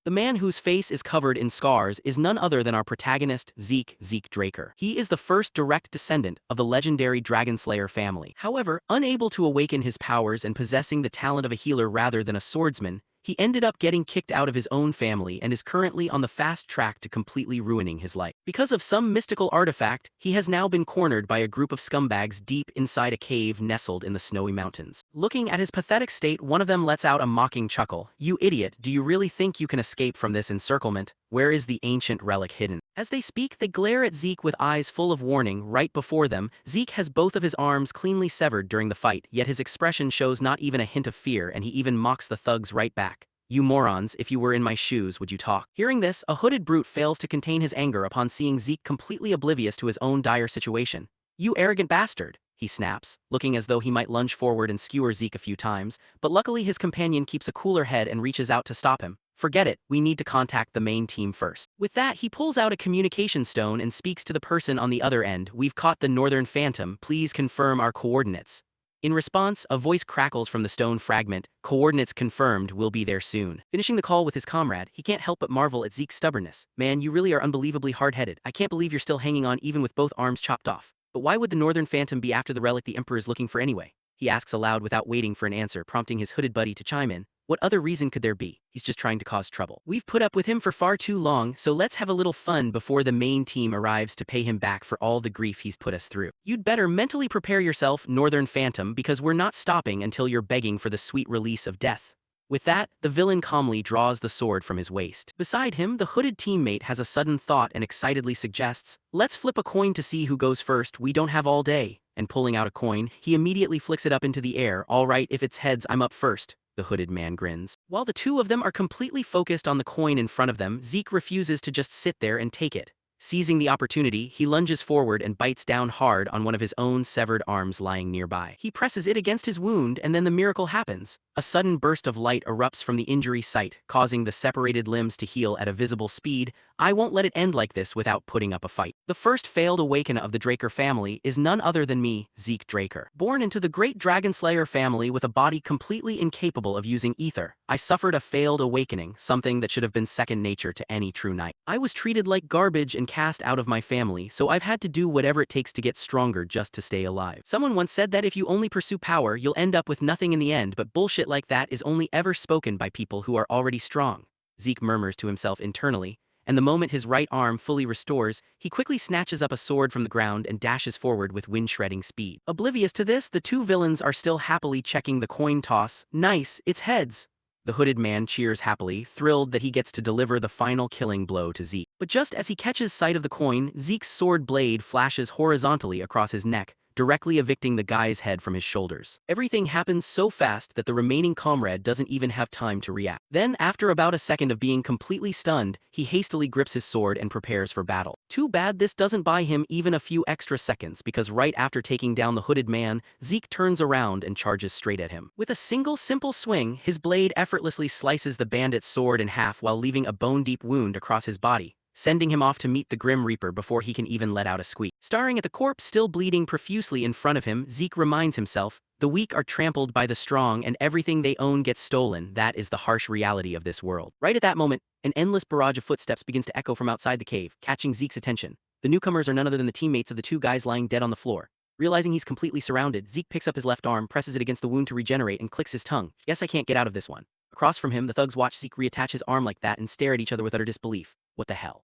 The man whose face is covered in scars is none other than our protagonist, Zeke Draker. He is the first direct descendant of the legendary Dragonslayer family. However, unable to awaken his powers and possessing the talent of a healer rather than a swordsman, he ended up getting kicked out of his own family and is currently on the fast track to completely ruining his life. Because of some mystical artifact, he has now been cornered by a group of scumbags deep inside a cave nestled in the snowy mountains. Looking at his pathetic state, one of them lets out a mocking chuckle. "You idiot, do you really think you can escape from this encirclement? Where is the ancient relic hidden?" As they speak, they glare at Zeke with eyes full of warning. Right before them, Zeke has both of his arms cleanly severed during the fight, yet his expression shows not even a hint of fear, and he even mocks the thugs right back. "You morons, if you were in my shoes, would you talk?" Hearing this, a hooded brute fails to contain his anger upon seeing Zeke completely oblivious to his own dire situation. "You arrogant bastard," he snaps, looking as though he might lunge forward and skewer Zeke a few times, but luckily his companion keeps a cooler head and reaches out to stop him. "Forget it, we need to contact the main team first." With that, he pulls out a communication stone and speaks to the person on the other end. "We've caught the Northern Phantom, please confirm our coordinates." In response, a voice crackles from the stone fragment. "Coordinates confirmed, we'll be there soon." Finishing the call with his comrade, he can't help but marvel at Zeke's stubbornness. "Man, you really are unbelievably hard-headed. I can't believe you're still hanging on even with both arms chopped off. But why would the Northern Phantom be after the relic the Emperor is looking for anyway?" He asks aloud without waiting for an answer, prompting his hooded buddy to chime in. "What other reason could there be? He's just trying to cause trouble. We've put up with him for far too long, so let's have a little fun before the main team arrives to pay him back for all the grief he's put us through. You'd better mentally prepare yourself, Northern Phantom, because we're not stopping until you're begging for the sweet release of death." With that, the villain calmly draws the sword from his waist. Beside him, the hooded teammate has a sudden thought and excitedly suggests, "Let's flip a coin to see who goes first, we don't have all day." And pulling out a coin, he immediately flicks it up into the air. "All right, if it's heads, I'm up first." The hooded man grins. While the two of them are completely focused on the coin in front of them, Zeke refuses to just sit there and take it. Seizing the opportunity, he lunges forward and bites down hard on one of his own severed arms lying nearby. He presses it against his wound, and then the miracle happens. A sudden burst of light erupts from the injury site, causing the separated limbs to heal at a visible speed. "I won't let it end like this without putting up a fight." The first failed awakener of the Draker family is none other than me, Zeke Draker. Born into the great Dragonslayer family with a body completely incapable of using ether, I suffered a failed awakening, something that should have been second nature to any true knight. I was treated like garbage and cast out of my family, so I've had to do whatever it takes to get stronger just to stay alive. Someone once said that if you only pursue power, you'll end up with nothing in the end, but bullshit like that is only ever spoken by people who are already strong. Zeke murmurs to himself internally, and the moment his right arm fully restores, he quickly snatches up a sword from the ground and dashes forward with wind-shredding speed. Oblivious to this, the two villains are still happily checking the coin toss. "Nice, it's heads." The hooded man cheers happily, thrilled that he gets to deliver the final killing blow to Zeke. But just as he catches sight of the coin, Zeke's sword blade flashes horizontally across his neck, directly evicting the guy's head from his shoulders. Everything happens so fast that the remaining comrade doesn't even have time to react. Then, after about a second of being completely stunned, he hastily grips his sword and prepares for battle. Too bad this doesn't buy him even a few extra seconds, because right after taking down the hooded man, Zeke turns around and charges straight at him. With a single simple swing, his blade effortlessly slices the bandit's sword in half while leaving a bone-deep wound across his body, sending him off to meet the Grim Reaper before he can even let out a squeak. Staring at the corpse still bleeding profusely in front of him, Zeke reminds himself, "The weak are trampled by the strong and everything they own gets stolen. That is the harsh reality of this world." Right at that moment, an endless barrage of footsteps begins to echo from outside the cave, catching Zeke's attention. The newcomers are none other than the teammates of the two guys lying dead on the floor. Realizing he's completely surrounded, Zeke picks up his left arm, presses it against the wound to regenerate, and clicks his tongue. "Guess I can't get out of this one." Across from him, the thugs watch Zeke reattach his arm like that and stare at each other with utter disbelief. What the hell?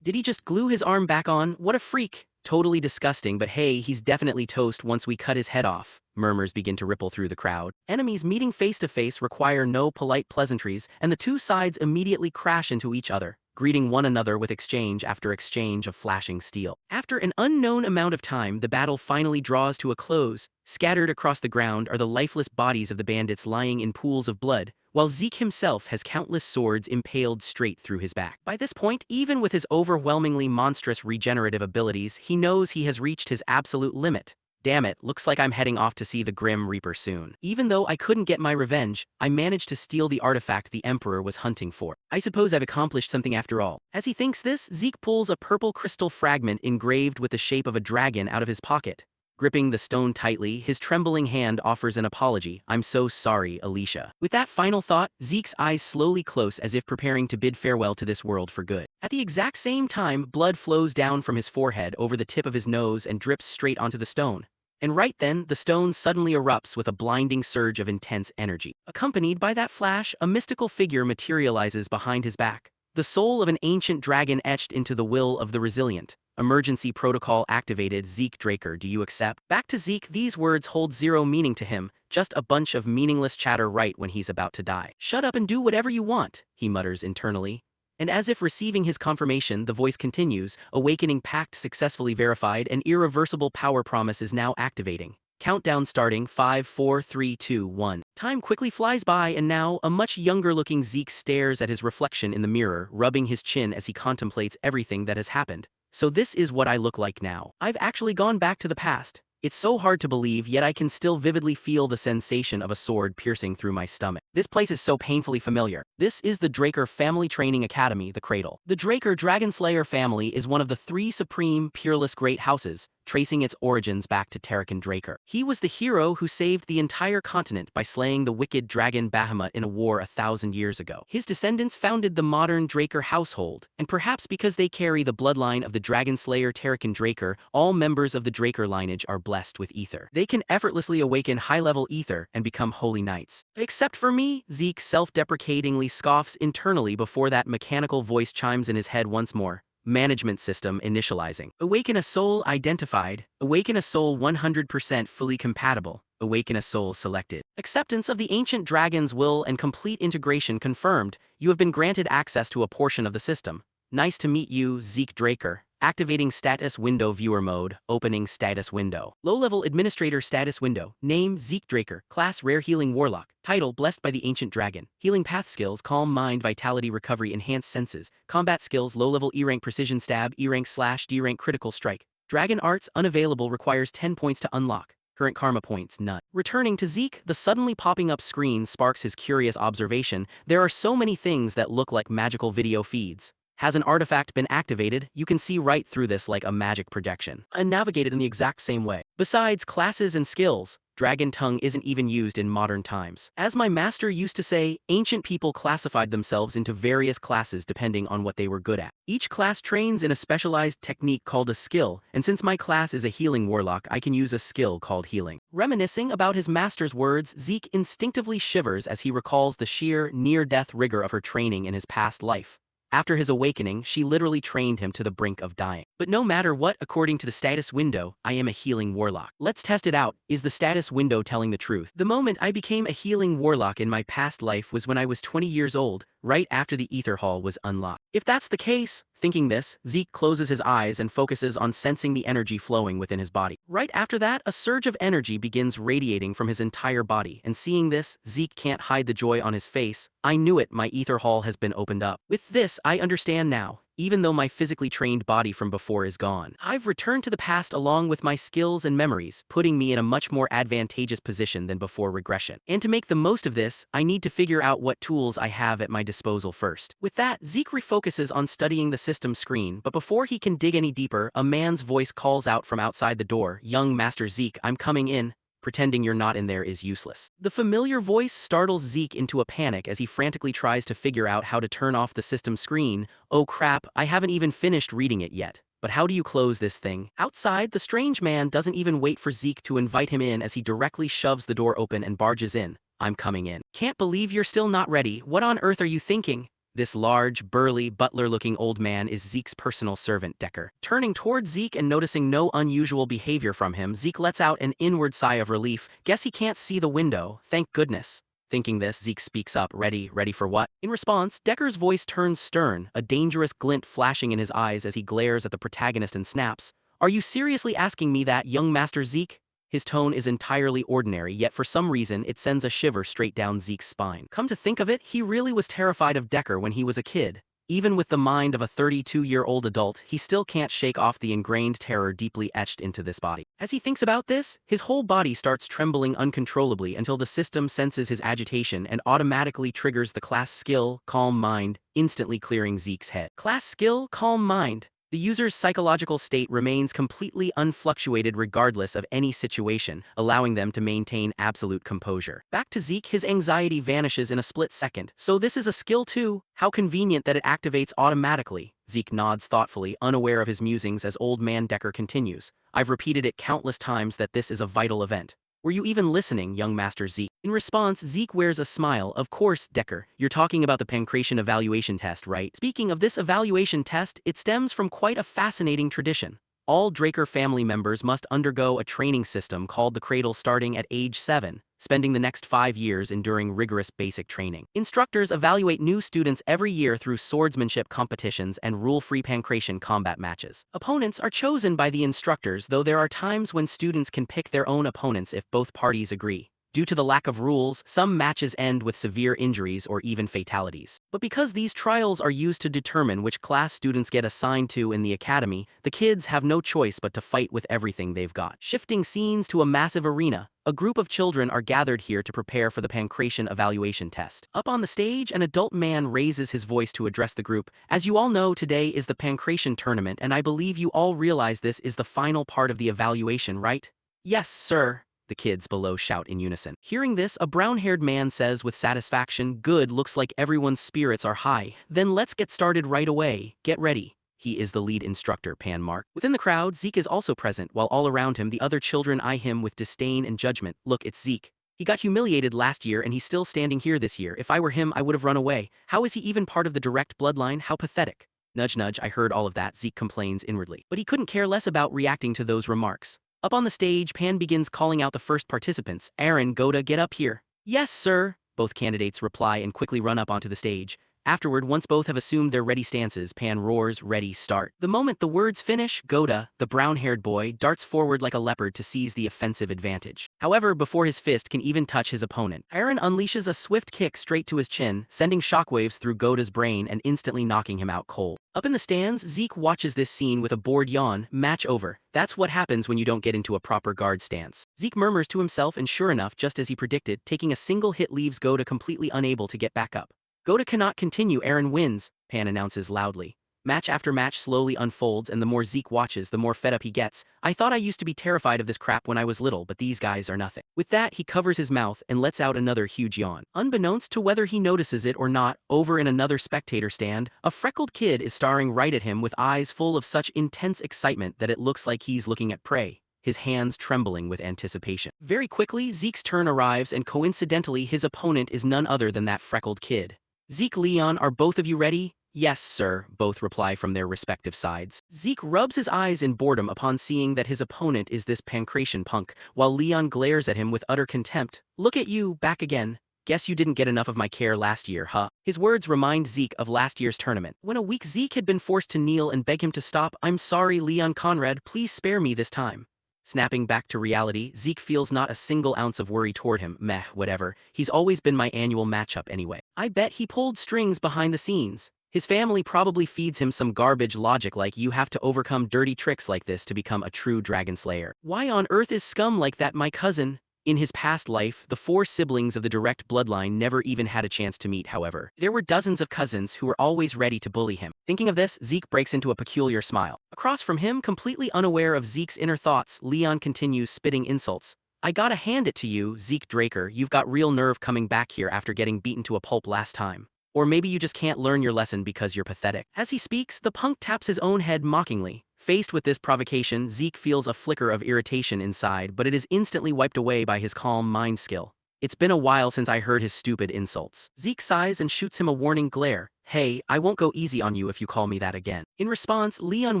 Did he just glue his arm back on? What a freak. Totally disgusting, but hey, he's definitely toast once we cut his head off. Murmurs begin to ripple through the crowd. Enemies meeting face to face require no polite pleasantries, and the two sides immediately crash into each other, greeting one another with exchange after exchange of flashing steel. After an unknown amount of time, the battle finally draws to a close. Scattered across the ground are the lifeless bodies of the bandits lying in pools of blood, while Zeke himself has countless swords impaled straight through his back. By this point, even with his overwhelmingly monstrous regenerative abilities, he knows he has reached his absolute limit. Damn it, looks like I'm heading off to see the Grim Reaper soon. Even though I couldn't get my revenge, I managed to steal the artifact the Emperor was hunting for. I suppose I've accomplished something after all. As he thinks this, Zeke pulls a purple crystal fragment engraved with the shape of a dragon out of his pocket. Gripping the stone tightly, his trembling hand offers an apology. "I'm so sorry, Alicia." With that final thought, Zeke's eyes slowly close as if preparing to bid farewell to this world for good. At the exact same time, blood flows down from his forehead over the tip of his nose and drips straight onto the stone. And right then, the stone suddenly erupts with a blinding surge of intense energy. Accompanied by that flash, a mystical figure materializes behind his back. The soul of an ancient dragon etched into the will of the resilient. Emergency protocol activated. Zeke Draker, do you accept? Back to Zeke, these words hold zero meaning to him, just a bunch of meaningless chatter right when he's about to die. "Shut up and do whatever you want," he mutters internally. And as if receiving his confirmation, the voice continues, "Awakening pact successfully verified, an irreversible power promise is now activating. Countdown starting 5, 4, 3, 2, 1. Time quickly flies by and now, a much younger-looking Zeke stares at his reflection in the mirror, rubbing his chin as he contemplates everything that has happened. "So this is what I look like now. I've actually gone back to the past. It's so hard to believe, yet I can still vividly feel the sensation of a sword piercing through my stomach. This place is so painfully familiar. This is the Draker Family Training Academy, the Cradle." The Draker Dragonslayer family is one of the 3 supreme, peerless great houses, tracing its origins back to Terrakin Draker. He was the hero who saved the entire continent by slaying the wicked dragon Bahamut in a war 1,000 years ago. His descendants founded the modern Draker household, and perhaps because they carry the bloodline of the Dragonslayer Terrakin Draker, all members of the Draker lineage are blessed with ether. They can effortlessly awaken high-level ether and become holy knights. "Except for me," Zeke self-deprecatingly scoffs internally before that mechanical voice chimes in his head once more. Management system initializing. Awaken a soul identified. Awaken a soul 100% fully compatible. Awaken a soul selected. Acceptance of the ancient dragon's will and complete integration confirmed. You have been granted access to a portion of the system. Nice to meet you, Zeke Draker. Activating status window viewer mode. Opening status window. Low-level administrator status window. Name Zeke Draker. Class rare healing warlock. Title blessed by the ancient dragon. Healing path skills calm mind vitality recovery enhanced senses. Combat skills low-level E-rank precision stab E-rank / D-rank critical strike. Dragon arts unavailable requires 10 points to unlock. Current karma points none. Returning to Zeke, the suddenly popping up screen sparks his curious observation. There are so many things that look like magical video feeds. Has an artifact been activated? You can see right through this like a magic projection, and navigate it in the exact same way. Besides classes and skills, Dragon Tongue isn't even used in modern times. As my master used to say, ancient people classified themselves into various classes depending on what they were good at. Each class trains in a specialized technique called a skill, and since my class is a healing warlock, I can use a skill called healing. Reminiscing about his master's words, Zeke instinctively shivers as he recalls the sheer, near-death rigor of her training in his past life. After his awakening, she literally trained him to the brink of dying. But no matter what, according to the status window, I am a healing warlock. Let's test it out. Is the status window telling the truth? The moment I became a healing warlock in my past life was when I was 20 years old, right after the Ether Hall was unlocked. If that's the case, thinking this, Zeke closes his eyes and focuses on sensing the energy flowing within his body. Right after that, a surge of energy begins radiating from his entire body, and seeing this, Zeke can't hide the joy on his face. I knew it, my Ether Hall has been opened up. With this, I understand now. Even though my physically trained body from before is gone, I've returned to the past along with my skills and memories, putting me in a much more advantageous position than before regression. And to make the most of this, I need to figure out what tools I have at my disposal first. With that, Zeke refocuses on studying the system screen, but before he can dig any deeper, a man's voice calls out from outside the door, "Young Master Zeke, I'm coming in." Pretending you're not in there is useless. The familiar voice startles Zeke into a panic as he frantically tries to figure out how to turn off the system screen. Oh crap, I haven't even finished reading it yet. But how do you close this thing? Outside, the strange man doesn't even wait for Zeke to invite him in as he directly shoves the door open and barges in. "I'm coming in." "Can't believe you're still not ready. What on earth are you thinking?" This large, burly, butler-looking old man is Zeke's personal servant, Decker. Turning towards Zeke and noticing no unusual behavior from him, Zeke lets out an inward sigh of relief. Guess he can't see the window, thank goodness. Thinking this, Zeke speaks up, ready for what? In response, Decker's voice turns stern, a dangerous glint flashing in his eyes as he glares at the protagonist and snaps. "Are you seriously asking me that, young Master Zeke?" His tone is entirely ordinary, yet for some reason it sends a shiver straight down Zeke's spine. Come to think of it, he really was terrified of Decker when he was a kid. Even with the mind of a 32-year-old adult, he still can't shake off the ingrained terror deeply etched into this body. As he thinks about this, his whole body starts trembling uncontrollably until the system senses his agitation and automatically triggers the class skill, Calm Mind, instantly clearing Zeke's head. Class skill, Calm Mind. The user's psychological state remains completely unfluctuated regardless of any situation, allowing them to maintain absolute composure. Back to Zeke, his anxiety vanishes in a split second. So this is a skill too? How convenient that it activates automatically. Zeke nods thoughtfully, unaware of his musings as Old Man Decker continues. I've repeated it countless times that this is a vital event. Were you even listening, young Master Zeke? In response, Zeke wears a smile. Of course, Decker. You're talking about the pancreation evaluation test, right? Speaking of this evaluation test, it stems from quite a fascinating tradition. All Draker family members must undergo a training system called the Cradle starting at age 7, spending the next 5 years enduring rigorous basic training. Instructors evaluate new students every year through swordsmanship competitions and rule-free pancration combat matches. Opponents are chosen by the instructors, though there are times when students can pick their own opponents if both parties agree. Due to the lack of rules, some matches end with severe injuries or even fatalities. But because these trials are used to determine which class students get assigned to in the academy, the kids have no choice but to fight with everything they've got. Shifting scenes to a massive arena, a group of children are gathered here to prepare for the pancration evaluation test. Up on the stage, an adult man raises his voice to address the group. As you all know, today is the pancration tournament, and I believe you all realize this is the final part of the evaluation, right? Yes, sir. The kids below shout in unison. Hearing this, a brown-haired man says with satisfaction, "Good, looks like everyone's spirits are high. Then let's get started right away. Get ready." He is the lead instructor, Pan Mark. Within the crowd, Zeke is also present, while all around him the other children eye him with disdain and judgment. Look, it's Zeke. He got humiliated last year and he's still standing here this year. If I were him, I would have run away. How is he even part of the direct bloodline? How pathetic. Nudge nudge, I heard all of that, Zeke complains inwardly. But he couldn't care less about reacting to those remarks. Up on the stage, Pan begins calling out the first participants. Aaron, Goda, get up here. Yes, sir. Both candidates reply and quickly run up onto the stage. Afterward, once both have assumed their ready stances, Pan roars, "Ready, start." The moment the words finish, Goda, the brown-haired boy, darts forward like a leopard to seize the offensive advantage. However, before his fist can even touch his opponent, Aaron unleashes a swift kick straight to his chin, sending shockwaves through Goda's brain and instantly knocking him out cold. Up in the stands, Zeke watches this scene with a bored yawn. Match over. That's what happens when you don't get into a proper guard stance. Zeke murmurs to himself, and sure enough, just as he predicted, taking a single hit leaves Goda completely unable to get back up. Goda cannot continue, Aaron wins, Pan announces loudly. Match after match slowly unfolds, and the more Zeke watches, the more fed up he gets. I thought I used to be terrified of this crap when I was little, but these guys are nothing. With that, he covers his mouth and lets out another huge yawn. Unbeknownst to whether he notices it or not, over in another spectator stand, a freckled kid is staring right at him with eyes full of such intense excitement that it looks like he's looking at prey, his hands trembling with anticipation. Very quickly, Zeke's turn arrives, and coincidentally, his opponent is none other than that freckled kid. Zeke, Leon, are both of you ready? Yes, sir, both reply from their respective sides. Zeke rubs his eyes in boredom upon seeing that his opponent is this pancration punk, while Leon glares at him with utter contempt. Look at you, back again. Guess you didn't get enough of my care last year, huh? His words remind Zeke of last year's tournament. When a weak Zeke had been forced to kneel and beg him to stop. I'm sorry, Leon Conrad, please spare me this time. Snapping back to reality, Zeke feels not a single ounce of worry toward him. Meh, whatever. He's always been my annual matchup anyway. I bet he pulled strings behind the scenes. His family probably feeds him some garbage logic like you have to overcome dirty tricks like this to become a true Dragonslayer. Why on earth is scum like that my cousin? In his past life, the 4 siblings of the direct bloodline never even had a chance to meet, however. There were dozens of cousins who were always ready to bully him. Thinking of this, Zeke breaks into a peculiar smile. Across from him, completely unaware of Zeke's inner thoughts, Leon continues spitting insults. I gotta hand it to you, Zeke Draker, you've got real nerve coming back here after getting beaten to a pulp last time. Or maybe you just can't learn your lesson because you're pathetic. As he speaks, the punk taps his own head mockingly. Faced with this provocation, Zeke feels a flicker of irritation inside, but it is instantly wiped away by his calm mind skill. It's been a while since I heard his stupid insults. Zeke sighs and shoots him a warning glare. Hey, I won't go easy on you if you call me that again. In response, Leon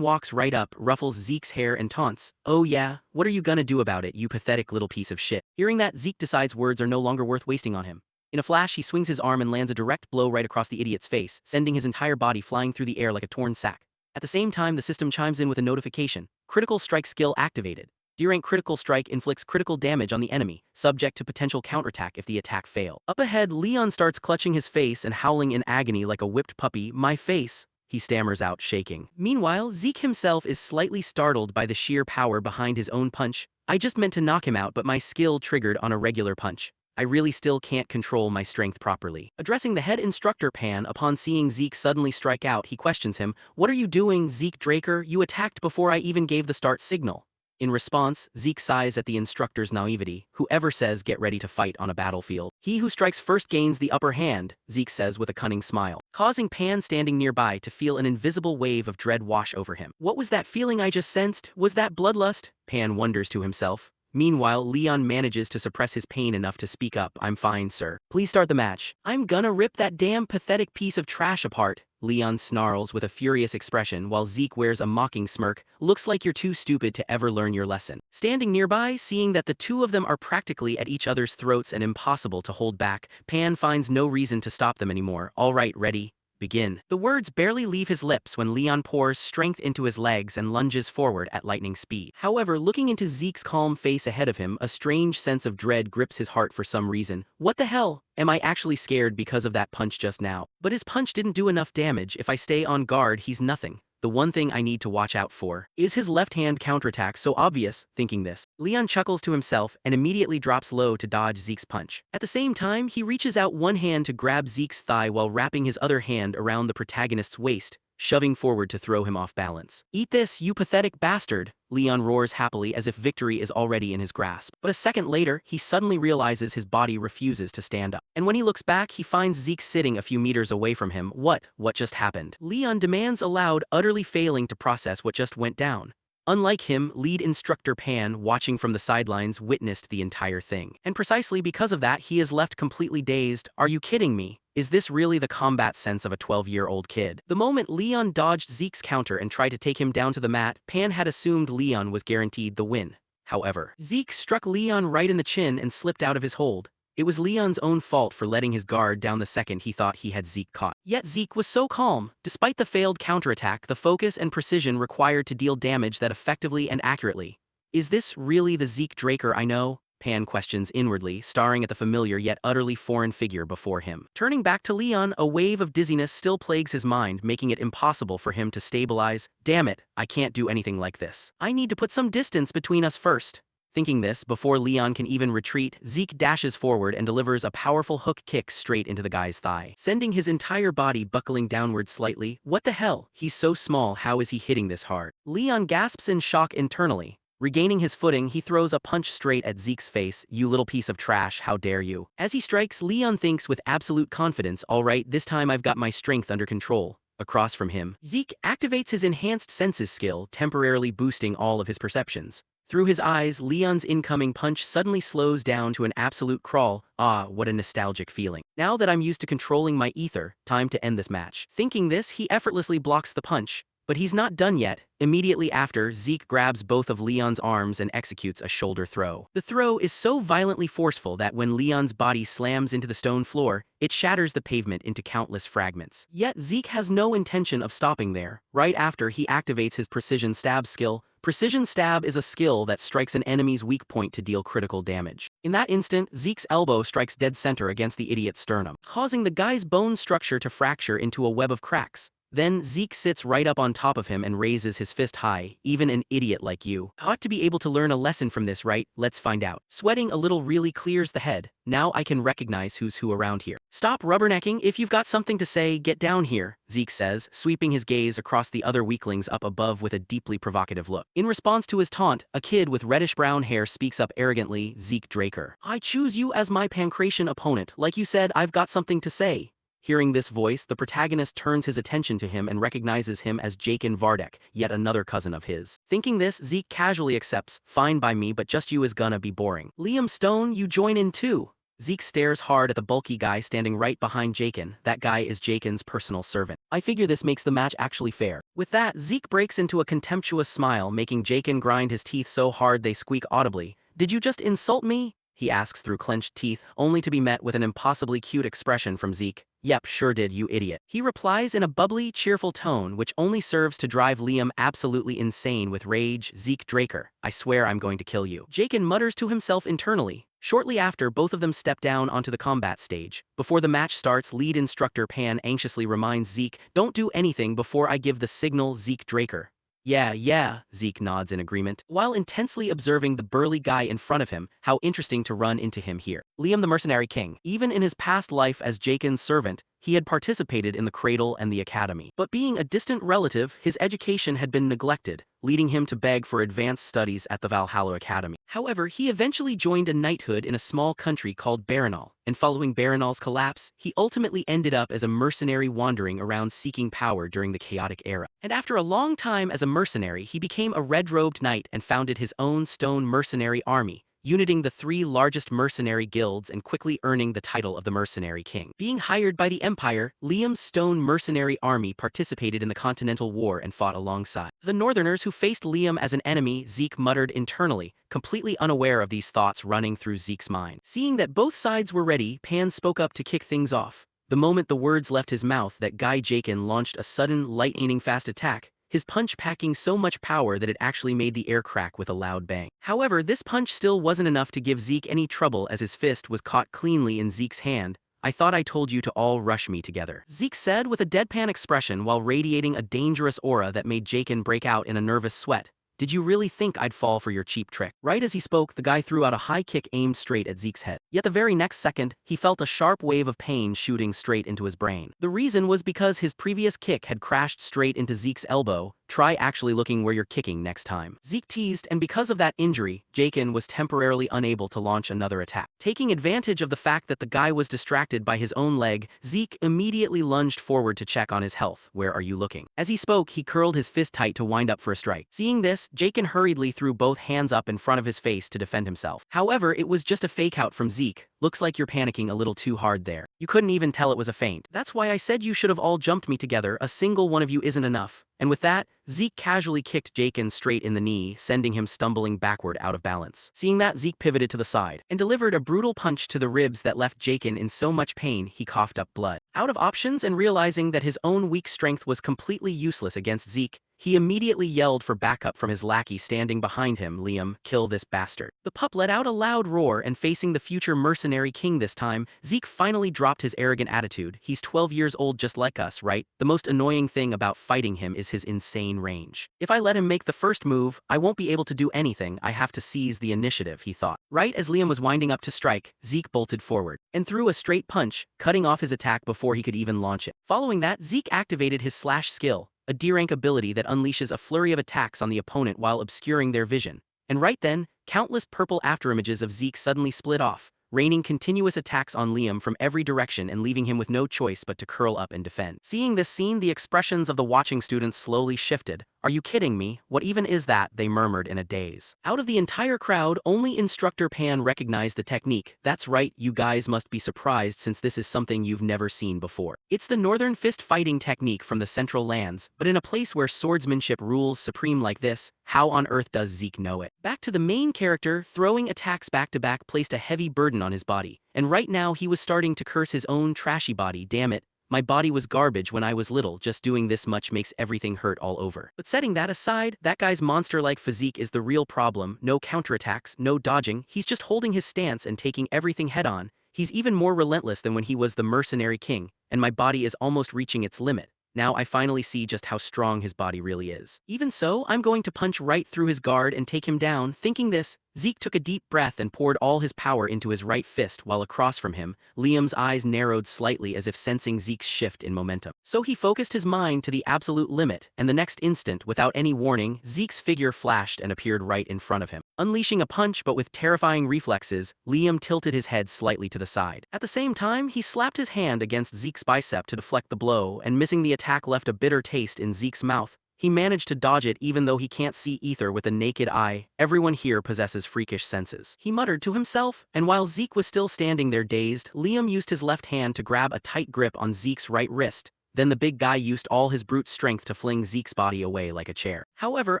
walks right up, ruffles Zeke's hair and taunts. Oh yeah, what are you gonna do about it, you pathetic little piece of shit? Hearing that, Zeke decides words are no longer worth wasting on him. In a flash, he swings his arm and lands a direct blow right across the idiot's face, sending his entire body flying through the air like a torn sack. At the same time, the system chimes in with a notification. Critical strike skill activated. D-rank critical strike inflicts critical damage on the enemy, subject to potential counterattack if the attack fails. Up ahead, Leon starts clutching his face and howling in agony like a whipped puppy. My face, he stammers out, shaking. Meanwhile, Zeke himself is slightly startled by the sheer power behind his own punch. I just meant to knock him out, but my skill triggered on a regular punch. I really still can't control my strength properly. Addressing the head instructor Pan upon seeing Zeke suddenly strike out, he questions him, "What are you doing, Zeke Draker? You attacked before I even gave the start signal." In response, Zeke sighs at the instructor's naivety. Whoever says get ready to fight on a battlefield. He who strikes first gains the upper hand, Zeke says with a cunning smile, causing Pan standing nearby to feel an invisible wave of dread wash over him. What was that feeling I just sensed? Was that bloodlust? Pan wonders to himself. Meanwhile, Leon manages to suppress his pain enough to speak up. "I'm fine, sir. Please start the match. I'm gonna rip that damn pathetic piece of trash apart." Leon snarls with a furious expression while Zeke wears a mocking smirk. "Looks like you're too stupid to ever learn your lesson." Standing nearby, seeing that the two of them are practically at each other's throats and impossible to hold back, Pan finds no reason to stop them anymore. "All right, ready. Begin." The words barely leave his lips when Leon pours strength into his legs and lunges forward at lightning speed. However, looking into Zeke's calm face ahead of him, a strange sense of dread grips his heart for some reason. What the hell? Am I actually scared because of that punch just now? But his punch didn't do enough damage. If I stay on guard, he's nothing. The one thing I need to watch out for is his left-hand counterattack. So obvious. Thinking this, Leon chuckles to himself and immediately drops low to dodge Zeke's punch. At the same time, he reaches out one hand to grab Zeke's thigh while wrapping his other hand around the protagonist's waist, shoving forward to throw him off balance. "Eat this, you pathetic bastard!" Leon roars happily as if victory is already in his grasp. But a second later, he suddenly realizes his body refuses to stand up. And when he looks back, he finds Zeke sitting a few meters away from him. What just happened? Leon demands aloud, utterly failing to process what just went down. Unlike him, lead instructor Pan, watching from the sidelines, witnessed the entire thing. And precisely because of that, he is left completely dazed. "Are you kidding me? Is this really the combat sense of a 12-year-old kid?" The moment Leon dodged Zeke's counter and tried to take him down to the mat, Pan had assumed Leon was guaranteed the win. However, Zeke struck Leon right in the chin and slipped out of his hold. It was Leon's own fault for letting his guard down the second he thought he had Zeke caught. Yet Zeke was so calm. Despite the failed counterattack, the focus and precision required to deal damage that effectively and accurately. "Is this really the Zeke Draker I know?" Pan questions inwardly, staring at the familiar yet utterly foreign figure before him. Turning back to Leon, a wave of dizziness still plagues his mind, making it impossible for him to stabilize. "Damn it, I can't do anything like this. I need to put some distance between us first." Thinking this, before Leon can even retreat, Zeke dashes forward and delivers a powerful hook kick straight into the guy's thigh, sending his entire body buckling downward slightly. What the hell? He's so small, how is he hitting this hard? Leon gasps in shock internally. Regaining his footing, he throws a punch straight at Zeke's face. "You little piece of trash, how dare you." As he strikes, Leon thinks with absolute confidence, "All right, this time I've got my strength under control." Across from him, Zeke activates his enhanced senses skill, temporarily boosting all of his perceptions. Through his eyes, Leon's incoming punch suddenly slows down to an absolute crawl. Ah, what a nostalgic feeling. "Now that I'm used to controlling my ether, time to end this match." Thinking this, he effortlessly blocks the punch. But he's not done yet. Immediately after, Zeke grabs both of Leon's arms and executes a shoulder throw. The throw is so violently forceful that when Leon's body slams into the stone floor, it shatters the pavement into countless fragments. Yet Zeke has no intention of stopping there. Right after, he activates his precision stab skill. Precision stab is a skill that strikes an enemy's weak point to deal critical damage. In that instant, Zeke's elbow strikes dead center against the idiot's sternum, causing the guy's bone structure to fracture into a web of cracks. Then Zeke sits right up on top of him and raises his fist high. "Even an idiot like you ought to be able to learn a lesson from this, right? Let's find out." Sweating a little really clears the head. "Now I can recognize who's who around here." "Stop rubbernecking. If you've got something to say, get down here," Zeke says, sweeping his gaze across the other weaklings up above with a deeply provocative look. In response to his taunt, a kid with reddish-brown hair speaks up arrogantly. "Zeke Draker, I choose you as my pancration opponent. Like you said, I've got something to say." Hearing this voice, the protagonist turns his attention to him and recognizes him as Jakin Vardek, yet another cousin of his. Thinking this, Zeke casually accepts. "Fine by me, but just you is gonna be boring." "Liam Stone, you join in too." Zeke stares hard at the bulky guy standing right behind Jakin. That guy is Jakin's personal servant. "I figure this makes the match actually fair." With that, Zeke breaks into a contemptuous smile, making Jakin grind his teeth so hard they squeak audibly. "Did you just insult me?" he asks through clenched teeth, only to be met with an impossibly cute expression from Zeke. "Yep, sure did, you idiot." He replies in a bubbly, cheerful tone which only serves to drive Liam absolutely insane with rage. "Zeke Draker, I swear I'm going to kill you." Jakin mutters to himself internally. Shortly after, both of them step down onto the combat stage. Before the match starts, lead instructor Pan anxiously reminds Zeke, "Don't do anything before I give the signal, Zeke Draker." Yeah, Zeke nods in agreement, while intensely observing the burly guy in front of him. How interesting to run into him here. Liam the Mercenary King. Even in his past life as Jaken's servant, he had participated in the Cradle and the Academy. But being a distant relative, his education had been neglected, leading him to beg for advanced studies at the Valhalla Academy. However, he eventually joined a knighthood in a small country called Baranal, and following Baranal's collapse, he ultimately ended up as a mercenary wandering around seeking power during the chaotic era. And after a long time as a mercenary, he became a red-robed knight and founded his own stone mercenary army, uniting the three largest mercenary guilds and quickly earning the title of the Mercenary King. Being hired by the Empire, Liam's stone mercenary army participated in the Continental War and fought alongside the Northerners who faced Liam as an enemy. Zeke muttered internally, completely unaware of these thoughts running through Zeke's mind. Seeing that both sides were ready, Pan spoke up to kick things off. The moment the words left his mouth, that guy Jaken launched a sudden, lightning-fast attack, his punch packing so much power that it actually made the air crack with a loud bang. However, this punch still wasn't enough to give Zeke any trouble as his fist was caught cleanly in Zeke's hand. I thought I told you to all rush me together, Zeke said with a deadpan expression while radiating a dangerous aura that made Jaken break out in a nervous sweat. Did you really think I'd fall for your cheap trick? Right as he spoke, the guy threw out a high kick aimed straight at Zeke's head. Yet the very next second, he felt a sharp wave of pain shooting straight into his brain. The reason was because his previous kick had crashed straight into Zeke's elbow. Try actually looking where you're kicking next time, Zeke teased, and because of that injury, Jaken was temporarily unable to launch another attack. Taking advantage of the fact that the guy was distracted by his own leg, Zeke immediately lunged forward to check on his health. Where are you looking? As he spoke, he curled his fist tight to wind up for a strike. Seeing this, Jaken hurriedly threw both hands up in front of his face to defend himself. However, it was just a fake out from Zeke. Looks like you're panicking a little too hard there. You couldn't even tell it was a feint. That's why I said you should have all jumped me together. A single one of you isn't enough. And with that, Zeke casually kicked Jaken straight in the knee, sending him stumbling backward out of balance. Seeing that, Zeke pivoted to the side and delivered a brutal punch to the ribs that left Jaken in so much pain he coughed up blood. Out of options and realizing that his own weak strength was completely useless against Zeke, he immediately yelled for backup from his lackey standing behind him. Liam, kill this bastard. The pup let out a loud roar, and facing the future mercenary king this time, Zeke finally dropped his arrogant attitude. He's 12 years old just like us, right? The most annoying thing about fighting him is his insane range. If I let him make the first move, I won't be able to do anything. I have to seize the initiative, he thought. Right as Liam was winding up to strike, Zeke bolted forward and threw a straight punch, cutting off his attack before he could even launch it. Following that, Zeke activated his slash skill, a D-rank ability that unleashes a flurry of attacks on the opponent while obscuring their vision. And right then, countless purple afterimages of Zeke suddenly split off, raining continuous attacks on Liam from every direction and leaving him with no choice but to curl up and defend. Seeing this scene, the expressions of the watching students slowly shifted. Are you kidding me? What even is that? They murmured in a daze. Out of the entire crowd, only Instructor Pan recognized the technique. That's right, you guys must be surprised since this is something you've never seen before. It's the Northern Fist fighting technique from the Central Lands, but in a place where swordsmanship rules supreme like this, how on earth does Zeke know it? Back to the main character, throwing attacks back-to-back placed a heavy burden on his body, and right now he was starting to curse his own trashy body. Damn it. My body was garbage when I was little, just doing this much makes everything hurt all over. But setting that aside, that guy's monster-like physique is the real problem. No counterattacks, no dodging, he's just holding his stance and taking everything head-on. He's even more relentless than when he was the Mercenary King, and my body is almost reaching its limit. Now I finally see just how strong his body really is. Even so, I'm going to punch right through his guard and take him down. Thinking this, Zeke took a deep breath and poured all his power into his right fist while across from him, Liam's eyes narrowed slightly as if sensing Zeke's shift in momentum. So he focused his mind to the absolute limit, and the next instant, without any warning, Zeke's figure flashed and appeared right in front of him. Unleashing a punch but with terrifying reflexes, Liam tilted his head slightly to the side. At the same time, he slapped his hand against Zeke's bicep to deflect the blow, and missing the attack left a bitter taste in Zeke's mouth. He managed to dodge it even though he can't see ether with a naked eye. Everyone here possesses freakish senses, he muttered to himself, and while Zeke was still standing there dazed, Liam used his left hand to grab a tight grip on Zeke's right wrist. Then the big guy used all his brute strength to fling Zeke's body away like a chair. However,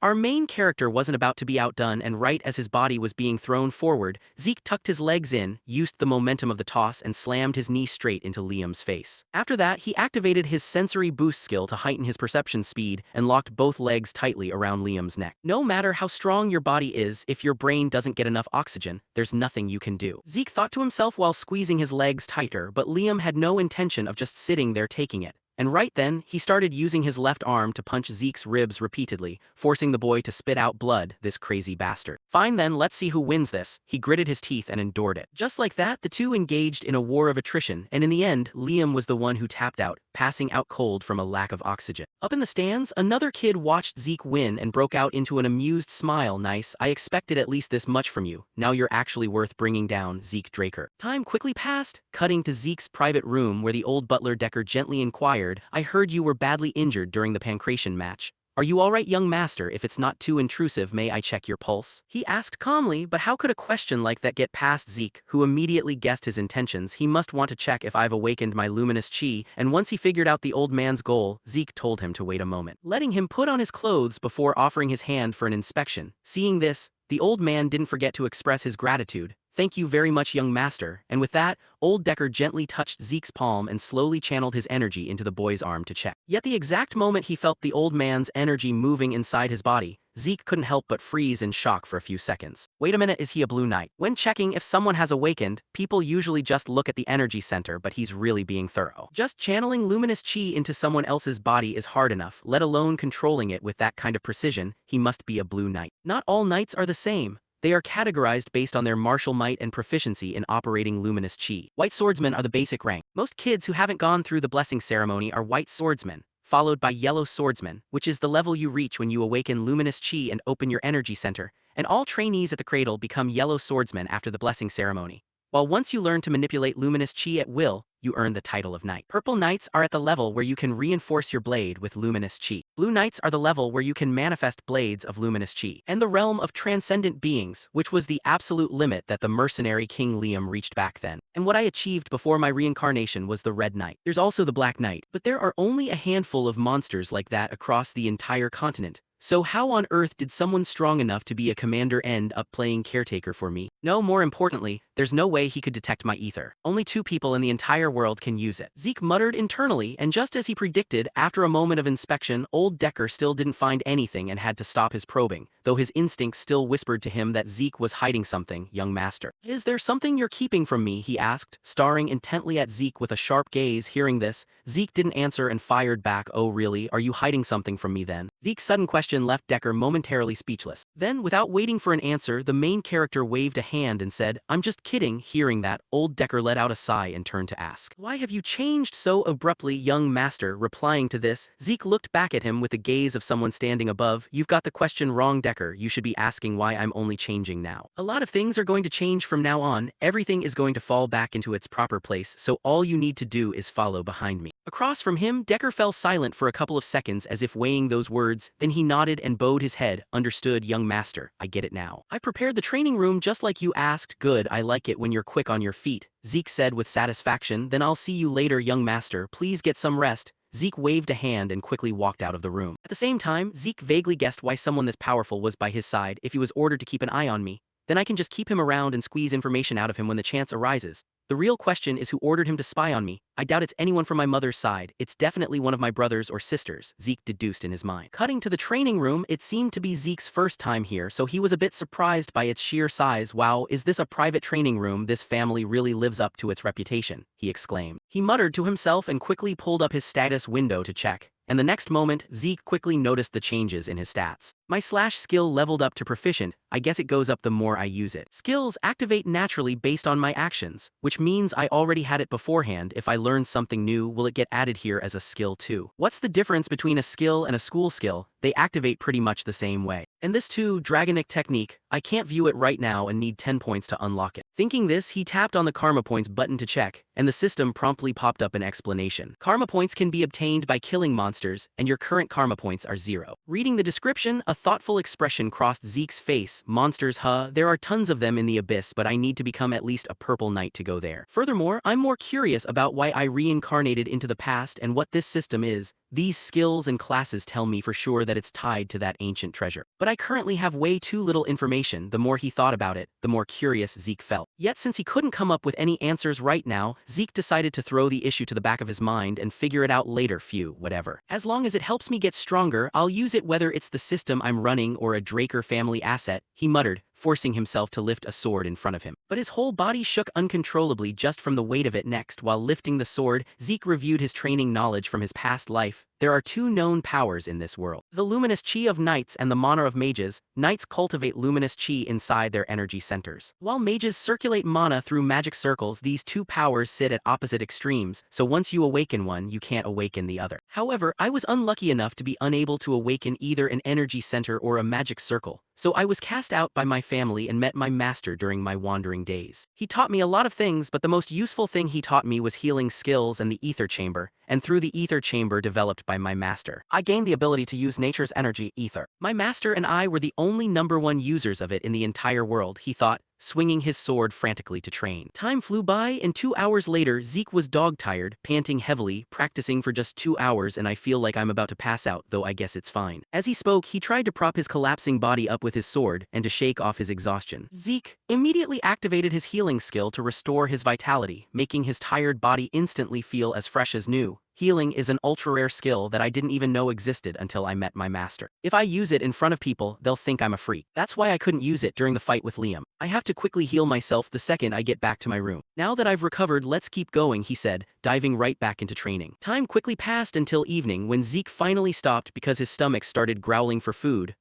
our main character wasn't about to be outdone, and right as his body was being thrown forward, Zeke tucked his legs in, used the momentum of the toss, and slammed his knee straight into Liam's face. After that, he activated his sensory boost skill to heighten his perception speed and locked both legs tightly around Liam's neck. No matter how strong your body is, if your brain doesn't get enough oxygen, there's nothing you can do, Zeke thought to himself while squeezing his legs tighter, but Liam had no intention of just sitting there taking it. and right then, he started using his left arm to punch Zeke's ribs repeatedly, forcing the boy to spit out blood, this crazy bastard. Fine then, let's see who wins this. He gritted his teeth and endured it. Just like that, the two engaged in a war of attrition, and in the end, Liam was the one who tapped out, passing out cold from a lack of oxygen. Up in the stands, another kid watched Zeke win and broke out into an amused smile. Nice, I expected at least this much from you. Now you're actually worth bringing down, Zeke Draker. Time quickly passed, cutting to Zeke's private room where the old butler Decker gently inquired, I heard you were badly injured during the pancration match. Are you alright, young master? If it's not too intrusive, may I check your pulse? He asked calmly, but how could a question like that get past Zeke, who immediately guessed his intentions? He must want to check if I've awakened my luminous chi, and once he figured out the old man's goal, Zeke told him to wait a moment, letting him put on his clothes before offering his hand for an inspection. Seeing this, the old man didn't forget to express his gratitude. Thank you very much, young master, and with that, old Decker gently touched Zeke's palm and slowly channeled his energy into the boy's arm to check. Yet the exact moment he felt the old man's energy moving inside his body, Zeke couldn't help but freeze in shock for a few seconds. Wait a minute, is he a blue knight? When checking if someone has awakened, people usually just look at the energy center, but he's really being thorough. Just channeling luminous chi into someone else's body is hard enough, let alone controlling it with that kind of precision. He must be a blue knight. Not all knights are the same. They are categorized based on their martial might and proficiency in operating luminous chi. White swordsmen are the basic rank. Most kids who haven't gone through the blessing ceremony are white swordsmen, followed by yellow swordsmen, which is the level you reach when you awaken luminous chi and open your energy center, and all trainees at the cradle become yellow swordsmen after the blessing ceremony. While once you learn to manipulate luminous chi at will, you earn the title of knight. Purple knights are at the level where you can reinforce your blade with luminous chi. Blue knights are the level where you can manifest blades of luminous chi. And the realm of transcendent beings, which was the absolute limit that the mercenary King Liam reached back then. And what I achieved before my reincarnation was the red knight. There's also the black knight, but there are only a handful of monsters like that across the entire continent. So how on earth did someone strong enough to be a commander end up playing caretaker for me? No, more importantly, there's no way he could detect my ether. Only 2 people in the entire world can use it. Zeke muttered internally, and just as he predicted, after a moment of inspection, old Decker still didn't find anything and had to stop his probing, though his instincts still whispered to him that Zeke was hiding something, young master. Is there something you're keeping from me? He asked, staring intently at Zeke with a sharp gaze. Hearing this, Zeke didn't answer and fired back, oh really, are you hiding something from me then? Zeke's sudden question left Decker momentarily speechless. Then, without waiting for an answer, the main character waved a hand and said, I'm just kidding. Hearing that, old Decker let out a sigh and turned to ask, why have you changed so abruptly, young master? Replying to this, Zeke looked back at him with the gaze of someone standing above. You've got the question wrong, Decker. You should be asking why I'm only changing now. A lot of things are going to change from now on. Everything is going to fall back into its proper place, so all you need to do is follow behind me. Across from him, Decker fell silent for a couple of seconds as if weighing those words, then he nodded and bowed his head. Understood, young master, I get it now. I prepared the training room just like you asked. Good, I like it when you're quick on your feet, Zeke said with satisfaction. Then I'll see you later, young master. Please get some rest. Zeke waved a hand and quickly walked out of the room. At the same time, Zeke vaguely guessed why someone this powerful was by his side. If he was ordered to keep an eye on me, then I can just keep him around and squeeze information out of him when the chance arises. The real question is who ordered him to spy on me. I doubt it's anyone from my mother's side. It's definitely one of my brothers or sisters, Zeke deduced in his mind. Cutting to the training room, it seemed to be Zeke's first time here, so he was a bit surprised by its sheer size. Wow, is this a private training room? This family really lives up to its reputation, he exclaimed. He muttered to himself and quickly pulled up his status window to check. And the next moment, Zeke quickly noticed the changes in his stats. My slash skill leveled up to proficient. I guess it goes up the more I use it. Skills activate naturally based on my actions, which means I already had it beforehand. If I learn something new, will it get added here as a skill too? What's the difference between a skill and a school skill? They activate pretty much the same way. And this too, Dragonic technique, I can't view it right now and need 10 points to unlock it. Thinking this, he tapped on the Karma Points button to check, and the system promptly popped up an explanation. Karma Points can be obtained by killing monsters, and your current Karma Points are 0. Reading the description, a thoughtful expression crossed Zeke's face. Monsters, huh? There are tons of them in the abyss, but I need to become at least a purple knight to go there. Furthermore, I'm more curious about why I reincarnated into the past and what this system is. These skills and classes tell me for sure that it's tied to that ancient treasure. But I currently have way too little information. The more he thought about it, the more curious Zeke felt. Yet since he couldn't come up with any answers right now, Zeke decided to throw the issue to the back of his mind and figure it out later. Phew, whatever. As long as it helps me get stronger, I'll use it, whether it's the system I'm running or a Draker family asset, he muttered, forcing himself to lift a sword in front of him. But his whole body shook uncontrollably just from the weight of it. Next, while lifting the sword, Zeke reviewed his training knowledge from his past life. There are two known powers in this world: the luminous chi of knights and the mana of mages. Knights cultivate luminous chi inside their energy centers, while mages circulate mana through magic circles. These two powers sit at opposite extremes, so once you awaken one, you can't awaken the other. However, I was unlucky enough to be unable to awaken either an energy center or a magic circle, so I was cast out by my family and met my master during my wandering days. He taught me a lot of things, but the most useful thing he taught me was healing skills and the ether chamber, and through the ether chamber developed by my master, I gained the ability to use nature's energy, ether. My master and I were the only #1 users of it in the entire world, he thought, swinging his sword frantically to train. Time flew by, and 2 hours later, Zeke was dog-tired, panting heavily, practicing for just 2 hours, and I feel like I'm about to pass out, though I guess it's fine. As he spoke, he tried to prop his collapsing body up with his sword and to shake off his exhaustion. Zeke immediately activated his healing skill to restore his vitality, making his tired body instantly feel as fresh as new. Healing is an ultra-rare skill that I didn't even know existed until I met my master. If I use it in front of people, they'll think I'm a freak. That's why I couldn't use it during the fight with Liam. I have to quickly heal myself the second I get back to my room. Now that I've recovered, let's keep going, he said, diving right back into training. Time quickly passed until evening when Zeke finally stopped because his stomach started growling for food.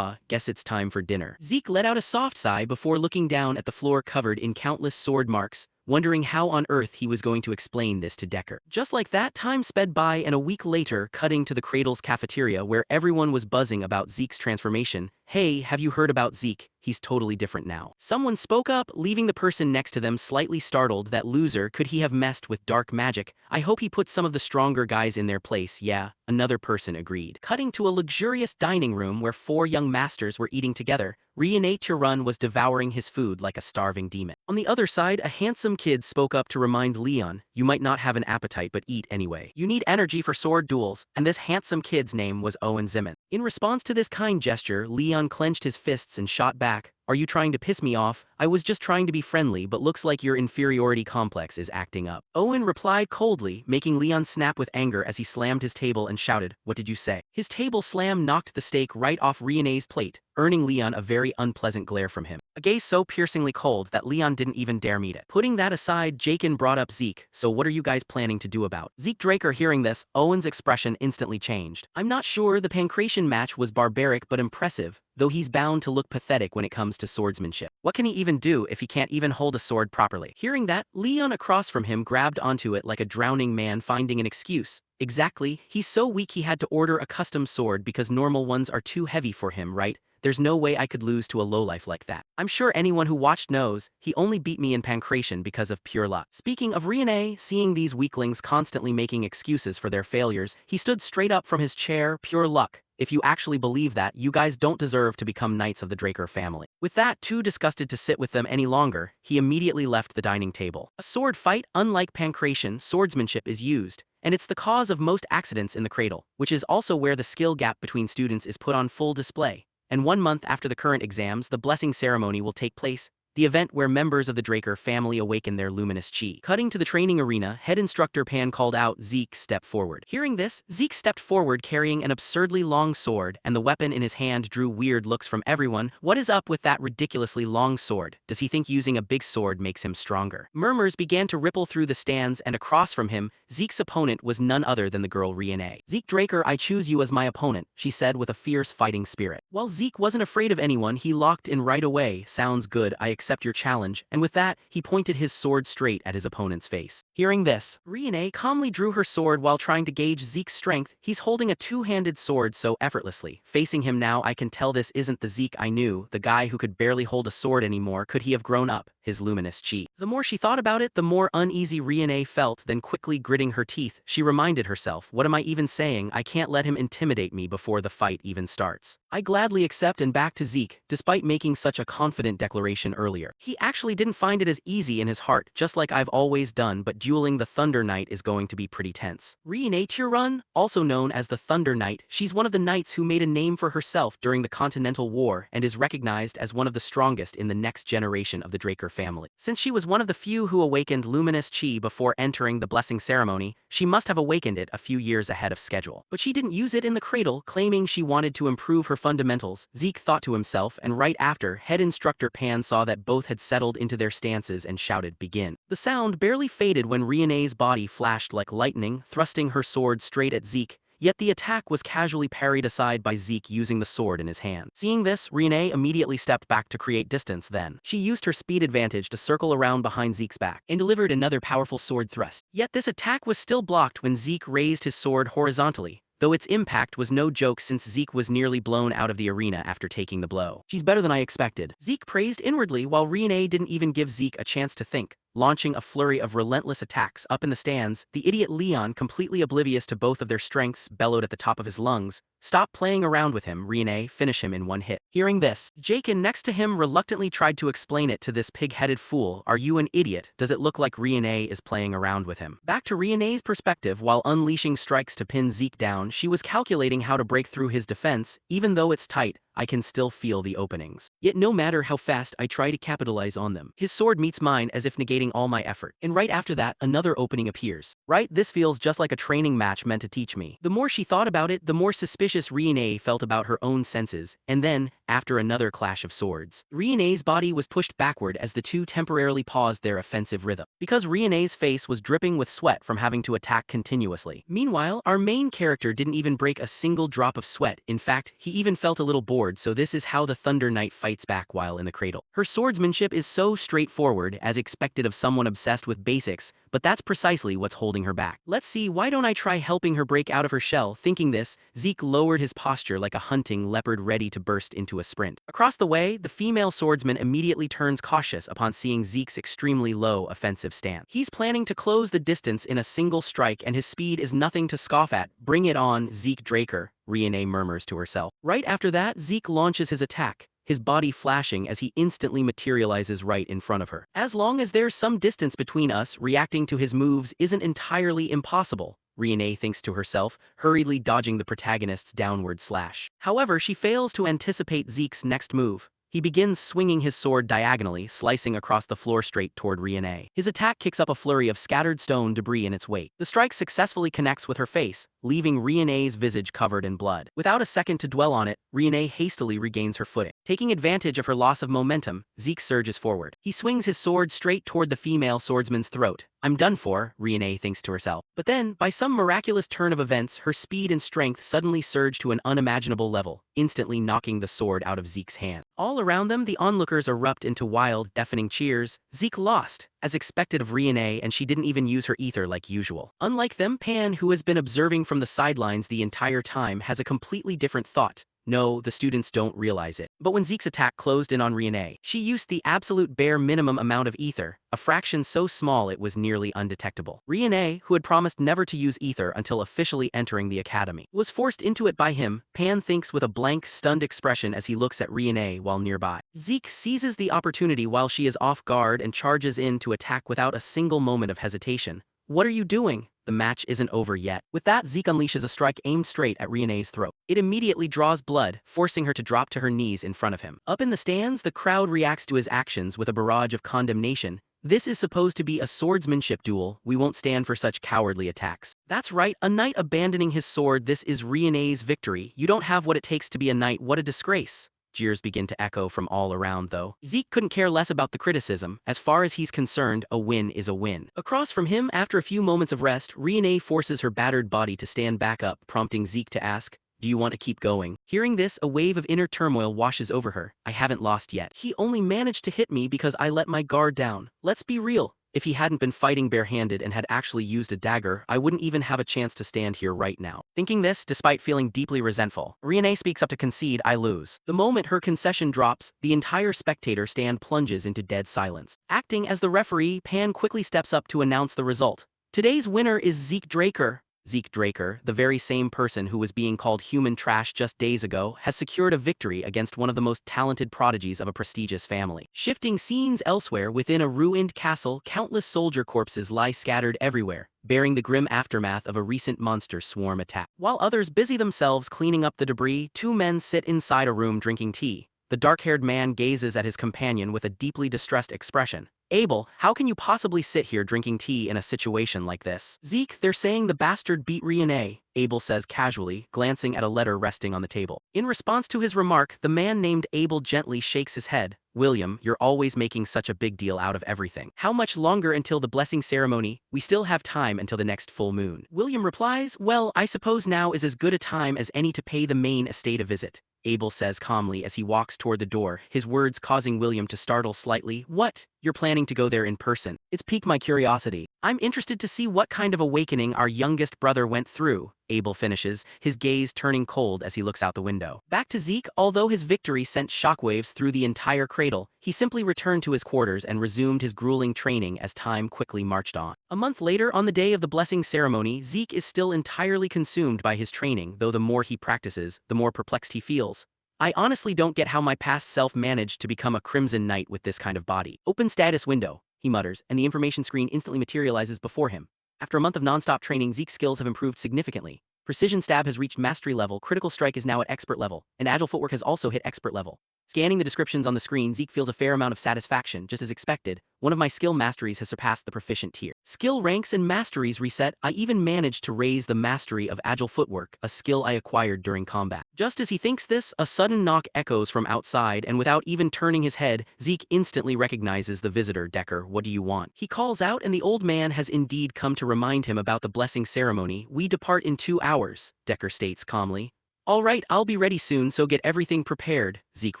Guess it's time for dinner. Zeke let out a soft sigh before looking down at the floor covered in countless sword marks, wondering how on earth he was going to explain this to Decker. Just like that, time sped by, and a week later, cutting to the Cradle's cafeteria where everyone was buzzing about Zeke's transformation. Hey, have you heard about Zeke? He's totally different now. Someone spoke up, leaving the person next to them slightly startled. That loser, could he have messed with dark magic? I hope he put some of the stronger guys in their place. Yeah, another person agreed. Cutting to a luxurious dining room where 4 young masters were eating together, Riene Tirun was devouring his food like a starving demon. On the other side, a handsome kid spoke up to remind Leon, you might not have an appetite but eat anyway. You need energy for sword duels, and this handsome kid's name was Owen Zimmon. In response to this kind gesture, Leon clenched his fists and shot back, are you trying to piss me off? I was just trying to be friendly, but looks like your inferiority complex is acting up. Owen replied coldly, making Leon snap with anger as he slammed his table and shouted, what did you say? His table slam knocked the steak right off Riene's plate, earning Leon a very unpleasant glare from him. A gaze so piercingly cold that Leon didn't even dare meet it. Putting that aside, Jakin brought up Zeke, so what are you guys planning to do about Zeke Draker? Hearing this, Owen's expression instantly changed. I'm not sure. The pancration match was barbaric but impressive, though he's bound to look pathetic when it comes to swordsmanship. What can he even do if he can't even hold a sword properly? Hearing that, Leon across from him grabbed onto it like a drowning man finding an excuse. Exactly, he's so weak he had to order a custom sword because normal ones are too heavy for him, right? There's no way I could lose to a lowlife like that. I'm sure anyone who watched knows, he only beat me in pancration because of pure luck. Speaking of Riene, seeing these weaklings constantly making excuses for their failures, he stood straight up from his chair. Pure luck. If you actually believe that, you guys don't deserve to become knights of the Draker family. With that, too disgusted to sit with them any longer, he immediately left the dining table. A sword fight, unlike pancration, swordsmanship is used, and it's the cause of most accidents in the Cradle, which is also where the skill gap between students is put on full display. And 1 month after the current exams, the blessing ceremony will take place, the event where members of the Draker family awaken their luminous chi. Cutting to the training arena, head instructor Pan called out, Zeke, step forward. Hearing this, Zeke stepped forward carrying an absurdly long sword, and the weapon in his hand drew weird looks from everyone. What is up with that ridiculously long sword? Does he think using a big sword makes him stronger? Murmurs began to ripple through the stands, and across from him, Zeke's opponent was none other than the girl Riene. Zeke Draker, I choose you as my opponent, she said with a fierce fighting spirit. While Zeke wasn't afraid of anyone, he locked in right away. Sounds good, I accept your challenge, and with that, he pointed his sword straight at his opponent's face. Hearing this, Riene calmly drew her sword while trying to gauge Zeke's strength. He's holding a two-handed sword so effortlessly. Facing him now, I can tell this isn't the Zeke I knew, the guy who could barely hold a sword anymore. Could he have grown up? His luminous chi. The more she thought about it, the more uneasy Riene felt. Then quickly gritting her teeth, she reminded herself, what am I even saying? I can't let him intimidate me before the fight even starts. I gladly accept, and back to Zeke, despite making such a confident declaration earlier. earlier. He actually didn't find it as easy in his heart, just like I've always done, but dueling the Thunder Knight is going to be pretty tense. Run, also known as the Thunder Knight, she's one of the knights who made a name for herself during the Continental War and is recognized as one of the strongest in the next generation of the Draker family. Since she was one of the few who awakened luminous chi before entering the blessing ceremony, she must have awakened it a few years ahead of schedule. But she didn't use it in the cradle, claiming she wanted to improve her fundamentals, Zeke thought to himself, and right after, head instructor Pan saw that both had settled into their stances and shouted, "Begin." The sound barely faded when Rione's body flashed like lightning, thrusting her sword straight at Zeke, yet the attack was casually parried aside by Zeke using the sword in his hand. Seeing this, Rione immediately stepped back to create distance. Then she used her speed advantage to circle around behind Zeke's back and delivered another powerful sword thrust. Yet this attack was still blocked when Zeke raised his sword horizontally, though its impact was no joke since Zeke was nearly blown out of the arena after taking the blow. "She's better than I expected," Zeke praised inwardly, while Rione didn't even give Zeke a chance to think, launching a flurry of relentless attacks. Up in the stands, the idiot Leon, completely oblivious to both of their strengths, bellowed at the top of his lungs, "Stop playing around with him, Rione, finish him in one hit." Hearing this, Jakin next to him reluctantly tried to explain it to this pig-headed fool. "Are you an idiot? Does it look like Rione is playing around with him?" Back to Rione's perspective, while unleashing strikes to pin Zeke down, she was calculating how to break through his defense. "Even though it's tight, I can still feel the openings. Yet no matter how fast I try to capitalize on them, his sword meets mine as if negating all my effort. And right after that, another opening appears. Right, this feels just like a training match meant to teach me." The more she thought about it, the more suspicious Rione felt about her own senses. And then, after another clash of swords, Rione's body was pushed backward as the two temporarily paused their offensive rhythm, because Rione's face was dripping with sweat from having to attack continuously. Meanwhile, our main character didn't even break a single drop of sweat. In fact, he even felt a little bored. So this is how the Thunder Knight fights back while in the cradle. Her swordsmanship is so straightforward, as expected of someone obsessed with basics, but that's precisely what's holding her back. "Let's see, why don't I try helping her break out of her shell?" Thinking this, Zeke lowered his posture like a hunting leopard ready to burst into a sprint. Across the way, the female swordsman immediately turns cautious upon seeing Zeke's extremely low offensive stance. He's planning to close the distance in a single strike, and his speed is nothing to scoff at. "Bring it on, Zeke Draker," Rione murmurs to herself. Right after that, Zeke launches his attack, his body flashing as he instantly materializes right in front of her. "As long as there's some distance between us, reacting to his moves isn't entirely impossible," Rione thinks to herself, hurriedly dodging the protagonist's downward slash. However, she fails to anticipate Zeke's next move. He begins swinging his sword diagonally, slicing across the floor straight toward Rione. His attack kicks up a flurry of scattered stone debris in its wake. The strike successfully connects with her face, leaving Rione's visage covered in blood. Without a second to dwell on it, Rione hastily regains her footing. Taking advantage of her loss of momentum, Zeke surges forward. He swings his sword straight toward the female swordsman's throat. "I'm done for," Rione thinks to herself. But then, by some miraculous turn of events, her speed and strength suddenly surge to an unimaginable level, instantly knocking the sword out of Zeke's hand. All around them, the onlookers erupt into wild, deafening cheers. Zeke lost, as expected of Rione, and she didn't even use her ether like usual. Unlike them, Pan, who has been observing from the sidelines the entire time, has a completely different thought. No, the students don't realize it. But when Zeke's attack closed in on Rione, she used the absolute bare minimum amount of ether, a fraction so small it was nearly undetectable. Rione, who had promised never to use ether until officially entering the academy, was forced into it by him. Pan thinks with a blank, stunned expression as he looks at Rione while nearby. Zeke seizes the opportunity while she is off guard and charges in to attack without a single moment of hesitation. "What are you doing? The match isn't over yet." With that, Zeke unleashes a strike aimed straight at Rione's throat. It immediately draws blood, forcing her to drop to her knees in front of him. Up in the stands, the crowd reacts to his actions with a barrage of condemnation. "This is supposed to be a swordsmanship duel. We won't stand for such cowardly attacks." That's right, a knight abandoning his sword. This is Rione's victory. "You don't have what it takes to be a knight. What a disgrace." Jeers begin to echo from all around, though. Zeke couldn't care less about the criticism. As far as he's concerned, a win is a win. Across from him, after a few moments of rest, Rione forces her battered body to stand back up, prompting Zeke to ask, "Do you want to keep going?" Hearing this, a wave of inner turmoil washes over her. "I haven't lost yet. He only managed to hit me because I let my guard down. Let's be real. If he hadn't been fighting barehanded and had actually used a dagger, I wouldn't even have a chance to stand here right now." Thinking this, despite feeling deeply resentful, Rione speaks up to concede, "I lose." The moment her concession drops, the entire spectator stand plunges into dead silence. Acting as the referee, Pan quickly steps up to announce the result. "Today's winner is Zeke Draker." Zeke Draker, the very same person who was being called human trash just days ago, has secured a victory against one of the most talented prodigies of a prestigious family. Shifting scenes elsewhere within a ruined castle, countless soldier corpses lie scattered everywhere, bearing the grim aftermath of a recent monster swarm attack. While others busy themselves cleaning up the debris, two men sit inside a room drinking tea. The dark-haired man gazes at his companion with a deeply distressed expression. Abel, how can you possibly sit here drinking tea in a situation like this? Zeke, they're saying the bastard beat Riane, Abel says casually, glancing at a letter resting on the table. In response to his remark, the man named Abel gently shakes his head. William, you're always making such a big deal out of everything. How much longer until the blessing ceremony? We still have time until the next full moon. William replies, well, I suppose now is as good a time as any to pay the main estate a visit, Abel says calmly as he walks toward the door, his words causing William to startle slightly. What? You're planning to go there in person? It's piqued my curiosity. I'm interested to see what kind of awakening our youngest brother went through, Abel finishes, his gaze turning cold as he looks out the window. Back to Zeke, although his victory sent shockwaves through the entire cradle, he simply returned to his quarters and resumed his grueling training as time quickly marched on. A month later, on the day of the blessing ceremony, Zeke is still entirely consumed by his training, though the more he practices, the more perplexed he feels. I honestly don't get how my past self managed to become a Crimson Knight with this kind of body. Open status window, he mutters, and the information screen instantly materializes before him. After a month of non-stop training, Zeke's skills have improved significantly. Precision stab has reached mastery level, critical strike is now at expert level, and agile footwork has also hit expert level. Scanning the descriptions on the screen, Zeke feels a fair amount of satisfaction. Just as expected, one of my skill masteries has surpassed the proficient tier. Skill ranks and masteries reset. I even managed to raise the mastery of agile footwork, a skill I acquired during combat. Just as he thinks this, a sudden knock echoes from outside, and without even turning his head, Zeke instantly recognizes the visitor. Decker, what do you want? He calls out, and the old man has indeed come to remind him about the blessing ceremony. We depart in 2 hours, Decker states calmly. All right, I'll be ready soon, so get everything prepared, Zeke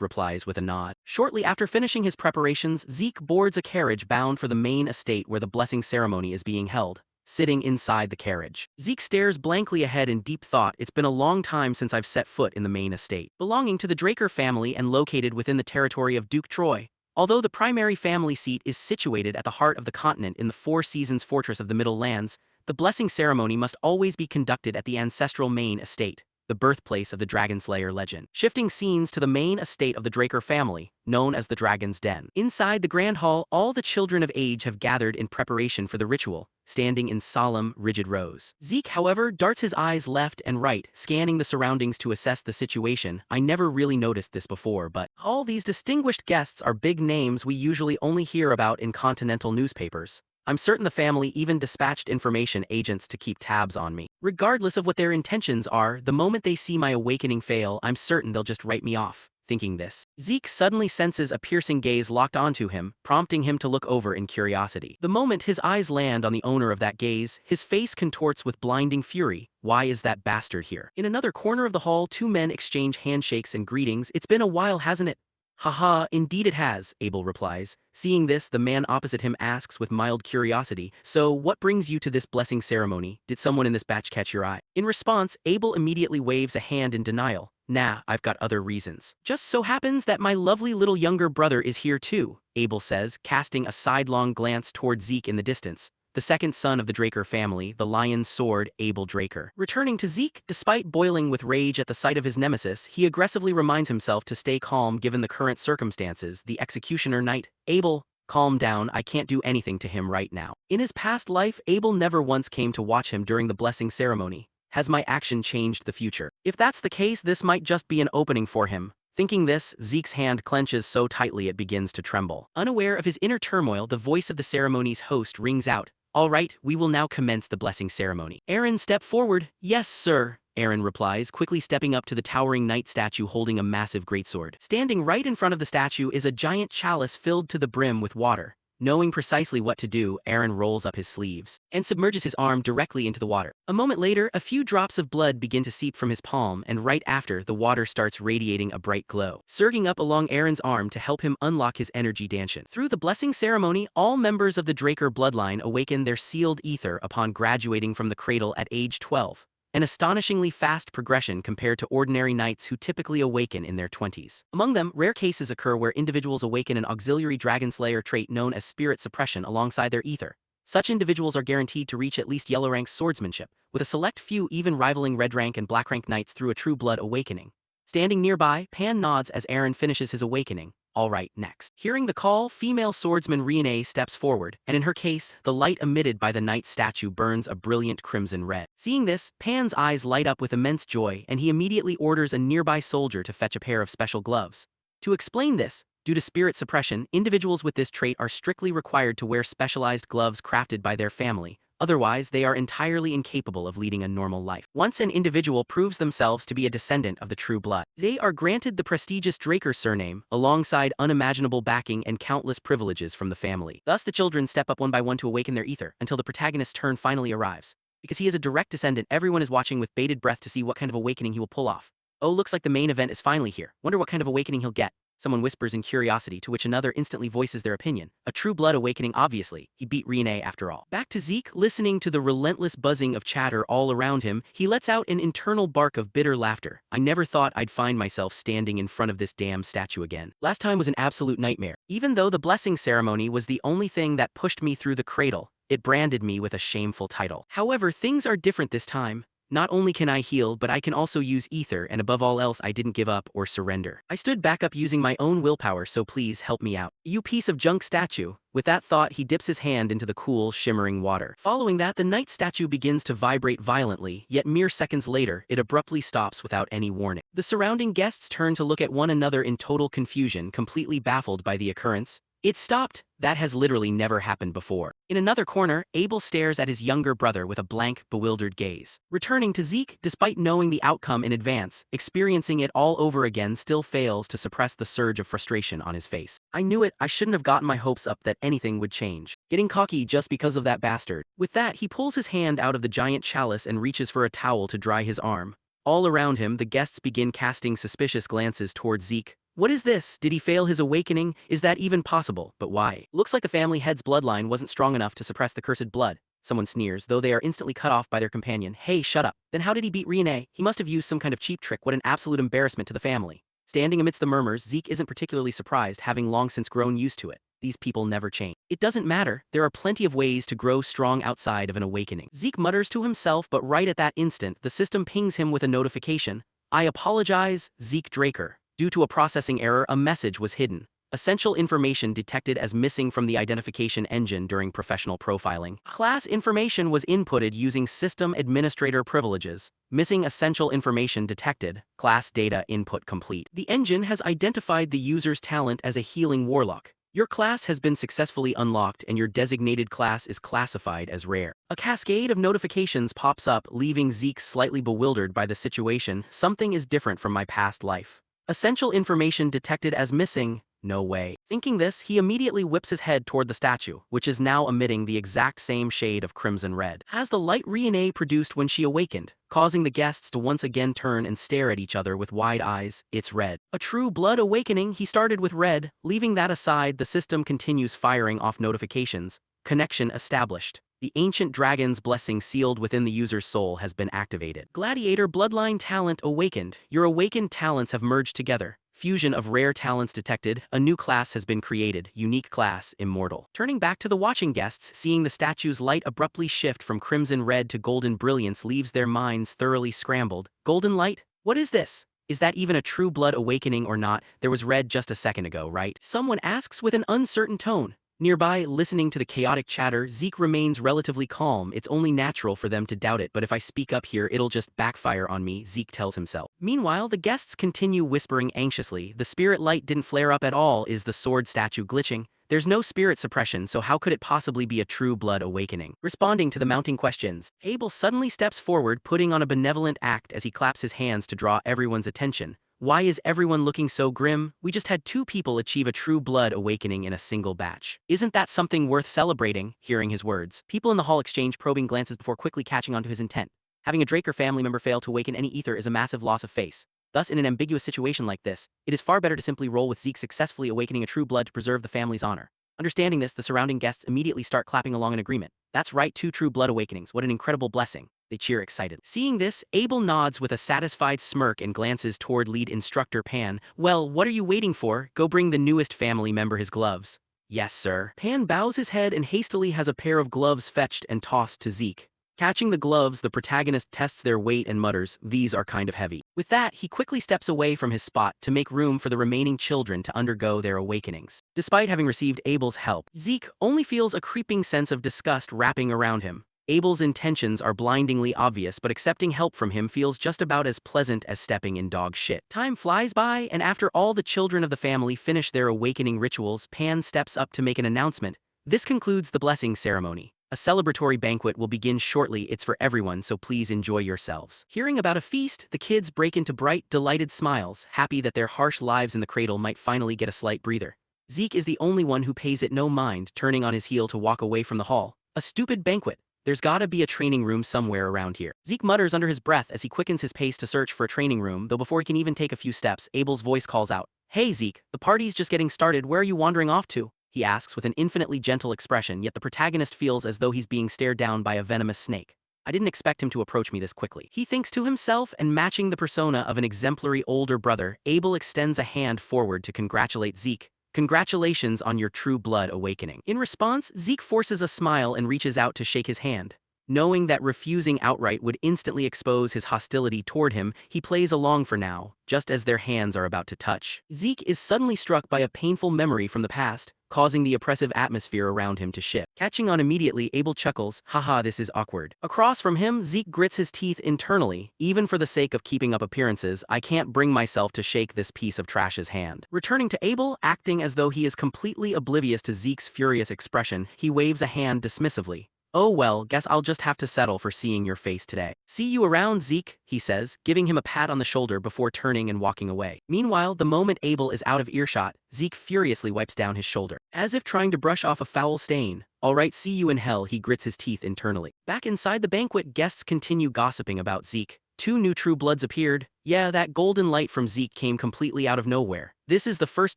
replies with a nod. Shortly after finishing his preparations, Zeke boards a carriage bound for the main estate where the blessing ceremony is being held. Sitting inside the carriage, Zeke stares blankly ahead in deep thought. It's been a long time since I've set foot in the main estate. Belonging to the Draker family and located within the territory of Duke Troy. Although the primary family seat is situated at the heart of the continent in the Four Seasons fortress of the Middle Lands, the blessing ceremony must always be conducted at the ancestral main estate, the birthplace of the Dragonslayer legend. Shifting scenes to the main estate of the Draker family, known as the Dragon's Den. Inside the Grand Hall, all the children of age have gathered in preparation for the ritual, standing in solemn, rigid rows. Zeke, however, darts his eyes left and right, scanning the surroundings to assess the situation. I never really noticed this before, but all these distinguished guests are big names we usually only hear about in continental newspapers. I'm certain the family even dispatched information agents to keep tabs on me. Regardless of what their intentions are, the moment they see my awakening fail, I'm certain they'll just write me off. Thinking this, Zeke suddenly senses a piercing gaze locked onto him, prompting him to look over in curiosity. The moment his eyes land on the owner of that gaze, his face contorts with blinding fury. Why is that bastard here? In another corner of the hall, two men exchange handshakes and greetings. It's been a while, hasn't it? Haha, indeed it has, Abel replies. Seeing this, the man opposite him asks with mild curiosity, so what brings you to this blessing ceremony? Did someone in this batch catch your eye? In response, Abel immediately waves a hand in denial. Nah, I've got other reasons. Just so happens that my lovely little younger brother is here too, Abel says, casting a sidelong glance toward Zeke in the distance. The second son of the Draker family, the Lion's Sword, Abel Draker. Returning to Zeke, despite boiling with rage at the sight of his nemesis, he aggressively reminds himself to stay calm given the current circumstances. The Executioner Knight, Abel, calm down, I can't do anything to him right now. In his past life, Abel never once came to watch him during the blessing ceremony. Has my action changed the future? If that's the case, this might just be an opening for him. Thinking this, Zeke's hand clenches so tightly it begins to tremble. Unaware of his inner turmoil, the voice of the ceremony's host rings out. All right, we will now commence the blessing ceremony. Aaron, step forward. Yes, sir, Aaron replies, quickly stepping up to the towering knight statue holding a massive greatsword. Standing right in front of the statue is a giant chalice filled to the brim with water. Knowing precisely what to do, Aaron rolls up his sleeves and submerges his arm directly into the water. A moment later, a few drops of blood begin to seep from his palm, and right after, the water starts radiating a bright glow, surging up along Aaron's arm to help him unlock his energy danshin. Through the blessing ceremony, all members of the Draker bloodline awaken their sealed ether upon graduating from the cradle at age 12. An astonishingly fast progression compared to ordinary knights who typically awaken in their 20s. Among them, rare cases occur where individuals awaken an auxiliary Dragonslayer trait known as spirit suppression alongside their ether. Such individuals are guaranteed to reach at least yellow rank swordsmanship, with a select few even rivaling red rank and black rank knights through a true blood awakening. Standing nearby, Pan nods as Aaron finishes his awakening. All right, next. Hearing the call, female swordsman Riene steps forward, and in her case, the light emitted by the knight's statue burns a brilliant crimson red. Seeing this, Pan's eyes light up with immense joy, and he immediately orders a nearby soldier to fetch a pair of special gloves. To explain this, due to spirit suppression, individuals with this trait are strictly required to wear specialized gloves crafted by their family. Otherwise, they are entirely incapable of leading a normal life. Once an individual proves themselves to be a descendant of the true blood, they are granted the prestigious Draker surname, alongside unimaginable backing and countless privileges from the family. Thus, the children step up one by one to awaken their ether, until the protagonist's turn finally arrives. Because he is a direct descendant, everyone is watching with bated breath to see what kind of awakening he will pull off. Oh, looks like the main event is finally here. Wonder what kind of awakening he'll get. Someone whispers in curiosity, to which another instantly voices their opinion. A true blood awakening, obviously. He beat Riene after all. Back to Zeke, listening to the relentless buzzing of chatter all around him, he lets out an internal bark of bitter laughter. I never thought I'd find myself standing in front of this damn statue again. Last time was an absolute nightmare. Even though the blessing ceremony was the only thing that pushed me through the cradle, it branded me with a shameful title. However, things are different this time. Not only can I heal, but I can also use ether, and above all else I didn't give up or surrender. I stood back up using my own willpower, so please help me out. You piece of junk statue. With that thought, he dips his hand into the cool, shimmering water. Following that, the knight statue begins to vibrate violently, yet mere seconds later, it abruptly stops without any warning. The surrounding guests turn to look at one another in total confusion, completely baffled by the occurrence. It stopped. That has literally never happened before. In another corner, Abel stares at his younger brother with a blank, bewildered gaze. Returning to Zeke, despite knowing the outcome in advance, experiencing it all over again still fails to suppress the surge of frustration on his face. I knew it, I shouldn't have gotten my hopes up that anything would change. Getting cocky just because of that bastard. With that, he pulls his hand out of the giant chalice and reaches for a towel to dry his arm. All around him, the guests begin casting suspicious glances towards Zeke. What is this? Did he fail his awakening? Is that even possible? But why? Looks like the family head's bloodline wasn't strong enough to suppress the cursed blood. Someone sneers, though they are instantly cut off by their companion. Hey, shut up. Then how did he beat Riene? He must have used some kind of cheap trick. What an absolute embarrassment to the family. Standing amidst the murmurs, Zeke isn't particularly surprised, having long since grown used to it. These people never change. It doesn't matter. There are plenty of ways to grow strong outside of an awakening. Zeke mutters to himself, but right at that instant, the system pings him with a notification. I apologize, Zeke Draker. Due to a processing error, a message was hidden. Essential information detected as missing from the identification engine during professional profiling. Class information was inputted using system administrator privileges. Missing essential information detected. Class data input complete. The engine has identified the user's talent as a healing warlock. Your class has been successfully unlocked and your designated class is classified as rare. A cascade of notifications pops up, leaving Zeke slightly bewildered by the situation. Something is different from my past life. Essential information detected as missing. No way. Thinking this, he immediately whips his head toward the statue, which is now emitting the exact same shade of crimson red. Has the light Riene produced when she awakened, causing the guests to once again turn and stare at each other with wide eyes. It's red. A true blood awakening. He started with red. Leaving that aside, the system continues firing off notifications. Connection established. The ancient dragon's blessing sealed within the user's soul has been activated. Gladiator bloodline talent awakened. Your awakened talents have merged together. Fusion of rare talents detected. A new class has been created. Unique class, immortal. Turning back to the watching guests, seeing the statue's light abruptly shift from crimson red to golden brilliance leaves their minds thoroughly scrambled. Golden light? What is this? Is that even a true blood awakening or not? There was red just a second ago, right? Someone asks with an uncertain tone. Nearby, listening to the chaotic chatter, Zeke remains relatively calm. It's only natural for them to doubt it, but if I speak up here, it'll just backfire on me, Zeke tells himself. Meanwhile, the guests continue whispering anxiously. The spirit light didn't flare up at all. Is the sword statue glitching? There's no spirit suppression, so how could it possibly be a true blood awakening? Responding to the mounting questions, Abel suddenly steps forward, putting on a benevolent act as he claps his hands to draw everyone's attention. Why is everyone looking so grim? We just had 2 people achieve a true blood awakening in a single batch. Isn't that something worth celebrating? Hearing his words, people in the hall exchange probing glances before quickly catching on to his intent. Having a Draker family member fail to awaken any ether is a massive loss of face. Thus, in an ambiguous situation like this, it is far better to simply roll with Zeke successfully awakening a true blood to preserve the family's honor. Understanding this, the surrounding guests immediately start clapping along in agreement. That's right, 2 true blood awakenings. What an incredible blessing. They cheer excitedly. Seeing this, Abel nods with a satisfied smirk and glances toward lead instructor Pan. Well, what are you waiting for? Go bring the newest family member his gloves. Yes, sir. Pan bows his head and hastily has a pair of gloves fetched and tossed to Zeke. Catching the gloves, the protagonist tests their weight and mutters, "These are kind of heavy." With that, he quickly steps away from his spot to make room for the remaining children to undergo their awakenings. Despite having received Abel's help, Zeke only feels a creeping sense of disgust wrapping around him. Abel's intentions are blindingly obvious, but accepting help from him feels just about as pleasant as stepping in dog shit. Time flies by, and after all the children of the family finish their awakening rituals, Pan steps up to make an announcement. This concludes the blessing ceremony. A celebratory banquet will begin shortly. It's for everyone, so please enjoy yourselves. Hearing about a feast, the kids break into bright, delighted smiles, happy that their harsh lives in the cradle might finally get a slight breather. Zeke is the only one who pays it no mind, turning on his heel to walk away from the hall. A stupid banquet. There's gotta be a training room somewhere around here. Zeke mutters under his breath as he quickens his pace to search for a training room, though before he can even take a few steps, Abel's voice calls out, "Hey Zeke, the party's just getting started, where are you wandering off to?" He asks with an infinitely gentle expression, yet the protagonist feels as though he's being stared down by a venomous snake. I didn't expect him to approach me this quickly, he thinks to himself, and matching the persona of an exemplary older brother, Abel extends a hand forward to congratulate Zeke. "Congratulations on your true blood awakening." In response, Zeke forces a smile and reaches out to shake his hand. Knowing that refusing outright would instantly expose his hostility toward him, he plays along for now, just as their hands are about to touch. Zeke is suddenly struck by a painful memory from the past, causing the oppressive atmosphere around him to shift. Catching on immediately, Abel chuckles, "Haha, this is awkward." Across from him, Zeke grits his teeth internally. "Even for the sake of keeping up appearances, I can't bring myself to shake this piece of trash's hand." Returning to Abel, acting as though he is completely oblivious to Zeke's furious expression, he waves a hand dismissively. "Oh well, guess I'll just have to settle for seeing your face today. See you around, Zeke," he says, giving him a pat on the shoulder before turning and walking away. Meanwhile, the moment Abel is out of earshot, Zeke furiously wipes down his shoulder, as if trying to brush off a foul stain. "Alright, see you in hell," he grits his teeth internally. Back inside the banquet, guests continue gossiping about Zeke. Two new true bloods appeared. Yeah, that golden light from Zeke came completely out of nowhere. This is the first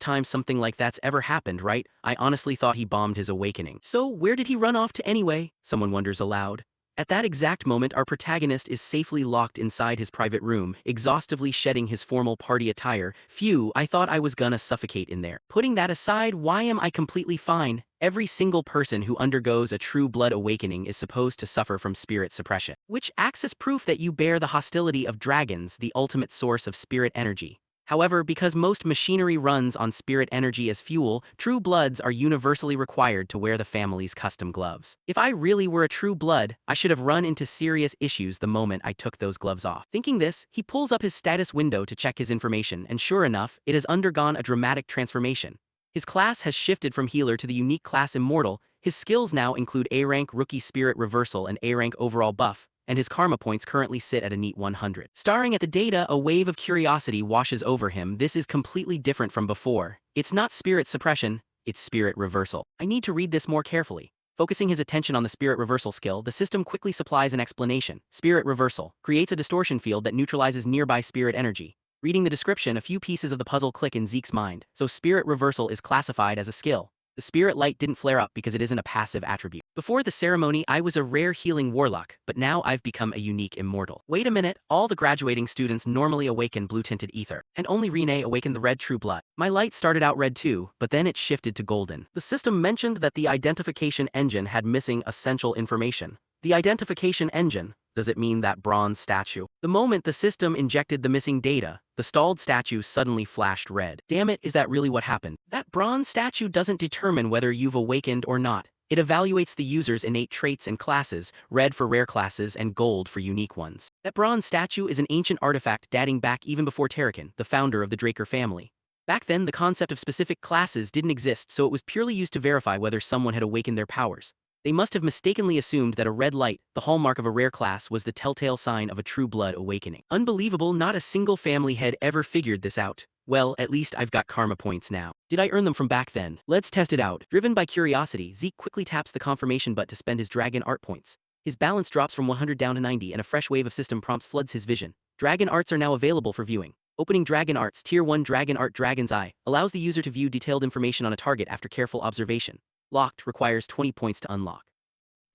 time something like that's ever happened, right? I honestly thought he bombed his awakening. So where did he run off to anyway? Someone wonders aloud. At that exact moment, our protagonist is safely locked inside his private room, exhaustively shedding his formal party attire. Phew, I thought I was gonna suffocate in there. Putting that aside, why am I completely fine? Every single person who undergoes a true blood awakening is supposed to suffer from spirit suppression, which acts as proof that you bear the hostility of dragons, the ultimate source of spirit energy. However, because most machinery runs on spirit energy as fuel, true bloods are universally required to wear the family's custom gloves. If I really were a true blood, I should have run into serious issues the moment I took those gloves off. Thinking this, he pulls up his status window to check his information, and sure enough, it has undergone a dramatic transformation. His class has shifted from healer to the unique class Immortal. His skills now include A-rank Rookie Spirit Reversal and A-rank Overall Buff, and his karma points currently sit at a neat 100. Staring at the data, a wave of curiosity washes over him. This is completely different from before. It's not spirit suppression, it's spirit reversal. I need to read this more carefully. Focusing his attention on the spirit reversal skill, the system quickly supplies an explanation. Spirit reversal creates a distortion field that neutralizes nearby spirit energy. Reading the description, a few pieces of the puzzle click in Zeke's mind. So spirit reversal is classified as a skill. The spirit light didn't flare up because it isn't a passive attribute. Before the ceremony, I was a rare healing warlock, but now I've become a unique immortal. Wait a minute, all the graduating students normally awaken blue-tinted ether, and only Renee awakened the red true blood. My light started out red too, but then it shifted to golden. The system mentioned that the identification engine had missing essential information. The identification engine? Does it mean that bronze statue? The moment the system injected the missing data, the stalled statue suddenly flashed red. Damn it, is that really what happened? That bronze statue doesn't determine whether you've awakened or not. It evaluates the user's innate traits and classes, red for rare classes and gold for unique ones. That bronze statue is an ancient artifact dating back even before Terrakin, the founder of the Draker family. Back then, the concept of specific classes didn't exist, so it was purely used to verify whether someone had awakened their powers. They must have mistakenly assumed that a red light, the hallmark of a rare class, was the telltale sign of a true blood awakening. Unbelievable, not a single family had ever figured this out. Well, at least I've got karma points now. Did I earn them from back then? Let's test it out. Driven by curiosity, Zeke quickly taps the confirmation button to spend his dragon art points. His balance drops from 100 down to 90 and a fresh wave of system prompts floods his vision. Dragon arts are now available for viewing. Opening Dragon Arts, Tier 1 Dragon Art Dragon's Eye, allows the user to view detailed information on a target after careful observation. Locked, requires 20 points to unlock.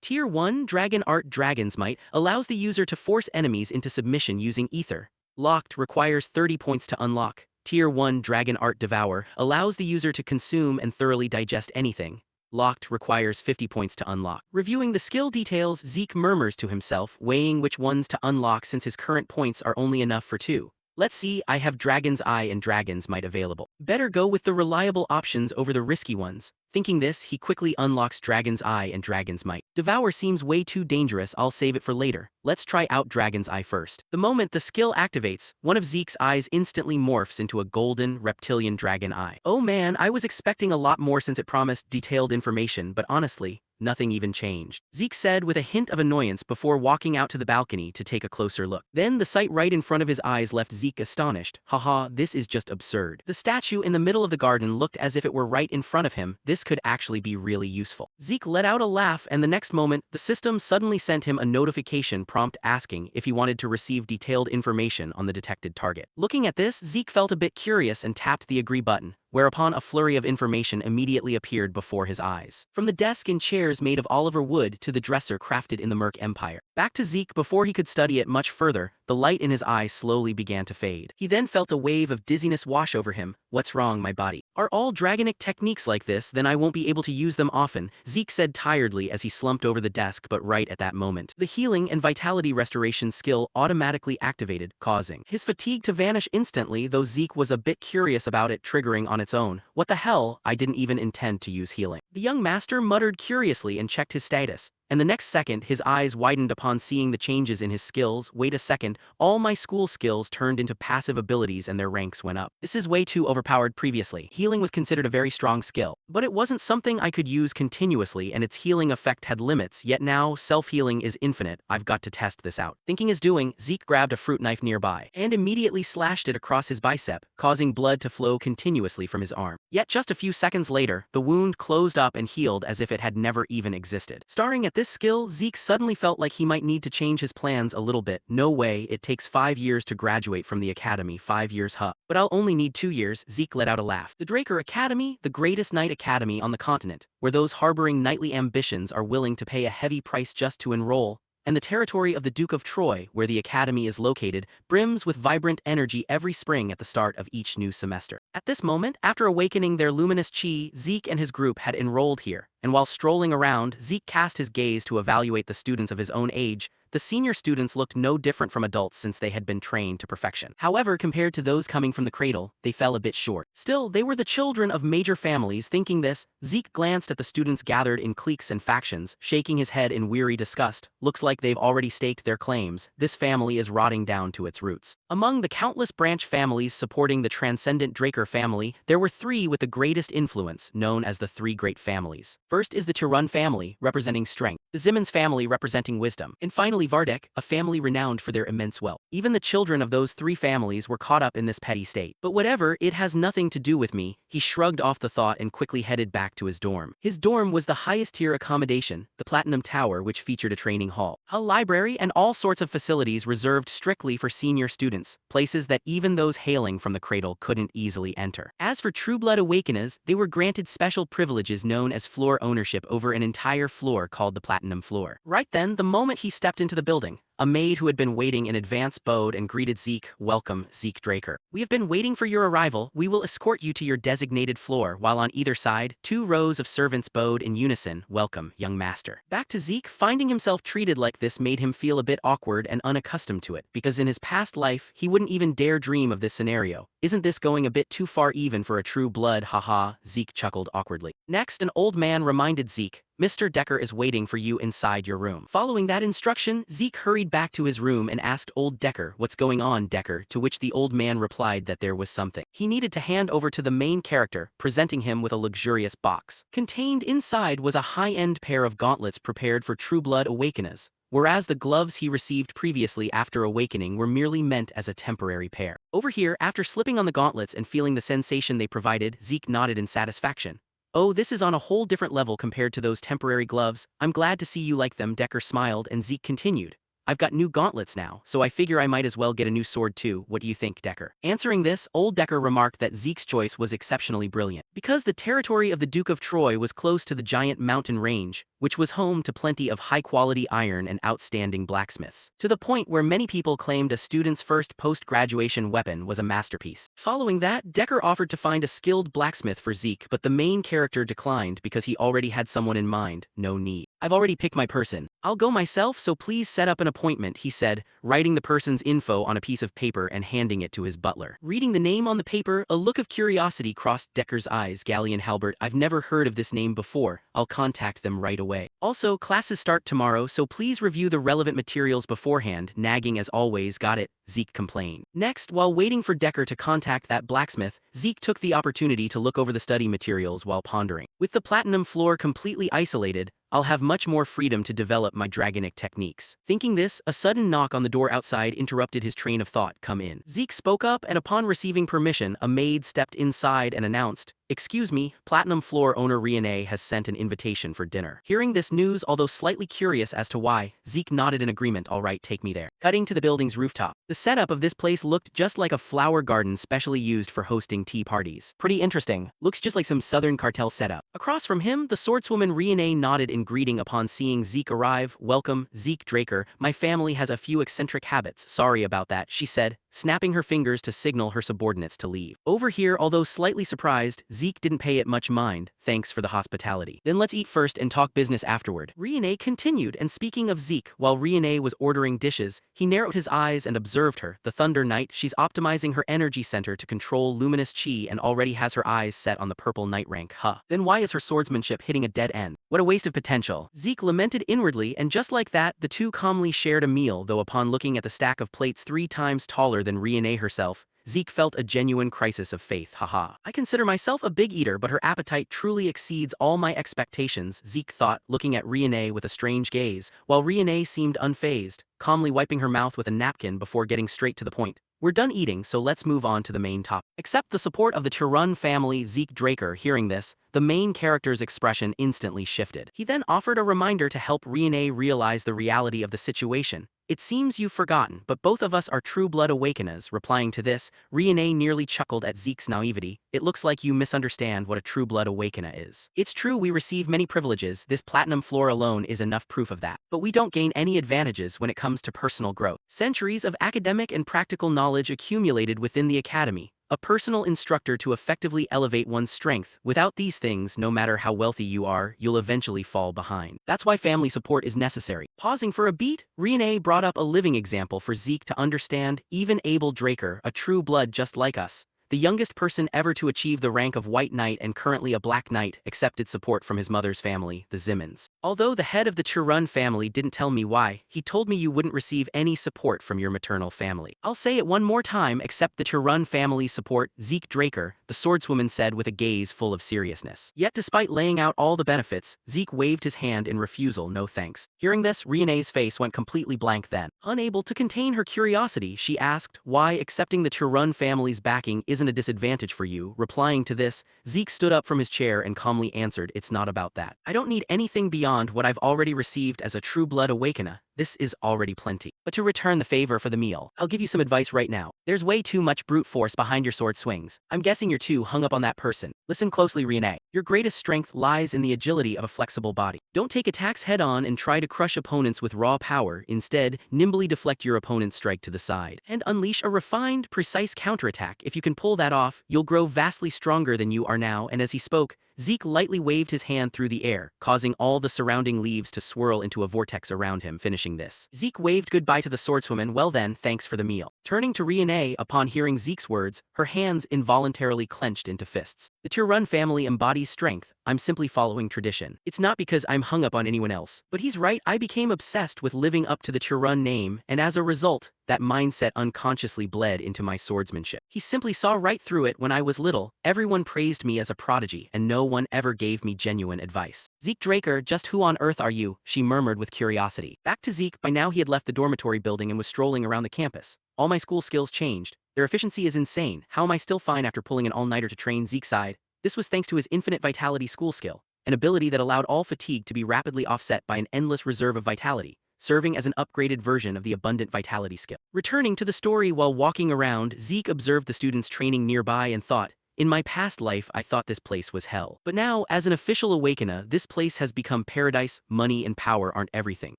Tier 1 Dragon Art Dragon's Might allows the user to force enemies into submission using Ether. Locked, requires 30 points to unlock. Tier 1 Dragon Art Devour allows the user to consume and thoroughly digest anything. Locked requires 50 points to unlock. Reviewing the skill details, Zeke murmurs to himself, weighing which ones to unlock since his current points are only enough for 2. Let's see, I have Dragon's Eye and Dragon's Might available. Better go with the reliable options over the risky ones. Thinking this, he quickly unlocks Dragon's Eye and Dragon's Might. Devour seems way too dangerous, I'll save it for later. Let's try out Dragon's Eye first. The moment the skill activates, one of Zeke's eyes instantly morphs into a golden, reptilian dragon eye. Oh man, I was expecting a lot more since it promised detailed information, but honestly, nothing even changed. Zeke said with a hint of annoyance before walking out to the balcony to take a closer look. Then the sight right in front of his eyes left Zeke astonished. Haha, this is just absurd. The statue in the middle of the garden looked as if it were right in front of him. This could actually be really useful. Zeke let out a laugh, and the next moment, the system suddenly sent him a notification prompt asking if he wanted to receive detailed information on the detected target. Looking at this, Zeke felt a bit curious and tapped the agree button, whereupon a flurry of information immediately appeared before his eyes. From the desk and chairs made of Oliver wood to the dresser crafted in the Merc Empire. Back to Zeke, before he could study it much further, the light in his eyes slowly began to fade. He then felt a wave of dizziness wash over him. What's wrong, my body? Are all dragonic techniques like this? Then I won't be able to use them often, Zeke said tiredly as he slumped over the desk. But right at that moment, the healing and vitality restoration skill automatically activated, causing his fatigue to vanish instantly, though Zeke was a bit curious about it triggering on its own. What the hell? I didn't even intend to use healing. The young master muttered curiously and checked his status. And the next second, his eyes widened upon seeing the changes in his skills. Wait a second, all my school skills turned into passive abilities and their ranks went up. This is way too overpowered. Previously, healing was considered a very strong skill, but it wasn't something I could use continuously and its healing effect had limits, yet now self-healing is infinite. I've got to test this out. Thinking his doing, Zeke grabbed a fruit knife nearby and immediately slashed it across his bicep, causing blood to flow continuously from his arm. Yet just a few seconds later, the wound closed up and healed as if it had never even existed. Staring at this skill, Zeke suddenly felt like he might need to change his plans a little bit. No way, it takes 5 years to graduate from the academy. 5 years, huh? But I'll only need 2 years, Zeke let out a laugh. The Draker Academy, the greatest knight academy on the continent, where those harboring knightly ambitions are willing to pay a heavy price just to enroll, and the territory of the Duke of Troy, where the academy is located, brims with vibrant energy every spring at the start of each new semester. At this moment, after awakening their luminous chi, Zeke and his group had enrolled here, and while strolling around, Zeke cast his gaze to evaluate the students of his own age. The senior students looked no different from adults since they had been trained to perfection. However, compared to those coming from the cradle, they fell a bit short. Still, they were the children of major families. Thinking this, Zeke glanced at the students gathered in cliques and factions, shaking his head in weary disgust. Looks like they've already staked their claims. This family is rotting down to its roots. Among the countless branch families supporting the transcendent Draker family, there were 3 with the greatest influence, known as the 3 great families. First is the Tirun family, representing strength, the Zimmons family representing wisdom, and finally Vardek, a family renowned for their immense wealth. Even the children of those 3 families were caught up in this petty state. But whatever, it has nothing to do with me, he shrugged off the thought and quickly headed back to his dorm. His dorm was the highest tier accommodation, the Platinum Tower, which featured a training hall, a library, and all sorts of facilities reserved strictly for senior students, places that even those hailing from the cradle couldn't easily enter. As for Trueblood Awakeners, they were granted special privileges known as floor ownership over an entire floor called the Platinum Floor. Right then, the moment he stepped into the building, a maid who had been waiting in advance bowed and greeted Zeke. Welcome, Zeke Draker. We have been waiting for your arrival. We will escort you to your designated floor, while on either side, 2 rows of servants bowed in unison. Welcome, young master. Back to Zeke, finding himself treated like this made him feel a bit awkward and unaccustomed to it, because in his past life, he wouldn't even dare dream of this scenario. Isn't this going a bit too far even for a true blood? Haha, Zeke chuckled awkwardly. Next, an old man reminded Zeke, Mr. Decker is waiting for you inside your room. Following that instruction, Zeke hurried back to his room and asked old Decker, what's going on, Decker? To which the old man replied that there was something he needed to hand over to the main character, presenting him with a luxurious box. Contained inside was a high-end pair of gauntlets prepared for Trueblood Awakeners, whereas the gloves he received previously after awakening were merely meant as a temporary pair. Over here, after slipping on the gauntlets and feeling the sensation they provided, Zeke nodded in satisfaction. Oh, this is on a whole different level compared to those temporary gloves. I'm glad to see you like them, Decker smiled, and Zeke continued. I've got new gauntlets now, so I figure I might as well get a new sword too. What do you think, Decker? Answering this, old Decker remarked that Zeke's choice was exceptionally brilliant. Because the territory of the Duke of Troy was close to the giant mountain range, which was home to plenty of high-quality iron and outstanding blacksmiths, to the point where many people claimed a student's first post-graduation weapon was a masterpiece. Following that, Decker offered to find a skilled blacksmith for Zeke, but the main character declined because he already had someone in mind. No need. I've already picked my person. I'll go myself, so please set up an appointment, he said, writing the person's info on a piece of paper and handing it to his butler. Reading the name on the paper, a look of curiosity crossed Decker's eyes. Galleon Halbert, I've never heard of this name before. I'll contact them right away. Also, classes start tomorrow, so please review the relevant materials beforehand. Nagging as always, got it, Zeke complained. Next, while waiting for Decker to contact that blacksmith, Zeke took the opportunity to look over the study materials while pondering. With the platinum floor completely isolated, I'll have much more freedom to develop my dragonic techniques. Thinking this, a sudden knock on the door outside interrupted his train of thought. Come in. Zeke spoke up, and upon receiving permission, a maid stepped inside and announced, "Excuse me, Platinum Floor owner Riane has sent an invitation for dinner." Hearing this news, although slightly curious as to why, Zeke nodded in agreement. All right, take me there. Cutting to the building's rooftop. The setup of this place looked just like a flower garden specially used for hosting tea parties. Pretty interesting. Looks just like some Southern Cartel setup. Across from him, the swordswoman Riane nodded in greeting upon seeing Zeke arrive. Welcome, Zeke Draker. My family has a few eccentric habits. Sorry about that, she said, snapping her fingers to signal her subordinates to leave. Over here, although slightly surprised, Zeke didn't pay it much mind. Thanks for the hospitality. Then let's eat first and talk business afterward. Riane continued, and speaking of Zeke, while Riane was ordering dishes, he narrowed his eyes and observed her. The Thunder Knight, she's optimizing her energy center to control luminous chi and already has her eyes set on the purple knight rank. Huh. Then why is her swordsmanship hitting a dead end? What a waste of potential. Zeke lamented inwardly, and just like that, the two calmly shared a meal, though upon looking at the stack of plates 3 times taller than Riane herself, Zeke felt a genuine crisis of faith. Haha. I consider myself a big eater, but her appetite truly exceeds all my expectations, Zeke thought, looking at Riane with a strange gaze, while Riane seemed unfazed, calmly wiping her mouth with a napkin before getting straight to the point. We're done eating, so let's move on to the main topic. Except the support of the Tirun family. Zeke Draker, hearing this, the main character's expression instantly shifted. He then offered a reminder to help Riane realize the reality of the situation. It seems you've forgotten, but both of us are true-blood awakeners. Replying to this, Riane nearly chuckled at Zeke's naivety. It looks like you misunderstand what a true-blood awakener is. It's true we receive many privileges, this platinum floor alone is enough proof of that. But we don't gain any advantages when it comes to personal growth. Centuries of academic and practical knowledge accumulated within the academy. A personal instructor to effectively elevate one's strength. Without these things, no matter how wealthy you are, you'll eventually fall behind. That's why family support is necessary. Pausing for a beat, Riane brought up a living example for Zeke to understand. Even Abel Draker, a true blood just like us, the youngest person ever to achieve the rank of White Knight and currently a Black Knight, accepted support from his mother's family, the Zimmons. Although the head of the Tirun family didn't tell me why, he told me you wouldn't receive any support from your maternal family. I'll say it one more time, accept the Tirun family's support, Zeke Draker, the swordswoman said with a gaze full of seriousness. Yet despite laying out all the benefits, Zeke waved his hand in refusal. No thanks. Hearing this, Riane's face went completely blank then. Unable to contain her curiosity, she asked why accepting the Tirun family's backing isn't a disadvantage for you. Replying to this, Zeke stood up from his chair and calmly answered, it's not about that. I don't need anything beyond what I've already received as a true blood awakener. This is already plenty. But to return the favor for the meal, I'll give you some advice right now. There's way too much brute force behind your sword swings. I'm guessing you're too hung up on that person. Listen closely, Riane. Your greatest strength lies in the agility of a flexible body. Don't take attacks head-on and try to crush opponents with raw power. Instead, nimbly deflect your opponent's strike to the side and unleash a refined, precise counterattack. If you can pull that off, you'll grow vastly stronger than you are now. And as he spoke, Zeke lightly waved his hand through the air, causing all the surrounding leaves to swirl into a vortex around him. Finishing this, Zeke waved goodbye to the swordswoman. Well then, thanks for the meal. Turning to Riane, upon hearing Zeke's words, her hands involuntarily clenched into fists. The Tirun family embodies strength. I'm simply following tradition. It's not because I'm hung up on anyone else. But he's right, I became obsessed with living up to the Tirun name, and as a result, that mindset unconsciously bled into my swordsmanship. He simply saw right through it. When I was little, everyone praised me as a prodigy, and no one ever gave me genuine advice. Zeke Draker, just who on earth are you? She murmured with curiosity. Back to Zeke, by now he had left the dormitory building and was strolling around the campus. All my school skills changed. Their efficiency is insane. How am I still fine after pulling an all-nighter to train? Zeke sighed. This was thanks to his infinite vitality school skill, an ability that allowed all fatigue to be rapidly offset by an endless reserve of vitality. serving as an upgraded version of the abundant vitality skill. Returning to the story while walking around, Zeke observed the students training nearby and thought, in my past life I thought this place was hell. But now, as an official awakener, this place has become paradise. Money and power aren't everything.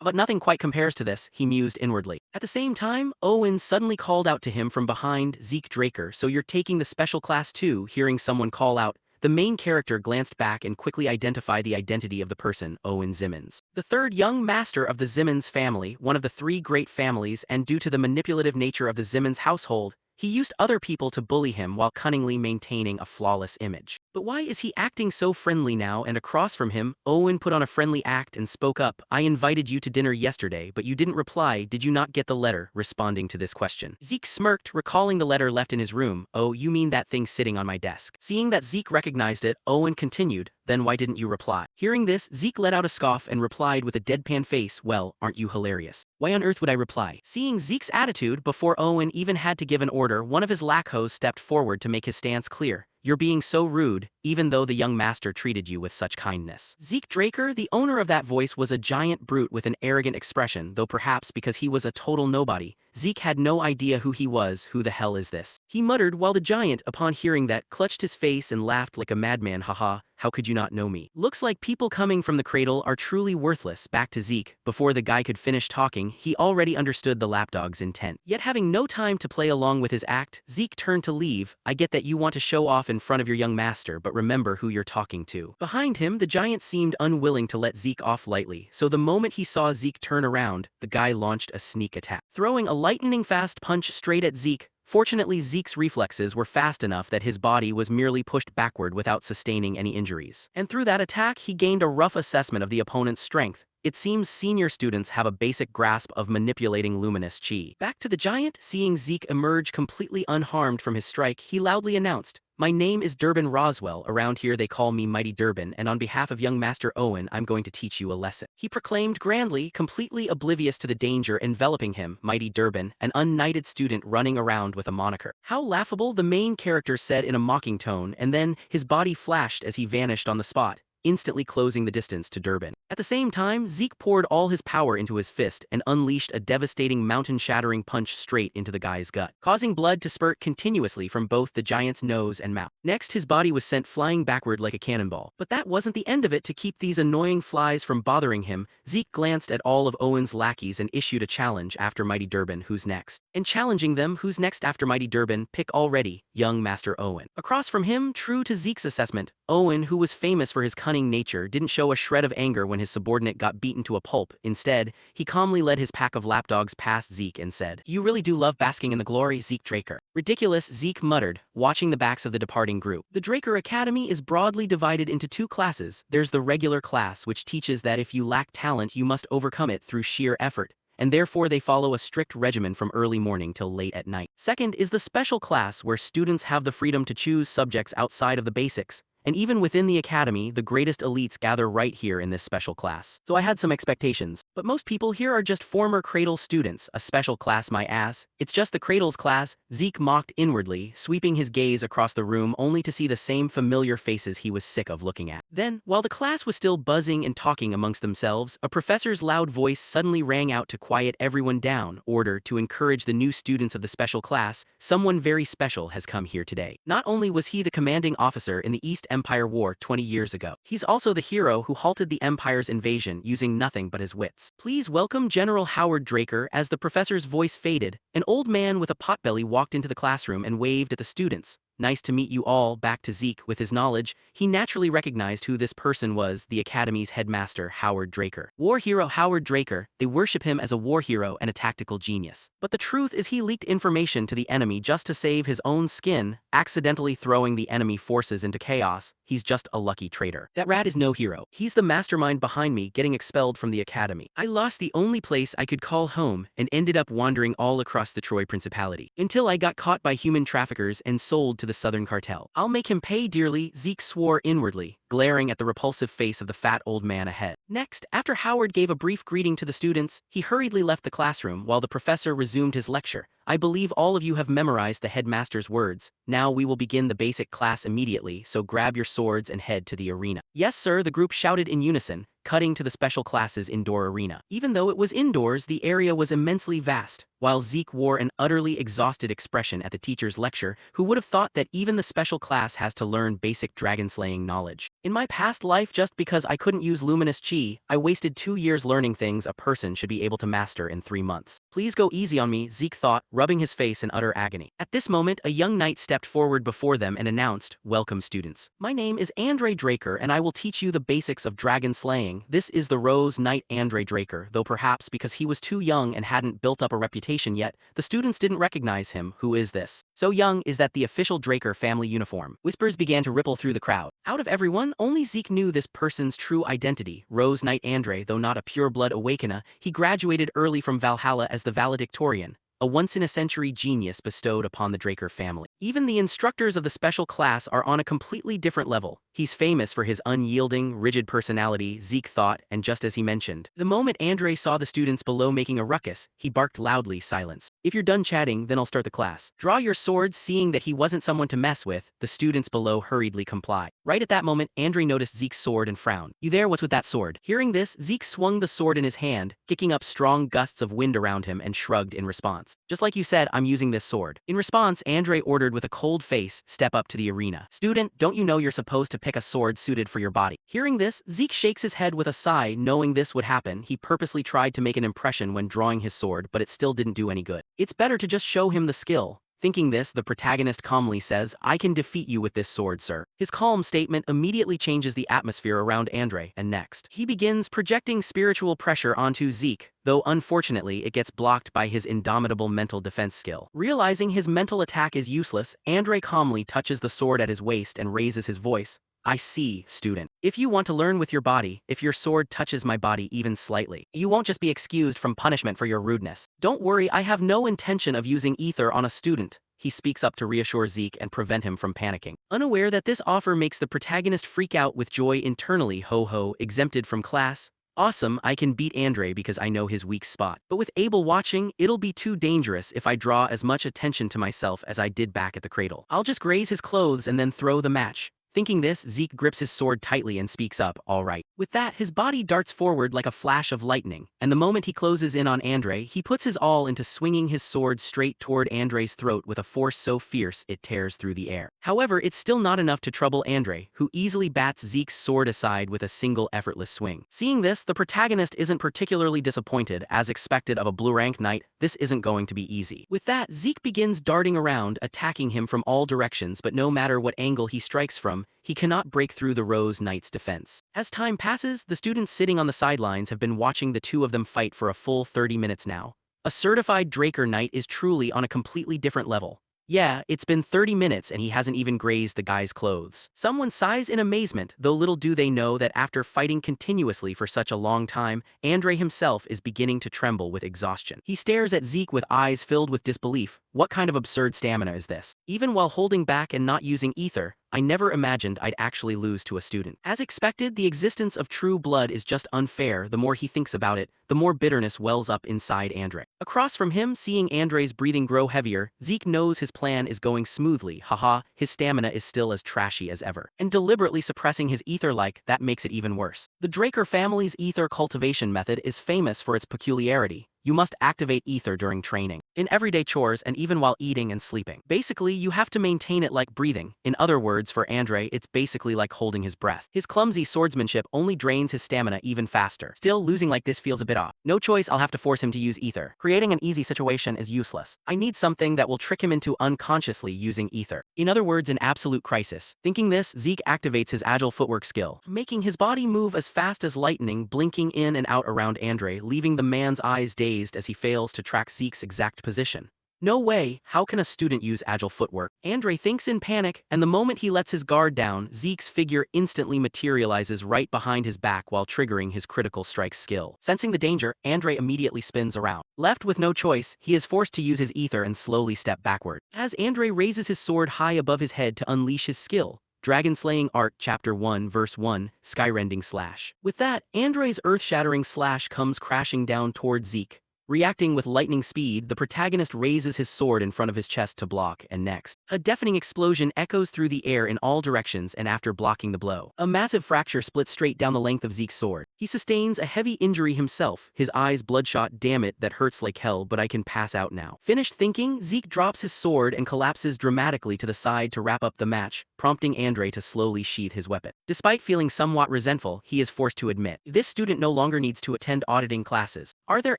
But nothing quite compares to this, he mused inwardly. At the same time, Owen suddenly called out to him from behind, Zeke Draker, so you're taking the special class too? Hearing someone call out, the main character glanced back and quickly identified the identity of the person, Owen Zimmons. The third young master of the Zimmons family, one of the three great families, and due to the manipulative nature of the Zimmons household, he used other people to bully him while cunningly maintaining a flawless image. But why is he acting so friendly now? And across from him, Owen put on a friendly act and spoke up. I invited you to dinner yesterday, but you didn't reply. Did you not get the letter? Responding to this question, Zeke smirked, recalling the letter left in his room. Oh, you mean that thing sitting on my desk? Seeing that Zeke recognized it, Owen continued, then why didn't you reply? Hearing this, Zeke let out a scoff and replied with a deadpan face, well, aren't you hilarious? Why on earth would I reply? Seeing Zeke's attitude, before Owen even had to give an order, one of his lacos stepped forward to make his stance clear. You're being so rude, even though the young master treated you with such kindness. Zeke Draker, the owner of that voice, was a giant brute with an arrogant expression, though perhaps because he was a total nobody, Zeke had no idea who he was. Who the hell is this? He muttered while the giant, upon hearing that, clutched his face and laughed like a madman. Haha, how could you not know me? Looks like people coming from the cradle are truly worthless. Back to Zeke. Before the guy could finish talking, he already understood the lapdog's intent. Yet having no time to play along with his act, Zeke turned to leave. I get that you want to show off in front of your young master, but remember who you're talking to. Behind him, the giant seemed unwilling to let Zeke off lightly, so the moment he saw Zeke turn around, the guy launched a sneak attack, throwing a lightning-fast punch straight at Zeke. Fortunately, Zeke's reflexes were fast enough that his body was merely pushed backward without sustaining any injuries. And through that attack, he gained a rough assessment of the opponent's strength. It seems senior students have a basic grasp of manipulating luminous chi. Back to the giant, seeing Zeke emerge completely unharmed from his strike, he loudly announced, my name is Durbin Roswell, around here they call me Mighty Durbin, and on behalf of young Master Owen, I'm going to teach you a lesson. He proclaimed grandly, completely oblivious to the danger enveloping him. Mighty Durbin, an unknighted student running around with a moniker. How laughable, the main character said in a mocking tone, and then his body flashed as he vanished on the spot, instantly closing the distance to Durbin. At the same time, Zeke poured all his power into his fist and unleashed a devastating mountain-shattering punch straight into the guy's gut, causing blood to spurt continuously from both the giant's nose and mouth. Next, his body was sent flying backward like a cannonball. But that wasn't the end of it. To keep these annoying flies from bothering him, Zeke glanced at all of Owen's lackeys and issued a challenge after Mighty Durbin, who's next? And challenging them, who's next after Mighty Durbin, pick already, young Master Owen. Across from him, true to Zeke's assessment, Owen, who was famous for his cunning nature, didn't show a shred of anger when his subordinate got beaten to a pulp. Instead, he calmly led his pack of lapdogs past Zeke and said, you really do love basking in the glory, Zeke Draker. Ridiculous, Zeke muttered, watching the backs of the departing group. The Draker Academy is broadly divided into two classes. There's the regular class, which teaches that if you lack talent you must overcome it through sheer effort, and therefore they follow a strict regimen from early morning till late at night. Second is the special class, where students have the freedom to choose subjects outside of the basics. And even within the academy, the greatest elites gather right here in this special class. So I had some expectations, but most people here are just former Cradle students. A special class, my ass. It's just the Cradle's class, Zeke mocked inwardly, sweeping his gaze across the room only to see the same familiar faces he was sick of looking at. Then, while the class was still buzzing and talking amongst themselves, a professor's loud voice suddenly rang out to quiet everyone down. Order to encourage the new students of the special class. Someone very special has come here today. Not only was he the commanding officer in the East Empire War 20 years ago, he's also the hero who halted the Empire's invasion using nothing but his wits. Please welcome General Howard Draker. As the professor's voice faded, an old man with a potbelly walked into the classroom and waved at the students. Nice to meet you all. Back to Zeke. With his knowledge, he naturally recognized who this person was, the Academy's headmaster, Howard Draker. War hero Howard Draker, they worship him as a war hero and a tactical genius. But the truth is he leaked information to the enemy just to save his own skin, accidentally throwing the enemy forces into chaos. He's just a lucky traitor. That rat is no hero. He's the mastermind behind me getting expelled from the Academy. I lost the only place I could call home and ended up wandering all across the Troy Principality, until I got caught by human traffickers and sold to the Southern Cartel. I'll make him pay dearly, Zeke swore inwardly, glaring at the repulsive face of the fat old man ahead. Next, after Howard gave a brief greeting to the students, he hurriedly left the classroom while the professor resumed his lecture. I believe all of you have memorized the headmaster's words. Now we will begin the basic class immediately, so grab your swords and head to the arena. Yes, sir, the group shouted in unison, cutting to the special classes indoor arena. Even though it was indoors, the area was immensely vast. While Zeke wore an utterly exhausted expression at the teacher's lecture, who would have thought that even the special class has to learn basic dragon-slaying knowledge? In my past life, just because I couldn't use luminous chi, I wasted 2 years learning things a person should be able to master in 3 months. Please go easy on me, Zeke thought, rubbing his face in utter agony. At this moment, a young knight stepped forward before them and announced, "Welcome, students. My name is Andre Draker, and I will teach you the basics of dragon slaying. This is the Rose Knight Andre Draker," though perhaps because he was too young and hadn't built up a reputation yet, the students didn't recognize him. Who is this? So young is that the official Draker family uniform. Whispers began to ripple through the crowd. Out of everyone, only Zeke knew this person's true identity. Rose Knight Andre, though not a pure-blood awakener, he graduated early from Valhalla as the valedictorian, a once-in-a-century genius bestowed upon the Draker family. Even the instructors of the special class are on a completely different level. He's famous for his unyielding, rigid personality, Zeke thought, and just as he mentioned. The moment Andre saw the students below making a ruckus, he barked loudly, "Silence. If you're done chatting, then I'll start the class. Draw your swords." Seeing that he wasn't someone to mess with, the students below hurriedly complied. Right at that moment, Andre noticed Zeke's sword and frowned. "You there? What's with that sword?" Hearing this, Zeke swung the sword in his hand, kicking up strong gusts of wind around him and shrugged in response. "Just like you said, I'm using this sword." In response, Andre ordered with a cold face, "Step up to the arena." "Student, don't you know you're supposed to pick a sword suited for your body?" Hearing this, Zeke shakes his head with a sigh. Knowing this would happen, he purposely tried to make an impression when drawing his sword, but it still didn't do any good. It's better to just show him the skill. Thinking this, the protagonist calmly says, "I can defeat you with this sword, sir." His calm statement immediately changes the atmosphere around Andre, and next, he begins projecting spiritual pressure onto Zeke, though unfortunately it gets blocked by his indomitable mental defense skill. Realizing his mental attack is useless, Andre calmly touches the sword at his waist and raises his voice. "I see, student. If you want to learn with your body, if your sword touches my body even slightly, you won't just be excused from punishment for your rudeness. Don't worry, I have no intention of using ether on a student." He speaks up to reassure Zeke and prevent him from panicking. Unaware that this offer makes the protagonist freak out with joy internally, "Ho ho, exempted from class? Awesome, I can beat Andre because I know his weak spot. But with Abel watching, it'll be too dangerous if I draw as much attention to myself as I did back at the cradle. I'll just graze his clothes and then throw the match." Thinking this, Zeke grips his sword tightly and speaks up, "All right." With that, his body darts forward like a flash of lightning, and the moment he closes in on Andre, he puts his all into swinging his sword straight toward Andre's throat with a force so fierce it tears through the air. However, it's still not enough to trouble Andre, who easily bats Zeke's sword aside with a single effortless swing. Seeing this, the protagonist isn't particularly disappointed. As expected of a blue-rank knight, this isn't going to be easy. With that, Zeke begins darting around, attacking him from all directions, but no matter what angle he strikes from, he cannot break through the Rose Knight's defense. As time passes, the students sitting on the sidelines have been watching the two of them fight for a full 30 minutes now. A certified Draker Knight is truly on a completely different level. Yeah, it's been 30 minutes and he hasn't even grazed the guy's clothes. Someone sighs in amazement, though little do they know that after fighting continuously for such a long time, Andre himself is beginning to tremble with exhaustion. He stares at Zeke with eyes filled with disbelief. What kind of absurd stamina is this? Even while holding back and not using ether, I never imagined I'd actually lose to a student. As expected, the existence of true blood is just unfair. The more he thinks about it, the more bitterness wells up inside Andre. Across from him, seeing Andre's breathing grow heavier, Zeke knows his plan is going smoothly. Haha, his stamina is still as trashy as ever. And deliberately suppressing his ether that makes it even worse. The Draker family's ether cultivation method is famous for its peculiarity. You must activate ether during training, in everyday chores, and even while eating and sleeping. Basically, you have to maintain it like breathing. In other words, for Andre, it's basically like holding his breath. His clumsy swordsmanship only drains his stamina even faster. Still, losing like this feels a bit off. No choice, I'll have to force him to use ether. Creating an easy situation is useless. I need something that will trick him into unconsciously using ether. In other words, an absolute crisis. Thinking this, Zeke activates his agile footwork skill, making his body move as fast as lightning, blinking in and out around Andre, leaving the man's eyes dazed as he fails to track Zeke's exact position. No way, how can a student use agile footwork? Andre thinks in panic, and the moment he lets his guard down, Zeke's figure instantly materializes right behind his back while triggering his critical strike skill. Sensing the danger, Andre immediately spins around. Left with no choice, he is forced to use his ether and slowly step backward. As Andre raises his sword high above his head to unleash his skill, Dragon-Slaying Art, Chapter 1, Verse 1, Skyrending Slash. With that, Andre's earth-shattering slash comes crashing down toward Zeke. Reacting with lightning speed, the protagonist raises his sword in front of his chest to block, and next, a deafening explosion echoes through the air in all directions, and after blocking the blow, a massive fracture splits straight down the length of Zeke's sword. He sustains a heavy injury himself, his eyes bloodshot. Damn it, that hurts like hell, but I can pass out now. Finished thinking, Zeke drops his sword and collapses dramatically to the side to wrap up the match, prompting Andre to slowly sheath his weapon. Despite feeling somewhat resentful, he is forced to admit, this student no longer needs to attend auditing classes. Are there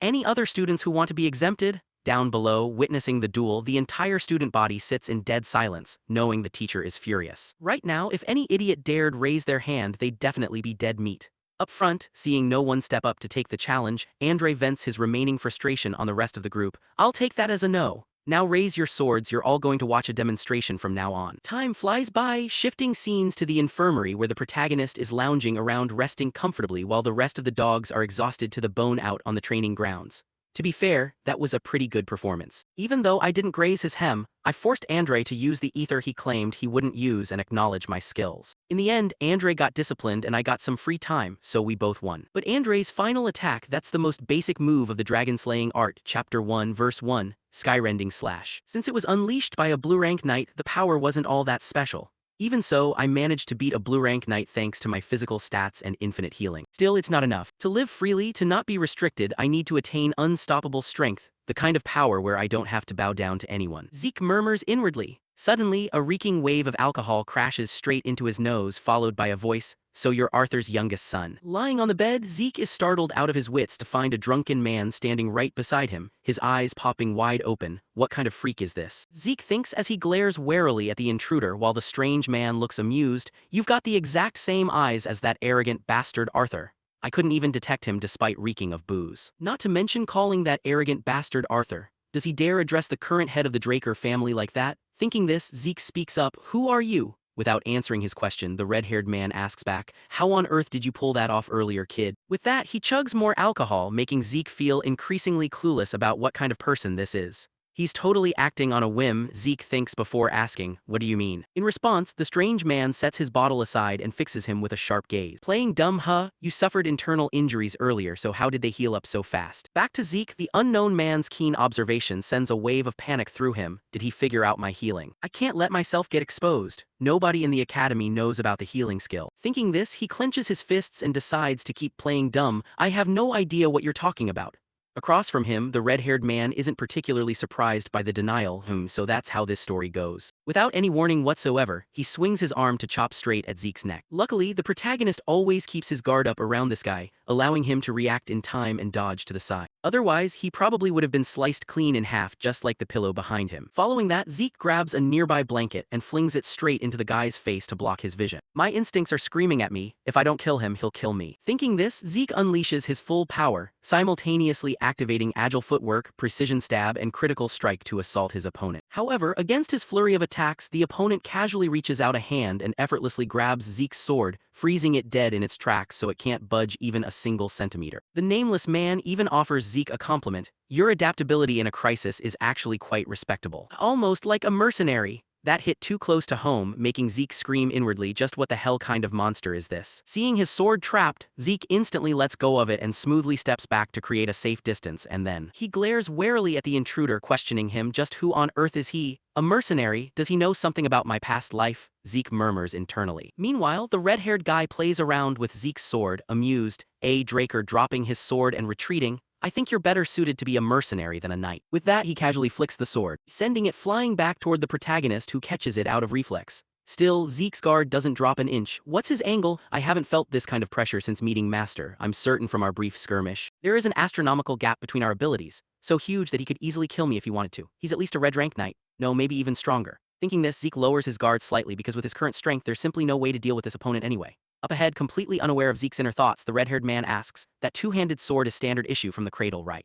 any other students who want to be exempted? Down below, witnessing the duel, the entire student body sits in dead silence, knowing the teacher is furious. Right now, if any idiot dared raise their hand, they'd definitely be dead meat. Up front, seeing no one step up to take the challenge, Andre vents his remaining frustration on the rest of the group. I'll take that as a no. Now raise your swords, you're all going to watch a demonstration from now on. Time flies by, shifting scenes to the infirmary where the protagonist is lounging around resting comfortably while the rest of the dogs are exhausted to the bone out on the training grounds. To be fair, that was a pretty good performance. Even though I didn't graze his hem, I forced Andre to use the ether he claimed he wouldn't use and acknowledge my skills. In the end, Andre got disciplined and I got some free time, so we both won. But Andre's final attack, that's the most basic move of the dragon slaying art, chapter 1 verse 1, Skyrending Slash. Since it was unleashed by a blue rank knight, the power wasn't all that special. Even so, I managed to beat a blue rank knight thanks to my physical stats and infinite healing. Still, it's not enough. To live freely, to not be restricted, I need to attain unstoppable strength, the kind of power where I don't have to bow down to anyone. Zeke murmurs inwardly. Suddenly, a reeking wave of alcohol crashes straight into his nose, followed by a voice, so you're Arthur's youngest son. Lying on the bed, Zeke is startled out of his wits to find a drunken man standing right beside him, his eyes popping wide open. What kind of freak is this? Zeke thinks as he glares warily at the intruder while the strange man looks amused. You've got the exact same eyes as that arrogant bastard Arthur. I couldn't even detect him despite reeking of booze. Not to mention calling that arrogant bastard Arthur. Does he dare address the current head of the Draker family like that? Thinking this, Zeke speaks up, who are you? Without answering his question, the red-haired man asks back, how on earth did you pull that off earlier, kid? With that, he chugs more alcohol, making Zeke feel increasingly clueless about what kind of person this is. He's totally acting on a whim, Zeke thinks before asking, what do you mean? In response, the strange man sets his bottle aside and fixes him with a sharp gaze. Playing dumb, huh? You suffered internal injuries earlier, so how did they heal up so fast? Back to Zeke, the unknown man's keen observation sends a wave of panic through him. Did he figure out my healing? I can't let myself get exposed. Nobody in the academy knows about the healing skill. Thinking this, he clenches his fists and decides to keep playing dumb. I have no idea what you're talking about. Across from him, the red-haired man isn't particularly surprised by the denial, so that's how this story goes. Without any warning whatsoever, he swings his arm to chop straight at Zeke's neck. Luckily, the protagonist always keeps his guard up around this guy, allowing him to react in time and dodge to the side. Otherwise, he probably would have been sliced clean in half just like the pillow behind him. Following that, Zeke grabs a nearby blanket and flings it straight into the guy's face to block his vision. My instincts are screaming at me, if I don't kill him, he'll kill me. Thinking this, Zeke unleashes his full power, simultaneously activating agile footwork, precision stab, and critical strike to assault his opponent. However, against his flurry of attacks, the opponent casually reaches out a hand and effortlessly grabs Zeke's sword, freezing it dead in its tracks so it can't budge even a single centimeter. The nameless man even offers Zeke a compliment. Your adaptability in a crisis is actually quite respectable. Almost like a mercenary. That hit too close to home, making Zeke scream inwardly, just what the hell kind of monster is this? Seeing his sword trapped, Zeke instantly lets go of it and smoothly steps back to create a safe distance, and then he glares warily at the intruder, questioning him, just who on earth is he? A mercenary? Does he know something about my past life? Zeke murmurs internally. Meanwhile, the red-haired guy plays around with Zeke's sword, amused, Draker dropping his sword and retreating. I think you're better suited to be a mercenary than a knight. With that, he casually flicks the sword, sending it flying back toward the protagonist, who catches it out of reflex. Still, Zeke's guard doesn't drop an inch. What's his angle? I haven't felt this kind of pressure since meeting Master, I'm certain from our brief skirmish. There is an astronomical gap between our abilities, so huge that he could easily kill me if he wanted to. He's at least a red rank knight. No, maybe even stronger. Thinking this, Zeke lowers his guard slightly because with his current strength, there's simply no way to deal with this opponent anyway. Up ahead, completely unaware of Zeke's inner thoughts, the red-haired man asks, that two-handed sword is standard issue from the cradle, right?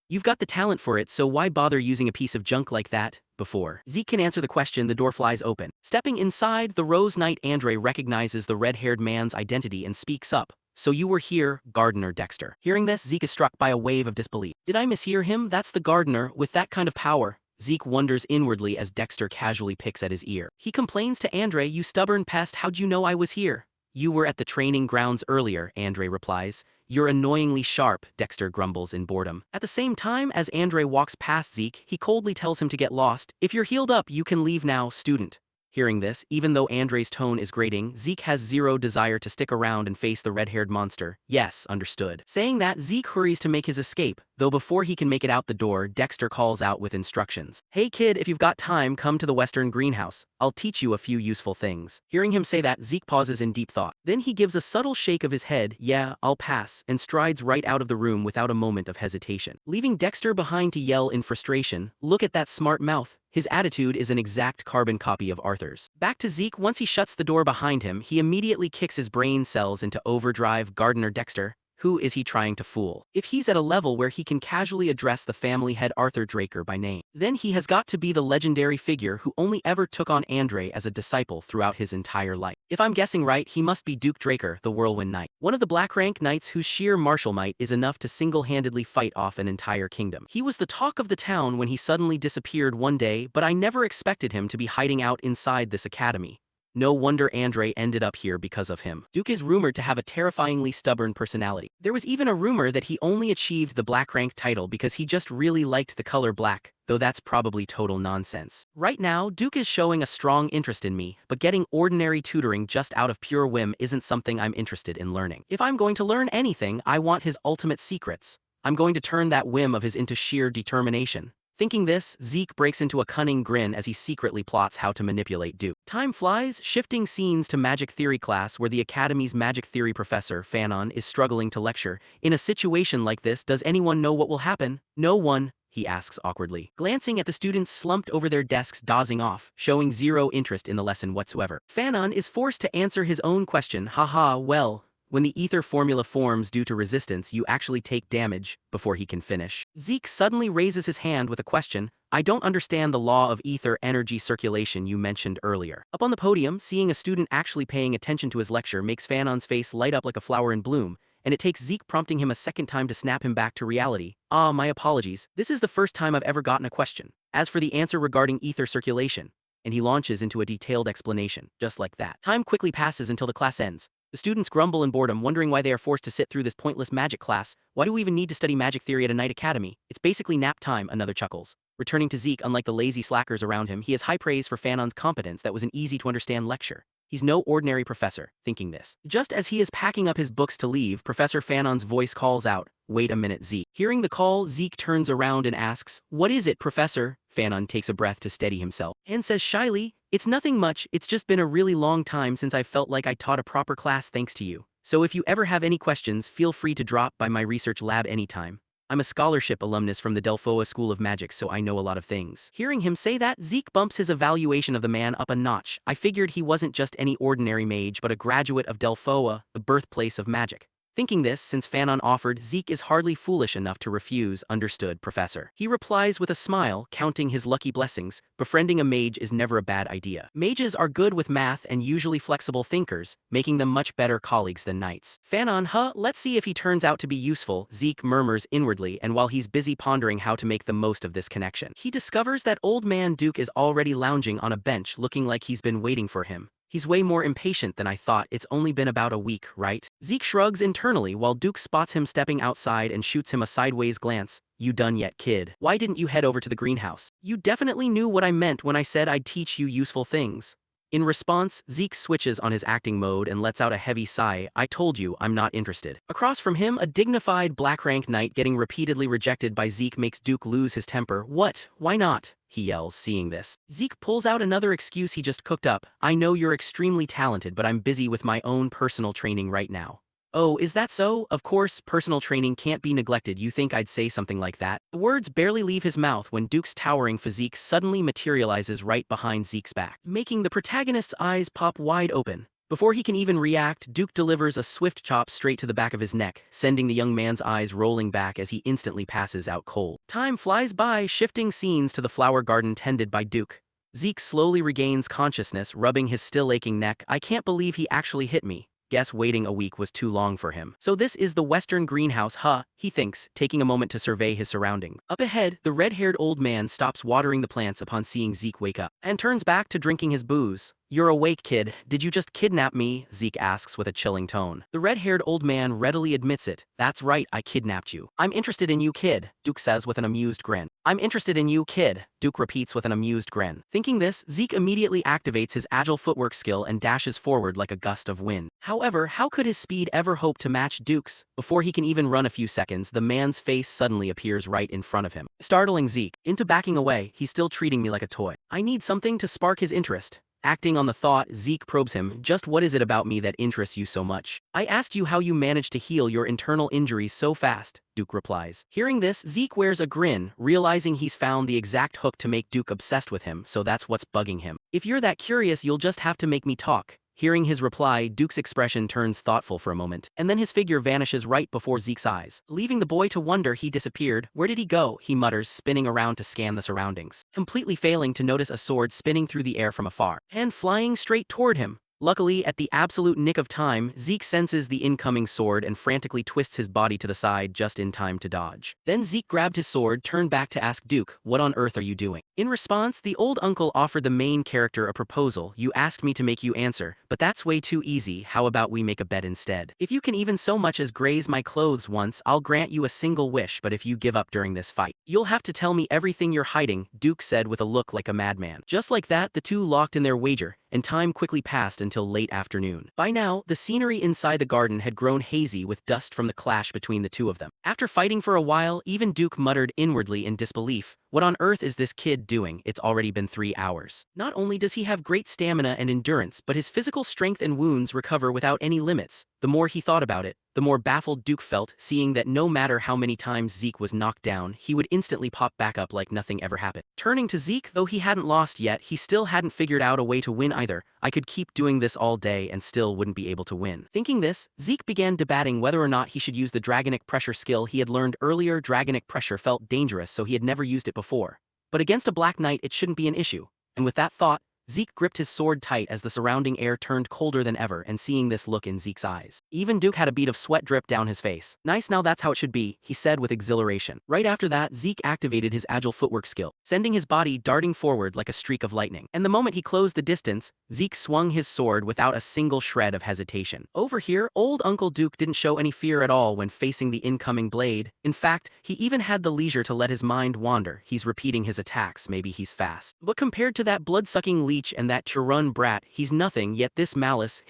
You've got the talent for it, so why bother using a piece of junk like that? Before Zeke can answer the question, the door flies open. Stepping inside, the Rose Knight Andre recognizes the red-haired man's identity and speaks up. So you were here, Gardener Dexter. Hearing this, Zeke is struck by a wave of disbelief. Did I mishear him? That's the gardener, with that kind of power. Zeke wonders inwardly as Dexter casually picks at his ear. He complains to Andre, you stubborn pest, how'd you know I was here? You were at the training grounds earlier, Andre replies. You're annoyingly sharp, Dexter grumbles in boredom. At the same time, as Andre walks past Zeke, he coldly tells him to get lost. If you're healed up, you can leave now, student. Hearing this, even though Andre's tone is grating, Zeke has zero desire to stick around and face the red-haired monster. Yes, understood. Saying that, Zeke hurries to make his escape, though before he can make it out the door, Dexter calls out with instructions. Hey kid, if you've got time, come to the western greenhouse. I'll teach you a few useful things. Hearing him say that, Zeke pauses in deep thought. Then he gives a subtle shake of his head, yeah, I'll pass, and strides right out of the room without a moment of hesitation. Leaving Dexter behind to yell in frustration, look at that smart mouth. His attitude is an exact carbon copy of Arthur's. Back to Zeke, once he shuts the door behind him, he immediately kicks his brain cells into overdrive. Gardener Dexter. Who is he trying to fool? If he's at a level where he can casually address the family head Arthur Draker by name, then he has got to be the legendary figure who only ever took on Andre as a disciple throughout his entire life. If I'm guessing right, he must be Duke Draker, the Whirlwind Knight. One of the Black Rank Knights whose sheer martial might is enough to single-handedly fight off an entire kingdom. He was the talk of the town when he suddenly disappeared one day, but I never expected him to be hiding out inside this academy. No wonder Andre ended up here because of him. Duke is rumored to have a terrifyingly stubborn personality. There was even a rumor that he only achieved the Black Rank title because he just really liked the color black, though that's probably total nonsense. Right now, Duke is showing a strong interest in me, but getting ordinary tutoring just out of pure whim isn't something I'm interested in learning. If I'm going to learn anything, I want his ultimate secrets. I'm going to turn that whim of his into sheer determination. Thinking this, Zeke breaks into a cunning grin as he secretly plots how to manipulate Duke. Time flies, shifting scenes to magic theory class where the Academy's magic theory professor, Fanon, is struggling to lecture. In a situation like this, does anyone know what will happen? No one, he asks awkwardly, glancing at the students slumped over their desks dozing off, showing zero interest in the lesson whatsoever. Fanon is forced to answer his own question, haha, well, when the ether formula forms due to resistance, you actually take damage before he can finish. Zeke suddenly raises his hand with a question. I don't understand the law of ether energy circulation you mentioned earlier. Up on the podium, seeing a student actually paying attention to his lecture makes Fanon's face light up like a flower in bloom, and it takes Zeke prompting him a second time to snap him back to reality. Ah, my apologies. This is the first time I've ever gotten a question. As for the answer regarding ether circulation, and he launches into a detailed explanation, just like that. Time quickly passes until the class ends. The students grumble in boredom, wondering why they are forced to sit through this pointless magic class. Why do we even need to study magic theory at a night academy? It's basically nap time, another chuckles. Returning to Zeke, unlike the lazy slackers around him, he has high praise for Fanon's competence that was an easy-to-understand lecture. He's no ordinary professor, thinking this. Just as he is packing up his books to leave, Professor Fanon's voice calls out, wait a minute, Zeke. Hearing the call, Zeke turns around and asks, what is it, Professor? Fanon takes a breath to steady himself, and says shyly, it's nothing much, it's just been a really long time since I felt like I taught a proper class thanks to you. So if you ever have any questions, feel free to drop by my research lab anytime. I'm a scholarship alumnus from the Delphoa School of Magic, so I know a lot of things. Hearing him say that, Zeke bumps his evaluation of the man up a notch. I figured he wasn't just any ordinary mage but a graduate of Delphoa, the birthplace of magic. Thinking this, since Fanon offered, Zeke is hardly foolish enough to refuse. Understood, Professor. He replies with a smile, counting his lucky blessings. Befriending a mage is never a bad idea. Mages are good with math and usually flexible thinkers, making them much better colleagues than knights. Fanon, let's see if he turns out to be useful, Zeke murmurs inwardly, and while he's busy pondering how to make the most of this connection, he discovers that old man Duke is already lounging on a bench looking like he's been waiting for him. He's way more impatient than I thought. It's only been about a week, right? Zeke shrugs internally while Duke spots him stepping outside and shoots him a sideways glance. You done yet, kid? Why didn't you head over to the greenhouse? You definitely knew what I meant when I said I'd teach you useful things. In response, Zeke switches on his acting mode and lets out a heavy sigh. I told you, I'm not interested. Across from him, a dignified Black Rank Knight getting repeatedly rejected by Zeke makes Duke lose his temper. What? Why not? He yells, seeing this. Zeke pulls out another excuse he just cooked up. I know you're extremely talented, but I'm busy with my own personal training right now. Oh, is that so? Of course, personal training can't be neglected. You think I'd say something like that? The words barely leave his mouth when Duke's towering physique suddenly materializes right behind Zeke's back, making the protagonist's eyes pop wide open. Before he can even react, Duke delivers a swift chop straight to the back of his neck, sending the young man's eyes rolling back as he instantly passes out cold. Time flies by, shifting scenes to the flower garden tended by Duke. Zeke slowly regains consciousness, rubbing his still aching neck. I can't believe he actually hit me. Guess waiting a week was too long for him. So this is the western greenhouse, he thinks, taking a moment to survey his surroundings. Up ahead, the red-haired old man stops watering the plants upon seeing Zeke wake up, and turns back to drinking his booze. You're awake, kid. Did you just kidnap me? Zeke asks with a chilling tone. The red-haired old man readily admits it. That's right, I kidnapped you. I'm interested in you, kid, Duke says with an amused grin. I'm interested in you, kid, Duke repeats with an amused grin. Thinking this, Zeke immediately activates his agile footwork skill and dashes forward like a gust of wind. However, how could his speed ever hope to match Duke's? Before he can even run a few seconds, the man's face suddenly appears right in front of him, startling Zeke into backing away. He's still treating me like a toy. I need something to spark his interest. Acting on the thought, Zeke probes him. Just what is it about me that interests you so much? I asked you how you managed to heal your internal injuries so fast, Duke replies. Hearing this, Zeke wears a grin, realizing he's found the exact hook to make Duke obsessed with him, so that's what's bugging him. If you're that curious, you'll just have to make me talk. Hearing his reply, Duke's expression turns thoughtful for a moment, and then his figure vanishes right before Zeke's eyes. Leaving the boy to wonder, he disappeared. Where did he go? He mutters, spinning around to scan the surroundings, completely failing to notice a sword spinning through the air from afar, and flying straight toward him. Luckily, at the absolute nick of time, Zeke senses the incoming sword and frantically twists his body to the side just in time to dodge. Then Zeke grabbed his sword, turned back to ask Duke, what on earth are you doing? In response, the old uncle offered the main character a proposal. You asked me to make you answer, but that's way too easy. How about we make a bet instead? If you can even so much as graze my clothes once, I'll grant you a single wish, but if you give up during this fight, you'll have to tell me everything you're hiding, Duke said with a look like a madman. Just like that, the two locked in their wager, and time quickly passed until late afternoon. By now, the scenery inside the garden had grown hazy with dust from the clash between the two of them. After fighting for a while, even Duke muttered inwardly in disbelief, what on earth is this kid doing? It's already been 3 hours. Not only does he have great stamina and endurance, but his physical strength and wounds recover without any limits. The more he thought about it, the more baffled Duke felt, seeing that no matter how many times Zeke was knocked down, he would instantly pop back up like nothing ever happened. Turning to Zeke, though he hadn't lost yet, he still hadn't figured out a way to win either. I could keep doing this all day and still wouldn't be able to win. Thinking this, Zeke began debating whether or not he should use the Dragonic Pressure skill he had learned earlier. Dragonic Pressure felt dangerous, so he had never used it before. But against a Black Knight it shouldn't be an issue, and with that thought, Zeke gripped his sword tight as the surrounding air turned colder than ever, and seeing this look in Zeke's eyes, even Duke had a bead of sweat drip down his face. Nice, now that's how it should be, he said with exhilaration. Right after that, Zeke activated his agile footwork skill, sending his body darting forward like a streak of lightning. And the moment he closed the distance, Zeke swung his sword without a single shred of hesitation. Over here, old Uncle Duke didn't show any fear at all when facing the incoming blade. In fact, he even had the leisure to let his mind wander. He's repeating his attacks, maybe he's fast. But compared to that blood-sucking leech and that Turun brat, he's nothing, yet his malice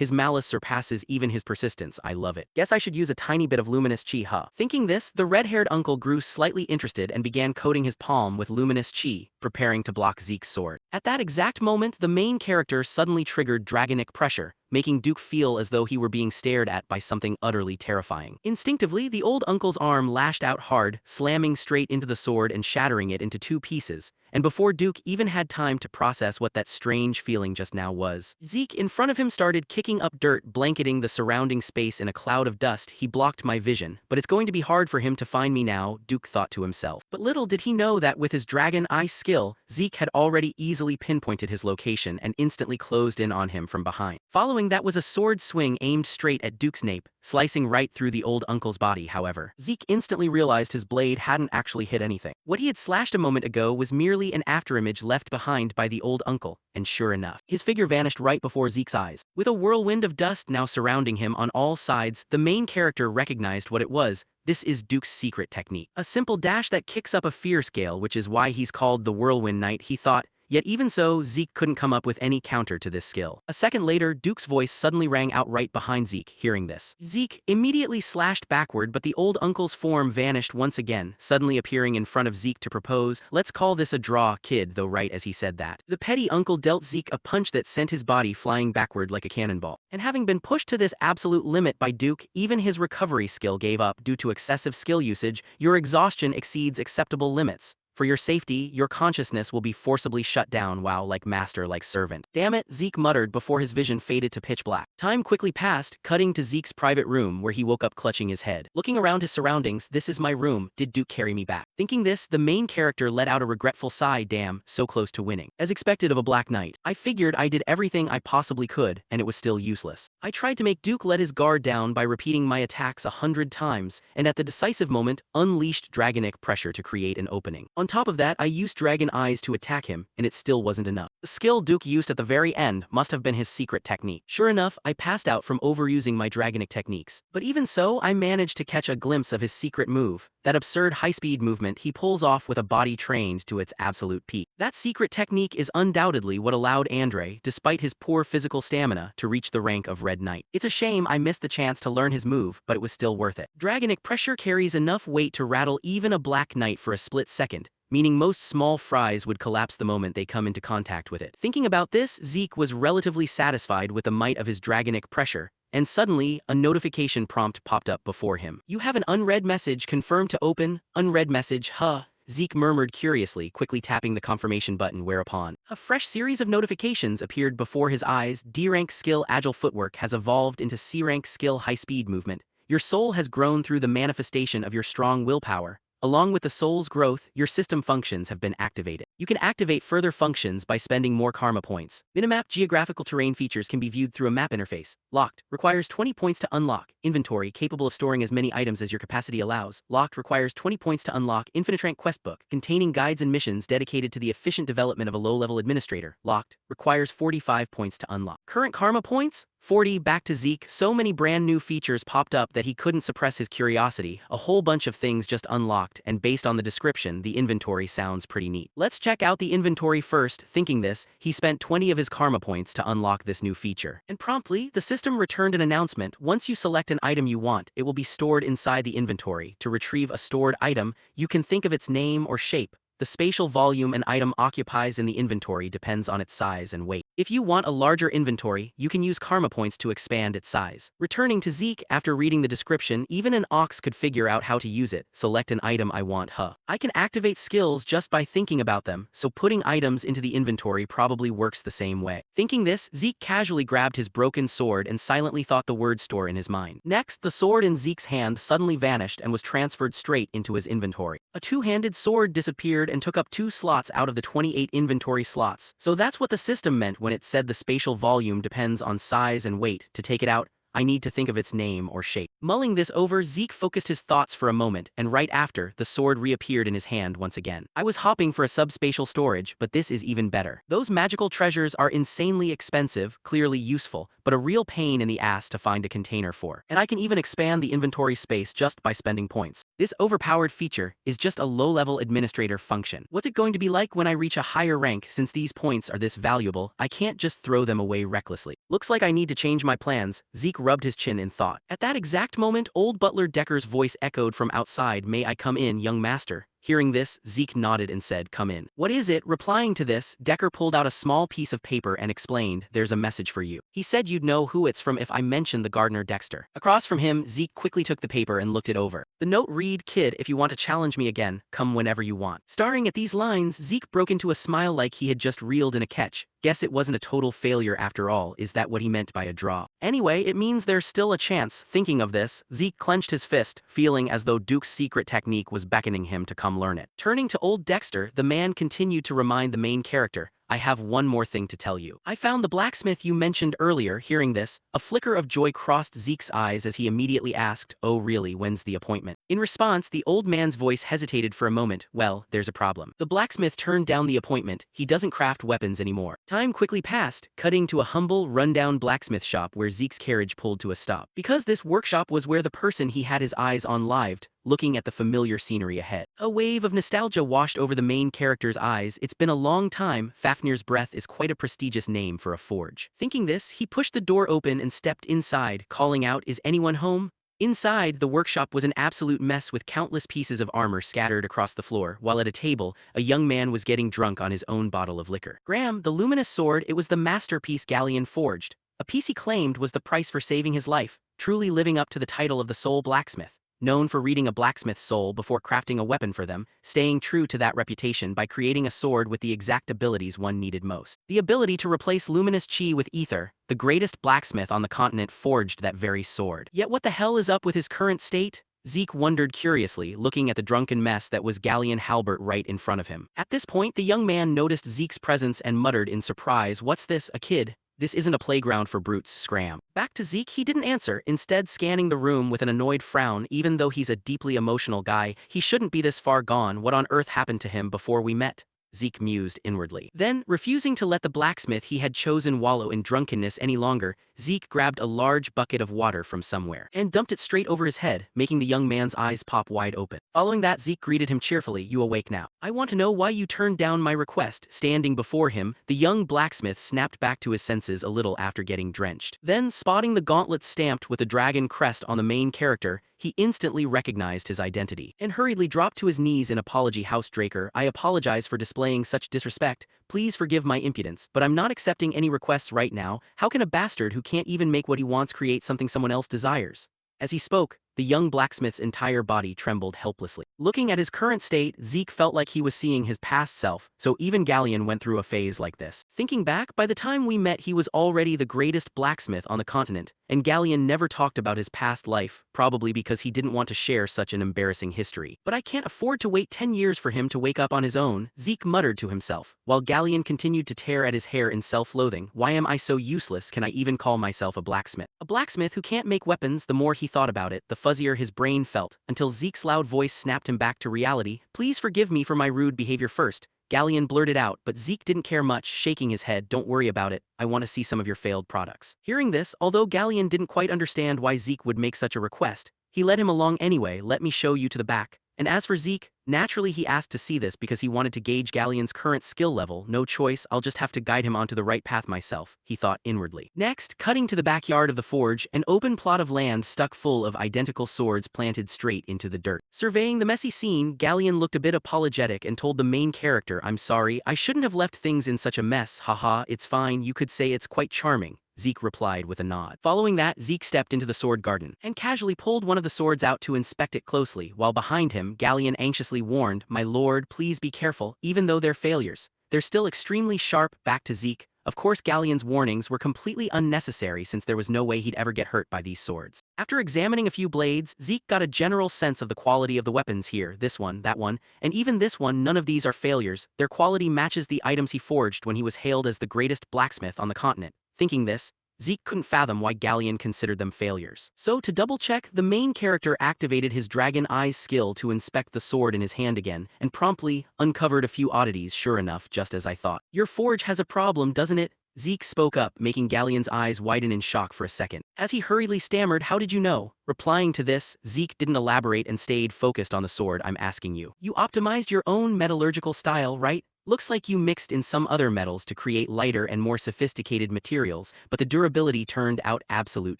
surpasses even his persistence. I love it. Guess I should use a tiny bit of luminous chi, huh? Thinking this, the red-haired uncle grew slightly interested and began coating his palm with luminous chi, preparing to block Zeke's sword. At that exact moment, the main character suddenly triggered Dragonic Pressure, making Duke feel as though he were being stared at by something utterly terrifying. Instinctively, the old uncle's arm lashed out hard, slamming straight into the sword and shattering it into 2 pieces. And before Duke even had time to process what that strange feeling just now was, Zeke in front of him started kicking up dirt, blanketing the surrounding space in a cloud of dust. He blocked my vision, but it's going to be hard for him to find me now, Duke thought to himself. But little did he know that with his Dragon Eye skill, Zeke had already easily pinpointed his location and instantly closed in on him from behind. Following that was a sword swing aimed straight at Duke's nape, slicing right through the old uncle's body. However, Zeke instantly realized his blade hadn't actually hit anything. What he had slashed a moment ago was merely an afterimage left behind by the old uncle, and sure enough, his figure vanished right before Zeke's eyes. With a whirlwind of dust now surrounding him on all sides, the main character recognized what it was. This is Duke's secret technique. A simple dash that kicks up a fear scale, which is why he's called the Whirlwind Knight, he thought. Yet even so, Zeke couldn't come up with any counter to this skill. A second later, Duke's voice suddenly rang out right behind Zeke. Hearing this, Zeke immediately slashed backward, but the old uncle's form vanished once again, suddenly appearing in front of Zeke to propose, let's call this a draw, kid. Though right as he said that, the petty uncle dealt Zeke a punch that sent his body flying backward like a cannonball. And having been pushed to this absolute limit by Duke, even his recovery skill gave up due to excessive skill usage. Your exhaustion exceeds acceptable limits. For your safety, your consciousness will be forcibly shut down. Wow, like master, like servant. Damn it, Zeke muttered before his vision faded to pitch black. Time quickly passed, cutting to Zeke's private room where he woke up clutching his head. Looking around his surroundings, this is my room. Did Duke carry me back? Thinking this, the main character let out a regretful sigh. Damn, so close to winning. As expected of a Black Knight, I figured I did everything I possibly could, and it was still useless. I tried to make Duke let his guard down by repeating my attacks 100 times, and at the decisive moment, unleashed dragonic pressure to create an opening. On top of that, I used dragon eyes to attack him, and it still wasn't enough. The skill Duke used at the very end must have been his secret technique. Sure enough, I passed out from overusing my dragonic techniques. But even so, I managed to catch a glimpse of his secret move, that absurd high-speed movement he pulls off with a body trained to its absolute peak. That secret technique is undoubtedly what allowed Andre, despite his poor physical stamina, to reach the rank of Red Knight. It's a shame I missed the chance to learn his move, but it was still worth it. Dragonic pressure carries enough weight to rattle even a Black Knight for a split second, meaning most small fries would collapse the moment they come into contact with it. Thinking about this, Zeke was relatively satisfied with the might of his dragonic pressure, and suddenly, a notification prompt popped up before him. You have an unread message. Confirm to open. Unread message. Huh. Zeke murmured curiously, quickly tapping the confirmation button, whereupon a fresh series of notifications appeared before his eyes. D-rank skill agile footwork has evolved into C-rank skill high-speed movement. Your soul has grown through the manifestation of your strong willpower. Along with the soul's growth, your system functions have been activated. You can activate further functions by spending more karma points. Minimap geographical terrain features can be viewed through a map interface. Locked requires 20 points to unlock. Inventory capable of storing as many items as your capacity allows. Locked requires 20 points to unlock. Infinite rank quest book containing guides and missions dedicated to the efficient development of a low-level administrator. Locked requires 45 points to unlock. Current karma points? 40. Back to Zeke. So many brand new features popped up that he couldn't suppress his curiosity. A whole bunch of things just unlocked, and based on the description, the inventory sounds pretty neat. Let's check out the inventory first. Thinking this, he spent 20 of his karma points to unlock this new feature. And promptly, the system returned an announcement. Once you select an item you want, it will be stored inside the inventory. To retrieve a stored item, you can think of its name or shape. The spatial volume an item occupies in the inventory depends on its size and weight. If you want a larger inventory, you can use karma points to expand its size. Returning to Zeke, after reading the description, even an ox could figure out how to use it. Select an item I want. I can activate skills just by thinking about them, so putting items into the inventory probably works the same way. Thinking this, Zeke casually grabbed his broken sword and silently thought the word store in his mind. Next, the sword in Zeke's hand suddenly vanished and was transferred straight into his inventory. A two-handed sword disappeared and took up 2 slots out of the 28 inventory slots. So that's what the system meant when it said the spatial volume depends on size and weight. To take it out, I need to think of its name or shape. Mulling this over, Zeke focused his thoughts for a moment, and right after, the sword reappeared in his hand once again. I was hopping for a subspatial storage, but this is even better. Those magical treasures are insanely expensive, clearly useful, but a real pain in the ass to find a container for. And I can even expand the inventory space just by spending points. This overpowered feature is just a low-level administrator function. What's it going to be like when I reach a higher rank? Since these points are this valuable, I can't just throw them away recklessly. Looks like I need to change my plans. Zeke rubbed his chin in thought. At that exact moment, old butler Decker's voice echoed from outside. May I come in, young master? Hearing this, Zeke nodded and said, come in. What is it? Replying to this, Decker pulled out a small piece of paper and explained, there's a message for you. He said you'd know who it's from if I mentioned the gardener Dexter. Across from him, Zeke quickly took the paper and looked it over. The note read, kid, if you want to challenge me again, come whenever you want. Staring at these lines, Zeke broke into a smile like he had just reeled in a catch. Guess it wasn't a total failure after all. Is that what he meant by a draw? Anyway, it means there's still a chance. Thinking of this, Zeke clenched his fist, feeling as though Duke's secret technique was beckoning him to come learn it. Turning to old Dexter, the man continued to remind the main character, I have one more thing to tell you. I found the blacksmith you mentioned earlier. Hearing this, a flicker of joy crossed Zeke's eyes as he immediately asked, oh really, when's the appointment? In response, the old man's voice hesitated for a moment. Well, there's a problem. The blacksmith turned down the appointment. He doesn't craft weapons anymore. Time quickly passed, cutting to a humble, rundown blacksmith shop where Zeke's carriage pulled to a stop. Because this workshop was where the person he had his eyes on lived, looking at the familiar scenery ahead. A wave of nostalgia washed over the main character's eyes. It's been a long time. Fafnir's Breath is quite a prestigious name for a forge. Thinking this, he pushed the door open and stepped inside, calling out, is anyone home? Inside, the workshop was an absolute mess with countless pieces of armor scattered across the floor, while at a table, a young man was getting drunk on his own bottle of liquor. Graham, the luminous sword, it was the masterpiece Galleon forged. A piece he claimed was the price for saving his life, truly living up to the title of the Soul Blacksmith. Known for reading a blacksmith's soul before crafting a weapon for them, staying true to that reputation by creating a sword with the exact abilities one needed most. The ability to replace luminous chi with ether, the greatest blacksmith on the continent forged that very sword. Yet what the hell is up with his current state? Zeke wondered curiously, looking at the drunken mess that was Galleon Halbert right in front of him. At this point, the young man noticed Zeke's presence and muttered in surprise, "What's this, a kid? This isn't a playground for brutes, scram." Back to Zeke, he didn't answer, instead scanning the room with an annoyed frown. Even though he's a deeply emotional guy, he shouldn't be this far gone. What on earth happened to him before we met? Zeke mused inwardly. Then, refusing to let the blacksmith he had chosen wallow in drunkenness any longer, Zeke grabbed a large bucket of water from somewhere and dumped it straight over his head, making the young man's eyes pop wide open. Following that, Zeke greeted him cheerfully, "You awake now? I want to know why you turned down my request." Standing before him, the young blacksmith snapped back to his senses a little after getting drenched. Then, spotting the gauntlet stamped with the dragon crest on the main character, he instantly recognized his identity and hurriedly dropped to his knees in apology. "House Draker, I apologize for displaying such disrespect. Please forgive my impudence, but I'm not accepting any requests right now. How can a bastard who can't even make what he wants create something someone else desires?" As he spoke, the young blacksmith's entire body trembled helplessly. Looking at his current state, Zeke felt like he was seeing his past self, so even Galleon went through a phase like this. Thinking back, by the time we met he was already the greatest blacksmith on the continent, and Galleon never talked about his past life, probably because he didn't want to share such an embarrassing history. "But I can't afford to wait 10 years for him to wake up on his own," Zeke muttered to himself, while Galleon continued to tear at his hair in self-loathing. "Why am I so useless? Can I even call myself a blacksmith? A blacksmith who can't make weapons?" The more he thought about it, the fuzzier his brain felt, until Zeke's loud voice snapped him back to reality. "Please forgive me for my rude behavior first," Galleon blurted out, but Zeke didn't care much, shaking his head. "Don't worry about it, I want to see some of your failed products." Hearing this, although Galleon didn't quite understand why Zeke would make such a request, he led him along anyway. "Let me show you to the back." And as for Zeke, naturally he asked to see this because he wanted to gauge Galleon's current skill level. "No choice, I'll just have to guide him onto the right path myself," he thought inwardly. Next, cutting to the backyard of the forge, an open plot of land stuck full of identical swords planted straight into the dirt. Surveying the messy scene, Galleon looked a bit apologetic and told the main character, "I'm sorry, I shouldn't have left things in such a mess. Haha, it's fine, you could say it's quite charming," Zeke replied with a nod. Following that, Zeke stepped into the sword garden and casually pulled one of the swords out to inspect it closely, while behind him, Galleon anxiously warned, "My lord, please be careful. Even though they're failures, they're still extremely sharp." Back to Zeke. Of course, Galleon's warnings were completely unnecessary since there was no way he'd ever get hurt by these swords. After examining a few blades, Zeke got a general sense of the quality of the weapons here. This one, that one, and even this one. None of these are failures. Their quality matches the items he forged when he was hailed as the greatest blacksmith on the continent. Thinking this, Zeke couldn't fathom why Galleon considered them failures. So to double-check, the main character activated his dragon eyes skill to inspect the sword in his hand again, and promptly uncovered a few oddities. "Sure enough, just as I thought. Your forge has a problem, doesn't it?" Zeke spoke up, making Galleon's eyes widen in shock for a second. As he hurriedly stammered, "How did you know?" Replying to this, Zeke didn't elaborate and stayed focused on the sword. "I'm asking you. You optimized your own metallurgical style, right? Looks like you mixed in some other metals to create lighter and more sophisticated materials, but the durability turned out absolute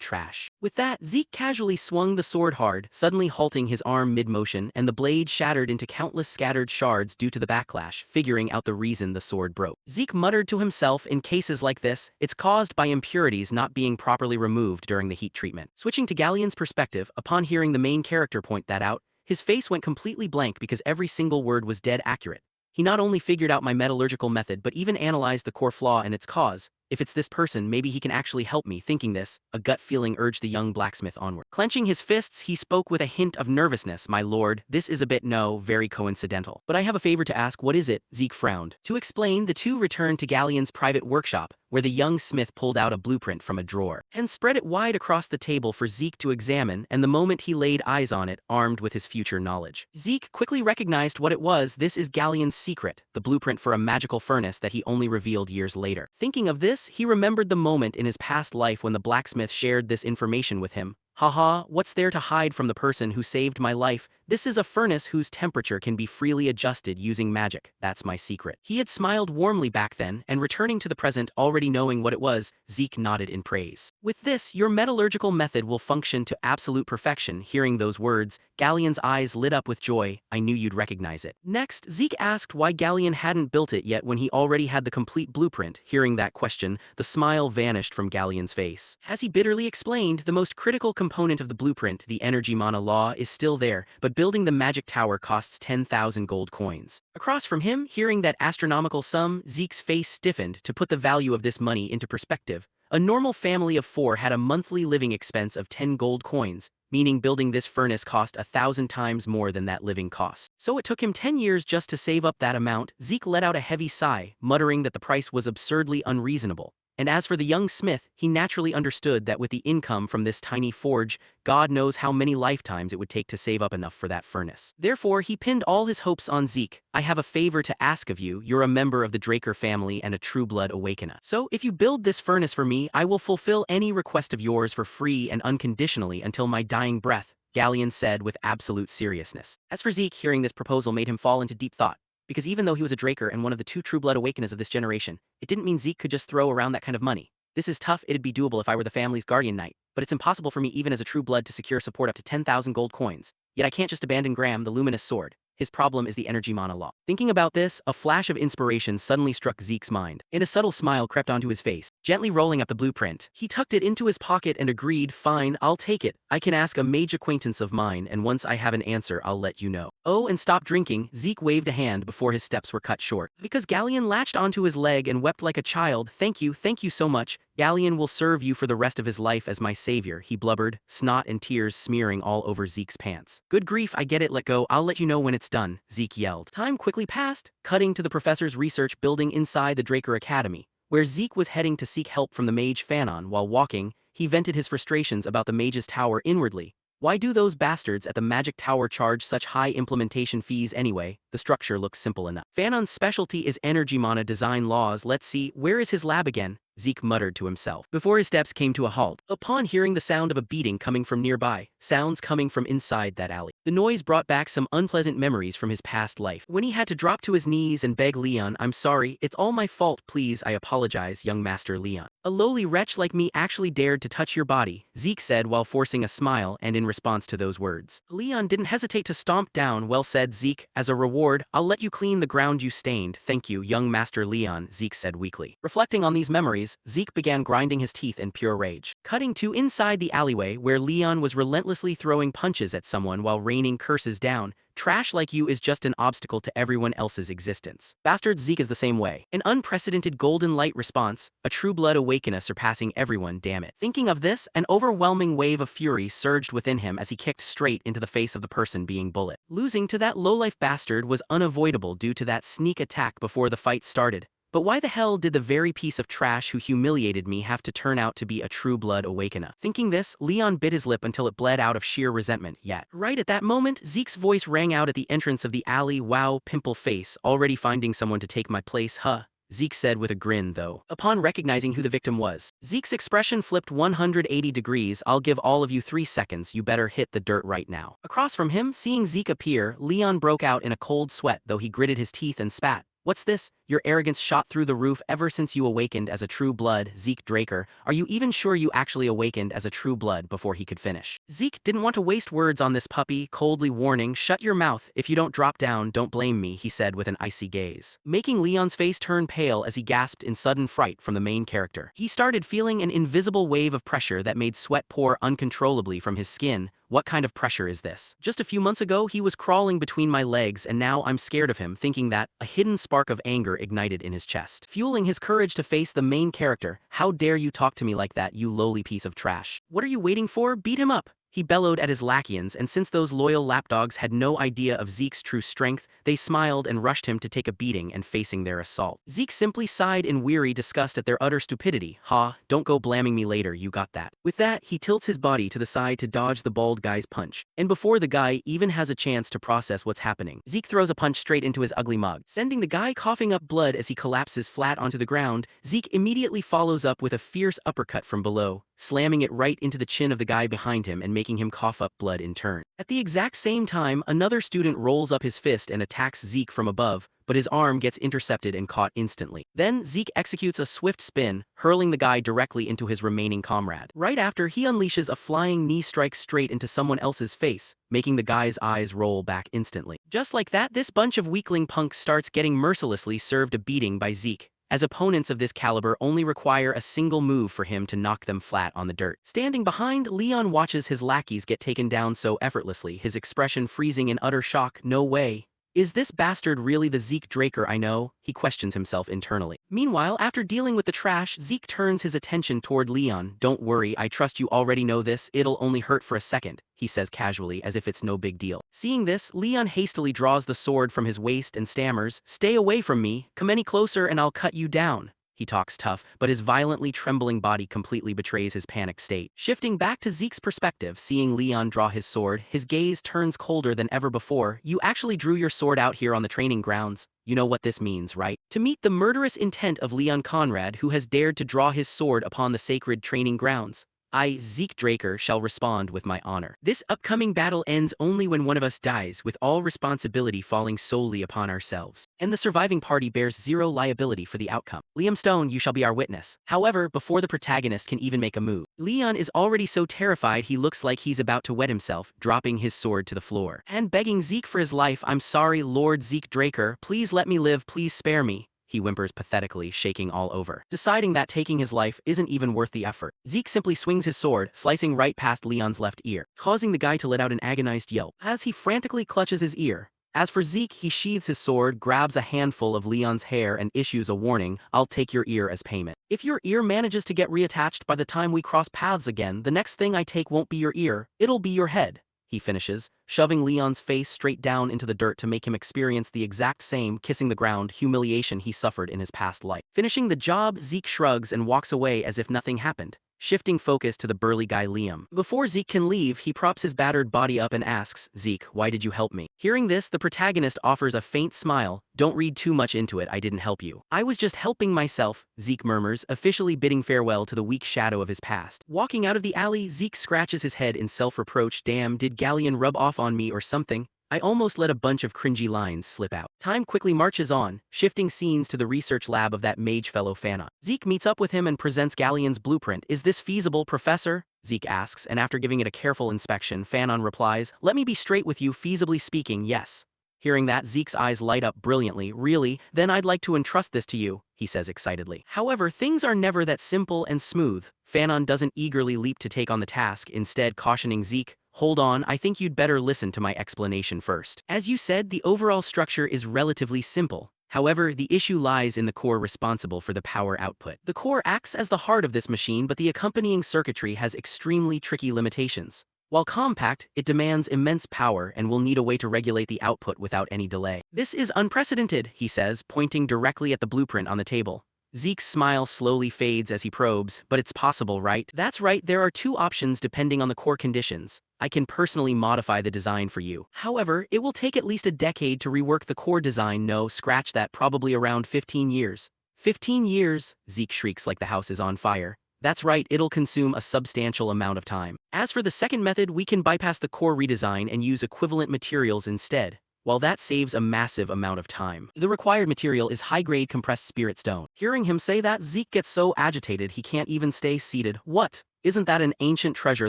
trash." With that, Zeke casually swung the sword hard, suddenly halting his arm mid-motion, and the blade shattered into countless scattered shards due to the backlash. Figuring out the reason the sword broke, Zeke muttered to himself, "In cases like this, it's caused by impurities not being properly removed during the heat treatment." Switching to Galleon's perspective, upon hearing the main character point that out, his face went completely blank because every single word was dead accurate. He not only figured out my metallurgical method but even analyzed the core flaw and its cause. If it's this person, maybe he can actually help me. Thinking this, a gut feeling urged the young blacksmith onward. Clenching his fists, he spoke with a hint of nervousness. "My lord, this is a bit very coincidental. But I have a favor to ask." "What is it?" Zeke frowned. To explain, the two returned to Galleon's private workshop, where the young smith pulled out a blueprint from a drawer and spread it wide across the table for Zeke to examine, and the moment he laid eyes on it, armed with his future knowledge, Zeke quickly recognized what it was. This is Galleon's secret, the blueprint for a magical furnace that he only revealed years later. Thinking of this, he remembered the moment in his past life when the blacksmith shared this information with him. "Haha, what's there to hide from the person who saved my life? This is a furnace whose temperature can be freely adjusted using magic. That's my secret." He had smiled warmly back then, and returning to the present, already knowing what it was, Zeke nodded in praise. "With this, your metallurgical method will function to absolute perfection." Hearing those words, Galleon's eyes lit up with joy. "I knew you'd recognize it." Next, Zeke asked why Galleon hadn't built it yet when he already had the complete blueprint. Hearing that question, the smile vanished from Galleon's face. As he bitterly explained, the most critical component of the blueprint, the energy mana law, is still there, but building the magic tower costs 10,000 gold coins. Across from him, hearing that astronomical sum, Zeke's face stiffened. To put the value of this money into perspective, A normal family of 4 had a monthly living expense of 10 gold coins, meaning building this furnace cost 1,000 times more than that living cost. So it took him 10 years just to save up that amount. Zeke let out a heavy sigh, muttering that the price was absurdly unreasonable. And as for the young smith, he naturally understood that with the income from this tiny forge, God knows how many lifetimes it would take to save up enough for that furnace. Therefore, he pinned all his hopes on Zeke. I have a favor to ask of you. You're a member of the Draker family and a true-blood awakener. So, if you build this furnace for me, I will fulfill any request of yours for free and unconditionally until my dying breath, Galleon said with absolute seriousness. As for Zeke, hearing this proposal made him fall into deep thought. Because even though he was a Draker and one of the 2 true-blood awakeners of this generation, it didn't mean Zeke could just throw around that kind of money. This is tough. It'd be doable if I were the family's guardian knight, but it's impossible for me even as a true blood to secure support up to 10,000 gold coins. Yet I can't just abandon Graham, the luminous sword. His problem is the energy mana law. Thinking about this, a flash of inspiration suddenly struck Zeke's mind, and a subtle smile crept onto his face. Gently rolling up the blueprint, he tucked it into his pocket and agreed, fine, I'll take it. I can ask a mage acquaintance of mine, and once I have an answer, I'll let you know. Oh, and stop drinking. Zeke waved a hand before his steps were cut short. Because Galleon latched onto his leg and wept like a child. Thank you so much. Galleon will serve you for the rest of his life as my savior, he blubbered, snot and tears smearing all over Zeke's pants. Good grief, I get it, let go, I'll let you know when it's done, Zeke yelled. Time quickly passed, cutting to the professor's research building inside the Draker Academy, where Zeke was heading to seek help from the mage Fanon. While walking, he vented his frustrations about the mage's tower inwardly. Why do those bastards at the magic tower charge such high implementation fees anyway? The structure looks simple enough. Fanon's specialty is energy mana design laws. Let's see, where is his lab again? Zeke muttered to himself, before his steps came to a halt, upon hearing the sound of a beating coming from nearby, sounds coming from inside that alley. The noise brought back some unpleasant memories from his past life, when he had to drop to his knees and beg Leon, I'm sorry, it's all my fault, please, I apologize, young Master Leon. A lowly wretch like me actually dared to touch your body, Zeke said while forcing a smile, and in response to those words, Leon didn't hesitate to stomp down. Well said, Zeke, as a reward, I'll let you clean the ground you stained. Thank you, young Master Leon, Zeke said weakly. Reflecting on these memories, Zeke began grinding his teeth in pure rage. Cutting to inside the alleyway where Leon was relentlessly throwing punches at someone while raining curses down. Trash like you is just an obstacle to everyone else's existence. Bastard, Zeke is the same way. An unprecedented golden light response, a true blood awakener surpassing everyone, damn it. Thinking of this, an overwhelming wave of fury surged within him as he kicked straight into the face of the person being bullied. Losing to that lowlife bastard was unavoidable due to that sneak attack before the fight started. But why the hell did the very piece of trash who humiliated me have to turn out to be a true blood awakener? Thinking this, Leon bit his lip until it bled out of sheer resentment. Yet, right at that moment, Zeke's voice rang out at the entrance of the alley. Wow, pimple face, already finding someone to take my place, huh? Zeke said with a grin, though. Upon recognizing who the victim was, Zeke's expression flipped 180 degrees. I'll give all of you 3 seconds, you better hit the dirt right now. Across from him, seeing Zeke appear, Leon broke out in a cold sweat, though he gritted his teeth and spat. What's this? Your arrogance shot through the roof ever since you awakened as a true blood, Zeke Draker. Are you even sure you actually awakened as a true blood? Before he could finish, Zeke didn't want to waste words on this puppy, coldly warning, shut your mouth, if you don't drop down, don't blame me, he said with an icy gaze, making Leon's face turn pale as he gasped in sudden fright from the main character. He started feeling an invisible wave of pressure that made sweat pour uncontrollably from his skin. What kind of pressure is this? Just a few months ago, he was crawling between my legs, and now I'm scared of him, thinking that, a hidden spark of anger ignited in his chest, fueling his courage to face the main character. How dare you talk to me like that, you lowly piece of trash? What are you waiting for? Beat him up! He bellowed at his lackeyans, and since those loyal lapdogs had no idea of Zeke's true strength, they smiled and rushed him to take a beating and facing their assault. Zeke simply sighed in weary disgust at their utter stupidity. Ha, don't go blaming me later, you got that. With that, he tilts his body to the side to dodge the bald guy's punch. And before the guy even has a chance to process what's happening, Zeke throws a punch straight into his ugly mug, sending the guy coughing up blood as he collapses flat onto the ground. Zeke immediately follows up with a fierce uppercut from below, slamming it right into the chin of the guy behind him and making him cough up blood in turn. At the exact same time, another student rolls up his fist and attacks Zeke from above, but his arm gets intercepted and caught instantly. Then Zeke executes a swift spin, hurling the guy directly into his remaining comrade. Right after, he unleashes a flying knee strike straight into someone else's face, making the guy's eyes roll back instantly. Just like that, this bunch of weakling punks starts getting mercilessly served a beating by Zeke, as opponents of this caliber only require a single move for him to knock them flat on the dirt. Standing behind, Leon watches his lackeys get taken down so effortlessly, his expression freezing in utter shock. No way. Is this bastard really the Zeke Draker I know? He questions himself internally. Meanwhile, after dealing with the trash, Zeke turns his attention toward Leon. Don't worry, I trust you already know this, it'll only hurt for a second, he says casually as if it's no big deal. Seeing this, Leon hastily draws the sword from his waist and stammers, "Stay away from me, come any closer and I'll cut you down." He talks tough, but his violently trembling body completely betrays his panicked state. Shifting back to Zeke's perspective, seeing Leon draw his sword, his gaze turns colder than ever before. "You actually drew your sword out here on the training grounds. You know what this means, right? To meet the murderous intent of Leon Conrad, who has dared to draw his sword upon the sacred training grounds. I, Zeke Draker, shall respond with my honor. This upcoming battle ends only when one of us dies, with all responsibility falling solely upon ourselves. And the surviving party bears zero liability for the outcome. Liam Stone, you shall be our witness." However, before the protagonist can even make a move, Leon is already so terrified he looks like he's about to wet himself, dropping his sword to the floor and begging Zeke for his life. "I'm sorry, Lord Zeke Draker, please let me live, please spare me," he whimpers pathetically, shaking all over. Deciding that taking his life isn't even worth the effort, Zeke simply swings his sword, slicing right past Leon's left ear, causing the guy to let out an agonized yelp as he frantically clutches his ear. As for Zeke, he sheathes his sword, grabs a handful of Leon's hair and issues a warning, "I'll take your ear as payment. If your ear manages to get reattached by the time we cross paths again, the next thing I take won't be your ear, it'll be your head," he finishes, shoving Leon's face straight down into the dirt to make him experience the exact same kissing the ground humiliation he suffered in his past life. Finishing the job, Zeke shrugs and walks away as if nothing happened, shifting focus to the burly guy Liam. Before Zeke can leave, he props his battered body up and asks, "Zeke, why did you help me?" Hearing this, the protagonist offers a faint smile. "Don't read too much into it, I didn't help you. I was just helping myself," Zeke murmurs, officially bidding farewell to the weak shadow of his past. Walking out of the alley, Zeke scratches his head in self-reproach. "Damn, did Galleon rub off on me or something? I almost let a bunch of cringy lines slip out." Time quickly marches on, shifting scenes to the research lab of that mage fellow Fanon. Zeke meets up with him and presents Galleon's blueprint. "Is this feasible, Professor?" Zeke asks, and after giving it a careful inspection, Fanon replies, "Let me be straight with you, feasibly speaking, yes." Hearing that, Zeke's eyes light up brilliantly. "Really? Then I'd like to entrust this to you," he says excitedly. However, things are never that simple and smooth. Fanon doesn't eagerly leap to take on the task, instead cautioning Zeke, "Hold on, I think you'd better listen to my explanation first. As you said, the overall structure is relatively simple. However, the issue lies in the core responsible for the power output. The core acts as the heart of this machine, but the accompanying circuitry has extremely tricky limitations. While compact, it demands immense power and will need a way to regulate the output without any delay. This is unprecedented," he says, pointing directly at the blueprint on the table. Zeke's smile slowly fades as he probes, "But it's possible, right?" "That's right, there are two options depending on the core conditions. I can personally modify the design for you. However, it will take at least a decade to rework the core design. No, scratch that, probably around 15 years. 15 years? Zeke shrieks like the house is on fire. That's right, it'll consume a substantial amount of time. As for the second method, we can bypass the core redesign and use equivalent materials instead. While that saves a massive amount of time, the required material is high-grade compressed spirit stone. Hearing him say that, Zeke gets so agitated he can't even stay seated. What? Isn't that an ancient treasure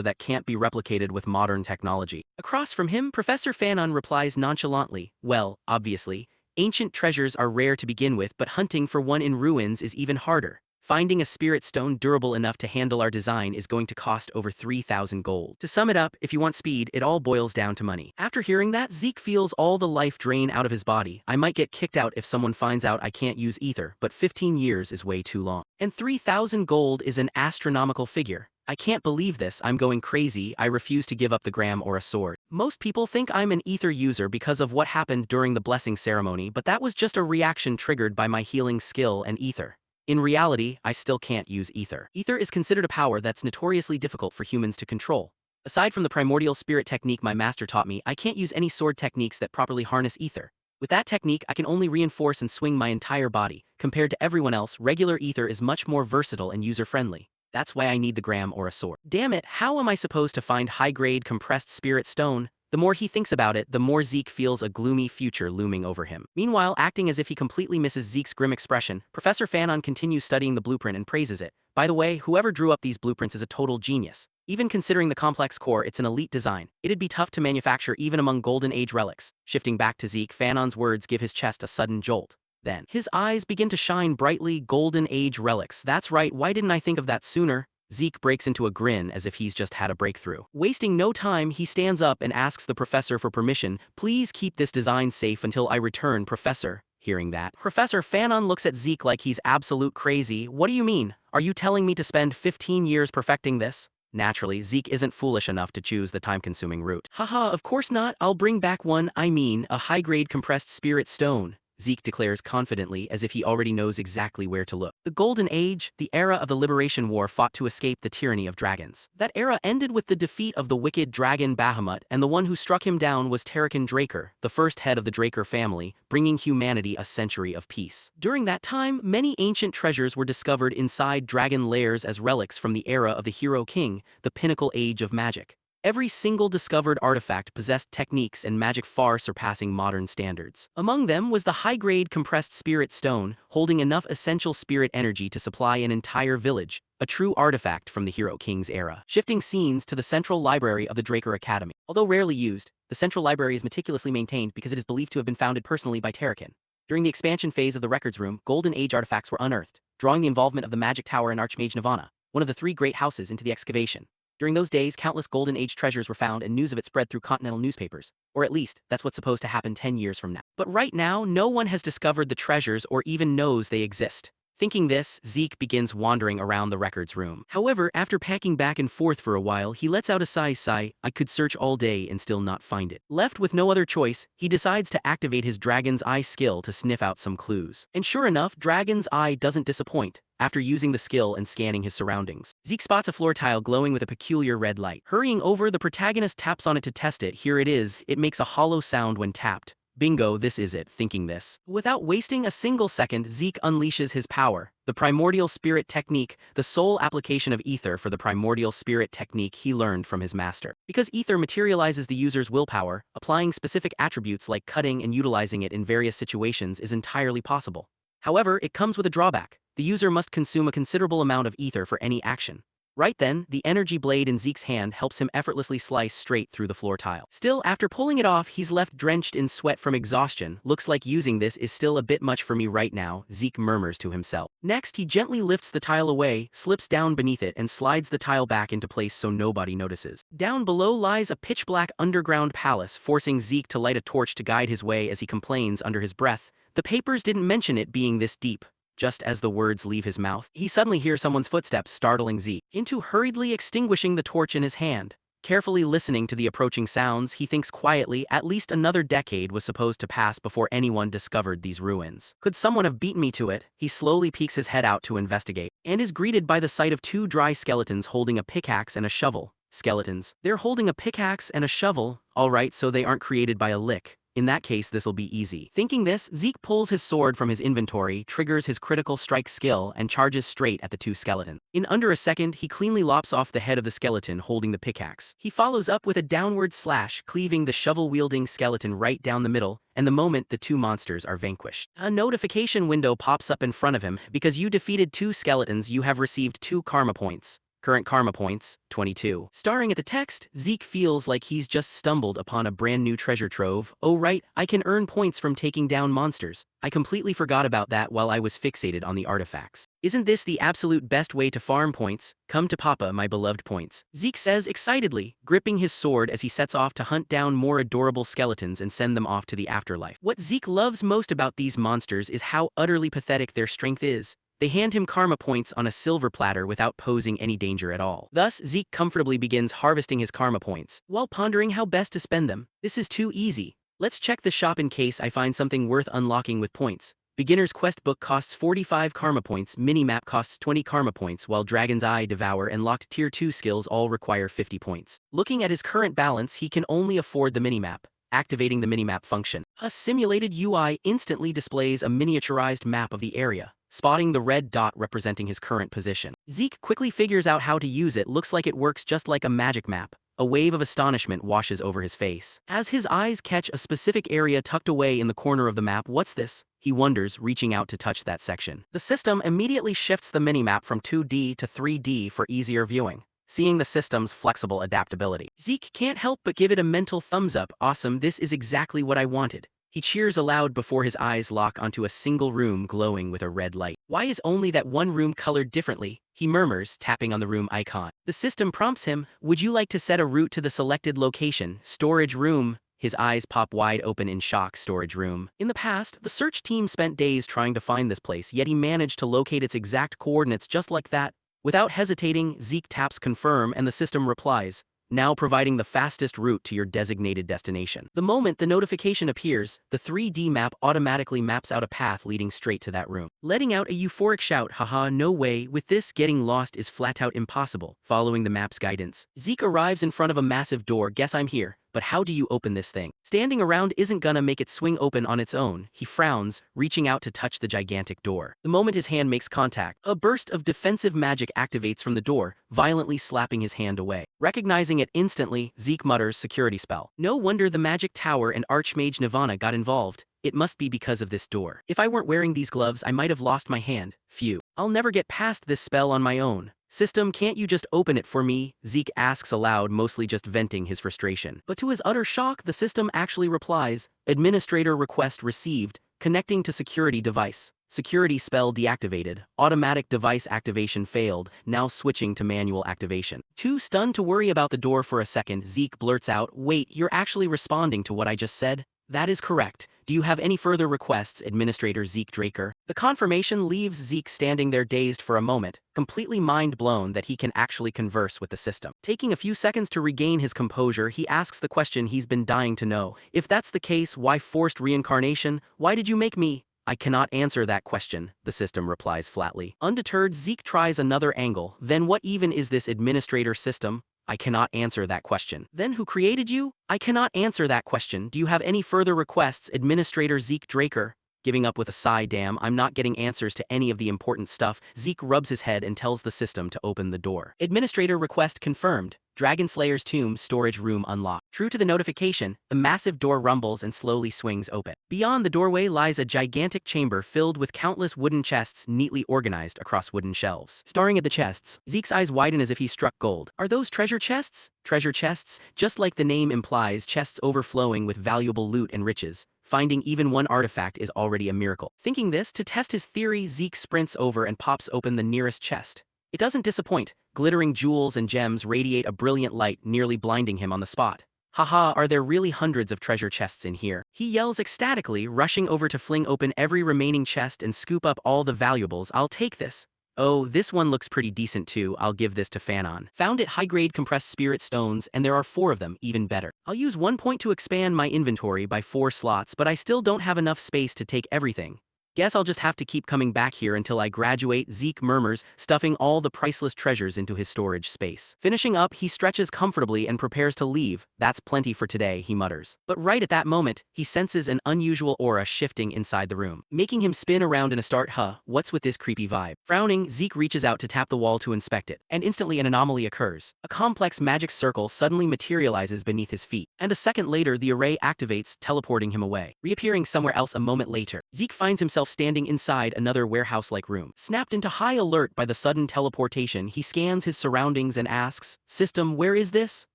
that can't be replicated with modern technology? Across from him, Professor Fanon replies nonchalantly, "Well, obviously, ancient treasures are rare to begin with, but hunting for one in ruins is even harder. Finding a spirit stone durable enough to handle our design is going to cost over 3,000 gold. To sum it up, if you want speed, it all boils down to money." After hearing that, Zeke feels all the life drain out of his body. "I might get kicked out if someone finds out I can't use ether, but 15 years is way too long. And 3,000 gold is an astronomical figure. I can't believe this, I'm going crazy, I refuse to give up the gram or a sword. Most people think I'm an ether user because of what happened during the blessing ceremony, but that was just a reaction triggered by my healing skill and ether. In reality, I still can't use ether. Ether is considered a power that's notoriously difficult for humans to control. Aside from the primordial spirit technique my master taught me, I can't use any sword techniques that properly harness ether. With that technique, I can only reinforce and swing my entire body. Compared to everyone else, regular ether is much more versatile and user-friendly. That's why I need the gram or a sword. Damn it, how am I supposed to find high-grade compressed spirit stone?" The more he thinks about it, the more Zeke feels a gloomy future looming over him. Meanwhile, acting as if he completely misses Zeke's grim expression, Professor Fanon continues studying the blueprint and praises it. "By the way, whoever drew up these blueprints is a total genius. Even considering the complex core, it's an elite design. It'd be tough to manufacture even among Golden Age relics." Shifting back to Zeke, Fanon's words give his chest a sudden jolt. Then, his eyes begin to shine brightly. "Golden Age relics, that's right, why didn't I think of that sooner?" Zeke breaks into a grin as if he's just had a breakthrough. Wasting no time, he stands up and asks the professor for permission. Please keep this design safe until I return, Professor. Hearing that, Professor Fanon looks at Zeke like he's absolute crazy. What do you mean? Are you telling me to spend 15 years perfecting this? Naturally, Zeke isn't foolish enough to choose the time-consuming route. Haha, of course not, I'll bring back one, a high-grade compressed spirit stone. Zeke declares confidently as if he already knows exactly where to look. The Golden Age, the era of the Liberation War fought to escape the tyranny of dragons. That era ended with the defeat of the wicked dragon Bahamut, and the one who struck him down was Terrican Draker, the first head of the Draker family, bringing humanity a century of peace. During that time, many ancient treasures were discovered inside dragon lairs as relics from the era of the Hero King, the pinnacle age of magic. Every single discovered artifact possessed techniques and magic far surpassing modern standards. Among them was the high-grade compressed spirit stone, holding enough essential spirit energy to supply an entire village, a true artifact from the Hero King's era. Shifting scenes to the central library of the Draker Academy. Although rarely used, the central library is meticulously maintained because it is believed to have been founded personally by Terrican. During the expansion phase of the records room, Golden Age artifacts were unearthed, drawing the involvement of the Magic Tower and Archmage Nirvana, one of the three great houses, into the excavation. During those days, countless Golden Age treasures were found and news of it spread through continental newspapers. Or at least, that's what's supposed to happen 10 years from now. But right now, no one has discovered the treasures or even knows they exist. Thinking this, Zeke begins wandering around the records room. However, after packing back and forth for a while, he lets out a sigh. I could search all day and still not find it. Left with no other choice, he decides to activate his Dragon's Eye skill to sniff out some clues. And sure enough, Dragon's Eye doesn't disappoint. After using the skill and scanning his surroundings, Zeke spots a floor tile glowing with a peculiar red light. Hurrying over, the protagonist taps on it to test it. Here it is. It makes a hollow sound when tapped. Bingo, this is it. Thinking this, without wasting a single second, Zeke unleashes his power. The Primordial Spirit Technique, the sole application of ether for the Primordial Spirit Technique he learned from his master. Because ether materializes the user's willpower, applying specific attributes like cutting and utilizing it in various situations is entirely possible. However, it comes with a drawback. The user must consume a considerable amount of ether for any action. Right then, the energy blade in Zeke's hand helps him effortlessly slice straight through the floor tile. Still, after pulling it off, he's left drenched in sweat from exhaustion. Looks like using this is still a bit much for me right now, Zeke murmurs to himself. Next, he gently lifts the tile away, slips down beneath it, and slides the tile back into place so nobody notices. Down below lies a pitch-black underground palace, forcing Zeke to light a torch to guide his way as he complains under his breath. The papers didn't mention it being this deep. Just as the words leave his mouth, he suddenly hears someone's footsteps, startling Zeke into hurriedly extinguishing the torch in his hand. Carefully listening to the approaching sounds, he thinks quietly, at least another decade was supposed to pass before anyone discovered these ruins. Could someone have beaten me to it? He slowly peeks his head out to investigate, and is greeted by the sight of two dry skeletons holding a pickaxe and a shovel. Skeletons. They're holding a pickaxe and a shovel. Alright, so they aren't created by a lick. In that case, this'll be easy. Thinking this, Zeke pulls his sword from his inventory, triggers his critical strike skill, and charges straight at the two skeletons. In under a second, he cleanly lops off the head of the skeleton holding the pickaxe. He follows up with a downward slash, cleaving the shovel-wielding skeleton right down the middle, and the moment the two monsters are vanquished. A notification window pops up in front of him. Because you defeated two skeletons, you have received 2 karma points. Current karma points, 22. Staring at the text, Zeke feels like he's just stumbled upon a brand new treasure trove. Oh right, I can earn points from taking down monsters. I completely forgot about that while I was fixated on the artifacts. Isn't this the absolute best way to farm points? Come to Papa, my beloved points. Zeke says excitedly, gripping his sword as he sets off to hunt down more adorable skeletons and send them off to the afterlife. What Zeke loves most about these monsters is how utterly pathetic their strength is. They hand him karma points on a silver platter without posing any danger at all. Thus, Zeke comfortably begins harvesting his karma points, while pondering how best to spend them. This is too easy. Let's check the shop in case I find something worth unlocking with points. Beginner's Quest book costs 45 karma points, minimap costs 20 karma points, while Dragon's Eye, Devour, and Locked Tier 2 skills all require 50 points. Looking at his current balance, he can only afford the minimap. Activating the minimap function. A simulated UI instantly displays a miniaturized map of the area, spotting the red dot representing his current position. Zeke quickly figures out how to use it. Looks like it works just like a magic map. A wave of astonishment washes over his face as his eyes catch a specific area tucked away in the corner of the map. What's this? He wonders, reaching out to touch that section. The system immediately shifts the minimap from 2D to 3D for easier viewing, seeing the system's flexible adaptability. Zeke can't help but give it a mental thumbs up. Awesome, this is exactly what I wanted. He cheers aloud before his eyes lock onto a single room glowing with a red light. Why is only that one room colored differently? He murmurs, tapping on the room icon. The system prompts him, would you like to set a route to the selected location, storage room? His eyes pop wide open in shock. Storage room. In the past, the search team spent days trying to find this place, yet he managed to locate its exact coordinates just like that. Without hesitating, Zeke taps confirm and the system replies, now providing the fastest route to your designated destination. The moment the notification appears, the 3D map automatically maps out a path leading straight to that room. Letting out a euphoric shout, haha, no way, with this getting lost is flat out impossible. Following the map's guidance, Zeke arrives in front of a massive door. Guess I'm here, but how do you open this thing? Standing around isn't gonna make it swing open on its own. He frowns, reaching out to touch the gigantic door. The moment his hand makes contact, a burst of defensive magic activates from the door, violently slapping his hand away. Recognizing it instantly, Zeke mutters, security spell. No wonder the magic tower and Archmage Nirvana got involved. It must be because of this door. If I weren't wearing these gloves, I might have lost my hand. Phew. I'll never get past this spell on my own. System, can't you just open it for me? Zeke asks aloud, mostly just venting his frustration. But to his utter shock, the system actually replies, administrator request received, connecting to security device. Security spell deactivated. Automatic device activation failed, now switching to manual activation. Too stunned to worry about the door for a second, Zeke blurts out, wait, you're actually responding to what I just said? That is correct. Do you have any further requests, Administrator Zeke Draker? The confirmation leaves Zeke standing there dazed for a moment, completely mind-blown that he can actually converse with the system. Taking a few seconds to regain his composure, he asks the question he's been dying to know. If that's the case, why forced reincarnation? Why did you make me? I cannot answer that question, the system replies flatly. Undeterred, Zeke tries another angle. Then what even is this administrator system? I cannot answer that question. Then who created you? I cannot answer that question. Do you have any further requests, Administrator Zeke Draker? Giving up with a sigh, damn, I'm not getting answers to any of the important stuff. Zeke rubs his head and tells the system to open the door. Administrator request confirmed. Dragonslayer's tomb storage room unlocked. True to the notification, the massive door rumbles and slowly swings open. Beyond the doorway lies a gigantic chamber filled with countless wooden chests neatly organized across wooden shelves. Staring at the chests, Zeke's eyes widen as if he struck gold. Are those treasure chests? Treasure chests? Just like the name implies, chests overflowing with valuable loot and riches. Finding even one artifact is already a miracle. Thinking this, to test his theory, Zeke sprints over and pops open the nearest chest. It doesn't disappoint. Glittering jewels and gems radiate a brilliant light, nearly blinding him on the spot. Haha, are there really hundreds of treasure chests in here? He yells ecstatically, rushing over to fling open every remaining chest and scoop up all the valuables. I'll take this. Oh, this one looks pretty decent too, I'll give this to Fanon. Found it high-grade compressed spirit stones, and there are 4 of them, even better. I'll use 1 point to expand my inventory by 4 slots, but I still don't have enough space to take everything. Guess I'll just have to keep coming back here until I graduate, Zeke murmurs, stuffing all the priceless treasures into his storage space. Finishing up, he stretches comfortably and prepares to leave. That's plenty for today, he mutters. But right at that moment, he senses an unusual aura shifting inside the room, making him spin around in a start. What's with this creepy vibe? Frowning, Zeke reaches out to tap the wall to inspect it, and instantly an anomaly occurs. A complex magic circle suddenly materializes beneath his feet, and a second later the array activates, teleporting him away. Reappearing somewhere else a moment later, Zeke finds himself standing inside another warehouse-like room. Snapped into high alert by the sudden teleportation, he scans his surroundings and asks, System, where is this?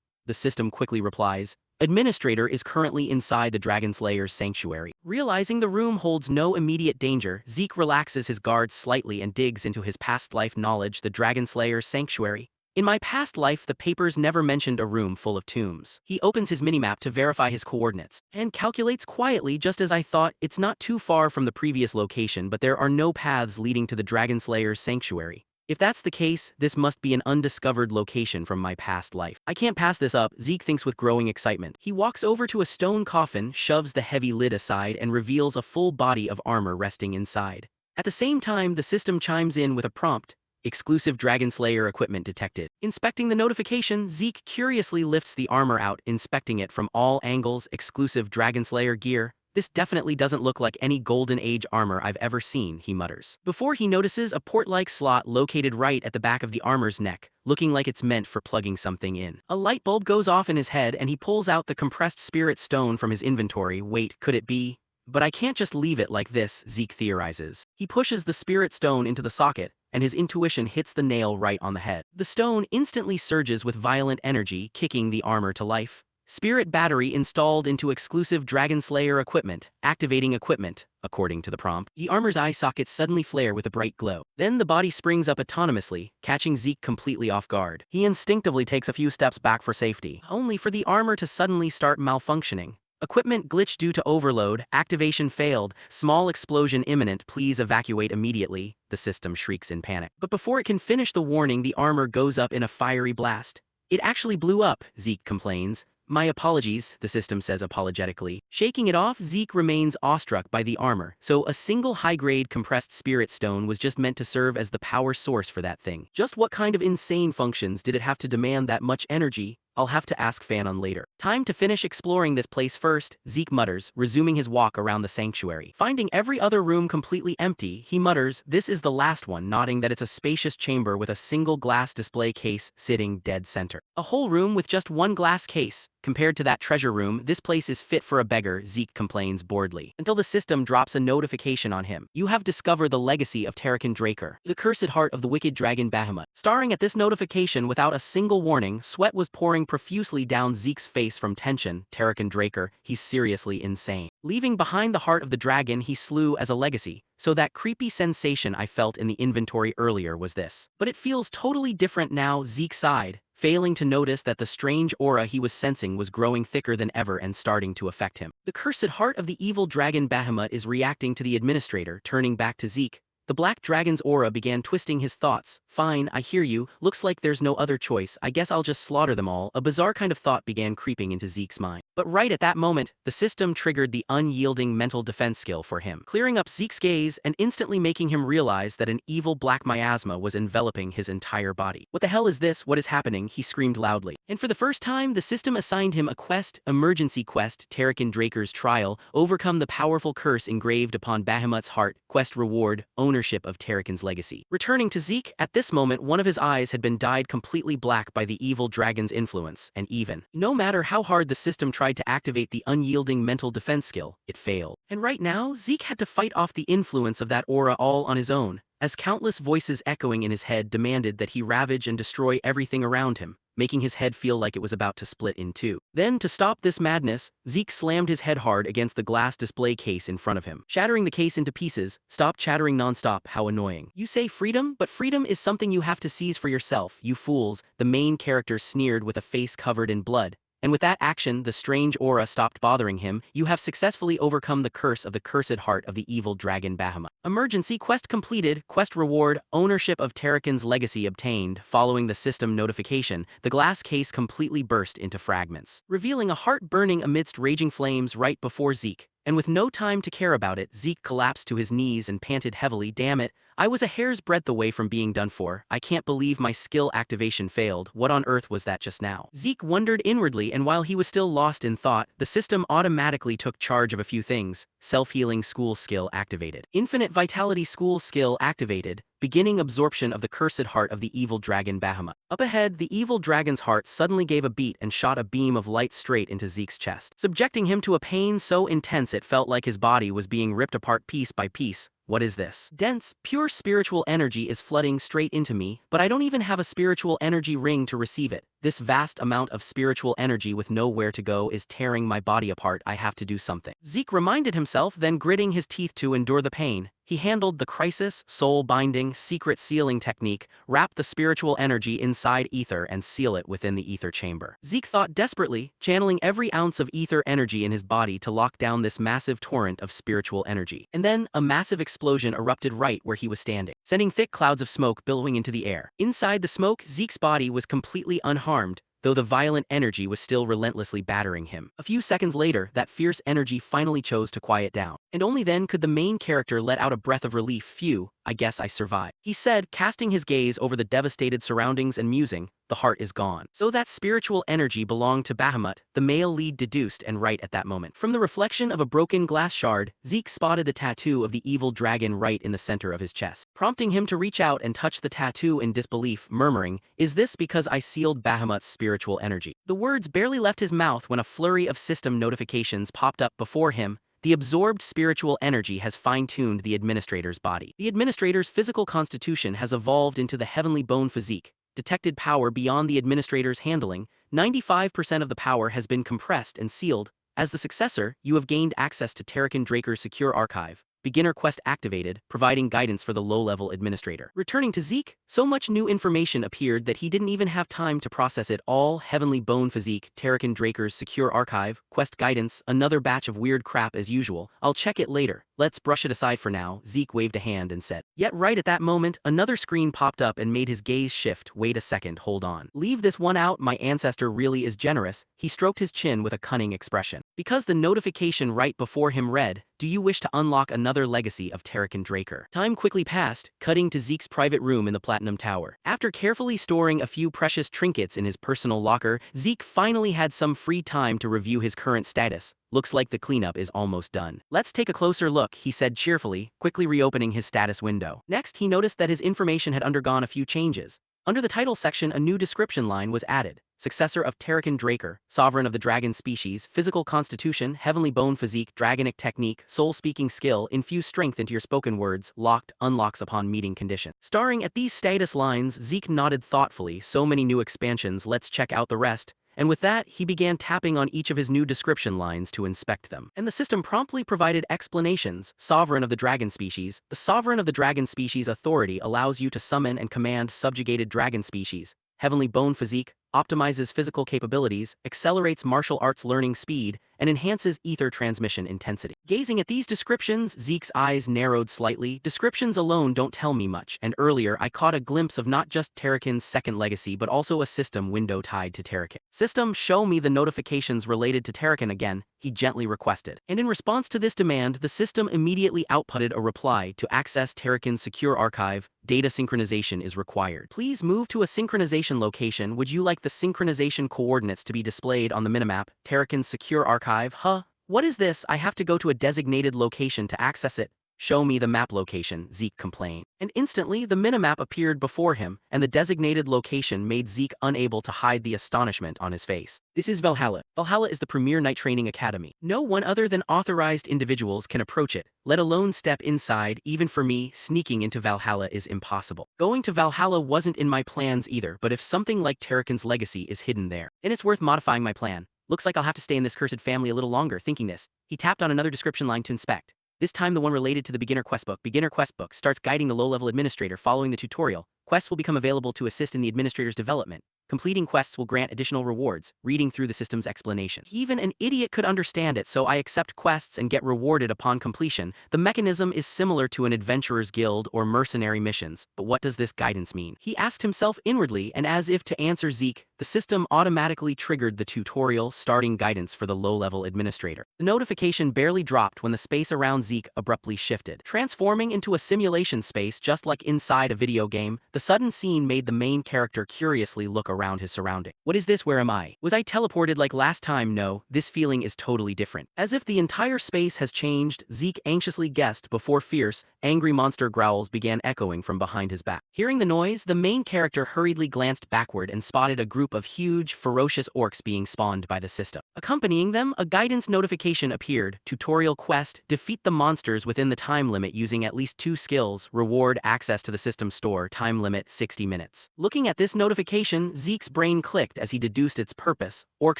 The system quickly replies, Administrator is currently inside the Dragonslayer's sanctuary. Realizing the room holds no immediate danger, Zeke relaxes his guard slightly and digs into his past life knowledge. The Dragonslayer's sanctuary. In my past life, the papers never mentioned a room full of tombs. He opens his minimap to verify his coordinates, and calculates quietly. Just as I thought, it's not too far from the previous location, but there are no paths leading to the Dragonslayer's sanctuary. If that's the case, this must be an undiscovered location from my past life. I can't pass this up, Zeke thinks with growing excitement. He walks over to a stone coffin, shoves the heavy lid aside, and reveals a full body of armor resting inside. At the same time, the system chimes in with a prompt, exclusive Dragonslayer equipment detected. Inspecting the notification, Zeke curiously lifts the armor out, inspecting it from all angles. Exclusive Dragonslayer gear. This definitely doesn't look like any Golden Age armor I've ever seen, he mutters. Before he notices a port-like slot located right at the back of the armor's neck, looking like it's meant for plugging something in. A light bulb goes off in his head and he pulls out the compressed spirit stone from his inventory. Wait, could it be? But I can't just leave it like this, Zeke theorizes. He pushes the spirit stone into the socket, and his intuition hits the nail right on the head. The stone instantly surges with violent energy, kicking the armor to life. Spirit battery installed into exclusive Dragonslayer equipment, activating equipment. According to the prompt, the armor's eye sockets suddenly flare with a bright glow. Then the body springs up autonomously, catching Zeke completely off guard. He instinctively takes a few steps back for safety, only for the armor to suddenly start malfunctioning. Equipment glitch due to overload, activation failed, small explosion imminent, please evacuate immediately, the system shrieks in panic. But before it can finish the warning, the armor goes up in a fiery blast. It actually blew up, Zeke complains. My apologies, the system says apologetically. Shaking it off, Zeke remains awestruck by the armor, so a single high-grade compressed spirit stone was just meant to serve as the power source for that thing. Just what kind of insane functions did it have to demand that much energy? I'll have to ask Fanon later. Time to finish exploring this place first, Zeke mutters, resuming his walk around the sanctuary. Finding every other room completely empty, he mutters, this is the last one, nodding that it's a spacious chamber with a single glass display case sitting dead center. A whole room with just one glass case. Compared to that treasure room, this place is fit for a beggar, Zeke complains boredly. Until the system drops a notification on him. You have discovered the legacy of Terrakin Draker, the cursed heart of the wicked dragon Bahamut. Staring at this notification without a single warning, sweat was pouring profusely down Zeke's face from tension. Terrakin Draker, he's seriously insane. Leaving behind the heart of the dragon he slew as a legacy. So that creepy sensation I felt in the inventory earlier was this. But it feels totally different now, Zeke sighed, failing to notice that the strange aura he was sensing was growing thicker than ever and starting to affect him. The cursed heart of the evil dragon Bahamut is reacting to the administrator, turning back to Zeke. The black dragon's aura began twisting his thoughts. Fine, I hear you, looks like there's no other choice, I guess I'll just slaughter them all. A bizarre kind of thought began creeping into Zeke's mind. But right at that moment, the system triggered the unyielding mental defense skill for him, clearing up Zeke's gaze and instantly making him realize that an evil black miasma was enveloping his entire body. What the hell is this? What is happening? He screamed loudly. And for the first time, the system assigned him a quest, emergency quest, Terrakin Draker's trial, overcome the powerful curse engraved upon Bahamut's heart, quest reward, ownership of Terrakin's legacy. Returning to Zeke, at this moment one of his eyes had been dyed completely black by the evil dragon's influence, and no matter how hard the system tried to activate the unyielding mental defense skill, it failed. And right now, Zeke had to fight off the influence of that aura all on his own, as countless voices echoing in his head demanded that he ravage and destroy everything around him, making his head feel like it was about to split in two. Then, to stop this madness, Zeke slammed his head hard against the glass display case in front of him, shattering the case into pieces. Stop chattering nonstop, how annoying. You say freedom? But freedom is something you have to seize for yourself, you fools, the main character sneered with a face covered in blood. And with that action, the strange aura stopped bothering him. You have successfully overcome the curse of the cursed heart of the evil dragon Bahamut. Emergency quest completed, quest reward, ownership of Terrakin's legacy obtained. Following the system notification, the glass case completely burst into fragments, revealing a heart burning amidst raging flames right before Zeke. And with no time to care about it, Zeke collapsed to his knees and panted heavily. Damn it, I was a hair's breadth away from being done for. I can't believe my skill activation failed. What on earth was that just now? Zeke wondered inwardly, and while he was still lost in thought, the system automatically took charge of a few things. Self-healing school skill activated. Infinite vitality school skill activated. Beginning absorption of the cursed heart of the evil dragon Bahamut. Up ahead, the evil dragon's heart suddenly gave a beat and shot a beam of light straight into Zeke's chest, subjecting him to a pain so intense it felt like his body was being ripped apart piece by piece. What is this? Dense, pure spiritual energy is flooding straight into me, but I don't even have a spiritual energy ring to receive it. This vast amount of spiritual energy with nowhere to go is tearing my body apart. I have to do something. Zeke reminded himself, then gritting his teeth to endure the pain. He handled the crisis, soul-binding, secret sealing technique, wrap the spiritual energy inside ether and seal it within the ether chamber. Zeke thought desperately, channeling every ounce of ether energy in his body to lock down this massive torrent of spiritual energy. And then, a massive explosion erupted right where he was standing, sending thick clouds of smoke billowing into the air. Inside the smoke, Zeke's body was completely unharmed, though the violent energy was still relentlessly battering him. A few seconds later, that fierce energy finally chose to quiet down, and only then could the main character let out a breath of relief. Phew, I guess I survived, he said, casting his gaze over the devastated surroundings and musing, the heart is gone. So that spiritual energy belonged to Bahamut, the male lead deduced, and right at that moment, from the reflection of a broken glass shard, Zeke spotted the tattoo of the evil dragon right in the center of his chest, prompting him to reach out and touch the tattoo in disbelief, murmuring, "Is this because I sealed Bahamut's spiritual energy?" The words barely left his mouth when a flurry of system notifications popped up before him. The absorbed spiritual energy has fine-tuned the administrator's body. The administrator's physical constitution has evolved into the heavenly bone physique, detected power beyond the administrator's handling. 95% of the power has been compressed and sealed. As the successor, you have gained access to Terrakin Draker's secure archive. Beginner quest activated, providing guidance for the low-level administrator. Returning to Zeke, so much new information appeared that he didn't even have time to process it all. Heavenly Bone Physique, Terrakin Draker's secure archive, quest guidance, another batch of weird crap as usual. I'll check it later. Let's brush it aside for now. Zeke waved a hand and said. Yet right at that moment, another screen popped up and made his gaze shift. Wait a second, hold on. Leave this one out, my ancestor really is generous. He stroked his chin with a cunning expression. Because the notification right before him read, do you wish to unlock another legacy of Terrakin Draker? Time quickly passed, cutting to Zeke's private room in the Platinum Tower. After carefully storing a few precious trinkets in his personal locker, Zeke finally had some free time to review his current status. Looks like the cleanup is almost done. Let's take a closer look, he said cheerfully, quickly reopening his status window. Next, he noticed that his information had undergone a few changes. Under the title section, a new description line was added. Successor of Terrakin Draker, sovereign of the dragon species, physical constitution, heavenly bone physique, dragonic technique, soul-speaking skill, infuse strength into your spoken words, locked, unlocks upon meeting condition. Staring at these status lines, Zeke nodded thoughtfully. So many new expansions, let's check out the rest. And with that, he began tapping on each of his new description lines to inspect them. And the system promptly provided explanations. Sovereign of the dragon species. The sovereign of the dragon species authority allows you to summon and command subjugated dragon species. Heavenly bone physique optimizes physical capabilities, accelerates martial arts learning speed, and enhances ether transmission intensity. Gazing at these descriptions, Zeke's eyes narrowed slightly. Descriptions alone don't tell me much, and earlier I caught a glimpse of not just Terrakin's second legacy but also a system window tied to Terrakin. System, show me the notifications related to Terrakin again, he gently requested. And in response to this demand, the system immediately outputted a reply. To access Terrakin's secure archive, data synchronization is required. Please move to a synchronization location. Would you like the synchronization coordinates to be displayed on the minimap? Terrakin's secure archive, huh? What is this? I have to go to a designated location to access it. Show me the map location, Zeke complained. And instantly, the minimap appeared before him, and the designated location made Zeke unable to hide the astonishment on his face. This is Valhalla. Valhalla is the premier night training academy. No one other than authorized individuals can approach it, let alone step inside. Even for me, sneaking into Valhalla is impossible. Going to Valhalla wasn't in my plans either, but if something like Terrakin's legacy is hidden there, then it's worth modifying my plan. Looks like I'll have to stay in this cursed family a little longer. Thinking this, he tapped on another description line to inspect. This time the one related to the beginner quest book. Beginner quest book starts guiding the low-level administrator following the tutorial. Quests will become available to assist in the administrator's development. Completing quests will grant additional rewards, reading through the system's explanation. Even an idiot could understand it, so I accept quests and get rewarded upon completion. The mechanism is similar to an adventurer's guild or mercenary missions, but what does this guidance mean? He asked himself inwardly, and as if to answer Zeke, the system automatically triggered the tutorial starting guidance for the low-level administrator. The notification barely dropped when the space around Zeke abruptly shifted, transforming into a simulation space just like inside a video game. The sudden scene made the main character curiously look around his surrounding. What is this? Where am I? Was I teleported like last time? No, this feeling is totally different. As if the entire space has changed, Zeke anxiously guessed before fierce, angry monster growls began echoing from behind his back. Hearing the noise, the main character hurriedly glanced backward and spotted a group of huge, ferocious orcs being spawned by the system. Accompanying them, a guidance notification appeared. Tutorial quest, defeat the monsters within the time limit using at least 2 skills, reward access to the system store, time limit 60 minutes. Looking at this notification, Zeke's brain clicked as he deduced its purpose. Orcs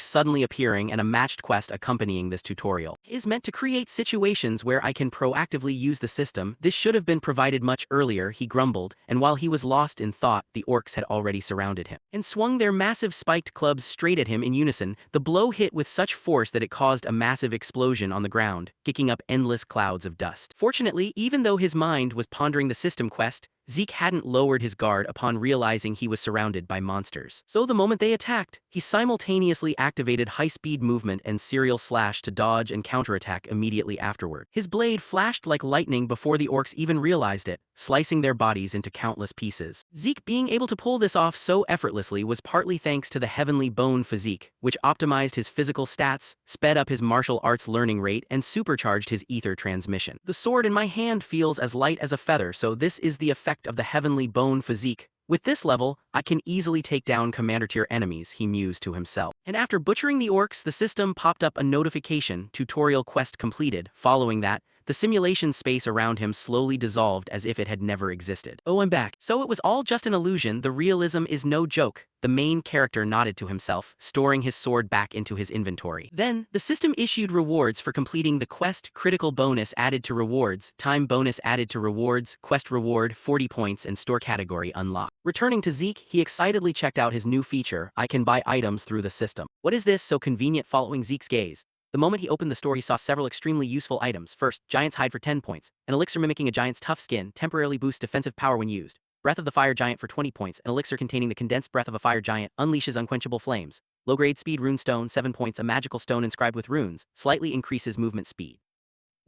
suddenly appearing and a matched quest accompanying this tutorial is meant to create situations where I can proactively use the system. This should have been provided much earlier, he grumbled, and while he was lost in thought, the orcs had already surrounded him and swung their massive spiked clubs straight at him in unison. The blow hit with such force that it caused a massive explosion on the ground, kicking up endless clouds of dust. Fortunately, even though his mind was pondering the system quest, Zeke hadn't lowered his guard upon realizing he was surrounded by monsters. So the moment they attacked, he simultaneously activated high-speed movement and serial slash to dodge and counterattack immediately afterward. His blade flashed like lightning before the orcs even realized it, slicing their bodies into countless pieces. Zeke being able to pull this off so effortlessly was partly thanks to the heavenly bone physique, which optimized his physical stats, sped up his martial arts learning rate, and supercharged his ether transmission. The sword in my hand feels as light as a feather, so this is the effect of the heavenly bone physique. With this level, I can easily take down commander-tier enemies, he mused to himself. And after butchering the orcs, the system popped up a notification, tutorial quest completed. Following that, the simulation space around him slowly dissolved as if it had never existed. "Oh, I'm back. So it was all just an illusion, the realism is no joke." The main character nodded to himself, storing his sword back into his inventory. Then, the system issued rewards for completing the quest: critical bonus added to rewards, time bonus added to rewards, quest reward 40 points, and store category unlocked. Returning to Zeke, he excitedly checked out his new feature: I can buy items through the system. What is this so convenient? Following Zeke's gaze, the moment he opened the store, he saw several extremely useful items. First, Giant's Hide for 10 points, an elixir mimicking a giant's tough skin, temporarily boosts defensive power when used. Breath of the Fire Giant for 20 points, an elixir containing the condensed breath of a fire giant, unleashes unquenchable flames. Low-grade speed rune stone 7 points, a magical stone inscribed with runes, slightly increases movement speed.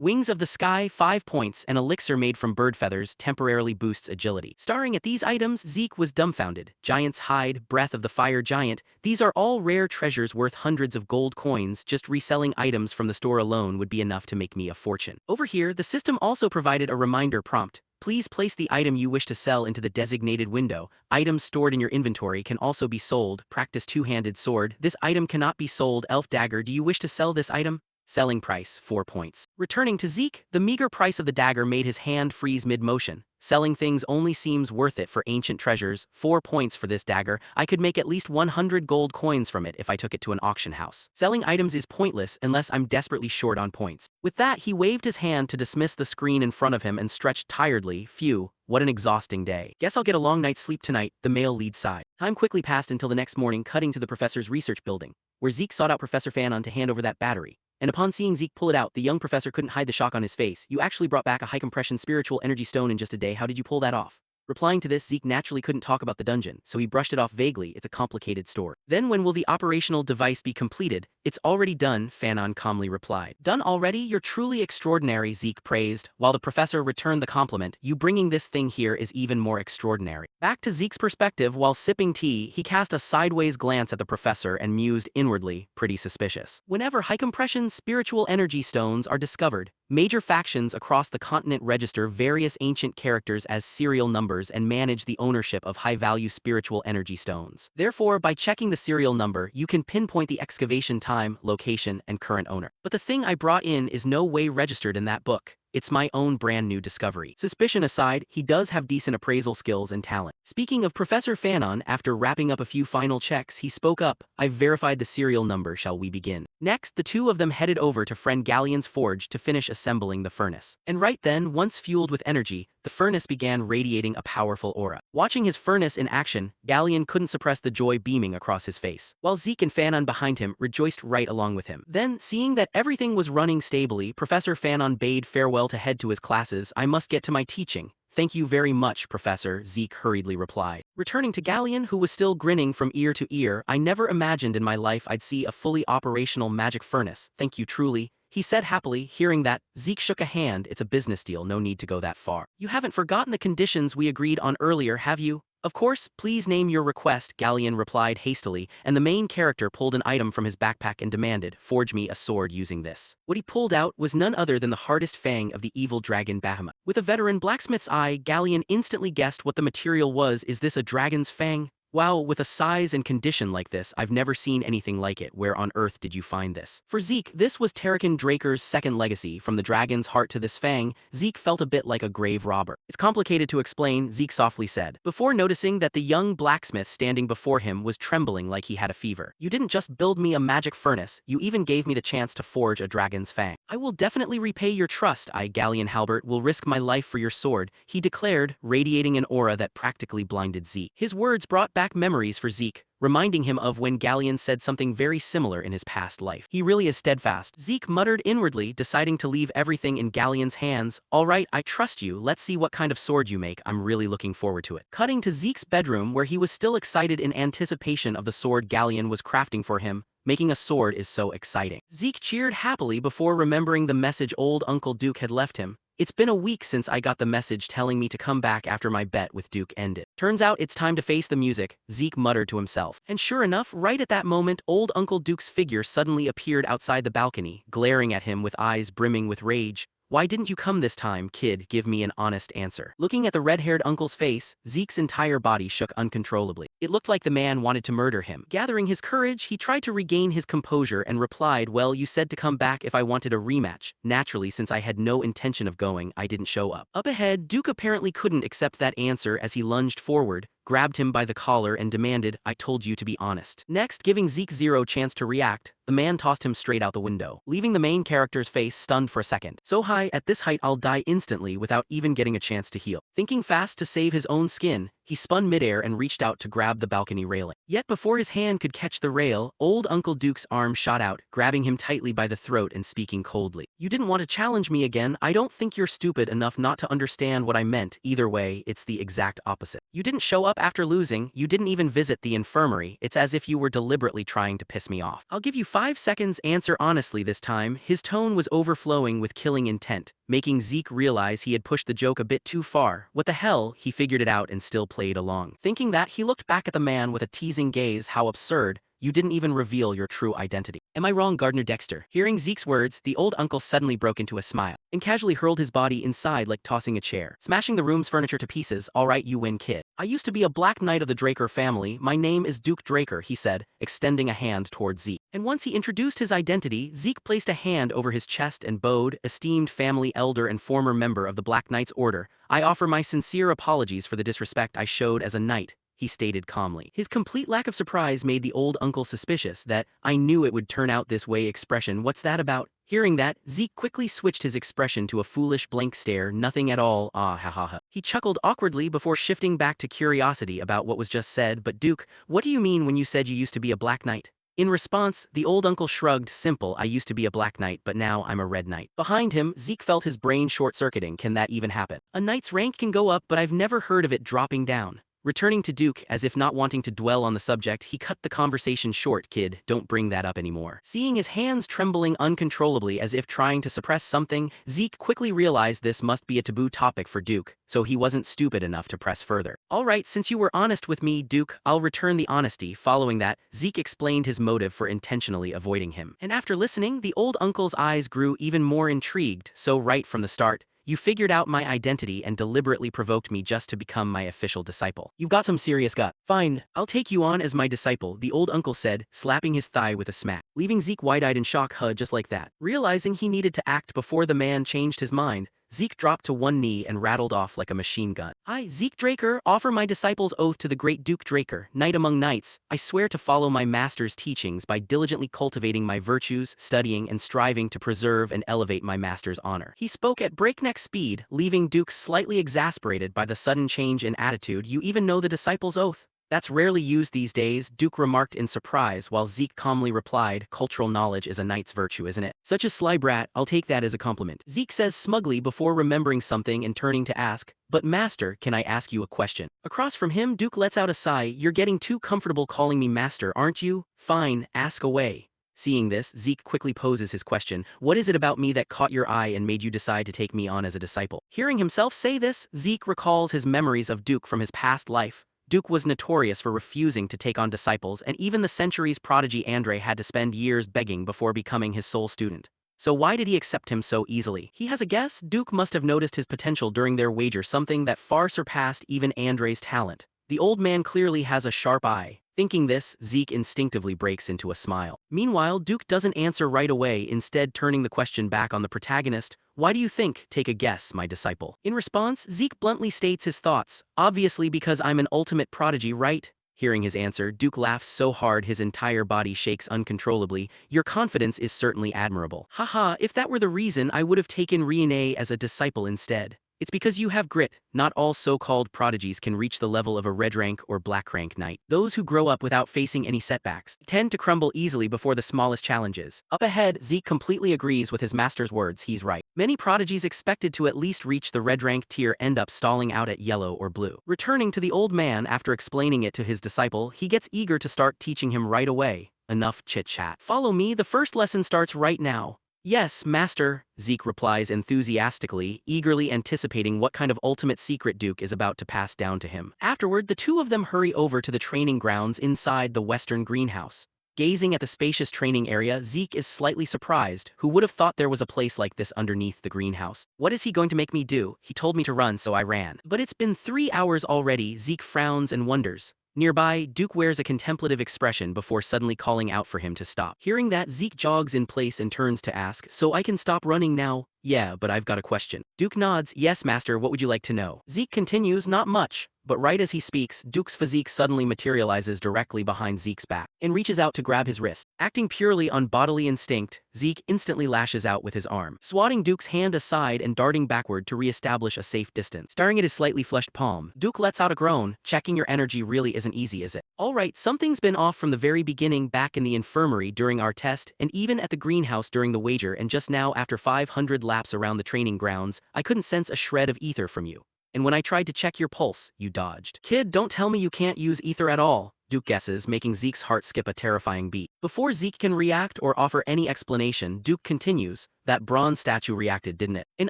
Wings of the Sky 5 points, an elixir made from bird feathers, temporarily boosts agility. Staring at these items, Zeke was dumbfounded. Giant's Hide, Breath of the Fire Giant, these are all rare treasures worth hundreds of gold coins. Just reselling items from the store alone would be enough to make me a fortune. Over here, the system also provided a reminder prompt. Please place the item you wish to sell into the designated window. Items stored in your inventory can also be sold. Practice two-handed sword. This item cannot be sold. Elf dagger. Do you wish to sell this item? Selling price 4 points. Returning to Zeke, the meager price of the dagger made his hand freeze mid-motion. Selling things only seems worth it for ancient treasures. 4 points for this dagger. I could make at least 100 gold coins from it if I took it to an auction house. Selling items is pointless unless I'm desperately short on points. With that, he waved his hand to dismiss the screen in front of him and stretched tiredly. Phew, what an exhausting day. Guess I'll get a long night's sleep tonight, the male lead sighed. Time quickly passed until the next morning, cutting to the professor's research building, where Zeke sought out Professor Fanon to hand over that battery. And upon seeing Zeke pull it out, the young professor couldn't hide the shock on his face. You actually brought back a high-compression spiritual energy stone in just a day. How did you pull that off? Replying to this, Zeke naturally couldn't talk about the dungeon, so he brushed it off vaguely. It's a complicated story. Then when will the operational device be completed? It's already done, Fanon calmly replied. Done already? You're truly extraordinary, Zeke praised, while the professor returned the compliment. You bringing this thing here is even more extraordinary. Back to Zeke's perspective, while sipping tea, he cast a sideways glance at the professor and mused inwardly, pretty suspicious. Whenever high-compression spiritual energy stones are discovered, major factions across the continent register various ancient characters as serial numbers and manage the ownership of high-value spiritual energy stones. Therefore, by checking the serial number, you can pinpoint the excavation time, location, and current owner. But the thing I brought in is no way registered in that book. It's my own brand new discovery. Suspicion aside, he does have decent appraisal skills and talent. Speaking of Professor Fanon, after wrapping up a few final checks, he spoke up. I've verified the serial number. Shall we begin? Next, the two of them headed over to friend Galleon's forge to finish assembling the furnace. And right then, once fueled with energy, the furnace began radiating a powerful aura. Watching his furnace in action, Galleon couldn't suppress the joy beaming across his face, while Zeke and Fanon behind him rejoiced right along with him. Then, seeing that everything was running stably, Professor Fanon bade farewell to head to his classes. I must get to my teaching. Thank you very much, Professor, Zeke hurriedly replied. Returning to Galleon, who was still grinning from ear to ear, I never imagined in my life I'd see a fully operational magic furnace. Thank you truly, he said happily. Hearing that, Zeke shook a hand. It's a business deal, no need to go that far. You haven't forgotten the conditions we agreed on earlier, have you? Of course, please name your request, Galleon replied hastily, and the main character pulled an item from his backpack and demanded, forge me a sword using this. What he pulled out was none other than the hardest fang of the evil dragon Bahamut. With a veteran blacksmith's eye, Galleon instantly guessed what the material was. Is this a dragon's fang? Wow, with a size and condition like this, I've never seen anything like it. Where on earth did you find this? For Zeke, this was Terrakin Draker's second legacy. From the dragon's heart to this fang, Zeke felt a bit like a grave robber. It's complicated to explain, Zeke softly said, before noticing that the young blacksmith standing before him was trembling like he had a fever. You didn't just build me a magic furnace, you even gave me the chance to forge a dragon's fang. I will definitely repay your trust. I, Galleon Halbert, will risk my life for your sword, he declared, radiating an aura that practically blinded Zeke. His words brought back memories for Zeke, reminding him of when Galleon said something very similar in his past life. He really is steadfast, Zeke muttered inwardly, deciding to leave everything in Galleon's hands. All right, I trust you. Let's see what kind of sword you make. I'm really looking forward to it. Cutting to Zeke's bedroom, where he was still excited in anticipation of the sword Galleon was crafting for him. Making a sword is so exciting. Zeke cheered happily before remembering the message old Uncle Duke had left him. It's been a week since I got the message telling me to come back after my bet with Duke ended. Turns out it's time to face the music, Zeke muttered to himself. And sure enough, right at that moment, old Uncle Duke's figure suddenly appeared outside the balcony, glaring at him with eyes brimming with rage. Why didn't you come this time, kid? Give me an honest answer. Looking at the red-haired uncle's face, Zeke's entire body shook uncontrollably. It looked like the man wanted to murder him. Gathering his courage, he tried to regain his composure and replied, well, you said to come back if I wanted a rematch. Naturally, since I had no intention of going, I didn't show up. Up ahead, Duke apparently couldn't accept that answer as he lunged forward, grabbed him by the collar and demanded, I told you to be honest. Next, giving Zeke zero chance to react, the man tossed him straight out the window, leaving the main character's face stunned for a second. So high, at this height I'll die instantly without even getting a chance to heal. Thinking fast to save his own skin, he spun midair and reached out to grab the balcony railing. Yet before his hand could catch the rail, old Uncle Duke's arm shot out, grabbing him tightly by the throat and speaking coldly. You didn't want to challenge me again. I don't think you're stupid enough not to understand what I meant. Either way, it's the exact opposite. You didn't show up after losing, you didn't even visit the infirmary. It's as if you were deliberately trying to piss me off. I'll give you 5 seconds, answer honestly this time. His tone was overflowing with killing intent, making Zeke realize he had pushed the joke a bit too far. What the hell, he figured it out and still played along. Thinking that, he looked back at the man with a teasing gaze. How absurd. You didn't even reveal your true identity. Am I wrong, Gardner Dexter? Hearing Zeke's words, the old uncle suddenly broke into a smile and casually hurled his body inside like tossing a chair, smashing the room's furniture to pieces. All right, you win, kid. I used to be a Black Knight of the Draker family. My name is Duke Draker, he said, extending a hand toward Zeke. And once he introduced his identity, Zeke placed a hand over his chest and bowed. Esteemed family elder and former member of the Black Knight's Order, I offer my sincere apologies for the disrespect I showed as a knight, he stated calmly. His complete lack of surprise made the old uncle suspicious. That I knew it would turn out this way expression. What's that about? Hearing that, Zeke quickly switched his expression to a foolish blank stare. Nothing at all. Ah ha ha ha. He chuckled awkwardly before shifting back to curiosity about what was just said. But Duke, what do you mean when you said you used to be a Black Knight? In response, the old uncle shrugged. Simple, I used to be a Black Knight, but now I'm a Red Knight. Behind him, Zeke felt his brain short-circuiting. Can that even happen? A knight's rank can go up, but I've never heard of it dropping down. Returning to Duke, as if not wanting to dwell on the subject, he cut the conversation short. Kid, don't bring that up anymore. Seeing his hands trembling uncontrollably as if trying to suppress something, Zeke quickly realized this must be a taboo topic for Duke, so he wasn't stupid enough to press further. Alright, since you were honest with me, Duke, I'll return the honesty. Following that, Zeke explained his motive for intentionally avoiding him. And after listening, the old uncle's eyes grew even more intrigued. So right from the start, you figured out my identity and deliberately provoked me just to become my official disciple. You've got some serious gut. Fine, I'll take you on as my disciple, the old uncle said, slapping his thigh with a smack, leaving Zeke wide-eyed in shock. Just like that. Realizing he needed to act before the man changed his mind, Zeke dropped to one knee and rattled off like a machine gun. I, Zeke Draker, offer my disciple's oath to the great Duke Draker, knight among knights. I swear to follow my master's teachings by diligently cultivating my virtues, studying and striving to preserve and elevate my master's honor. He spoke at breakneck speed, leaving Duke slightly exasperated by the sudden change in attitude. You even know the disciple's oath? That's rarely used these days, Duke remarked in surprise while Zeke calmly replied, cultural knowledge is a knight's virtue, isn't it? Such a sly brat, I'll take that as a compliment. Zeke says smugly before remembering something and turning to ask, but master, can I ask you a question? Across from him, Duke lets out a sigh. You're getting too comfortable calling me master, aren't you? Fine, ask away. Seeing this, Zeke quickly poses his question. What is it about me that caught your eye and made you decide to take me on as a disciple? Hearing himself say this, Zeke recalls his memories of Duke from his past life. Duke was notorious for refusing to take on disciples, and even the century's prodigy Andre had to spend years begging before becoming his sole student. So why did he accept him so easily? He has a guess. Duke must have noticed his potential during their wager, something that far surpassed even Andre's talent. The old man clearly has a sharp eye. Thinking this, Zeke instinctively breaks into a smile. Meanwhile, Duke doesn't answer right away, instead turning the question back on the protagonist. Why do you think? Take a guess, my disciple. In response, Zeke bluntly states his thoughts. Obviously because I'm an ultimate prodigy, right? Hearing his answer, Duke laughs so hard his entire body shakes uncontrollably. Your confidence is certainly admirable. Haha, if that were the reason, I would have taken Riene as a disciple instead. It's because you have grit. Not all so-called prodigies can reach the level of a red rank or black rank knight. Those who grow up without facing any setbacks tend to crumble easily before the smallest challenges. Up ahead, Zeke completely agrees with his master's words. He's right. Many prodigies expected to at least reach the red rank tier end up stalling out at yellow or blue. Returning to the old man after explaining it to his disciple, he gets eager to start teaching him right away. Enough chit-chat. Follow me, the first lesson starts right now. Yes, master, Zeke replies enthusiastically, eagerly anticipating what kind of ultimate secret Duke is about to pass down to him. Afterward, the two of them hurry over to the training grounds inside the western greenhouse. Gazing at the spacious training area, Zeke is slightly surprised. Who would have thought there was a place like this underneath the greenhouse? What is he going to make me do? He told me to run, so I ran. But it's been 3 hours already. Zeke frowns and wonders. Nearby, Duke wears a contemplative expression before suddenly calling out for him to stop. Hearing that, Zeke jogs in place and turns to ask, "So I can stop running now?" "Yeah, but I've got a question." Duke nods. "Yes, master, what would you like to know?" Zeke continues, "Not much." But right as he speaks, Duke's physique suddenly materializes directly behind Zeke's back and reaches out to grab his wrist. Acting purely on bodily instinct, Zeke instantly lashes out with his arm, swatting Duke's hand aside and darting backward to re-establish a safe distance. Staring at his slightly flushed palm, Duke lets out a groan. "Checking your energy really isn't easy, is it?" "Alright, something's been off from the very beginning, back in the infirmary during our test, and even at the greenhouse during the wager, and just now after 500 laps around the training grounds, I couldn't sense a shred of ether from you. And when I tried to check your pulse, you dodged." "Kid, don't tell me you can't use ether at all," Duke guesses, making Zeke's heart skip a terrifying beat. Before Zeke can react or offer any explanation, Duke continues, "That bronze statue reacted, didn't it? An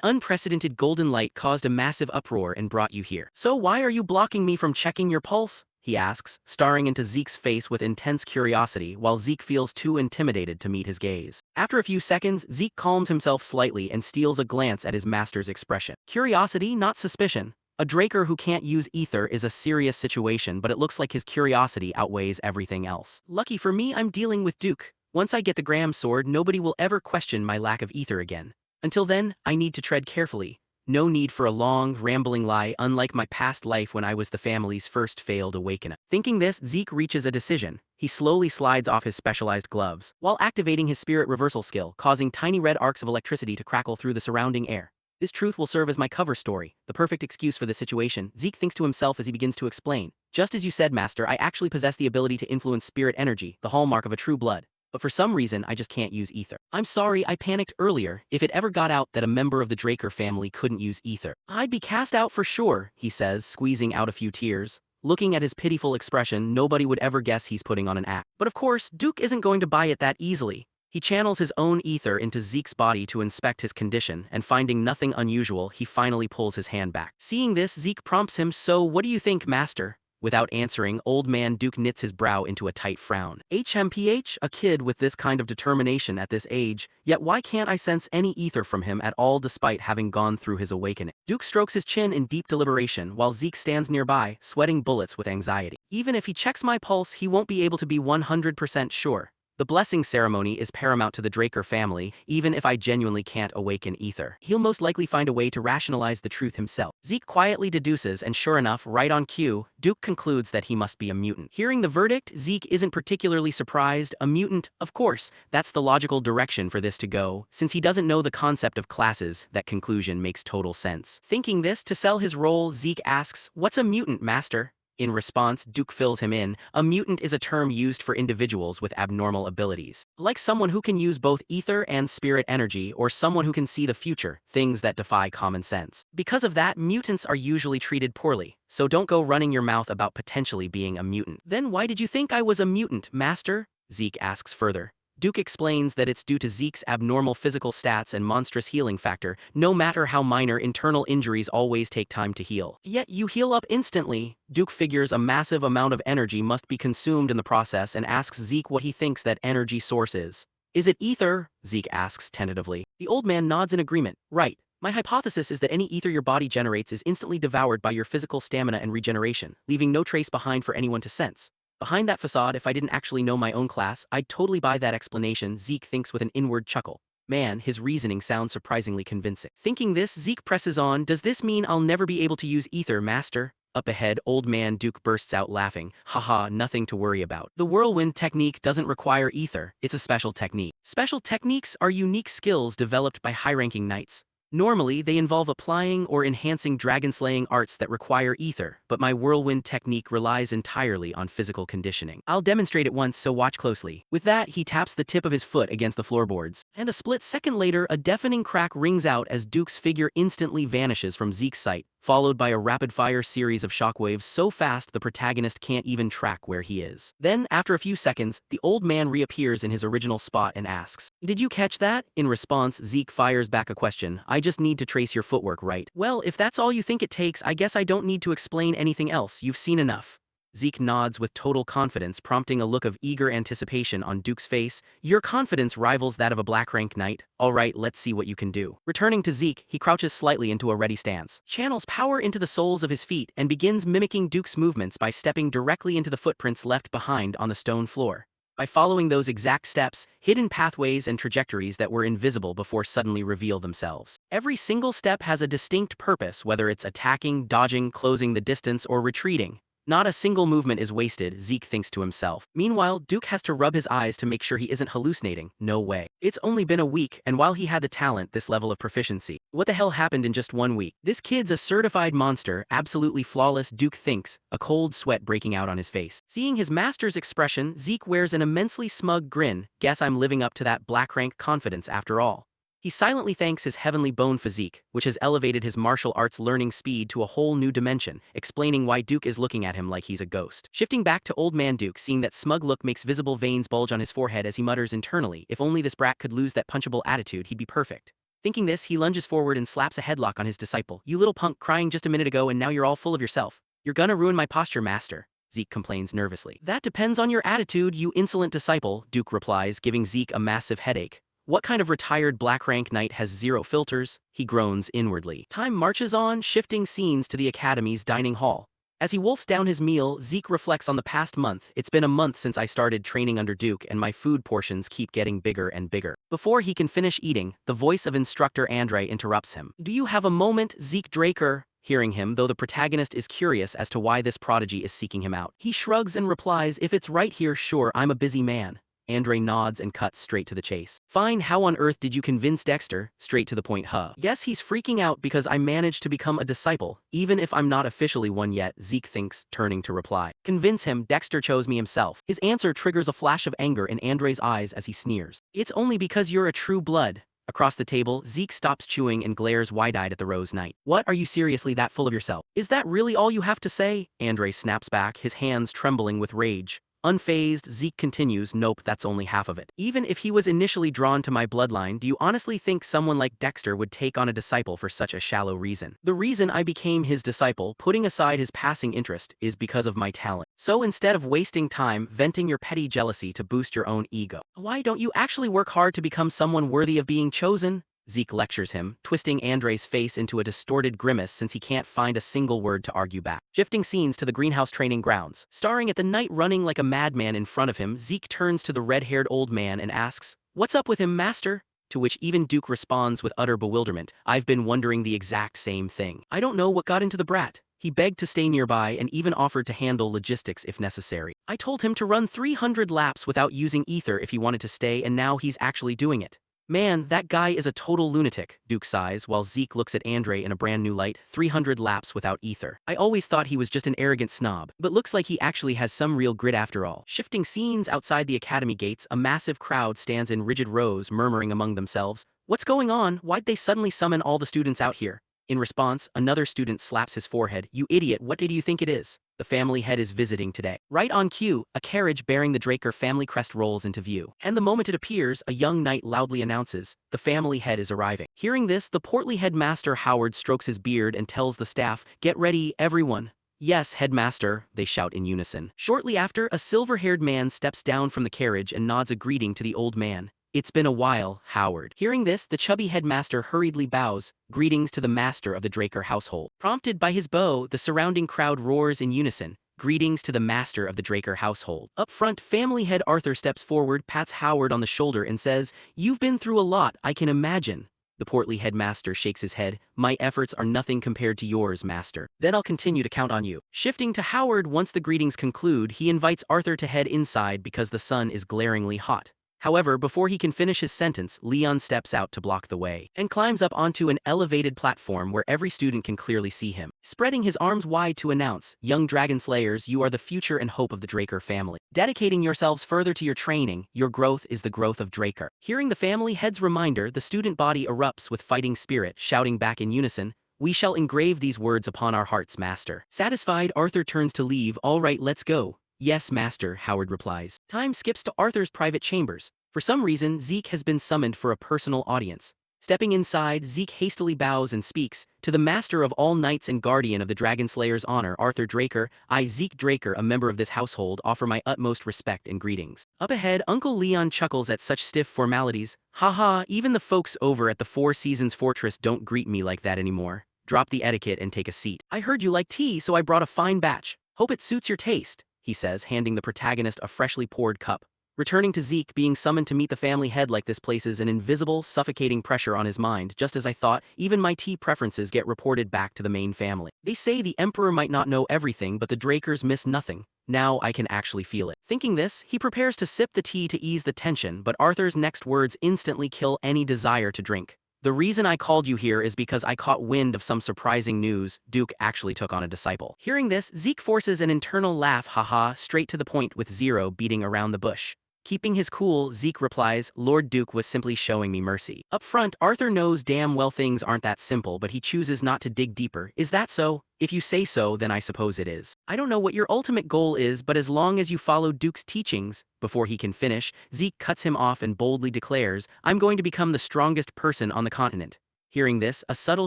unprecedented golden light caused a massive uproar and brought you here. So why are you blocking me from checking your pulse?" he asks, staring into Zeke's face with intense curiosity while Zeke feels too intimidated to meet his gaze. After a few seconds, Zeke calms himself slightly and steals a glance at his master's expression. Curiosity, not suspicion. A Draker who can't use ether is a serious situation, but it looks like his curiosity outweighs everything else. "Lucky for me, I'm dealing with Duke. Once I get the Gram sword, nobody will ever question my lack of ether again. Until then, I need to tread carefully. No need for a long, rambling lie, unlike my past life when I was the family's first failed awakener." Thinking this, Zeke reaches a decision. He slowly slides off his specialized gloves, while activating his spirit reversal skill, causing tiny red arcs of electricity to crackle through the surrounding air. "This truth will serve as my cover story, the perfect excuse for this situation," Zeke thinks to himself as he begins to explain. "Just as you said, Master, I actually possess the ability to influence spirit energy, the hallmark of a true blood. But for some reason, I just can't use ether. I'm sorry, I panicked earlier. If it ever got out that a member of the Draker family couldn't use ether, I'd be cast out for sure," he says, squeezing out a few tears. Looking at his pitiful expression, nobody would ever guess he's putting on an act. But of course, Duke isn't going to buy it that easily. He channels his own ether into Zeke's body to inspect his condition, and finding nothing unusual, he finally pulls his hand back. Seeing this, Zeke prompts him, "So what do you think, Master?" Without answering, Old Man Duke knits his brow into a tight frown. "HMPH, a kid with this kind of determination at this age, yet why can't I sense any ether from him at all despite having gone through his awakening?" Duke strokes his chin in deep deliberation while Zeke stands nearby, sweating bullets with anxiety. "Even if he checks my pulse, he won't be able to be 100% sure. The blessing ceremony is paramount to the Draker family, even if I genuinely can't awaken ether. He'll most likely find a way to rationalize the truth himself." Zeke quietly deduces, and sure enough, right on cue, Duke concludes that he must be a mutant. Hearing the verdict, Zeke isn't particularly surprised. A mutant, of course, that's the logical direction for this to go. Since he doesn't know the concept of classes, that conclusion makes total sense. Thinking this, to sell his role, Zeke asks, "What's a mutant, Master?" In response, Duke fills him in. A mutant is a term used for individuals with abnormal abilities, like someone who can use both ether and spirit energy, or someone who can see the future, things that defy common sense. Because of that, mutants are usually treated poorly, so don't go running your mouth about potentially being a mutant. "Then why did you think I was a mutant, Master?" Zeke asks further. Duke explains that it's due to Zeke's abnormal physical stats and monstrous healing factor. No matter how minor, internal injuries always take time to heal. "Yet you heal up instantly." Duke figures a massive amount of energy must be consumed in the process and asks Zeke what he thinks that energy source is. "Is it ether?" Zeke asks tentatively. The old man nods in agreement. "Right. My hypothesis is that any ether your body generates is instantly devoured by your physical stamina and regeneration, leaving no trace behind for anyone to sense. Behind that facade, if I didn't actually know my own class, I'd totally buy that explanation," Zeke thinks with an inward chuckle. Man, his reasoning sounds surprisingly convincing. Thinking this, Zeke presses on. "Does this mean I'll never be able to use ether, Master?" Up ahead, Old Man Duke bursts out laughing. "Haha, nothing to worry about. The whirlwind technique doesn't require ether, it's a special technique. Special techniques are unique skills developed by high-ranking knights. Normally, they involve applying or enhancing dragon-slaying arts that require ether, but my whirlwind technique relies entirely on physical conditioning. I'll demonstrate it once, so watch closely." With that, he taps the tip of his foot against the floorboards, and a split second later, a deafening crack rings out as Duke's figure instantly vanishes from Zeke's sight, followed by a rapid-fire series of shockwaves so fast the protagonist can't even track where he is. Then, after a few seconds, the old man reappears in his original spot and asks, "Did you catch that?" In response, Zeke fires back a question. "I just need to trace your footwork, right?" "Well, if that's all you think it takes, I guess I don't need to explain anything else. You've seen enough." Zeke nods with total confidence, prompting a look of eager anticipation on Duke's face. Your confidence rivals that of a black rank knight. Alright, let's see what you can do. Returning to Zeke, he crouches slightly into a ready stance, channels power into the soles of his feet, and begins mimicking Duke's movements by stepping directly into the footprints left behind on the stone floor. By following those exact steps, hidden pathways and trajectories that were invisible before suddenly reveal themselves. Every single step has a distinct purpose, whether it's attacking, dodging, closing the distance, or retreating. Not a single movement is wasted, Zeke thinks to himself. Meanwhile, Duke has to rub his eyes to make sure he isn't hallucinating. No way. It's only been a week, and while he had the talent, this level of proficiency. What the hell happened in just 1 week? This kid's a certified monster, absolutely flawless, Duke thinks, a cold sweat breaking out on his face. Seeing his master's expression, Zeke wears an immensely smug grin. Guess I'm living up to that black rank confidence after all. He silently thanks his heavenly bone physique, which has elevated his martial arts learning speed to a whole new dimension, explaining why Duke is looking at him like he's a ghost. Shifting back to Old Man Duke, seeing that smug look makes visible veins bulge on his forehead as he mutters internally, if only this brat could lose that punchable attitude, he'd be perfect. Thinking this, he lunges forward and slaps a headlock on his disciple. You little punk, crying just a minute ago and now you're all full of yourself. You're gonna ruin my posture, master. Zeke complains nervously. That depends on your attitude, you insolent disciple, Duke replies, giving Zeke a massive headache. What kind of retired black rank knight has zero filters? He groans inwardly. Time marches on, shifting scenes to the academy's dining hall. As he wolfs down his meal, Zeke reflects on the past month. It's been a month since I started training under Duke and my food portions keep getting bigger and bigger. Before he can finish eating, the voice of instructor Andre interrupts him. Do you have a moment, Zeke Draker? Hearing him, though the protagonist is curious as to why this prodigy is seeking him out. He shrugs and replies, if it's right here, sure, I'm a busy man. Andre nods and cuts straight to the chase. Fine, how on earth did you convince Dexter? Straight to the point, huh? Guess he's freaking out because I managed to become a disciple, even if I'm not officially one yet, Zeke thinks, turning to reply. Convince him, Dexter chose me himself. His answer triggers a flash of anger in Andre's eyes as he sneers. It's only because you're a true blood. Across the table, Zeke stops chewing and glares wide-eyed at the Rose Knight. What, are you seriously that full of yourself? Is that really all you have to say? Andre snaps back, his hands trembling with rage. Unfazed, Zeke continues, nope, that's only half of it. Even if he was initially drawn to my bloodline, do you honestly think someone like Dexter would take on a disciple for such a shallow reason? The reason I became his disciple, putting aside his passing interest, is because of my talent. So instead of wasting time venting your petty jealousy to boost your own ego, why don't you actually work hard to become someone worthy of being chosen? Zeke lectures him, twisting Andre's face into a distorted grimace since he can't find a single word to argue back. Shifting scenes to the greenhouse training grounds. Staring at the knight running like a madman in front of him, Zeke turns to the red-haired old man and asks, "What's up with him, master?" To which even Duke responds with utter bewilderment, "I've been wondering the exact same thing. I don't know what got into the brat. He begged to stay nearby and even offered to handle logistics if necessary. I told him to run 300 laps without using ether if he wanted to stay, and now he's actually doing it. Man, that guy is a total lunatic," Duke sighs while Zeke looks at Andre in a brand new light. 300 laps without ether. I always thought he was just an arrogant snob, but looks like he actually has some real grit after all. Shifting scenes outside the academy gates, a massive crowd stands in rigid rows, murmuring among themselves, "What's going on? Why'd they suddenly summon all the students out here?" In response, another student slaps his forehead. "You idiot, what do you think it is? The family head is visiting today." Right on cue, a carriage bearing the Draker family crest rolls into view. And the moment it appears, a young knight loudly announces, "The family head is arriving." Hearing this, the portly headmaster Howard strokes his beard and tells the staff, "Get ready, everyone." "Yes, headmaster," they shout in unison. Shortly after, a silver-haired man steps down from the carriage and nods a greeting to the old man. "It's been a while, Howard." Hearing this, the chubby headmaster hurriedly bows, "Greetings to the master of the Draker household." Prompted by his bow, the surrounding crowd roars in unison, "Greetings to the master of the Draker household." Up front, family head Arthur steps forward, pats Howard on the shoulder and says, "You've been through a lot, I can imagine." The portly headmaster shakes his head, "My efforts are nothing compared to yours, master. Then I'll continue to count on you." Shifting to Howard, once the greetings conclude, he invites Arthur to head inside because the sun is glaringly hot. However, before he can finish his sentence, Leon steps out to block the way and climbs up onto an elevated platform where every student can clearly see him, spreading his arms wide to announce, "Young Dragonslayers, you are the future and hope of the Draker family. Dedicating yourselves further to your training, your growth is the growth of Draker." Hearing the family head's reminder, the student body erupts with fighting spirit, shouting back in unison, "We shall engrave these words upon our hearts, master." Satisfied, Arthur turns to leave. "All right, let's go." "Yes, master," Howard replies. Time skips to Arthur's private chambers. For some reason, Zeke has been summoned for a personal audience. Stepping inside, Zeke hastily bows and speaks, "To the master of all knights and guardian of the Dragonslayer's honor, Arthur Draker, I, Zeke Draker, a member of this household, offer my utmost respect and greetings." Up ahead, Uncle Leon chuckles at such stiff formalities. "Haha, even the folks over at the Four Seasons Fortress don't greet me like that anymore. Drop the etiquette and take a seat. I heard you like tea, so I brought a fine batch. Hope it suits your taste," he says, handing the protagonist a freshly poured cup. Returning to Zeke, being summoned to meet the family head like this places an invisible, suffocating pressure on his mind. Just as I thought, even my tea preferences get reported back to the main family. They say the Emperor might not know everything, but the Drakers miss nothing. Now I can actually feel it. Thinking this, he prepares to sip the tea to ease the tension, but Arthur's next words instantly kill any desire to drink. "The reason I called you here is because I caught wind of some surprising news. Duke actually took on a disciple." Hearing this, Zeke forces an internal laugh, haha, straight to the point with zero beating around the bush. Keeping his cool, Zeke replies, "Lord Duke was simply showing me mercy." Up front, Arthur knows damn well things aren't that simple, but he chooses not to dig deeper. "Is that so? If you say so, then I suppose it is. I don't know what your ultimate goal is, but as long as you follow Duke's teachings." Before he can finish, Zeke cuts him off and boldly declares, "I'm going to become the strongest person on the continent." Hearing this, a subtle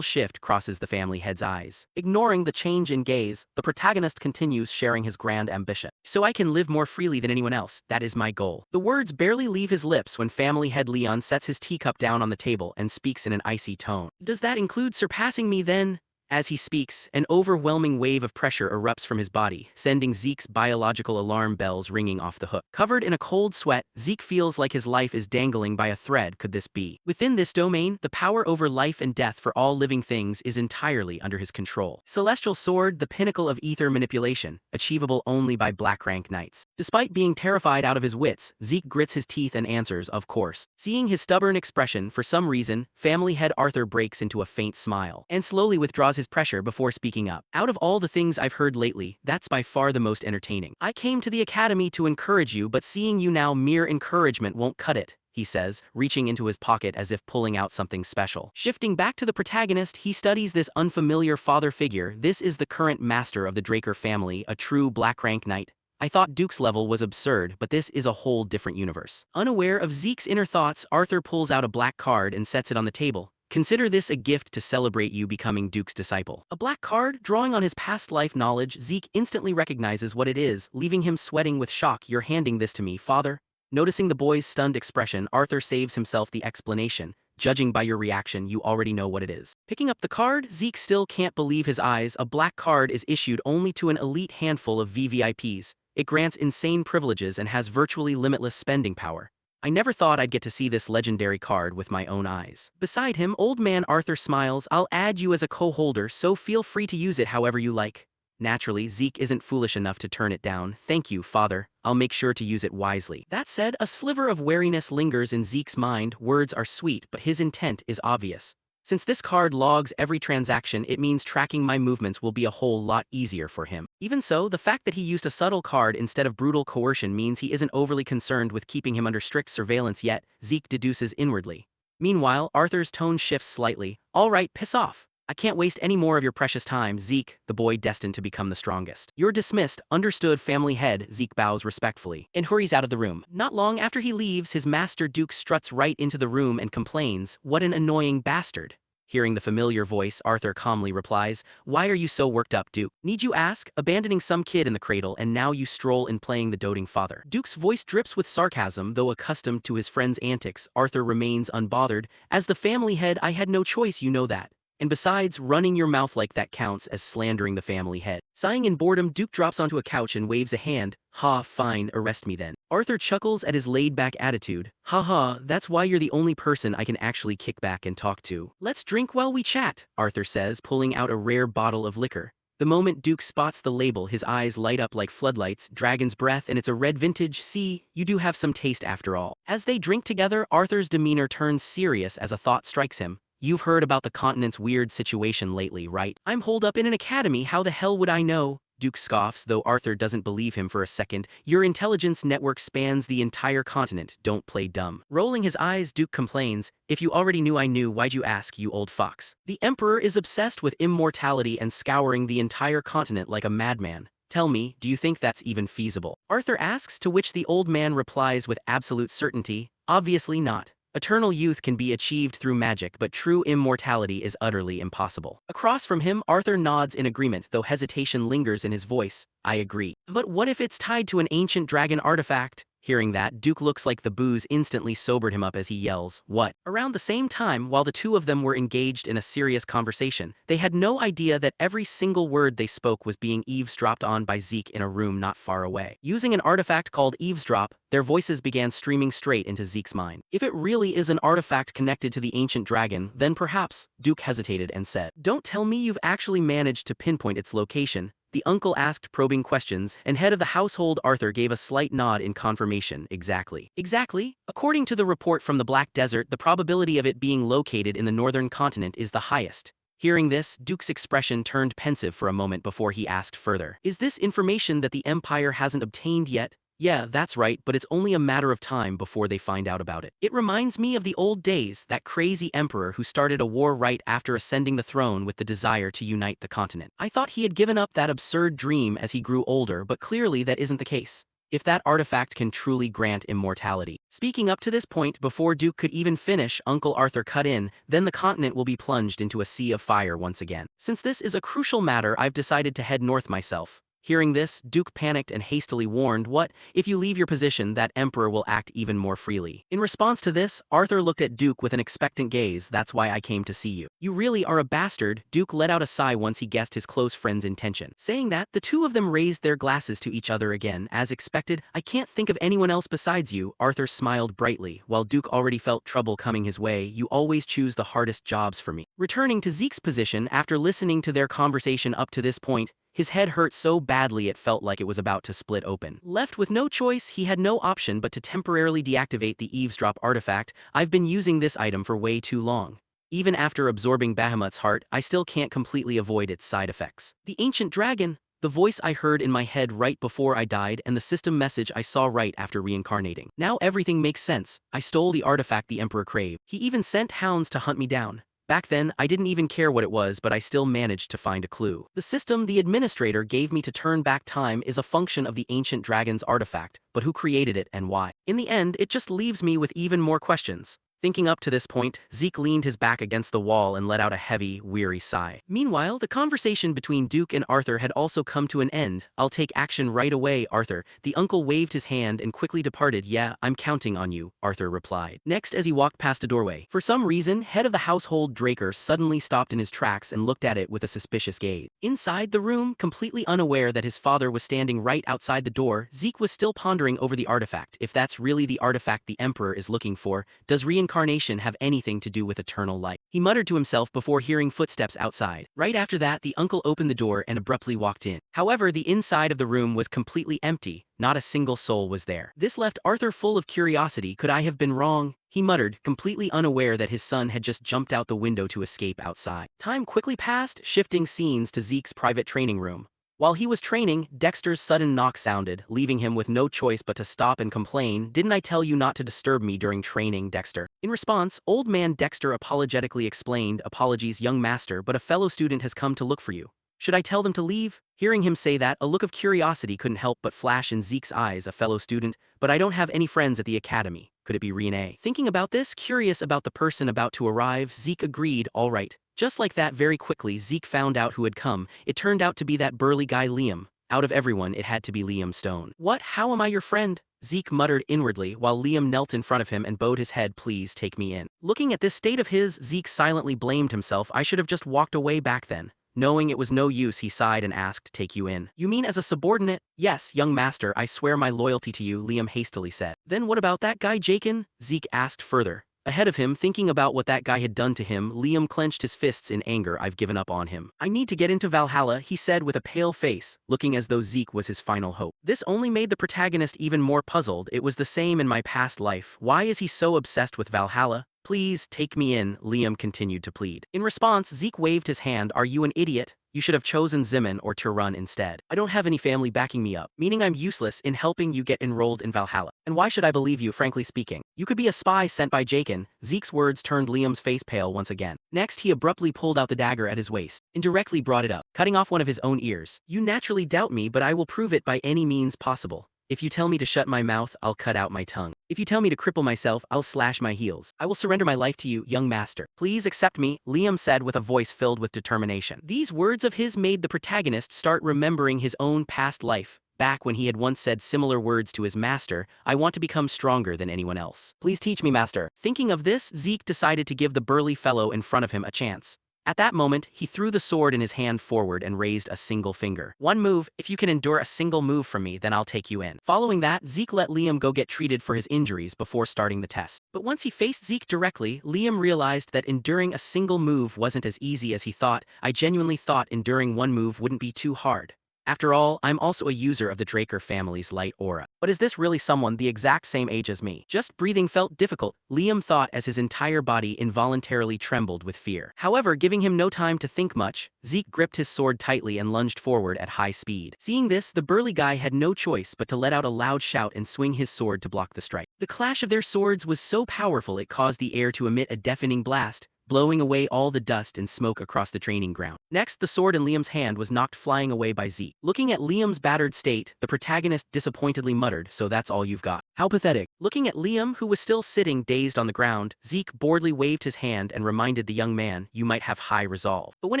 shift crosses the family head's eyes. Ignoring the change in gaze, the protagonist continues sharing his grand ambition. "So I can live more freely than anyone else, that is my goal." The words barely leave his lips when family head Leon sets his teacup down on the table and speaks in an icy tone. "Does that include surpassing me then?" As he speaks, an overwhelming wave of pressure erupts from his body, sending Zeke's biological alarm bells ringing off the hook. Covered in a cold sweat, Zeke feels like his life is dangling by a thread. Could this be? Within this domain, the power over life and death for all living things is entirely under his control. Celestial Sword, the pinnacle of ether manipulation, achievable only by black rank knights. Despite being terrified out of his wits, Zeke grits his teeth and answers, "Of course." Seeing his stubborn expression, for some reason, family head Arthur breaks into a faint smile, and slowly withdraws his pressure before speaking up. "Out of all the things I've heard lately, that's by far the most entertaining. I came to the academy to encourage you, but seeing you now, mere encouragement won't cut it," he says, reaching into his pocket as if pulling out something special. Shifting back to the protagonist, he studies this unfamiliar father figure. This is the current master of the Draker family, a true black rank knight. I thought Duke's level was absurd, but this is a whole different universe. Unaware of Zeke's inner thoughts, Arthur pulls out a black card and sets it on the table. "Consider this a gift to celebrate you becoming Duke's disciple." A black card, drawing on his past life knowledge, Zeke instantly recognizes what it is, leaving him sweating with shock. "You're handing this to me, father?" Noticing the boy's stunned expression, Arthur saves himself the explanation. "Judging by your reaction, you already know what it is." Picking up the card, Zeke still can't believe his eyes. A black card is issued only to an elite handful of VVIPs. It grants insane privileges and has virtually limitless spending power. "I never thought I'd get to see this legendary card with my own eyes." Beside him, old man Arthur smiles. "I'll add you as a co-holder, so feel free to use it however you like." Naturally, Zeke isn't foolish enough to turn it down. "Thank you, father. I'll make sure to use it wisely." That said, a sliver of wariness lingers in Zeke's mind. Words are sweet, but his intent is obvious. "Since this card logs every transaction, it means tracking my movements will be a whole lot easier for him." Even so, the fact that he used a subtle card instead of brutal coercion means he isn't overly concerned with keeping him under strict surveillance yet, Zeke deduces inwardly. Meanwhile, Arthur's tone shifts slightly. "All right, piss off. I can't waste any more of your precious time, Zeke, the boy destined to become the strongest. You're dismissed." "Understood, family head." Zeke bows respectfully and hurries out of the room. Not long after he leaves, his master Duke struts right into the room and complains, "What an annoying bastard." Hearing the familiar voice, Arthur calmly replies, "Why are you so worked up, Duke? Need you ask? Abandoning some kid in the cradle and now you stroll in playing the doting father." Duke's voice drips with sarcasm. Though accustomed to his friend's antics, Arthur remains unbothered. "As the family head, I had no choice, you know that. And besides, running your mouth like that counts as slandering the family head." Sighing in boredom, Duke drops onto a couch and waves a hand. "Ha, fine, arrest me then." Arthur chuckles at his laid-back attitude. "Haha, that's why you're the only person I can actually kick back and talk to." "Let's drink while we chat," Arthur says, pulling out a rare bottle of liquor. The moment Duke spots the label, his eyes light up like floodlights. "Dragon's breath, and it's a red vintage. See, you do have some taste after all." As they drink together, Arthur's demeanor turns serious as a thought strikes him. "You've heard about the continent's weird situation lately, right?" "I'm holed up in an academy, how the hell would I know?" Duke scoffs, though Arthur doesn't believe him for a second. "Your intelligence network spans the entire continent, don't play dumb." Rolling his eyes, Duke complains, "If you already knew I knew, why'd you ask, you old fox?" The Emperor is obsessed with immortality and scouring the entire continent like a madman. "Tell me, do you think that's even feasible?" Arthur asks, to which the old man replies with absolute certainty, "Obviously not. Eternal youth can be achieved through magic, but true immortality is utterly impossible. Across from him, Arthur nods in agreement, though hesitation lingers in his voice. I agree. But what if it's tied to an ancient dragon artifact? Hearing that, Duke looks like the booze instantly sobered him up as he yells, "What?" Around the same time, while the two of them were engaged in a serious conversation, they had no idea that every single word they spoke was being eavesdropped on by Zeke in a room not far away. Using an artifact called eavesdrop, their voices began streaming straight into Zeke's mind. If it really is an artifact connected to the ancient dragon, then perhaps, Duke hesitated and said, "Don't tell me you've actually managed to pinpoint its location." The uncle asked probing questions, and head of the household Arthur gave a slight nod in confirmation. Exactly. Exactly? According to the report from the Black Desert, the probability of it being located in the northern continent is the highest. Hearing this, Duke's expression turned pensive for a moment before he asked further. Is this information that the Empire hasn't obtained yet? Yeah, that's right, but it's only a matter of time before they find out about it. It reminds me of the old days, that crazy emperor who started a war right after ascending the throne with the desire to unite the continent. I thought he had given up that absurd dream as he grew older, but clearly that isn't the case. If that artifact can truly grant immortality. Speaking up to this point, before Duke could even finish, Uncle Arthur cut in, then the continent will be plunged into a sea of fire once again. Since this is a crucial matter, I've decided to head north myself. Hearing this, Duke panicked and hastily warned, "What? If you leave your position, that emperor will act even more freely." In response to this, Arthur looked at Duke with an expectant gaze. "That's why I came to see you. You really are a bastard." Duke let out a sigh once he guessed his close friend's intention. Saying that, the two of them raised their glasses to each other again. As expected, "I can't think of anyone else besides you." Arthur smiled brightly, while Duke already felt trouble coming his way. "You always choose the hardest jobs for me." Returning to Zeke's position after listening to their conversation up to this point, his head hurt so badly it felt like it was about to split open. Left with no choice, he had no option but to temporarily deactivate the eavesdrop artifact. "I've been using this item for way too long. Even after absorbing Bahamut's heart, I still can't completely avoid its side effects. The ancient dragon, the voice I heard in my head right before I died, and the system message I saw right after reincarnating. Now everything makes sense. I stole the artifact the Emperor craved. He even sent hounds to hunt me down. Back then, I didn't even care what it was, but I still managed to find a clue. The system the administrator gave me to turn back time is a function of the ancient dragon's artifact, but who created it and why? In the end, it just leaves me with even more questions." Thinking up to this point, Zeke leaned his back against the wall and let out a heavy, weary sigh. Meanwhile, the conversation between Duke and Arthur had also come to an end. "I'll take action right away, Arthur." The uncle waved his hand and quickly departed. "Yeah, I'm counting on you," Arthur replied. Next, as he walked past a doorway, for some reason, head of the household Draker suddenly stopped in his tracks and looked at it with a suspicious gaze. Inside the room, completely unaware that his father was standing right outside the door, Zeke was still pondering over the artifact. If that's really the artifact the Emperor is looking for, does reincarnation have anything to do with eternal life? He muttered to himself before hearing footsteps outside. Right after that, the uncle opened the door and abruptly walked in. However, the inside of the room was completely empty. Not a single soul was there. This left Arthur full of curiosity. "Could I have been wrong?" he muttered, completely unaware that his son had just jumped out the window to escape outside. Time quickly passed, shifting scenes to Zeke's private training room. While he was training, Dexter's sudden knock sounded, leaving him with no choice but to stop and complain. "Didn't I tell you not to disturb me during training, Dexter?" In response, old man Dexter apologetically explained, "Apologies, young master, but a fellow student has come to look for you. Should I tell them to leave?" Hearing him say that, a look of curiosity couldn't help but flash in Zeke's eyes. "A fellow student? But I don't have any friends at the academy. Could it be Renee?" Thinking about this, curious about the person about to arrive, Zeke agreed, "All right." Just like that, very quickly, Zeke found out who had come. It turned out to be that burly guy Liam. Out of everyone, it had to be Liam Stone. "What? How am I your friend?" Zeke muttered inwardly while Liam knelt in front of him and bowed his head. "Please take me in." Looking at this state of his, Zeke silently blamed himself. "I should have just walked away back then." Knowing it was no use, he sighed and asked, "Take you in? You mean as a subordinate?" "Yes, young master, I swear my loyalty to you," Liam hastily said. "Then what about that guy Jakin?" Zeke asked further. Ahead of him, thinking about what that guy had done to him, Liam clenched his fists in anger. "I've given up on him. I need to get into Valhalla," he said with a pale face, looking as though Zeke was his final hope. This only made the protagonist even more puzzled. "It was the same in my past life. Why is he so obsessed with Valhalla?" "Please, take me in," Liam continued to plead. In response, Zeke waved his hand. "Are you an idiot? You should have chosen Zimin or Tirun instead. I don't have any family backing me up, meaning I'm useless in helping you get enrolled in Valhalla. And why should I believe you, frankly speaking? You could be a spy sent by Jakin." Zeke's words turned Liam's face pale once again. Next, he abruptly pulled out the dagger at his waist and directly brought it up, cutting off one of his own ears. "You naturally doubt me, but I will prove it by any means possible." If you tell me to shut my mouth, I'll cut out my tongue. If you tell me to cripple myself, I'll slash my heels. I will surrender my life to you, young master. Please accept me, Liam said with a voice filled with determination. These words of his made the protagonist start remembering his own past life. Back when he had once said similar words to his master, I want to become stronger than anyone else. Please teach me, master. Thinking of this, Zeke decided to give the burly fellow in front of him a chance. At that moment, he threw the sword in his hand forward and raised a single finger. One move, if you can endure a single move from me, then I'll take you in. Following that, Zeke let Liam go get treated for his injuries before starting the test. But once he faced Zeke directly, Liam realized that enduring a single move wasn't as easy as he thought. I genuinely thought enduring one move wouldn't be too hard. After all, I'm also a user of the Draker family's light aura. But is this really someone the exact same age as me? Just breathing felt difficult, Liam thought as his entire body involuntarily trembled with fear. However, giving him no time to think much, Zeke gripped his sword tightly and lunged forward at high speed. Seeing this, the burly guy had no choice but to let out a loud shout and swing his sword to block the strike. The clash of their swords was so powerful it caused the air to emit a deafening blast, blowing away all the dust and smoke across the training ground. Next, the sword in Liam's hand was knocked flying away by Zeke. Looking at Liam's battered state, the protagonist disappointedly muttered, "So that's all you've got. How pathetic." Looking at Liam, who was still sitting dazed on the ground, Zeke boredly waved his hand and reminded the young man, "You might have high resolve, but when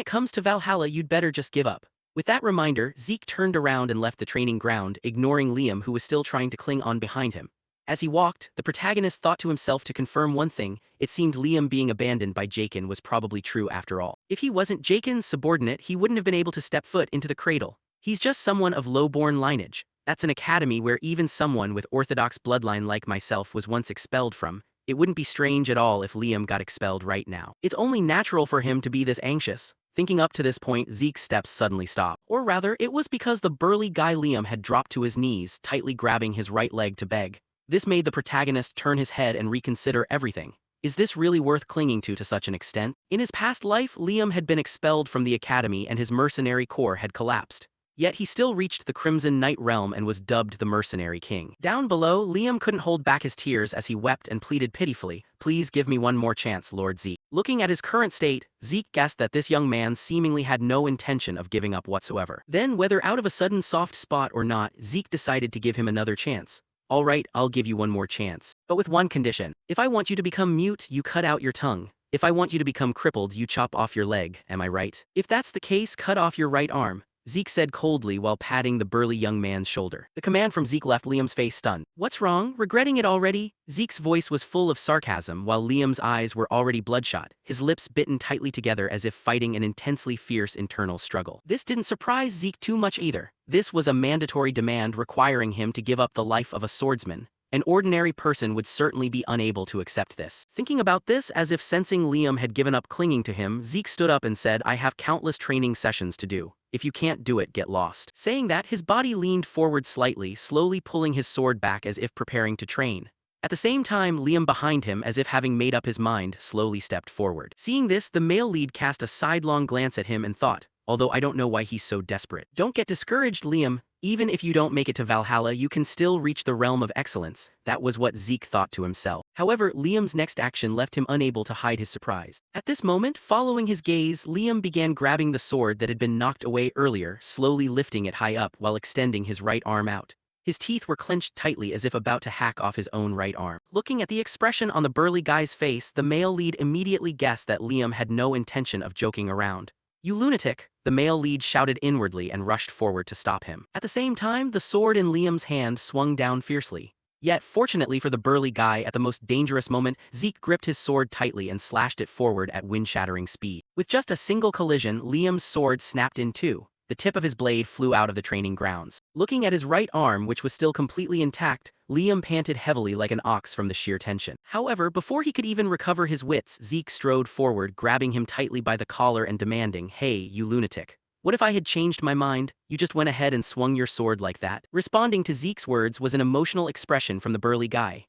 it comes to Valhalla, you'd better just give up." With that reminder, Zeke turned around and left the training ground, ignoring Liam, who was still trying to cling on behind him. As he walked, the protagonist thought to himself to confirm one thing: it seemed Liam being abandoned by Jaken was probably true after all. If he wasn't Jaken's subordinate, he wouldn't have been able to step foot into the cradle. He's just someone of low-born lineage. That's an academy where even someone with orthodox bloodline like myself was once expelled from. It wouldn't be strange at all if Liam got expelled right now. It's only natural for him to be this anxious. Thinking up to this point, Zeke's steps suddenly stopped. Or rather, it was because the burly guy Liam had dropped to his knees, tightly grabbing his right leg to beg. This made the protagonist turn his head and reconsider everything. Is this really worth clinging to such an extent? In his past life, Liam had been expelled from the academy and his mercenary corps had collapsed. Yet he still reached the Crimson Knight realm and was dubbed the Mercenary King. Down below, Liam couldn't hold back his tears as he wept and pleaded pitifully, "Please give me one more chance, Lord Zeke." Looking at his current state, Zeke guessed that this young man seemingly had no intention of giving up whatsoever. Then, whether out of a sudden soft spot or not, Zeke decided to give him another chance. "All right, I'll give you one more chance. But with one condition. If I want you to become mute, you cut out your tongue. If I want you to become crippled, you chop off your leg, am I right? If that's the case, cut off your right arm," Zeke said coldly while patting the burly young man's shoulder. The command from Zeke left Liam's face stunned. "What's wrong? Regretting it already?" Zeke's voice was full of sarcasm while Liam's eyes were already bloodshot, his lips bitten tightly together as if fighting an intensely fierce internal struggle. This didn't surprise Zeke too much either. This was a mandatory demand requiring him to give up the life of a swordsman. An ordinary person would certainly be unable to accept this. Thinking about this as if sensing Liam had given up clinging to him, Zeke stood up and said, "I have countless training sessions to do. If you can't do it, get lost." Saying that, his body leaned forward slightly, slowly pulling his sword back as if preparing to train. At the same time, Liam behind him, as if having made up his mind, slowly stepped forward. Seeing this, the male lead cast a sidelong glance at him and thought, "Although I don't know why he's so desperate." "Don't get discouraged, Liam. Even if you don't make it to Valhalla, you can still reach the realm of excellence." That was what Zeke thought to himself. However, Liam's next action left him unable to hide his surprise. At this moment, following his gaze, Liam began grabbing the sword that had been knocked away earlier, slowly lifting it high up while extending his right arm out. His teeth were clenched tightly as if about to hack off his own right arm. Looking at the expression on the burly guy's face, the male lead immediately guessed that Liam had no intention of joking around. "You lunatic!" the male lead shouted inwardly and rushed forward to stop him. At the same time, the sword in Liam's hand swung down fiercely. Yet, fortunately for the burly guy, at the most dangerous moment, Zeke gripped his sword tightly and slashed it forward at wind-shattering speed. With just a single collision, Liam's sword snapped in two. The tip of his blade flew out of the training grounds. Looking at his right arm, which was still completely intact, Liam panted heavily like an ox from the sheer tension. However, before he could even recover his wits, Zeke strode forward, grabbing him tightly by the collar and demanding, "Hey, you lunatic. What if I had changed my mind? You just went ahead and swung your sword like that." Responding to Zeke's words was an emotional expression from the burly guy.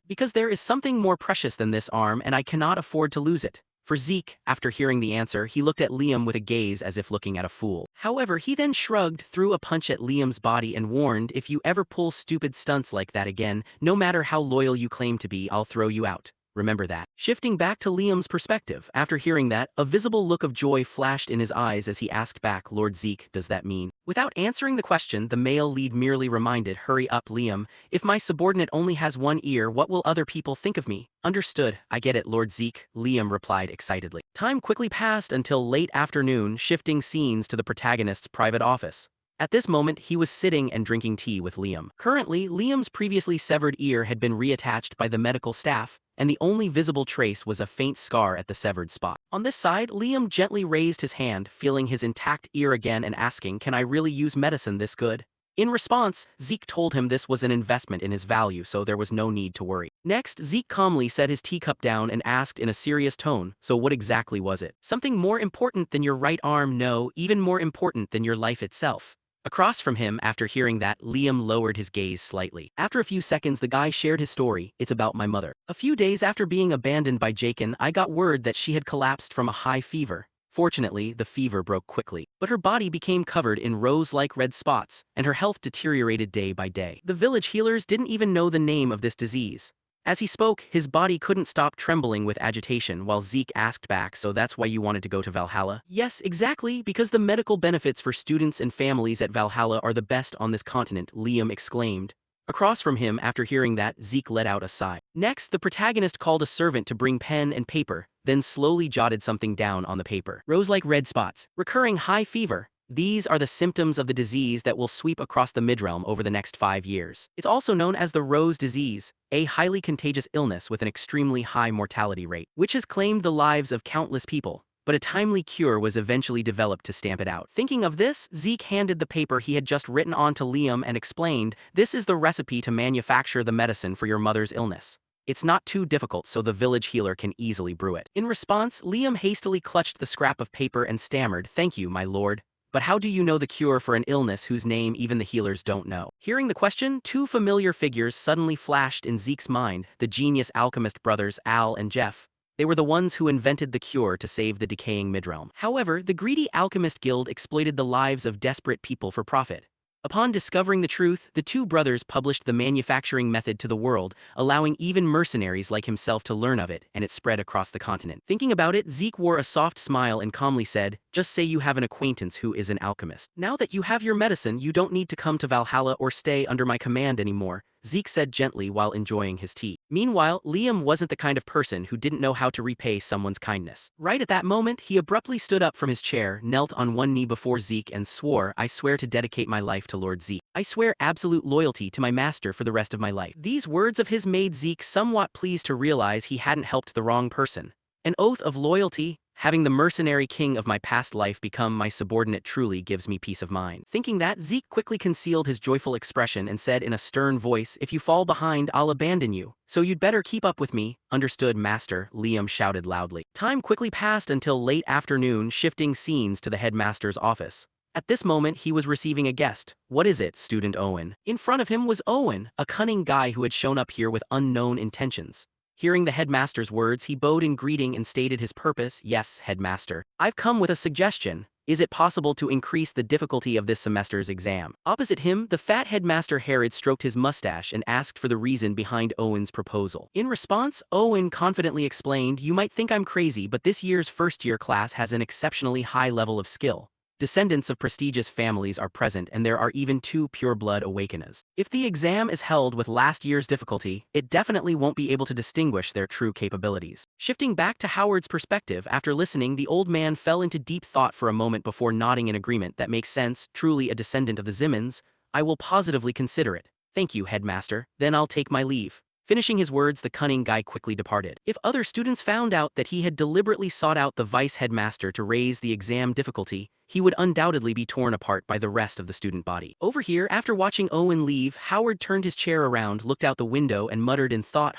Because there is something more precious than this arm and I cannot afford to lose it." For Zeke, after hearing the answer, he looked at Liam with a gaze as if looking at a fool. However, he then shrugged, threw a punch at Liam's body and warned, "If you ever pull stupid stunts like that again, no matter how loyal you claim to be, I'll throw you out." remember that. Shifting back to Liam's perspective, after hearing that, a visible look of joy flashed in his eyes as he asked back, Lord Zeke, does that mean? Without answering the question, the male lead merely reminded, hurry up, Liam. If my subordinate only has one ear, what will other people think of me? Understood, I get it, Lord Zeke, Liam replied excitedly. Time quickly passed until late afternoon, shifting scenes to the protagonist's private office. At this moment, he was sitting and drinking tea with Liam. Currently, Liam's previously severed ear had been reattached by the medical staff, and the only visible trace was a faint scar at the severed spot. On this side, Liam gently raised his hand, feeling his intact ear again and asking, can I really use medicine this good? In response, Zeke told him this was an investment in his value, so there was no need to worry. Next, Zeke calmly set his teacup down and asked in a serious tone, so what exactly was it? Something more important than your right arm? No, even more important than your life itself. Across from him, after hearing that, Liam lowered his gaze slightly. After a few seconds, the guy shared his story. It's about my mother. A few days after being abandoned by Jakin, I got word that she had collapsed from a high fever. Fortunately, the fever broke quickly, but her body became covered in rose-like red spots, and her health deteriorated day by day. The village healers didn't even know the name of this disease. As he spoke, his body couldn't stop trembling with agitation while Zeke asked back, so that's why you wanted to go to Valhalla? Yes, exactly, because the medical benefits for students and families at Valhalla are the best on this continent, Liam exclaimed. Across from him, after hearing that, Zeke let out a sigh. Next, the protagonist called a servant to bring pen and paper, then slowly jotted something down on the paper. Rose-like red spots, recurring high fever. These are the symptoms of the disease that will sweep across the Midrealm over the next 5 years. It's also known as the Rose disease, a highly contagious illness with an extremely high mortality rate, which has claimed the lives of countless people, but a timely cure was eventually developed to stamp it out. Thinking of this, Zeke handed the paper he had just written on to Liam and explained, this is the recipe to manufacture the medicine for your mother's illness. It's not too difficult, so the village healer can easily brew it. In response, Liam hastily clutched the scrap of paper and stammered, thank you, my lord. But how do you know the cure for an illness whose name even the healers don't know? Hearing the question, two familiar figures suddenly flashed in Zeke's mind, the genius alchemist brothers Al and Jeff. They were the ones who invented the cure to save the decaying Midrealm. However, the greedy alchemist guild exploited the lives of desperate people for profit. Upon discovering the truth, the two brothers published the manufacturing method to the world, allowing even mercenaries like himself to learn of it, and it spread across the continent. Thinking about it, Zeke wore a soft smile and calmly said, just say you have an acquaintance who is an alchemist. Now that you have your medicine, you don't need to come to Valhalla or stay under my command anymore, Zeke said gently while enjoying his tea. Meanwhile, Liam wasn't the kind of person who didn't know how to repay someone's kindness. Right at that moment, he abruptly stood up from his chair, knelt on one knee before Zeke and swore, I swear to dedicate my life to Lord Zeke. I swear absolute loyalty to my master for the rest of my life. These words of his made Zeke somewhat pleased to realize he hadn't helped the wrong person. An oath of loyalty? Having the mercenary king of my past life become my subordinate truly gives me peace of mind. Thinking that, Zeke quickly concealed his joyful expression and said in a stern voice, if you fall behind, I'll abandon you. So you'd better keep up with me. Understood, master, Liam shouted loudly. Time quickly passed until late afternoon, shifting scenes to the headmaster's office. At this moment, he was receiving a guest. What is it, student Owen? In front of him was Owen, a cunning guy who had shown up here with unknown intentions. Hearing the headmaster's words, he bowed in greeting and stated his purpose. Yes, headmaster. I've come with a suggestion. Is it possible to increase the difficulty of this semester's exam? Opposite him, the fat headmaster Herod stroked his mustache and asked for the reason behind Owen's proposal. In response, Owen confidently explained, you might think I'm crazy, but this year's first-year class has an exceptionally high level of skill. Descendants of prestigious families are present, and there are even 2 pure-blood awakeners. If the exam is held with last year's difficulty, it definitely won't be able to distinguish their true capabilities. Shifting back to Howard's perspective, after listening, the old man fell into deep thought for a moment before nodding in agreement. That makes sense, truly a descendant of the Zimmons. I will positively consider it. Thank you, headmaster. Then I'll take my leave. Finishing his words, the cunning guy quickly departed. If other students found out that he had deliberately sought out the vice headmaster to raise the exam difficulty, he would undoubtedly be torn apart by the rest of the student body. Over here, after watching Owen leave, Howard turned his chair around, looked out the window, and muttered in thought,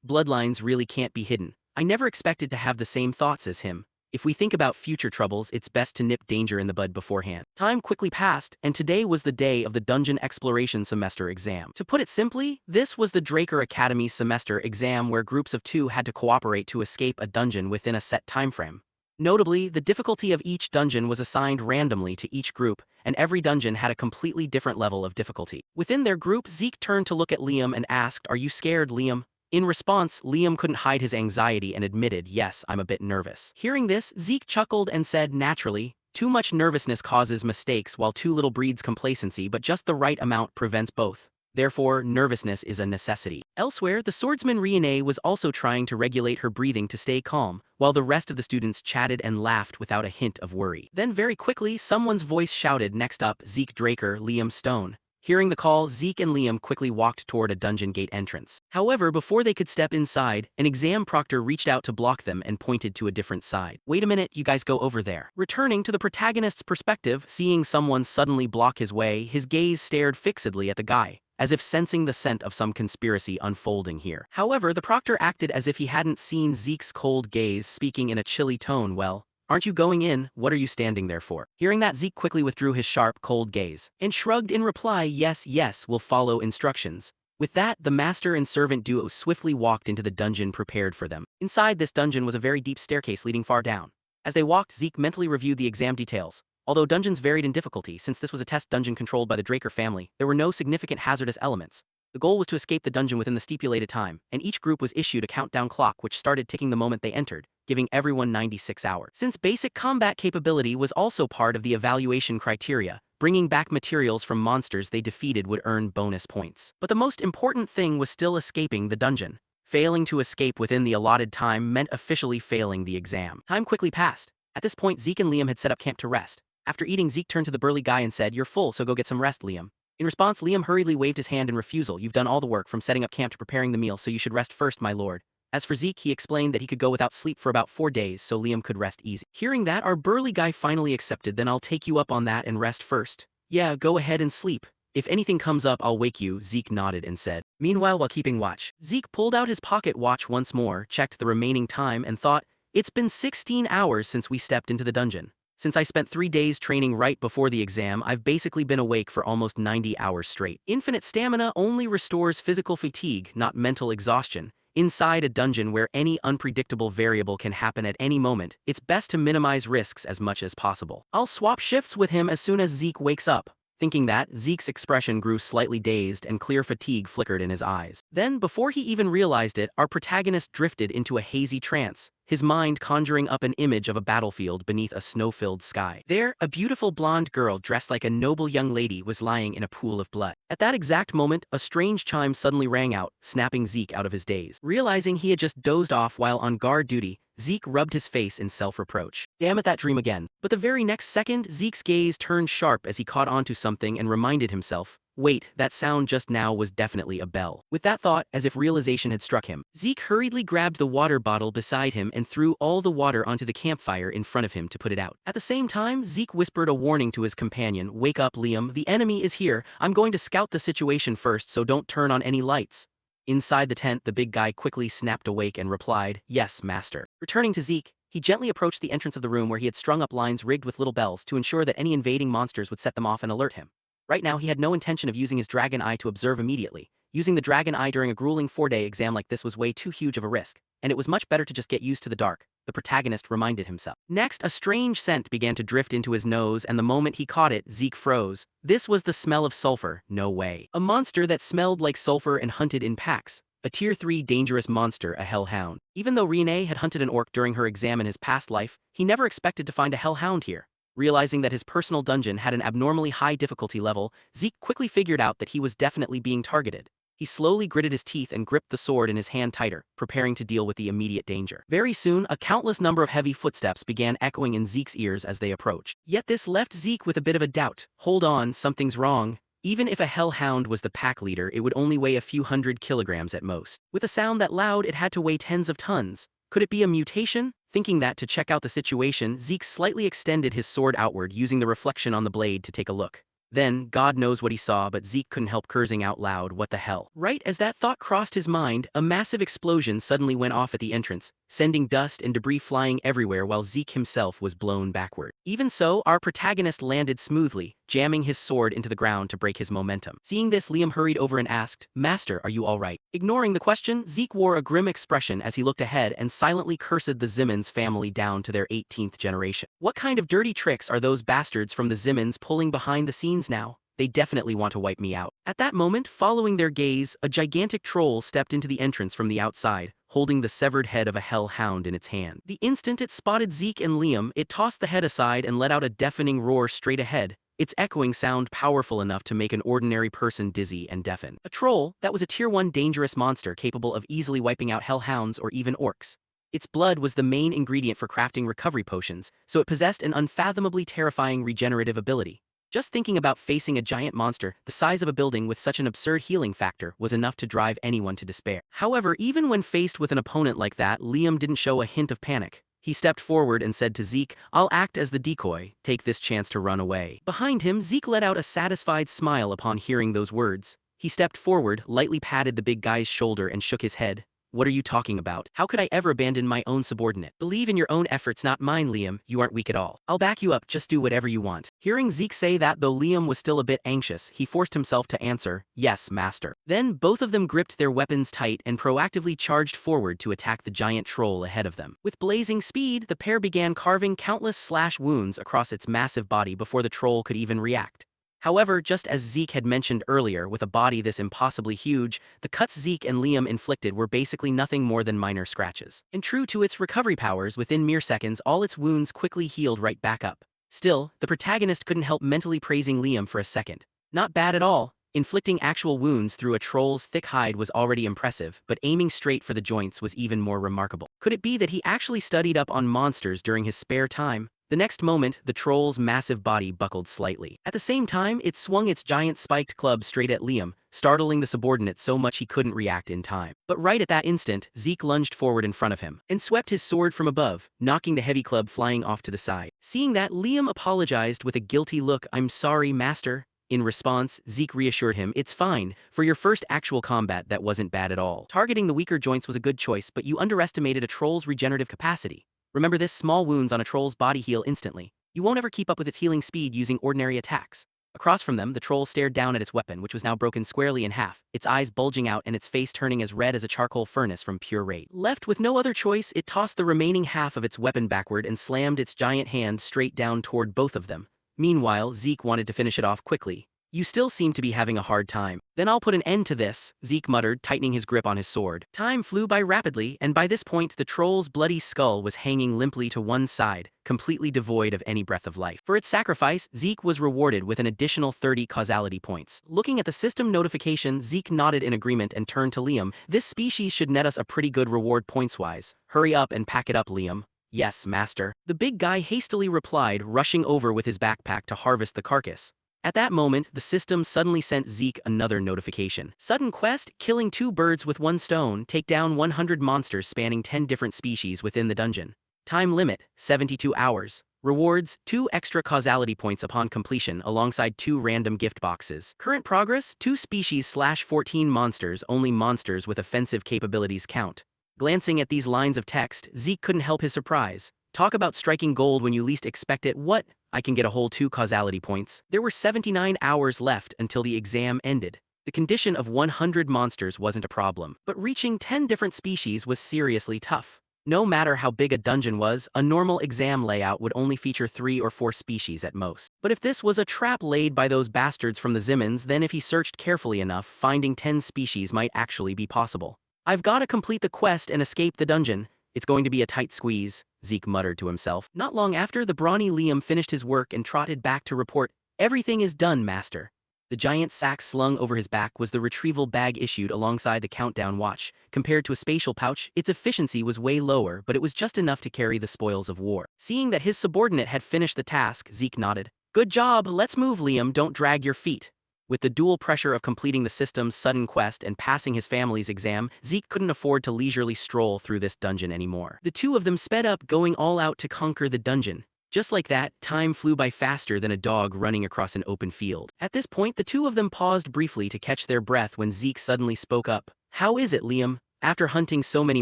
bloodlines really can't be hidden. I never expected to have the same thoughts as him. If we think about future troubles, it's best to nip danger in the bud beforehand. Time quickly passed, and today was the day of the Dungeon Exploration Semester exam. To put it simply, this was the Draker Academy's semester exam where groups of 2 had to cooperate to escape a dungeon within a set timeframe. Notably, the difficulty of each dungeon was assigned randomly to each group, and every dungeon had a completely different level of difficulty. Within their group, Zeke turned to look at Liam and asked, Are you scared, Liam? In response, Liam couldn't hide his anxiety and admitted, yes, I'm a bit nervous. Hearing this, Zeke chuckled and said naturally, too much nervousness causes mistakes while too little breeds complacency, but just the right amount prevents both. Therefore, nervousness is a necessity. Elsewhere, the swordsman Riene was also trying to regulate her breathing to stay calm, while the rest of the students chatted and laughed without a hint of worry. Then very quickly, someone's voice shouted, next up, Zeke Draker, Liam Stone. Hearing the call, Zeke and Liam quickly walked toward a dungeon gate entrance. However, before they could step inside, an exam proctor reached out to block them and pointed to a different side. Wait a minute, you guys go over there. Returning to the protagonist's perspective, seeing someone suddenly block his way, his gaze stared fixedly at the guy, as if sensing the scent of some conspiracy unfolding here. However, the proctor acted as if he hadn't seen Zeke's cold gaze, speaking in a chilly tone, well, aren't you going in? What are you standing there for? Hearing that, Zeke quickly withdrew his sharp, cold gaze, and shrugged in reply, yes, yes, we'll follow instructions. With that, the master and servant duo swiftly walked into the dungeon prepared for them. Inside this dungeon was a very deep staircase leading far down. As they walked, Zeke mentally reviewed the exam details. Although dungeons varied in difficulty, since this was a test dungeon controlled by the Draker family, there were no significant hazardous elements. The goal was to escape the dungeon within the stipulated time, and each group was issued a countdown clock which started ticking the moment they entered, giving everyone 96 hours. Since basic combat capability was also part of the evaluation criteria, bringing back materials from monsters they defeated would earn bonus points. But the most important thing was still escaping the dungeon. Failing to escape within the allotted time meant officially failing the exam. Time quickly passed. At this point, Zeke and Liam had set up camp to rest. After eating, Zeke turned to the burly guy and said, "You're full, so go get some rest, Liam." In response, Liam hurriedly waved his hand in refusal. "You've done all the work from setting up camp to preparing the meal, so you should rest first, my lord." As for Zeke, he explained that he could go without sleep for about 4 days, so Liam could rest easy. Hearing that, our burly guy finally accepted. "Then I'll take you up on that and rest first." "Yeah, go ahead and sleep. If anything comes up, I'll wake you," Zeke nodded and said. Meanwhile, while keeping watch, Zeke pulled out his pocket watch once more, checked the remaining time, and thought, "It's been 16 hours since we stepped into the dungeon. Since I spent 3 days training right before the exam, I've basically been awake for almost 90 hours straight." Infinite stamina only restores physical fatigue, not mental exhaustion. Inside a dungeon where any unpredictable variable can happen at any moment, it's best to minimize risks as much as possible. "I'll swap shifts with him as soon as Zeke wakes up." Thinking that, Zeke's expression grew slightly dazed and clear fatigue flickered in his eyes. Then, before he even realized it, our protagonist drifted into a hazy trance, his mind conjuring up an image of a battlefield beneath a snow-filled sky. There, a beautiful blonde girl dressed like a noble young lady was lying in a pool of blood. At that exact moment, a strange chime suddenly rang out, snapping Zeke out of his daze. Realizing he had just dozed off while on guard duty, Zeke rubbed his face in self-reproach. Damn it, that dream again. But the very next second, Zeke's gaze turned sharp as he caught onto something and reminded himself, wait, that sound just now was definitely a bell. With that thought, as if realization had struck him, Zeke hurriedly grabbed the water bottle beside him and threw all the water onto the campfire in front of him to put it out. At the same time, Zeke whispered a warning to his companion, "Wake up, Liam, the enemy is here. I'm going to scout the situation first, so don't turn on any lights." Inside the tent, the big guy quickly snapped awake and replied, "Yes, master." Returning to Zeke, he gently approached the entrance of the room where he had strung up lines rigged with little bells to ensure that any invading monsters would set them off and alert him. Right now, he had no intention of using his dragon eye to observe immediately. Using the dragon eye during a grueling 4-day exam like this was way too huge of a risk, and it was much better to just get used to the dark, the protagonist reminded himself. Next, a strange scent began to drift into his nose, and the moment he caught it, Zeke froze. This was the smell of sulfur. No way. A monster that smelled like sulfur and hunted in packs. A Tier 3 dangerous monster, a hellhound. Even though Renee had hunted an orc during her exam in his past life, he never expected to find a hellhound here. Realizing that his personal dungeon had an abnormally high difficulty level, Zeke quickly figured out that he was definitely being targeted. He slowly gritted his teeth and gripped the sword in his hand tighter, preparing to deal with the immediate danger. Very soon, a countless number of heavy footsteps began echoing in Zeke's ears as they approached. Yet this left Zeke with a bit of a doubt. Hold on, something's wrong. Even if a hellhound was the pack leader, it would only weigh a few hundred kilograms at most. With a sound that loud, it had to weigh tens of tons. Could it be a mutation? Thinking that, to check out the situation, Zeke slightly extended his sword outward, using the reflection on the blade to take a look. Then, God knows what he saw, but Zeke couldn't help cursing out loud, "What the hell?" Right as that thought crossed his mind, a massive explosion suddenly went off at the entrance, sending dust and debris flying everywhere while Zeke himself was blown backward. Even so, our protagonist landed smoothly, jamming his sword into the ground to break his momentum. Seeing this, Liam hurried over and asked, "Master, are you all right?" Ignoring the question, Zeke wore a grim expression as he looked ahead and silently cursed the Zimmons family down to their 18th generation. What kind of dirty tricks are those bastards from the Zimmons pulling behind the scenes now? They definitely want to wipe me out. At that moment, following their gaze, a gigantic troll stepped into the entrance from the outside, holding the severed head of a hellhound in its hand. The instant it spotted Zeke and Liam, it tossed the head aside and let out a deafening roar straight ahead, its echoing sound powerful enough to make an ordinary person dizzy and deafen. A troll, that was a Tier 1 dangerous monster capable of easily wiping out hellhounds or even orcs. Its blood was the main ingredient for crafting recovery potions, so it possessed an unfathomably terrifying regenerative ability. Just thinking about facing a giant monster the size of a building with such an absurd healing factor was enough to drive anyone to despair. However, even when faced with an opponent like that, Liam didn't show a hint of panic. He stepped forward and said to Zeke, "I'll act as the decoy, take this chance to run away." Behind him, Zeke let out a satisfied smile upon hearing those words. He stepped forward, lightly patted the big guy's shoulder and shook his head. "What are you talking about? How could I ever abandon my own subordinate? Believe in your own efforts, not mine, Liam. You aren't weak at all. I'll back you up, just do whatever you want." Hearing Zeke say that, though Liam was still a bit anxious, he forced himself to answer, "Yes, master." Then both of them gripped their weapons tight and proactively charged forward to attack the giant troll ahead of them. With blazing speed, the pair began carving countless slash wounds across its massive body before the troll could even react. However, just as Zeke had mentioned earlier, with a body this impossibly huge, the cuts Zeke and Liam inflicted were basically nothing more than minor scratches. And true to its recovery powers, within mere seconds all its wounds quickly healed right back up. Still, the protagonist couldn't help mentally praising Liam for a second. Not bad at all. Inflicting actual wounds through a troll's thick hide was already impressive, but aiming straight for the joints was even more remarkable. Could it be that he actually studied up on monsters during his spare time? The next moment, the troll's massive body buckled slightly. At the same time, it swung its giant spiked club straight at Liam, startling the subordinate so much he couldn't react in time. But right at that instant, Zeke lunged forward in front of him and swept his sword from above, knocking the heavy club flying off to the side. Seeing that, Liam apologized with a guilty look. "I'm sorry, master." In response, Zeke reassured him, "It's fine. For your first actual combat, that wasn't bad at all. Targeting the weaker joints was a good choice, but you underestimated a troll's regenerative capacity. Remember this, small wounds on a troll's body heal instantly. You won't ever keep up with its healing speed using ordinary attacks." Across from them, the troll stared down at its weapon, which was now broken squarely in half, its eyes bulging out and its face turning as red as a charcoal furnace from pure rage. Left with no other choice, it tossed the remaining half of its weapon backward and slammed its giant hand straight down toward both of them. Meanwhile, Zeke wanted to finish it off quickly. "You still seem to be having a hard time. Then I'll put an end to this," Zeke muttered, tightening his grip on his sword. Time flew by rapidly, and by this point the troll's bloody skull was hanging limply to one side, completely devoid of any breath of life. For its sacrifice, Zeke was rewarded with an additional 30 causality points. Looking at the system notification, Zeke nodded in agreement and turned to Liam. "This species should net us a pretty good reward points-wise. Hurry up and pack it up, Liam." "Yes, master." The big guy hastily replied, rushing over with his backpack to harvest the carcass. At that moment, the system suddenly sent Zeke another notification. "Sudden quest, killing 2 birds with 1 stone, take down 100 monsters spanning 10 different species within the dungeon. Time limit, 72 hours. Rewards, 2 extra causality points upon completion alongside 2 random gift boxes. Current progress, 2 species/14 monsters, only monsters with offensive capabilities count." Glancing at these lines of text, Zeke couldn't help his surprise. Talk about striking gold when you least expect it. "What? I can get a whole 2 causality points." There were 79 hours left until the exam ended. The condition of 100 monsters wasn't a problem, but reaching 10 different species was seriously tough. No matter how big a dungeon was, a normal exam layout would only feature 3 or 4 species at most. But if this was a trap laid by those bastards from the Zimmons, then if he searched carefully enough, finding 10 species might actually be possible. "I've got to complete the quest and escape the dungeon. It's going to be a tight squeeze," Zeke muttered to himself. Not long after, the brawny Liam finished his work and trotted back to report, "Everything is done, master." The giant sack slung over his back was the retrieval bag issued alongside the countdown watch. Compared to a spatial pouch, its efficiency was way lower, but it was just enough to carry the spoils of war. Seeing that his subordinate had finished the task, Zeke nodded. "Good job, let's move, Liam, don't drag your feet." With the dual pressure of completing the system's sudden quest and passing his family's exam, Zeke couldn't afford to leisurely stroll through this dungeon anymore. The two of them sped up, going all out to conquer the dungeon. Just like that, time flew by faster than a dog running across an open field. At this point, the two of them paused briefly to catch their breath when Zeke suddenly spoke up. "How is it, Liam? After hunting so many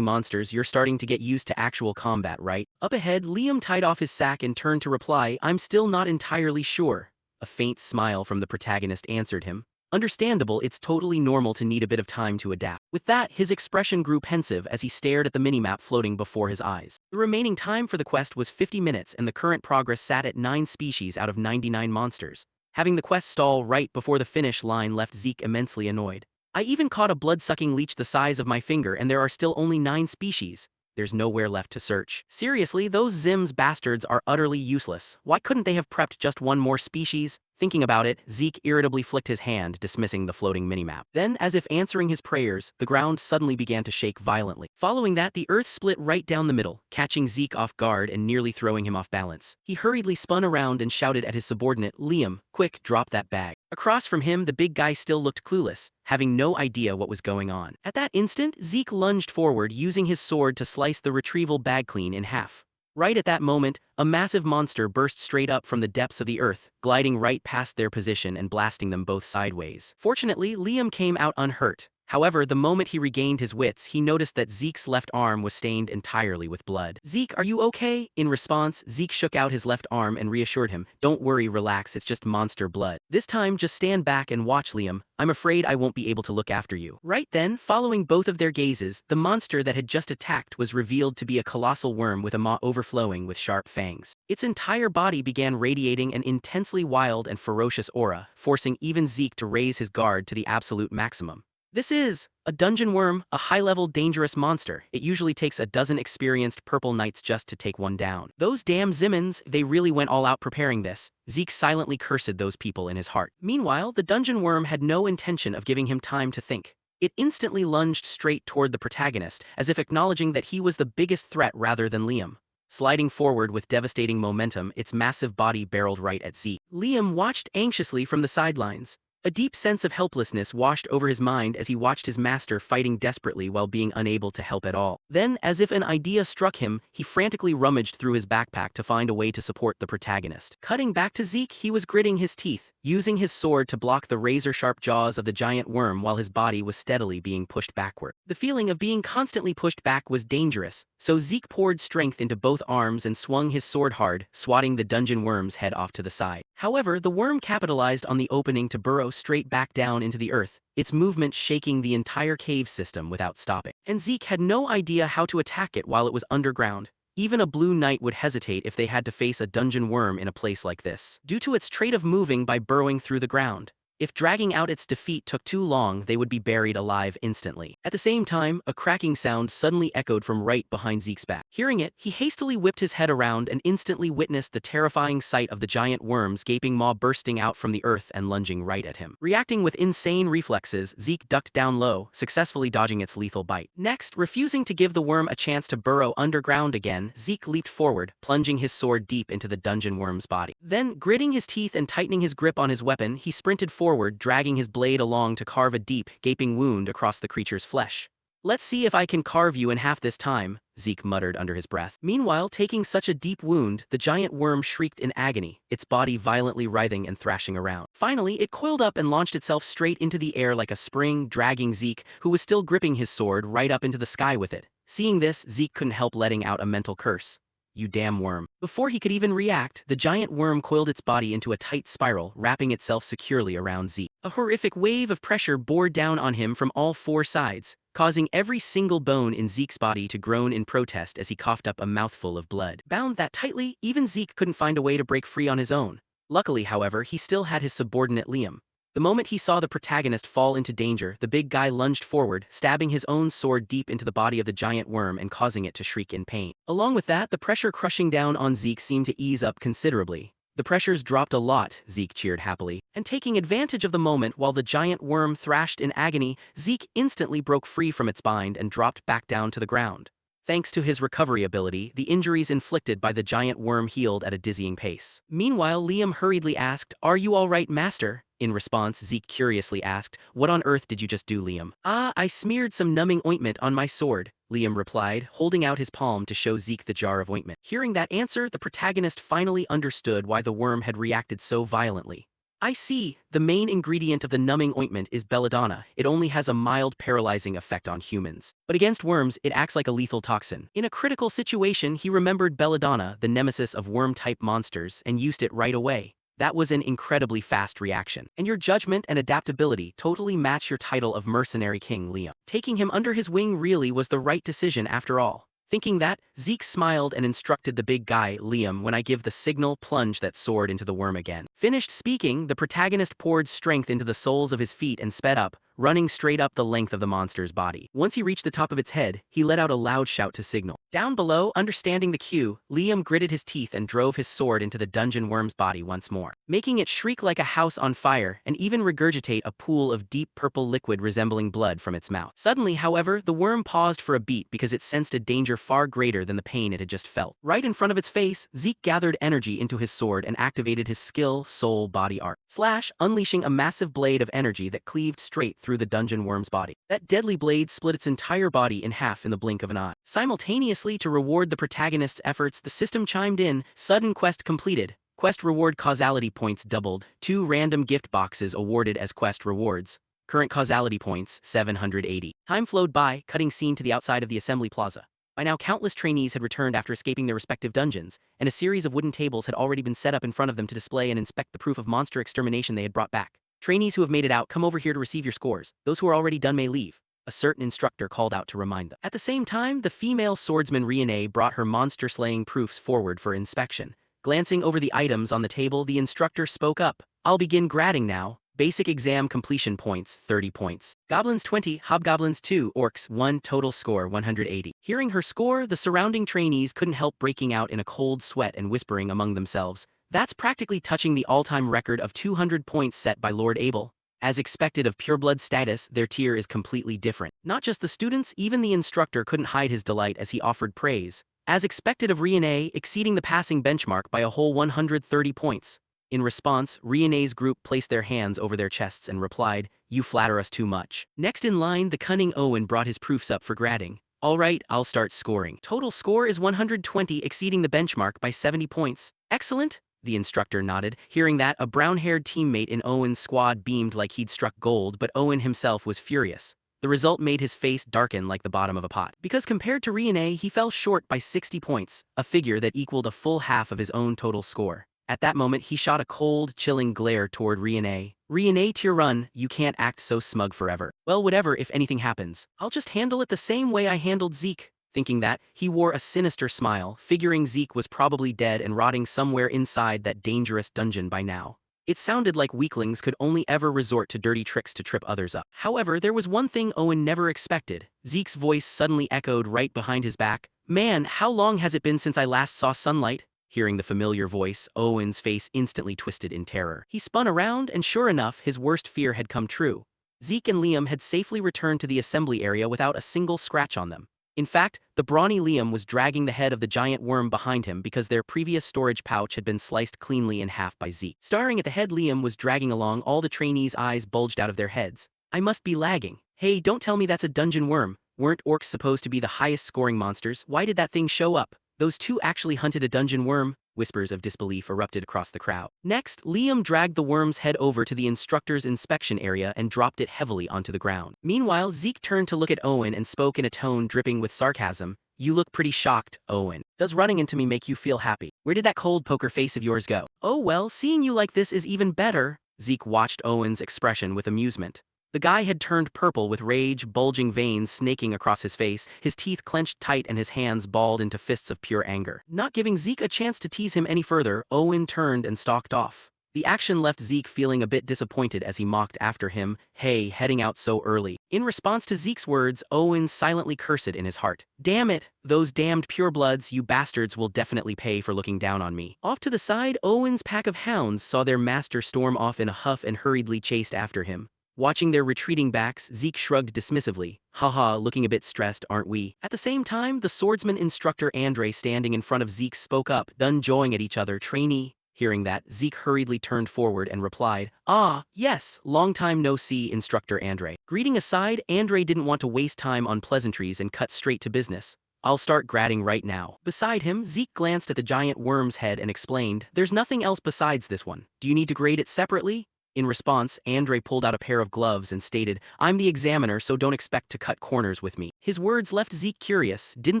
monsters, you're starting to get used to actual combat, right?" Up ahead, Liam tied off his sack and turned to reply, "I'm still not entirely sure." A faint smile from the protagonist answered him. "Understandable, it's totally normal to need a bit of time to adapt." With that, his expression grew pensive as he stared at the minimap floating before his eyes. The remaining time for the quest was 50 minutes and the current progress sat at 9 species out of 99 monsters. Having the quest stall right before the finish line left Zeke immensely annoyed. I even caught a blood-sucking leech the size of my finger and there are still only 9 species. There's nowhere left to search. Seriously, those Zims bastards are utterly useless. Why couldn't they have prepped just one more species? Thinking about it, Zeke irritably flicked his hand, dismissing the floating minimap. Then, as if answering his prayers, the ground suddenly began to shake violently. Following that, the earth split right down the middle, catching Zeke off guard and nearly throwing him off balance. He hurriedly spun around and shouted at his subordinate, "Liam, quick, drop that bag." Across from him, the big guy still looked clueless, having no idea what was going on. At that instant, Zeke lunged forward, using his sword to slice the retrieval bag clean in half. Right at that moment, a massive monster burst straight up from the depths of the earth, gliding right past their position and blasting them both sideways. Fortunately, Liam came out unhurt. However, the moment he regained his wits, he noticed that Zeke's left arm was stained entirely with blood. "Zeke, are you okay?" In response, Zeke shook out his left arm and reassured him, "Don't worry, relax, it's just monster blood. This time, just stand back and watch, Liam. I'm afraid I won't be able to look after you." Right then, following both of their gazes, the monster that had just attacked was revealed to be a colossal worm with a maw overflowing with sharp fangs. Its entire body began radiating an intensely wild and ferocious aura, forcing even Zeke to raise his guard to the absolute maximum. This is a dungeon worm, a high-level dangerous monster. It usually takes a dozen experienced purple knights just to take one down. Those damn Zimmons, they really went all out preparing this. Zeke silently cursed those people in his heart. Meanwhile, the dungeon worm had no intention of giving him time to think. It instantly lunged straight toward the protagonist, as if acknowledging that he was the biggest threat rather than Liam. Sliding forward with devastating momentum, its massive body barreled right at Zeke. Liam watched anxiously from the sidelines. A deep sense of helplessness washed over his mind as he watched his master fighting desperately while being unable to help at all. Then, as if an idea struck him, he frantically rummaged through his backpack to find a way to support the protagonist. Cutting back to Zeke, he was gritting his teeth, using his sword to block the razor-sharp jaws of the giant worm while his body was steadily being pushed backward. The feeling of being constantly pushed back was dangerous, so Zeke poured strength into both arms and swung his sword hard, swatting the dungeon worm's head off to the side. However, the worm capitalized on the opening to burrow straight back down into the earth, its movement shaking the entire cave system without stopping. And Zeke had no idea how to attack it while it was underground. Even a blue knight would hesitate if they had to face a dungeon worm in a place like this, due to its trait of moving by burrowing through the ground. If dragging out its defeat took too long, they would be buried alive instantly. At the same time, a cracking sound suddenly echoed from right behind Zeke's back. Hearing it, he hastily whipped his head around and instantly witnessed the terrifying sight of the giant worm's gaping maw bursting out from the earth and lunging right at him. Reacting with insane reflexes, Zeke ducked down low, successfully dodging its lethal bite. Next, refusing to give the worm a chance to burrow underground again, Zeke leaped forward, plunging his sword deep into the dungeon worm's body. Then, gritting his teeth and tightening his grip on his weapon, he sprinted forward, dragging his blade along to carve a deep, gaping wound across the creature's flesh. "Let's see if I can carve you in half this time," Zeke muttered under his breath. Meanwhile, taking such a deep wound, the giant worm shrieked in agony, its body violently writhing and thrashing around. Finally, it coiled up and launched itself straight into the air like a spring, dragging Zeke, who was still gripping his sword, right up into the sky with it. Seeing this, Zeke couldn't help letting out a mental curse. "You damn worm." Before he could even react, the giant worm coiled its body into a tight spiral, wrapping itself securely around Zeke. A horrific wave of pressure bore down on him from all 4 sides, causing every single bone in Zeke's body to groan in protest as he coughed up a mouthful of blood. Bound that tightly, even Zeke couldn't find a way to break free on his own. Luckily, however, he still had his subordinate Liam. The moment he saw the protagonist fall into danger, the big guy lunged forward, stabbing his own sword deep into the body of the giant worm and causing it to shriek in pain. Along with that, the pressure crushing down on Zeke seemed to ease up considerably. "The pressure's dropped a lot," Zeke cheered happily. And taking advantage of the moment while the giant worm thrashed in agony, Zeke instantly broke free from its bind and dropped back down to the ground. Thanks to his recovery ability, the injuries inflicted by the giant worm healed at a dizzying pace. Meanwhile, Liam hurriedly asked, "Are you all right, master?" In response, Zeke curiously asked, "What on earth did you just do, Liam?" "Ah, I smeared some numbing ointment on my sword," Liam replied, holding out his palm to show Zeke the jar of ointment. Hearing that answer, the protagonist finally understood why the worm had reacted so violently. "I see, the main ingredient of the numbing ointment is belladonna. It only has a mild paralyzing effect on humans. But against worms, it acts like a lethal toxin." In a critical situation, he remembered belladonna, the nemesis of worm-type monsters, and used it right away. That was an incredibly fast reaction. "And your judgment and adaptability totally match your title of Mercenary King, Liam. Taking him under his wing really was the right decision after all." Thinking that, Zeke smiled and instructed the big guy, "Liam, when I give the signal, plunge that sword into the worm again. Finished speaking, the protagonist poured strength into the soles of his feet and sped up, running straight up the length of the monster's body. Once he reached the top of its head, he let out a loud shout to signal. Down below, understanding the cue, Liam gritted his teeth and drove his sword into the dungeon worm's body once more, making it shriek like a house on fire and even regurgitate a pool of deep purple liquid resembling blood from its mouth. Suddenly, however, the worm paused for a beat because it sensed a danger far greater than the pain it had just felt. Right in front of its face, Zeke gathered energy into his sword and activated his skill, Soul Body Art Slash, unleashing a massive blade of energy that cleaved straight through the dungeon worm's body. That deadly blade split its entire body in half in the blink of an eye. Simultaneously, to reward the protagonist's efforts, the system chimed in, sudden quest completed. Quest reward causality points doubled, 2 random gift boxes awarded as quest rewards. Current causality points, 780. Time flowed by, cutting scene to the outside of the assembly plaza. By now, countless trainees had returned after escaping their respective dungeons, and a series of wooden tables had already been set up in front of them to display and inspect the proof of monster extermination they had brought back. Trainees who have made it out, come over here to receive your scores. Those who are already done may leave, a certain instructor called out to remind them. At the same time, the female swordsman Riane brought her monster-slaying proofs forward for inspection. Glancing over the items on the table, the instructor spoke up. I'll begin grading now. Basic exam completion points, 30 points. Goblins 20, Hobgoblins 2, Orcs 1, total score 180. Hearing her score, the surrounding trainees couldn't help breaking out in a cold sweat and whispering among themselves. That's practically touching the all-time record of 200 points set by Lord Abel. As expected of pureblood status, their tier is completely different. Not just the students, even the instructor couldn't hide his delight as he offered praise. As expected of Riane, exceeding the passing benchmark by a whole 130 points. In response, Riane's group placed their hands over their chests and replied, "You flatter us too much." Next in line, the cunning Owen brought his proofs up for grading. "All right, I'll start scoring. Total score is 120, exceeding the benchmark by 70 points. Excellent." The instructor nodded. Hearing that, a brown-haired teammate in Owen's squad beamed like he'd struck gold, but Owen himself was furious. The result made his face darken like the bottom of a pot. Because compared to Riane, he fell short by 60 points, a figure that equaled a full half of his own total score. At that moment, he shot a cold, chilling glare toward Riane. "Riane, Tyrun, you can't act so smug forever." "Well, whatever, if anything happens. I'll just handle it the same way I handled Zeke." Thinking that, he wore a sinister smile, figuring Zeke was probably dead and rotting somewhere inside that dangerous dungeon by now. It sounded like weaklings could only ever resort to dirty tricks to trip others up. However, there was one thing Owen never expected. Zeke's voice suddenly echoed right behind his back. "Man, how long has it been since I last saw sunlight?" Hearing the familiar voice, Owen's face instantly twisted in terror. He spun around, and sure enough, his worst fear had come true. Zeke and Liam had safely returned to the assembly area without a single scratch on them. In fact, the brawny Liam was dragging the head of the giant worm behind him because their previous storage pouch had been sliced cleanly in half by Zeke. Staring at the head Liam was dragging along, all the trainees' eyes bulged out of their heads. "I must be lagging. Hey, don't tell me that's a dungeon worm. Weren't orcs supposed to be the highest scoring monsters? Why did that thing show up? Those two actually hunted a dungeon worm?" Whispers of disbelief erupted across the crowd. Next, Liam dragged the worm's head over to the instructor's inspection area and dropped it heavily onto the ground. Meanwhile, Zeke turned to look at Owen and spoke in a tone dripping with sarcasm. "You look pretty shocked, Owen. Does running into me make you feel happy? Where did that cold poker face of yours go?" "Oh well, seeing you like this is even better." Zeke watched Owen's expression with amusement. The guy had turned purple with rage, bulging veins snaking across his face, his teeth clenched tight and his hands balled into fists of pure anger. Not giving Zeke a chance to tease him any further, Owen turned and stalked off. The action left Zeke feeling a bit disappointed as he mocked after him, "Hey, heading out so early." In response to Zeke's words, Owen silently cursed in his heart. "Damn it, those damned purebloods, you bastards will definitely pay for looking down on me." Off to the side, Owen's pack of hounds saw their master storm off in a huff and hurriedly chased after him. Watching their retreating backs, Zeke shrugged dismissively. "Haha, looking a bit stressed, aren't we?" At the same time, the swordsman instructor Andre standing in front of Zeke spoke up, done jawing at each other. "Trainee." Hearing that, Zeke hurriedly turned forward and replied, "Ah, yes, long time no see, Instructor Andre." Greeting aside, Andre didn't want to waste time on pleasantries and cut straight to business. "I'll start grading right now." Beside him, Zeke glanced at the giant worm's head and explained, "There's nothing else besides this one. Do you need to grade it separately?" In response, Andre pulled out a pair of gloves and stated, "I'm the examiner, so don't expect to cut corners with me." His words left Zeke curious. Didn't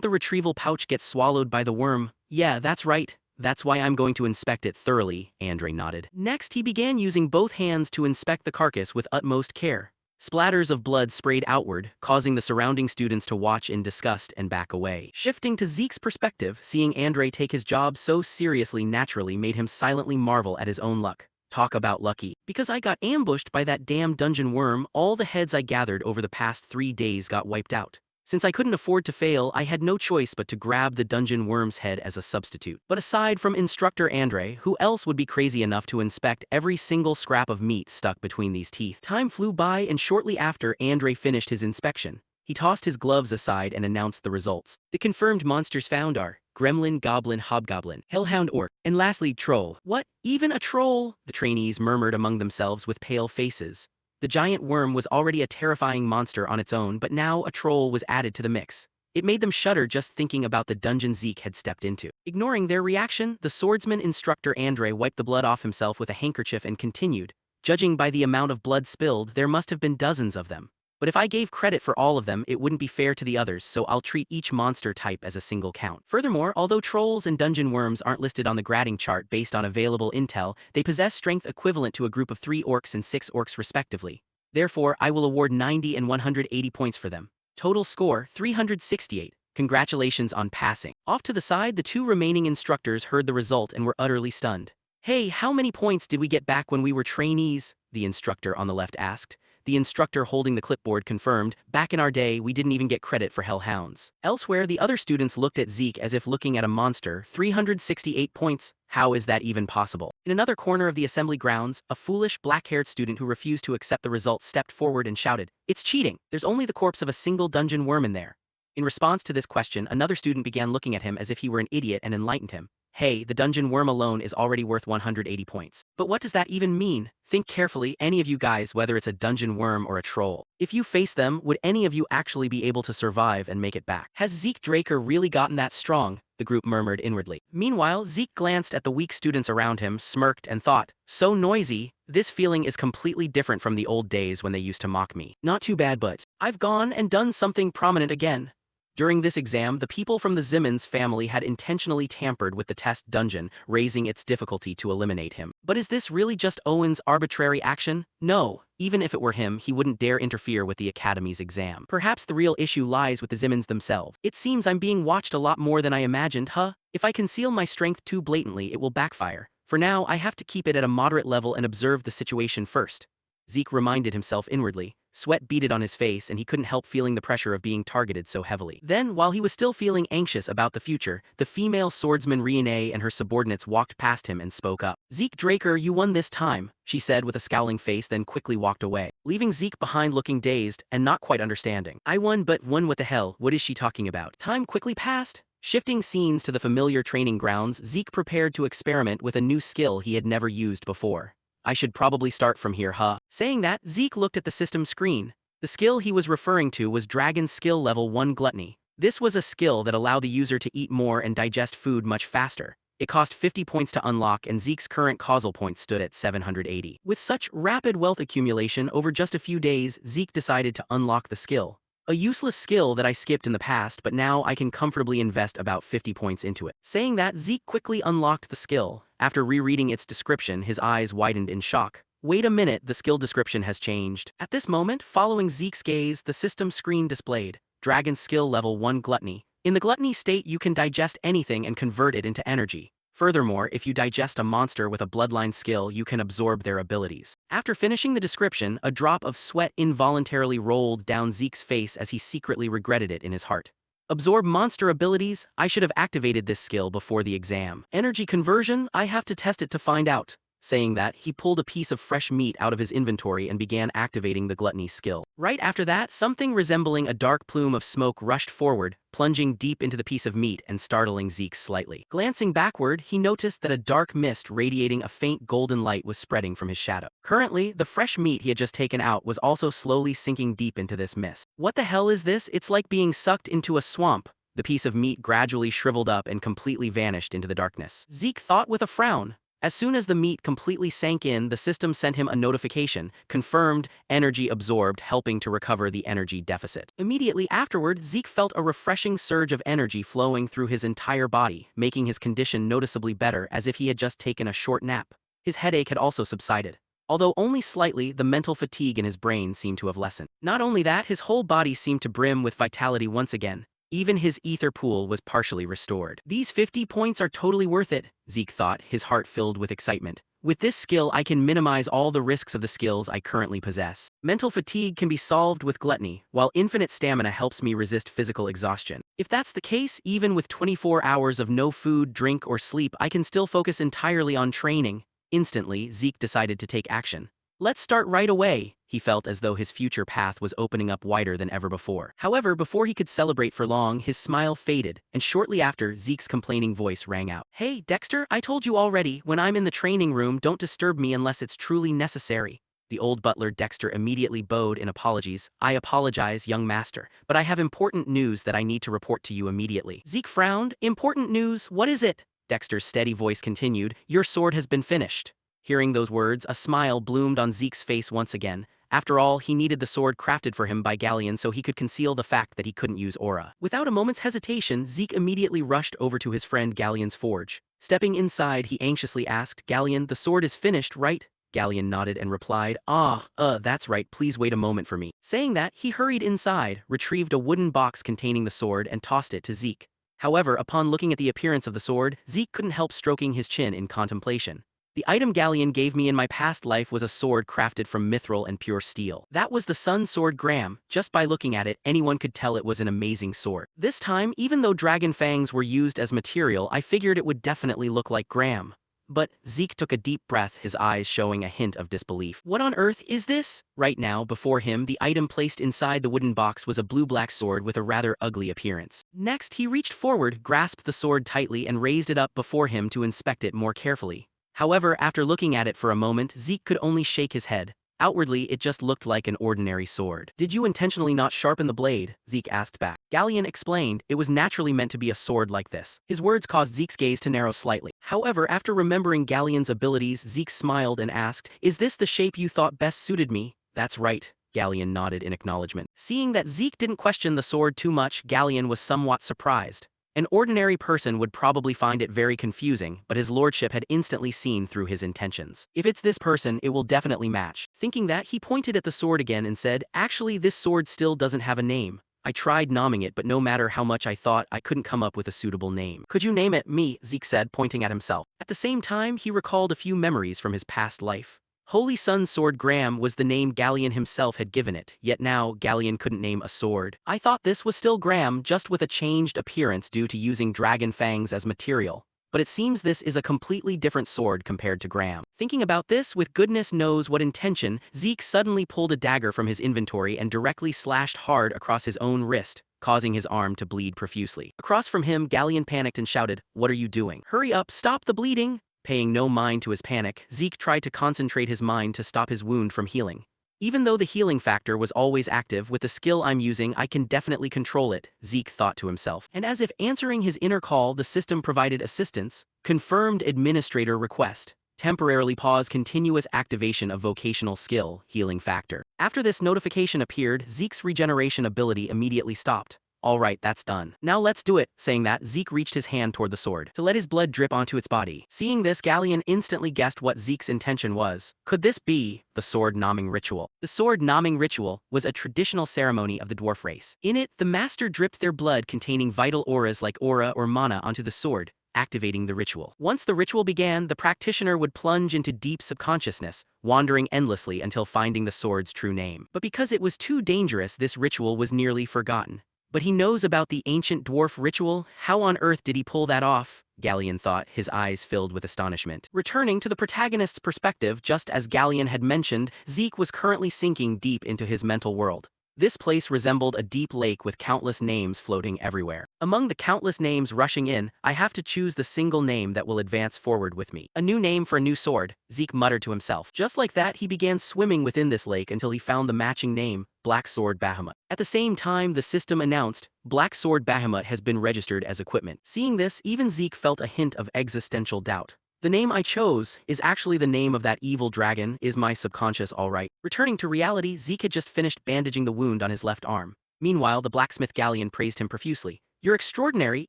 the retrieval pouch get swallowed by the worm? "Yeah, that's right. That's why I'm going to inspect it thoroughly," Andre nodded. Next, he began using both hands to inspect the carcass with utmost care. Splatters of blood sprayed outward, causing the surrounding students to watch in disgust and back away. Shifting to Zeke's perspective, seeing Andre take his job so seriously naturally made him silently marvel at his own luck. Talk about lucky. Because I got ambushed by that damn dungeon worm, all the heads I gathered over the past 3 days got wiped out. Since I couldn't afford to fail, I had no choice but to grab the dungeon worm's head as a substitute. But aside from Instructor Andre, who else would be crazy enough to inspect every single scrap of meat stuck between these teeth? Time flew by, and shortly after Andre finished his inspection, he tossed his gloves aside and announced the results. The confirmed monsters found are Gremlin, Goblin, Hobgoblin, Hellhound, Orc, and lastly Troll. What? Even a troll? The trainees murmured among themselves with pale faces. The giant worm was already a terrifying monster on its own, but now a troll was added to the mix. It made them shudder just thinking about the dungeon Zeke had stepped into. Ignoring their reaction, the swordsman Instructor Andre wiped the blood off himself with a handkerchief and continued, "Judging by the amount of blood spilled, there must have been dozens of them. But if I gave credit for all of them, it wouldn't be fair to the others, so I'll treat each monster type as a single count. Furthermore, although trolls and dungeon worms aren't listed on the grading chart based on available intel, they possess strength equivalent to a group of 3 orcs and 6 orcs respectively. Therefore, I will award 90 and 180 points for them. Total score, 368. Congratulations on passing." Off to the side, the 2 remaining instructors heard the result and were utterly stunned. "Hey, how many points did we get back when we were trainees?" the instructor on the left asked. The instructor holding the clipboard confirmed, "Back in our day, we didn't even get credit for hellhounds." Elsewhere, the other students looked at Zeke as if looking at a monster. 368 points? How is that even possible? In another corner of the assembly grounds, a foolish, black-haired student who refused to accept the results stepped forward and shouted, "It's cheating! There's only the corpse of a single dungeon worm in there." In response to this question, another student began looking at him as if he were an idiot and enlightened him. "Hey, the dungeon worm alone is already worth 180 points. But what does that even mean? Think carefully, any of you guys, whether it's a dungeon worm or a troll. If you face them, would any of you actually be able to survive and make it back? Has Zeke Draker really gotten that strong?" the group murmured inwardly. Meanwhile, Zeke glanced at the weak students around him, smirked, and thought, "So noisy. This feeling is completely different from the old days when they used to mock me. Not too bad, but I've gone and done something prominent again." During this exam, the people from the Zimmons family had intentionally tampered with the test dungeon, raising its difficulty to eliminate him. But is this really just Owen's arbitrary action? No. Even if it were him, he wouldn't dare interfere with the Academy's exam. Perhaps the real issue lies with the Zimmons themselves. "It seems I'm being watched a lot more than I imagined, huh? If I conceal my strength too blatantly, it will backfire. For now, I have to keep it at a moderate level and observe the situation first." Zeke reminded himself inwardly. Sweat beaded on his face and he couldn't help feeling the pressure of being targeted so heavily. Then, while he was still feeling anxious about the future, the female swordsman Riene and her subordinates walked past him and spoke up. "Zeke Draker, you won this time," she said with a scowling face, then quickly walked away, leaving Zeke behind looking dazed and not quite understanding. "I won, but won what the hell? What is she talking about?" Time quickly passed. Shifting scenes to the familiar training grounds, Zeke prepared to experiment with a new skill he had never used before. "I should probably start from here, huh?" Saying that, Zeke looked at the system screen. The skill he was referring to was Dragon Skill Level 1 Gluttony. This was a skill that allowed the user to eat more and digest food much faster. It cost 50 points to unlock, and Zeke's current causal points stood at 780. With such rapid wealth accumulation over just a few days, Zeke decided to unlock the skill. "A useless skill that I skipped in the past, but now I can comfortably invest about 50 points into it." Saying that, Zeke quickly unlocked the skill. After rereading its description, his eyes widened in shock. Wait a minute, the skill description has changed. At this moment, following Zeke's gaze, the system screen displayed Dragon Skill Level 1 Gluttony. In the gluttony state, you can digest anything and convert it into energy. Furthermore, if you digest a monster with a bloodline skill, you can absorb their abilities. After finishing the description, a drop of sweat involuntarily rolled down Zeke's face as he secretly regretted it in his heart. Absorb monster abilities? I should have activated this skill before the exam. Energy conversion? I have to test it to find out. Saying that, he pulled a piece of fresh meat out of his inventory and began activating the gluttony skill. Right after that, something resembling a dark plume of smoke rushed forward, plunging deep into the piece of meat and startling Zeke slightly. Glancing backward, he noticed that a dark mist radiating a faint golden light was spreading from his shadow. Currently, the fresh meat he had just taken out was also slowly sinking deep into this mist. "What the hell is this? It's like being sucked into a swamp." The piece of meat gradually shriveled up and completely vanished into the darkness. Zeke thought with a frown. As soon as the meat completely sank in, the system sent him a notification, confirmed, energy absorbed, helping to recover the energy deficit. Immediately afterward, Zeke felt a refreshing surge of energy flowing through his entire body, making his condition noticeably better as if he had just taken a short nap. His headache had also subsided. Although only slightly, the mental fatigue in his brain seemed to have lessened. Not only that, his whole body seemed to brim with vitality once again. Even his ether pool was partially restored. "These 50 points are totally worth it," Zeke thought, his heart filled with excitement. With this skill I can minimize all the risks of the skills I currently possess. Mental fatigue can be solved with gluttony, while infinite stamina helps me resist physical exhaustion. If that's the case, even with 24 hours of no food, drink, or sleep, I can still focus entirely on training. Instantly, Zeke decided to take action. Let's start right away. He felt as though his future path was opening up wider than ever before. However, before he could celebrate for long, his smile faded, and shortly after, Zeke's complaining voice rang out. "Hey, Dexter, I told you already, when I'm in the training room, don't disturb me unless it's truly necessary." The old butler Dexter immediately bowed in apologies. "I apologize, young master, but I have important news that I need to report to you immediately." Zeke frowned. "Important news? What is it?" Dexter's steady voice continued. "Your sword has been finished." Hearing those words, a smile bloomed on Zeke's face once again. After all, he needed the sword crafted for him by Galleon so he could conceal the fact that he couldn't use aura. Without a moment's hesitation, Zeke immediately rushed over to his friend Galleon's forge. Stepping inside, he anxiously asked, "Galleon, the sword is finished, right?" Galleon nodded and replied, That's right, please wait a moment for me." Saying that, he hurried inside, retrieved a wooden box containing the sword, and tossed it to Zeke. However, upon looking at the appearance of the sword, Zeke couldn't help stroking his chin in contemplation. "The item Galleon gave me in my past life was a sword crafted from mithril and pure steel. That was the Sun Sword Graham. Just by looking at it, anyone could tell it was an amazing sword. This time, even though dragon fangs were used as material, I figured it would definitely look like Graham." But Zeke took a deep breath, his eyes showing a hint of disbelief. "What on earth is this?" Right now, before him, the item placed inside the wooden box was a blue-black sword with a rather ugly appearance. Next, he reached forward, grasped the sword tightly, and raised it up before him to inspect it more carefully. However, after looking at it for a moment, Zeke could only shake his head. Outwardly, it just looked like an ordinary sword. "Did you intentionally not sharpen the blade?" Zeke asked back. Galleon explained, "It was naturally meant to be a sword like this." His words caused Zeke's gaze to narrow slightly. However, after remembering Galleon's abilities, Zeke smiled and asked, "Is this the shape you thought best suited me?" "That's right." Galleon nodded in acknowledgement. Seeing that Zeke didn't question the sword too much, Galleon was somewhat surprised. An ordinary person would probably find it very confusing, but his lordship had instantly seen through his intentions. "If it's this person, it will definitely match." Thinking that, he pointed at the sword again and said, "Actually, this sword still doesn't have a name. I tried naming it, but no matter how much I thought, I couldn't come up with a suitable name." "Could you name it?" Zeke said, pointing at himself. At the same time, he recalled a few memories from his past life. Holy Sun Sword Graham was the name Galleon himself had given it, yet now Galleon couldn't name a sword. "I thought this was still Graham, just with a changed appearance due to using dragon fangs as material. But it seems this is a completely different sword compared to Graham." Thinking about this with goodness knows what intention, Zeke suddenly pulled a dagger from his inventory and directly slashed hard across his own wrist, causing his arm to bleed profusely. Across from him, Galleon panicked and shouted, "What are you doing? Hurry up, stop the bleeding!" Paying no mind to his panic, Zeke tried to concentrate his mind to stop his wound from healing. "Even though the healing factor was always active, with the skill I'm using I can definitely control it," Zeke thought to himself. And as if answering his inner call, the system provided assistance. "Confirmed administrator request. Temporarily pause continuous activation of vocational skill, healing factor." After this notification appeared, Zeke's regeneration ability immediately stopped. "Alright, that's done. Now let's do it." Saying that, Zeke reached his hand toward the sword to let his blood drip onto its body. Seeing this, Galleon instantly guessed what Zeke's intention was. Could this be the sword naming ritual? The sword naming ritual was a traditional ceremony of the dwarf race. In it, the master dripped their blood containing vital auras like aura or mana onto the sword, activating the ritual. Once the ritual began, the practitioner would plunge into deep subconsciousness, wandering endlessly until finding the sword's true name. But because it was too dangerous, this ritual was nearly forgotten. "But he knows about the ancient dwarf ritual? How on earth did he pull that off?" Galleon thought, his eyes filled with astonishment. Returning to the protagonist's perspective, just as Galleon had mentioned, Zeke was currently sinking deep into his mental world. This place resembled a deep lake with countless names floating everywhere. Among the countless names rushing in, I have to choose the single name that will advance forward with me. "A new name for a new sword," Zeke muttered to himself. Just like that, he began swimming within this lake until he found the matching name, Black Sword Bahamut. At the same time, the system announced, "Black Sword Bahamut has been registered as equipment." Seeing this, even Zeke felt a hint of existential doubt. "The name I chose is actually the name of that evil dragon. Is my subconscious alright?" Returning to reality, Zeke had just finished bandaging the wound on his left arm. Meanwhile, the blacksmith Galleon praised him profusely. "You're extraordinary,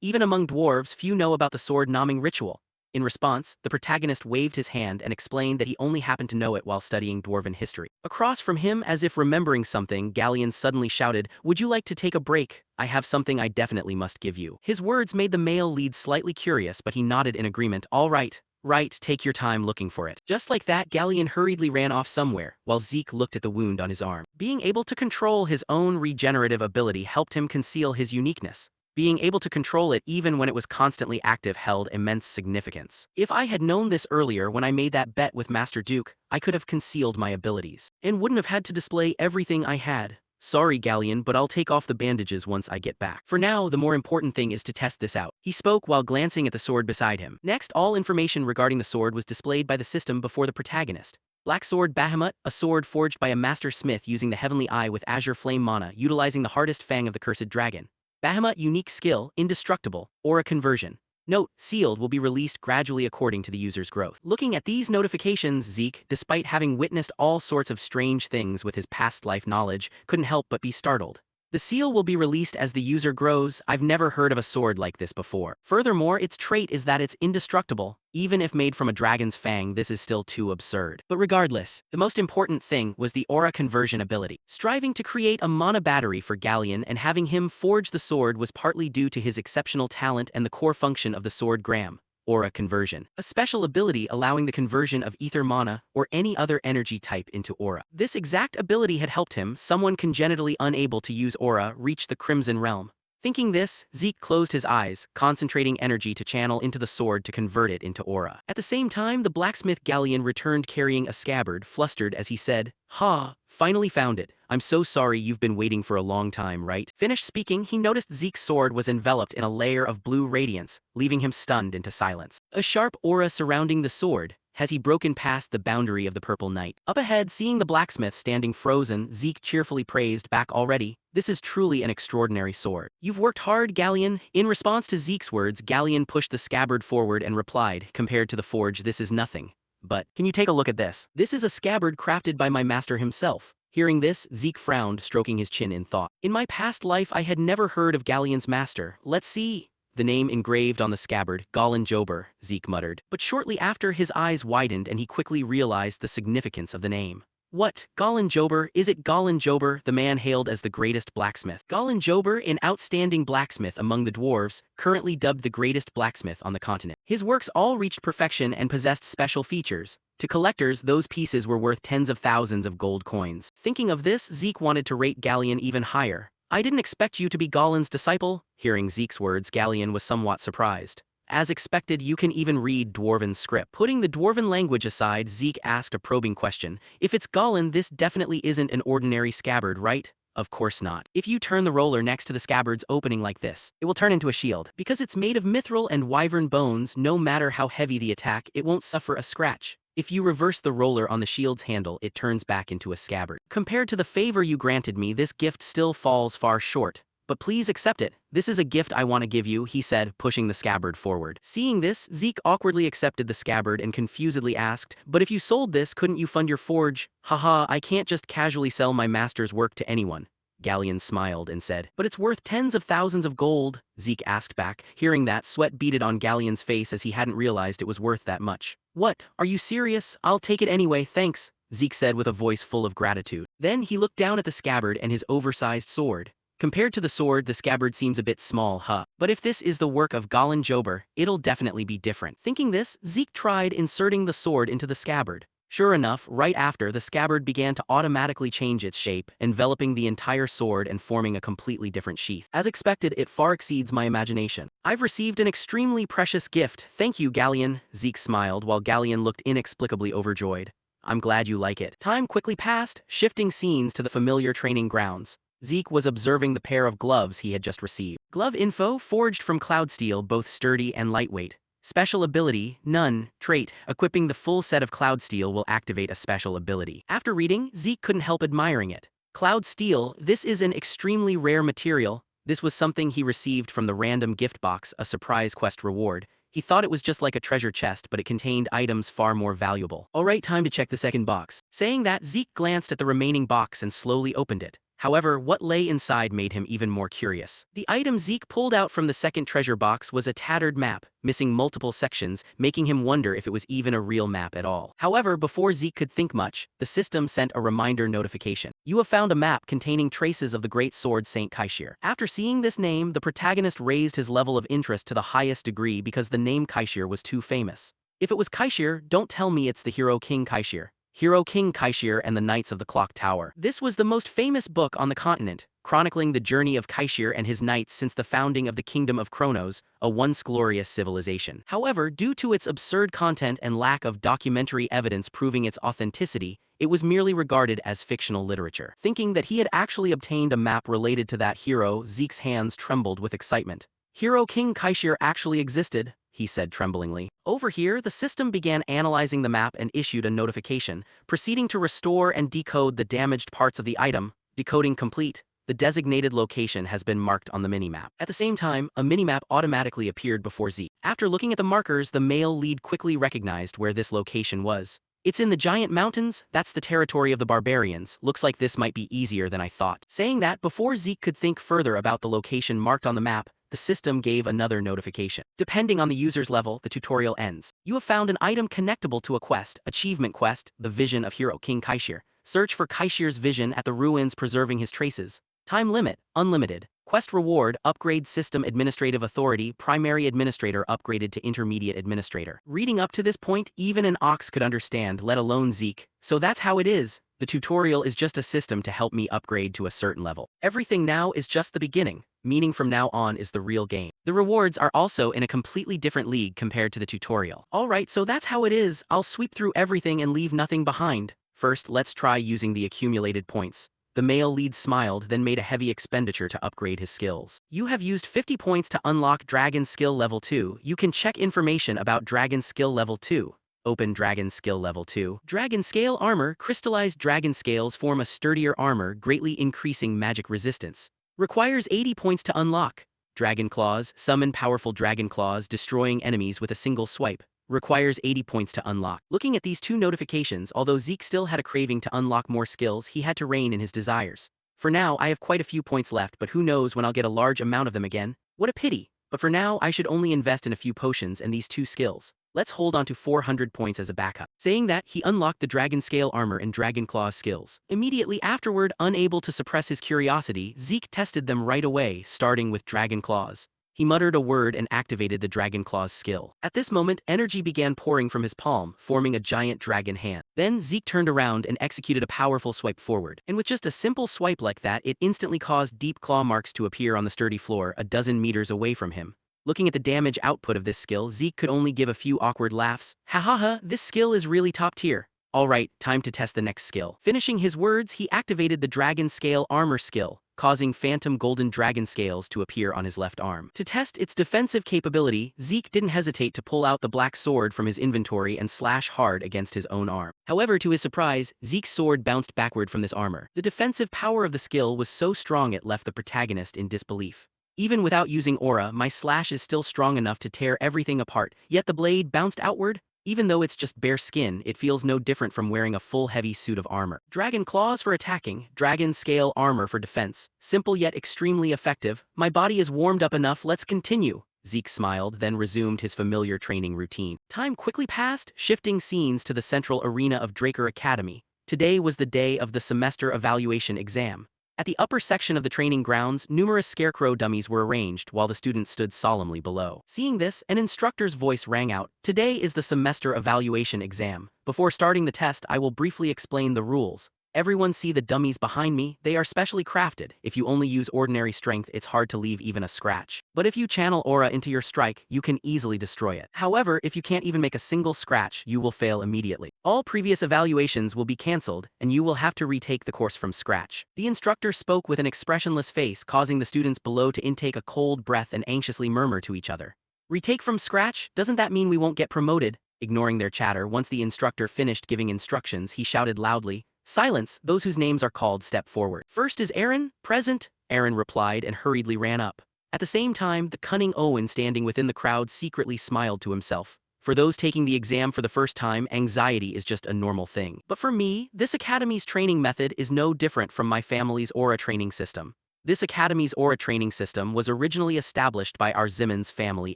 even among dwarves few know about the sword naming ritual." In response, the protagonist waved his hand and explained that he only happened to know it while studying dwarven history. Across from him, as if remembering something, Galleon suddenly shouted, "Would you like to take a break? I have something I definitely must give you." His words made the male lead slightly curious, but he nodded in agreement. "All right." Right, take your time looking for it. Just like that, Galleon hurriedly ran off somewhere, while Zeke looked at the wound on his arm. Being able to control his own regenerative ability helped him conceal his uniqueness. Being able to control it even when it was constantly active held immense significance. If I had known this earlier when I made that bet with Master Duke, I could have concealed my abilities, and wouldn't have had to display everything I had. Sorry, Galleon, but I'll take off the bandages once I get back. For now, the more important thing is to test this out. He spoke while glancing at the sword beside him. Next, all information regarding the sword was displayed by the system before the protagonist. Black Sword Bahamut, a sword forged by a master smith using the Heavenly Eye with Azure Flame Mana, utilizing the hardest fang of the Cursed Dragon. Bahamut unique skill, indestructible, aura conversion. Note, sealed will be released gradually according to the user's growth. Looking at these notifications, Zeke, despite having witnessed all sorts of strange things with his past life knowledge, couldn't help but be startled. The seal will be released as the user grows. I've never heard of a sword like this before. Furthermore, its trait is that it's indestructible. Even if made from a dragon's fang, this is still too absurd. But regardless, the most important thing was the aura conversion ability. Striving to create a mana battery for Galleon and having him forge the sword was partly due to his exceptional talent and the core function of the sword gram. Aura conversion, a special ability allowing the conversion of ether mana or any other energy type into aura. This exact ability had helped him, someone congenitally unable to use aura, reach the Crimson Realm. Thinking this, Zeke closed his eyes, concentrating energy to channel into the sword to convert it into aura. At the same time, the blacksmith Galleon returned carrying a scabbard, flustered as he said, "Ha, finally found it. I'm so sorry, you've been waiting for a long time, right?" Finished speaking, he noticed Zeke's sword was enveloped in a layer of blue radiance, leaving him stunned into silence. A sharp aura surrounding the sword. Has he broken past the boundary of the purple night? Up ahead, seeing the blacksmith standing frozen, Zeke cheerfully praised back, "Already? This is truly an extraordinary sword. You've worked hard, Galleon." In response to Zeke's words, Galleon pushed the scabbard forward and replied, "Compared to the forge, this is nothing. But, can you take a look at this? This is a scabbard crafted by my master himself." Hearing this, Zeke frowned, stroking his chin in thought. "In my past life, I had never heard of Galleon's master. Let's see." The name engraved on the scabbard, Gallen Jober, Zeke muttered. But shortly after, his eyes widened and he quickly realized the significance of the name. What? Gallen Jober? Is it Gallen Jober, the man hailed as the greatest blacksmith? Gallen Jober, an outstanding blacksmith among the dwarves, currently dubbed the greatest blacksmith on the continent. His works all reached perfection and possessed special features. To collectors, those pieces were worth tens of thousands of gold coins. Thinking of this, Zeke wanted to rate Galleon even higher. "I didn't expect you to be Gallen's disciple." Hearing Zeke's words, Galleon was somewhat surprised. "As expected, you can even read Dwarven script." Putting the Dwarven language aside, Zeke asked a probing question. "If it's Gallen, this definitely isn't an ordinary scabbard, right?" "Of course not. If you turn the roller next to the scabbard's opening like this, it will turn into a shield. Because it's made of mithril and wyvern bones, no matter how heavy the attack, it won't suffer a scratch. If you reverse the roller on the shield's handle, it turns back into a scabbard. Compared to the favor you granted me, this gift still falls far short. But please accept it. This is a gift I want to give you," he said, pushing the scabbard forward. Seeing this, Zeke awkwardly accepted the scabbard and confusedly asked, "But if you sold this, couldn't you fund your forge?" "Haha, I can't just casually sell my master's work to anyone." Galleon smiled and said, "But it's worth tens of thousands of gold," Zeke asked back. Hearing that, sweat beaded on Galleon's face as he hadn't realized it was worth that much. "What? Are you serious? I'll take it anyway, thanks," Zeke said with a voice full of gratitude. Then he looked down at the scabbard and his oversized sword. Compared to the sword, the scabbard seems a bit small, huh? But if this is the work of Gallen Jober, it'll definitely be different. Thinking this, Zeke tried inserting the sword into the scabbard. Sure enough, right after, the scabbard began to automatically change its shape, enveloping the entire sword and forming a completely different sheath. As expected, it far exceeds my imagination. "I've received an extremely precious gift. Thank you, Galleon," Zeke smiled while Galleon looked inexplicably overjoyed. "I'm glad you like it." Time quickly passed, shifting scenes to the familiar training grounds. Zeke was observing the pair of gloves he had just received. Glove info, forged from cloud steel, both sturdy and lightweight. Special ability, none. Trait, equipping the full set of cloud steel will activate a special ability. After reading, Zeke couldn't help admiring it. Cloud steel, this is an extremely rare material. This was something he received from the random gift box, a surprise quest reward. He thought it was just like a treasure chest, but it contained items far more valuable. "Alright, time to check the second box." Saying that, Zeke glanced at the remaining box and slowly opened it. However, what lay inside made him even more curious. The item Zeke pulled out from the second treasure box was a tattered map, missing multiple sections, making him wonder if it was even a real map at all. However, before Zeke could think much, the system sent a reminder notification. "You have found a map containing traces of the great sword Saint Kaishir." After seeing this name, the protagonist raised his level of interest to the highest degree because the name Kaishir was too famous. If it was Kaishir, don't tell me it's the hero King Kaishir. Hero King Kaishir and the Knights of the Clock Tower. This was the most famous book on the continent, chronicling the journey of Kaishir and his knights since the founding of the Kingdom of Kronos, a once glorious civilization. However, due to its absurd content and lack of documentary evidence proving its authenticity, it was merely regarded as fictional literature. Thinking that he had actually obtained a map related to that hero, Zeke's hands trembled with excitement. Hero King Kaishir actually existed, he said tremblingly. Over here, the system began analyzing the map and issued a notification, proceeding to restore and decode the damaged parts of the item. Decoding complete. The designated location has been marked on the minimap. At the same time, a minimap automatically appeared before Zeke. After looking at the markers, the male lead quickly recognized where this location was. It's in the giant mountains, that's the territory of the barbarians. Looks like this might be easier than I thought. Saying that, before Zeke could think further about the location marked on the map, the system gave another notification. Depending on the user's level, the tutorial ends. You have found an item connectable to a quest, achievement quest, the vision of hero King Kaishir. Search for Kaishir's vision at the ruins preserving his traces. Time limit, unlimited. Quest reward, upgrade system administrative authority, primary administrator upgraded to intermediate administrator. Reading up to this point, even an ox could understand, let alone Zeke. So that's how it is. The tutorial is just a system to help me upgrade to a certain level. Everything now is just the beginning, meaning from now on is the real game. The rewards are also in a completely different league compared to the tutorial. Alright, so that's how it is. I'll sweep through everything and leave nothing behind. First, let's try using the accumulated points. The male lead smiled, then made a heavy expenditure to upgrade his skills. You have used 50 points to unlock Dragon Skill Level 2. You can check information about Dragon Skill Level 2. Open Dragon Skill Level 2. Dragon Scale Armor. Crystallized dragon scales form a sturdier armor, greatly increasing magic resistance. Requires 80 points to unlock. Dragon Claws. Summon powerful Dragon Claws, destroying enemies with a single swipe. Requires 80 points to unlock. Looking at these two notifications, although Zeke still had a craving to unlock more skills, he had to rein in his desires. For now, I have quite a few points left, but who knows when I'll get a large amount of them again. What a pity. But for now, I should only invest in a few potions and these two skills. Let's hold on to 400 points as a backup. Saying that, he unlocked the Dragon Scale Armor and Dragon Claw skills. Immediately afterward, unable to suppress his curiosity, Zeke tested them right away, starting with Dragon Claws. He muttered a word and activated the Dragon Claws skill. At this moment, energy began pouring from his palm, forming a giant dragon hand. Then Zeke turned around and executed a powerful swipe forward. And with just a simple swipe like that, it instantly caused deep claw marks to appear on the sturdy floor a dozen meters away from him. Looking at the damage output of this skill, Zeke could only give a few awkward laughs. Ha ha ha, this skill is really top tier. Alright, time to test the next skill. Finishing his words, he activated the Dragon Scale Armor skill, causing phantom golden dragon scales to appear on his left arm. To test its defensive capability, Zeke didn't hesitate to pull out the black sword from his inventory and slash hard against his own arm. However, to his surprise, Zeke's sword bounced backward from this armor. The defensive power of the skill was so strong it left the protagonist in disbelief. Even without using aura, my slash is still strong enough to tear everything apart, yet the blade bounced outward? Even though it's just bare skin, it feels no different from wearing a full heavy suit of armor. Dragon Claws for attacking, Dragon Scale Armor for defense. Simple yet extremely effective. My body is warmed up enough, let's continue. Zeke smiled, then resumed his familiar training routine. Time quickly passed, shifting scenes to the central arena of Draker Academy. Today was the day of the semester evaluation exam. At the upper section of the training grounds, numerous scarecrow dummies were arranged while the students stood solemnly below. Seeing this, an instructor's voice rang out. Today is the semester evaluation exam. Before starting the test, I will briefly explain the rules. Everyone see the dummies behind me? They are specially crafted. If you only use ordinary strength, it's hard to leave even a scratch. But if you channel aura into your strike, you can easily destroy it. However, if you can't even make a single scratch, you will fail immediately. All previous evaluations will be cancelled, and you will have to retake the course from scratch. The instructor spoke with an expressionless face, causing the students below to intake a cold breath and anxiously murmur to each other. Retake from scratch? Doesn't that mean we won't get promoted? Ignoring their chatter, once the instructor finished giving instructions, he shouted loudly, "Silence, those whose names are called step forward." First is Aaron, present. Aaron replied and hurriedly ran up. At the same time, the cunning Owen standing within the crowd secretly smiled to himself. For those taking the exam for the first time, anxiety is just a normal thing. But for me, this academy's training method is no different from my family's aura training system. This academy's aura training system was originally established by our Zimmons family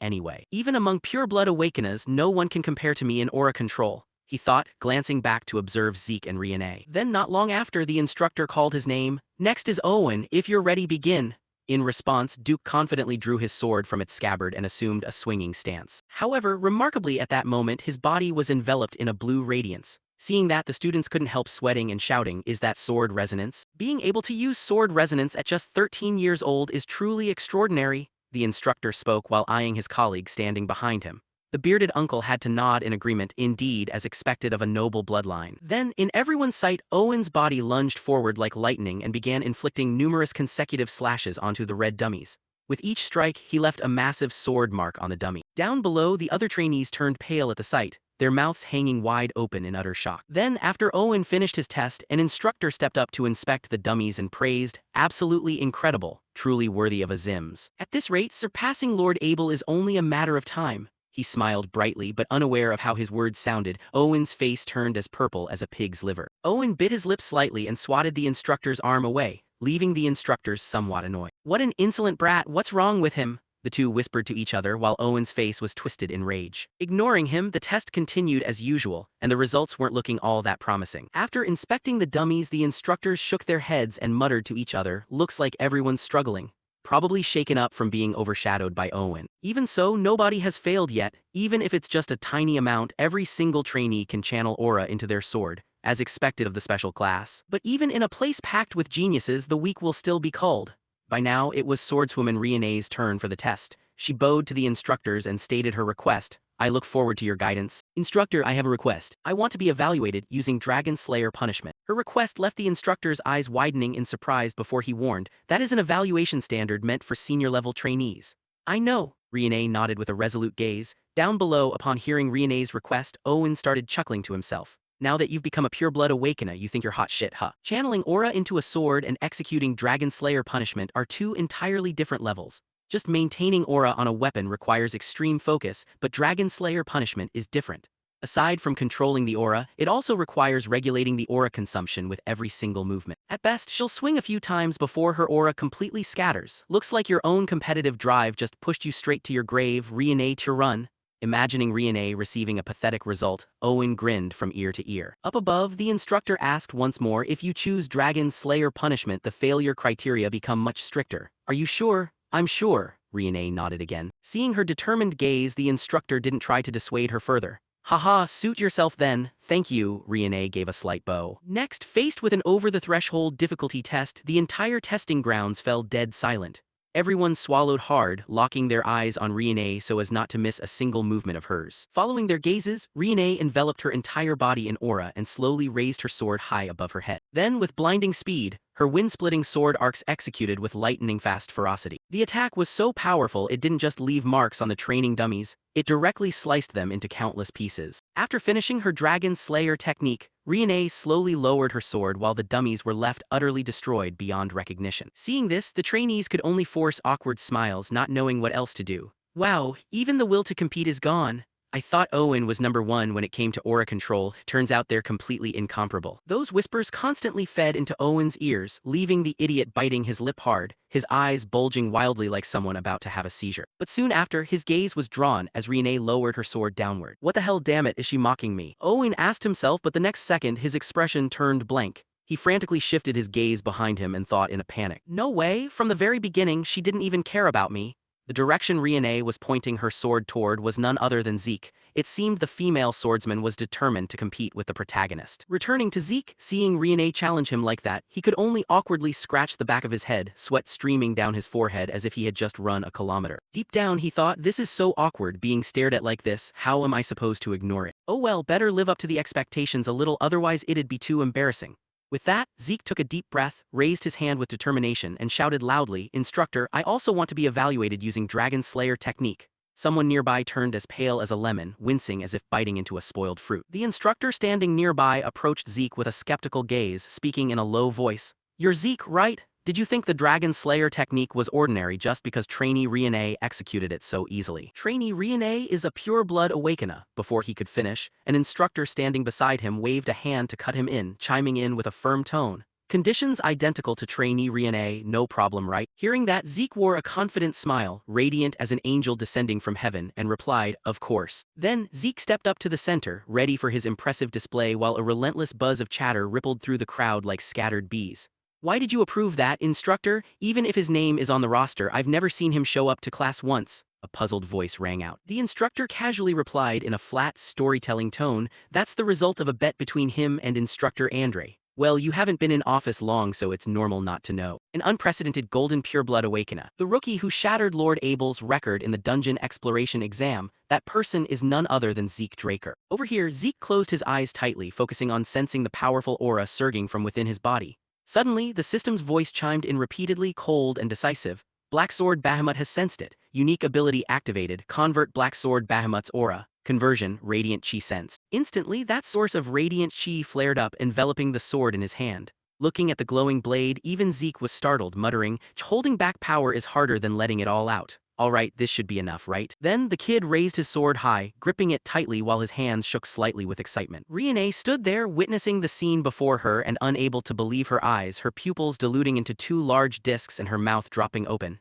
anyway. Even among pure-blood awakeners, no one can compare to me in aura control, he thought, glancing back to observe Zeke and Riane. Then not long after, the instructor called his name. Next is Owen, if you're ready begin. In response, Duke confidently drew his sword from its scabbard and assumed a swinging stance. However, remarkably at that moment his body was enveloped in a blue radiance. Seeing that, the students couldn't help sweating and shouting, "Is that sword resonance?" Being able to use sword resonance at just 13 years old is truly extraordinary, the instructor spoke while eyeing his colleague standing behind him. The bearded uncle had to nod in agreement, indeed, as expected of a noble bloodline. Then, in everyone's sight, Owen's body lunged forward like lightning and began inflicting numerous consecutive slashes onto the red dummies. With each strike, he left a massive sword mark on the dummy. Down below, the other trainees turned pale at the sight, their mouths hanging wide open in utter shock. Then, after Owen finished his test, an instructor stepped up to inspect the dummies and praised, "Absolutely incredible, truly worthy of a Zims. At this rate, surpassing Lord Abel is only a matter of time." He smiled brightly, but unaware of how his words sounded, Owen's face turned as purple as a pig's liver. Owen bit his lip slightly and swatted the instructor's arm away, leaving the instructors somewhat annoyed. "What an insolent brat, what's wrong with him?" the two whispered to each other while Owen's face was twisted in rage. Ignoring him, the test continued as usual, and the results weren't looking all that promising. After inspecting the dummies, the instructors shook their heads and muttered to each other, "Looks like everyone's struggling." Probably shaken up from being overshadowed by Owen. Even so, nobody has failed yet. Even if it's just a tiny amount, every single trainee can channel aura into their sword, as expected of the special class. But even in a place packed with geniuses, the weak will still be culled. By now, it was swordswoman Riene's turn for the test. She bowed to the instructors and stated her request. "I look forward to your guidance." "Instructor, I have a request. I want to be evaluated using Dragonslayer punishment." Her request left the instructor's eyes widening in surprise before he warned, "That is an evaluation standard meant for senior-level trainees." "I know," Riene nodded with a resolute gaze. Down below, upon hearing Riene's request, Owen started chuckling to himself. "Now that you've become a pure-blood awakener, you think you're hot shit, huh?" Channeling aura into a sword and executing Dragonslayer punishment are two entirely different levels. Just maintaining aura on a weapon requires extreme focus, but Dragonslayer punishment is different. Aside from controlling the aura, it also requires regulating the aura consumption with every single movement. At best, she'll swing a few times before her aura completely scatters. "Looks like your own competitive drive just pushed you straight to your grave, Riene Tyrann." Imagining Riene receiving a pathetic result, Owen grinned from ear to ear. Up above, the instructor asked once more, "If you choose Dragon Slayer punishment, the failure criteria become much stricter. Are you sure?" "I'm sure," Riene nodded again. Seeing her determined gaze, the instructor didn't try to dissuade her further. "Haha, suit yourself then, thank you," Riene gave a slight bow. Next, faced with an over-the-threshold difficulty test, the entire testing grounds fell dead silent. Everyone swallowed hard, locking their eyes on Riene so as not to miss a single movement of hers. Following their gazes, Riene enveloped her entire body in aura and slowly raised her sword high above her head. Then, with blinding speed, her wind-splitting sword arcs executed with lightning-fast ferocity. The attack was so powerful it didn't just leave marks on the training dummies, it directly sliced them into countless pieces. After finishing her Dragon Slayer technique, Riene slowly lowered her sword while the dummies were left utterly destroyed beyond recognition. Seeing this, the trainees could only force awkward smiles, not knowing what else to do. "Wow, even the will to compete is gone. I thought Owen was number one when it came to aura control, turns out they're completely incomparable." Those whispers constantly fed into Owen's ears, leaving the idiot biting his lip hard, his eyes bulging wildly like someone about to have a seizure. But soon after, his gaze was drawn as Riene lowered her sword downward. "What the hell, damn it, is she mocking me?" Owen asked himself, but the next second his expression turned blank. He frantically shifted his gaze behind him and thought in a panic, "No way, from the very beginning she didn't even care about me." The direction Riene was pointing her sword toward was none other than Zeke. It seemed the female swordsman was determined to compete with the protagonist. Returning to Zeke, seeing Riene challenge him like that, he could only awkwardly scratch the back of his head, sweat streaming down his forehead as if he had just run a kilometer. Deep down he thought, "This is so awkward, being stared at like this, how am I supposed to ignore it? Oh well, better live up to the expectations a little, otherwise it'd be too embarrassing." With that, Zeke took a deep breath, raised his hand with determination and shouted loudly, "Instructor, I also want to be evaluated using Dragon Slayer technique." Someone nearby turned as pale as a lemon, wincing as if biting into a spoiled fruit. The instructor standing nearby approached Zeke with a skeptical gaze, speaking in a low voice. "You're Zeke, right? Did you think the Dragon Slayer technique was ordinary just because trainee Riene executed it so easily?" Trainee Riene is a pure-blood awakener. Before he could finish, an instructor standing beside him waved a hand to cut him in, chiming in with a firm tone. "Conditions identical to trainee Riene, no problem, right?" Hearing that, Zeke wore a confident smile, radiant as an angel descending from heaven, and replied, "Of course." Then, Zeke stepped up to the center, ready for his impressive display while a relentless buzz of chatter rippled through the crowd like scattered bees. Why did you approve that, instructor? Even if his name is on the roster, I've never seen him show up to class once. A puzzled voice rang out. The instructor casually replied in a flat, storytelling tone, that's the result of a bet between him and instructor Andre. Well, you haven't been in office long, so it's normal not to know. An unprecedented golden pureblood awakener. The rookie who shattered Lord Abel's record in the dungeon exploration exam, that person is none other than Zeke Draker. Over here, Zeke closed his eyes tightly, focusing on sensing the powerful aura surging from within his body. Suddenly, the system's voice chimed in repeatedly, cold and decisive. Black Sword Bahamut has sensed it. Unique ability activated. Convert Black Sword Bahamut's aura. Conversion, Radiant Chi Sense. Instantly, that source of Radiant Chi flared up, enveloping the sword in his hand. Looking at the glowing blade, even Zeke was startled, muttering, holding back power is harder than letting it all out. Alright, this should be enough, right? Then, the kid raised his sword high, gripping it tightly while his hands shook slightly with excitement. Riene stood there, witnessing the scene before her and unable to believe her eyes, her pupils diluting into two large discs and her mouth dropping open.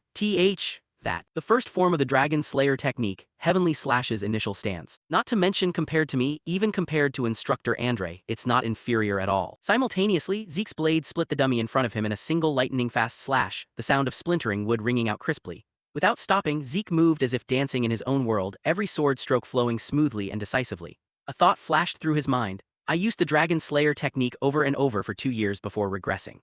That. The first form of the Dragonslayer technique, Heavenly Slash's initial stance. Not to mention compared to me, even compared to instructor Andre, it's not inferior at all. Simultaneously, Zeke's blade split the dummy in front of him in a single lightning-fast slash, the sound of splintering wood ringing out crisply. Without stopping, Zeke moved as if dancing in his own world, every sword stroke flowing smoothly and decisively. A thought flashed through his mind. I used the Dragonslayer technique over and over for 2 years before regressing.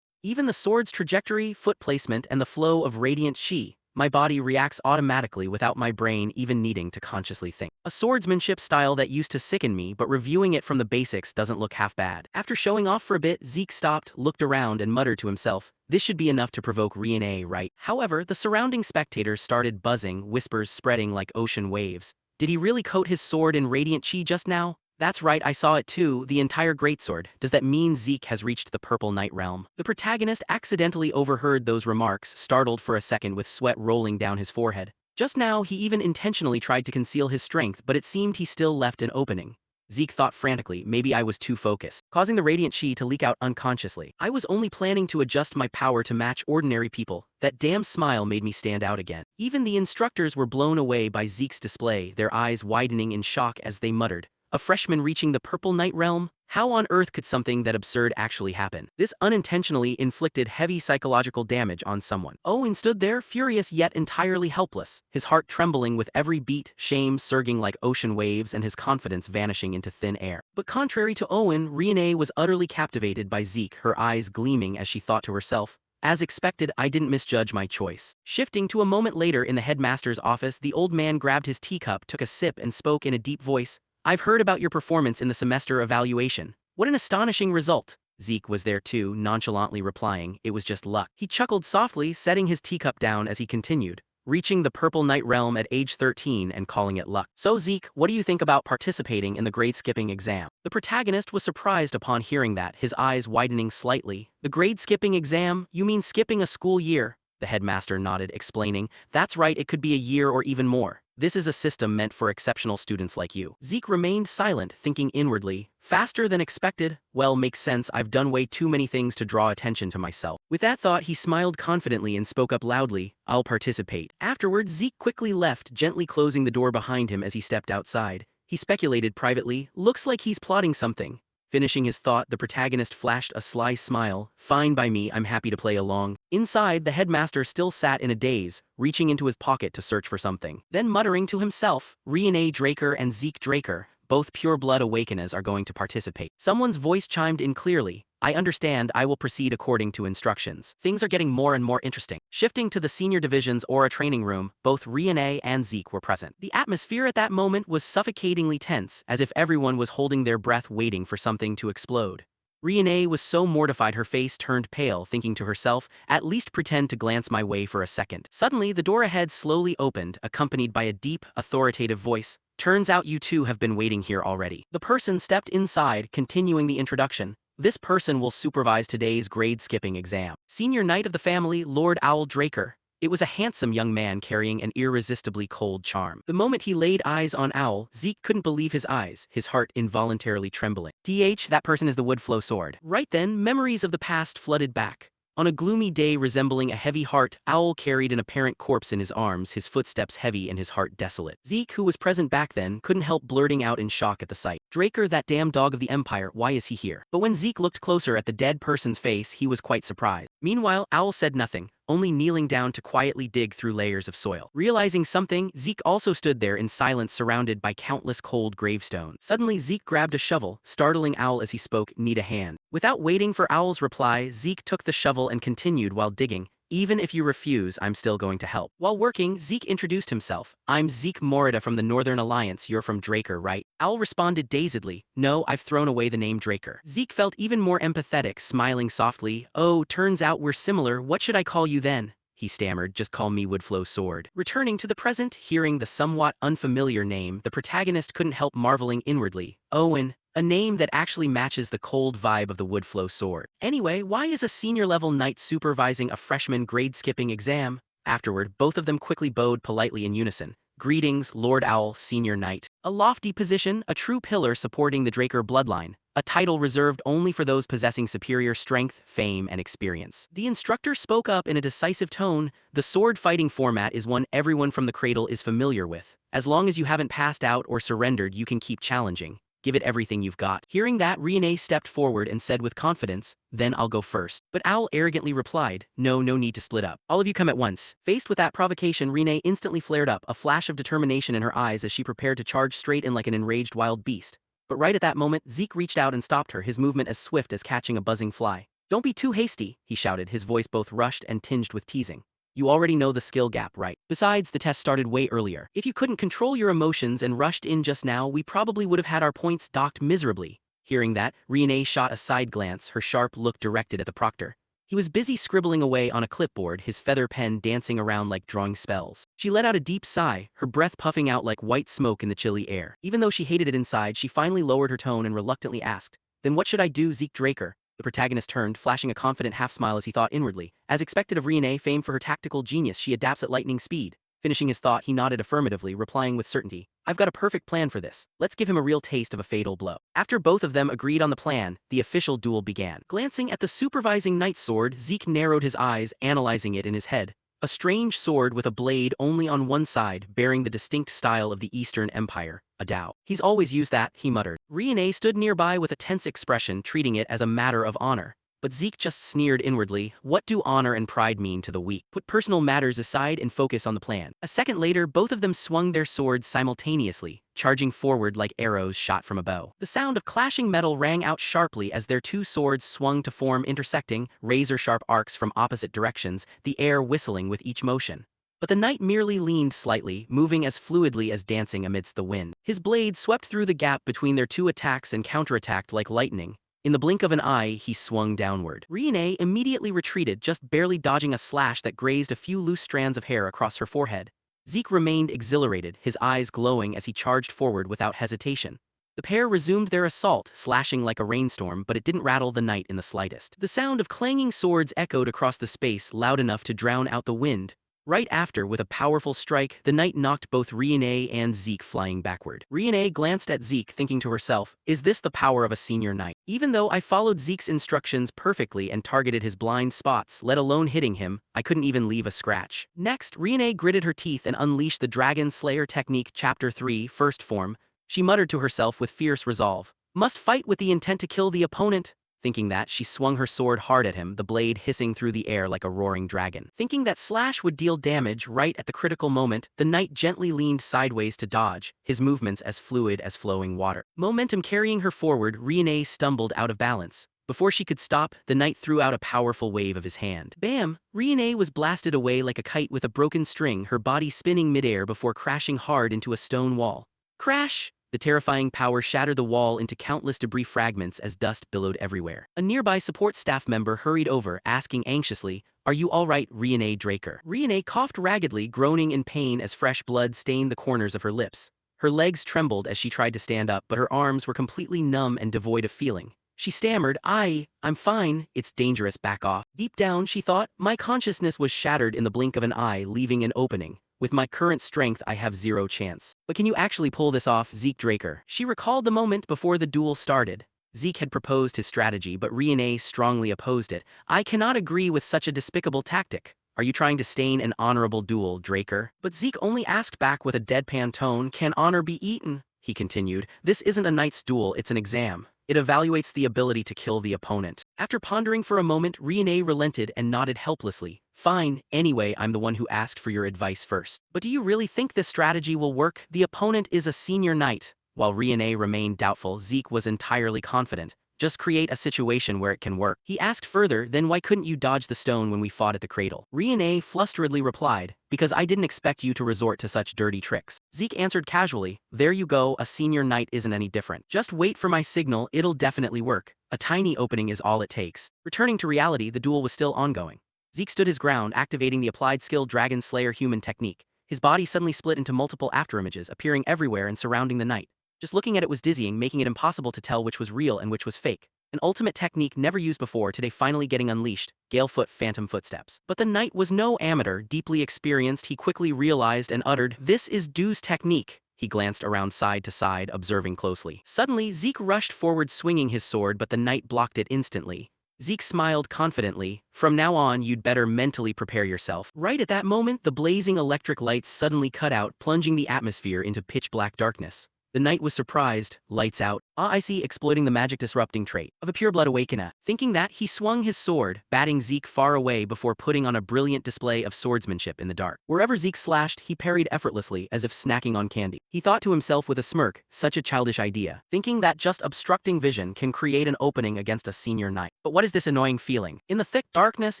Even the sword's trajectory, foot placement, and the flow of radiant chi, my body reacts automatically without my brain even needing to consciously think. A swordsmanship style that used to sicken me, but reviewing it from the basics doesn't look half bad. After showing off for a bit, Zeke stopped, looked around, and muttered to himself, this should be enough to provoke Riene, right? However, the surrounding spectators started buzzing, whispers spreading like ocean waves. Did he really coat his sword in radiant chi just now? That's right, I saw it too, the entire greatsword. Does that mean Zeke has reached the Purple Night Realm? The protagonist accidentally overheard those remarks, startled for a second with sweat rolling down his forehead. Just now, he even intentionally tried to conceal his strength, but it seemed he still left an opening. Zeke thought frantically, maybe I was too focused, causing the radiant chi to leak out unconsciously. I was only planning to adjust my power to match ordinary people. That damn smile made me stand out again. Even the instructors were blown away by Zeke's display, their eyes widening in shock as they muttered, a freshman reaching the Purple Night Realm? How on earth could something that absurd actually happen? This unintentionally inflicted heavy psychological damage on someone. Owen stood there, furious yet entirely helpless, his heart trembling with every beat, shame surging like ocean waves and his confidence vanishing into thin air. But contrary to Owen, Riene was utterly captivated by Zeke, her eyes gleaming as she thought to herself, as expected, I didn't misjudge my choice. Shifting to a moment later in the headmaster's office, the old man grabbed his teacup, took a sip, and spoke in a deep voice, I've heard about your performance in the semester evaluation. What an astonishing result. Zeke was there too, nonchalantly replying, it was just luck. He chuckled softly, setting his teacup down as he continued, reaching the Purple Night Realm at age 13 and calling it luck. So Zeke, what do you think about participating in the grade-skipping exam? The protagonist was surprised upon hearing that, his eyes widening slightly. The grade-skipping exam? You mean skipping a school year? The headmaster nodded, explaining, that's right, it could be a year or even more. This is a system meant for exceptional students like you. Zeke remained silent, thinking inwardly, faster than expected? Well, makes sense, I've done way too many things to draw attention to myself. With that thought, he smiled confidently and spoke up loudly, I'll participate. Afterwards, Zeke quickly left, gently closing the door behind him as he stepped outside. He speculated privately, looks like he's plotting something. Finishing his thought, the protagonist flashed a sly smile, fine by me, I'm happy to play along. Inside, the headmaster still sat in a daze, reaching into his pocket to search for something. Then muttering to himself, Riene Draker and Zeke Draker, both pure-blood awakeners are going to participate. Someone's voice chimed in clearly, I understand, I will proceed according to instructions. Things are getting more and more interesting. Shifting to the senior division's aura training room, both Riene and Zeke were present. The atmosphere at that moment was suffocatingly tense, as if everyone was holding their breath waiting for something to explode. Riene was so mortified her face turned pale, thinking to herself, at least pretend to glance my way for a second. Suddenly, the door ahead slowly opened, accompanied by a deep, authoritative voice. Turns out you two have been waiting here already. The person stepped inside, continuing the introduction. This person will supervise today's grade-skipping exam. Senior knight of the family, Lord Owl Draker. It was a handsome young man carrying an irresistibly cold charm. The moment he laid eyes on Owl, Zeke couldn't believe his eyes, his heart involuntarily trembling. That person is the Woodflow sword. Right then, memories of the past flooded back. On a gloomy day resembling a heavy heart, Owl carried an apparent corpse in his arms, his footsteps heavy and his heart desolate. Zeke, who was present back then, couldn't help blurting out in shock at the sight. "Draker, that damn dog of the Empire, why is he here?" But when Zeke looked closer at the dead person's face, he was quite surprised. Meanwhile, Owl said nothing, only kneeling down to quietly dig through layers of soil. Realizing something, Zeke also stood there in silence, surrounded by countless cold gravestones. Suddenly, Zeke grabbed a shovel, startling Owl as he spoke, "Need a hand." Without waiting for Owl's reply, Zeke took the shovel and continued while digging. "Even if you refuse, I'm still going to help." While working, Zeke introduced himself. "I'm Zeke Morida from the Northern Alliance. You're from Draker, right?" Owl responded dazedly, "No, I've thrown away the name Draker." Zeke felt even more empathetic, smiling softly. "Oh, turns out we're similar. What should I call you then?" he stammered. "Just call me Woodflow Sword." Returning to the present, hearing the somewhat unfamiliar name, the protagonist couldn't help marveling inwardly. Owen, a name that actually matches the cold vibe of the Woodflow Sword. Anyway, why is a senior-level knight supervising a freshman grade-skipping exam? Afterward, both of them quickly bowed politely in unison. "Greetings, Lord Owl, Senior Knight." A lofty position, a true pillar supporting the Draker bloodline. A title reserved only for those possessing superior strength, fame, and experience. The instructor spoke up in a decisive tone. "The sword fighting format is one everyone from the cradle is familiar with. As long as you haven't passed out or surrendered, you can keep challenging. Give it everything you've got." Hearing that, Riene stepped forward and said with confidence, "Then I'll go first." But Owl arrogantly replied, "No need to split up. All of you come at once." Faced with that provocation, Riene instantly flared up, a flash of determination in her eyes as she prepared to charge straight in like an enraged wild beast. But right at that moment, Zeke reached out and stopped her, his movement as swift as catching a buzzing fly. "Don't be too hasty," he shouted, his voice both rushed and tinged with teasing. "You already know the skill gap, right? Besides, the test started way earlier. If you couldn't control your emotions and rushed in just now, we probably would have had our points docked miserably." Hearing that, Riene shot a side glance, her sharp look directed at the proctor. He was busy scribbling away on a clipboard, his feather pen dancing around like drawing spells. She let out a deep sigh, her breath puffing out like white smoke in the chilly air. Even though she hated it inside, she finally lowered her tone and reluctantly asked, "Then what should I do, Zeke Draker?" The protagonist turned, flashing a confident half-smile as he thought inwardly. As expected of Riene, famed for her tactical genius, she adapts at lightning speed. Finishing his thought, he nodded affirmatively, replying with certainty, "I've got a perfect plan for this. Let's give him a real taste of a fatal blow." After both of them agreed on the plan, the official duel began. Glancing at the supervising knight's sword, Zeke narrowed his eyes, analyzing it in his head. A strange sword with a blade only on one side, bearing the distinct style of the Eastern Empire. A Dao. "He's always used that," he muttered. Riene stood nearby with a tense expression, treating it as a matter of honor. But Zeke just sneered inwardly. What do honor and pride mean to the weak? Put personal matters aside and focus on the plan. A second later, both of them swung their swords simultaneously, charging forward like arrows shot from a bow. The sound of clashing metal rang out sharply as their two swords swung to form intersecting, razor-sharp arcs from opposite directions, the air whistling with each motion. But the knight merely leaned slightly, moving as fluidly as dancing amidst the wind. His blade swept through the gap between their two attacks and counterattacked like lightning. In the blink of an eye, he swung downward. Riene immediately retreated, just barely dodging a slash that grazed a few loose strands of hair across her forehead. Zeke remained exhilarated, his eyes glowing as he charged forward without hesitation. The pair resumed their assault, slashing like a rainstorm, but it didn't rattle the knight in the slightest. The sound of clanging swords echoed across the space, loud enough to drown out the wind. Right after, with a powerful strike, the knight knocked both Riene and Zeke flying backward. Riene glanced at Zeke, thinking to herself, "Is this the power of a senior knight? Even though I followed Zeke's instructions perfectly and targeted his blind spots, let alone hitting him, I couldn't even leave a scratch." Next, Riene gritted her teeth and unleashed the Dragonslayer technique. Chapter 3, First Form. She muttered to herself with fierce resolve, "Must fight with the intent to kill the opponent." Thinking that, she swung her sword hard at him, the blade hissing through the air like a roaring dragon. Thinking that slash would deal damage right at the critical moment, the knight gently leaned sideways to dodge, his movements as fluid as flowing water. Momentum carrying her forward, Riene stumbled out of balance. Before she could stop, the knight threw out a powerful wave of his hand. Bam! Riene was blasted away like a kite with a broken string, her body spinning midair before crashing hard into a stone wall. Crash! The terrifying power shattered the wall into countless debris fragments as dust billowed everywhere. A nearby support staff member hurried over, asking anxiously, "Are you all right, Riene Draker?" Riene coughed raggedly, groaning in pain as fresh blood stained the corners of her lips. Her legs trembled as she tried to stand up, but her arms were completely numb and devoid of feeling. She stammered, I'm fine, it's dangerous, back off." Deep down, she thought, "My consciousness was shattered in the blink of an eye, leaving an opening. With my current strength, I have zero chance. But can you actually pull this off, Zeke Draker?" She recalled the moment before the duel started. Zeke had proposed his strategy, but Riene strongly opposed it. "I cannot agree with such a despicable tactic. Are you trying to stain an honorable duel, Draker?" But Zeke only asked back with a deadpan tone. "Can honor be eaten?" he continued. "This isn't a knight's duel, it's an exam. It evaluates the ability to kill the opponent." After pondering for a moment, Riene relented and nodded helplessly. "Fine, anyway, I'm the one who asked for your advice first. But do you really think this strategy will work? The opponent is a senior knight." While Riene remained doubtful, Zeke was entirely confident. "Just create a situation where it can work." He asked further, "Then why couldn't you dodge the stone when we fought at the cradle?" Riene flusteredly replied, "Because I didn't expect you to resort to such dirty tricks." Zeke answered casually, "There you go, a senior knight isn't any different. Just wait for my signal, it'll definitely work. A tiny opening is all it takes." Returning to reality, the duel was still ongoing. Zeke stood his ground, activating the applied skill Dragonslayer human technique. His body suddenly split into multiple afterimages, appearing everywhere and surrounding the knight. Just looking at it was dizzying, making it impossible to tell which was real and which was fake. An ultimate technique never used before, today finally getting unleashed: Galefoot Phantom Footsteps. But the knight was no amateur, deeply experienced. He quickly realized and uttered, "This is Dew's technique." He glanced around side to side, observing closely. Suddenly, Zeke rushed forward swinging his sword, but the knight blocked it instantly. Zeke smiled confidently. "From now on, you'd better mentally prepare yourself." Right at that moment, the blazing electric lights suddenly cut out, plunging the atmosphere into pitch-black darkness. The knight was surprised. "Lights out? Ah, I see," exploiting the magic disrupting trait of a pureblood awakener. Thinking that, he swung his sword, batting Zeke far away before putting on a brilliant display of swordsmanship in the dark. Wherever Zeke slashed, he parried effortlessly, as if snacking on candy. He thought to himself with a smirk, "Such a childish idea. Thinking that just obstructing vision can create an opening against a senior knight. But what is this annoying feeling?" In the thick darkness,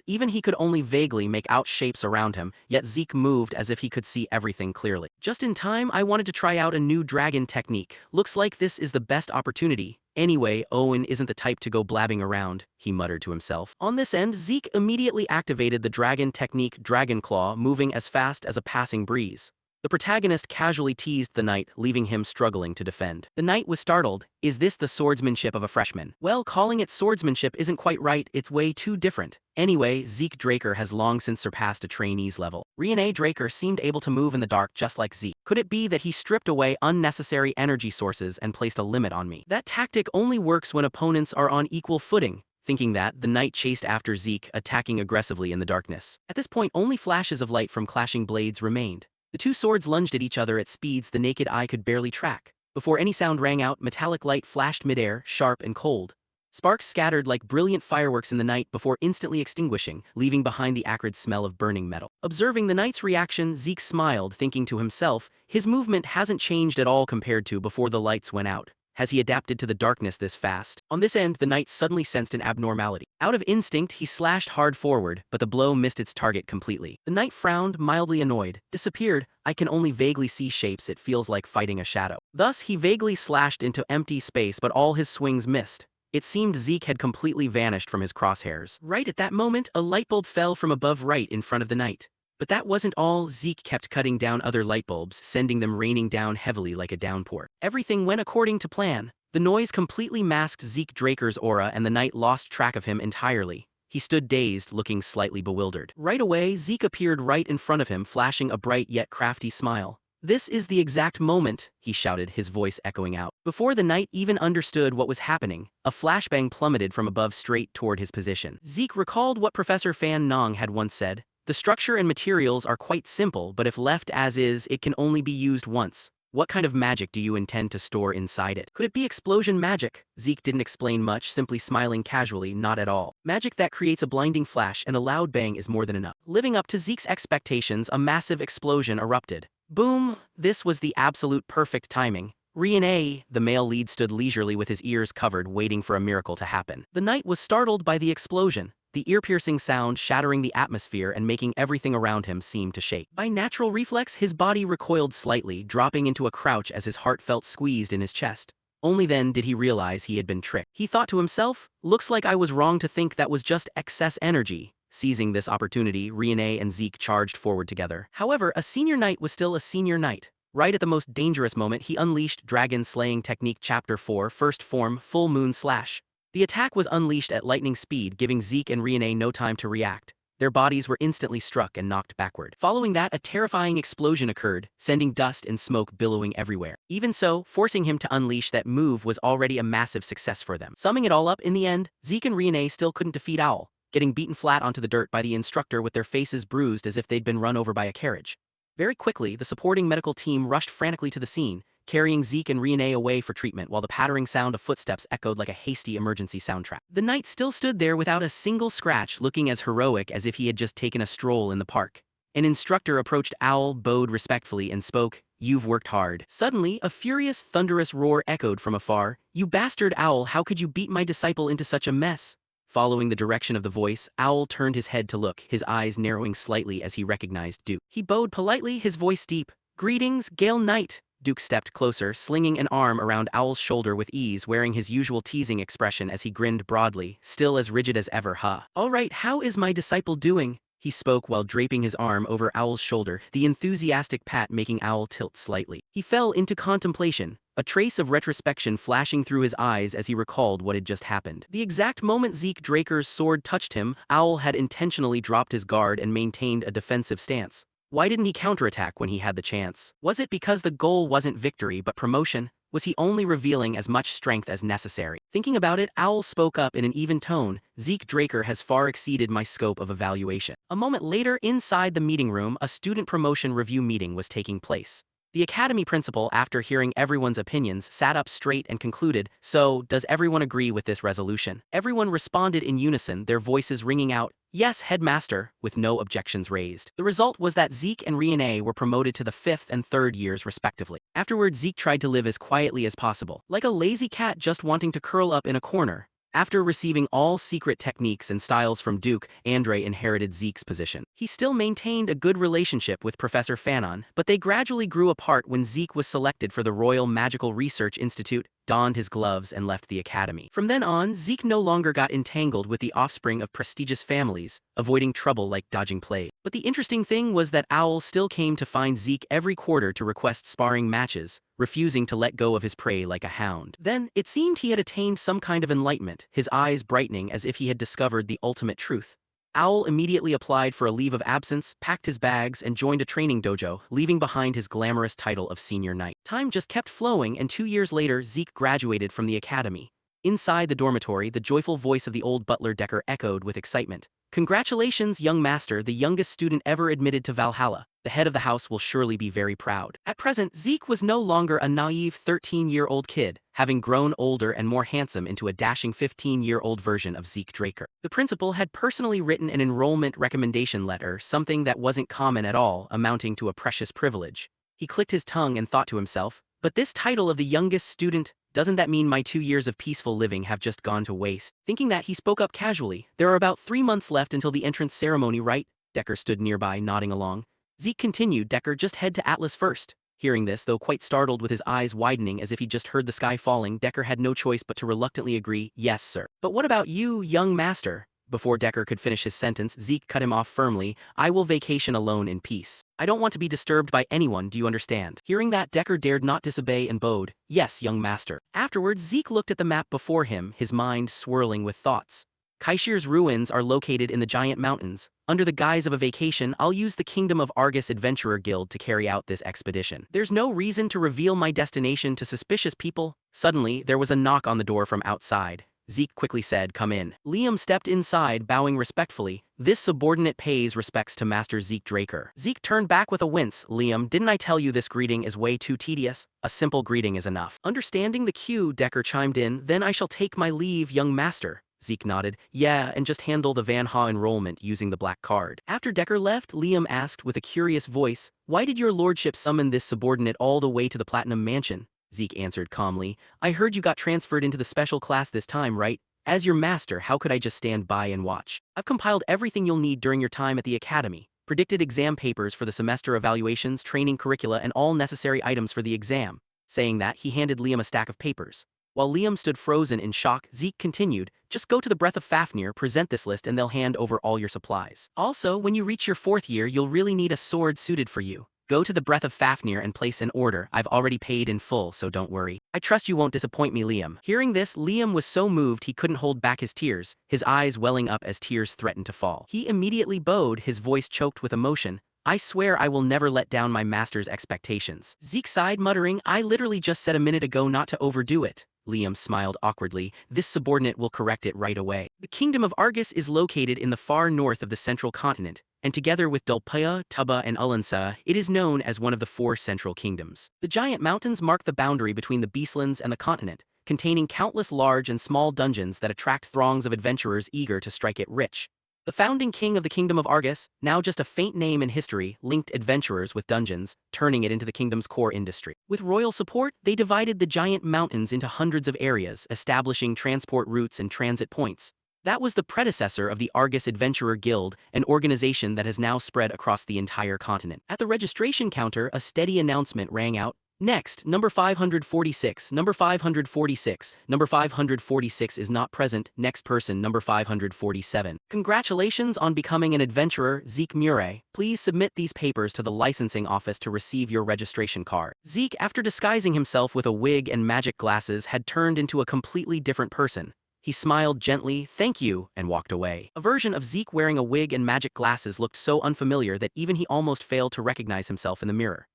even he could only vaguely make out shapes around him, yet Zeke moved as if he could see everything clearly. "Just in time, I wanted to try out a new dragon technique. Looks like this is the best opportunity. Anyway, Owen isn't the type to go blabbing around," he muttered to himself. On this end, Zeke immediately activated the dragon technique Dragon Claw, moving as fast as a passing breeze. The protagonist casually teased the knight, leaving him struggling to defend. The knight was startled. "Is this the swordsmanship of a freshman?" "Well, calling it swordsmanship isn't quite right, it's way too different. Anyway, Zeke Draker has long since surpassed a trainee's level." Riene Draker seemed able to move in the dark just like Zeke. Could it be that he stripped away unnecessary energy sources and placed a limit on me? That tactic only works when opponents are on equal footing. Thinking that, the knight chased after Zeke, attacking aggressively in the darkness. At this point, only flashes of light from clashing blades remained. The two swords lunged at each other at speeds the naked eye could barely track. Before any sound rang out, metallic light flashed midair, sharp and cold. Sparks scattered like brilliant fireworks in the night before instantly extinguishing, leaving behind the acrid smell of burning metal. Observing the knight's reaction, Zeke smiled, thinking to himself, his movement hasn't changed at all compared to before the lights went out. Has he adapted to the darkness this fast? On this end, the knight suddenly sensed an abnormality. Out of instinct, he slashed hard forward, but the blow missed its target completely. The knight frowned, mildly annoyed. "Disappeared? I can only vaguely see shapes, it feels like fighting a shadow." Thus, he vaguely slashed into empty space, but all his swings missed. It seemed Zeke had completely vanished from his crosshairs. Right at that moment, a lightbulb fell from above right in front of the knight. But that wasn't all. Zeke kept cutting down other lightbulbs, sending them raining down heavily like a downpour. Everything went according to plan. The noise completely masked Zeke Draker's aura and the knight lost track of him entirely. He stood dazed, looking slightly bewildered. Right away, Zeke appeared right in front of him, flashing a bright yet crafty smile. "This is the exact moment," he shouted, his voice echoing out. Before the knight even understood what was happening, a flashbang plummeted from above straight toward his position. Zeke recalled what Professor Fan Nong had once said. "The structure and materials are quite simple, but if left as is, it can only be used once. What kind of magic do you intend to store inside it? Could it be explosion magic?" Zeke didn't explain much, simply smiling casually. "Not at all. Magic that creates a blinding flash and a loud bang is more than enough." Living up to Zeke's expectations, a massive explosion erupted. Boom! This was the absolute perfect timing. Riene, the male lead, stood leisurely with his ears covered, waiting for a miracle to happen. The knight was startled by the explosion. The ear-piercing sound shattering the atmosphere and making everything around him seem to shake. By natural reflex, his body recoiled slightly, dropping into a crouch as his heart felt squeezed in his chest. Only then did he realize he had been tricked. He thought to himself, "Looks like I was wrong to think that was just excess energy." Seizing this opportunity, Riene and Zeke charged forward together. However, a senior knight was still a senior knight. Right at the most dangerous moment, he unleashed Dragon Slaying Technique Chapter 4, First Form, Full Moon Slash. The attack was unleashed at lightning speed, giving Zeke and Riene no time to react. their bodies were instantly struck and knocked backward. Following that, a terrifying explosion occurred, sending dust and smoke billowing everywhere. Even so, forcing him to unleash that move was already a massive success for them. Summing it all up, in the end, Zeke and Riene still couldn't defeat Owl, getting beaten flat onto the dirt by the instructor with their faces bruised as if they'd been run over by a carriage. Very quickly, the supporting medical team rushed frantically to the scene, carrying Zeke and Riene away for treatment while the pattering sound of footsteps echoed like a hasty emergency soundtrack. The knight still stood there without a single scratch, looking as heroic as if he had just taken a stroll in the park. An instructor approached Owl, bowed respectfully, and spoke, "You've worked hard." Suddenly, a furious, thunderous roar echoed from afar. "You bastard Owl, how could you beat my disciple into such a mess?" Following the direction of the voice, Owl turned his head to look, his eyes narrowing slightly as he recognized Duke. He bowed politely, his voice deep. "Greetings, Gale Knight." Duke stepped closer, slinging an arm around Owl's shoulder with ease, wearing his usual teasing expression as he grinned broadly, still as rigid as ever. "All right, how is my disciple doing?" He spoke while draping his arm over Owl's shoulder, the enthusiastic pat making Owl tilt slightly. He fell into contemplation, a trace of retrospection flashing through his eyes as he recalled what had just happened. The exact moment Zeke Draker's sword touched him, Owl had intentionally dropped his guard and maintained a defensive stance. Why didn't he counterattack when he had the chance? Was it because the goal wasn't victory but promotion? Was he only revealing as much strength as necessary? Thinking about it, Owl spoke up in an even tone, "Zeke Draker has far exceeded my scope of evaluation." A moment later, inside the meeting room, a student promotion review meeting was taking place. The academy principal, after hearing everyone's opinions, sat up straight and concluded, "So, does everyone agree with this resolution?" Everyone responded in unison, their voices ringing out, "Yes, headmaster," with no objections raised. The result was that Zeke and Riene were promoted to the 5th and 3rd years respectively. Afterward, Zeke tried to live as quietly as possible, like a lazy cat just wanting to curl up in a corner. After receiving all secret techniques and styles from Duke, Andre inherited Zeke's position. He still maintained a good relationship with Professor Fanon, but they gradually grew apart when Zeke was selected for the Royal Magical Research Institute, donned his gloves, and left the academy. From then on, Zeke no longer got entangled with the offspring of prestigious families, avoiding trouble like dodging plague. But the interesting thing was that Owl still came to find Zeke every quarter to request sparring matches, refusing to let go of his prey like a hound. Then, it seemed he had attained some kind of enlightenment, his eyes brightening as if he had discovered the ultimate truth. Owl immediately applied for a leave of absence, packed his bags, and joined a training dojo, leaving behind his glamorous title of senior knight. Time just kept flowing, and 2 years later, Zeke graduated from the academy. Inside the dormitory, the joyful voice of the old butler Decker echoed with excitement. "Congratulations, young master, the youngest student ever admitted to Valhalla. The head of the house will surely be very proud." At present, Zeke was no longer a naive 13-year-old kid, having grown older and more handsome into a dashing 15-year-old version of Zeke Draker. The principal had personally written an enrollment recommendation letter, something that wasn't common at all, amounting to a precious privilege. He clicked his tongue and thought to himself, "But this title of the youngest student, doesn't that mean my 2 years of peaceful living have just gone to waste?" Thinking that, he spoke up casually, "There are about 3 months left until the entrance ceremony, right?" Decker stood nearby, nodding along. Zeke continued, "Decker, just head to Atlas first." Hearing this, though quite startled with his eyes widening as if he'd just heard the sky falling, Decker had no choice but to reluctantly agree, "Yes, sir." "But what about you, young master?" Before Decker could finish his sentence, Zeke cut him off firmly. "I will vacation alone in peace. I don't want to be disturbed by anyone, do you understand?" Hearing that, Decker dared not disobey and bowed, "Yes, young master." Afterwards, Zeke looked at the map before him, his mind swirling with thoughts. Kaishir's ruins are located in the giant mountains. Under the guise of a vacation, I'll use the Kingdom of Argus Adventurer Guild to carry out this expedition. There's no reason to reveal my destination to suspicious people. Suddenly, there was a knock on the door from outside. Zeke quickly said, "Come in." Liam stepped inside, bowing respectfully. "This subordinate pays respects to Master Zeke Draker." Zeke turned back with a wince. "Liam, didn't I tell you this greeting is way too tedious? A simple greeting is enough." Understanding the cue, Decker chimed in, "Then I shall take my leave, young master." Zeke nodded. "Yeah, and just handle the Manhwa enrollment using the black card." After Decker left, Liam asked with a curious voice, "Why did your lordship summon this subordinate all the way to the Platinum Mansion?" Zeke answered calmly, "I heard you got transferred into the special class this time, right? As your master, how could I just stand by and watch? I've compiled everything you'll need during your time at the academy, predicted exam papers for the semester evaluations, training curricula, and all necessary items for the exam." Saying that, he handed Liam a stack of papers. While Liam stood frozen in shock, Zeke continued, "Just go to the Breath of Fafnir, present this list, and they'll hand over all your supplies. Also, when you reach your 4th year, you'll really need a sword suited for you. Go to the Breath of Fafnir and place an order. I've already paid in full, so don't worry. I trust you won't disappoint me, Liam. Hearing this, Liam was so moved he couldn't hold back his tears, his eyes welling up as tears threatened to fall. He immediately bowed, his voice choked with emotion. I swear I will never let down my master's expectations. Zeke sighed, muttering, I literally just said a minute ago not to overdo it. Liam smiled awkwardly. This subordinate will correct it right away. The kingdom of Argus is located in the far north of the central continent, and together with Dulpea, Tuba, and Ulansa, it is known as one of the 4 central kingdoms. The giant mountains mark the boundary between the Beastlands and the continent, containing countless large and small dungeons that attract throngs of adventurers eager to strike it rich. The founding king of the Kingdom of Argus, now just a faint name in history, linked adventurers with dungeons, turning it into the kingdom's core industry. With royal support, they divided the giant mountains into hundreds of areas, establishing transport routes and transit points. That was the predecessor of the Argus Adventurer Guild, an organization that has now spread across the entire continent. At the registration counter, a steady announcement rang out. Next, number 546, number 546, number 546 is not present, next person number 547. Congratulations on becoming an adventurer, Zeke Murray. Please submit these papers to the licensing office to receive your registration card. Zeke, after disguising himself with a wig and magic glasses, had turned into a completely different person. He smiled gently, thank you, and walked away. A version of Zeke wearing a wig and magic glasses looked so unfamiliar that even he almost failed to recognize himself in the mirror.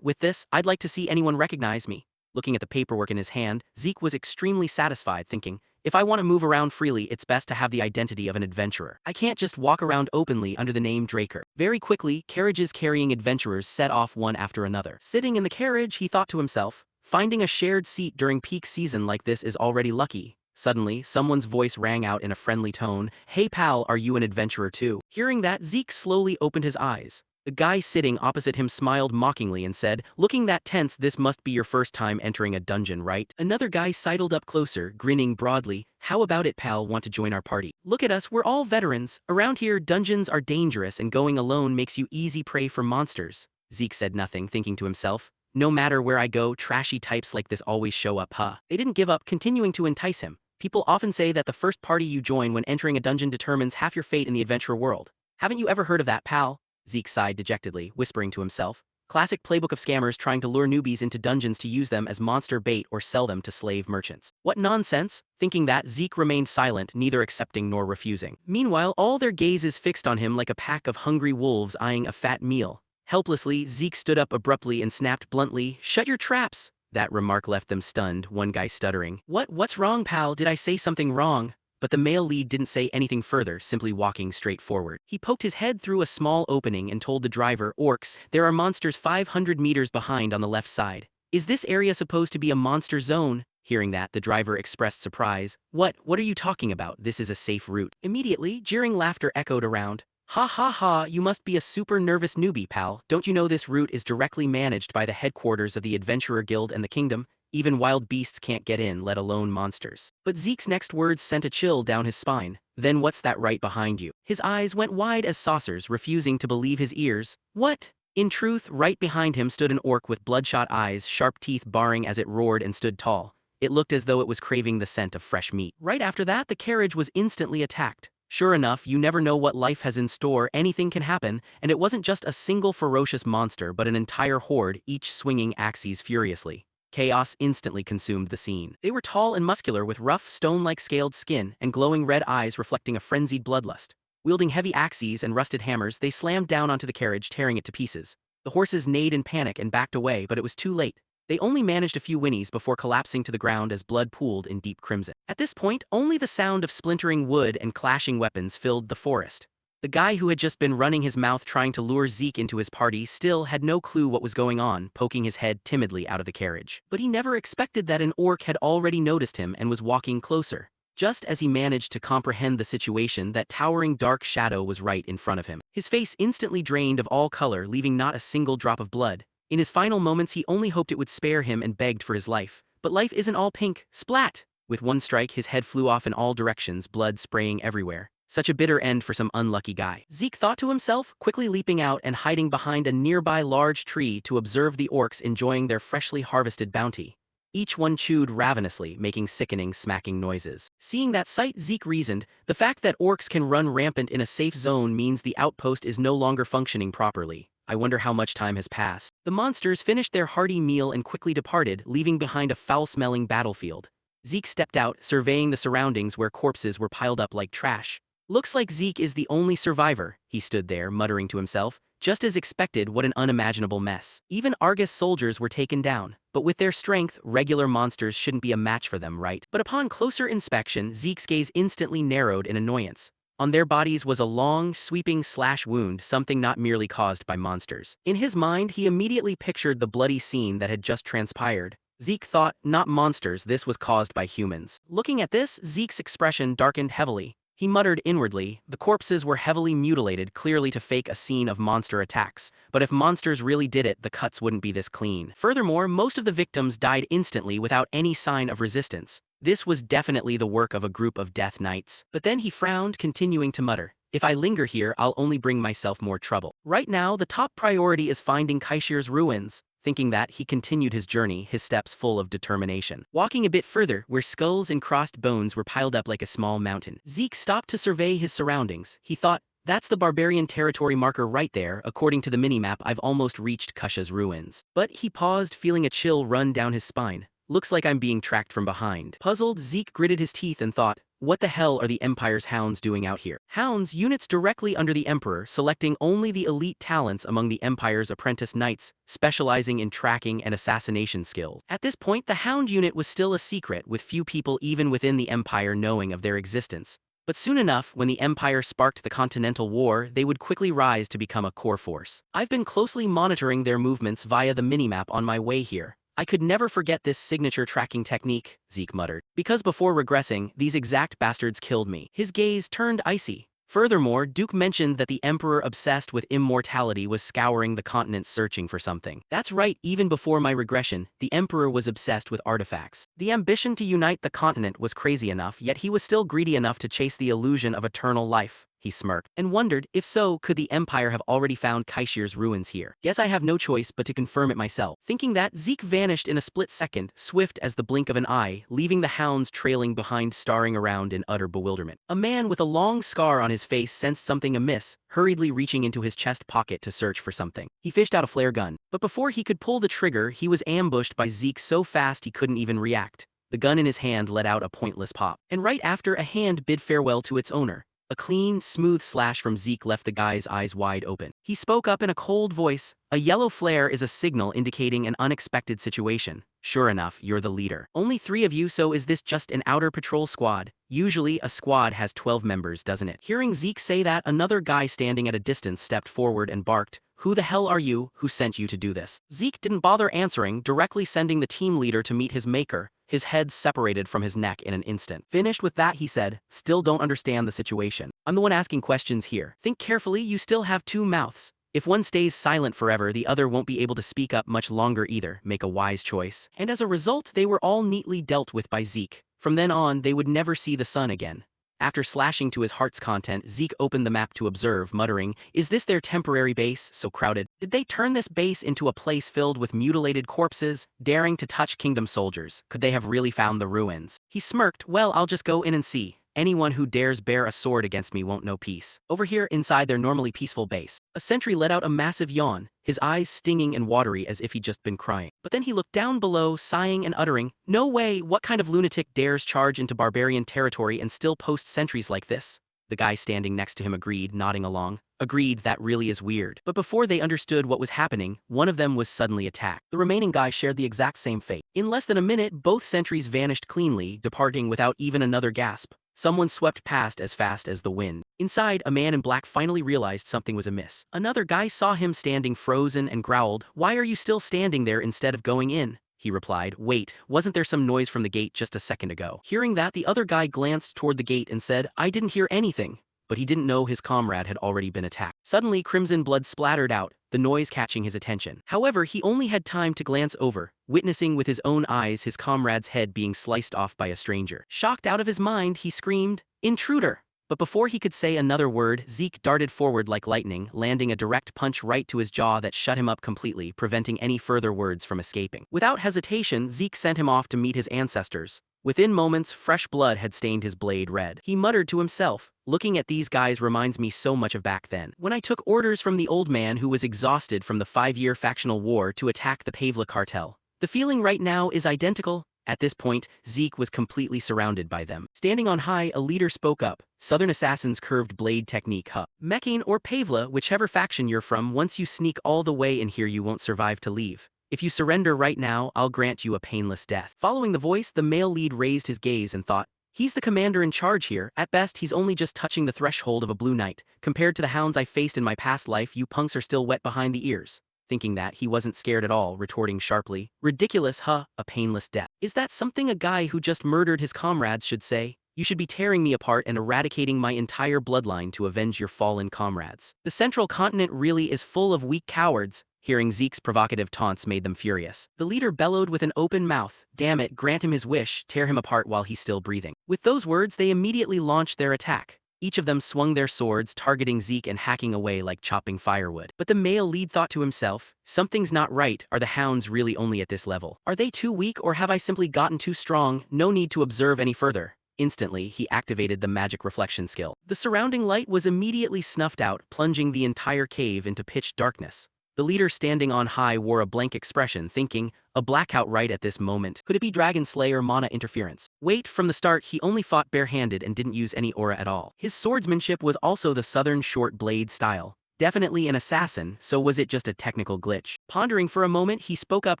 With this, I'd like to see anyone recognize me. Looking at the paperwork in his hand, Zeke was extremely satisfied, thinking, if I want to move around freely, it's best to have the identity of an adventurer. I can't just walk around openly under the name Draker. Very quickly, carriages carrying adventurers set off one after another. Sitting in the carriage, he thought to himself, finding a shared seat during peak season like this is already lucky. Suddenly, someone's voice rang out in a friendly tone, hey pal, are you an adventurer too? Hearing that, Zeke slowly opened his eyes. The guy sitting opposite him smiled mockingly and said, looking that tense, this must be your first time entering a dungeon, right? Another guy sidled up closer, grinning broadly, how about it pal, want to join our party? Look at us, we're all veterans. Around here, dungeons are dangerous and going alone makes you easy prey for monsters. Zeke said nothing, thinking to himself, no matter where I go, trashy types like this always show up, huh? They didn't give up, continuing to entice him. People often say that the first party you join when entering a dungeon determines half your fate in the adventure world. Haven't you ever heard of that, pal? Zeke sighed dejectedly, whispering to himself. Classic playbook of scammers trying to lure newbies into dungeons to use them as monster bait or sell them to slave merchants. What nonsense? Thinking that, Zeke remained silent, neither accepting nor refusing. Meanwhile, all their gazes fixed on him like a pack of hungry wolves eyeing a fat meal. Helplessly, Zeke stood up abruptly and snapped bluntly, shut your traps! That remark left them stunned, one guy stuttering. What's wrong, pal? Did I say something wrong? But the male lead didn't say anything further, simply walking straight forward. He poked his head through a small opening and told the driver, orcs, there are monsters 500 meters behind on the left side. Is this area supposed to be a monster zone? Hearing that, the driver expressed surprise. What are you talking about? This is a safe route. Immediately, jeering laughter echoed around. Ha ha ha, you must be a super nervous newbie, pal. Don't you know this route is directly managed by the headquarters of the Adventurer Guild and the Kingdom? Even wild beasts can't get in, let alone monsters. But Zeke's next words sent a chill down his spine. Then what's that right behind you? His eyes went wide as saucers, refusing to believe his ears. What? In truth, right behind him stood an orc with bloodshot eyes, sharp teeth baring as it roared and stood tall. It looked as though it was craving the scent of fresh meat. Right after that, the carriage was instantly attacked. Sure enough, you never know what life has in store, anything can happen, and it wasn't just a single ferocious monster but an entire horde, each swinging axes furiously. Chaos instantly consumed the scene. They were tall and muscular with rough, stone-like scaled skin and glowing red eyes reflecting a frenzied bloodlust. Wielding heavy axes and rusted hammers, they slammed down onto the carriage, tearing it to pieces. The horses neighed in panic and backed away, but it was too late. They only managed a few whinnies before collapsing to the ground as blood pooled in deep crimson. At this point, only the sound of splintering wood and clashing weapons filled the forest. The guy who had just been running his mouth trying to lure Zeke into his party still had no clue what was going on, poking his head timidly out of the carriage. But he never expected that an orc had already noticed him and was walking closer. Just as he managed to comprehend the situation, that towering dark shadow was right in front of him. His face instantly drained of all color, leaving not a single drop of blood. In his final moments, he only hoped it would spare him and begged for his life. But life isn't all pink. Splat! With one strike, his head flew off in all directions, blood spraying everywhere. Such a bitter end for some unlucky guy. Zeke thought to himself, quickly leaping out and hiding behind a nearby large tree to observe the orcs enjoying their freshly harvested bounty. Each one chewed ravenously, making sickening, smacking noises. Seeing that sight, Zeke reasoned, the fact that orcs can run rampant in a safe zone means the outpost is no longer functioning properly. I wonder how much time has passed. The monsters finished their hearty meal and quickly departed, leaving behind a foul-smelling battlefield. Zeke stepped out, surveying the surroundings where corpses were piled up like trash. Looks like Zeke is the only survivor. He stood there, muttering to himself. Just as expected, what an unimaginable mess. Even Argus soldiers were taken down, but with their strength, regular monsters shouldn't be a match for them, right? But upon closer inspection, Zeke's gaze instantly narrowed in annoyance. On their bodies was a long, sweeping slash wound, something not merely caused by monsters. In his mind, he immediately pictured the bloody scene that had just transpired. Zeke thought, not monsters, this was caused by humans. Looking at this, Zeke's expression darkened heavily. He muttered inwardly, the corpses were heavily mutilated, clearly to fake a scene of monster attacks. But if monsters really did it, the cuts wouldn't be this clean. Furthermore, most of the victims died instantly without any sign of resistance. This was definitely the work of a group of death knights. But then he frowned, continuing to mutter. If I linger here, I'll only bring myself more trouble. Right now, the top priority is finding Kaishir's ruins. Thinking that, he continued his journey, his steps full of determination. Walking a bit further, where skulls and crossed bones were piled up like a small mountain, Zeke stopped to survey his surroundings. He thought, that's the barbarian territory marker right there. According to the minimap, I've almost reached Kusha's ruins. But he paused, feeling a chill run down his spine. Looks like I'm being tracked from behind. Puzzled, Zeke gritted his teeth and thought, what the hell are the Empire's hounds doing out here? Hounds, units directly under the Emperor, selecting only the elite talents among the Empire's apprentice knights, specializing in tracking and assassination skills. At this point, the Hound unit was still a secret, with few people even within the Empire knowing of their existence. But soon enough, when the Empire sparked the Continental War, they would quickly rise to become a core force. I've been closely monitoring their movements via the minimap on my way here. I could never forget this signature tracking technique, Zeke muttered. Because before regressing, these exact bastards killed me. His gaze turned icy. Furthermore, Duke mentioned that the Emperor obsessed with immortality was scouring the continent searching for something. That's right, even before my regression, the Emperor was obsessed with artifacts. The ambition to unite the continent was crazy enough, yet he was still greedy enough to chase the illusion of eternal life. He smirked, and wondered, if so, could the Empire have already found Kaishir's ruins here? Guess I have no choice but to confirm it myself. Thinking that, Zeke vanished in a split second, swift as the blink of an eye, leaving the hounds trailing behind, staring around in utter bewilderment. A man with a long scar on his face sensed something amiss, hurriedly reaching into his chest pocket to search for something. He fished out a flare gun, but before he could pull the trigger, he was ambushed by Zeke so fast he couldn't even react. The gun in his hand let out a pointless pop, and right after, a hand bid farewell to its owner. A clean, smooth slash from Zeke left the guy's eyes wide open. He spoke up in a cold voice, a yellow flare is a signal indicating an unexpected situation. Sure enough, you're the leader. Only 3 of you, so is this just an outer patrol squad? Usually, a squad has 12 members, doesn't it? Hearing Zeke say that, another guy standing at a distance stepped forward and barked, who the hell are you? Who sent you to do this? Zeke didn't bother answering, directly sending the team leader to meet his maker. His head separated from his neck in an instant. Finished with that, he said, still don't understand the situation. I'm the one asking questions here. Think carefully, you still have 2 mouths. If one stays silent forever, the other won't be able to speak up much longer either. Make a wise choice. And as a result, they were all neatly dealt with by Zeke. From then on, they would never see the sun again. After slashing to his heart's content, Zeke opened the map to observe, muttering, is this their temporary base, so crowded? Did they turn this base into a place filled with mutilated corpses, daring to touch kingdom soldiers? Could they have really found the ruins? He smirked, well, I'll just go in and see. Anyone who dares bear a sword against me won't know peace. Over here, inside their normally peaceful base, a sentry let out a massive yawn, his eyes stinging and watery as if he'd just been crying. But then he looked down below, sighing and uttering, no way, what kind of lunatic dares charge into barbarian territory and still post sentries like this? The guy standing next to him agreed, nodding along. Agreed, that really is weird. But before they understood what was happening, one of them was suddenly attacked. The remaining guy shared the exact same fate. In less than a minute, both sentries vanished cleanly, departing without even another gasp. Someone swept past as fast as the wind. Inside, a man in black finally realized something was amiss. Another guy saw him standing frozen and growled, why are you still standing there instead of going in? He replied, wait, wasn't there some noise from the gate just a second ago? Hearing that, the other guy glanced toward the gate and said, I didn't hear anything. But he didn't know his comrade had already been attacked. Suddenly, crimson blood splattered out, the noise catching his attention. However, he only had time to glance over, witnessing with his own eyes his comrade's head being sliced off by a stranger. Shocked out of his mind, he screamed, intruder! But before he could say another word, Zeke darted forward like lightning, landing a direct punch right to his jaw that shut him up completely, preventing any further words from escaping. Without hesitation, Zeke sent him off to meet his ancestors. Within moments, fresh blood had stained his blade red. He muttered to himself, "Looking at these guys reminds me so much of back then, when I took orders from the old man who was exhausted from the 5-year factional war to attack the Pavla cartel. The feeling right now is identical." At this point, Zeke was completely surrounded by them. Standing on high, a leader spoke up. "Southern Assassin's curved blade technique, huh? Mechane or Pavla, whichever faction you're from, once you sneak all the way in here you won't survive to leave. If you surrender right now, I'll grant you a painless death." Following the voice, the male lead raised his gaze and thought, "He's the commander in charge here. At best, he's only just touching the threshold of a blue knight. Compared to the hounds I faced in my past life, you punks are still wet behind the ears." Thinking that, he wasn't scared at all, retorting sharply, "Ridiculous, huh? A painless death. Is that something a guy who just murdered his comrades should say? You should be tearing me apart and eradicating my entire bloodline to avenge your fallen comrades. The Central Continent really is full of weak cowards." Hearing Zeke's provocative taunts made them furious. The leader bellowed with an open mouth, "Damn it, grant him his wish, tear him apart while he's still breathing." With those words, they immediately launched their attack. Each of them swung their swords, targeting Zeke and hacking away like chopping firewood. But the male lead thought to himself, "Something's not right. Are the hounds really only at this level? Are they too weak, or have I simply gotten too strong? No need to observe any further." Instantly, he activated the magic reflection skill. The surrounding light was immediately snuffed out, plunging the entire cave into pitch darkness. The leader standing on high wore a blank expression, thinking, "A blackout right at this moment. Could it be Dragonslayer mana interference?" Wait, from the start he only fought barehanded and didn't use any aura at all. His swordsmanship was also the southern short blade style. Definitely an assassin, so was it just a technical glitch? Pondering for a moment, he spoke up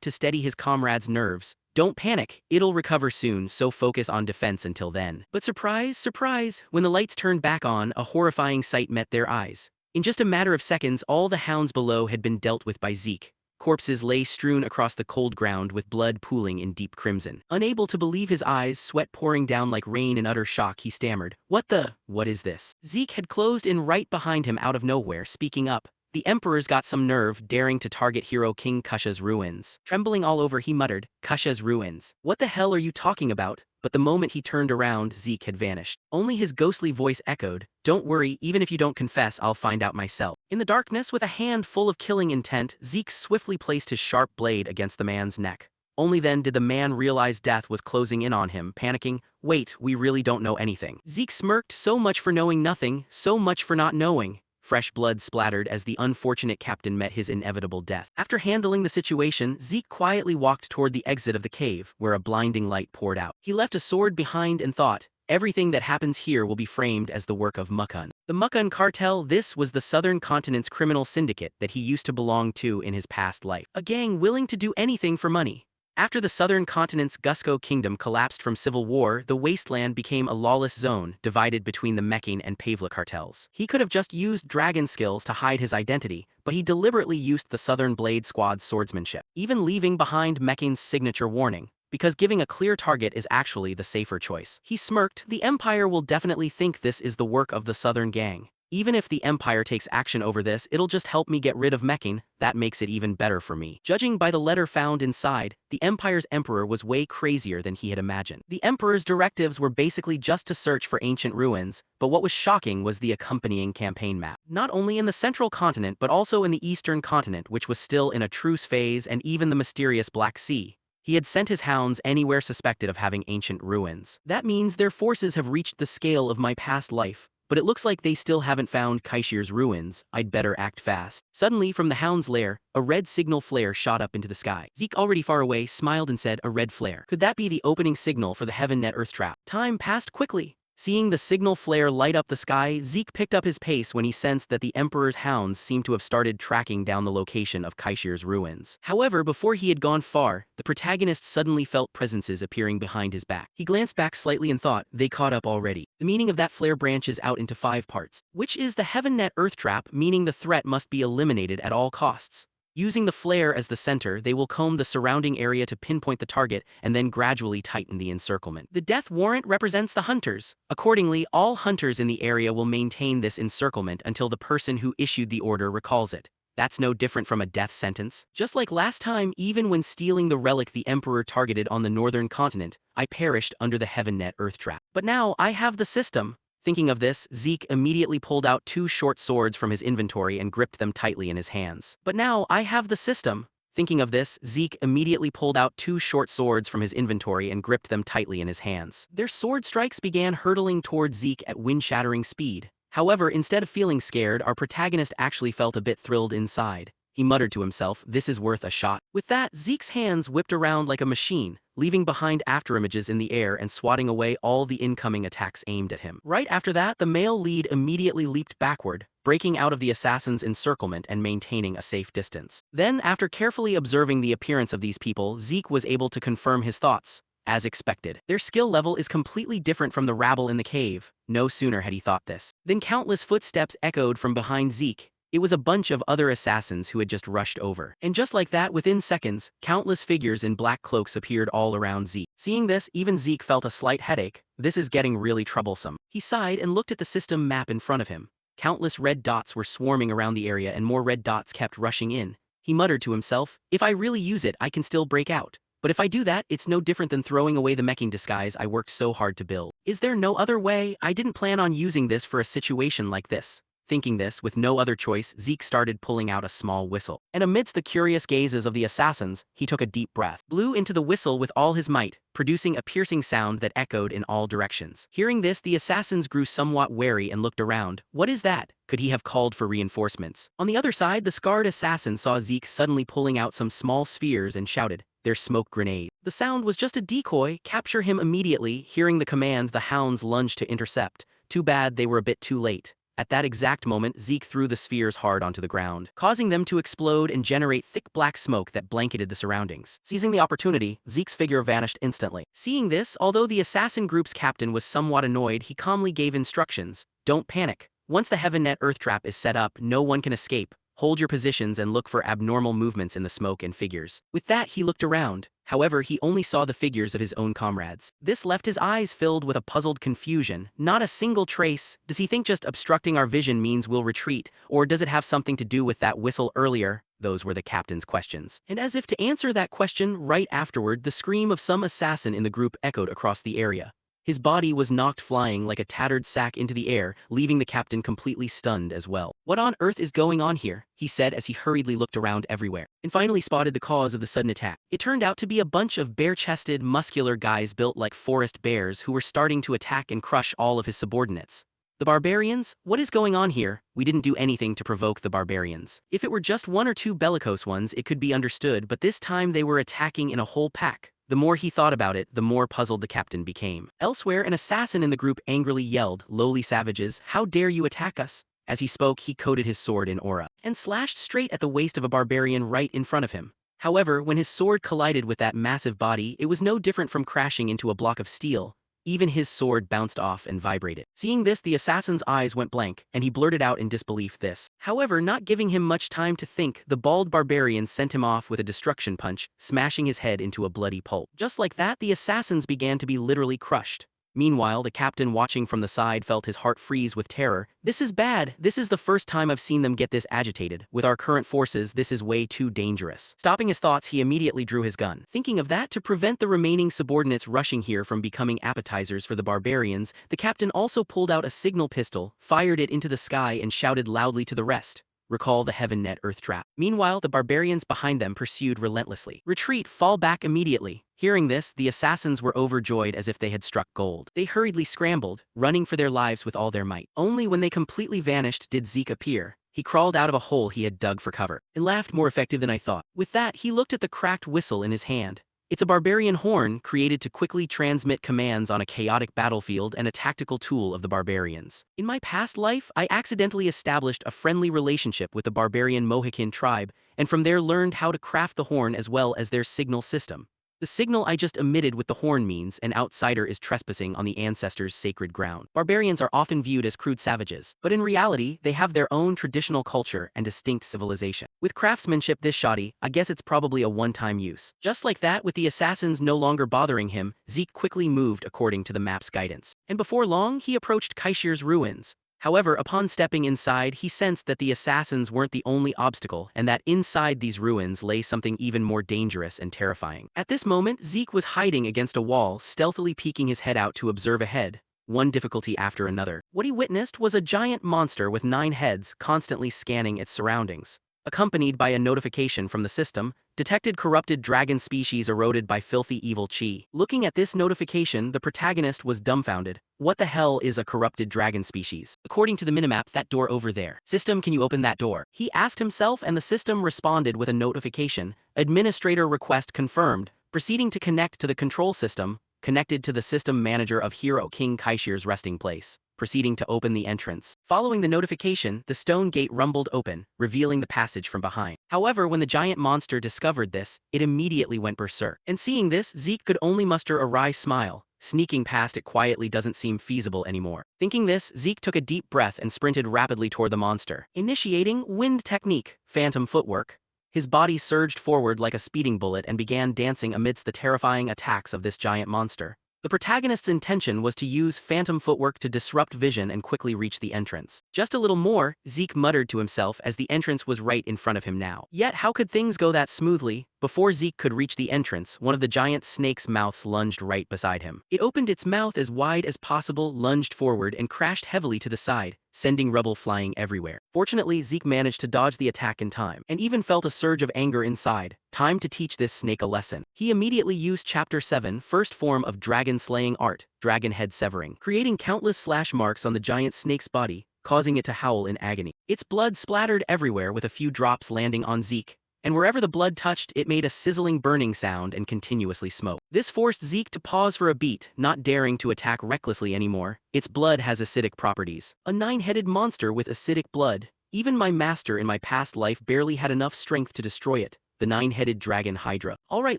to steady his comrade's nerves. "Don't panic, it'll recover soon, so focus on defense until then." But surprise, surprise, when the lights turned back on, a horrifying sight met their eyes. In just a matter of seconds, all the hounds below had been dealt with by Zeke. Corpses lay strewn across the cold ground with blood pooling in deep crimson. Unable to believe his eyes, sweat pouring down like rain in utter shock, he stammered, What is this?" Zeke had closed in right behind him out of nowhere, speaking up. "The Emperor's got some nerve, daring to target hero King Kusha's ruins." Trembling all over, he muttered, "Kusha's ruins? What the hell are you talking about?" But the moment he turned around, Zeke had vanished. Only his ghostly voice echoed, "Don't worry, even if you don't confess, I'll find out myself." In the darkness, with a hand full of killing intent, Zeke swiftly placed his sharp blade against the man's neck. Only then did the man realize death was closing in on him, panicking, "Wait, we really don't know anything." Zeke smirked, "So much for knowing nothing, so much for not knowing." Fresh blood splattered as the unfortunate captain met his inevitable death. After handling the situation, Zeke quietly walked toward the exit of the cave, where a blinding light poured out. He left a sword behind and thought, "Everything that happens here will be framed as the work of Mukun." The Mukun cartel, this was the southern continent's criminal syndicate that he used to belong to in his past life. A gang willing to do anything for money. After the southern continent's Gusco kingdom collapsed from civil war, the wasteland became a lawless zone, divided between the Mechane and Pavla cartels. He could have just used dragon skills to hide his identity, but he deliberately used the Southern Blade Squad's swordsmanship, even leaving behind Mechane's signature warning, because giving a clear target is actually the safer choice. He smirked, "The Empire will definitely think this is the work of the Southern gang. Even if the Empire takes action over this, it'll just help me get rid of Mechane. That makes it even better for me." Judging by the letter found inside, the Empire's emperor was way crazier than he had imagined. The Emperor's directives were basically just to search for ancient ruins, but what was shocking was the accompanying campaign map. Not only in the central continent but also in the eastern continent, which was still in a truce phase, and even the mysterious Black Sea. He had sent his hounds anywhere suspected of having ancient ruins. That means their forces have reached the scale of my past life. But it looks like they still haven't found Kaishir's ruins. I'd better act fast. Suddenly, from the hound's lair, a red signal flare shot up into the sky. Zeke, already far away, smiled and said, "A red flare. Could that be the opening signal for the Heaven Net Earth Trap?" Time passed quickly. Seeing the signal flare light up the sky, Zeke picked up his pace when he sensed that the Emperor's hounds seemed to have started tracking down the location of Kaishir's ruins. However, before he had gone far, the protagonist suddenly felt presences appearing behind his back. He glanced back slightly and thought, they caught up already. The meaning of that flare branches out into 5 parts, which is the Heaven Net Earth Trap, meaning the threat must be eliminated at all costs. Using the flare as the center, they will comb the surrounding area to pinpoint the target and then gradually tighten the encirclement. The death warrant represents the hunters. Accordingly, all hunters in the area will maintain this encirclement until the person who issued the order recalls it. That's no different from a death sentence. Just like last time, even when stealing the relic the Emperor targeted on the northern continent, I perished under the Heaven Net Earth Trap. But now I have the system. Thinking of this, Zeke immediately pulled out two short swords from his inventory and gripped them tightly in his hands. But now, I have the system. Thinking of this, Zeke immediately pulled out two short swords from his inventory and gripped them tightly in his hands. Their sword strikes began hurtling toward Zeke at wind-shattering speed. However, instead of feeling scared, our protagonist actually felt a bit thrilled inside. He muttered to himself, "This is worth a shot." With that, Zeke's hands whipped around like a machine, leaving behind afterimages in the air and swatting away all the incoming attacks aimed at him. Right after that, the male lead immediately leaped backward, breaking out of the assassin's encirclement and maintaining a safe distance. Then, after carefully observing the appearance of these people, Zeke was able to confirm his thoughts. As expected, their skill level is completely different from the rabble in the cave. No sooner had he thought this than countless footsteps echoed from behind Zeke. It was a bunch of other assassins who had just rushed over. And just like that, within seconds, countless figures in black cloaks appeared all around Zeke. Seeing this, even Zeke felt a slight headache. This is getting really troublesome. He sighed and looked at the system map in front of him. Countless red dots were swarming around the area and more red dots kept rushing in. He muttered to himself, "If I really use it, I can still break out. But if I do that, it's no different than throwing away the meching disguise I worked so hard to build. Is there no other way? I didn't plan on using this for a situation like this." Thinking this, with no other choice, Zeke started pulling out a small whistle. And amidst the curious gazes of the assassins, he took a deep breath, blew into the whistle with all his might, producing a piercing sound that echoed in all directions. Hearing this, the assassins grew somewhat wary and looked around. What is that? Could he have called for reinforcements? On the other side, the scarred assassin saw Zeke suddenly pulling out some small spheres and shouted, "They're smoke grenades." The sound was just a decoy. Capture him immediately. Hearing the command, the hounds lunged to intercept. Too bad they were a bit too late. At that exact moment, Zeke threw the spheres hard onto the ground, causing them to explode and generate thick black smoke that blanketed the surroundings. Seizing the opportunity, Zeke's figure vanished instantly. Seeing this, although the assassin group's captain was somewhat annoyed, he calmly gave instructions. "Don't panic. Once the Heaven Net Earth Trap is set up, no one can escape. Hold your positions and look for abnormal movements in the smoke and figures." With that, he looked around. However, he only saw the figures of his own comrades. This left his eyes filled with a puzzled confusion. Not a single trace. Does he think just obstructing our vision means we'll retreat, or does it have something to do with that whistle earlier? Those were the captain's questions. And as if to answer that question, right afterward, the scream of some assassin in the group echoed across the area. His body was knocked flying like a tattered sack into the air, leaving the captain completely stunned as well. "What on earth is going on here?" he said as he hurriedly looked around everywhere, and finally spotted the cause of the sudden attack. It turned out to be a bunch of bare-chested, muscular guys built like forest bears who were starting to attack and crush all of his subordinates. The barbarians? What is going on here? We didn't do anything to provoke the barbarians. If it were just one or two bellicose ones, it could be understood, but this time they were attacking in a whole pack. The more he thought about it, the more puzzled the captain became. Elsewhere, an assassin in the group angrily yelled, "Lowly savages, how dare you attack us?" As he spoke, he coated his sword in aura and slashed straight at the waist of a barbarian right in front of him. However, when his sword collided with that massive body, it was no different from crashing into a block of steel. Even his sword bounced off and vibrated. Seeing this, the assassin's eyes went blank, and he blurted out in disbelief this. However, not giving him much time to think, the bald barbarian sent him off with a destruction punch, smashing his head into a bloody pulp. Just like that, the assassins began to be literally crushed. Meanwhile, the captain watching from the side felt his heart freeze with terror. "This is bad. This is the first time I've seen them get this agitated. With our current forces, this is way too dangerous." Stopping his thoughts, he immediately drew his gun. Thinking of that, to prevent the remaining subordinates rushing here from becoming appetizers for the barbarians, the captain also pulled out a signal pistol, fired it into the sky and shouted loudly to the rest, "Recall the Heaven Net Earth Trap." Meanwhile, the barbarians behind them pursued relentlessly. "Retreat, fall back immediately." Hearing this, the assassins were overjoyed as if they had struck gold. They hurriedly scrambled, running for their lives with all their might. Only when they completely vanished did Zeke appear. He crawled out of a hole he had dug for cover and laughed. "More effective than I thought." With that, he looked at the cracked whistle in his hand. It's a barbarian horn created to quickly transmit commands on a chaotic battlefield and a tactical tool of the barbarians. In my past life, I accidentally established a friendly relationship with the barbarian Mohican tribe, and from there learned how to craft the horn as well as their signal system. The signal I just emitted with the horn means an outsider is trespassing on the ancestors' sacred ground. Barbarians are often viewed as crude savages, but in reality, they have their own traditional culture and distinct civilization. With craftsmanship this shoddy, I guess it's probably a one-time use. Just like that, with the assassins no longer bothering him, Zeke quickly moved according to the map's guidance. And before long, he approached Kaishir's ruins. However, upon stepping inside, he sensed that the assassins weren't the only obstacle, and that inside these ruins lay something even more dangerous and terrifying. At this moment, Zeke was hiding against a wall, stealthily peeking his head out to observe ahead. one difficulty after another. What he witnessed was a giant monster with 9 heads constantly scanning its surroundings. Accompanied by a notification from the system, detected corrupted dragon species eroded by filthy evil chi. Looking at this notification, the protagonist was dumbfounded. What the hell is a corrupted dragon species? According to the minimap, that door over there. System, can you open that door? He asked himself, and the system responded with a notification. Administrator request confirmed. Proceeding to connect to the control system, connected to the system manager of Hero King Kaishir's resting place. Proceeding to open the entrance. Following the notification, the stone gate rumbled open, revealing the passage from behind. However, when the giant monster discovered this, it immediately went berserk. And seeing this, Zeke could only muster a wry smile. Sneaking past it quietly doesn't seem feasible anymore. Thinking this, Zeke took a deep breath and sprinted rapidly toward the monster. Initiating wind technique, phantom footwork. His body surged forward like a speeding bullet and began dancing amidst the terrifying attacks of this giant monster. The protagonist's intention was to use phantom footwork to disrupt vision and quickly reach the entrance. Just a little more, Zeke muttered to himself as the entrance was right in front of him now. Yet how could things go that smoothly? Before Zeke could reach the entrance, one of the giant snake's mouths lunged right beside him. It opened its mouth as wide as possible, lunged forward, and crashed heavily to the side, sending rubble flying everywhere. Fortunately, Zeke managed to dodge the attack in time, and even felt a surge of anger inside. Time to teach this snake a lesson. He immediately used Chapter 7, first form of dragon slaying art, dragon head severing, creating countless slash marks on the giant snake's body, causing it to howl in agony. Its blood splattered everywhere, with a few drops landing on Zeke, and wherever the blood touched, it made a sizzling burning sound and continuously smoked. This forced Zeke to pause for a beat, not daring to attack recklessly anymore. Its blood has acidic properties. A 9-headed monster with acidic blood. Even my master in my past life barely had enough strength to destroy it. The 9-headed dragon Hydra. Alright,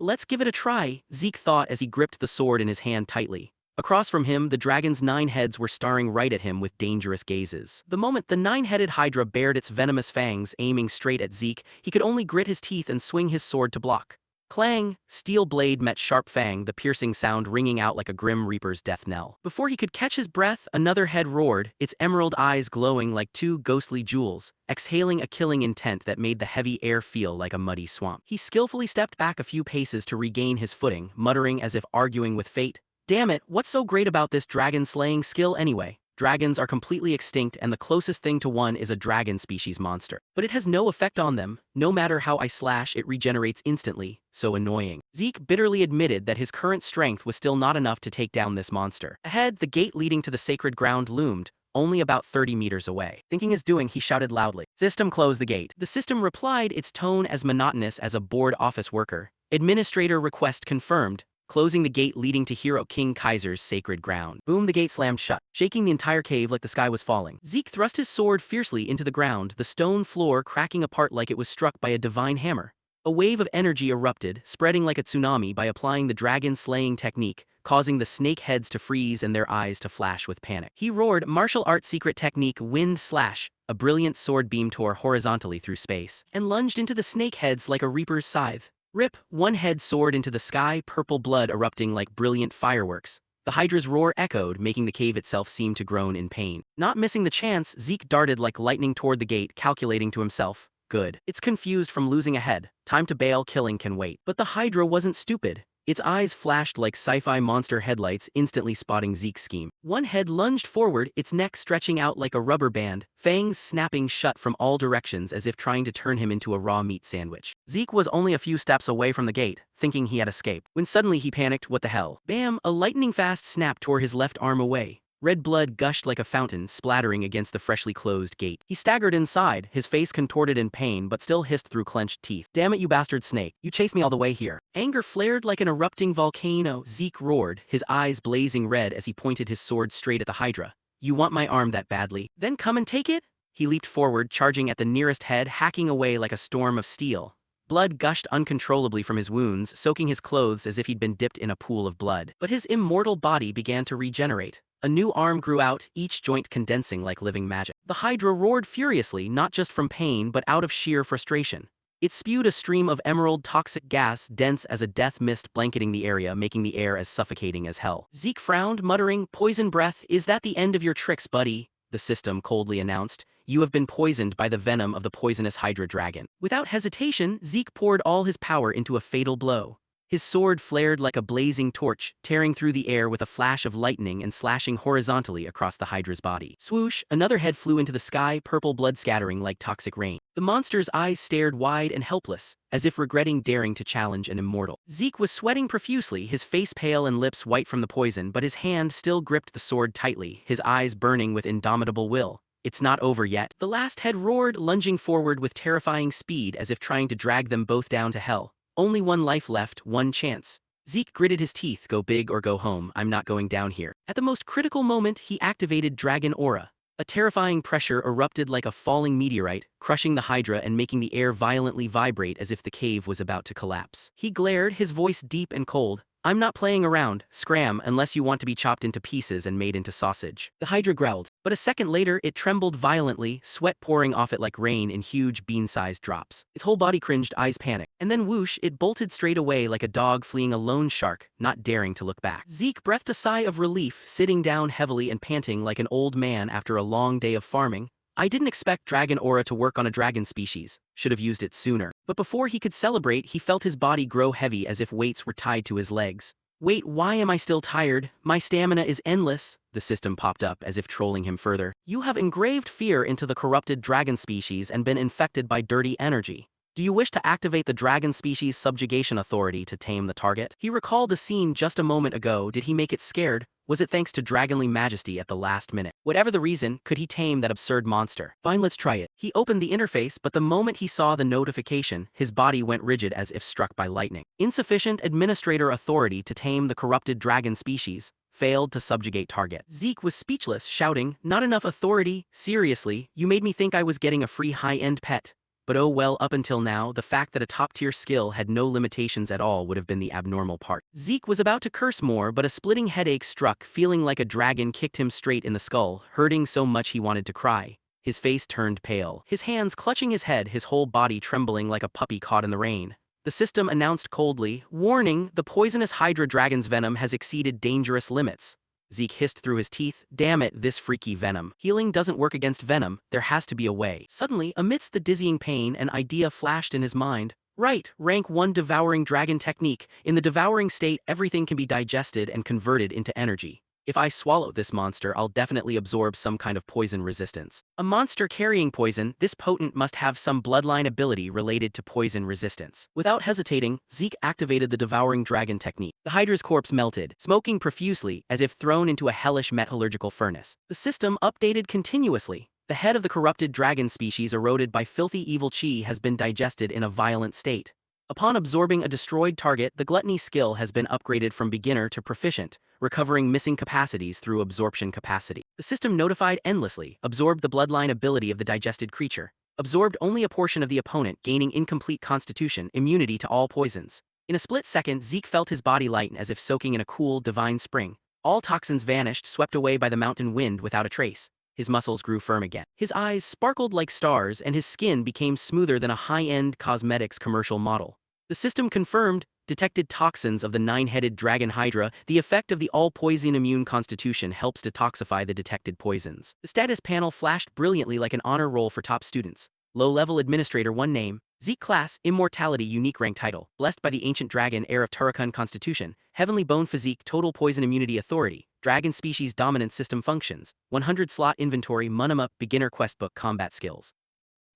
let's give it a try, Zeke thought as he gripped the sword in his hand tightly. Across from him, the dragon's 9 heads were staring right at him with dangerous gazes. The moment the 9-headed Hydra bared its venomous fangs, aiming straight at Zeke, he could only grit his teeth and swing his sword to block. Clang! Steel blade met sharp fang, the piercing sound ringing out like a grim reaper's death knell. Before he could catch his breath, another head roared, its emerald eyes glowing like 2 ghostly jewels, exhaling a killing intent that made the heavy air feel like a muddy swamp. He skillfully stepped back a few paces to regain his footing, muttering as if arguing with fate. Damn it, what's so great about this dragon-slaying skill anyway? Dragons are completely extinct, and the closest thing to one is a dragon species monster. But it has no effect on them. No matter how I slash, it regenerates instantly. So annoying. Zeke bitterly admitted that his current strength was still not enough to take down this monster. Ahead, the gate leading to the sacred ground loomed, only about 30 meters away. Thinking his doing, he shouted loudly, "System, close the gate." The system replied, its tone as monotonous as a bored office worker. Administrator request confirmed. Closing the gate leading to Hero King Kaiser's sacred ground. Boom, the gate slammed shut, shaking the entire cave like the sky was falling. Zeke thrust his sword fiercely into the ground, the stone floor cracking apart like it was struck by a divine hammer. A wave of energy erupted, spreading like a tsunami by applying the dragon-slaying technique, causing the snake heads to freeze and their eyes to flash with panic. He roared, martial art secret technique wind slash. A brilliant sword beam tore horizontally through space, and lunged into the snake heads like a reaper's scythe. Rip, one head soared into the sky, purple blood erupting like brilliant fireworks. The Hydra's roar echoed, making the cave itself seem to groan in pain. Not missing the chance, Zeke darted like lightning toward the gate, calculating to himself, good. It's confused from losing a head. Time to bail, killing can wait. But the Hydra wasn't stupid. Its eyes flashed like sci-fi monster headlights, instantly spotting Zeke's scheme. One head lunged forward, its neck stretching out like a rubber band, fangs snapping shut from all directions as if trying to turn him into a raw meat sandwich. Zeke was only a few steps away from the gate, thinking he had escaped, when suddenly he panicked. What the hell? Bam! A lightning-fast snap tore his left arm away. Red blood gushed like a fountain, splattering against the freshly closed gate. He staggered inside, his face contorted in pain but still hissed through clenched teeth. Damn it, you bastard snake. You chased me all the way here. Anger flared like an erupting volcano. Zeke roared, his eyes blazing red as he pointed his sword straight at the Hydra. You want my arm that badly? Then come and take it? He leaped forward, charging at the nearest head, hacking away like a storm of steel. Blood gushed uncontrollably from his wounds, soaking his clothes as if he'd been dipped in a pool of blood. But his immortal body began to regenerate. A new arm grew out, each joint condensing like living magic. The Hydra roared furiously, not just from pain but out of sheer frustration. It spewed a stream of emerald toxic gas, dense as a death mist blanketing the area, making the air as suffocating as hell. Zeke frowned, muttering, "Poison breath, is that the end of your tricks, buddy?" The system coldly announced. "You have been poisoned by the venom of the poisonous Hydra dragon." Without hesitation, Zeke poured all his power into a fatal blow. His sword flared like a blazing torch, tearing through the air with a flash of lightning and slashing horizontally across the Hydra's body. Swoosh, another head flew into the sky, purple blood scattering like toxic rain. The monster's eyes stared wide and helpless, as if regretting daring to challenge an immortal. Zeke was sweating profusely, his face pale and lips white from the poison, but his hand still gripped the sword tightly, his eyes burning with indomitable will. It's not over yet. The last head roared, lunging forward with terrifying speed as if trying to drag them both down to hell. Only one life left, one chance. Zeke gritted his teeth, go big or go home, I'm not going down here. At the most critical moment, he activated Dragon Aura. A terrifying pressure erupted like a falling meteorite, crushing the Hydra and making the air violently vibrate as if the cave was about to collapse. He glared, his voice deep and cold. I'm not playing around, scram, unless you want to be chopped into pieces and made into sausage. The Hydra growled, but a second later it trembled violently, sweat pouring off it like rain in huge bean-sized drops. Its whole body cringed, eyes panicked, and then whoosh, it bolted straight away like a dog fleeing a lone shark, not daring to look back. Zeke breathed a sigh of relief, sitting down heavily and panting like an old man after a long day of farming. I didn't expect Dragon Aura to work on a dragon species, should have used it sooner. But before he could celebrate, he felt his body grow heavy as if weights were tied to his legs. Wait, why am I still tired? My stamina is endless, the system popped up as if trolling him further. You have engraved fear into the corrupted dragon species and been infected by dirty energy. Do you wish to activate the dragon species subjugation authority to tame the target? He recalled the scene just a moment ago. Did he make it scared? Was it thanks to dragonly majesty at the last minute? Whatever the reason, could he tame that absurd monster? Fine, let's try it. He opened the interface, but the moment he saw the notification, his body went rigid as if struck by lightning. Insufficient administrator authority to tame the corrupted dragon species. Failed to subjugate target. Zeke was speechless, shouting, not enough authority? Seriously, you made me think I was getting a free high-end pet. But oh well, up until now, the fact that a top-tier skill had no limitations at all would have been the abnormal part. Zeke was about to curse more, but a splitting headache struck, feeling like a dragon kicked him straight in the skull, hurting so much he wanted to cry. His face turned pale, his hands clutching his head, his whole body trembling like a puppy caught in the rain. The system announced coldly, warning, the poisonous Hydra dragon's venom has exceeded dangerous limits. Zeke hissed through his teeth, damn it, this freaky venom. Healing doesn't work against venom, there has to be a way. Suddenly, amidst the dizzying pain, an idea flashed in his mind. Right, rank 1 devouring dragon technique. In the devouring state, everything can be digested and converted into energy. If I swallow this monster, I'll definitely absorb some kind of poison resistance. A monster carrying poison, this potent must have some bloodline ability related to poison resistance. Without hesitating, Zeke activated the devouring dragon technique. The Hydra's corpse melted, smoking profusely as if thrown into a hellish metallurgical furnace. The system updated continuously. The head of the corrupted dragon species eroded by filthy evil chi has been digested in a violent state. Upon absorbing a destroyed target, the gluttony skill has been upgraded from beginner to proficient, recovering missing capacities through absorption capacity. The system notified endlessly, absorbed the bloodline ability of the digested creature, absorbed only a portion of the opponent, gaining incomplete constitution, immunity to all poisons. In a split second, Zeke felt his body lighten as if soaking in a cool, divine spring. All toxins vanished, swept away by the mountain wind without a trace. His muscles grew firm again. His eyes sparkled like stars and his skin became smoother than a high-end cosmetics commercial model. The system confirmed, detected toxins of the 9-headed dragon Hydra. The effect of the all-poison immune constitution helps detoxify the detected poisons. The status panel flashed brilliantly like an honor roll for top students. Low-level administrator 1 name, Zeke class, immortality unique rank title, blessed by the ancient dragon heir of Turrican constitution, heavenly bone physique total poison immunity authority, dragon species dominant system functions, 100 slot inventory Manhwa beginner questbook combat skills.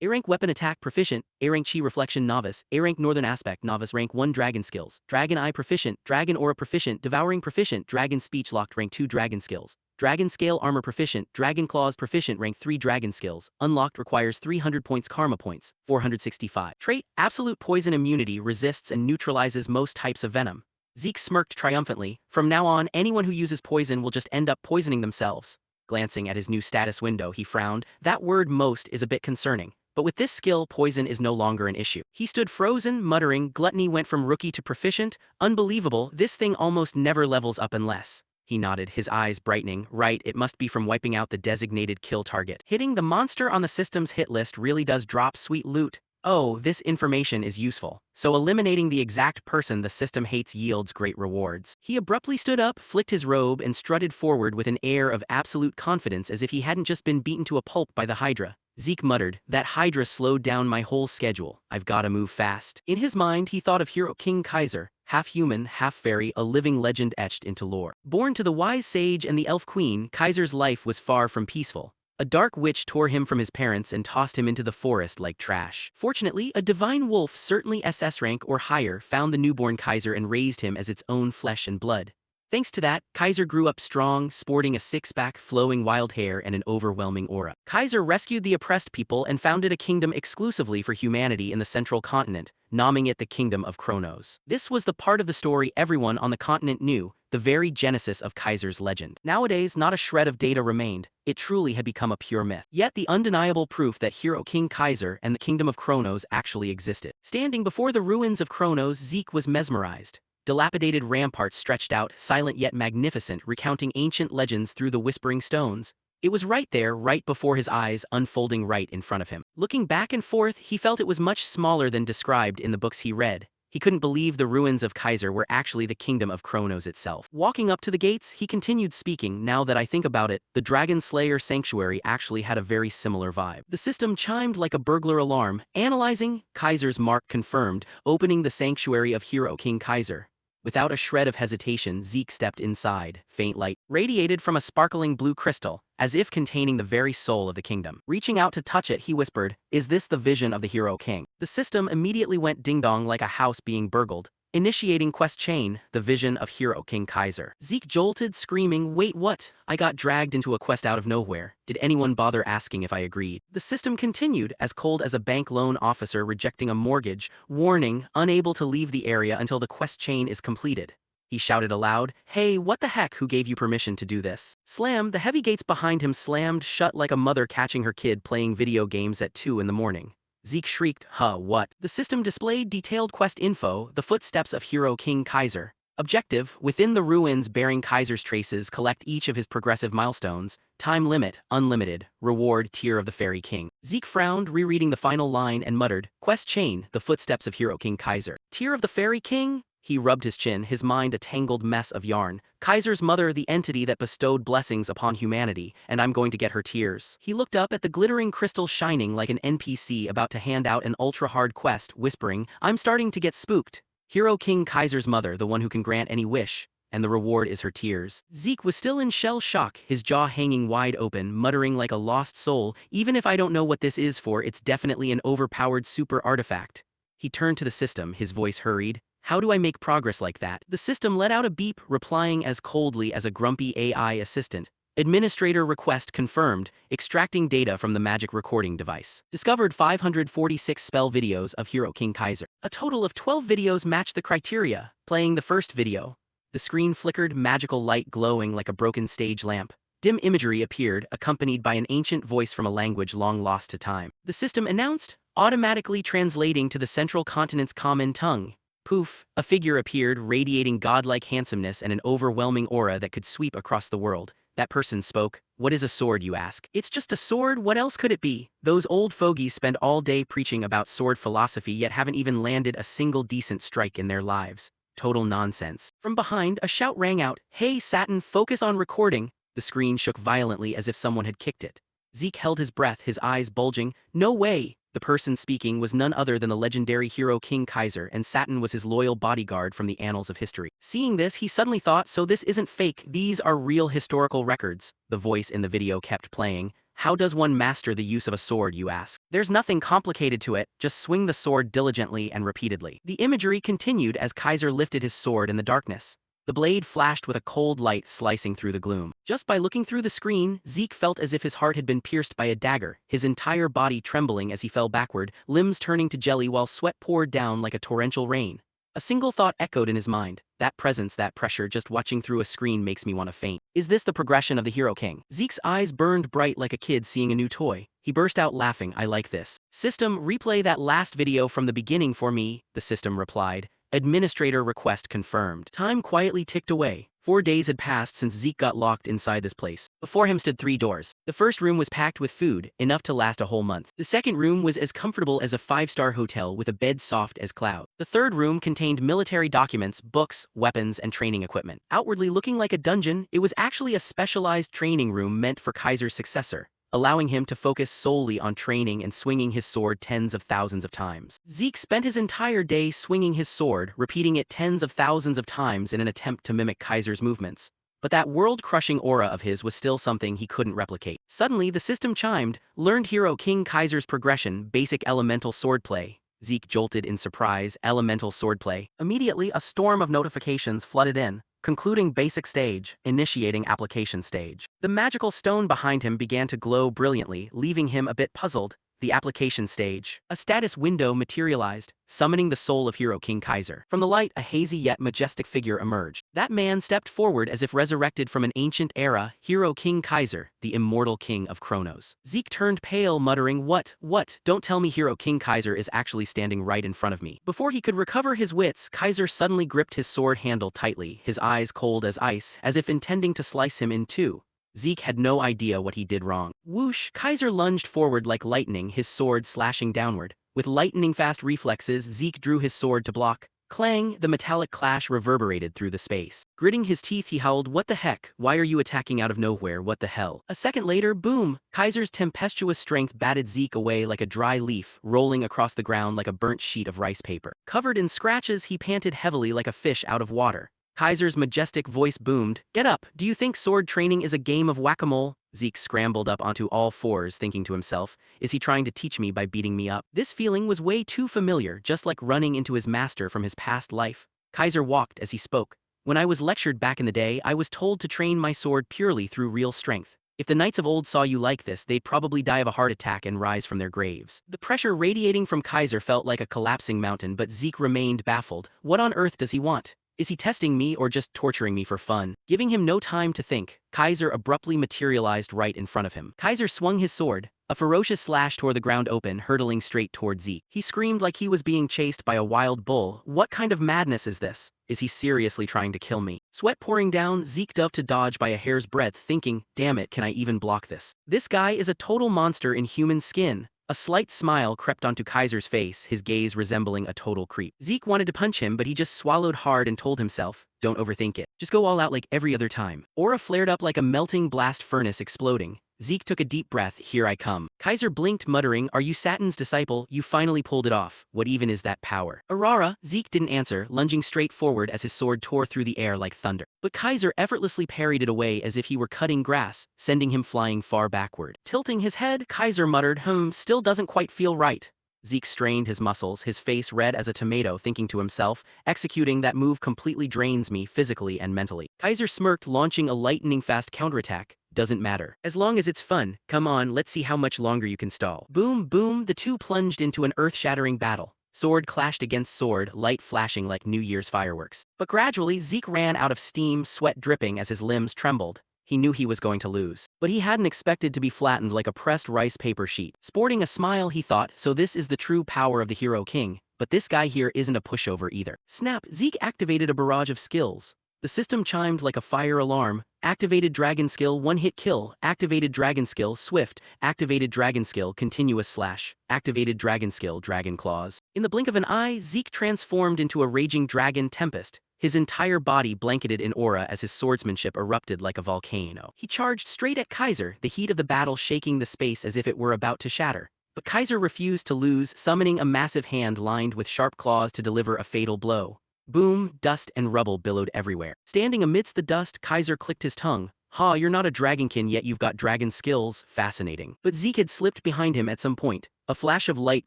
A rank weapon attack proficient, A rank chi reflection novice, A rank northern aspect novice rank 1 dragon skills, dragon eye proficient, dragon aura proficient, devouring proficient, dragon speech locked rank 2 dragon skills, dragon scale armor proficient, dragon claws proficient rank 3 dragon skills, unlocked requires 300 points karma points, 465. Trait, absolute poison immunity resists and neutralizes most types of venom. Zeke smirked triumphantly, from now on anyone who uses poison will just end up poisoning themselves. Glancing at his new status window, he frowned, that word most is a bit concerning. But with this skill, poison is no longer an issue. He stood frozen, muttering, gluttony went from rookie to proficient? Unbelievable, this thing almost never levels up unless. He nodded, his eyes brightening. Right, it must be from wiping out the designated kill target. Hitting the monster on the system's hit list really does drop sweet loot. Oh, this information is useful. So eliminating the exact person the system hates yields great rewards. He abruptly stood up, flicked his robe, and strutted forward with an air of absolute confidence as if he hadn't just been beaten to a pulp by the Hydra. Zeke muttered, that Hydra slowed down my whole schedule, I've gotta move fast. In his mind he thought of Hero King Kaiser, half human, half fairy, a living legend etched into lore. Born to the wise sage and the elf queen, Kaiser's life was far from peaceful. A dark witch tore him from his parents and tossed him into the forest like trash. Fortunately, a divine wolf, certainly SS rank or higher, found the newborn Kaiser and raised him as its own flesh and blood. Thanks to that, Kaiser grew up strong, sporting a six-pack, flowing wild hair, and an overwhelming aura. Kaiser rescued the oppressed people and founded a kingdom exclusively for humanity in the central continent, naming it the Kingdom of Kronos. This was the part of the story everyone on the continent knew, the very genesis of Kaiser's legend. Nowadays, not a shred of data remained. It truly had become a pure myth. Yet the undeniable proof that hero King Kaiser and the Kingdom of Kronos actually existed. Standing before the ruins of Kronos, Zeke was mesmerized. Dilapidated ramparts stretched out, silent yet magnificent, recounting ancient legends through the whispering stones. It was right there, right before his eyes, unfolding right in front of him. Looking back and forth, he felt it was much smaller than described in the books he read. He couldn't believe the ruins of Kaiser were actually the Kingdom of Kronos itself. Walking up to the gates, he continued speaking. Now that I think about it, the Dragonslayer sanctuary actually had a very similar vibe. The system chimed like a burglar alarm. Analyzing, Kaiser's mark confirmed, opening the sanctuary of hero King Kaiser. Without a shred of hesitation, Zeke stepped inside. Faint light radiated from a sparkling blue crystal, as if containing the very soul of the kingdom. Reaching out to touch it, he whispered, "Is this the vision of the hero king?" The system immediately went ding-dong like a house being burgled, initiating quest chain, the vision of hero King Kaiser. Zeke jolted, screaming, "Wait, what? I got dragged into a quest out of nowhere. Did anyone bother asking if I agreed?" The system continued, as cold as a bank loan officer rejecting a mortgage. Warning, unable to leave the area until the quest chain is completed. He shouted aloud, "Hey, what the heck, who gave you permission to do this?" Slam, the heavy gates behind him slammed shut like a mother catching her kid playing video games at 2 in the morning. Zeke shrieked, "Huh, what?" The system displayed detailed quest info, the footsteps of hero King Kaiser. Objective, within the ruins bearing Kaiser's traces, collect each of his progressive milestones. Time limit, unlimited. Reward, Tear of the Fairy King. Zeke frowned, rereading the final line, and muttered, "Quest chain, the footsteps of hero King Kaiser. Tear of the Fairy King?" He rubbed his chin, his mind a tangled mess of yarn. Kaiser's mother, the entity that bestowed blessings upon humanity, and I'm going to get her tears. He looked up at the glittering crystal shining like an NPC about to hand out an ultra-hard quest, whispering, "I'm starting to get spooked. Hero King Kaiser's mother, the one who can grant any wish, and the reward is her tears." Zeke was still in shell shock, his jaw hanging wide open, muttering like a lost soul, "Even if I don't know what this is for, it's definitely an overpowered super artifact." He turned to the system, his voice hurried. "How do I make progress like that?" The system let out a beep, replying as coldly as a grumpy AI assistant. Administrator request confirmed, extracting data from the magic recording device. Discovered 546 spell videos of hero King Kaiser. A total of 12 videos matched the criteria. Playing the first video. The screen flickered, magical light glowing like a broken stage lamp. Dim imagery appeared, accompanied by an ancient voice from a language long lost to time. The system announced, automatically translating to the central continent's common tongue. Poof, a figure appeared, radiating godlike handsomeness and an overwhelming aura that could sweep across the world. That person spoke. "What is a sword, you ask?" "It's just a sword, what else could it be?" Those old fogies spend all day preaching about sword philosophy yet haven't even landed a single decent strike in their lives. Total nonsense. From behind, a shout rang out, "Hey Satin, focus on recording." The screen shook violently as if someone had kicked it. Zeke held his breath, his eyes bulging. "No way!" The person speaking was none other than the legendary hero King Kaiser, and Satin was his loyal bodyguard from the annals of history. Seeing this, he suddenly thought, so this isn't fake, these are real historical records. The voice in the video kept playing. "How does one master the use of a sword, you ask? There's nothing complicated to it, just swing the sword diligently and repeatedly." The imagery continued as Kaiser lifted his sword in the darkness. The blade flashed with a cold light slicing through the gloom. Just by looking through the screen, Zeke felt as if his heart had been pierced by a dagger, his entire body trembling as he fell backward, limbs turning to jelly while sweat poured down like a torrential rain. A single thought echoed in his mind. That presence, that pressure, just watching through a screen makes me want to faint. Is this the progression of the hero king? Zeke's eyes burned bright like a kid seeing a new toy. He burst out laughing, "I like this." "System, replay that last video from the beginning for me," the system replied. Administrator request confirmed. Time quietly ticked away. 4 days had passed since Zeke got locked inside this place. Before him stood 3 doors. The first room was packed with food, enough to last a whole month. The second room was as comfortable as a 5-star hotel with a bed soft as cloud. The third room contained military documents, books, weapons, and training equipment. Outwardly looking like a dungeon, it was actually a specialized training room meant for Kaiser's successor. allowing him to focus solely on training and swinging his sword tens of thousands of times. Zeke spent his entire day swinging his sword, repeating it tens of thousands of times in an attempt to mimic Kaiser's movements. But that world-crushing aura of his was still something he couldn't replicate. Suddenly, the system chimed, learned Hero King Kaiser's progression, basic elemental swordplay. Zeke jolted in surprise, elemental swordplay. Immediately, a storm of notifications flooded in, concluding basic stage, initiating application stage. The magical stone behind him began to glow brilliantly, leaving him a bit puzzled. The application stage. A status window materialized, summoning the soul of Hero King Kaiser. From the light, a hazy yet majestic figure emerged. That man stepped forward as if resurrected from an ancient era, Hero King Kaiser, the immortal king of Chronos. Zeke turned pale, muttering, What? Don't tell me Hero King Kaiser is actually standing right in front of me." Before he could recover his wits, Kaiser suddenly gripped his sword handle tightly, his eyes cold as ice, as if intending to slice him in two. Zeke had no idea what he did wrong. Whoosh! Kaiser lunged forward like lightning, his sword slashing downward. With lightning-fast reflexes, Zeke drew his sword to block. Clang! The metallic clash reverberated through the space. Gritting his teeth, he howled, "What the heck? Why are you attacking out of nowhere? What the hell?" A second later, boom! Kaiser's tempestuous strength batted Zeke away like a dry leaf, rolling across the ground like a burnt sheet of rice paper. Covered in scratches, he panted heavily like a fish out of water. Kaiser's majestic voice boomed, "Get up! Do you think sword training is a game of whack-a-mole?" Zeke scrambled up onto all fours, thinking to himself, is he trying to teach me by beating me up? This feeling was way too familiar, just like running into his master from his past life. Kaiser walked as he spoke. "When I was lectured back in the day, I was told to train my sword purely through real strength. If the knights of old saw you like this, they'd probably die of a heart attack and rise from their graves." The pressure radiating from Kaiser felt like a collapsing mountain, but Zeke remained baffled. What on earth does he want? Is he testing me or just torturing me for fun? Giving him no time to think, Kaiser abruptly materialized right in front of him. Kaiser swung his sword. A ferocious slash tore the ground open, hurtling straight toward Zeke. He screamed like he was being chased by a wild bull. What kind of madness is this? Is he seriously trying to kill me? Sweat pouring down, Zeke dove to dodge by a hair's breadth, thinking, damn it, can I even block this? This guy is a total monster in human skin. A slight smile crept onto Kaiser's face, his gaze resembling a total creep. Zeke wanted to punch him, but he just swallowed hard and told himself, don't overthink it. Just go all out like every other time. Aura flared up like a melting blast furnace exploding. Zeke took a deep breath, here I come. Kaiser blinked, muttering, are you Satan's disciple? You finally pulled it off. What even is that power? Aurora? Zeke didn't answer, lunging straight forward as his sword tore through the air like thunder. But Kaiser effortlessly parried it away as if he were cutting grass, sending him flying far backward. Tilting his head, Kaiser muttered, still doesn't quite feel right. Zeke strained his muscles, his face red as a tomato, thinking to himself, executing that move completely drains me physically and mentally. Kaiser smirked, launching a lightning-fast counterattack. Doesn't matter. As long as it's fun, come on, let's see how much longer you can stall. Boom, boom, the two plunged into an earth-shattering battle. Sword clashed against sword, light flashing like New Year's fireworks. But gradually, Zeke ran out of steam, sweat dripping as his limbs trembled. He knew he was going to lose. But he hadn't expected to be flattened like a pressed rice paper sheet. Sporting a smile, he thought, so this is the true power of the Hero King. But this guy here isn't a pushover either. Snap! Zeke activated a barrage of skills. The system chimed like a fire alarm. Activated Dragon Skill, one-hit kill. Activated Dragon Skill, Swift. Activated Dragon Skill, Continuous Slash. Activated Dragon Skill, Dragon Claws. In the blink of an eye, Zeke transformed into a raging dragon tempest. His entire body blanketed in aura as his swordsmanship erupted like a volcano. He charged straight at Kaiser, the heat of the battle shaking the space as if it were about to shatter. But Kaiser refused to lose, summoning a massive hand lined with sharp claws to deliver a fatal blow. Boom, dust and rubble billowed everywhere. Standing amidst the dust, Kaiser clicked his tongue. Ha, you're not a dragonkin yet you've got dragon skills, fascinating. But Zeke had slipped behind him at some point. A flash of light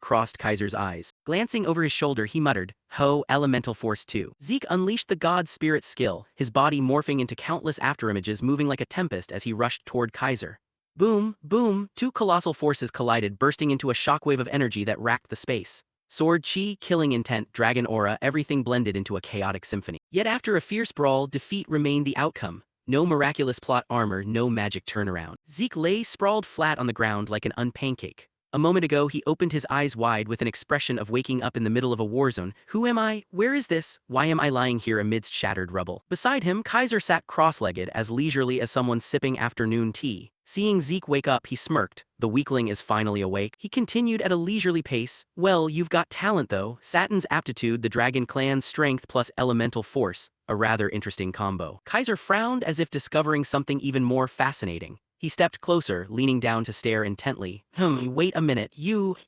crossed Kaiser's eyes. Glancing over his shoulder, he muttered, Ho, Elemental Force 2. Zeke unleashed the God Spirit skill, his body morphing into countless afterimages moving like a tempest as he rushed toward Kaiser. Boom, boom, two colossal forces collided, bursting into a shockwave of energy that racked the space. Sword chi, killing intent, dragon aura, everything blended into a chaotic symphony. Yet after a fierce brawl, defeat remained the outcome. No miraculous plot armor, no magic turnaround. Zeke lay sprawled flat on the ground like an unpancake. A moment ago, he opened his eyes wide with an expression of waking up in the middle of a war zone. Who am I? Where is this? Why am I lying here amidst shattered rubble? Beside him, Kaiser sat cross-legged, as leisurely as someone sipping afternoon tea. Seeing Zeke wake up, he smirked. The weakling is finally awake. He continued at a leisurely pace. Well, you've got talent though. Satan's aptitude, the dragon clan's strength plus elemental force. A rather interesting combo. Kaiser frowned as if discovering something even more fascinating. He stepped closer, leaning down to stare intently. Wait a minute,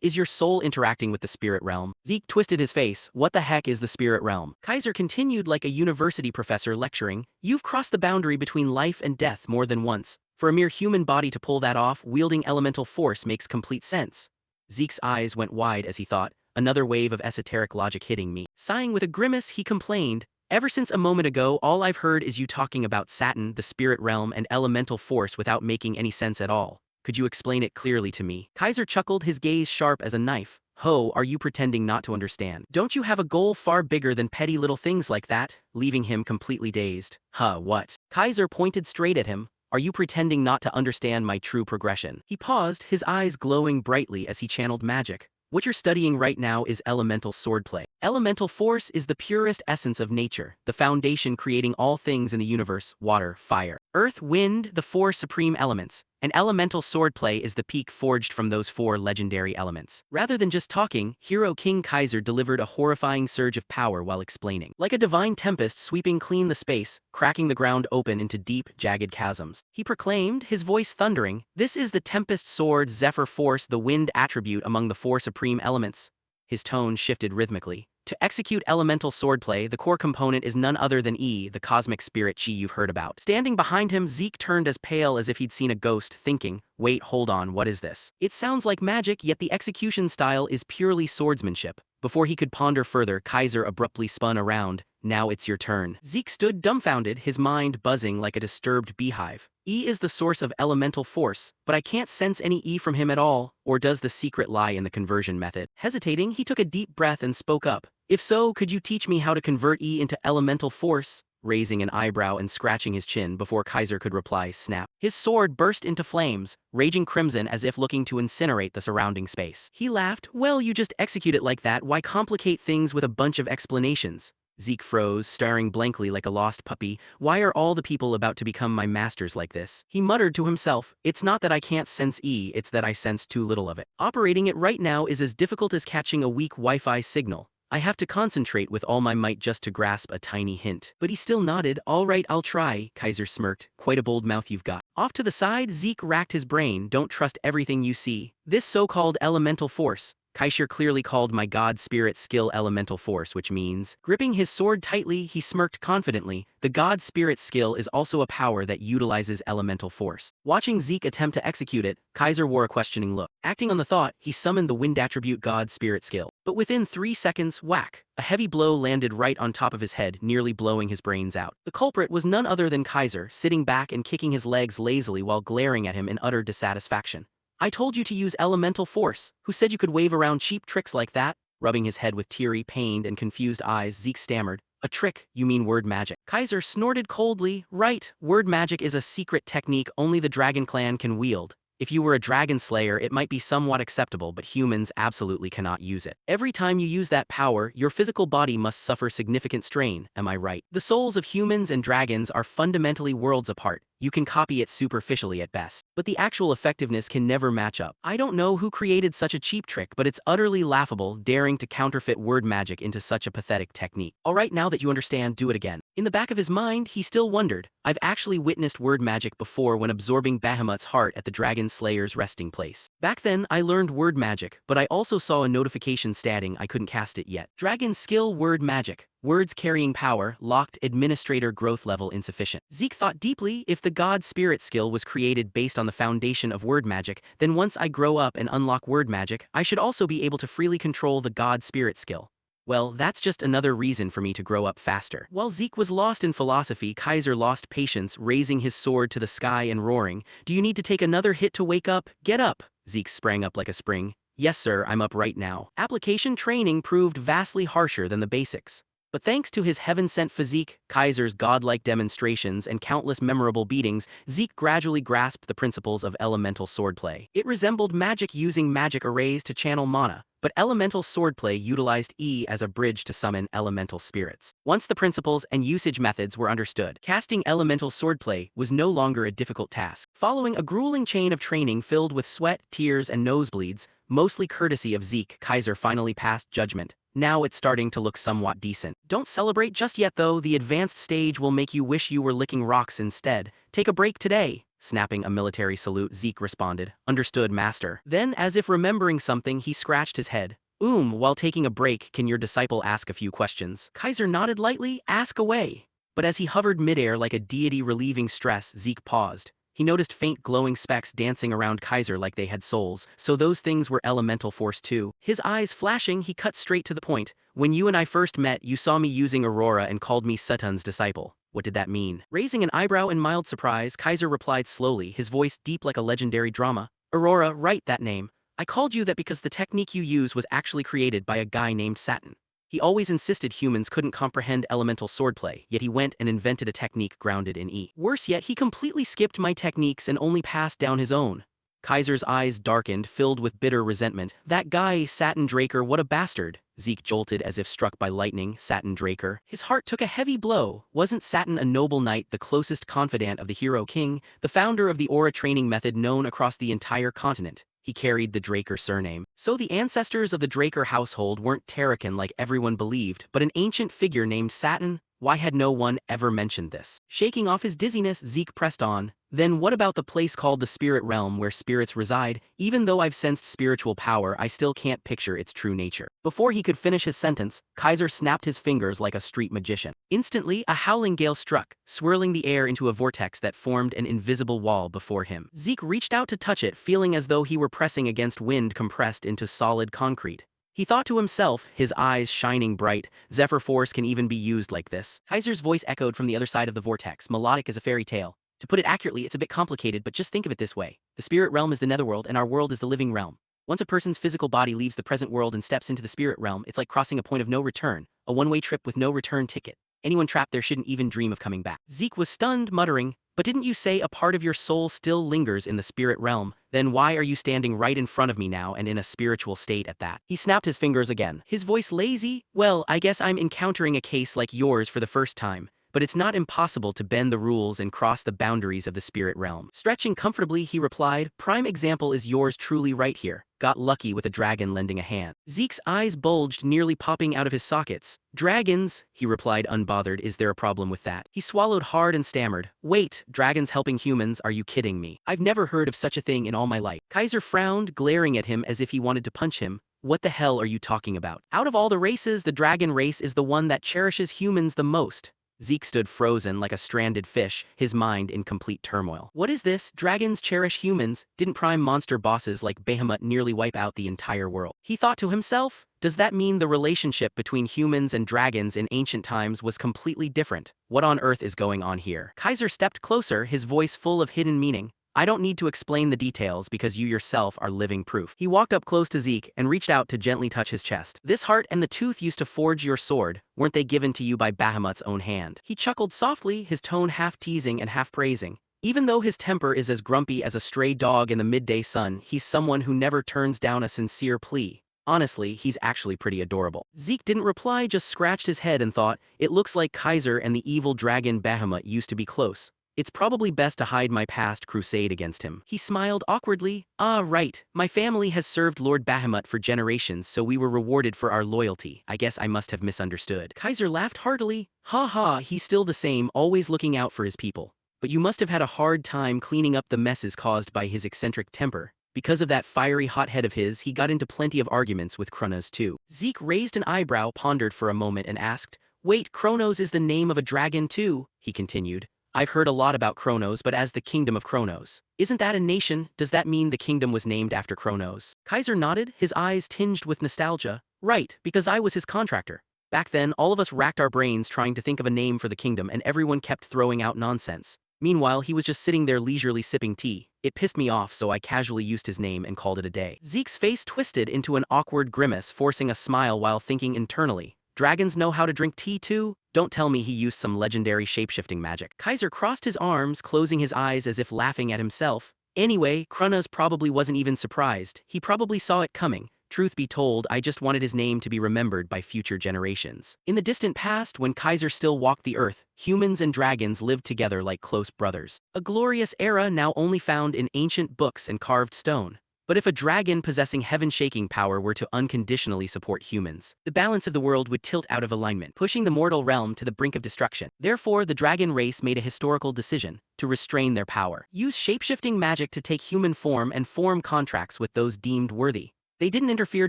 is your soul interacting with the spirit realm? Zeke twisted his face. What the heck is the spirit realm? Kaiser continued like a university professor lecturing. You've crossed the boundary between life and death more than once. For a mere human body to pull that off, wielding elemental force makes complete sense. Zeke's eyes went wide as he thought, another wave of esoteric logic hitting me. Sighing with a grimace, he complained, ever since a moment ago, all I've heard is you talking about Saturn, the spirit realm, and elemental force without making any sense at all. Could you explain it clearly to me? Kaiser chuckled, his gaze sharp as a knife. Ho, are you pretending not to understand? Don't you have a goal far bigger than petty little things like that? Leaving him completely dazed. What? Kaiser pointed straight at him. Are you pretending not to understand my true progression? He paused, his eyes glowing brightly as he channeled magic. What you're studying right now is elemental swordplay. Elemental force is the purest essence of nature, the foundation creating all things in the universe: water, fire, earth, wind, the four supreme elements. And elemental swordplay is the peak forged from those four legendary elements. Rather than just talking, hero King Kaiser delivered a horrifying surge of power while explaining. Like a divine tempest sweeping clean the space, cracking the ground open into deep, jagged chasms. He proclaimed, his voice thundering, this is the Tempest Sword Zephyr Force, the wind attribute among the four supreme elements. His tone shifted rhythmically. To execute elemental swordplay, the core component is none other than the cosmic spirit chi you've heard about. Standing behind him, Zeke turned as pale as if he'd seen a ghost, thinking, wait, hold on, what is this? It sounds like magic, yet the execution style is purely swordsmanship. Before he could ponder further, Kaiser abruptly spun around. Now it's your turn. Zeke stood dumbfounded, his mind buzzing like a disturbed beehive. Is the source of elemental force, but I can't sense any from him at all, or does the secret lie in the conversion method? Hesitating, he took a deep breath and spoke up. If so, could you teach me how to convert into elemental force? Raising an eyebrow and scratching his chin before Kaiser could reply, snap. His sword burst into flames, raging crimson as if looking to incinerate the surrounding space. He laughed, well, you just execute it like that, why complicate things with a bunch of explanations? Zeke froze, staring blankly like a lost puppy. Why are all the people about to become my masters like this? He muttered to himself, it's not that I can't sense it's that I sense too little of it. Operating it right now is as difficult as catching a weak Wi-Fi signal. I have to concentrate with all my might just to grasp a tiny hint. But he still nodded. All right, I'll try, Kaiser smirked. Quite a bold mouth you've got. Off to the side, Zeke racked his brain. Don't trust everything you see. This so-called elemental force. Kaiser clearly called my god spirit skill elemental force, which means, gripping his sword tightly, he smirked confidently, the god spirit skill is also a power that utilizes elemental force. Watching Zeke attempt to execute it, Kaiser wore a questioning look. Acting on the thought, he summoned the wind attribute god spirit skill. But within 3 seconds, whack! A heavy blow landed right on top of his head, nearly blowing his brains out. The culprit was none other than Kaiser, sitting back and kicking his legs lazily while glaring at him in utter dissatisfaction. I told you to use elemental force. Who said you could wave around cheap tricks like that? Rubbing his head with teary, pained, and confused eyes, Zeke stammered. A trick? You mean word magic? Kaiser snorted coldly. Right, word magic is a secret technique only the Dragon Clan can wield. If you were a Dragonslayer, it might be somewhat acceptable, but humans absolutely cannot use it. Every time you use that power, your physical body must suffer significant strain, am I right? The souls of humans and dragons are fundamentally worlds apart. You can copy it superficially at best, but the actual effectiveness can never match up. I don't know who created such a cheap trick, but it's utterly laughable daring to counterfeit word magic into such a pathetic technique. Alright, now that you understand, do it again. In the back of his mind, he still wondered. I've actually witnessed word magic before when absorbing Bahamut's heart at the Dragonslayer's resting place. Back then, I learned word magic, but I also saw a notification stating I couldn't cast it yet. Dragon skill word magic. Words carrying power, locked, administrator growth level insufficient. Zeke thought deeply, if the god spirit skill was created based on the foundation of word magic, then once I grow up and unlock word magic, I should also be able to freely control the god spirit skill. Well, that's just another reason for me to grow up faster. While Zeke was lost in philosophy, Kaiser lost patience, raising his sword to the sky and roaring, do you need to take another hit to wake up? Get up! Zeke sprang up like a spring. Yes sir, I'm up right now. Application training proved vastly harsher than the basics. But thanks to his heaven-sent physique, Kaiser's godlike demonstrations, and countless memorable beatings, Zeke gradually grasped the principles of elemental swordplay. It resembled magic using magic arrays to channel mana, but elemental swordplay utilized as a bridge to summon elemental spirits. Once the principles and usage methods were understood, casting elemental swordplay was no longer a difficult task. Following a grueling chain of training filled with sweat, tears, and nosebleeds, mostly courtesy of Zeke, Kaiser finally passed judgment. Now it's starting to look somewhat decent. Don't celebrate just yet though, the advanced stage will make you wish you were licking rocks instead. Take a break today. snapping a military salute. Zeke responded, "Understood, master." Then, as if remembering something, he scratched his head. While taking a break, can your disciple ask a few questions?" Kaiser nodded lightly, "Ask away." But as he hovered midair like a deity relieving stress, Zeke paused. He noticed faint glowing specks dancing around Kaiser like they had souls, so those things were elemental force too. His eyes flashing, he cut straight to the point. "When you and I first met, you saw me using Aurora and called me Satan's disciple. What did that mean?" Raising an eyebrow in mild surprise, Kaiser replied slowly, his voice deep like a legendary drama. "Aurora, right, that name. I called you that because the technique you use was actually created by a guy named Satan. He always insisted humans couldn't comprehend elemental swordplay, yet he went and invented a technique grounded in E. Worse yet, he completely skipped my techniques and only passed down his own." Kaiser's eyes darkened, filled with bitter resentment. "That guy, Satan Draker, what a bastard." Zeke jolted as if struck by lightning. Satan Draker. His heart took a heavy blow. Wasn't Satan a noble knight, the closest confidant of the hero king, the founder of the aura training method known across the entire continent? He carried the Draker surname. So the ancestors of the Draker household weren't Terracan like everyone believed, but an ancient figure named Satan? Why had no one ever mentioned this? Shaking off his dizziness, Zeke pressed on. "Then what about the place called the spirit realm where spirits reside? Even though I've sensed spiritual power, I still can't picture its true nature." Before he could finish his sentence, Kaiser snapped his fingers like a street magician. Instantly, a howling gale struck, swirling the air into a vortex that formed an invisible wall before him. Zeke reached out to touch it, feeling as though he were pressing against wind compressed into solid concrete. He thought to himself, his eyes shining bright, "Zephyr Force can even be used like this." Kaiser's voice echoed from the other side of the vortex, melodic as a fairy tale. "To put it accurately, it's a bit complicated, but just think of it this way. The spirit realm is the netherworld and our world is the living realm. Once a person's physical body leaves the present world and steps into the spirit realm, it's like crossing a point of no return, a one-way trip with no return ticket. Anyone trapped there shouldn't even dream of coming back." Zeke was stunned, muttering, "But didn't you say a part of your soul still lingers in the spirit realm? Then why are you standing right in front of me now and in a spiritual state at that?" He snapped his fingers again, his voice lazy. "Well, I guess I'm encountering a case like yours for the first time. But it's not impossible to bend the rules and cross the boundaries of the spirit realm." Stretching comfortably, he replied, "Prime example is yours truly right here. Got lucky with a dragon lending a hand." Zeke's eyes bulged, nearly popping out of his sockets. "Dragons," he replied unbothered, "is there a problem with that?" He swallowed hard and stammered, "Wait, dragons helping humans, are you kidding me? I've never heard of such a thing in all my life." Kaiser frowned, glaring at him as if he wanted to punch him. "What the hell are you talking about? Out of all the races, the dragon race is the one that cherishes humans the most." Zeke stood frozen like a stranded fish, his mind in complete turmoil. "What is this? Dragons cherish humans? Didn't prime monster bosses like Behemoth nearly wipe out the entire world?" He thought to himself, does that mean the relationship between humans and dragons in ancient times was completely different? What on earth is going on here? Kaiser stepped closer, his voice full of hidden meaning. "I don't need to explain the details because you yourself are living proof." He walked up close to Zeke and reached out to gently touch his chest. "This heart and the tooth used to forge your sword. Weren't they given to you by Bahamut's own hand?" He chuckled softly, his tone half teasing and half praising. "Even though his temper is as grumpy as a stray dog in the midday sun, he's someone who never turns down a sincere plea. Honestly, he's actually pretty adorable." Zeke didn't reply, just scratched his head and thought, it looks like Kaiser and the evil dragon Bahamut used to be close. It's probably best to hide my past crusade against him. He smiled awkwardly. "Ah, right. My family has served Lord Bahamut for generations, so we were rewarded for our loyalty. I guess I must have misunderstood." Kaiser laughed heartily. "Ha ha, he's still the same, always looking out for his people. But you must have had a hard time cleaning up the messes caused by his eccentric temper. Because of that fiery hot head of his, he got into plenty of arguments with Kronos too." Zeke raised an eyebrow, pondered for a moment and asked, "Wait, Kronos is the name of a dragon too?" He continued. "I've heard a lot about Kronos, but as the kingdom of Kronos. Isn't that a nation? Does that mean the kingdom was named after Kronos?" Kaiser nodded, his eyes tinged with nostalgia. "Right, because I was his contractor. Back then, all of us racked our brains trying to think of a name for the kingdom and everyone kept throwing out nonsense. Meanwhile, he was just sitting there leisurely sipping tea. It pissed me off, so I casually used his name and called it a day." Zeke's face twisted into an awkward grimace, forcing a smile while thinking internally. "Dragons know how to drink tea too? Don't tell me he used some legendary shapeshifting magic." Kaiser crossed his arms, closing his eyes as if laughing at himself. "Anyway, Kronos probably wasn't even surprised. He probably saw it coming. Truth be told, I just wanted his name to be remembered by future generations." In the distant past, when Kaiser still walked the earth, humans and dragons lived together like close brothers. A glorious era now only found in ancient books and carved stone. But if a dragon possessing heaven-shaking power were to unconditionally support humans, the balance of the world would tilt out of alignment, pushing the mortal realm to the brink of destruction. Therefore, the dragon race made a historical decision to restrain their power. Use shape-shifting magic to take human form and form contracts with those deemed worthy. They didn't interfere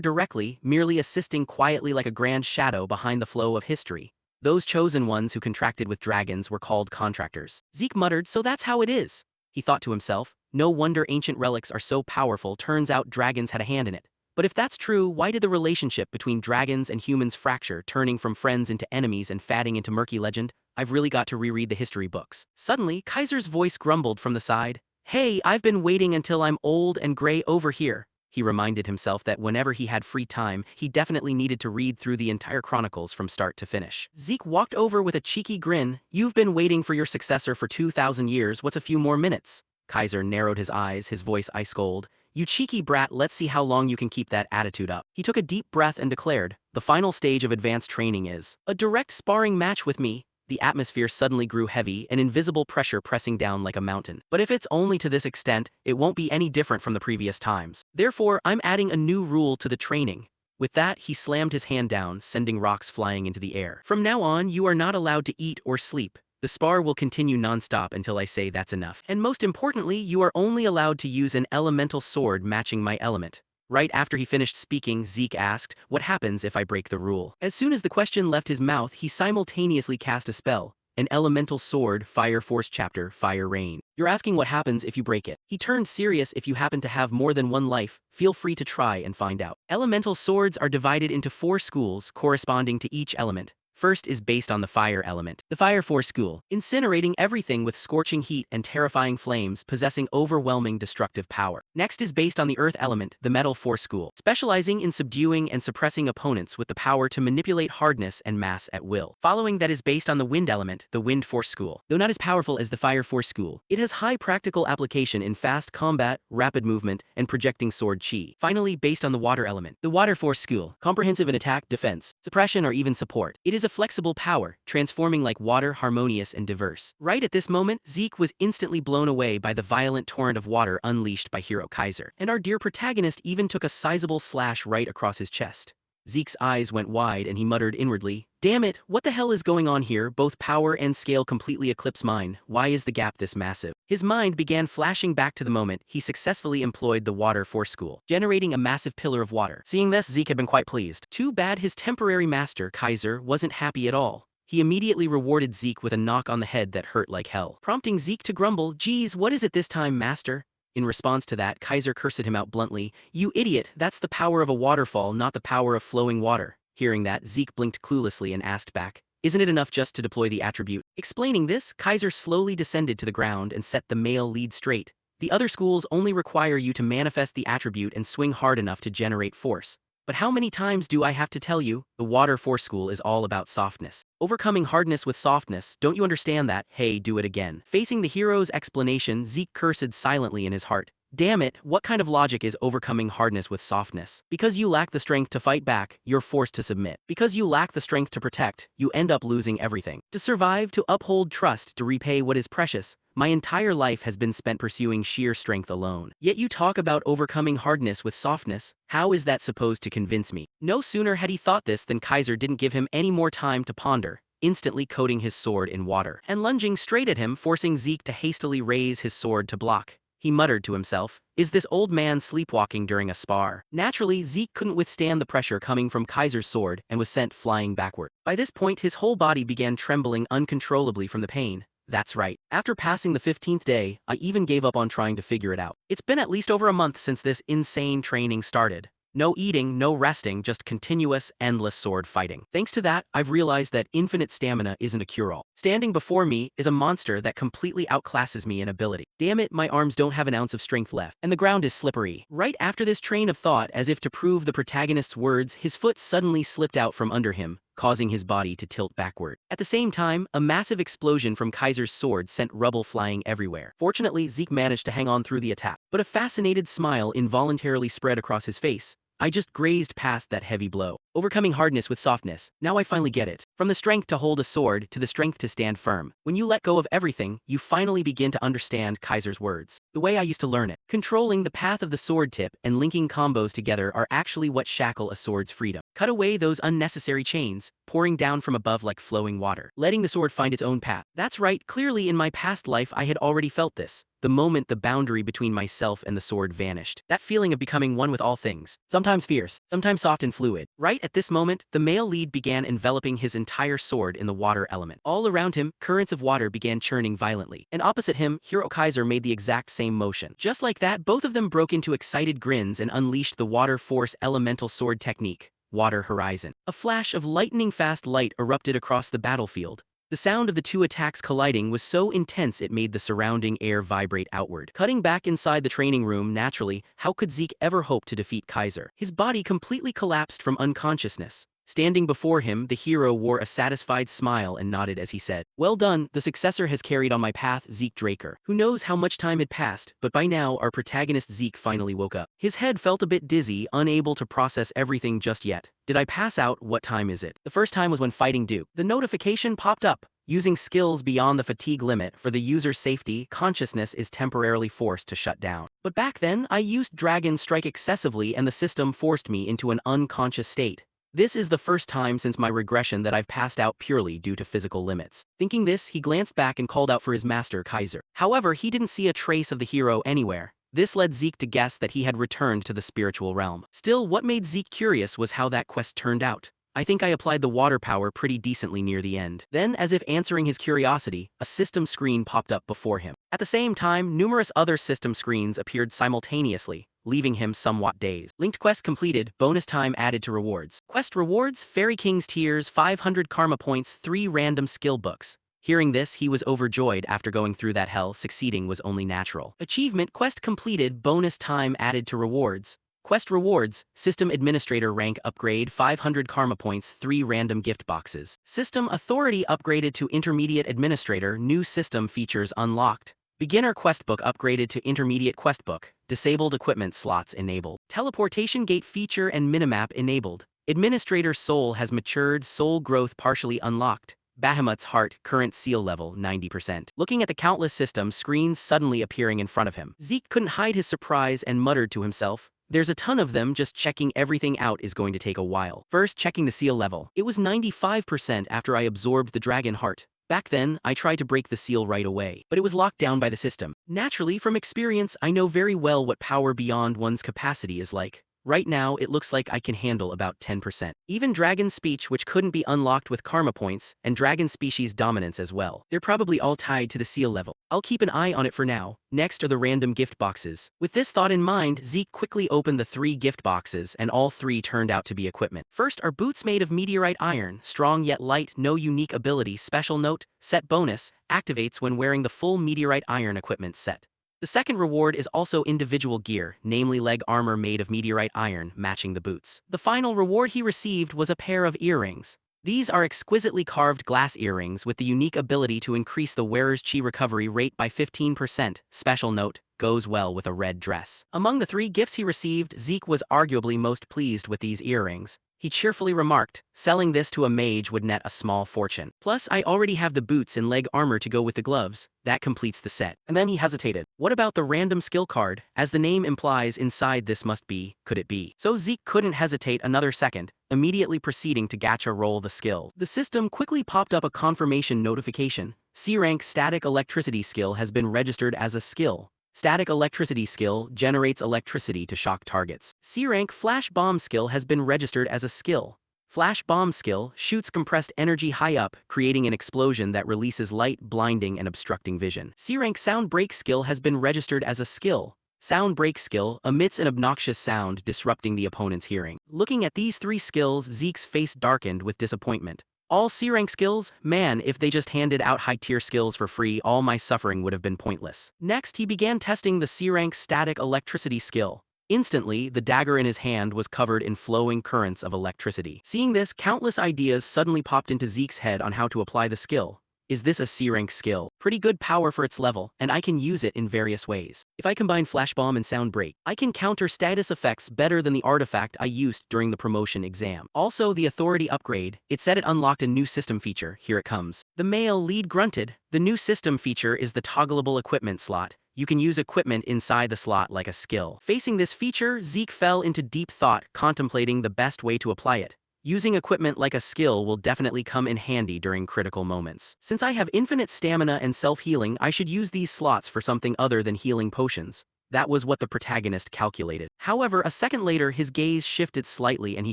directly, merely assisting quietly like a grand shadow behind the flow of history. Those chosen ones who contracted with dragons were called contractors. Zeke muttered, "So that's how it is," he thought to himself. No wonder ancient relics are so powerful, turns out dragons had a hand in it. But if that's true, why did the relationship between dragons and humans fracture, turning from friends into enemies and fading into murky legend? I've really got to reread the history books. Suddenly, Kaiser's voice grumbled from the side. "Hey, I've been waiting until I'm old and gray over here." He reminded himself that whenever he had free time, he definitely needed to read through the entire chronicles from start to finish. Zeke walked over with a cheeky grin. "You've been waiting for your successor for 2,000 years, what's a few more minutes?" Kaiser narrowed his eyes, his voice ice cold. "You cheeky brat, let's see how long you can keep that attitude up." He took a deep breath and declared, "The final stage of advanced training is a direct sparring match with me." The atmosphere suddenly grew heavy, an invisible pressure pressing down like a mountain. "But if it's only to this extent, it won't be any different from the previous times. Therefore, I'm adding a new rule to the training." With that, he slammed his hand down, sending rocks flying into the air. "From now on, you are not allowed to eat or sleep. The spar will continue non-stop until I say that's enough. And most importantly, you are only allowed to use an elemental sword matching my element." Right after he finished speaking, Zeke asked, "What happens if I break the rule?" As soon as the question left his mouth, he simultaneously cast a spell. An elemental sword, Fire Force Chapter, Fire Rain. "You're asking what happens if you break it." He turned serious. "If you happen to have more than one life, feel free to try and find out." Elemental swords are divided into 4 schools corresponding to each element. First is based on the fire element. The Fire Force School, incinerating everything with scorching heat and terrifying flames, possessing overwhelming destructive power. Next is based on the earth element, the Metal Force School, specializing in subduing and suppressing opponents with the power to manipulate hardness and mass at will. Following that is based on the wind element, the Wind Force School. Though not as powerful as the Fire Force School, it has high practical application in fast combat, rapid movement, and projecting sword chi. Finally, based on the water element, the Water Force School, comprehensive in attack, defense, suppression, or even support. It is a flexible power, transforming like water, harmonious and diverse. Right at this moment, Zeke was instantly blown away by the violent torrent of water unleashed by Hero Kaiser, and our dear protagonist even took a sizable slash right across his chest. Zeke's eyes went wide and he muttered inwardly, "Damn it, what the hell is going on here? Both power and scale completely eclipse mine. Why is the gap this massive?" His mind began flashing back to the moment he successfully employed the Water Force School, generating a massive pillar of water. Seeing this, Zeke had been quite pleased. Too bad his temporary master, Kaiser, wasn't happy at all. He immediately rewarded Zeke with a knock on the head that hurt like hell, prompting Zeke to grumble, "Geez, what is it this time, master?" In response to that, Kaiser cursed him out bluntly, "You idiot, that's the power of a waterfall, not the power of flowing water." Hearing that, Zeke blinked cluelessly and asked back, "Isn't it enough just to deploy the attribute?" Explaining this, Kaiser slowly descended to the ground and set the male lead straight. "The other schools only require you to manifest the attribute and swing hard enough to generate force. But how many times do I have to tell you? The Water Force School is all about softness. Overcoming hardness with softness, don't you understand that? Hey, do it again." Facing the hero's explanation, Zeke cursed silently in his heart. "Damn it, what kind of logic is overcoming hardness with softness? Because you lack the strength to fight back, you're forced to submit. Because you lack the strength to protect, you end up losing everything. To survive, to uphold trust, to repay what is precious, my entire life has been spent pursuing sheer strength alone. Yet you talk about overcoming hardness with softness. How is that supposed to convince me?" No sooner had he thought this than Kaiser didn't give him any more time to ponder, instantly coating his sword in water and lunging straight at him, forcing Zeke to hastily raise his sword to block. He muttered to himself, "Is this old man sleepwalking during a spar?" Naturally, Zeke couldn't withstand the pressure coming from Kaiser's sword and was sent flying backward. By this point, his whole body began trembling uncontrollably from the pain. That's right. After passing the 15th day, I even gave up on trying to figure it out. It's been at least over a month since this insane training started. No eating, no resting, just continuous, endless sword fighting. Thanks to that, I've realized that infinite stamina isn't a cure-all. Standing before me is a monster that completely outclasses me in ability. Damn it, my arms don't have an ounce of strength left, and the ground is slippery. Right after this train of thought, as if to prove the protagonist's words, his foot suddenly slipped out from under him, causing his body to tilt backward. At the same time, a massive explosion from Kaiser's sword sent rubble flying everywhere. Fortunately, Zeke managed to hang on through the attack, but a fascinated smile involuntarily spread across his face. "I just grazed past that heavy blow. overcoming hardness with softness. Now I finally get it. From the strength to hold a sword to the strength to stand firm. When you let go of everything, you finally begin to understand Kaiser's words. The way I used to learn it. Controlling the path of the sword tip and linking combos together are actually what shackle a sword's freedom. Cut away those unnecessary chains, pouring down from above like flowing water. Letting the sword find its own path. That's right, clearly in my past life I had already felt this. The moment the boundary between myself and the sword vanished. That feeling of becoming one with all things. Sometimes fierce, sometimes soft and fluid. Right at this moment, the male lead began enveloping his entire sword in the water element. All around him, currents of water began churning violently. And opposite him, Hero Kaiser made the exact same motion. Just like that, both of them broke into excited grins and unleashed the water force elemental sword technique. Water Horizon. A flash of lightning-fast light erupted across the battlefield. The sound of the two attacks colliding was so intense it made the surrounding air vibrate outward. Cutting back inside the training room naturally, how could Zeke ever hope to defeat Kaiser? His body completely collapsed from unconsciousness. Standing before him, the hero wore a satisfied smile and nodded as he said, "Well done, the successor has carried on my path, Zeke Draker." Who knows how much time had passed, but by now our protagonist Zeke finally woke up. His head felt a bit dizzy, unable to process everything just yet. Did I pass out? What time is it? The first time was when fighting Duke. The notification popped up. Using skills beyond the fatigue limit for the user's safety, consciousness is temporarily forced to shut down. But back then, I used Dragon Strike excessively and the system forced me into an unconscious state. This is the first time since my regression that I've passed out purely due to physical limits. Thinking this, he glanced back and called out for his master, Kaiser. However, he didn't see a trace of the hero anywhere. This led Zeke to guess that he had returned to the spiritual realm. Still, what made Zeke curious was how that quest turned out. I think I applied the water power pretty decently near the end. Then, as if answering his curiosity, a system screen popped up before him. At the same time, numerous other system screens appeared simultaneously, leaving him somewhat dazed. Linked quest completed, bonus time added to rewards. Quest rewards, Fairy King's Tears, 500 karma points, 3 random skill books. Hearing this, he was overjoyed. After going through that hell, succeeding was only natural. Achievement, quest completed, bonus time added to rewards. Quest rewards, System Administrator rank upgrade, 500 karma points, 3 random gift boxes. System Authority upgraded to Intermediate Administrator, new system features unlocked. Beginner Quest Book upgraded to Intermediate Quest Book, disabled equipment slots enabled. Teleportation Gate feature and minimap enabled. Administrator Soul has matured, soul growth partially unlocked. Bahamut's Heart, current seal level 90%. Looking at the countless system screens suddenly appearing in front of him, Zeke couldn't hide his surprise and muttered to himself, "There's a ton of them, just checking everything out is going to take a while." First, checking the seal level. It was 95% after I absorbed the dragon heart. Back then, I tried to break the seal right away, but it was locked down by the system. Naturally, from experience, I know very well what power beyond one's capacity is like. Right now, it looks like I can handle about 10%. Even Dragon Speech, which couldn't be unlocked with karma points, and Dragon Species Dominance as well. They're probably all tied to the seal level. I'll keep an eye on it for now. Next are the random gift boxes. With this thought in mind, Zeke quickly opened the 3 gift boxes, and all 3 turned out to be equipment. First are boots made of meteorite iron, strong yet light, no unique ability. Special note, set bonus, activates when wearing the full meteorite iron equipment set. The second reward is also individual gear, namely leg armor made of meteorite iron, matching the boots. The final reward he received was a pair of earrings. These are exquisitely carved glass earrings with the unique ability to increase the wearer's chi recovery rate by 15%. Special note, goes well with a red dress. Among the 3 gifts he received, Zeke was arguably most pleased with these earrings. He cheerfully remarked, selling this to a mage would net a small fortune. Plus, I already have the boots and leg armor to go with the gloves. That completes the set. And then he hesitated. What about the random skill card? As the name implies, inside this must be, could it be? So Zeke couldn't hesitate another second, immediately proceeding to gacha roll the skills. The system quickly popped up a confirmation notification. C-rank static electricity skill has been registered as a skill. Static electricity skill generates electricity to shock targets. C-rank flash bomb skill has been registered as a skill. Flash bomb skill shoots compressed energy high up, creating an explosion that releases light, blinding and obstructing vision. C-rank sound break skill has been registered as a skill. Sound break skill emits an obnoxious sound, disrupting the opponent's hearing. Looking at these 3 skills, Zeke's face darkened with disappointment. All C-rank skills? Man, if they just handed out high-tier skills for free, all my suffering would have been pointless. Next, he began testing the C-rank static electricity skill. Instantly, the dagger in his hand was covered in flowing currents of electricity. Seeing this, countless ideas suddenly popped into Zeke's head on how to apply the skill. is this a C-rank skill? Pretty good power for its level, and I can use it in various ways. If I combine Flash Bomb and Sound Break, I can counter status effects better than the artifact I used during the promotion exam. Also, the Authority upgrade, it said it unlocked a new system feature, here it comes. The male lead grunted. The new system feature is the toggleable equipment slot. You can use equipment inside the slot like a skill. Facing this feature, Zeke fell into deep thought, contemplating the best way to apply it. Using equipment like a skill will definitely come in handy during critical moments. Since I have infinite stamina and self-healing, I should use these slots for something other than healing potions. That was what the protagonist calculated. However, a second later his gaze shifted slightly and he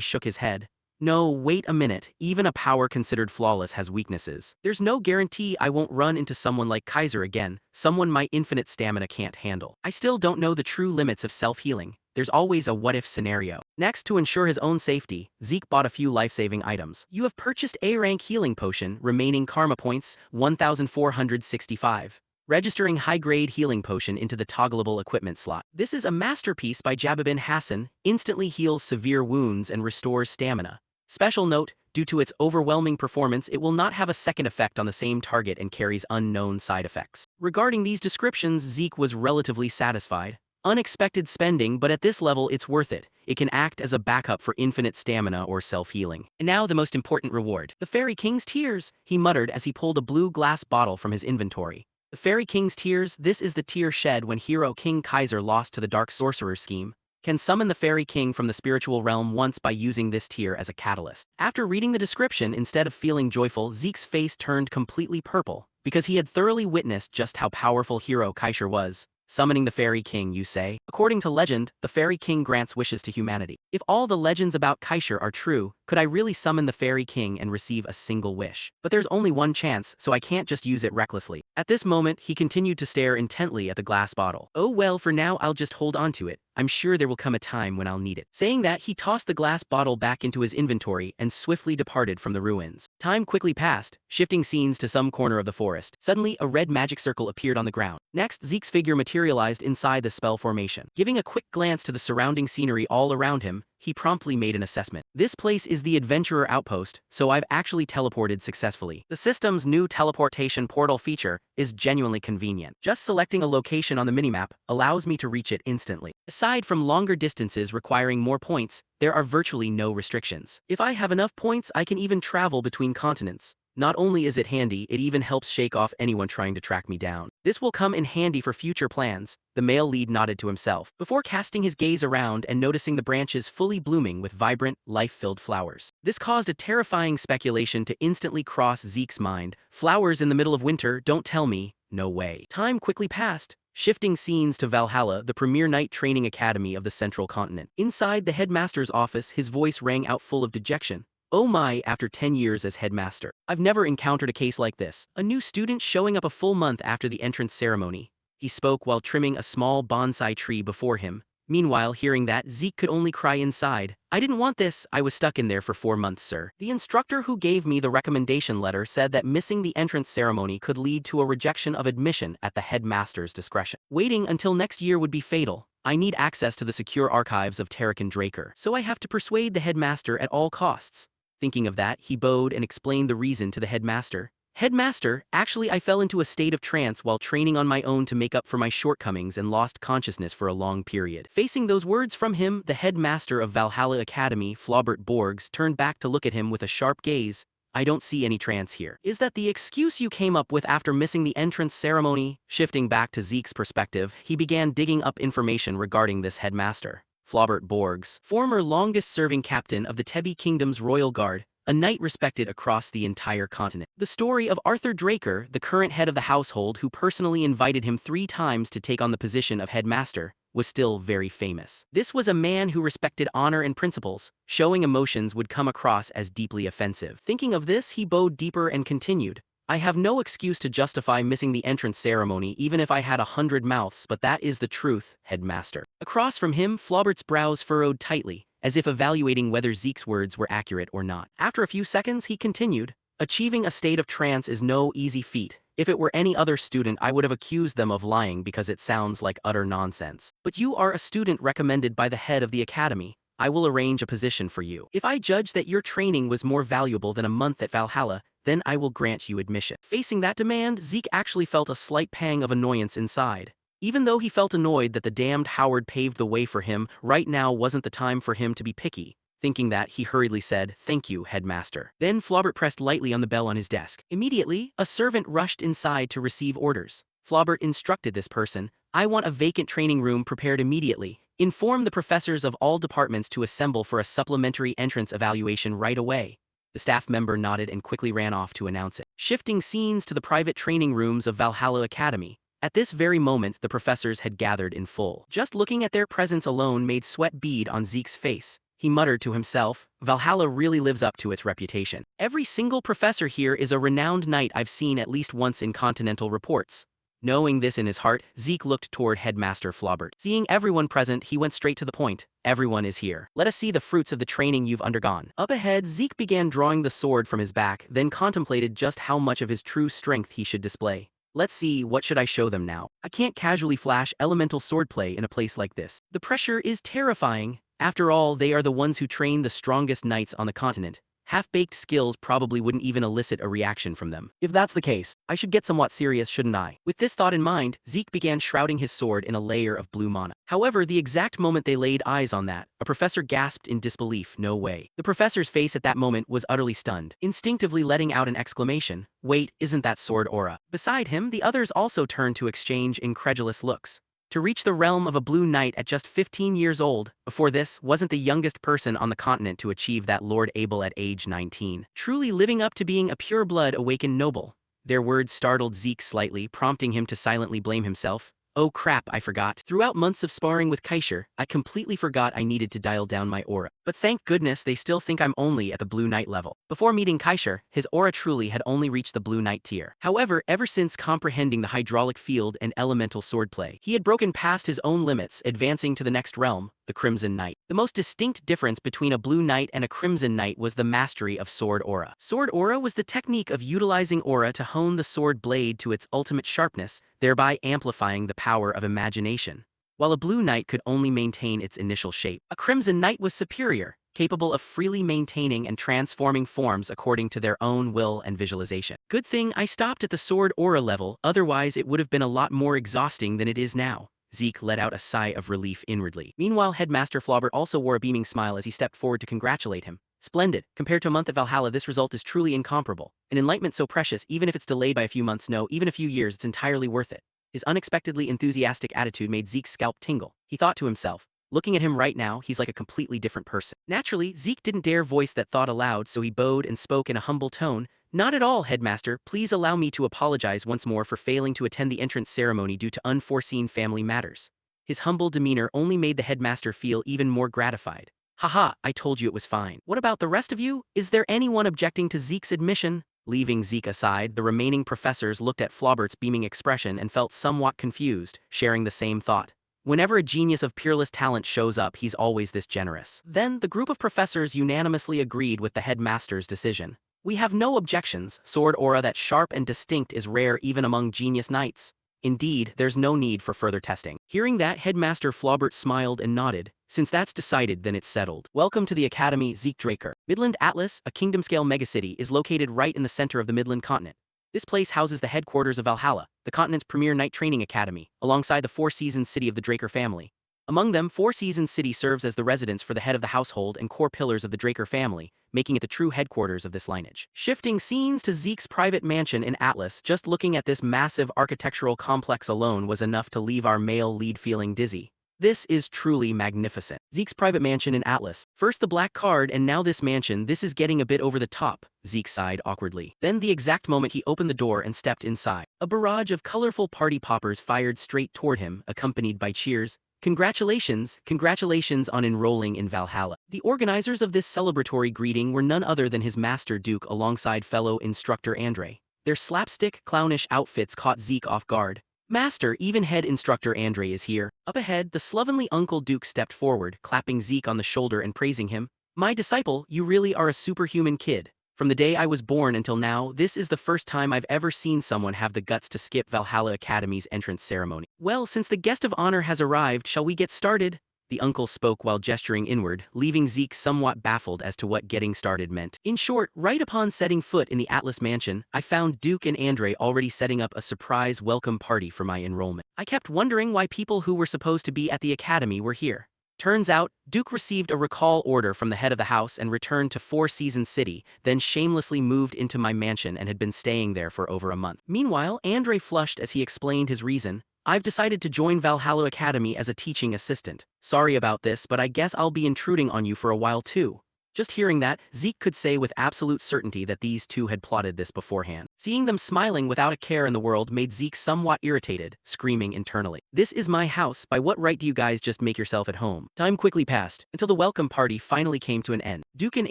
shook his head. No, wait a minute, even a power considered flawless has weaknesses. There's no guarantee I won't run into someone like Kaiser again, someone my infinite stamina can't handle. I still don't know the true limits of self-healing. There's always a what-if scenario. Next, to ensure his own safety, Zeke bought a few life-saving items. You have purchased A-rank healing potion, remaining karma points, 1,465. Registering high-grade healing potion into the toggleable equipment slot. This is a masterpiece by Jababin Hassan, instantly heals severe wounds and restores stamina. Special note, due to its overwhelming performance, it will not have a second effect on the same target and carries unknown side effects. Regarding these descriptions, Zeke was relatively satisfied. Unexpected spending, but at this level it's worth it. It can act as a backup for infinite stamina or self-healing. And now the most important reward. The Fairy King's Tears, he muttered as he pulled a blue glass bottle from his inventory. The Fairy King's Tears, this is the tear shed when hero King Kaiser lost to the Dark Sorcerer scheme. Can summon the Fairy King from the spiritual realm once by using this tear as a catalyst. After reading the description, instead of feeling joyful, Zeke's face turned completely purple, because he had thoroughly witnessed just how powerful hero Kaiser was. Summoning the Fairy King, you say? According to legend, the Fairy King grants wishes to humanity. If all the legends about Kaiser are true, could I really summon the Fairy King and receive a single wish? But there's only one chance, so I can't just use it recklessly. At this moment, he continued to stare intently at the glass bottle. Oh well, for now I'll just hold on to it. I'm sure there will come a time when I'll need it. Saying that, he tossed the glass bottle back into his inventory and swiftly departed from the ruins. Time quickly passed, shifting scenes to some corner of the forest. Suddenly, a red magic circle appeared on the ground. Next, Zeke's figure materialized inside the spell formation. Giving a quick glance to the surrounding scenery all around him, he promptly made an assessment. This place is the Adventurer Outpost, so I've actually teleported successfully. The system's new teleportation portal feature is genuinely convenient. Just selecting a location on the minimap allows me to reach it instantly. Aside from longer distances requiring more points, there are virtually no restrictions. If I have enough points, I can even travel between continents. Not only is it handy, it even helps shake off anyone trying to track me down. This will come in handy for future plans. The male lead nodded to himself, before casting his gaze around and noticing the branches fully blooming with vibrant, life-filled flowers. This caused a terrifying speculation to instantly cross Zeke's mind. Flowers in the middle of winter, don't tell me, no way. Time quickly passed. Shifting scenes to Valhalla, the premier knight training academy of the central continent. Inside the headmaster's office, his voice rang out full of dejection. Oh my, after 10 years as headmaster, I've never encountered a case like this. A new student showing up a full month after the entrance ceremony. He spoke while trimming a small bonsai tree before him. Meanwhile, hearing that, Zeke could only cry inside. I didn't want this, I was stuck in there for 4 months, sir. The instructor who gave me the recommendation letter said that missing the entrance ceremony could lead to a rejection of admission at the headmaster's discretion. Waiting until next year would be fatal. I need access to the secure archives of Tarakan Draker, so I have to persuade the headmaster at all costs. Thinking of that, he bowed and explained the reason to the headmaster. Headmaster, actually I fell into a state of trance while training on my own to make up for my shortcomings and lost consciousness for a long period. Facing those words from him, the headmaster of Valhalla Academy, Flaubert Borgs, turned back to look at him with a sharp gaze. I don't see any trance here. Is that the excuse you came up with after missing the entrance ceremony? Shifting back to Zeke's perspective, he began digging up information regarding this headmaster. Flaubert Borgs, former longest-serving captain of the Tebi Kingdom's Royal Guard, a knight respected across the entire continent. The story of Arthur Draker, the current head of the household who personally invited him 3 times to take on the position of headmaster, was still very famous. This was a man who respected honor and principles. Showing emotions would come across as deeply offensive. Thinking of this, he bowed deeper and continued. I have no excuse to justify missing the entrance ceremony even if I had 100 mouths, but that is the truth, headmaster. Across from him, Flaubert's brows furrowed tightly, as if evaluating whether Zeke's words were accurate or not. After a few seconds, he continued, achieving a state of trance is no easy feat. If it were any other student, I would have accused them of lying because it sounds like utter nonsense. But you are a student recommended by the head of the academy. I will arrange a position for you. If I judge that your training was more valuable than a month at Valhalla, then I will grant you admission. Facing that demand, Zeke actually felt a slight pang of annoyance inside. Even though he felt annoyed that the damned Howard paved the way for him, right now wasn't the time for him to be picky. Thinking that, he hurriedly said, "Thank you, headmaster." Then Flaubert pressed lightly on the bell on his desk. Immediately, a servant rushed inside to receive orders. Flaubert instructed this person, "I want a vacant training room prepared immediately. Inform the professors of all departments to assemble for a supplementary entrance evaluation right away." The staff member nodded and quickly ran off to announce it. Shifting scenes to the private training rooms of Valhalla Academy. At this very moment, the professors had gathered in full. Just looking at their presence alone made sweat bead on Zeke's face. He muttered to himself, "Valhalla really lives up to its reputation. Every single professor here is a renowned knight I've seen at least once in Continental reports." Knowing this in his heart, Zeke looked toward Headmaster Flaubert. Seeing everyone present, he went straight to the point. "Everyone is here. Let us see the fruits of the training you've undergone." Up ahead, Zeke began drawing the sword from his back, then contemplated just how much of his true strength he should display. "Let's see, what should I show them now? I can't casually flash elemental swordplay in a place like this. The pressure is terrifying. After all, they are the ones who train the strongest knights on the continent. Half-baked skills probably wouldn't even elicit a reaction from them. If that's the case, I should get somewhat serious, shouldn't I?" With this thought in mind, Zeke began shrouding his sword in a layer of blue mana. However, the exact moment they laid eyes on that, a professor gasped in disbelief. "No way." The professor's face at that moment was utterly stunned, instinctively letting out an exclamation. "Wait, isn't that sword aura?" Beside him, the others also turned to exchange incredulous looks. To reach the realm of a blue knight at just 15 years old, before this, wasn't the youngest person on the continent to achieve that, Lord Abel at age 19. Truly living up to being a pure-blood awakened noble. Their words startled Zeke slightly, prompting him to silently blame himself. "Oh crap, I forgot. Throughout months of sparring with Kaisher, I completely forgot I needed to dial down my aura. But thank goodness they still think I'm only at the Blue Knight level." Before meeting Kaisher, his aura truly had only reached the Blue Knight tier. However, ever since comprehending the hydraulic field and elemental swordplay, he had broken past his own limits, advancing to the next realm, the Crimson Knight. The most distinct difference between a Blue Knight and a Crimson Knight was the mastery of sword aura. Sword aura was the technique of utilizing aura to hone the sword blade to its ultimate sharpness, thereby amplifying the power of imagination. While a Blue Knight could only maintain its initial shape, a Crimson Knight was superior, capable of freely maintaining and transforming forms according to their own will and visualization. Good thing I stopped at the sword aura level, otherwise it would have been a lot more exhausting than it is now. Zeke let out a sigh of relief inwardly. Meanwhile, Headmaster Flaubert also wore a beaming smile as he stepped forward to congratulate him. "Splendid. Compared to a month at Valhalla, this result is truly incomparable. An enlightenment so precious, even if it's delayed by a few months, no, even a few years, it's entirely worth it." His unexpectedly enthusiastic attitude made Zeke's scalp tingle. He thought to himself, "Looking at him right now, he's like a completely different person." Naturally, Zeke didn't dare voice that thought aloud, so he bowed and spoke in a humble tone. "Not at all, Headmaster. Please allow me to apologize once more for failing to attend the entrance ceremony due to unforeseen family matters." His humble demeanor only made the headmaster feel even more gratified. "Haha, I told you it was fine. What about the rest of you? Is there anyone objecting to Zeke's admission?" Leaving Zeke aside, the remaining professors looked at Flaubert's beaming expression and felt somewhat confused, sharing the same thought. Whenever a genius of peerless talent shows up, he's always this generous. Then, the group of professors unanimously agreed with the headmaster's decision. "We have no objections. Sword aura that's sharp and distinct is rare even among genius knights. Indeed, there's no need for further testing." Hearing that, Headmaster Flaubert smiled and nodded. "Since that's decided, then it's settled. Welcome to the Academy, Zeke Draker." Midland Atlas, a kingdom-scale megacity, is located right in the center of the Midland continent. This place houses the headquarters of Valhalla, the continent's premier knight training academy, alongside the Four Seasons city of the Draker family. Among them, Four Seasons City serves as the residence for the head of the household and core pillars of the Draker family, making it the true headquarters of this lineage. Shifting scenes to Zeke's private mansion in Atlas, just looking at this massive architectural complex alone was enough to leave our male lead feeling dizzy. This is truly magnificent. Zeke's private mansion in Atlas. First the black card and now this mansion, this is getting a bit over the top, Zeke sighed awkwardly. Then the exact moment he opened the door and stepped inside, a barrage of colorful party poppers fired straight toward him, accompanied by cheers. "Congratulations, congratulations on enrolling in Valhalla." The organizers of this celebratory greeting were none other than his master Duke alongside fellow instructor Andre. Their slapstick, clownish outfits caught Zeke off guard. "Master, even head instructor Andre is here." Up ahead, the slovenly Uncle Duke stepped forward, clapping Zeke on the shoulder and praising him. "My disciple, you really are a superhuman kid. From the day I was born until now, this is the first time I've ever seen someone have the guts to skip Valhalla Academy's entrance ceremony." "Well, since the guest of honor has arrived, shall we get started?" the uncle spoke while gesturing inward, leaving Zeke somewhat baffled as to what getting started meant. In short, right upon setting foot in the Atlas mansion, I found Duke and Andre already setting up a surprise welcome party for my enrollment. I kept wondering why people who were supposed to be at the academy were here. Turns out, Duke received a recall order from the head of the house and returned to Four Seasons City, then shamelessly moved into my mansion and had been staying there for over a month. Meanwhile, Andre flushed as he explained his reason. I've decided to join Valhalla Academy as a teaching assistant. Sorry about this, but I guess I'll be intruding on you for a while too. Just hearing that, Zeke could say with absolute certainty that these two had plotted this beforehand. Seeing them smiling without a care in the world made Zeke somewhat irritated, screaming internally. This is my house, by what right do you guys just make yourself at home? Time quickly passed, until the welcome party finally came to an end. Duke and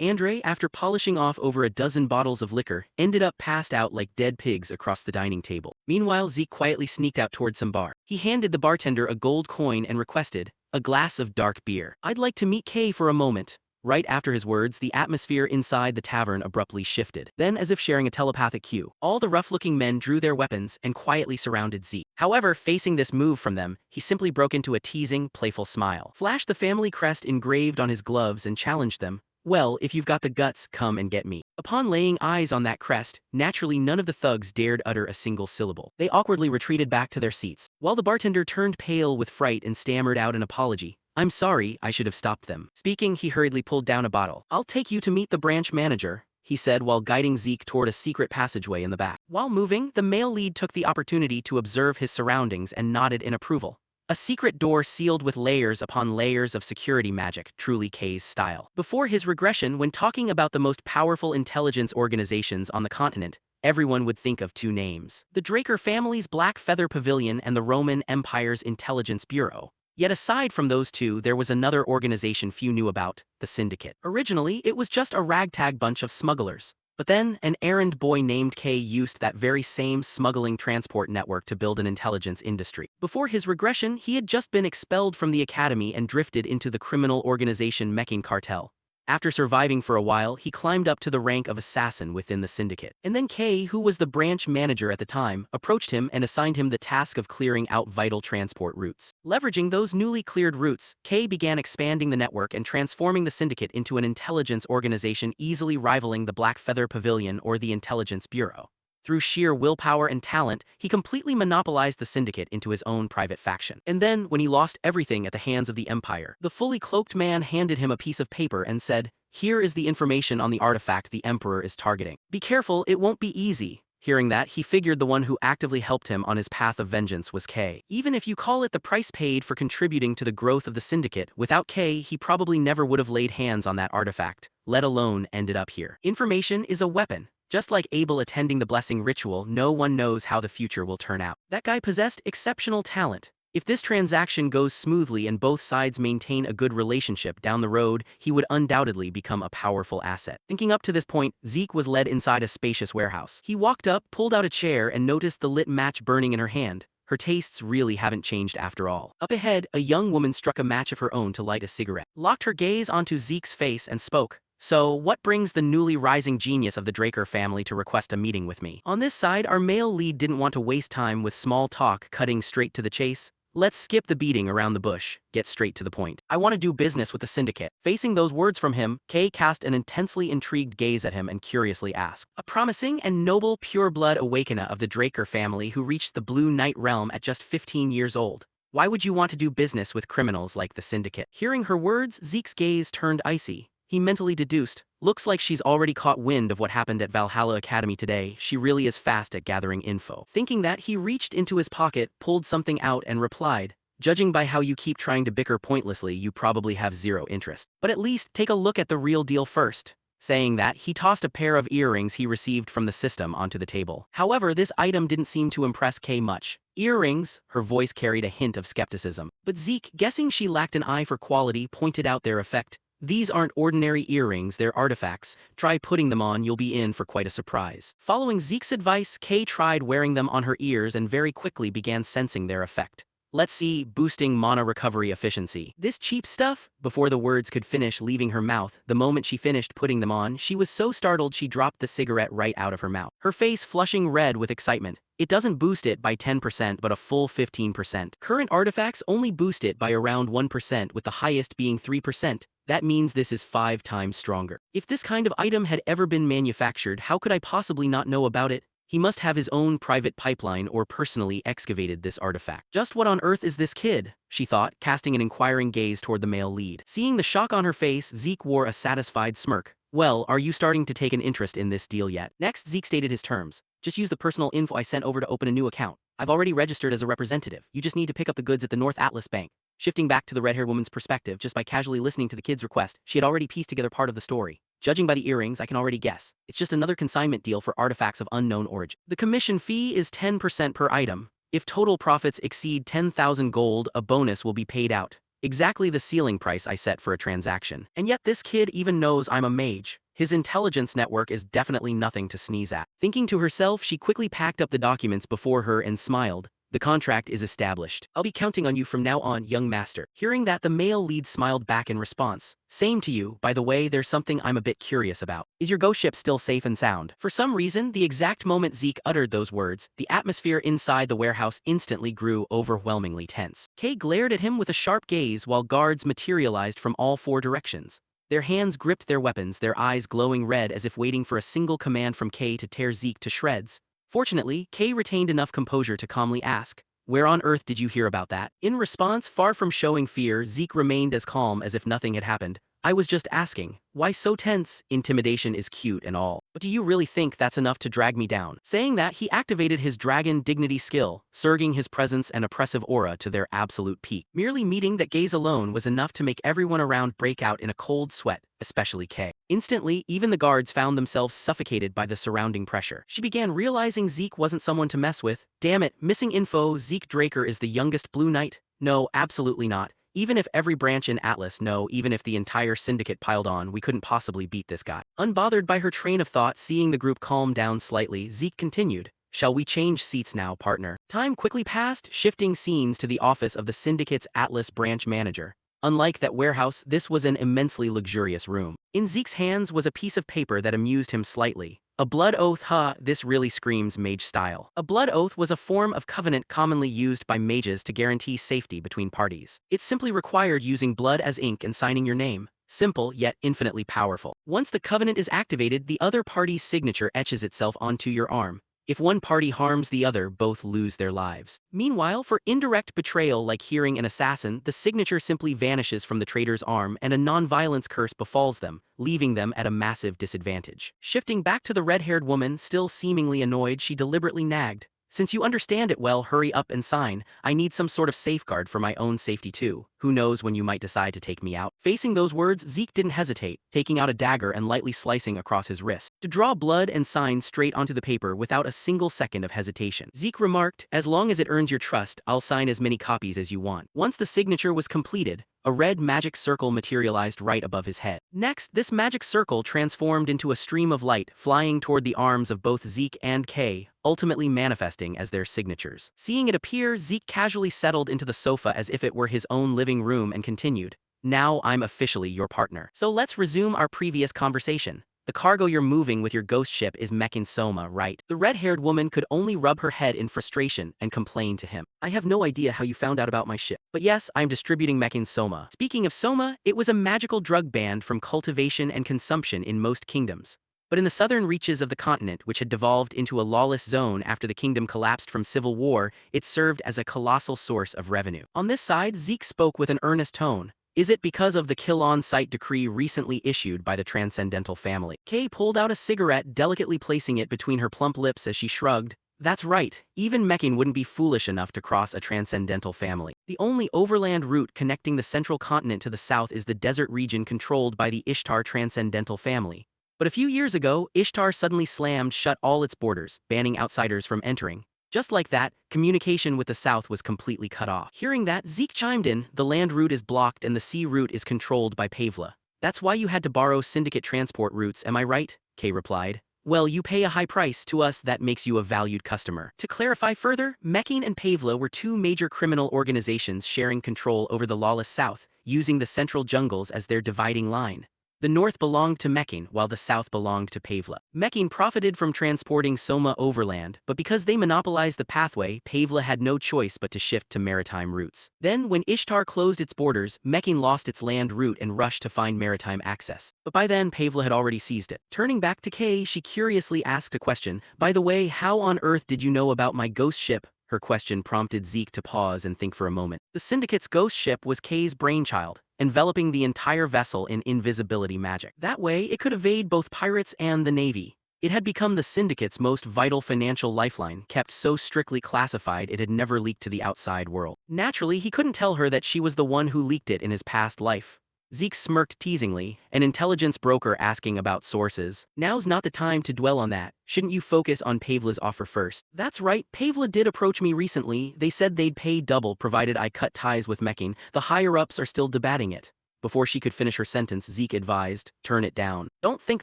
Andre, after polishing off over a dozen bottles of liquor, ended up passed out like dead pigs across the dining table. Meanwhile, Zeke quietly sneaked out towards some bar. He handed the bartender a gold coin and requested a glass of dark beer. I'd like to meet Kay for a moment. Right after his words, the atmosphere inside the tavern abruptly shifted. Then, as if sharing a telepathic cue, all the rough-looking men drew their weapons and quietly surrounded Zeke. However, facing this move from them, he simply broke into a teasing, playful smile, flashed the family crest engraved on his gloves and challenged them. Well, if you've got the guts, come and get me. Upon laying eyes on that crest, naturally none of the thugs dared utter a single syllable. They awkwardly retreated back to their seats, while the bartender turned pale with fright and stammered out an apology. I'm sorry, I should have stopped them. Speaking, he hurriedly pulled down a bottle. I'll take you to meet the branch manager, he said while guiding Zeke toward a secret passageway in the back. While moving, the male lead took the opportunity to observe his surroundings and nodded in approval. A secret door sealed with layers upon layers of security magic, truly Kay's style. Before his regression, when talking about the most powerful intelligence organizations on the continent, everyone would think of two names: the Draker family's Black Feather Pavilion and the Roman Empire's Intelligence Bureau. Yet aside from those two, there was another organization few knew about, the Syndicate. Originally, it was just a ragtag bunch of smugglers. But then, an errand boy named Kay used that very same smuggling transport network to build an intelligence industry. Before his regression, he had just been expelled from the academy and drifted into the criminal organization Mecking Cartel. After surviving for a while, he climbed up to the rank of assassin within the syndicate. And then Kay, who was the branch manager at the time, approached him and assigned him the task of clearing out vital transport routes. Leveraging those newly cleared routes, Kay began expanding the network and transforming the syndicate into an intelligence organization easily rivaling the Black Feather Pavilion or the Intelligence Bureau. Through sheer willpower and talent, he completely monopolized the syndicate into his own private faction. And then, when he lost everything at the hands of the Empire, the fully cloaked man handed him a piece of paper and said, "Here is the information on the artifact the Emperor is targeting. Be careful, it won't be easy." Hearing that, he figured the one who actively helped him on his path of vengeance was Kay. Even if you call it the price paid for contributing to the growth of the syndicate, without Kay, he probably never would have laid hands on that artifact, let alone ended up here. Information is a weapon. Just like Abel attending the blessing ritual, no one knows how the future will turn out. That guy possessed exceptional talent. If this transaction goes smoothly and both sides maintain a good relationship down the road, he would undoubtedly become a powerful asset. Thinking up to this point, Zeke was led inside a spacious warehouse. He walked up, pulled out a chair, and noticed the lit match burning in her hand. Her tastes really haven't changed after all. Up ahead, a young woman struck a match of her own to light a cigarette, locked her gaze onto Zeke's face, and spoke. So, what brings the newly rising genius of the Draker family to request a meeting with me? On this side, our male lead didn't want to waste time with small talk, cutting straight to the chase. Let's skip the beating around the bush, get straight to the point. I want to do business with the syndicate. Facing those words from him, Kay cast an intensely intrigued gaze at him and curiously asked. A promising and noble pure-blood awakener of the Draker family who reached the Blue Knight realm at just 15 years old. Why would you want to do business with criminals like the syndicate? Hearing her words, Zeke's gaze turned icy. He mentally deduced, looks like she's already caught wind of what happened at Valhalla Academy today. She really is fast at gathering info. Thinking that, he reached into his pocket, pulled something out and replied, judging by how you keep trying to bicker pointlessly, you probably have zero interest. But at least take a look at the real deal first. Saying that, he tossed a pair of earrings he received from the system onto the table. However, this item didn't seem to impress Kay much. Earrings? Her voice carried a hint of skepticism. But Zeke, guessing she lacked an eye for quality, pointed out their effect. These aren't ordinary earrings, they're artifacts. Try putting them on, you'll be in for quite a surprise. Following Zeke's advice, Kay tried wearing them on her ears and very quickly began sensing their effect. Let's see, boosting mana recovery efficiency. This cheap stuff? Before the words could finish leaving her mouth, the moment she finished putting them on, she was so startled she dropped the cigarette right out of her mouth. Her face flushing red with excitement. It doesn't boost it by 10% but a full 15%. Current artifacts only boost it by around 1% with the highest being 3%. That means this is 5 times stronger. If this kind of item had ever been manufactured, how could I possibly not know about it? He must have his own private pipeline or personally excavated this artifact. Just what on earth is this kid? She thought, casting an inquiring gaze toward the male lead. Seeing the shock on her face, Zeke wore a satisfied smirk. Well, are you starting to take an interest in this deal yet? Next, Zeke stated his terms. Just use the personal info I sent over to open a new account. I've already registered as a representative. You just need to pick up the goods at the North Atlas Bank. Shifting back to the red-haired woman's perspective, just by casually listening to the kid's request, she had already pieced together part of the story. Judging by the earrings, I can already guess. It's just another consignment deal for artifacts of unknown origin. The commission fee is 10% per item. If total profits exceed 10,000 gold, a bonus will be paid out. Exactly the ceiling price I set for a transaction. And yet this kid even knows I'm a mage. His intelligence network is definitely nothing to sneeze at. Thinking to herself, she quickly packed up the documents before her and smiled. The contract is established. I'll be counting on you from now on, young master. Hearing that, the male lead smiled back in response. Same to you. By the way, there's something I'm a bit curious about. Is your ghost ship still safe and sound? For some reason, the exact moment Zeke uttered those words, the atmosphere inside the warehouse instantly grew overwhelmingly tense. Kay glared at him with a sharp gaze while guards materialized from all 4 directions. Their hands gripped their weapons, their eyes glowing red as if waiting for a single command from Kay to tear Zeke to shreds. Fortunately, Kay retained enough composure to calmly ask, "Where on earth did you hear about that?" In response, far from showing fear, Zeke remained as calm as if nothing had happened. "I was just asking. Why so tense? Intimidation is cute and all. But do you really think that's enough to drag me down?" Saying that, he activated his dragon dignity skill, surging his presence and oppressive aura to their absolute peak. Merely meeting that gaze alone was enough to make everyone around break out in a cold sweat, especially Kay. Instantly, even the guards found themselves suffocated by the surrounding pressure. She began realizing Zeke wasn't someone to mess with. Damn it, missing info, Zeke Draker is the youngest Blue Knight? No, absolutely not. Even if every branch in Atlas, no, even if the entire syndicate piled on, we couldn't possibly beat this guy. Unbothered by her train of thought, seeing the group calm down slightly, Zeke continued, "Shall we change seats now, partner?" Time quickly passed, shifting scenes to the office of the syndicate's Atlas branch manager. Unlike that warehouse, this was an immensely luxurious room. In Zeke's hands was a piece of paper that amused him slightly. A blood oath, this really screams mage style. A blood oath was a form of covenant commonly used by mages to guarantee safety between parties. It simply required using blood as ink and signing your name. Simple, yet infinitely powerful. Once the covenant is activated, the other party's signature etches itself onto your arm. If one party harms the other, both lose their lives. Meanwhile, for indirect betrayal like hearing an assassin, the signature simply vanishes from the traitor's arm and a non-violence curse befalls them, leaving them at a massive disadvantage. Shifting back to the red-haired woman, still seemingly annoyed, she deliberately nagged, "Since you understand it well, hurry up and sign. I need some sort of safeguard for my own safety too. Who knows when you might decide to take me out." Facing those words, Zeke didn't hesitate, taking out a dagger and lightly slicing across his wrist. To draw blood and sign straight onto the paper without a single second of hesitation. Zeke remarked, "As long as it earns your trust, I'll sign as many copies as you want." Once the signature was completed, a red magic circle materialized right above his head. Next, this magic circle transformed into a stream of light, flying toward the arms of both Zeke and Kay, ultimately manifesting as their signatures. Seeing it appear, Zeke casually settled into the sofa as if it were his own living room and continued, "Now I'm officially your partner. So let's resume our previous conversation. The cargo you're moving with your ghost ship is Mekin Soma, right?" The red-haired woman could only rub her head in frustration and complain to him. "I have no idea how you found out about my ship. But yes, I'm distributing Mekin Soma." Speaking of Soma, it was a magical drug banned from cultivation and consumption in most kingdoms. But in the southern reaches of the continent, which had devolved into a lawless zone after the kingdom collapsed from civil war, it served as a colossal source of revenue. On this side, Zeke spoke with an earnest tone. "Is it because of the kill-on-sight decree recently issued by the Transcendental family?" Kay pulled out a cigarette, delicately placing it between her plump lips as she shrugged. "That's right. Even Mekin wouldn't be foolish enough to cross a Transcendental family. The only overland route connecting the central continent to the south is the desert region controlled by the Ishtar Transcendental family. But a few years ago, Ishtar suddenly slammed shut all its borders, banning outsiders from entering. Just like that, communication with the south was completely cut off." Hearing that, Zeke chimed in, "The land route is blocked and the sea route is controlled by Pavla. That's why you had to borrow syndicate transport routes, am I right?" Kay replied. "Well, you pay a high price. To us, that makes you a valued customer." To clarify further, Mekin and Pavla were 2 major criminal organizations sharing control over the lawless south, using the central jungles as their dividing line. The north belonged to Mekin, while the south belonged to Pavla. Mekin profited from transporting Soma overland, but because they monopolized the pathway, Pavla had no choice but to shift to maritime routes. Then, when Ishtar closed its borders, Mekin lost its land route and rushed to find maritime access. But by then, Pavla had already seized it. Turning back to Kay, she curiously asked a question. By the way, how on earth did you know about my ghost ship? Her question prompted Zeke to pause and think for a moment. The Syndicate's ghost ship was Kay's brainchild, enveloping the entire vessel in invisibility magic. That way, it could evade both pirates and the Navy. It had become the Syndicate's most vital financial lifeline, kept so strictly classified it had never leaked to the outside world. Naturally, he couldn't tell her that she was the one who leaked it in his past life. Zeke smirked teasingly, an intelligence broker asking about sources. Now's not the time to dwell on that. Shouldn't you focus on Pavla's offer first? That's right, Pavla did approach me recently. They said they'd pay double provided I cut ties with Mekin. The higher-ups are still debating it. Before she could finish her sentence, Zeke advised, turn it down. Don't think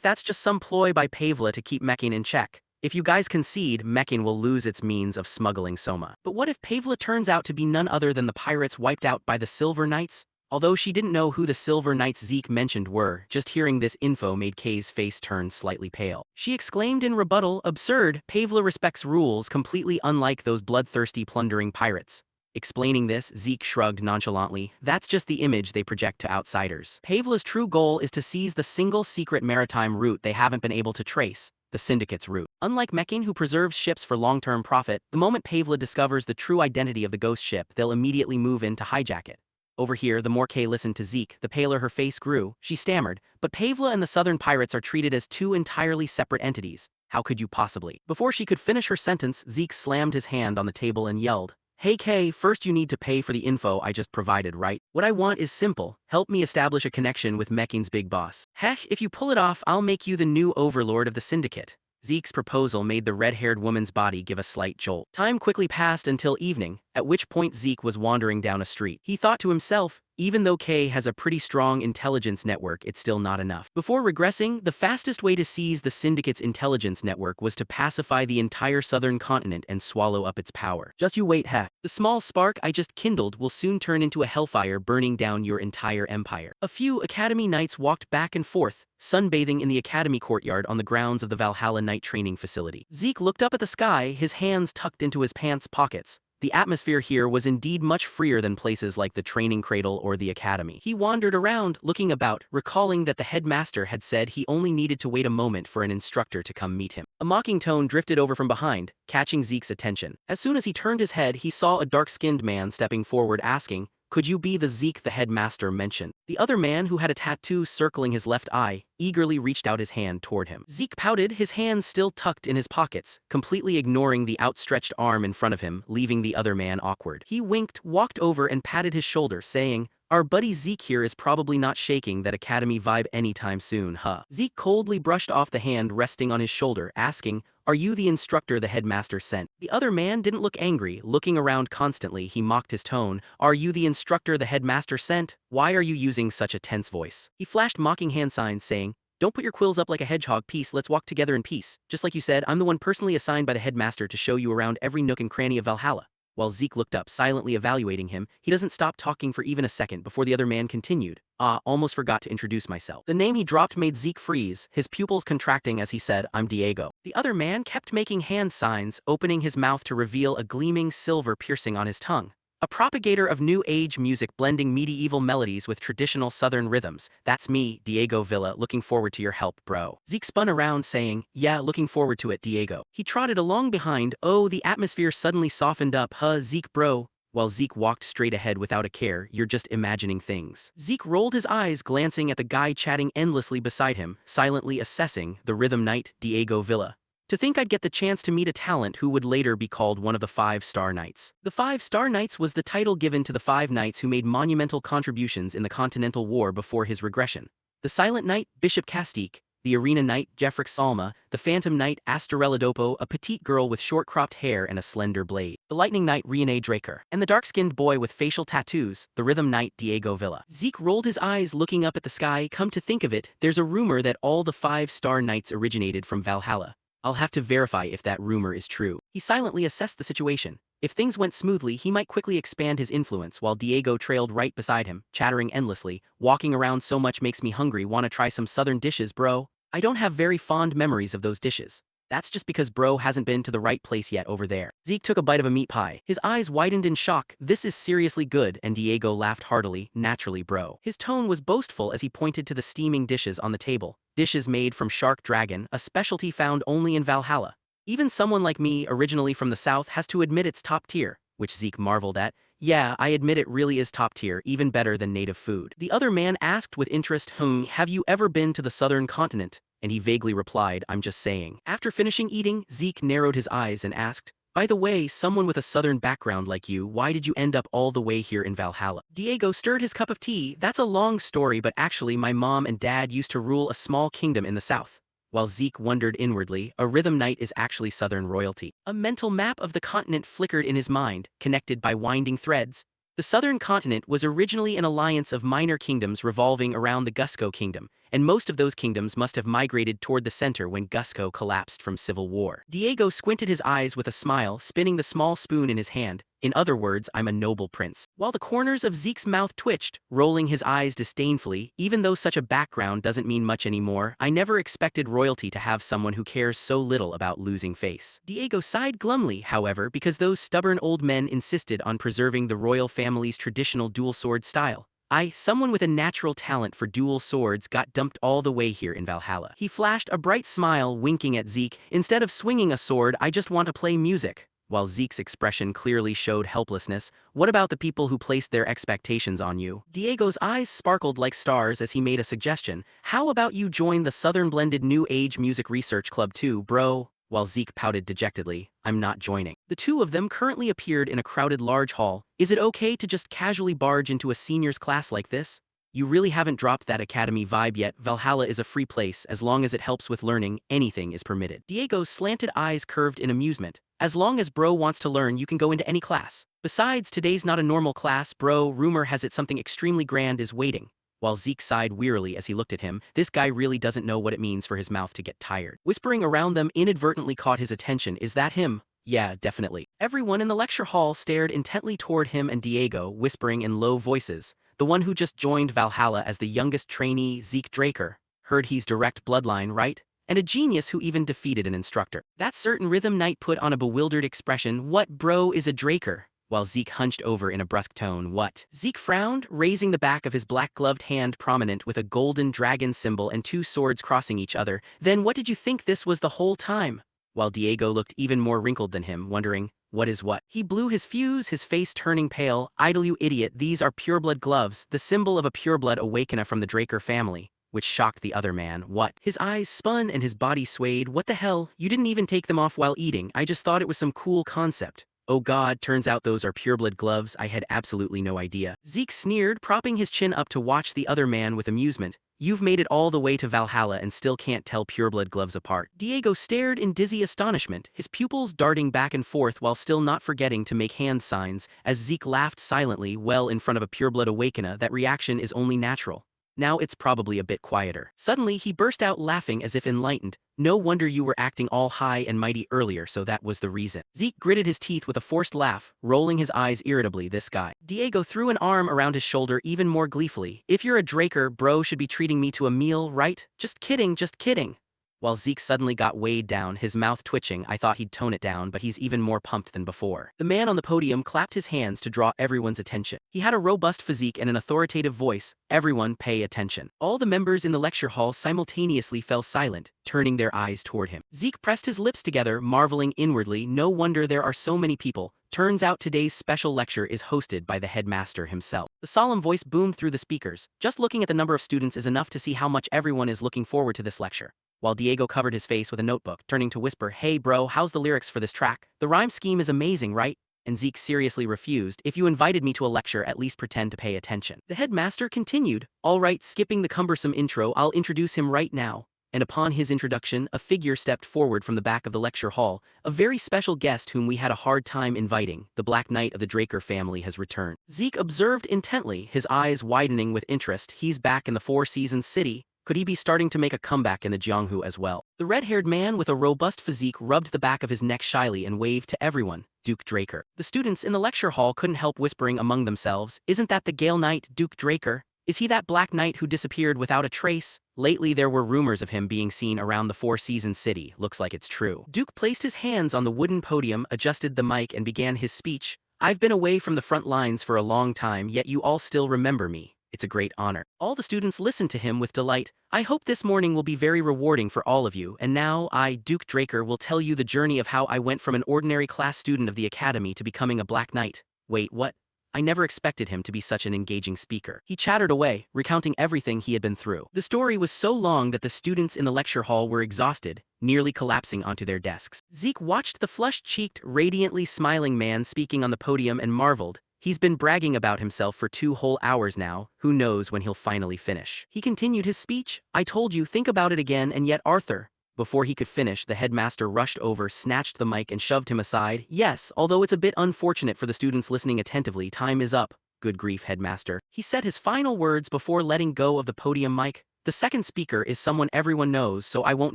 that's just some ploy by Pavla to keep Mekin in check. If you guys concede, Mekin will lose its means of smuggling Soma. But what if Pavla turns out to be none other than the pirates wiped out by the Silver Knights? Although she didn't know who the Silver Knights Zeke mentioned were, just hearing this info made Kay's face turn slightly pale. She exclaimed in rebuttal, absurd, Pavla respects rules completely unlike those bloodthirsty plundering pirates. Explaining this, Zeke shrugged nonchalantly, that's just the image they project to outsiders. Pavla's true goal is to seize the single secret maritime route they haven't been able to trace, the Syndicate's route. Unlike Mekin, who preserves ships for long-term profit, the moment Pavla discovers the true identity of the ghost ship, they'll immediately move in to hijack it. Over here, the more Kay listened to Zeke, the paler her face grew. She stammered, but Pavla and the southern pirates are treated as two entirely separate entities. How could you possibly? Before she could finish her sentence, Zeke slammed his hand on the table and yelled, Hey Kay, first you need to pay for the info I just provided, right? What I want is simple. Help me establish a connection with Mekin's big boss. Heck, if you pull it off, I'll make you the new overlord of the Syndicate. Zeke's proposal made the red-haired woman's body give a slight jolt. Time quickly passed until evening, at which point Zeke was wandering down a street. He thought to himself, even though Kay has a pretty strong intelligence network, it's still not enough. Before regressing, the fastest way to seize the Syndicate's intelligence network was to pacify the entire southern continent and swallow up its power. Just you wait, heh. The small spark I just kindled will soon turn into a hellfire burning down your entire empire. A few Academy Knights walked back and forth, sunbathing in the Academy courtyard on the grounds of the Valhalla Knight training facility. Zeke looked up at the sky, his hands tucked into his pants pockets. The atmosphere here was indeed much freer than places like the training cradle or the academy. He wandered around, looking about, recalling that the headmaster had said he only needed to wait a moment for an instructor to come meet him. A mocking tone drifted over from behind, catching Zeke's attention. As soon as he turned his head, he saw a dark-skinned man stepping forward asking, could you be the Zeke the headmaster mentioned? The other man, who had a tattoo circling his left eye, eagerly reached out his hand toward him. Zeke pouted, his hands still tucked in his pockets, completely ignoring the outstretched arm in front of him, leaving the other man awkward. He winked, walked over and patted his shoulder, saying, our buddy Zeke here is probably not shaking that academy vibe anytime soon, huh? Zeke coldly brushed off the hand resting on his shoulder, asking, are you the instructor the headmaster sent? The other man didn't look angry, looking around constantly. He mocked his tone. Are you the instructor the headmaster sent? Why are you using such a tense voice? He flashed mocking hand signs saying, don't put your quills up like a hedgehog, peace, let's walk together in peace. Just like you said, I'm the one personally assigned by the headmaster to show you around every nook and cranny of Valhalla. While Zeke looked up, silently evaluating him, he doesn't stop talking for even a second before the other man continued. Almost forgot to introduce myself. The name he dropped made Zeke freeze, his pupils contracting as he said, I'm Diego. The other man kept making hand signs, opening his mouth to reveal a gleaming silver piercing on his tongue. A propagator of new age music blending medieval melodies with traditional southern rhythms. That's me, Diego Villa, looking forward to your help, bro. Zeke spun around saying, yeah, looking forward to it, Diego. He trotted along behind. Oh, the atmosphere suddenly softened up, huh, Zeke bro? While Zeke walked straight ahead without a care, you're just imagining things. Zeke rolled his eyes, glancing at the guy chatting endlessly beside him, silently assessing the rhythm knight, Diego Villa. To think I'd get the chance to meet a talent who would later be called one of the 5-Star Knights. The 5-Star Knights was the title given to the 5 knights who made monumental contributions in the Continental War before his regression. The Silent Knight, Bishop Castique, the Arena Knight, Jeffrick Salma, the Phantom Knight, Astarella Dopo, a petite girl with short-cropped hair and a slender blade, the Lightning Knight, Riene Draker, and the dark-skinned boy with facial tattoos, the Rhythm Knight, Diego Villa. Zeke rolled his eyes, looking up at the sky. Come to think of it, there's a rumor that all the 5-Star Knights originated from Valhalla. I'll have to verify if that rumor is true. He silently assessed the situation. If things went smoothly, he might quickly expand his influence while Diego trailed right beside him, chattering endlessly. Walking around so much makes me hungry, wanna try some southern dishes, bro? I don't have very fond memories of those dishes. That's just because bro hasn't been to the right place yet over there. Zeke took a bite of a meat pie. His eyes widened in shock. This is seriously good, and Diego laughed heartily. Naturally, bro. His tone was boastful as he pointed to the steaming dishes on the table. Dishes made from shark dragon, a specialty found only in Valhalla. Even someone like me, originally from the south, has to admit it's top tier, which Zeke marveled at. Yeah, I admit it really is top tier, even better than native food. The other man asked with interest, have you ever been to the southern continent? And he vaguely replied, I'm just saying. After finishing eating, Zeke narrowed his eyes and asked, by the way, someone with a southern background like you, why did you end up all the way here in Valhalla? Diego stirred his cup of tea. That's a long story, but actually my mom and dad used to rule a small kingdom in the south. While Zeke wondered inwardly, a rhythm knight is actually southern royalty. A mental map of the continent flickered in his mind, connected by winding threads. The southern continent was originally an alliance of minor kingdoms revolving around the Cusco kingdom, and most of those kingdoms must have migrated toward the center when Cusco collapsed from civil war. Diego squinted his eyes with a smile, spinning the small spoon in his hand. In other words, I'm a noble prince. While the corners of Zeke's mouth twitched, rolling his eyes disdainfully, even though such a background doesn't mean much anymore, I never expected royalty to have someone who cares so little about losing face. Diego sighed glumly, however, because those stubborn old men insisted on preserving the royal family's traditional dual sword style. Someone with a natural talent for dual swords, got dumped all the way here in Valhalla. He flashed a bright smile, winking at Zeke. Instead of swinging a sword, I just want to play music. While Zeke's expression clearly showed helplessness, what about the people who placed their expectations on you? Diego's eyes sparkled like stars as he made a suggestion. How about you join the Southern Blended New Age Music Research Club too, bro? While Zeke pouted dejectedly, I'm not joining. The two of them currently appeared in a crowded large hall. Is it okay to just casually barge into a seniors class like this? You really haven't dropped that academy vibe yet. Valhalla is a free place. As long as it helps with learning, anything is permitted. Diego's slanted eyes curved in amusement. As long as bro wants to learn, you can go into any class. Besides, today's not a normal class, bro. Rumor has it something extremely grand is waiting. While Zeke sighed wearily as he looked at him, this guy really doesn't know what it means for his mouth to get tired. Whispering around them inadvertently caught his attention. Is that him? Yeah, definitely. Everyone in the lecture hall stared intently toward him and Diego, whispering in low voices. The one who just joined Valhalla as the youngest trainee, Zeke Draker. Heard he's direct bloodline, right? And a genius who even defeated an instructor. That certain rhythm knight put on a bewildered expression. What bro is a Draker? While Zeke hunched over in a brusque tone. What? Zeke frowned, raising the back of his black-gloved hand prominent with a golden dragon symbol and two swords crossing each other. Then what did you think this was the whole time? While Diego looked even more wrinkled than him, wondering, what is what? He blew his fuse, his face turning pale. Idle, you idiot, these are pureblood gloves, the symbol of a pureblood awakener from the Draker family. Which shocked the other man. What? His eyes spun and his body swayed. What the hell? You didn't even take them off while eating. I just thought it was some cool concept. Oh god, turns out those are pureblood gloves. I had absolutely no idea. Zeke sneered, propping his chin up to watch the other man with amusement. You've made it all the way to Valhalla and still can't tell pureblood gloves apart. Diego stared in dizzy astonishment, his pupils darting back and forth while still not forgetting to make hand signs, as Zeke laughed silently. Well, in front of a pureblood awakener, that reaction is only natural. Now it's probably a bit quieter. Suddenly he burst out laughing as if enlightened. No wonder you were acting all high and mighty earlier, so that was the reason. Zeke gritted his teeth with a forced laugh, rolling his eyes irritably. This guy. Diego threw an arm around his shoulder even more gleefully. If you're a Draker, bro should be treating me to a meal, right? Just kidding, just kidding. While Zeke suddenly got weighed down, his mouth twitching. I thought he'd tone it down, but he's even more pumped than before. The man on the podium clapped his hands to draw everyone's attention. He had a robust physique and an authoritative voice. Everyone pay attention. All the members in the lecture hall simultaneously fell silent, turning their eyes toward him. Zeke pressed his lips together, marveling inwardly. No wonder there are so many people. Turns out today's special lecture is hosted by the headmaster himself. The solemn voice boomed through the speakers. Just looking at the number of students is enough to see how much everyone is looking forward to this lecture. While Diego covered his face with a notebook, turning to whisper, hey bro, how's the lyrics for this track? The rhyme scheme is amazing, right? And Zeke seriously refused. If you invited me to a lecture, at least pretend to pay attention. The headmaster continued, alright, skipping the cumbersome intro, I'll introduce him right now. And upon his introduction, a figure stepped forward from the back of the lecture hall. A very special guest whom we had a hard time inviting. The Black Knight of the Draker family has returned. Zeke observed intently, his eyes widening with interest. He's back in the Four Seasons city. Could he be starting to make a comeback in the Jianghu as well? The red-haired man with a robust physique rubbed the back of his neck shyly and waved to everyone. Duke Draker. The students in the lecture hall couldn't help whispering among themselves, "Isn't that the Gale Knight, Duke Draker? Is he that Black Knight who disappeared without a trace?" Lately there were rumors of him being seen around the Four Seasons city. Looks like it's true. Duke placed his hands on the wooden podium, adjusted the mic and began his speech. "I've been away from the front lines for a long time, yet you all still remember me. It's a great honor." All the students listened to him with delight. "I hope this morning will be very rewarding for all of you, and now I, Duke Draker, will tell you the journey of how I went from an ordinary class student of the academy to becoming a Black Knight." Wait, what? I never expected him to be such an engaging speaker. He chattered away, recounting everything he had been through. The story was so long that the students in the lecture hall were exhausted, nearly collapsing onto their desks. Zeke watched the flushed-cheeked, radiantly smiling man speaking on the podium and marveled. He's been bragging about himself for 2 whole hours now, who knows when he'll finally finish. He continued his speech. "I told you, think about it again, and yet Arthur." Before he could finish, the headmaster rushed over, snatched the mic and shoved him aside. "Yes, although it's a bit unfortunate for the students listening attentively, time is up." "Good grief, headmaster." He said his final words before letting go of the podium mic. "The second speaker is someone everyone knows, so I won't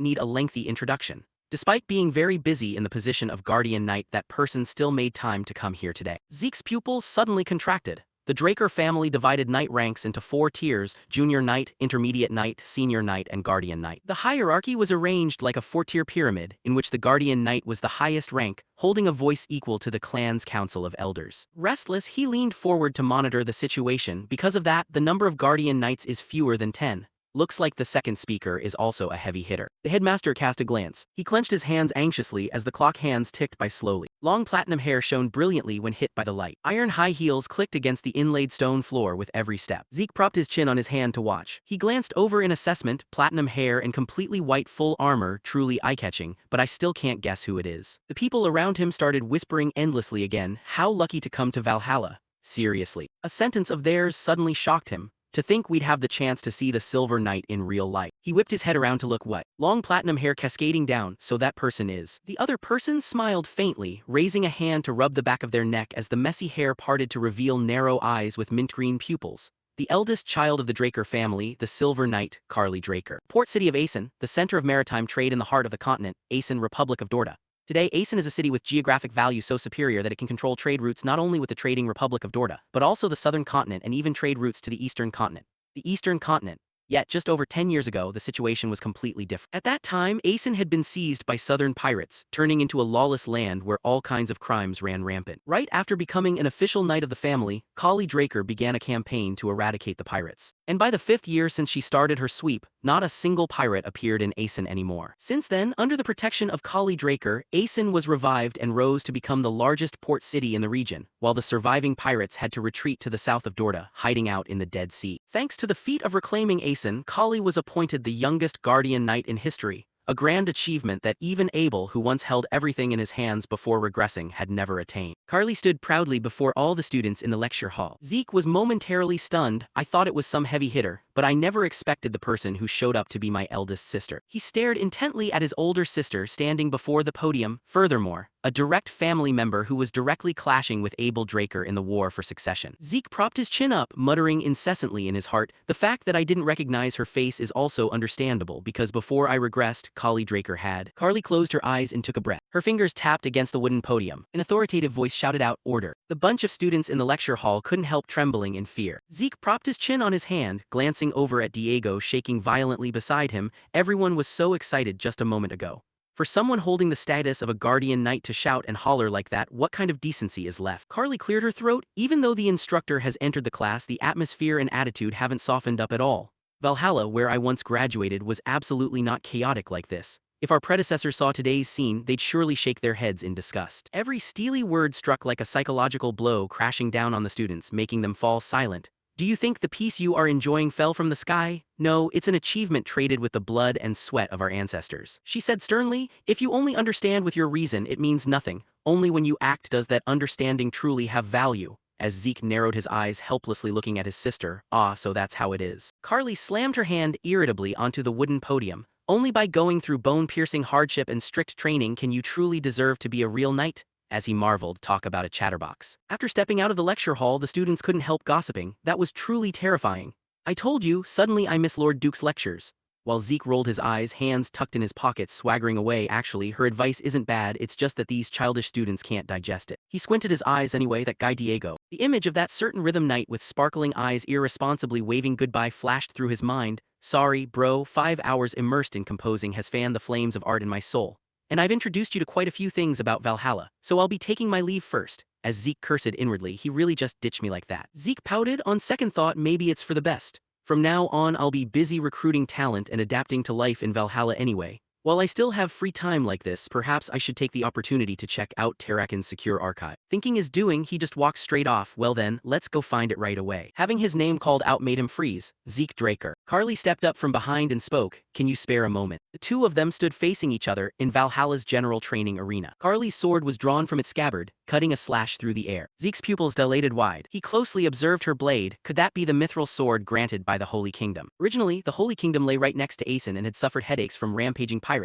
need a lengthy introduction. Despite being very busy in the position of guardian knight, that person still made time to come here today." Zeke's pupils suddenly contracted. The Draker family divided knight ranks into 4 tiers: junior knight, intermediate knight, senior knight, and guardian knight. The hierarchy was arranged like a 4-tier pyramid, in which the guardian knight was the highest rank, holding a voice equal to the clan's council of elders. Restless, he leaned forward to monitor the situation. "Because of that, the number of guardian knights is fewer than 10. Looks like the second speaker is also a heavy hitter." The headmaster cast a glance. He clenched his hands anxiously as the clock hands ticked by slowly. Long platinum hair shone brilliantly when hit by the light. Iron high heels clicked against the inlaid stone floor with every step. Zeke propped his chin on his hand to watch. He glanced over in assessment. Platinum hair and completely white full armor, truly eye-catching, but I still can't guess who it is. The people around him started whispering endlessly again. "How lucky to come to Valhalla." Seriously. A sentence of theirs suddenly shocked him. "To think we'd have the chance to see the Silver Knight in real life." He whipped his head around to look. "What?" Long platinum hair cascading down. "So that person is." The other person smiled faintly, raising a hand to rub the back of their neck as the messy hair parted to reveal narrow eyes with mint-green pupils. "The eldest child of the Draker family, the Silver Knight, Carly Draker." Port city of Asen, the center of maritime trade in the heart of the continent, Asen, Republic of Dorda. Today, Asen is a city with geographic value so superior that it can control trade routes not only with the trading Republic of Dorda, but also the southern continent and even trade routes to the eastern continent. The eastern continent. Yet, just over 10 years ago, the situation was completely different. At that time, Asen had been seized by southern pirates, turning into a lawless land where all kinds of crimes ran rampant. Right after becoming an official knight of the family, Carly Draker began a campaign to eradicate the pirates. And by the 5th year since she started her sweep, not a single pirate appeared in Asen anymore. Since then, under the protection of Carly Draker, Asen was revived and rose to become the largest port city in the region, while the surviving pirates had to retreat to the south of Dorda, hiding out in the Dead Sea. Thanks to the feat of reclaiming Asen, Carly was appointed the youngest guardian knight in history, a grand achievement that even Abel, who once held everything in his hands before regressing, had never attained. Carly stood proudly before all the students in the lecture hall. Zeke was momentarily stunned. "I thought it was some heavy hitter, but I never expected the person who showed up to be my eldest sister." He stared intently at his older sister standing before the podium. Furthermore, a direct family member who was directly clashing with Abel Draker in the war for succession. Zeke propped his chin up, muttering incessantly in his heart, "The fact that I didn't recognize her face is also understandable, because before I regressed, Carly Draker had." Carly closed her eyes and took a breath. Her fingers tapped against the wooden podium. An authoritative voice shouted out, "Order." The bunch of students in the lecture hall couldn't help trembling in fear. Zeke propped his chin on his hand, glancing over at Diego shaking violently beside him. Everyone was so excited just a moment ago. For someone holding the status of a guardian knight to shout and holler like that, what kind of decency is left? Carly cleared her throat. "Even though the instructor has entered the class, the atmosphere and attitude haven't softened up at all. Valhalla, where I once graduated, was absolutely not chaotic like this. If our predecessors saw today's scene, they'd surely shake their heads in disgust." Every steely word struck like a psychological blow, crashing down on the students, making them fall silent. "Do you think the peace you are enjoying fell from the sky? No, it's an achievement traded with the blood and sweat of our ancestors," she said sternly. "If you only understand with your reason, it means nothing. Only when you act does that understanding truly have value." As Zeke narrowed his eyes helplessly looking at his sister, "Ah, so that's how it is." Carly slammed her hand irritably onto the wooden podium. "Only by going through bone-piercing hardship and strict training can you truly deserve to be a real knight." As he marveled, talk about a chatterbox. After stepping out of the lecture hall, the students couldn't help gossiping. "That was truly terrifying. I told you, suddenly I miss Lord Duke's lectures." while Zeke rolled his eyes, hands tucked in his pockets, swaggering away. Actually, her advice isn't bad, it's just that these childish students can't digest it. He squinted his eyes anyway. That guy Diego. The image of that certain rhythm knight with sparkling eyes irresponsibly waving goodbye flashed through his mind. Sorry, bro, 5 hours immersed in composing has fanned the flames of art in my soul. And I've introduced you to quite a few things about Valhalla, so I'll be taking my leave first. As Zeke cursed inwardly, he really just ditched me like that. Zeke pouted. On second thought, maybe it's for the best. From now on I'll be busy recruiting talent and adapting to life in Valhalla anyway. While I still have free time like this, perhaps I should take the opportunity to check out Terrakin's secure archive. Thinking his doing, he just walked straight off. Well then, let's go find it right away. Having his name called out made him freeze. Zeke Draker. Carly stepped up from behind and spoke. Can you spare a moment? The two of them stood facing each other in Valhalla's general training arena. Carly's sword was drawn from its scabbard, cutting a slash through the air. Zeke's pupils dilated wide. He closely observed her blade. Could that be the mithril sword granted by the Holy Kingdom? Originally, the Holy Kingdom lay right next to Aeson and had suffered headaches from rampaging pirates.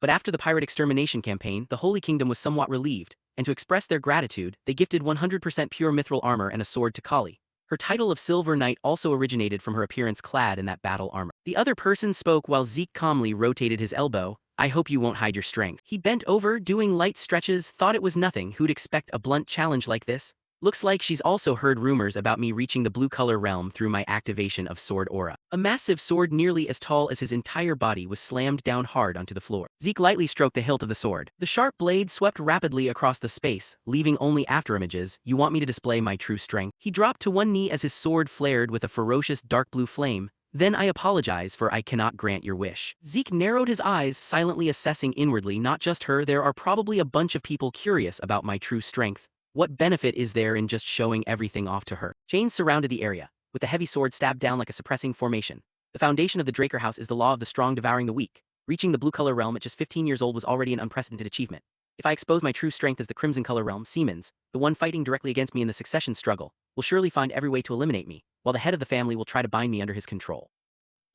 But after the pirate extermination campaign, the Holy Kingdom was somewhat relieved, and to express their gratitude, they gifted 100% pure mithril armor and a sword to Kali. Her title of Silver Knight also originated from her appearance clad in that battle armor. The other person spoke while Zeke calmly rotated his elbow. I hope you won't hide your strength. He bent over, doing light stretches, thought it was nothing. Who'd expect a blunt challenge like this? Looks like she's also heard rumors about me reaching the blue color realm through my activation of sword aura. A massive sword nearly as tall as his entire body was slammed down hard onto the floor. Zeke lightly stroked the hilt of the sword. The sharp blade swept rapidly across the space, leaving only afterimages. You want me to display my true strength? He dropped to one knee as his sword flared with a ferocious dark blue flame. Then I apologize for I cannot grant your wish. Zeke narrowed his eyes, silently assessing inwardly. Not just her, there are probably a bunch of people curious about my true strength. What benefit is there in just showing everything off to her? Chains surrounded the area, with the heavy sword stabbed down like a suppressing formation. The foundation of the Draker house is the law of the strong devouring the weak. Reaching the blue color realm at just 15 years old was already an unprecedented achievement. If I expose my true strength as the crimson color realm, Siemens, the one fighting directly against me in the succession struggle, will surely find every way to eliminate me, while the head of the family will try to bind me under his control.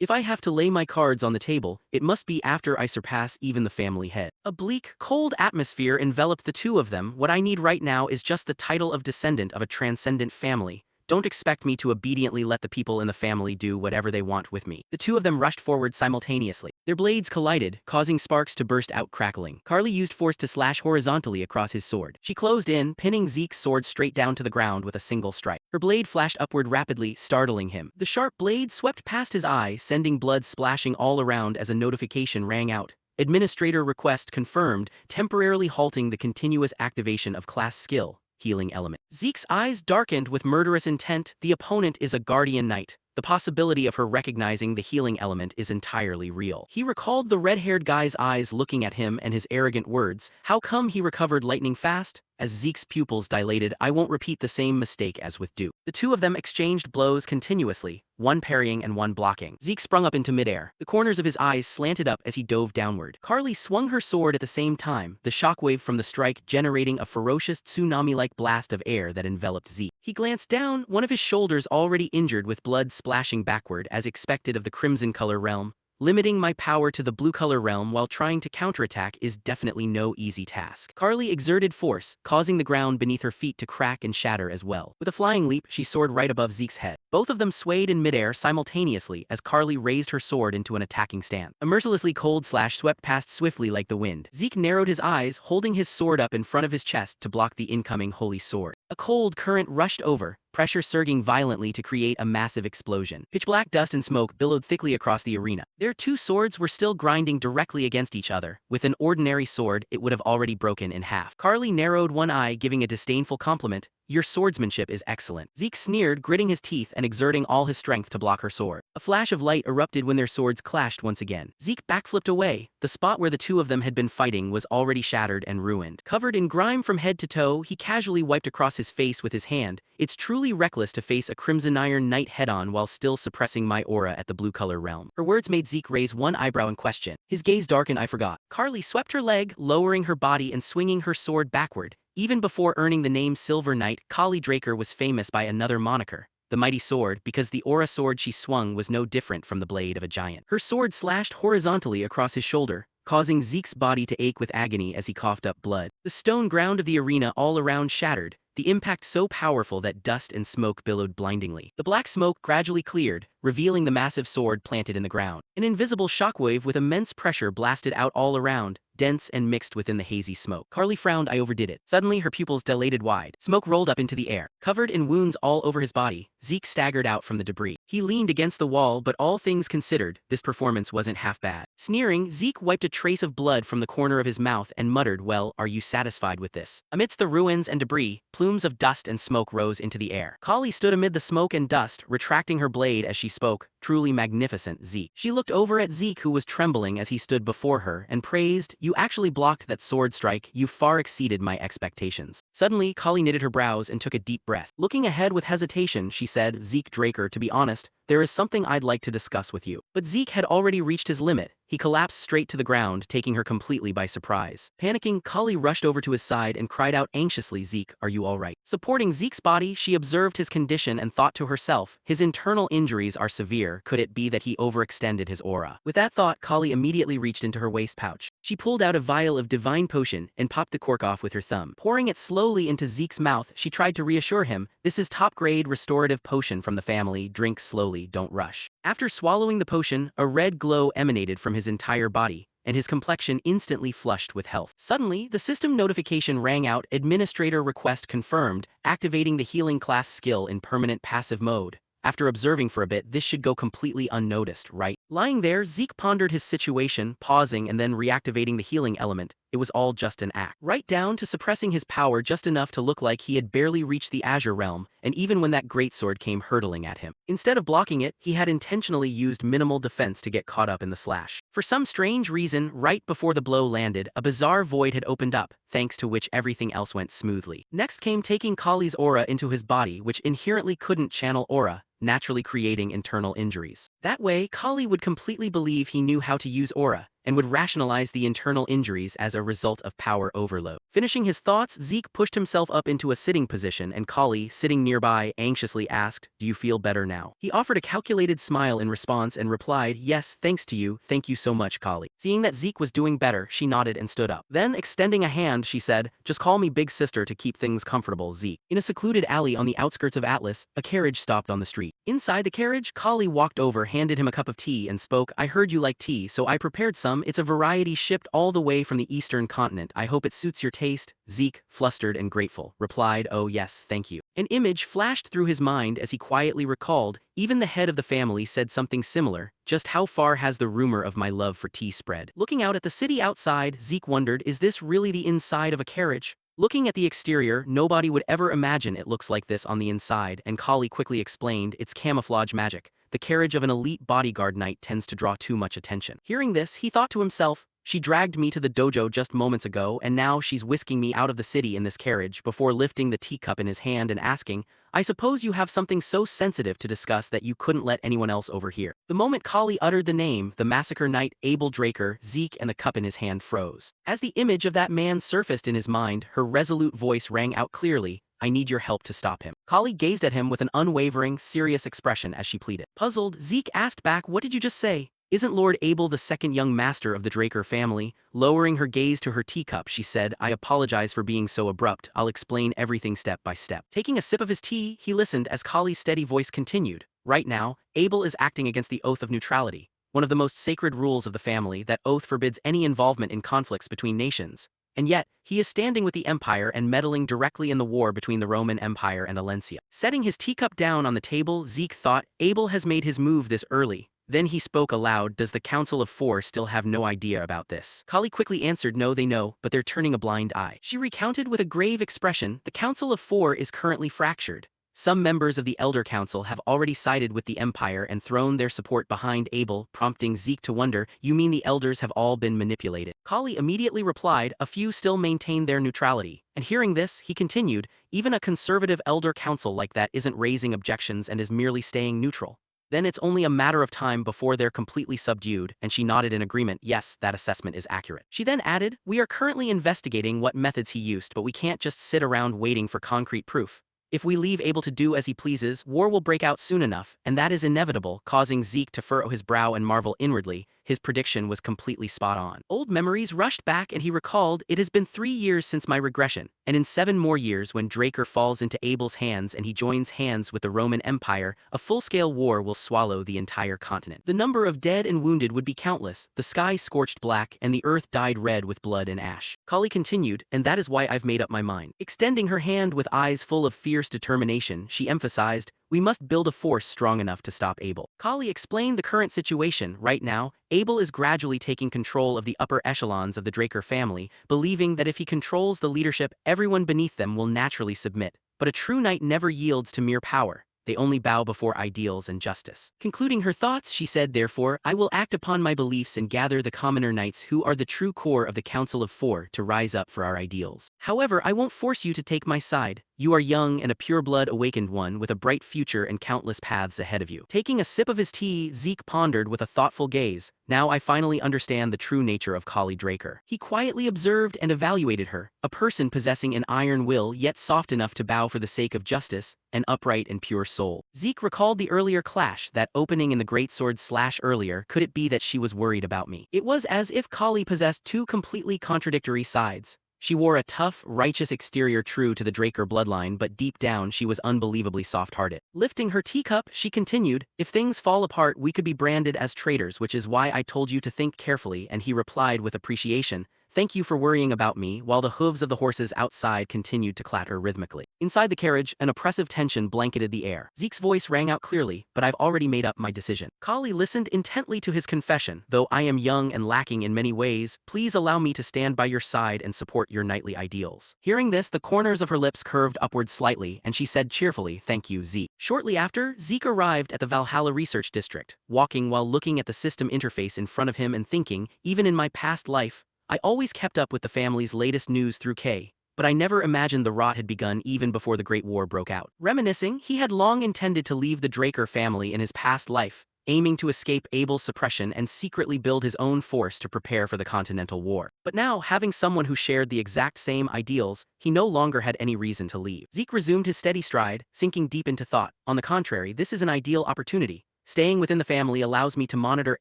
If I have to lay my cards on the table, it must be after I surpass even the family head. A bleak, cold atmosphere enveloped the two of them. What I need right now is just the title of descendant of a transcendent family. Don't expect me to obediently let the people in the family do whatever they want with me. The two of them rushed forward simultaneously. Their blades collided, causing sparks to burst out crackling. Carly used force to slash horizontally across his sword. She closed in, pinning Zeke's sword straight down to the ground with a single strike. Her blade flashed upward rapidly, startling him. The sharp blade swept past his eye, sending blood splashing all around as a notification rang out. Administrator request confirmed, temporarily halting the continuous activation of class skill. Healing element. Zeke's eyes darkened with murderous intent. The opponent is a guardian knight. The possibility of her recognizing the healing element is entirely real. He recalled the red-haired guy's eyes looking at him and his arrogant words. How come he recovered lightning fast? As Zeke's pupils dilated, I won't repeat the same mistake as with Duke. The two of them exchanged blows continuously, one parrying and one blocking. Zeke sprung up into midair. The corners of his eyes slanted up as he dove downward. Carly swung her sword at the same time, the shockwave from the strike generating a ferocious tsunami-like blast of air that enveloped Zeke. He glanced down, one of his shoulders already injured with blood splashing backward as expected of the crimson color realm. Limiting my power to the blue color realm while trying to counterattack is definitely no easy task. Carly exerted force, causing the ground beneath her feet to crack and shatter as well. With a flying leap, she soared right above Zeke's head. Both of them swayed in midair simultaneously as Carly raised her sword into an attacking stance. A mercilessly cold slash swept past swiftly like the wind. Zeke narrowed his eyes, holding his sword up in front of his chest to block the incoming holy sword. A cold current rushed over, pressure surging violently to create a massive explosion. Pitch-black dust and smoke billowed thickly across the arena. Their two swords were still grinding directly against each other. With an ordinary sword, it would have already broken in half. Carly narrowed one eye, giving a disdainful compliment. Your swordsmanship is excellent. Zeke sneered, gritting his teeth and exerting all his strength to block her sword. A flash of light erupted when their swords clashed once again. Zeke backflipped away. The spot where the two of them had been fighting was already shattered and ruined. Covered in grime from head to toe, he casually wiped across his face with his hand. It's truly reckless to face a Crimson Iron Knight head-on while still suppressing my aura at the blue color realm. Her words made Zeke raise one eyebrow in question. His gaze darkened. I forgot. Carly swept her leg, lowering her body and swinging her sword backward. Even before earning the name Silver Knight, Carly Draker was famous by another moniker, the Mighty Sword, because the aura sword she swung was no different from the blade of a giant. Her sword slashed horizontally across his shoulder, causing Zeke's body to ache with agony as he coughed up blood. The stone ground of the arena all around shattered, the impact so powerful that dust and smoke billowed blindingly. The black smoke gradually cleared, revealing the massive sword planted in the ground. An invisible shockwave with immense pressure blasted out all around, dense and mixed within the hazy smoke. Carly frowned. I overdid it. Suddenly her pupils dilated wide. Smoke rolled up into the air. Covered in wounds all over his body, Zeke staggered out from the debris. He leaned against the wall, but all things considered, this performance wasn't half bad. Sneering, Zeke wiped a trace of blood from the corner of his mouth and muttered, well, are you satisfied with this? Amidst the ruins and debris, plumes of dust and smoke rose into the air. Kali stood amid the smoke and dust, retracting her blade as she spoke. Truly magnificent, Zeke. She looked over at Zeke, who was trembling as he stood before her, and praised, you actually blocked that sword strike. You far exceeded my expectations. Suddenly, Kali knitted her brows and took a deep breath. Looking ahead with hesitation, she said, Zeke Draker, to be honest, there is something I'd like to discuss with you. But Zeke had already reached his limit. He collapsed straight to the ground, taking her completely by surprise. Panicking, Kali rushed over to his side and cried out anxiously, Zeke, are you all right? Supporting Zeke's body, she observed his condition and thought to herself, his internal injuries are severe. Could it be that he overextended his aura? With that thought, Kali immediately reached into her waist pouch. She pulled out a vial of divine potion and popped the cork off with her thumb. Pouring it slowly into Zeke's mouth, she tried to reassure him, this is top-grade restorative potion from the family, drink slowly, don't rush. After swallowing the potion, a red glow emanated from his entire body, and his complexion instantly flushed with health. Suddenly, the system notification rang out, administrator request confirmed, activating the healing class skill in permanent passive mode. After observing for a bit, this should go completely unnoticed, right? Lying there, Zeke pondered his situation, pausing and then reactivating the healing element. It was all just an act. Right down to suppressing his power just enough to look like he had barely reached the Azure Realm, and even when that greatsword came hurtling at him. Instead of blocking it, he had intentionally used minimal defense to get caught up in the slash. For some strange reason, right before the blow landed, a bizarre void had opened up, thanks to which everything else went smoothly. Next came taking Kali's aura into his body, which inherently couldn't channel aura, naturally creating internal injuries. That way, Kali would completely believe he knew how to use aura, and would rationalize the internal injuries as a result of power overload. Finishing his thoughts, Zeke pushed himself up into a sitting position and Kali, sitting nearby, anxiously asked, do you feel better now? He offered a calculated smile in response and replied, yes, thanks to you, thank you so much, Kali. Seeing that Zeke was doing better, she nodded and stood up. Then, extending a hand, she said, just call me big sister to keep things comfortable, Zeke. In a secluded alley on the outskirts of Atlas, a carriage stopped on the street. Inside the carriage, Kali walked over, handed him a cup of tea and spoke, I heard you like tea, so I prepared some. It's a variety shipped all the way from the eastern continent. I hope it suits your taste. Zeke, flustered and grateful, replied, oh yes, thank you. An image flashed through his mind as he quietly recalled, even the head of the family said something similar. Just how far has the rumor of my love for tea spread? Looking out at the city outside, Zeke wondered, is this really the inside of a carriage? Looking at the exterior, nobody would ever imagine it looks like this on the inside, and Kali quickly explained, it's camouflage magic. The carriage of an elite bodyguard knight tends to draw too much attention. Hearing this, he thought to himself, she dragged me to the dojo just moments ago and now she's whisking me out of the city in this carriage, before lifting the teacup in his hand and asking, I suppose you have something so sensitive to discuss that you couldn't let anyone else overhear. The moment Kali uttered the name, the massacre knight, Abel Draker, Zeke and the cup in his hand froze. As the image of that man surfaced in his mind, her resolute voice rang out clearly, I need your help to stop him. Kali gazed at him with an unwavering, serious expression as she pleaded. Puzzled, Zeke asked back, what did you just say? Isn't Lord Abel the second young master of the Draker family? Lowering her gaze to her teacup, she said, I apologize for being so abrupt. I'll explain everything step by step. Taking a sip of his tea, he listened as Kali's steady voice continued. Right now, Abel is acting against the oath of neutrality, one of the most sacred rules of the family. That oath forbids any involvement in conflicts between nations. And yet, he is standing with the Empire and meddling directly in the war between the Roman Empire and Alencia. Setting his teacup down on the table, Zeke thought, Abel has made his move this early. Then he spoke aloud, does the Council of Four still have no idea about this? Kali quickly answered, no, they know, but they're turning a blind eye. She recounted with a grave expression, the Council of Four is currently fractured. Some members of the Elder Council have already sided with the Empire and thrown their support behind Abel, prompting Zeke to wonder, you mean the Elders have all been manipulated? Kali immediately replied, a few still maintain their neutrality. And hearing this, he continued, even a conservative Elder Council like that isn't raising objections and is merely staying neutral. Then it's only a matter of time before they're completely subdued, and she nodded in agreement, yes, that assessment is accurate. She then added, we are currently investigating what methods he used, but we can't just sit around waiting for concrete proof. If we leave Abel to do as he pleases, war will break out soon enough, and that is inevitable, causing Zeke to furrow his brow and marvel inwardly. his prediction was completely spot on. Old memories rushed back and he recalled, it has been 3 years since my regression, and in 7 more years when Draker falls into Abel's hands and he joins hands with the Roman Empire, a full-scale war will swallow the entire continent. The number of dead and wounded would be countless, the sky scorched black and the earth dyed red with blood and ash. Kali continued, and that is why I've made up my mind. Extending her hand with eyes full of fierce determination, she emphasized, we must build a force strong enough to stop Abel. Kali explained the current situation. Right now, Abel is gradually taking control of the upper echelons of the Draker family, believing that if he controls the leadership, everyone beneath them will naturally submit. But a true knight never yields to mere power. They only bow before ideals and justice. Concluding her thoughts, she said, therefore, I will act upon my beliefs and gather the commoner knights who are the true core of the Council of Four to rise up for our ideals. However, I won't force you to take my side. You are young and a pure-blood awakened one with a bright future and countless paths ahead of you. Taking a sip of his tea, Zeke pondered with a thoughtful gaze, now I finally understand the true nature of Kali Draker. He quietly observed and evaluated her, a person possessing an iron will yet soft enough to bow for the sake of justice, an upright and pure soul. Zeke recalled the earlier clash, that opening in the greatsword slash earlier. Could it be that she was worried about me? It was as if Kali possessed two completely contradictory sides. She wore a tough, righteous exterior true to the Draker bloodline, but deep down she was unbelievably soft-hearted. Lifting her teacup, she continued, if things fall apart we could be branded as traitors, which is why I told you to think carefully, and he replied with appreciation, thank you for worrying about me, while the hooves of the horses outside continued to clatter rhythmically. Inside the carriage, an oppressive tension blanketed the air. Zeke's voice rang out clearly, but I've already made up my decision. Kali listened intently to his confession, though I am young and lacking in many ways, please allow me to stand by your side and support your knightly ideals. Hearing this, the corners of her lips curved upward slightly, and she said cheerfully, thank you, Zeke. Shortly after, Zeke arrived at the Valhalla Research District, walking while looking at the system interface in front of him and thinking, even in my past life, I always kept up with the family's latest news through K, but I never imagined the rot had begun even before the Great War broke out. Reminiscing, he had long intended to leave the Draker family in his past life, aiming to escape Abel's suppression and secretly build his own force to prepare for the Continental War. But now, having someone who shared the exact same ideals, he no longer had any reason to leave. Zeke resumed his steady stride, sinking deep into thought. On the contrary, this is an ideal opportunity. Staying within the family allows me to monitor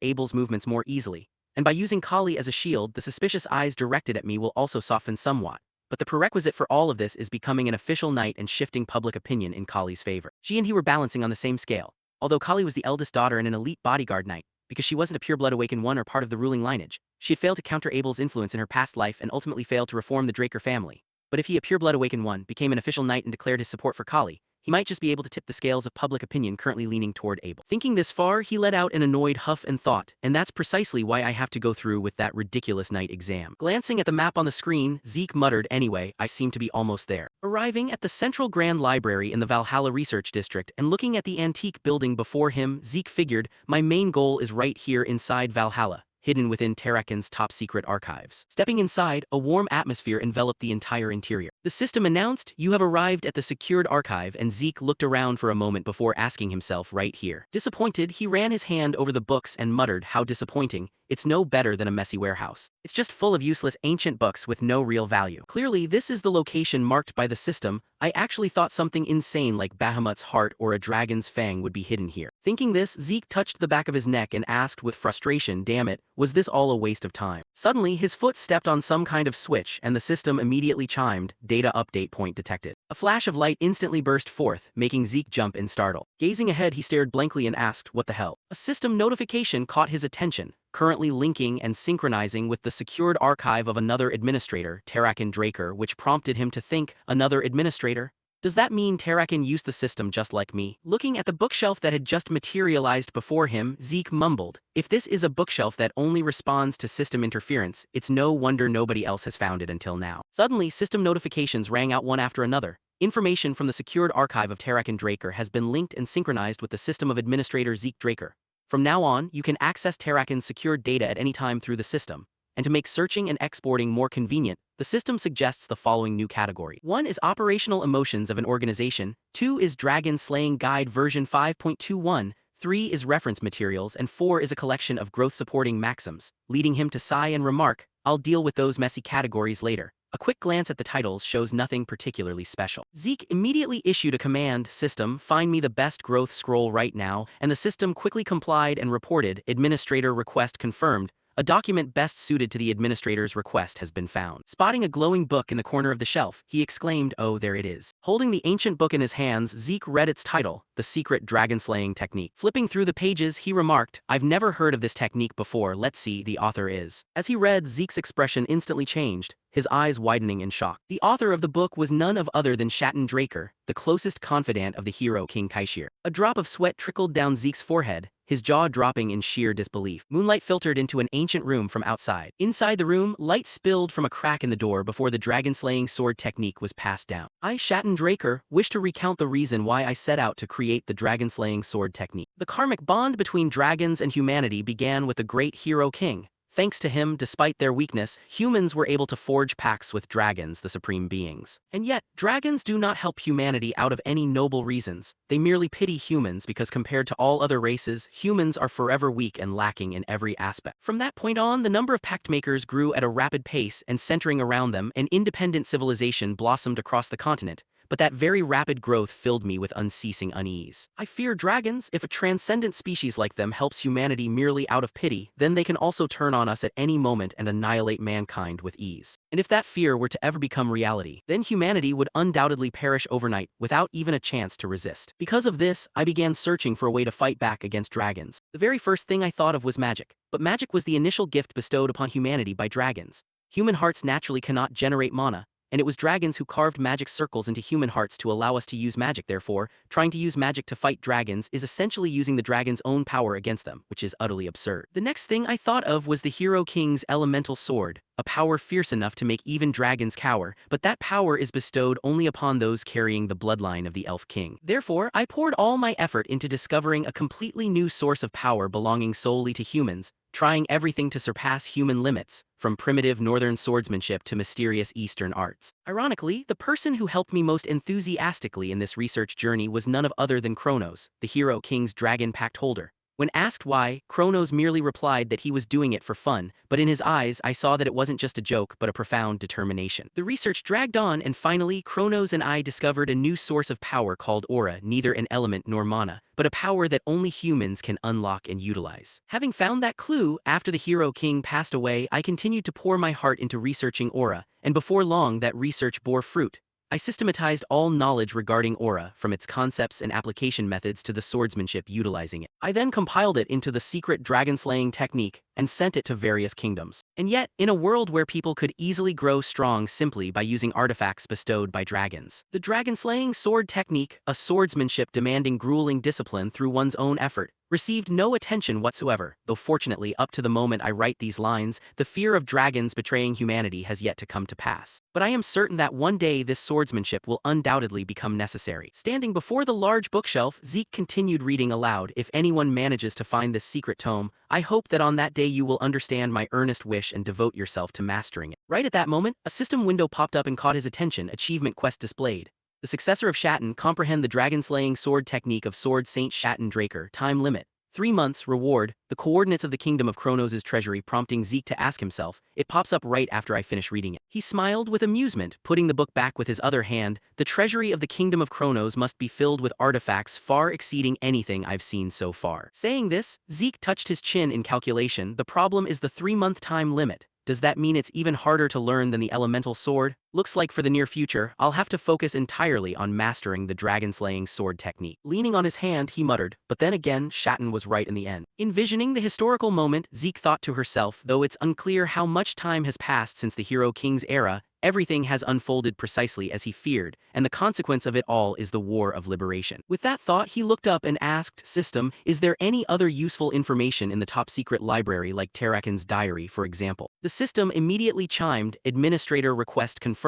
Abel's movements more easily. And by using Kali as a shield, the suspicious eyes directed at me will also soften somewhat. But the prerequisite for all of this is becoming an official knight and shifting public opinion in Kali's favor. She and he were balancing on the same scale. Although Kali was the eldest daughter and an elite bodyguard knight, because she wasn't a pure-blood awakened one or part of the ruling lineage, she had failed to counter Abel's influence in her past life and ultimately failed to reform the Draker family. But if he, a pure-blood awakened one, became an official knight and declared his support for Kali, he might just be able to tip the scales of public opinion currently leaning toward Abel. Thinking this far, he let out an annoyed huff and thought, and that's precisely why I have to go through with that ridiculous night exam. Glancing at the map on the screen, Zeke muttered, anyway, I seem to be almost there. Arriving at the Central Grand Library in the Valhalla Research District and looking at the antique building before him, Zeke figured, my main goal is right here inside Valhalla, hidden within Terrakin's top-secret archives. Stepping inside, a warm atmosphere enveloped the entire interior. The system announced, you have arrived at the secured archive, and Zeke looked around for a moment before asking himself, right here. Disappointed, he ran his hand over the books and muttered, how disappointing. It's no better than a messy warehouse. It's just full of useless ancient books with no real value. Clearly, this is the location marked by the system. I actually thought something insane like Bahamut's heart or a dragon's fang would be hidden here. Thinking this, Zeke touched the back of his neck and asked with frustration, damn it, was this all a waste of time? Suddenly, his foot stepped on some kind of switch and the system immediately chimed, data update point detected. A flash of light instantly burst forth, making Zeke jump in startle. Gazing ahead, he stared blankly and asked, what the hell? A system notification caught his attention, currently linking and synchronizing with the secured archive of another administrator, Terrakin Draker, which prompted him to think, another administrator? Does that mean Terrakin used the system just like me? Looking at the bookshelf that had just materialized before him, Zeke mumbled, if this is a bookshelf that only responds to system interference, it's no wonder nobody else has found it until now. Suddenly, system notifications rang out one after another. Information from the secured archive of Terrakin Draker has been linked and synchronized with the system of Administrator Zeke Draker. From now on, you can access Terrakin's secured data at any time through the system. And to make searching and exporting more convenient, the system suggests the following new category. 1 is Operational Emotions of an Organization, 2 is Dragon Slaying Guide version 5.21, 3 is Reference Materials, and 4 is a collection of growth-supporting maxims, leading him to sigh and remark, I'll deal with those messy categories later. A quick glance at the titles shows nothing particularly special. Zeke immediately issued a command, "System, find me the best growth scroll right now," and the system quickly complied and reported, "Administrator request confirmed. A document best suited to the administrator's request has been found." Spotting a glowing book in the corner of the shelf, he exclaimed, "Oh, there it is." Holding the ancient book in his hands, Zeke read its title, "The Secret Dragon-Slaying Technique." Flipping through the pages, he remarked, "I've never heard of this technique before, let's see, the author is." As he read, Zeke's expression instantly changed, his eyes widening in shock. The author of the book was none other than Shatten Draker, the closest confidant of the hero King Kaishir. A drop of sweat trickled down Zeke's forehead, his jaw dropping in sheer disbelief. Moonlight filtered into an ancient room from outside. Inside the room, light spilled from a crack in the door before the dragon-slaying sword technique was passed down. I, Shatten Draker, wish to recount the reason why I set out to create the dragon-slaying sword technique. The karmic bond between dragons and humanity began with the great hero king. Thanks to him, despite their weakness, humans were able to forge pacts with dragons, the supreme beings. And yet, dragons do not help humanity out of any noble reasons. They merely pity humans because compared to all other races, humans are forever weak and lacking in every aspect. From that point on, the number of pact makers grew at a rapid pace, and centering around them, an independent civilization blossomed across the continent. But that very rapid growth filled me with unceasing unease. I fear dragons. If a transcendent species like them helps humanity merely out of pity, then they can also turn on us at any moment and annihilate mankind with ease. And if that fear were to ever become reality, then humanity would undoubtedly perish overnight without even a chance to resist. Because of this, I began searching for a way to fight back against dragons. The very first thing I thought of was magic. But magic was the initial gift bestowed upon humanity by dragons. Human hearts naturally cannot generate mana, and it was dragons who carved magic circles into human hearts to allow us to use magic. Therefore, trying to use magic to fight dragons is essentially using the dragon's own power against them, which is utterly absurd. The next thing I thought of was the hero king's elemental sword, a power fierce enough to make even dragons cower, but that power is bestowed only upon those carrying the bloodline of the elf king. Therefore, I poured all my effort into discovering a completely new source of power belonging solely to humans, trying everything to surpass human limits, from primitive northern swordsmanship to mysterious eastern arts. Ironically, the person who helped me most enthusiastically in this research journey was none other than Kronos, the hero king's dragon pact holder. When asked why, Kronos merely replied that he was doing it for fun, but in his eyes I saw that it wasn't just a joke but a profound determination. The research dragged on, and finally Kronos and I discovered a new source of power called aura, neither an element nor mana, but a power that only humans can unlock and utilize. Having found that clue, after the hero king passed away, I continued to pour my heart into researching aura, and before long that research bore fruit. I systematized all knowledge regarding aura, from its concepts and application methods to the swordsmanship utilizing it. I then compiled it into the secret dragon-slaying technique and sent it to various kingdoms. And yet, in a world where people could easily grow strong simply by using artifacts bestowed by dragons, the dragon-slaying sword technique, a swordsmanship demanding grueling discipline through one's own effort, received no attention whatsoever, though fortunately up to the moment I write these lines, the fear of dragons betraying humanity has yet to come to pass. But I am certain that one day this swordsmanship will undoubtedly become necessary. Standing before the large bookshelf, Zeke continued reading aloud, "If anyone manages to find this secret tome, I hope that on that day you will understand my earnest wish and devote yourself to mastering it." Right at that moment, a system window popped up and caught his attention. Achievement quest displayed. The successor of Shatten, comprehend the dragon-slaying sword technique of Sword Saint Shatten Draker. Time limit: 3 months. Reward: the coordinates of the kingdom of Kronos' treasury. Prompting Zeke to ask himself. It pops up right after I finish reading it. He smiled with amusement, putting the book back with his other hand. The treasury of the kingdom of Kronos must be filled with artifacts far exceeding anything I've seen so far. Saying this, Zeke touched his chin in calculation. The problem is the 3-month time limit. Does that mean it's even harder to learn than the elemental sword? Looks like for the near future, I'll have to focus entirely on mastering the dragon-slaying sword technique. Leaning on his hand, he muttered, but then again, Shatten was right in the end. Envisioning the historical moment, Zeke thought to herself, though it's unclear how much time has passed since the Hero King's era, everything has unfolded precisely as he feared, and the consequence of it all is the War of Liberation. With that thought, he looked up and asked, "System, is there any other useful information in the top-secret library like Terrakin's diary, for example?" The system immediately chimed, "Administrator request confirmed.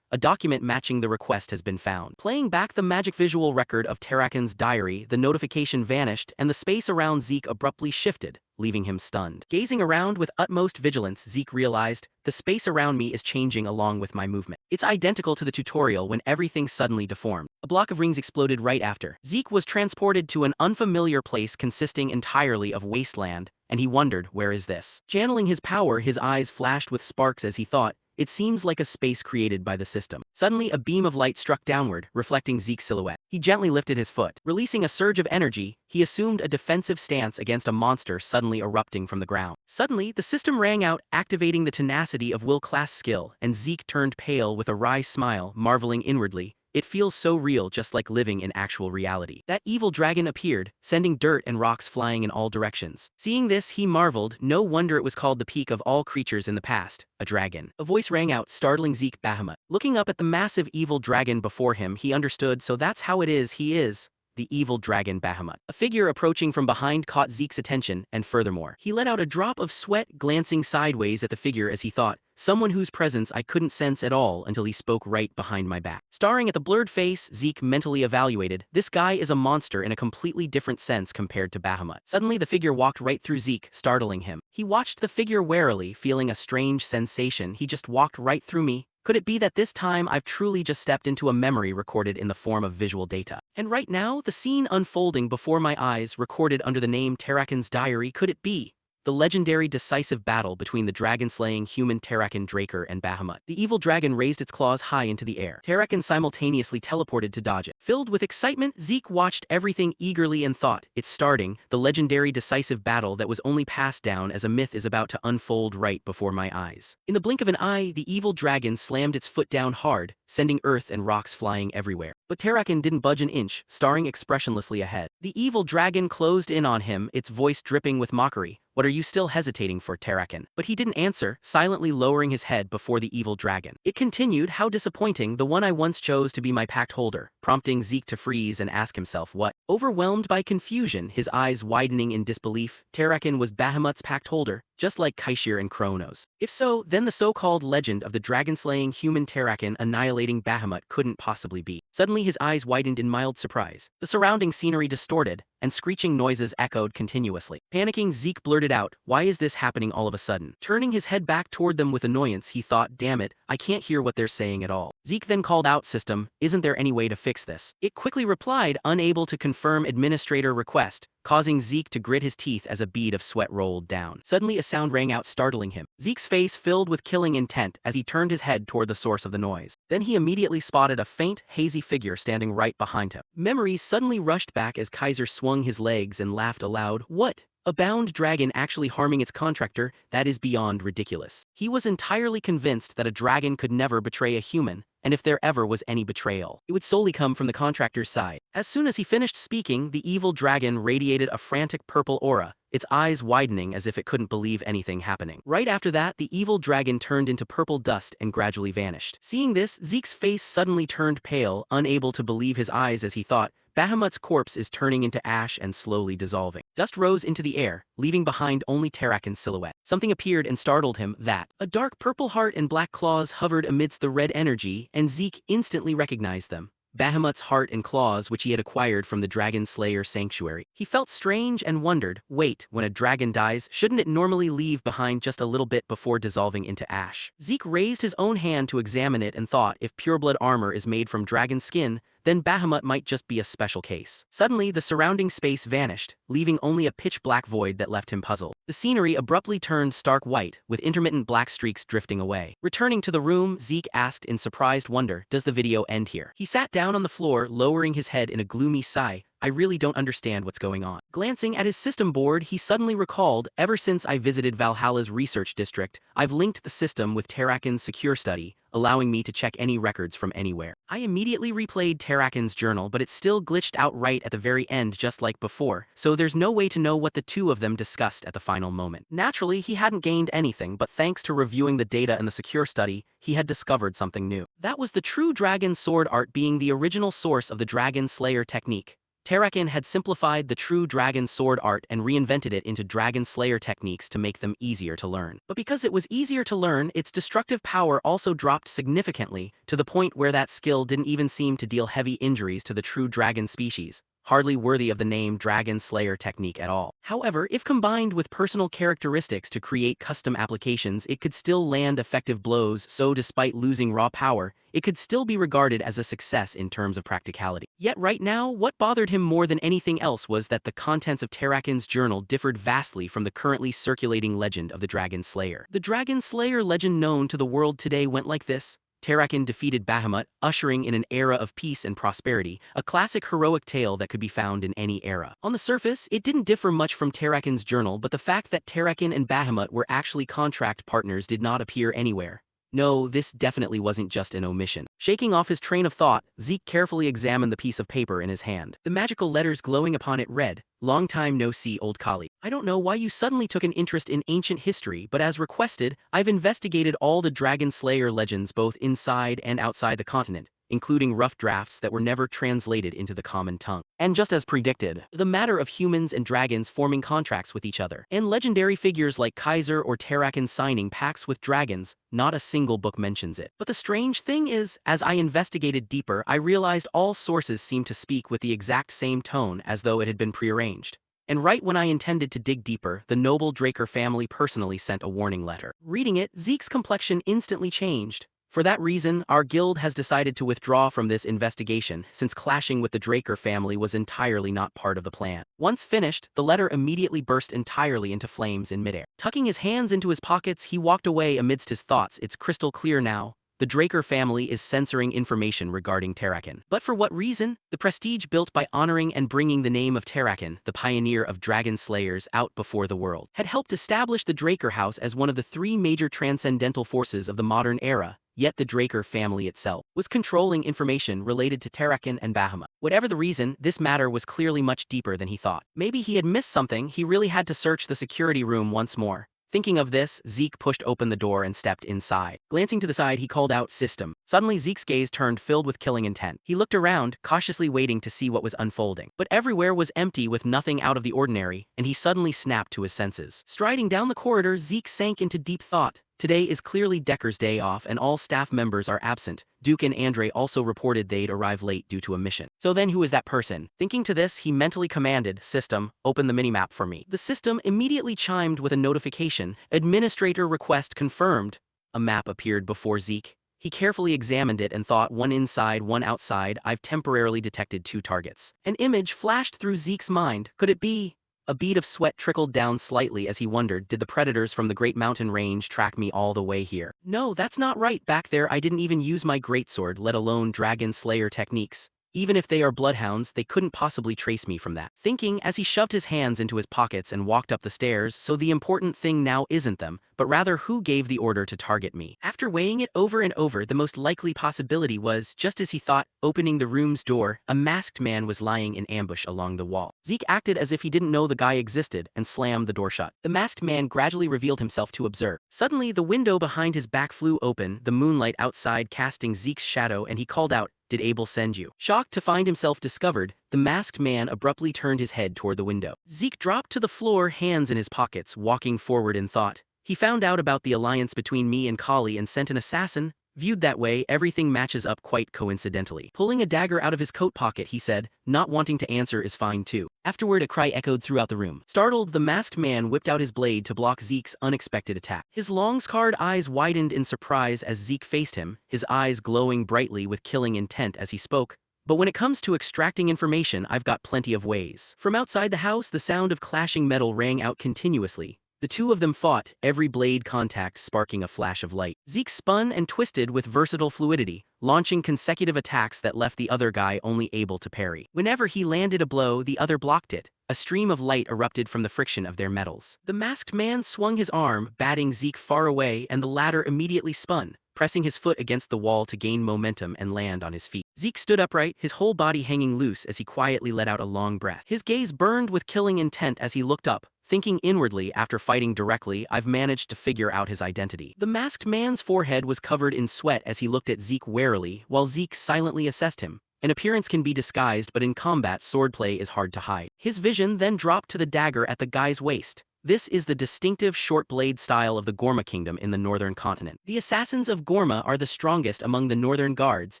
A document matching the request has been found." Playing back the magic visual record of Terrakin's diary, the notification vanished and the space around Zeke abruptly shifted, leaving him stunned. Gazing around with utmost vigilance, Zeke realized, the space around me is changing along with my movement. It's identical to the tutorial when everything suddenly deformed. A block of rings exploded right after. Zeke was transported to an unfamiliar place consisting entirely of wasteland, and he wondered, where is this? Channeling his power, his eyes flashed with sparks as he thought, it seems like a space created by the system. Suddenly, a beam of light struck downward, reflecting Zeke's silhouette. He gently lifted his foot. Releasing a surge of energy, he assumed a defensive stance against a monster suddenly erupting from the ground. Suddenly, the system rang out, activating the tenacity of will-class skill, and Zeke turned pale with a wry smile, marveling inwardly. It feels so real, just like living in actual reality. That evil dragon appeared, sending dirt and rocks flying in all directions. Seeing this, he marveled. No wonder it was called the peak of all creatures in the past, a dragon. A voice rang out, startling Zeke. Bahamut. Looking up at the massive evil dragon before him, he understood. So that's how it is. He is the evil dragon Bahamut. A figure approaching from behind caught Zeke's attention, and furthermore, he let out a drop of sweat, glancing sideways at the figure as he thought, someone whose presence I couldn't sense at all until he spoke right behind my back. Staring at the blurred face, Zeke mentally evaluated, this guy is a monster in a completely different sense compared to Bahamut. Suddenly the figure walked right through Zeke, startling him. He watched the figure warily, feeling a strange sensation. He just walked right through me. Could it be that this time I've truly just stepped into a memory recorded in the form of visual data? And right now, the scene unfolding before my eyes, recorded under the name Terrakin's Diary, could it be the legendary decisive battle between the dragon-slaying human Terrakin Draker and Bahamut? The evil dragon raised its claws high into the air. Terrakin simultaneously teleported to dodge it. Filled with excitement, Zeke watched everything eagerly and thought, it's starting. The legendary decisive battle that was only passed down as a myth is about to unfold right before my eyes. In the blink of an eye, the evil dragon slammed its foot down hard, sending earth and rocks flying everywhere. But Terrakin didn't budge an inch, staring expressionlessly ahead. The evil dragon closed in on him, its voice dripping with mockery. What are you still hesitating for, Terrakin? But he didn't answer, silently lowering his head before the evil dragon. It continued, how disappointing, the one I once chose to be my pact holder, prompting Zeke to freeze and ask himself what. Overwhelmed by confusion, his eyes widening in disbelief, Terrakin was Bahamut's pact holder, just like Kaishir and Kronos. If so, then the so-called legend of the dragon-slaying human Terrakin annihilating Bahamut couldn't possibly be. Suddenly his eyes widened in mild surprise. The surrounding scenery distorted, and screeching noises echoed continuously. Panicking, Zeke blurted out, why is this happening all of a sudden? Turning his head back toward them with annoyance, he thought, damn it, I can't hear what they're saying at all. Zeke then called out, system, isn't there any way to fix this? It quickly replied, unable to confirm administrator request, causing Zeke to grit his teeth as a bead of sweat rolled down. Suddenly a sound rang out, startling him. Zeke's face filled with killing intent as he turned his head toward the source of the noise. Then he immediately spotted a faint, hazy figure standing right behind him. Memories suddenly rushed back as Kaiser swung his legs and laughed aloud. What? A bound dragon actually harming its contractor? That is beyond ridiculous. He was entirely convinced that a dragon could never betray a human, and if there ever was any betrayal, it would solely come from the contractor's side. As soon as he finished speaking, the evil dragon radiated a frantic purple aura, its eyes widening as if it couldn't believe anything happening. Right after that, the evil dragon turned into purple dust and gradually vanished. Seeing this, Zeke's face suddenly turned pale, unable to believe his eyes as he thought, Bahamut's corpse is turning into ash and slowly dissolving. Dust rose into the air, leaving behind only Terrakin's silhouette. Something appeared and startled him, that a dark purple heart and black claws hovered amidst the red energy, and Zeke instantly recognized them. Bahamut's heart and claws, which he had acquired from the Dragonslayer sanctuary. He felt strange and wondered, wait, when a dragon dies, shouldn't it normally leave behind just a little bit before dissolving into ash? Zeke raised his own hand to examine it and thought, if pureblood armor is made from dragon skin, then Bahamut might just be a special case. Suddenly, the surrounding space vanished, leaving only a pitch-black void that left him puzzled. The scenery abruptly turned stark white, with intermittent black streaks drifting away. Returning to the room, Zeke asked in surprised wonder, does the video end here? He sat down on the floor, lowering his head in a gloomy sigh. I really don't understand what's going on. Glancing at his system board, he suddenly recalled, ever since I visited Valhalla's research district, I've linked the system with Terrakin's secure study, allowing me to check any records from anywhere. I immediately replayed Terrakin's journal, but it still glitched out right at the very end just like before, so there's no way to know what the two of them discussed at the final moment. Naturally, he hadn't gained anything, but thanks to reviewing the data in the secure study, he had discovered something new. That was the true dragon sword art being the original source of the Dragonslayer technique. Terrakin had simplified the true dragon sword art and reinvented it into Dragonslayer techniques to make them easier to learn. But because it was easier to learn, its destructive power also dropped significantly, to the point where that skill didn't even seem to deal heavy injuries to the true dragon species, hardly worthy of the name Dragonslayer technique at all. However, if combined with personal characteristics to create custom applications, it could still land effective blows, so despite losing raw power, it could still be regarded as a success in terms of practicality. Yet right now, what bothered him more than anything else was that the contents of Terrakin's journal differed vastly from the currently circulating legend of the Dragon Slayer. The Dragon Slayer legend known to the world today went like this. Terrakin defeated Bahamut, ushering in an era of peace and prosperity, a classic heroic tale that could be found in any era. On the surface, it didn't differ much from Terrakin's journal, but the fact that Terrakin and Bahamut were actually contract partners did not appear anywhere. No, this definitely wasn't just an omission. Shaking off his train of thought, Zeke carefully examined the piece of paper in his hand. The magical letters glowing upon it read, "Long time no see, old colleague. I don't know why you suddenly took an interest in ancient history, but as requested, I've investigated all the Dragon Slayer legends both inside and outside the continent, including rough drafts that were never translated into the common tongue. And just as predicted, the matter of humans and dragons forming contracts with each other, and legendary figures like Kaiser or Terrakin signing pacts with dragons, not a single book mentions it. But the strange thing is, as I investigated deeper, I realized all sources seemed to speak with the exact same tone as though it had been prearranged. And right when I intended to dig deeper, the noble Draker family personally sent a warning letter. Reading it, Zeke's complexion instantly changed. For that reason, our guild has decided to withdraw from this investigation, since clashing with the Draker family was entirely not part of the plan. Once finished, the letter immediately burst entirely into flames in midair. Tucking his hands into his pockets, he walked away amidst his thoughts. It's crystal clear now. The Draker family is censoring information regarding Terrakin. But for what reason? The prestige built by honoring and bringing the name of Terrakin, the pioneer of Dragon Slayers, out before the world, had helped establish the Draker House as one of the three major transcendental forces of the modern era. Yet the Draker family itself was controlling information related to Terrakin and Bahamut. Whatever the reason, this matter was clearly much deeper than he thought. Maybe he had missed something. He really had to search the security room once more. Thinking of this, Zeke pushed open the door and stepped inside. Glancing to the side, he called out, "System." Suddenly, Zeke's gaze turned, filled with killing intent. He looked around, cautiously waiting to see what was unfolding. But everywhere was empty, with nothing out of the ordinary, and he suddenly snapped to his senses. Striding down the corridor, Zeke sank into deep thought. Today is clearly Decker's day off and all staff members are absent. Duke and Andre also reported they'd arrive late due to a mission. So then who is that person? Thinking to this, he mentally commanded, "System, open the minimap for me." The system immediately chimed with a notification, "Administrator request confirmed." A map appeared before Zeke. He carefully examined it and thought, one inside, one outside. I've temporarily detected two targets. An image flashed through Zeke's mind. Could it be? A bead of sweat trickled down slightly as he wondered, did the predators from the Great Mountain Range track me all the way here? No, that's not right. Back there I didn't even use my greatsword, let alone Dragon Slayer techniques. Even if they are bloodhounds, they couldn't possibly trace me from that. Thinking as he shoved his hands into his pockets and walked up the stairs, so the important thing now isn't them, but rather who gave the order to target me. After weighing it over and over, the most likely possibility was, just as he thought, opening the room's door, a masked man was lying in ambush along the wall. Zeke acted as if he didn't know the guy existed and slammed the door shut. The masked man gradually revealed himself to observe. Suddenly, the window behind his back flew open, the moonlight outside casting Zeke's shadow, and he called out, "Did Abel send you?" Shocked to find himself discovered, the masked man abruptly turned his head toward the window. Zeke dropped to the floor, hands in his pockets, walking forward in thought. He found out about the alliance between me and Kali and sent an assassin. Viewed that way, everything matches up quite coincidentally. Pulling a dagger out of his coat pocket, he said, "Not wanting to answer is fine too." Afterward, a cry echoed throughout the room. Startled, the masked man whipped out his blade to block Zeke's unexpected attack. His long-scarred eyes widened in surprise as Zeke faced him, his eyes glowing brightly with killing intent as he spoke. "But when it comes to extracting information, I've got plenty of ways." From outside the house, the sound of clashing metal rang out continuously. The two of them fought, every blade contact sparking a flash of light. Zeke spun and twisted with versatile fluidity, launching consecutive attacks that left the other guy only able to parry. Whenever he landed a blow, the other blocked it. A stream of light erupted from the friction of their metals. The masked man swung his arm, batting Zeke far away, and the latter immediately spun, pressing his foot against the wall to gain momentum and land on his feet. Zeke stood upright, his whole body hanging loose as he quietly let out a long breath. His gaze burned with killing intent as he looked up, thinking inwardly, after fighting directly, I've managed to figure out his identity. The masked man's forehead was covered in sweat as he looked at Zeke warily, while Zeke silently assessed him. An appearance can be disguised, but in combat, swordplay is hard to hide. His vision then dropped to the dagger at the guy's waist. This is the distinctive short blade style of the Gorma kingdom in the northern continent. The assassins of Gorma are the strongest among the northern guards,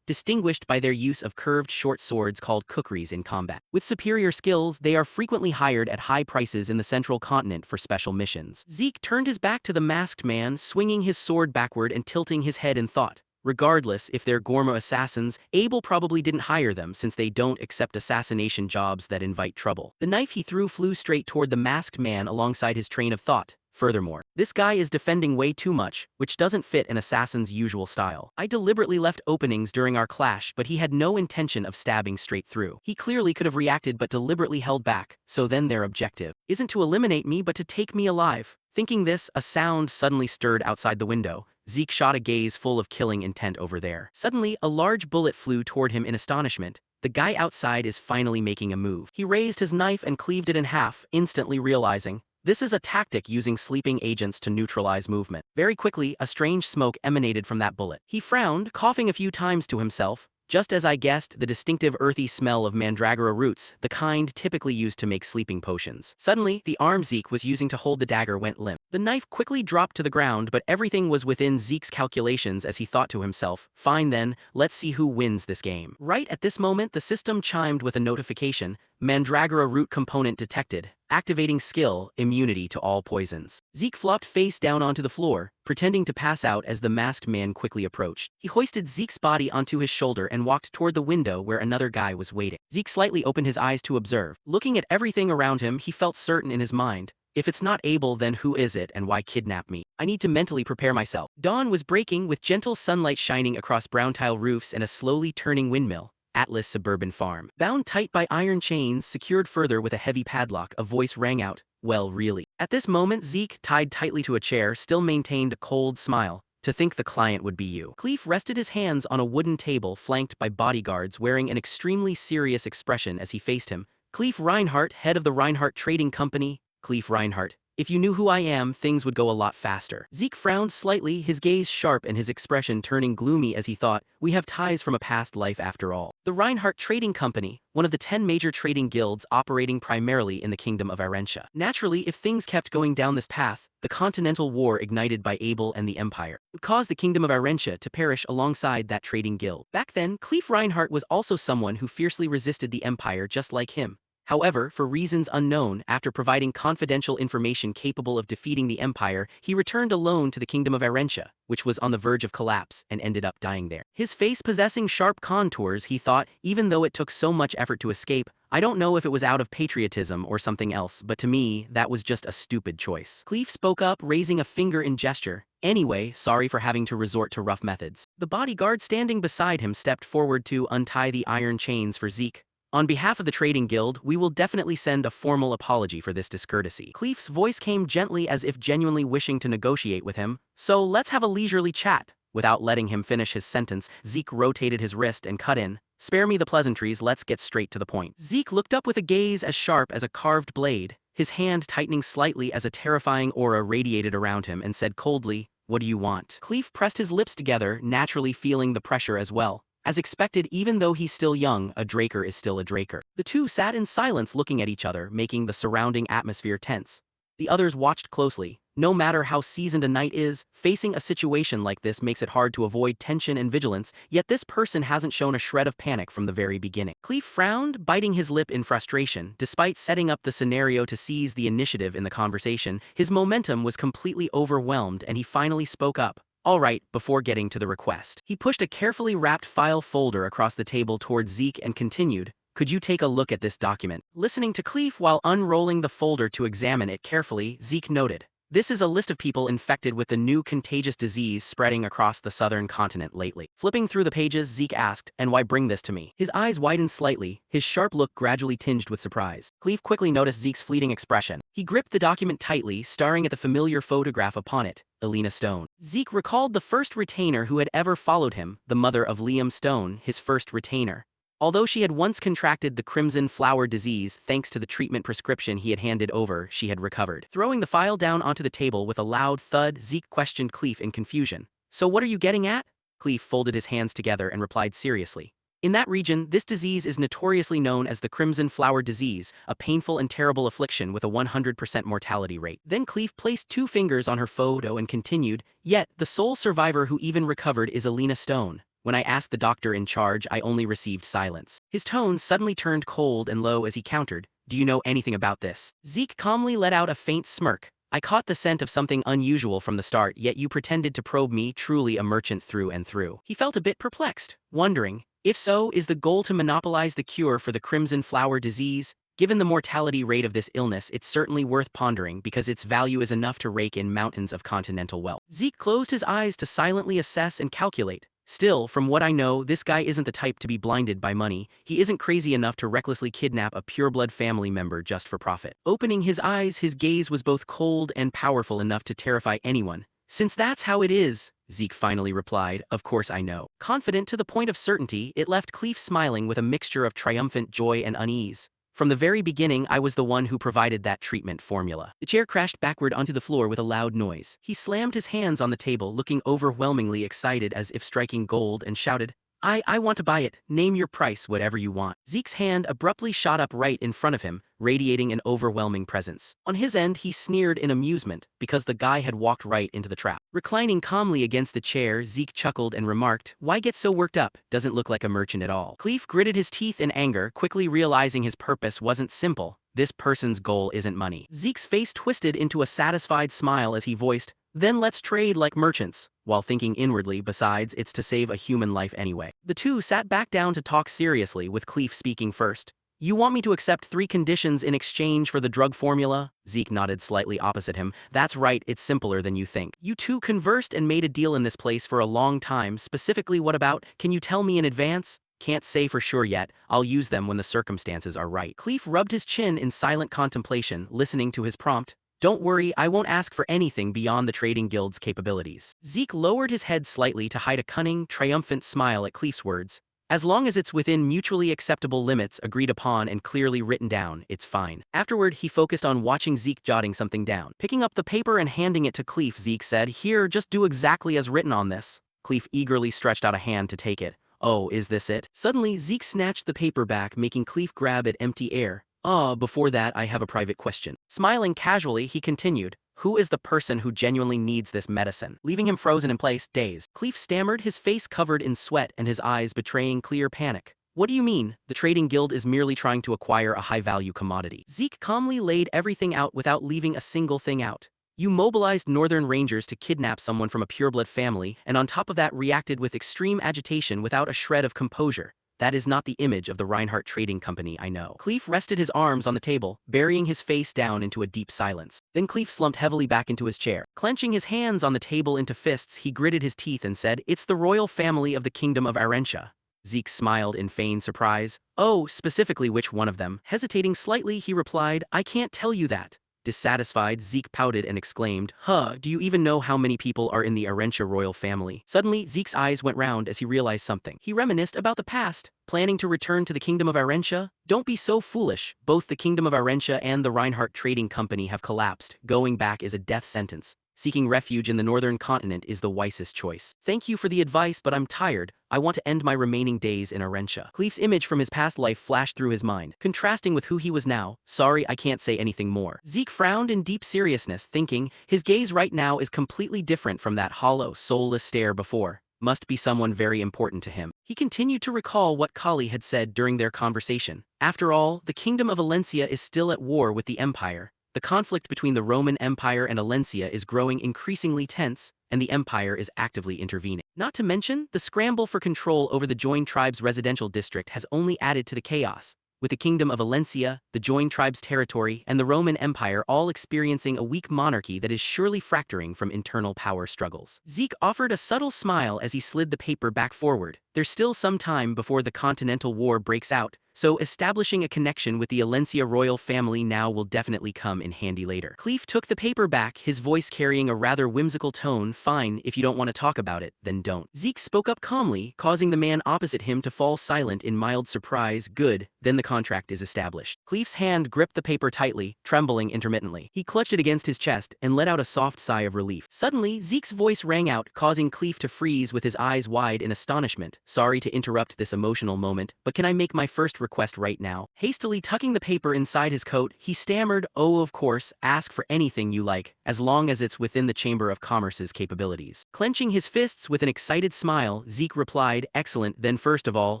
distinguished by their use of curved short swords called kukris in combat. With superior skills, they are frequently hired at high prices in the central continent for special missions. Zeke turned his back to the masked man, swinging his sword backward and tilting his head in thought. Regardless if they're Gorma assassins, Abel probably didn't hire them since they don't accept assassination jobs that invite trouble. The knife he threw flew straight toward the masked man alongside his train of thought. Furthermore, this guy is defending way too much, which doesn't fit an assassin's usual style. I deliberately left openings during our clash, but he had no intention of stabbing straight through. He clearly could have reacted but deliberately held back, so then their objective isn't to eliminate me but to take me alive. Thinking this, a sound suddenly stirred outside the window. Zeke shot a gaze full of killing intent over there. Suddenly, a large bullet flew toward him in astonishment. The guy outside is finally making a move. He raised his knife and cleaved it in half, instantly realizing this is a tactic using sleeping agents to neutralize movement. Very quickly, a strange smoke emanated from that bullet. He frowned, coughing a few times to himself. Just as I guessed, the distinctive earthy smell of mandragora roots, the kind typically used to make sleeping potions. Suddenly, the arm Zeke was using to hold the dagger went limp. The knife quickly dropped to the ground, but everything was within Zeke's calculations as he thought to himself, fine then, let's see who wins this game. Right at this moment, the system chimed with a notification, mandragora root component detected, activating skill, immunity to all poisons. Zeke flopped face down onto the floor, pretending to pass out as the masked man quickly approached. He hoisted Zeke's body onto his shoulder and walked toward the window where another guy was waiting. Zeke slightly opened his eyes to observe. Looking at everything around him, he felt certain in his mind, if it's not Abel, then who is it and why kidnap me? I need to mentally prepare myself. Dawn was breaking with gentle sunlight shining across brown tile roofs and a slowly turning windmill. Atlas suburban farm. Bound tight by iron chains, secured further with a heavy padlock, a voice rang out, well really. At this moment Zeke, tied tightly to a chair, still maintained a cold smile. To think the client would be you. Clef rested his hands on a wooden table flanked by bodyguards wearing an extremely serious expression as he faced him. Clef Reinhardt, head of the Reinhardt Trading Company. Clef Reinhardt. If you knew who I am, things would go a lot faster. Zeke frowned slightly, his gaze sharp and his expression turning gloomy as he thought, we have ties from a past life after all. The Reinhardt Trading Company, one of the 10 major trading guilds operating primarily in the Kingdom of Arentia. Naturally, if things kept going down this path, the Continental War ignited by Abel and the Empire would cause the Kingdom of Arentia to perish alongside that trading guild. Back then, Clef Reinhardt was also someone who fiercely resisted the Empire just like him. However, for reasons unknown, after providing confidential information capable of defeating the Empire, he returned alone to the Kingdom of Arentia, which was on the verge of collapse, and ended up dying there. His face possessing sharp contours, he thought, even though it took so much effort to escape, I don't know if it was out of patriotism or something else, but to me, that was just a stupid choice. Clef spoke up, raising a finger in gesture. Anyway, sorry for having to resort to rough methods. The bodyguard standing beside him stepped forward to untie the iron chains for Zeke. On behalf of the Trading Guild, we will definitely send a formal apology for this discourtesy. Clef's voice came gently as if genuinely wishing to negotiate with him, so let's have a leisurely chat. Without letting him finish his sentence, Zeke rotated his wrist and cut in. Spare me the pleasantries, let's get straight to the point. Zeke looked up with a gaze as sharp as a carved blade, his hand tightening slightly as a terrifying aura radiated around him and said coldly, what do you want? Clef pressed his lips together, naturally feeling the pressure as well. As expected, even though he's still young, a Draker is still a Draker. The two sat in silence looking at each other, making the surrounding atmosphere tense. The others watched closely. No matter how seasoned a knight is, facing a situation like this makes it hard to avoid tension and vigilance, yet this person hasn't shown a shred of panic from the very beginning. Clef frowned, biting his lip in frustration. Despite setting up the scenario to seize the initiative in the conversation, his momentum was completely overwhelmed and he finally spoke up. All right, before getting to the request. He pushed a carefully wrapped file folder across the table towards Zeke and continued, could you take a look at this document? Listening to Clef while unrolling the folder to examine it carefully, Zeke noted, this is a list of people infected with the new contagious disease spreading across the southern continent lately. Flipping through the pages, Zeke asked, and why bring this to me? His eyes widened slightly, his sharp look gradually tinged with surprise. Clef quickly noticed Zeke's fleeting expression. He gripped the document tightly, staring at the familiar photograph upon it. Elena Stone. Zeke recalled the first retainer who had ever followed him, the mother of Liam Stone, his first retainer. Although she had once contracted the crimson flower disease thanks to the treatment prescription he had handed over, she had recovered. Throwing the file down onto the table with a loud thud, Zeke questioned Clef in confusion. So what are you getting at? Clef folded his hands together and replied seriously. In that region, this disease is notoriously known as the crimson flower disease, a painful and terrible affliction with a 100% mortality rate. Then Cleve placed 2 fingers on her photo and continued, "Yet, the sole survivor who even recovered is Alina Stone. When I asked the doctor in charge, I only received silence." His tone suddenly turned cold and low as he countered, "Do you know anything about this?" Zeke calmly let out a faint smirk. "I caught the scent of something unusual from the start, yet you pretended to probe me, truly a merchant through and through." He felt a bit perplexed, wondering, if so, is the goal to monopolize the cure for the crimson flower disease? Given the mortality rate of this illness, it's certainly worth pondering because its value is enough to rake in mountains of continental wealth. Zeke closed his eyes to silently assess and calculate. Still, from what I know, this guy isn't the type to be blinded by money. He isn't crazy enough to recklessly kidnap a pureblood family member just for profit. Opening his eyes, his gaze was both cold and powerful enough to terrify anyone. "Since that's how it is," Zeke finally replied, "of course I know." Confident to the point of certainty, it left Cleve smiling with a mixture of triumphant joy and unease. "From the very beginning, I was the one who provided that treatment formula." The chair crashed backward onto the floor with a loud noise. He slammed his hands on the table, looking overwhelmingly excited as if striking gold, and shouted, I want to buy it. Name your price, whatever you want." Zeke's hand abruptly shot up right in front of him, radiating an overwhelming presence. On his end, he sneered in amusement, because the guy had walked right into the trap. Reclining calmly against the chair, Zeke chuckled and remarked, "Why get so worked up? Doesn't look like a merchant at all." Cleve gritted his teeth in anger, quickly realizing his purpose wasn't simple. This person's goal isn't money. Zeke's face twisted into a satisfied smile as he voiced, "Then let's trade like merchants," while thinking inwardly, besides, it's to save a human life anyway. The two sat back down to talk seriously, with Cleve speaking first. "You want me to accept 3 conditions in exchange for the drug formula?" Zeke nodded slightly opposite him. "That's right, it's simpler than you think. You two conversed and made a deal in this place for a long time. Specifically, what about? Can you tell me in advance?" "Can't say for sure yet. I'll use them when the circumstances are right." Cleve rubbed his chin in silent contemplation, listening to his prompt. "Don't worry, I won't ask for anything beyond the trading guild's capabilities." Zeke lowered his head slightly to hide a cunning, triumphant smile at Cleve's words. "As long as it's within mutually acceptable limits agreed upon and clearly written down, it's fine." Afterward, he focused on watching Zeke jotting something down. Picking up the paper and handing it to Cleve, Zeke said, "Here, just do exactly as written on this." Cleve eagerly stretched out a hand to take it. "Oh, is this it?" Suddenly, Zeke snatched the paper back, making Cleve grab at empty air. Before that, I have a private question." Smiling casually, he continued, "Who is the person who genuinely needs this medicine?" Leaving him frozen in place, dazed, Cleve stammered, his face covered in sweat and his eyes betraying clear panic. "What do you mean? The trading guild is merely trying to acquire a high-value commodity." Zeke calmly laid everything out without leaving a single thing out. "You mobilized Northern Rangers to kidnap someone from a pureblood family, and on top of that reacted with extreme agitation without a shred of composure. That is not the image of the Reinhardt Trading Company I know." Cleve rested his arms on the table, burying his face down into a deep silence. Then Cleve slumped heavily back into his chair. Clenching his hands on the table into fists, he gritted his teeth and said, "It's the royal family of the Kingdom of Arentia." Zeke smiled in feigned surprise. "Oh, specifically which one of them?" Hesitating slightly, he replied, "I can't tell you that." Dissatisfied, Zeke pouted and exclaimed, Do you even know how many people are in the Arentia royal family?" Suddenly, Zeke's eyes went round as he realized something. He reminisced about the past, planning to return to the Kingdom of Arentia. "Don't be so foolish. Both the Kingdom of Arentia and the Reinhardt Trading Company have collapsed. Going back is a death sentence. Seeking refuge in the northern continent is the wisest choice. Thank you for the advice, but I'm tired. I want to end my remaining days in Arentia." Cleve's image from his past life flashed through his mind, contrasting with who he was now. "Sorry, I can't say anything more." Zeke frowned in deep seriousness, thinking, his gaze right now is completely different from that hollow, soulless stare before. Must be someone very important to him. He continued to recall what Kali had said during their conversation. After all, the Kingdom of Valencia is still at war with the Empire. The conflict between the Roman Empire and Valencia is growing increasingly tense, and the Empire is actively intervening. Not to mention, the scramble for control over the joined tribes' residential district has only added to the chaos, with the Kingdom of Valencia, the joined tribes' territory, and the Roman Empire all experiencing a weak monarchy that is surely fracturing from internal power struggles. Zeke offered a subtle smile as he slid the paper back forward. There's still some time before the Continental War breaks out, so establishing a connection with the Valencia royal family now will definitely come in handy later. Cleve took the paper back, his voice carrying a rather whimsical tone. "Fine, if you don't want to talk about it, then don't." Zeke spoke up calmly, causing the man opposite him to fall silent in mild surprise. "Good, then the contract is established." Cleve's hand gripped the paper tightly, trembling intermittently. He clutched it against his chest and let out a soft sigh of relief. Suddenly, Zeke's voice rang out, causing Cleve to freeze with his eyes wide in astonishment. sorry to interrupt this emotional moment, but can I make my first request right now? Hastily tucking the paper inside his coat, he stammered, oh of course, ask for anything you like, as long as it's within the Chamber of Commerce's capabilities. Clenching his fists with an excited smile, Zeke replied, excellent, then first of all,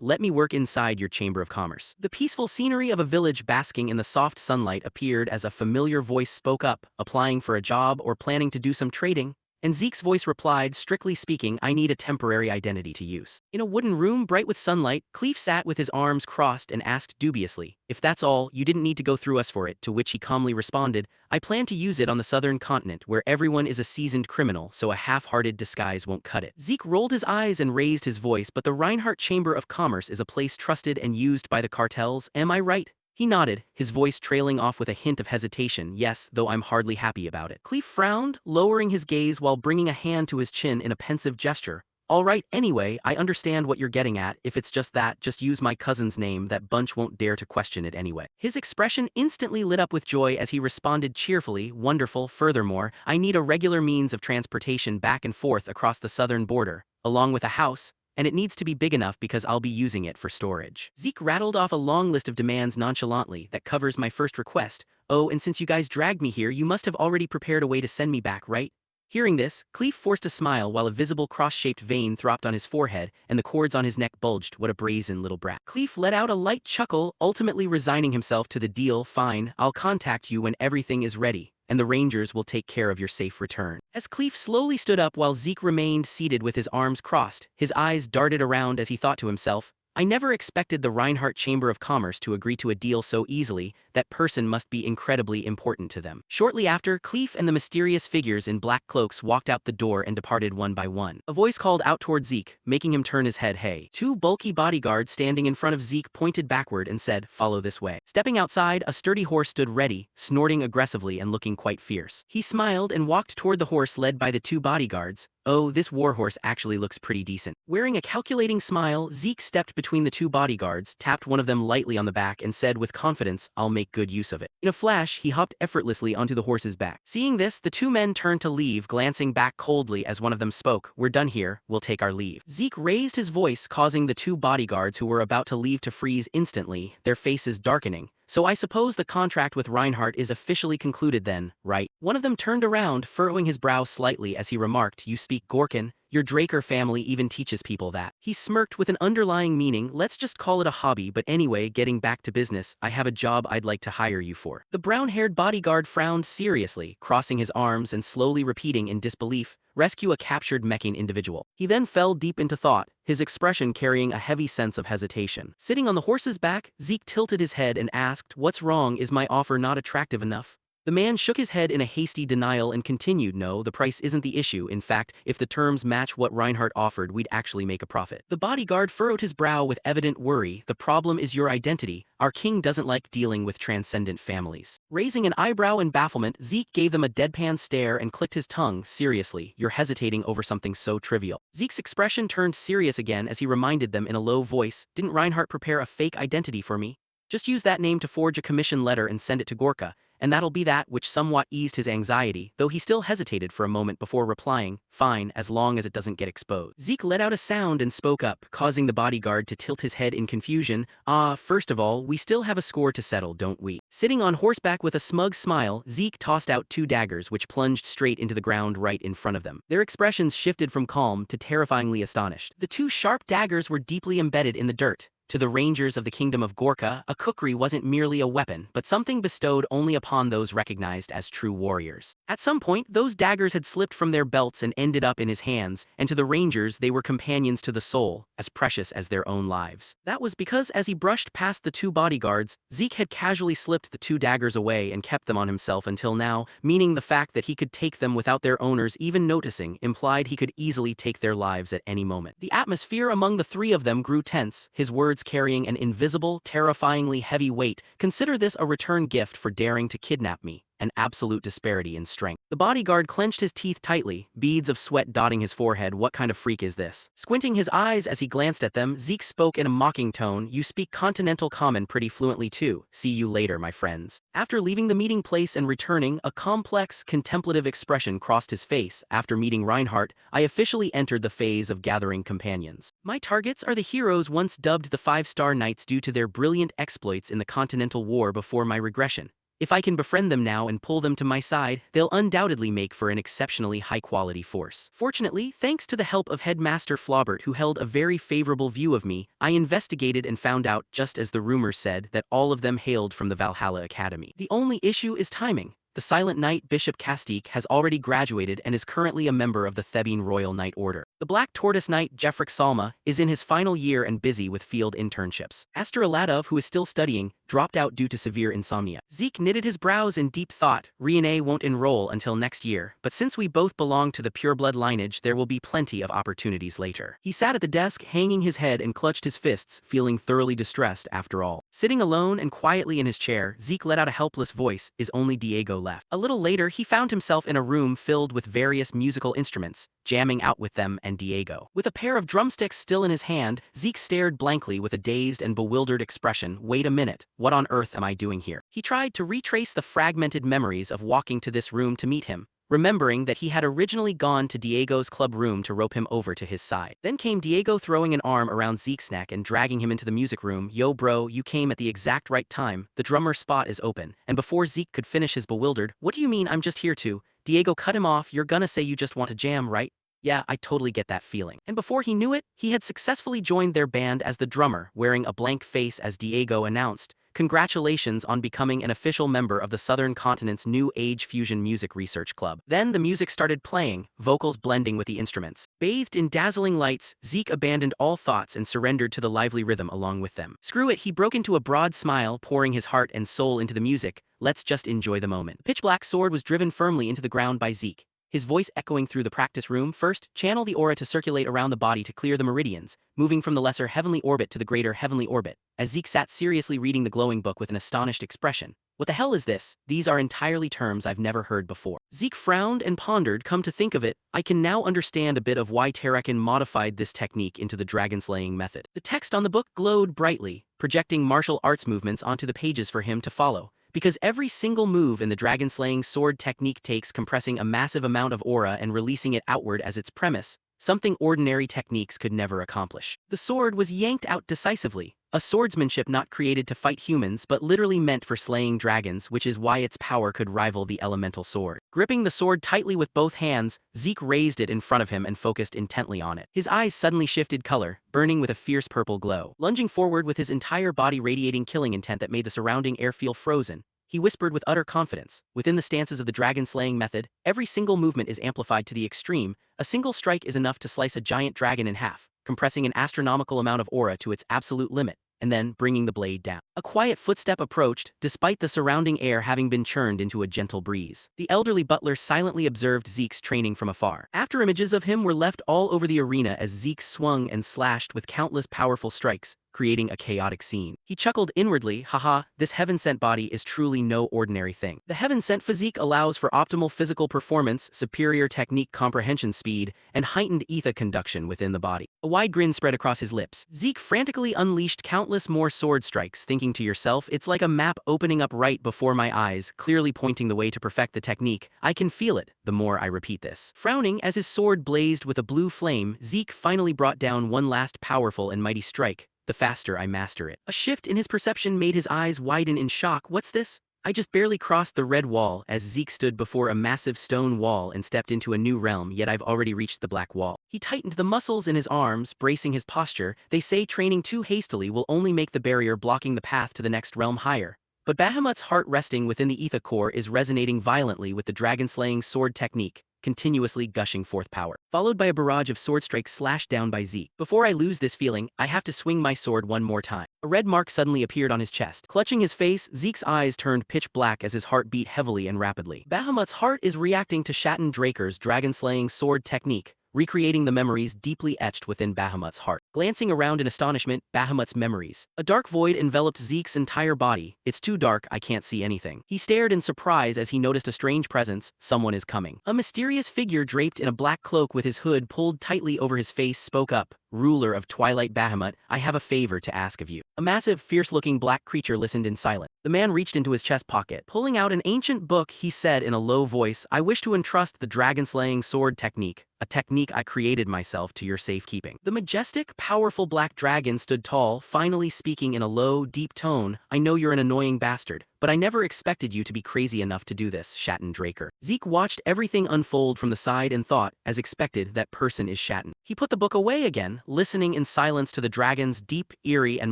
let me work inside your Chamber of Commerce. The peaceful scenery of a village basking in the soft sunlight appeared as a familiar voice spoke up, applying for a job or planning to do some trading. And Zeke's voice replied, strictly speaking, I need a temporary identity to use. In a wooden room bright with sunlight, Clef sat with his arms crossed and asked dubiously, if that's all, you didn't need to go through us for it, to which he calmly responded, I plan to use it on the southern continent where everyone is a seasoned criminal, so a half-hearted disguise won't cut it. Zeke rolled his eyes and raised his voice, but the Reinhardt Chamber of Commerce is a place trusted and used by the cartels, am I right? He nodded, his voice trailing off with a hint of hesitation, yes, though I'm hardly happy about it. Clef frowned, lowering his gaze while bringing a hand to his chin in a pensive gesture. All right, anyway, I understand what you're getting at, if it's just that, just use my cousin's name, that bunch won't dare to question it anyway. His expression instantly lit up with joy as he responded cheerfully, wonderful, furthermore, I need a regular means of transportation back and forth across the southern border, along with a house, and it needs to be big enough because I'll be using it for storage. Zeke rattled off a long list of demands nonchalantly that covers my first request. Oh, and since you guys dragged me here, you must have already prepared a way to send me back, right? Hearing this, Clef forced a smile while a visible cross-shaped vein throbbed on his forehead and the cords on his neck bulged. What a brazen little brat. Clef let out a light chuckle, ultimately resigning himself to the deal. Fine, I'll contact you when everything is ready, and the Rangers will take care of your safe return. As Clef slowly stood up while Zeke remained seated with his arms crossed, his eyes darted around as he thought to himself, I never expected the Reinhardt Chamber of Commerce to agree to a deal so easily. That person must be incredibly important to them. Shortly after, Clef and the mysterious figures in black cloaks walked out the door and departed one by one. A voice called out toward Zeke, making him turn his head. Hey. Two bulky bodyguards standing in front of Zeke pointed backward and said, follow this way. Stepping outside, a sturdy horse stood ready, snorting aggressively and looking quite fierce. He smiled and walked toward the horse led by the two bodyguards. Oh, this warhorse actually looks pretty decent. Wearing a calculating smile, Zeke stepped between the two bodyguards, tapped one of them lightly on the back and said with confidence, I'll make good use of it. In a flash, he hopped effortlessly onto the horse's back. Seeing this, the two men turned to leave, glancing back coldly as one of them spoke, we're done here, we'll take our leave. Zeke raised his voice, causing the two bodyguards who were about to leave to freeze instantly, their faces darkening. So I suppose the contract with Reinhardt is officially concluded then, right? One of them turned around, furrowing his brow slightly as he remarked, you speak Gorkin, your Draker family even teaches people that. He smirked with an underlying meaning, let's just call it a hobby, but anyway, getting back to business, I have a job I'd like to hire you for. The brown-haired bodyguard frowned seriously, crossing his arms and slowly repeating in disbelief, rescue a captured Meccan individual. He then fell deep into thought, his expression carrying a heavy sense of hesitation. Sitting on the horse's back, Zeke tilted his head and asked, what's wrong, is my offer not attractive enough? The man shook his head in a hasty denial and continued, no, the price isn't the issue, in fact, if the terms match what Reinhardt offered we'd actually make a profit. The bodyguard furrowed his brow with evident worry, the problem is your identity, our king doesn't like dealing with transcendent families. Raising an eyebrow in bafflement, Zeke gave them a deadpan stare and clicked his tongue, seriously, you're hesitating over something so trivial. Zeke's expression turned serious again as he reminded them in a low voice, didn't Reinhardt prepare a fake identity for me? Just use that name to forge a commission letter and send it to Gorka, and that'll be that, which somewhat eased his anxiety, though he still hesitated for a moment before replying, fine, as long as it doesn't get exposed. Zeke let out a sound and spoke up, causing the bodyguard to tilt his head in confusion, first of all, we still have a score to settle, don't we? Sitting on horseback with a smug smile, Zeke tossed out two daggers which plunged straight into the ground right in front of them. Their expressions shifted from calm to terrifyingly astonished. The two sharp daggers were deeply embedded in the dirt. To the Rangers of the Kingdom of Gorka, a kukri wasn't merely a weapon, but something bestowed only upon those recognized as true warriors. At some point, those daggers had slipped from their belts and ended up in his hands, and to the Rangers they were companions to the soul, as precious as their own lives. That was because as he brushed past the two bodyguards, Zeke had casually slipped the two daggers away and kept them on himself until now, meaning the fact that he could take them without their owners even noticing implied he could easily take their lives at any moment. The atmosphere among the three of them grew tense, his words carrying an invisible, terrifyingly heavy weight. Consider this a return gift for daring to kidnap me. an absolute disparity in strength. The bodyguard clenched his teeth tightly, beads of sweat dotting his forehead. What kind of freak is this? Squinting his eyes as he glanced at them, Zeke spoke in a mocking tone. You speak continental common pretty fluently too. See you later, my friends. After leaving the meeting place and returning, a complex, contemplative expression crossed his face. After meeting Reinhardt, I officially entered the phase of gathering companions. My targets are the heroes once dubbed the 5-star knights due to their brilliant exploits in the Continental War before my regression. If I can befriend them now and pull them to my side, they'll undoubtedly make for an exceptionally high-quality force. Fortunately, thanks to the help of Headmaster Flaubert, who held a very favorable view of me, I investigated and found out, just as the rumors said, that all of them hailed from the Valhalla Academy. The only issue is timing. The Silent Knight Bishop Castique has already graduated and is currently a member of the Thebine Royal Knight Order. The Black Tortoise Knight Jeffrick Salma is in his final year and busy with field internships. Aster Aladov, who is still studying, dropped out due to severe insomnia. Zeke knitted his brows in deep thought. Riene won't enroll until next year, but since we both belong to the pureblood lineage, there will be plenty of opportunities later. He sat at the desk, hanging his head and clutched his fists, feeling thoroughly distressed after all. Sitting alone and quietly in his chair, Zeke let out a helpless voice. Is only Diego left? A little later, he found himself in a room filled with various musical instruments, jamming out with them and Diego. With a pair of drumsticks still in his hand, Zeke stared blankly with a dazed and bewildered expression. Wait a minute, what on earth am I doing here? He tried to retrace the fragmented memories of walking to this room to meet him, remembering that he had originally gone to Diego's club room to rope him over to his side. Then came Diego throwing an arm around Zeke's neck and dragging him into the music room. Yo bro, you came at the exact right time, the drummer's spot is open. And before Zeke could finish his bewildered, what do you mean I'm just here to? Diego cut him off. You're gonna say you just want to jam, right? Yeah, I totally get that feeling. And before he knew it, he had successfully joined their band as the drummer, wearing a blank face as Diego announced, congratulations on becoming an official member of the Southern Continent's New Age Fusion Music Research Club. Then the music started playing, vocals blending with the instruments. Bathed in dazzling lights, Zeke abandoned all thoughts and surrendered to the lively rhythm along with them. Screw it, he broke into a broad smile, pouring his heart and soul into the music. Let's just enjoy the moment. The pitch-black sword was driven firmly into the ground by Zeke, his voice echoing through the practice room. First, channel the aura to circulate around the body to clear the meridians, moving from the lesser heavenly orbit to the greater heavenly orbit. As Zeke sat seriously reading the glowing book with an astonished expression. What the hell is this? These are entirely terms I've never heard before. Zeke frowned and pondered. Come to think of it, I can now understand a bit of why Terrakin modified this technique into the dragon-slaying method. The text on the book glowed brightly, projecting martial arts movements onto the pages for him to follow. Because every single move in the dragon-slaying sword technique takes compressing a massive amount of aura and releasing it outward as its premise, something ordinary techniques could never accomplish. The sword was yanked out decisively, a swordsmanship not created to fight humans but literally meant for slaying dragons, which is why its power could rival the elemental sword. Gripping the sword tightly with both hands, Zeke raised it in front of him and focused intently on it. His eyes suddenly shifted color, burning with a fierce purple glow. Lunging forward with his entire body radiating killing intent that made the surrounding air feel frozen, he whispered with utter confidence. Within the stances of the dragon-slaying method, every single movement is amplified to the extreme. A single strike is enough to slice a giant dragon in half, compressing an astronomical amount of aura to its absolute limit, and then bringing the blade down. A quiet footstep approached, despite the surrounding air having been churned into a gentle breeze. The elderly butler silently observed Zeke's training from afar. After images of him were left all over the arena as Zeke swung and slashed with countless powerful strikes, creating a chaotic scene. He chuckled inwardly, haha, this heaven-sent body is truly no ordinary thing. The heaven-sent physique allows for optimal physical performance, superior technique comprehension speed, and heightened ether conduction within the body. A wide grin spread across his lips. Zeke frantically unleashed countless more sword strikes, thinking to yourself, it's like a map opening up right before my eyes, clearly pointing the way to perfect the technique. I can feel it, the more I repeat this. Frowning as his sword blazed with a blue flame, Zeke finally brought down one last powerful and mighty strike. The faster I master it. A shift in his perception made his eyes widen in shock. What's this? I just barely crossed the red wall as Zeke stood before a massive stone wall and stepped into a new realm, yet I've already reached the black wall. He tightened the muscles in his arms, bracing his posture. They say training too hastily will only make the barrier blocking the path to the next realm higher. But Bahamut's heart resting within the ether core is resonating violently with the dragon-slaying sword technique, continuously gushing forth power, followed by a barrage of sword strikes slashed down by Zeke. Before I lose this feeling, I have to swing my sword one more time. A red mark suddenly appeared on his chest. Clutching his face, Zeke's eyes turned pitch black as his heart beat heavily and rapidly. Bahamut's heart is reacting to Shatten Draker's dragon-slaying sword technique, recreating the memories deeply etched within Bahamut's heart. Glancing around in astonishment, Bahamut's memories. A dark void enveloped Zeke's entire body. It's too dark, I can't see anything. He stared in surprise as he noticed a strange presence. Someone is coming. A mysterious figure draped in a black cloak with his hood pulled tightly over his face spoke up. Ruler of Twilight Bahamut, I have a favor to ask of you. A massive, fierce-looking black creature listened in silence. The man reached into his chest pocket. Pulling out an ancient book, he said in a low voice, I wish to entrust the dragon-slaying sword technique, a technique I created myself, to your safekeeping. The majestic, powerful black dragon stood tall, finally speaking in a low, deep tone. I know you're an annoying bastard, but I never expected you to be crazy enough to do this, Shatton Draker. Zeke watched everything unfold from the side and thought, as expected, that person is Shatton. He put the book away again, listening in silence to the dragon's deep, eerie, and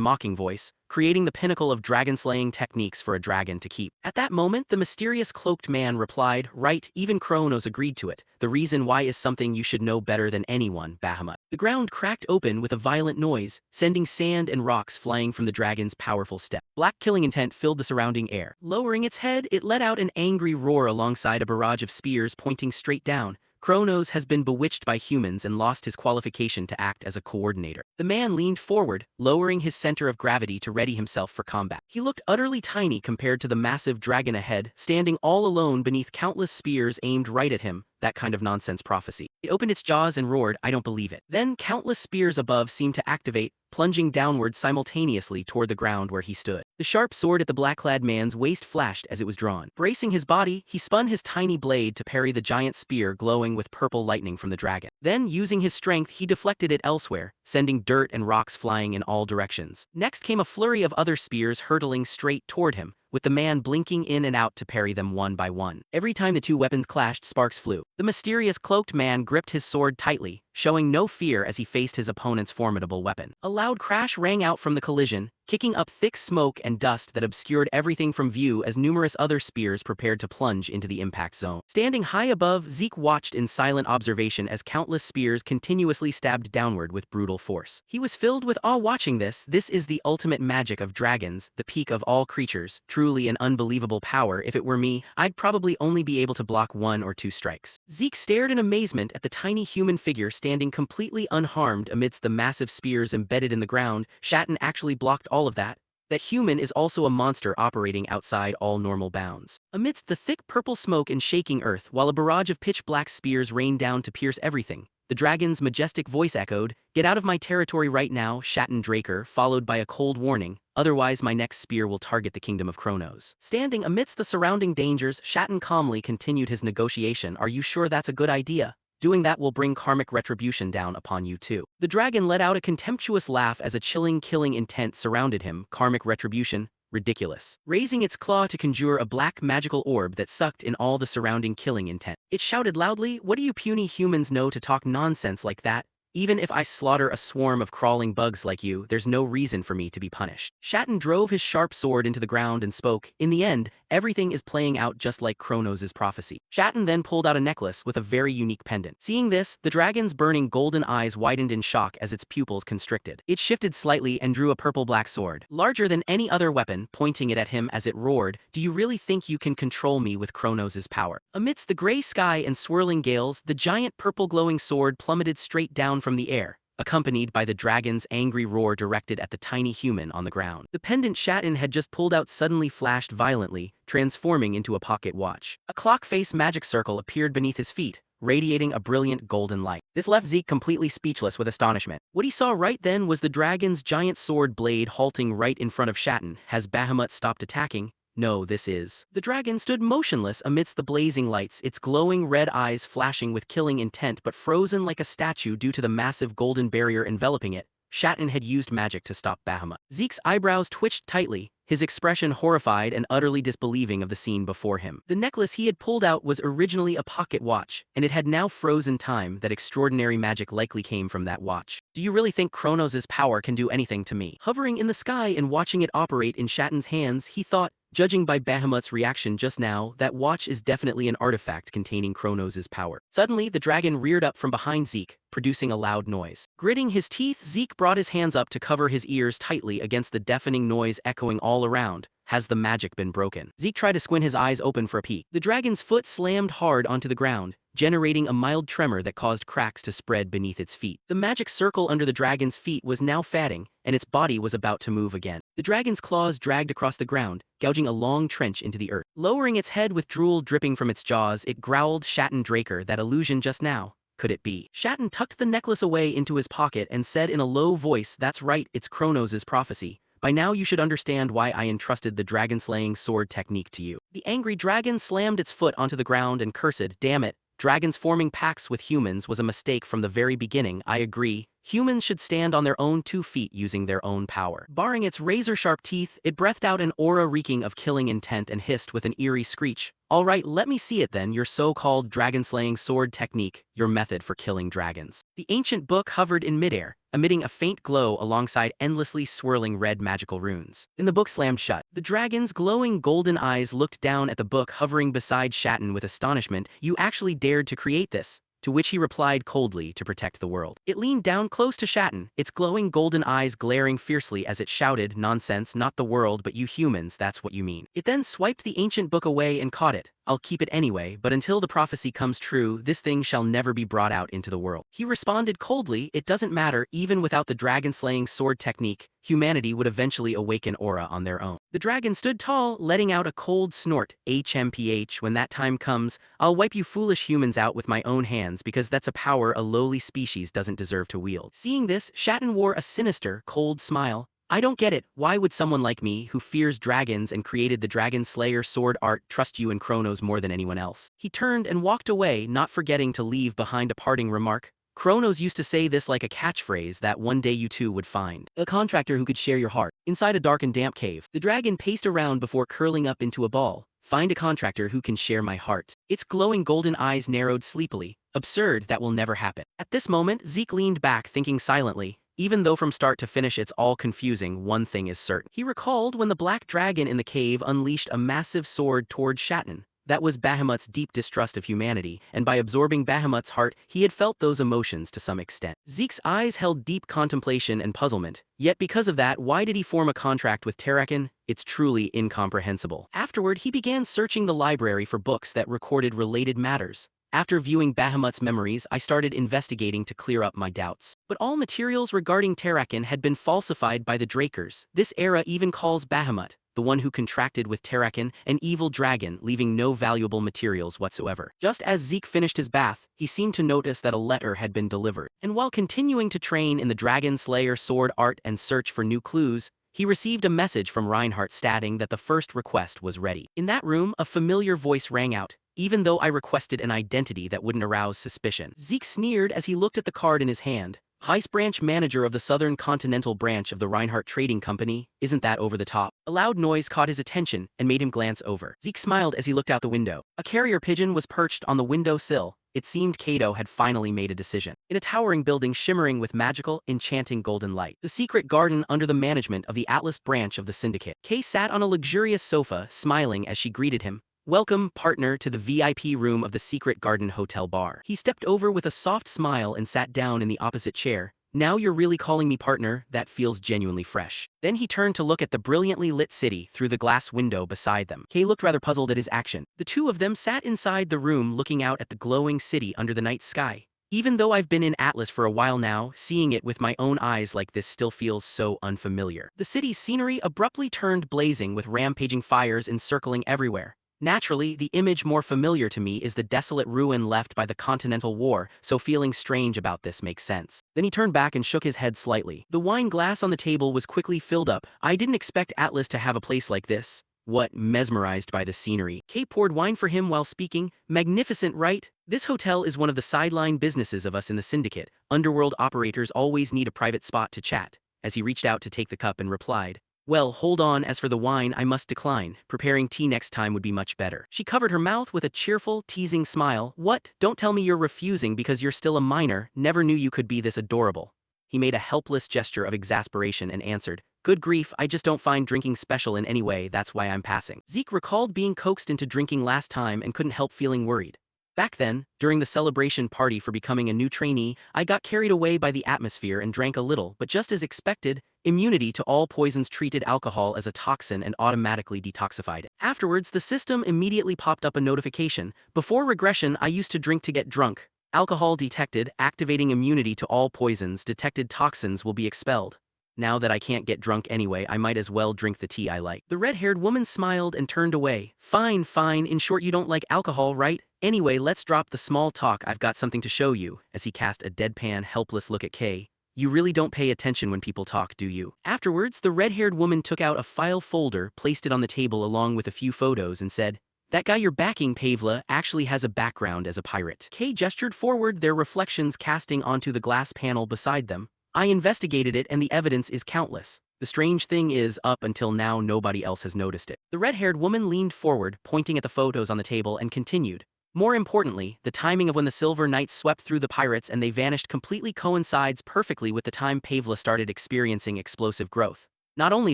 mocking voice, creating the pinnacle of dragon-slaying techniques for a dragon to keep. At that moment, the mysterious cloaked man replied, right, even Kronos agreed to it. The reason why is something you should know better than anyone, Bahamut. The ground cracked open with a violent noise, sending sand and rocks flying from the dragon's powerful step. Black killing intent filled the surrounding air. Lowering its head, it let out an angry roar alongside a barrage of spears pointing straight down. Kronos has been bewitched by humans and lost his qualification to act as a coordinator. The man leaned forward, lowering his center of gravity to ready himself for combat. He looked utterly tiny compared to the massive dragon ahead, standing all alone beneath countless spears aimed right at him. That kind of nonsense prophecy. It opened its jaws and roared, I don't believe it. Then countless spears above seemed to activate, plunging downward simultaneously toward the ground where he stood. The sharp sword at the black-clad man's waist flashed as it was drawn. Bracing his body, he spun his tiny blade to parry the giant spear glowing with purple lightning from the dragon. Then, using his strength, he deflected it elsewhere, sending dirt and rocks flying in all directions. Next came a flurry of other spears hurtling straight toward him, with the man blinking in and out to parry them one by one. Every time the two weapons clashed, sparks flew. The mysterious cloaked man gripped his sword tightly, showing no fear as he faced his opponent's formidable weapon. A loud crash rang out from the collision, kicking up thick smoke and dust that obscured everything from view as numerous other spears prepared to plunge into the impact zone. Standing high above, Zeke watched in silent observation as countless spears continuously stabbed downward with brutal force. He was filled with awe watching this. This is the ultimate magic of dragons, the peak of all creatures, truly an unbelievable power. If it were me, I'd probably only be able to block 1 or 2 strikes. Zeke stared in amazement at the tiny human figure standing completely unharmed amidst the massive spears embedded in the ground. Shatton actually blocked all of that. That human is also a monster operating outside all normal bounds. Amidst the thick purple smoke and shaking earth, while a barrage of pitch-black spears rained down to pierce everything, the dragon's majestic voice echoed, "Get out of my territory right now, Shatton Draker," followed by a cold warning, "Otherwise my next spear will target the kingdom of Kronos." Standing amidst the surrounding dangers, Shatton calmly continued his negotiation. Are you sure that's a good idea? Doing that will bring karmic retribution down upon you too. The dragon let out a contemptuous laugh as a chilling killing intent surrounded him. Karmic retribution? Ridiculous. Raising its claw to conjure a black magical orb that sucked in all the surrounding killing intent. It shouted loudly, "What do you puny humans know to talk nonsense like that? Even if I slaughter a swarm of crawling bugs like you, there's no reason for me to be punished." Shatton drove his sharp sword into the ground and spoke, "In the end, everything is playing out just like Kronos' prophecy." Shatton then pulled out a necklace with a very unique pendant. Seeing this, the dragon's burning golden eyes widened in shock as its pupils constricted. It shifted slightly and drew a purple-black sword, larger than any other weapon, pointing it at him as it roared, "Do you really think you can control me with Kronos' power?" Amidst the gray sky and swirling gales, the giant purple-glowing sword plummeted straight down from the air, accompanied by the dragon's angry roar directed at the tiny human on the ground. The pendant Shatton had just pulled out suddenly flashed violently, transforming into a pocket watch. A clock face magic circle appeared beneath his feet, radiating a brilliant golden light. This left Zeke completely speechless with astonishment. What he saw right then was the dragon's giant sword blade halting right in front of Shatton. Has Bahamut stopped attacking? No, this is. The dragon stood motionless amidst the blazing lights, its glowing red eyes flashing with killing intent but frozen like a statue due to the massive golden barrier enveloping it. Shatton had used magic to stop Bahamut. Zeke's eyebrows twitched tightly, his expression horrified and utterly disbelieving of the scene before him. The necklace he had pulled out was originally a pocket watch, and it had now frozen time. That extraordinary magic likely came from that watch. Do you really think Kronos' power can do anything to me? Hovering in the sky and watching it operate in Shatton's hands, he thought, judging by Bahamut's reaction just now, that watch is definitely an artifact containing Kronos' power. Suddenly, the dragon reared up from behind Zeke, producing a loud noise. Gritting his teeth, Zeke brought his hands up to cover his ears tightly against the deafening noise echoing all around. Has the magic been broken? Zeke tried to squint his eyes open for a peek. The dragon's foot slammed hard onto the ground, generating a mild tremor that caused cracks to spread beneath its feet. The magic circle under the dragon's feet was now fatting, and its body was about to move again. The dragon's claws dragged across the ground, gouging a long trench into the earth. Lowering its head with drool dripping from its jaws, it growled, "Shatton Draker, that illusion just now. Could it be?" Shatton tucked the necklace away into his pocket and said in a low voice, "That's right, it's Kronos' prophecy. By now you should understand why I entrusted the dragon-slaying sword technique to you." The angry dragon slammed its foot onto the ground and cursed, "Damn it, dragons forming pacts with humans was a mistake from the very beginning. I agree. Humans should stand on their own 2 feet using their own power." Baring its razor-sharp teeth, it breathed out an aura reeking of killing intent and hissed with an eerie screech. "All right, let me see it then, your so-called dragon-slaying sword technique, your method for killing dragons." The ancient book hovered in midair, emitting a faint glow alongside endlessly swirling red magical runes. Then the book slammed shut. The dragon's glowing golden eyes looked down at the book hovering beside Shatton with astonishment. "You actually dared to create this?" To which he replied coldly, "To protect the world." It leaned down close to Shatton, its glowing golden eyes glaring fiercely as it shouted, "Nonsense, not the world but you humans, that's what you mean." It then swiped the ancient book away and caught it. "I'll keep it anyway, but until the prophecy comes true, this thing shall never be brought out into the world." He responded coldly, "It doesn't matter, even without the dragon-slaying sword technique, humanity would eventually awaken aura on their own." The dragon stood tall, letting out a cold snort. "HMPH, when that time comes, I'll wipe you foolish humans out with my own hands because that's a power a lowly species doesn't deserve to wield." Seeing this, Shatton wore a sinister, cold smile. "I don't get it. Why would someone like me, who fears dragons and created the Dragonslayer sword art, trust you and Kronos more than anyone else?" He turned and walked away, not forgetting to leave behind a parting remark. "Kronos used to say this like a catchphrase that one day you too would find a contractor who could share your heart." Inside a dark and damp cave, the dragon paced around before curling up into a ball. "Find a contractor who can share my heart." Its glowing golden eyes narrowed sleepily. "Absurd, that will never happen." At this moment, Zeke leaned back, thinking silently. Even though from start to finish it's all confusing, one thing is certain. He recalled when the black dragon in the cave unleashed a massive sword toward Shatton. That was Bahamut's deep distrust of humanity, and by absorbing Bahamut's heart, he had felt those emotions to some extent. Zeke's eyes held deep contemplation and puzzlement. Yet because of that, why did he form a contract with Terrakin? It's truly incomprehensible. Afterward, he began searching the library for books that recorded related matters. After viewing Bahamut's memories, I started investigating to clear up my doubts. But all materials regarding Terrakin had been falsified by the Drakers. This era even calls Bahamut, the one who contracted with Terrakin, an evil dragon, leaving no valuable materials whatsoever. Just as Zeke finished his bath, he seemed to notice that a letter had been delivered. And while continuing to train in the Dragonslayer sword art and search for new clues, he received a message from Reinhardt stating that the first request was ready. In that room, a familiar voice rang out. "Even though I requested an identity that wouldn't arouse suspicion." Zeke sneered as he looked at the card in his hand. "Vice branch manager of the Southern Continental branch of the Reinhardt Trading Company, isn't that over the top?" A loud noise caught his attention and made him glance over. Zeke smiled as he looked out the window. A carrier pigeon was perched on the window sill. It seemed Kato had finally made a decision. In a towering building shimmering with magical, enchanting golden light, the secret garden under the management of the Atlas branch of the syndicate, Kay sat on a luxurious sofa, smiling as she greeted him. "Welcome, partner, to the VIP room of the Secret Garden Hotel Bar." He stepped over with a soft smile and sat down in the opposite chair. "Now you're really calling me partner, that feels genuinely fresh." Then he turned to look at the brilliantly lit city through the glass window beside them. Kay looked rather puzzled at his action. The two of them sat inside the room looking out at the glowing city under the night sky. "Even though I've been in Atlas for a while now, seeing it with my own eyes like this still feels so unfamiliar." The city's scenery abruptly turned blazing with rampaging fires encircling everywhere. Naturally, the image more familiar to me is the desolate ruin left by the Continental War, so feeling strange about this makes sense. Then he turned back and shook his head slightly. The wine glass on the table was quickly filled up. "I didn't expect Atlas to have a place like this." What, mesmerized by the scenery. Kay poured wine for him while speaking. "Magnificent, right? This hotel is one of the sideline businesses of us in the syndicate. Underworld operators always need a private spot to chat." As he reached out to take the cup and replied, "Well, hold on, as for the wine, I must decline. Preparing tea next time would be much better." She covered her mouth with a cheerful, teasing smile. "What? Don't tell me you're refusing because you're still a minor. Never knew you could be this adorable." He made a helpless gesture of exasperation and answered, "Good grief, I just don't find drinking special in any way, that's why I'm passing." Zeke recalled being coaxed into drinking last time and couldn't help feeling worried. "Back then, during the celebration party for becoming a new trainee, I got carried away by the atmosphere and drank a little, but just as expected, immunity to all poisons, treated alcohol as a toxin and automatically detoxified it. Afterwards, the system immediately popped up a notification. Before regression, I used to drink to get drunk. Alcohol detected, activating immunity to all poisons, detected toxins will be expelled. Now that I can't get drunk anyway, I might as well drink the tea I like. The red-haired woman smiled and turned away. Fine, fine, in short you don't like alcohol, right? Anyway, let's drop the small talk, I've got something to show you, as he cast a deadpan, helpless look at Kay. You really don't pay attention when people talk, do you? Afterwards, the red-haired woman took out a file folder, placed it on the table along with a few photos and said, "That guy you're backing, Pavla, actually has a background as a pirate." Kay gestured forward, their reflections casting onto the glass panel beside them. I investigated it and the evidence is countless. The strange thing is, up until now nobody else has noticed it. The red-haired woman leaned forward, pointing at the photos on the table and continued. More importantly, the timing of when the Silver Knights swept through the pirates and they vanished completely coincides perfectly with the time Pavla started experiencing explosive growth. Not only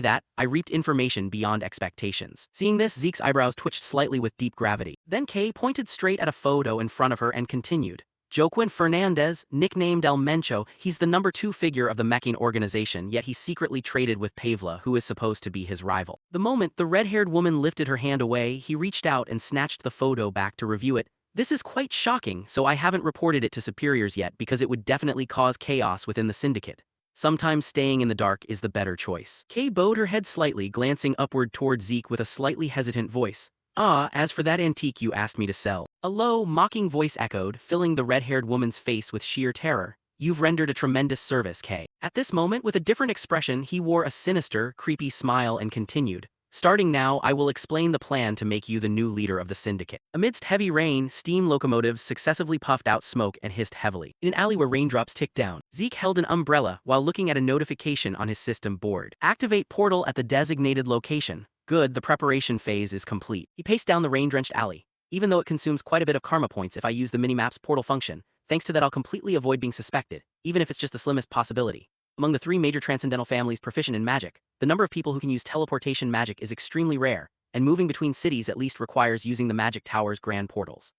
that, I reaped information beyond expectations. Seeing this, Zeke's eyebrows twitched slightly with deep gravity. Then Kay pointed straight at a photo in front of her and continued. Joaquin Fernandez, nicknamed El Mencho, he's the number 2 figure of the Mecking organization, yet he's secretly traded with Pavla, who is supposed to be his rival. The moment the red-haired woman lifted her hand away, he reached out and snatched the photo back to review it. This is quite shocking, so I haven't reported it to superiors yet because it would definitely cause chaos within the syndicate. Sometimes staying in the dark is the better choice. Kay bowed her head slightly, glancing upward toward Zeke with a slightly hesitant voice. Ah, as for that antique you asked me to sell. A low, mocking voice echoed, filling the red-haired woman's face with sheer terror. You've rendered a tremendous service, Kay. At this moment, with a different expression, he wore a sinister, creepy smile and continued. Starting now, I will explain the plan to make you the new leader of the syndicate. Amidst heavy rain, steam locomotives successively puffed out smoke and hissed heavily. In an alley where raindrops ticked down, Zeke held an umbrella while looking at a notification on his system board. Activate portal at the designated location. Good, the preparation phase is complete. He paced down the rain-drenched alley. Even though it consumes quite a bit of karma points if I use the minimap's portal function, thanks to that I'll completely avoid being suspected, even if it's just the slimmest possibility. Among the 3 major transcendental families proficient in magic, the number of people who can use teleportation magic is extremely rare, and moving between cities at least requires using the magic tower's grand portals.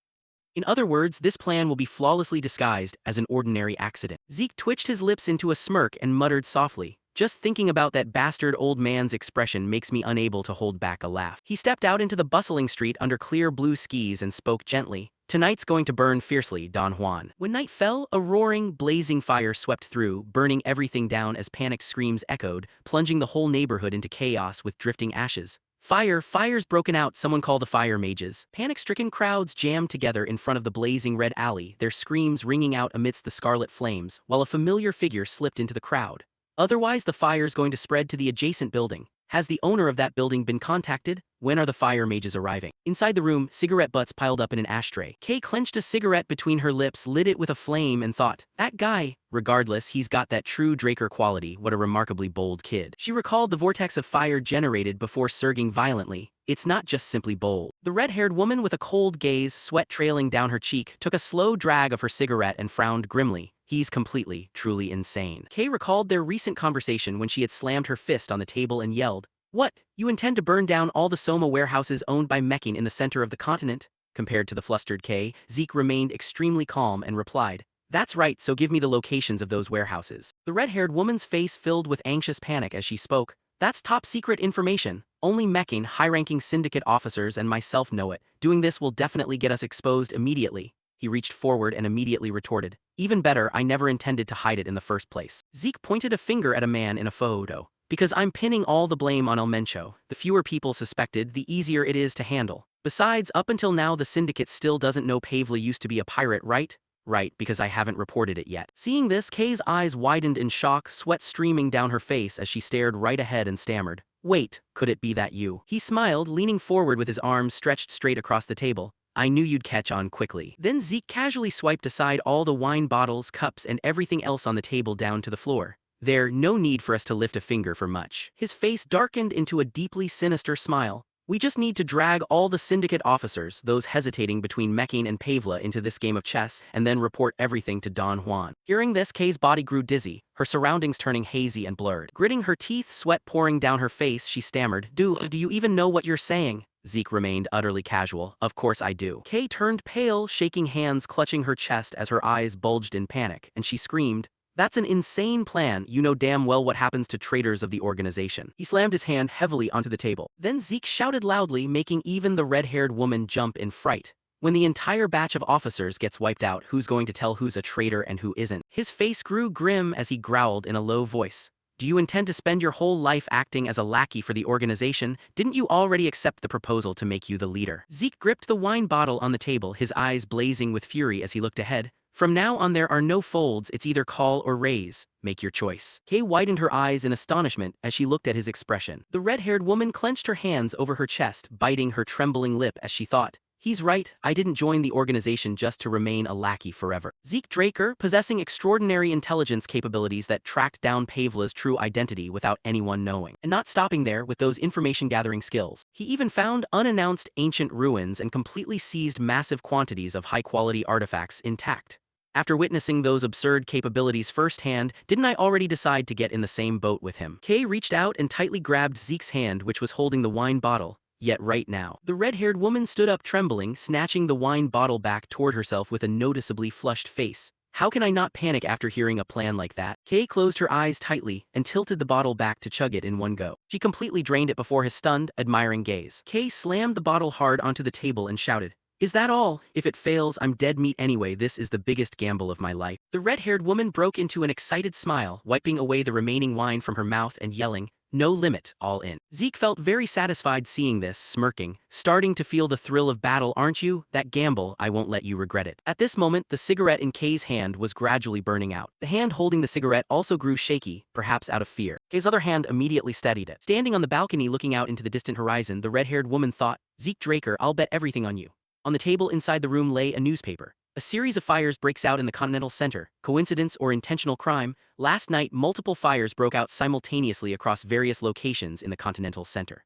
In other words, this plan will be flawlessly disguised as an ordinary accident. Zeke twitched his lips into a smirk and muttered softly, just thinking about that bastard old man's expression makes me unable to hold back a laugh. He stepped out into the bustling street under clear blue skies and spoke gently. Tonight's going to burn fiercely, Don Juan. When night fell, a roaring, blazing fire swept through, burning everything down as panicked screams echoed, plunging the whole neighborhood into chaos with drifting ashes. Fire, fire's broken out, someone call the fire mages. Panic-stricken crowds jammed together in front of the blazing red alley, their screams ringing out amidst the scarlet flames, while a familiar figure slipped into the crowd. Otherwise, the fire's going to spread to the adjacent building. Has the owner of that building been contacted? When are the fire mages arriving? Inside the room, cigarette butts piled up in an ashtray. Kay clenched a cigarette between her lips, lit it with a flame and thought, that guy, regardless, he's got that true Draker quality, what a remarkably bold kid. She recalled the vortex of fire generated before surging violently. It's not just simply bold. The red-haired woman with a cold gaze, sweat trailing down her cheek, took a slow drag of her cigarette and frowned grimly. He's completely, truly insane. Kay recalled their recent conversation when she had slammed her fist on the table and yelled, "What, you intend to burn down all the Soma warehouses owned by Mecking in the center of the continent?" Compared to the flustered Kay, Zeke remained extremely calm and replied, "That's right, so give me the locations of those warehouses." The red-haired woman's face filled with anxious panic as she spoke. "That's top secret information. Only Mecking, high-ranking syndicate officers and myself know it. Doing this will definitely get us exposed immediately." He reached forward and immediately retorted, "Even better, I never intended to hide it in the first place." Zeke pointed a finger at a man in a photo. "Because I'm pinning all the blame on El Mencho. The fewer people suspected, the easier it is to handle. Besides, up until now the syndicate still doesn't know Pavla used to be a pirate, right? Right, because I haven't reported it yet." Seeing this, Kay's eyes widened in shock, sweat streaming down her face as she stared right ahead and stammered, "Wait, could it be that you?" He smiled, leaning forward with his arms stretched straight across the table. "I knew you'd catch on quickly." Then Zeke casually swiped aside all the wine bottles, cups, and everything else on the table down to the floor. "There, no need for us to lift a finger for much." His face darkened into a deeply sinister smile. "We just need to drag all the syndicate officers, those hesitating between Mecking and Pavla, into this game of chess, and then report everything to Don Juan." Hearing this, Kay's body grew dizzy, her surroundings turning hazy and blurred. Gritting her teeth, sweat pouring down her face, she stammered, Do you even know what you're saying?" Zeke remained utterly casual. "Of course I do." Kay turned pale, shaking hands clutching her chest as her eyes bulged in panic, and she screamed, That's an insane plan. You know damn well what happens to traitors of the organization. He slammed his hand heavily onto the table. Then Zeke shouted loudly, making even the red-haired woman jump in fright. When the entire batch of officers gets wiped out, who's going to tell who's a traitor and who isn't? His face grew grim as he growled in a low voice. Do you intend to spend your whole life acting as a lackey for the organization? Didn't you already accept the proposal to make you the leader? Zeke gripped the wine bottle on the table, his eyes blazing with fury as he looked ahead. From now on there are no folds, it's either call or raise. Make your choice. Kay widened her eyes in astonishment as she looked at his expression. The red-haired woman clenched her hands over her chest, biting her trembling lip as she thought. He's right, I didn't join the organization just to remain a lackey forever. Zeke Draker, possessing extraordinary intelligence capabilities that tracked down Pavla's true identity without anyone knowing. And not stopping there with those information-gathering skills, he even found unannounced ancient ruins and completely seized massive quantities of high-quality artifacts intact. After witnessing those absurd capabilities firsthand, didn't I already decide to get in the same boat with him? Kay reached out and tightly grabbed Zeke's hand, which was holding the wine bottle. Yet right now, the red-haired woman stood up trembling, snatching the wine bottle back toward herself with a noticeably flushed face. How can I not panic after hearing a plan like that? Kay closed her eyes tightly and tilted the bottle back to chug it in one go. She completely drained it before his stunned, admiring gaze. Kay slammed the bottle hard onto the table and shouted, "Is that all? If it fails, I'm dead meat anyway. This is the biggest gamble of my life." The red-haired woman broke into an excited smile, wiping away the remaining wine from her mouth and yelling, "No limit, all in." Zeke felt very satisfied seeing this, smirking. "Starting to feel the thrill of battle, aren't you? That gamble, I won't let you regret it." At this moment, the cigarette in Kay's hand was gradually burning out. The hand holding the cigarette also grew shaky, perhaps out of fear. Kay's other hand immediately steadied it. Standing on the balcony looking out into the distant horizon, the red-haired woman thought, "Zeke Draker, I'll bet everything on you." On the table inside the room lay a newspaper. A series of fires breaks out in the Continental Center. Coincidence or intentional crime? Last night, multiple fires broke out simultaneously across various locations in the Continental Center.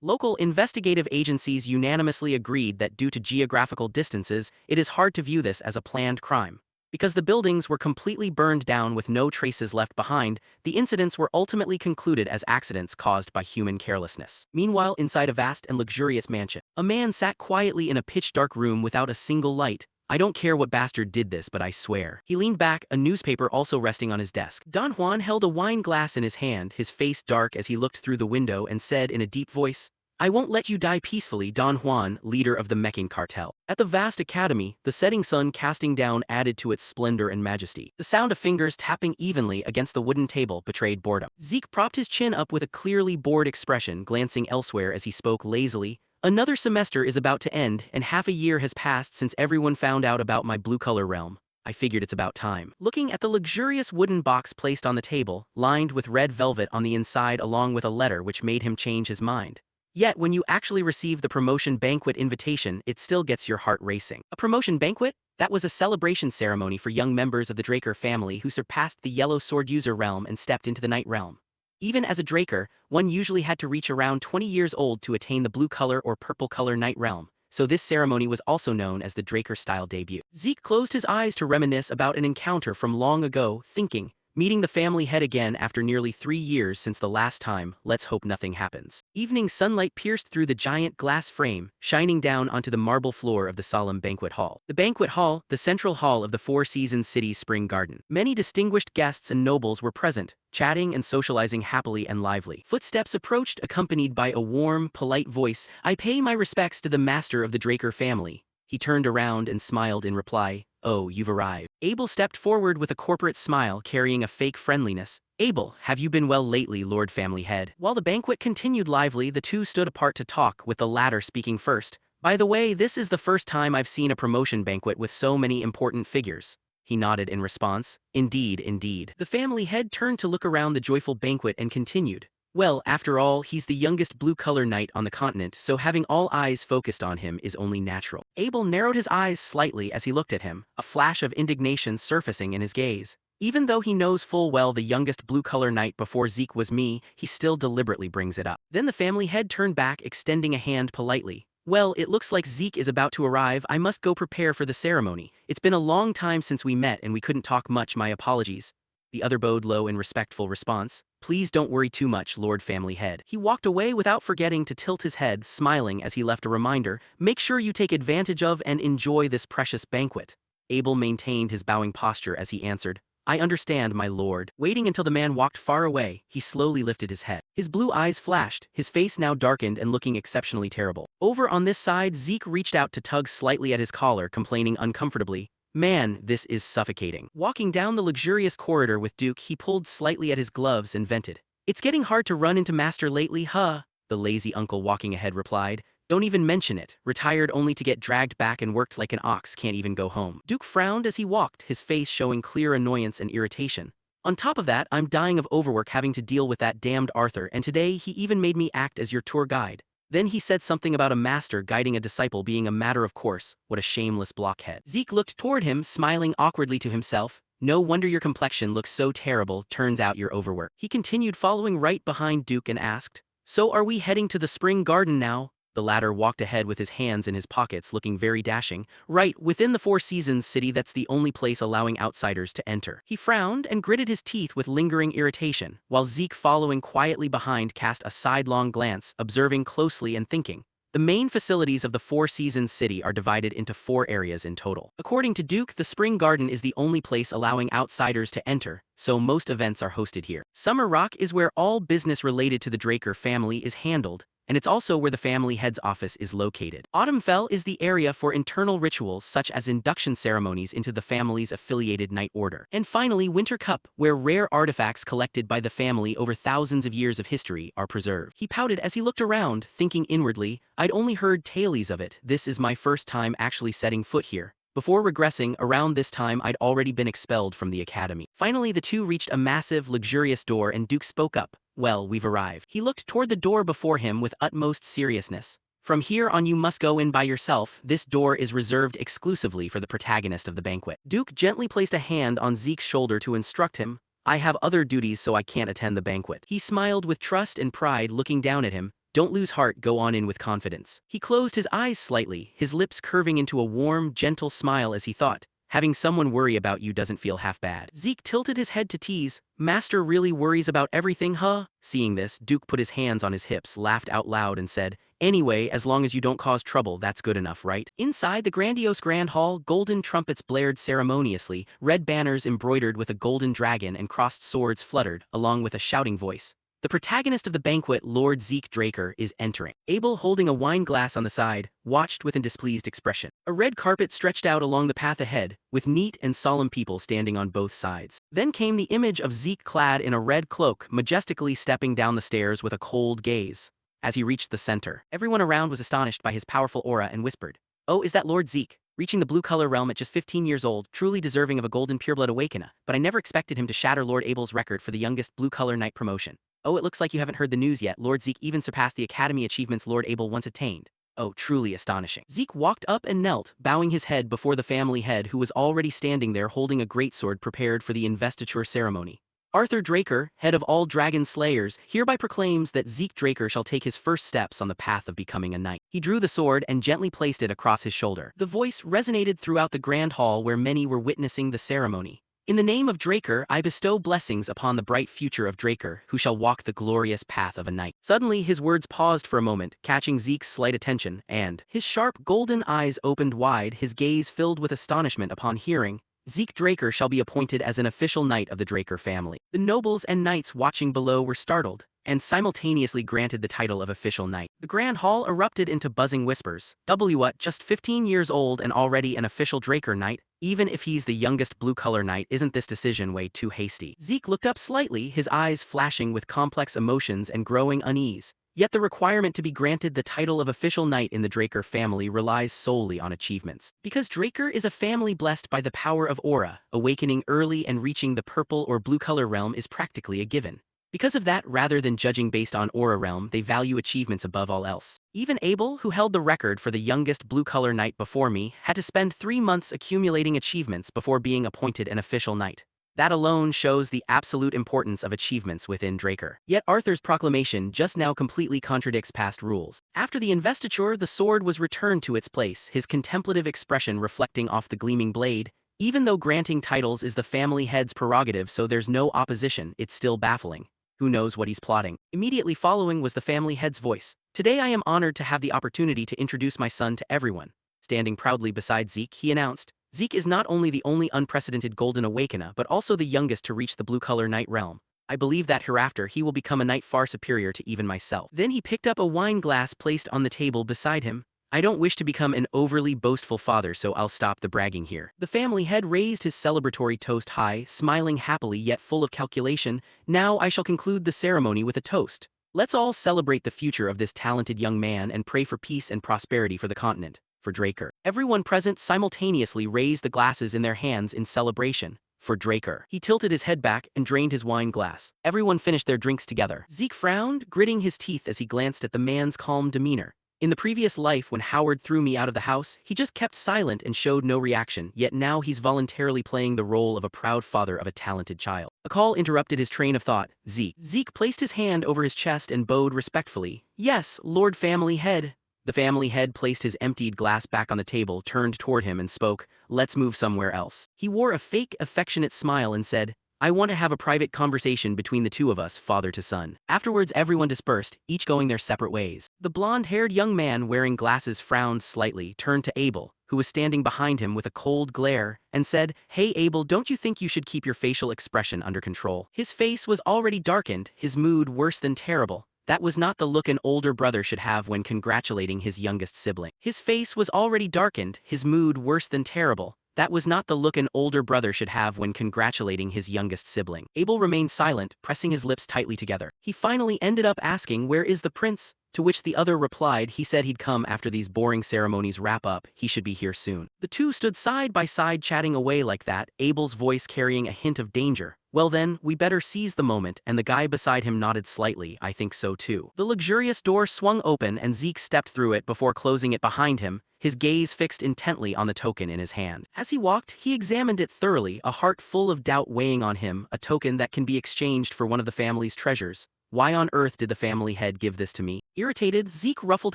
Local investigative agencies unanimously agreed that due to geographical distances, it is hard to view this as a planned crime. Because the buildings were completely burned down with no traces left behind, the incidents were ultimately concluded as accidents caused by human carelessness. Meanwhile, inside a vast and luxurious mansion, a man sat quietly in a pitch-dark room without a single light. "I don't care what bastard did this, but I swear." He leaned back, a newspaper also resting on his desk. Don Juan held a wine glass in his hand, his face dark as he looked through the window and said in a deep voice, "I won't let you die peacefully." Don Juan, leader of the Meccan cartel. At the vast academy, the setting sun casting down added to its splendor and majesty. The sound of fingers tapping evenly against the wooden table betrayed boredom. Zeke propped his chin up with a clearly bored expression, glancing elsewhere as he spoke lazily. "Another semester is about to end, and half a year has passed since everyone found out about my blue-collar realm. I figured it's about time." Looking at the luxurious wooden box placed on the table, lined with red velvet on the inside along with a letter which made him change his mind. Yet when you actually receive the promotion banquet invitation, it still gets your heart racing. A promotion banquet? That was a celebration ceremony for young members of the Draker family who surpassed the yellow sword user realm and stepped into the night realm. Even as a Draker, one usually had to reach around 20 years old to attain the blue color or purple color night realm, so this ceremony was also known as the Draker-style debut. Zeke closed his eyes to reminisce about an encounter from long ago, thinking, meeting the family head again after nearly 3 years since the last time, let's hope nothing happens. Evening sunlight pierced through the giant glass frame, shining down onto the marble floor of the solemn banquet hall. The banquet hall, the central hall of the Four Seasons City Spring Garden. Many distinguished guests and nobles were present, chatting and socializing happily and lively. Footsteps approached accompanied by a warm, polite voice. "I pay my respects to the master of the Draker family." He turned around and smiled in reply. "Oh, you've arrived." Abel stepped forward with a corporate smile carrying a fake friendliness. "Abel, have you been well lately, Lord Family Head?" While the banquet continued lively, the two stood apart to talk, with the latter speaking first. "By the way, this is the first time I've seen a promotion banquet with so many important figures." He nodded in response. "Indeed, indeed." The family head turned to look around the joyful banquet and continued. "Well, after all, he's the youngest blue-collar knight on the continent, so having all eyes focused on him is only natural." Abel narrowed his eyes slightly as he looked at him, a flash of indignation surfacing in his gaze. Even though he knows full well the youngest blue-collar knight before Zeke was me, he still deliberately brings it up. Then the family head turned back, extending a hand politely. "Well, it looks like Zeke is about to arrive. I must go prepare for the ceremony. It's been a long time since we met and we couldn't talk much. My apologies." The other bowed low in respectful response. "Please don't worry too much, Lord Family Head." He walked away without forgetting to tilt his head, smiling as he left a reminder, "Make sure you take advantage of and enjoy this precious banquet." Abel maintained his bowing posture as he answered, I understand, my lord. Waiting until the man walked far away, he slowly lifted his head. His blue eyes flashed, his face now darkened and looking exceptionally terrible. Over on this side, Zeke reached out to tug slightly at his collar, complaining uncomfortably, "Man, this is suffocating." Walking down the luxurious corridor with Duke, he pulled slightly at his gloves and vented, "It's getting hard to run into Master lately, huh?" The lazy uncle walking ahead replied, "Don't even mention it. Retired only to get dragged back and worked like an ox, can't even go home." Duke frowned as he walked, his face showing clear annoyance and irritation. "On top of that, I'm dying of overwork having to deal with that damned Arthur, and today he even made me act as your tour guide." Then he said something about a master guiding a disciple being a matter of course. What a shameless blockhead. Zeke looked toward him, smiling awkwardly to himself. "No wonder your complexion looks so terrible, turns out you're overworked." He continued following right behind Duke and asked, "So are we heading to the spring garden now?" The latter walked ahead with his hands in his pockets, looking very dashing. "Right, within the Four Seasons city, that's the only place allowing outsiders to enter." He frowned and gritted his teeth with lingering irritation, while Zeke following quietly behind cast a sidelong glance, observing closely and thinking. The main facilities of the Four Seasons city are divided into 4 areas in total. According to Duke, the Spring Garden is the only place allowing outsiders to enter, so most events are hosted here. Summer Rock is where all business related to the Draker family is handled, and it's also where the family head's office is located. Autumnfell is the area for internal rituals such as induction ceremonies into the family's affiliated night order. And finally, Winter Cup, where rare artifacts collected by the family over thousands of years of history are preserved. He pouted as he looked around, thinking inwardly, "I'd only heard tales of it. This is my first time actually setting foot here." Before regressing, around this time I'd already been expelled from the academy. Finally, the two reached a massive, luxurious door and Duke spoke up. "Well, we've arrived." He looked toward the door before him with utmost seriousness. "From here on you must go in by yourself. This door is reserved exclusively for the protagonist of the banquet." Duke gently placed a hand on Zeke's shoulder to instruct him. "I have other duties, so I can't attend the banquet." He smiled with trust and pride, looking down at him. "Don't lose heart, go on in with confidence." He closed his eyes slightly, his lips curving into a warm, gentle smile as he thought, "Having someone worry about you doesn't feel half bad." Zeke tilted his head to tease, "Master really worries about everything, huh?" Seeing this, Duke put his hands on his hips, laughed out loud and said, "Anyway, as long as you don't cause trouble, that's good enough, right?" Inside the grandiose grand hall, golden trumpets blared ceremoniously, red banners embroidered with a golden dragon and crossed swords fluttered, along with a shouting voice. "The protagonist of the banquet, Lord Zeke Draker, is entering." Abel, holding a wine glass on the side, watched with a displeased expression. A red carpet stretched out along the path ahead, with neat and solemn people standing on both sides. Then came the image of Zeke clad in a red cloak, majestically stepping down the stairs with a cold gaze. As he reached the center, everyone around was astonished by his powerful aura and whispered, "Oh, is that Lord Zeke? Reaching the blue color realm at just 15 years old, truly deserving of a golden pureblood awakener, but I never expected him to shatter Lord Abel's record for the youngest blue color knight promotion. Oh, it looks like you haven't heard the news yet. Lord Zeke even surpassed the academy achievements Lord Abel once attained. Oh, truly astonishing." Zeke walked up and knelt, bowing his head before the family head who was already standing there holding a greatsword prepared for the investiture ceremony. "Arthur Draker, head of all Dragonslayers, hereby proclaims that Zeke Draker shall take his first steps on the path of becoming a knight." He drew the sword and gently placed it across his shoulder. The voice resonated throughout the grand hall where many were witnessing the ceremony. "In the name of Draker, I bestow blessings upon the bright future of Draker, who shall walk the glorious path of a knight." Suddenly, his words paused for a moment, catching Zeke's slight attention, and his sharp golden eyes opened wide, his gaze filled with astonishment upon hearing, "Zeke Draker shall be appointed as an official knight of the Draker family." The nobles and knights watching below were startled, and simultaneously granted the title of official knight. The grand hall erupted into buzzing whispers. What, just 15 years old and already an official Draker knight? Even if he's the youngest blue-color knight, isn't this decision way too hasty? Zeke looked up slightly, his eyes flashing with complex emotions and growing unease. Yet the requirement to be granted the title of official knight in the Draker family relies solely on achievements. Because Draker is a family blessed by the power of aura, awakening early and reaching the purple or blue color realm is practically a given. Because of that, rather than judging based on aura realm, they value achievements above all else. Even Abel, who held the record for the youngest blue-color knight before me, had to spend 3 months accumulating achievements before being appointed an official knight. That alone shows the absolute importance of achievements within Draker. Yet Arthur's proclamation just now completely contradicts past rules. After the investiture, the sword was returned to its place, his contemplative expression reflecting off the gleaming blade. Even though granting titles is the family head's prerogative, so there's no opposition, it's still baffling. Who knows what he's plotting? Immediately following was the family head's voice. "Today I am honored to have the opportunity to introduce my son to everyone." Standing proudly beside Zeke, he announced, Zeke is not only the only unprecedented Golden Awakener but also the youngest to reach the blue-color Night Realm. I believe that hereafter he will become a knight far superior to even myself. Then he picked up a wine glass placed on the table beside him. I don't wish to become an overly boastful father, so I'll stop the bragging here. The family head raised his celebratory toast high, smiling happily yet full of calculation. Now I shall conclude the ceremony with a toast. Let's all celebrate the future of this talented young man and pray for peace and prosperity for the continent. For Draker. Everyone present simultaneously raised the glasses in their hands in celebration. For Draker. He tilted his head back and drained his wine glass. Everyone finished their drinks together. Zeke frowned, gritting his teeth as he glanced at the man's calm demeanor. In the previous life when Howard threw me out of the house, he just kept silent and showed no reaction, yet now he's voluntarily playing the role of a proud father of a talented child. A call interrupted his train of thought. Zeke. Zeke placed his hand over his chest and bowed respectfully. Yes, Lord Family Head. The family head placed his emptied glass back on the table, turned toward him and spoke, let's move somewhere else. He wore a fake, affectionate smile and said, I want to have a private conversation between the two of us, father to son. Afterwards everyone dispersed, each going their separate ways. The blonde-haired young man wearing glasses frowned slightly, turned to Abel, who was standing behind him with a cold glare, and said, Hey Abel, don't you think you should keep your facial expression under control? His face was already darkened, his mood worse than terrible. That was not the look an older brother should have when congratulating his youngest sibling. His face was already darkened, his mood worse than terrible. That was not the look an older brother should have when congratulating his youngest sibling. Abel remained silent, pressing his lips tightly together. He finally ended up asking, Where is the prince? To which the other replied he said he'd come after these boring ceremonies wrap up, he should be here soon. The two stood side by side chatting away like that, Abel's voice carrying a hint of danger. Well then, we better seize the moment, and the guy beside him nodded slightly, I think so too. The luxurious door swung open and Zeke stepped through it before closing it behind him, his gaze fixed intently on the token in his hand. As he walked, he examined it thoroughly, a heart full of doubt weighing on him, a token that can be exchanged for one of the family's treasures. Why on earth did the family head give this to me? Irritated, Zeke ruffled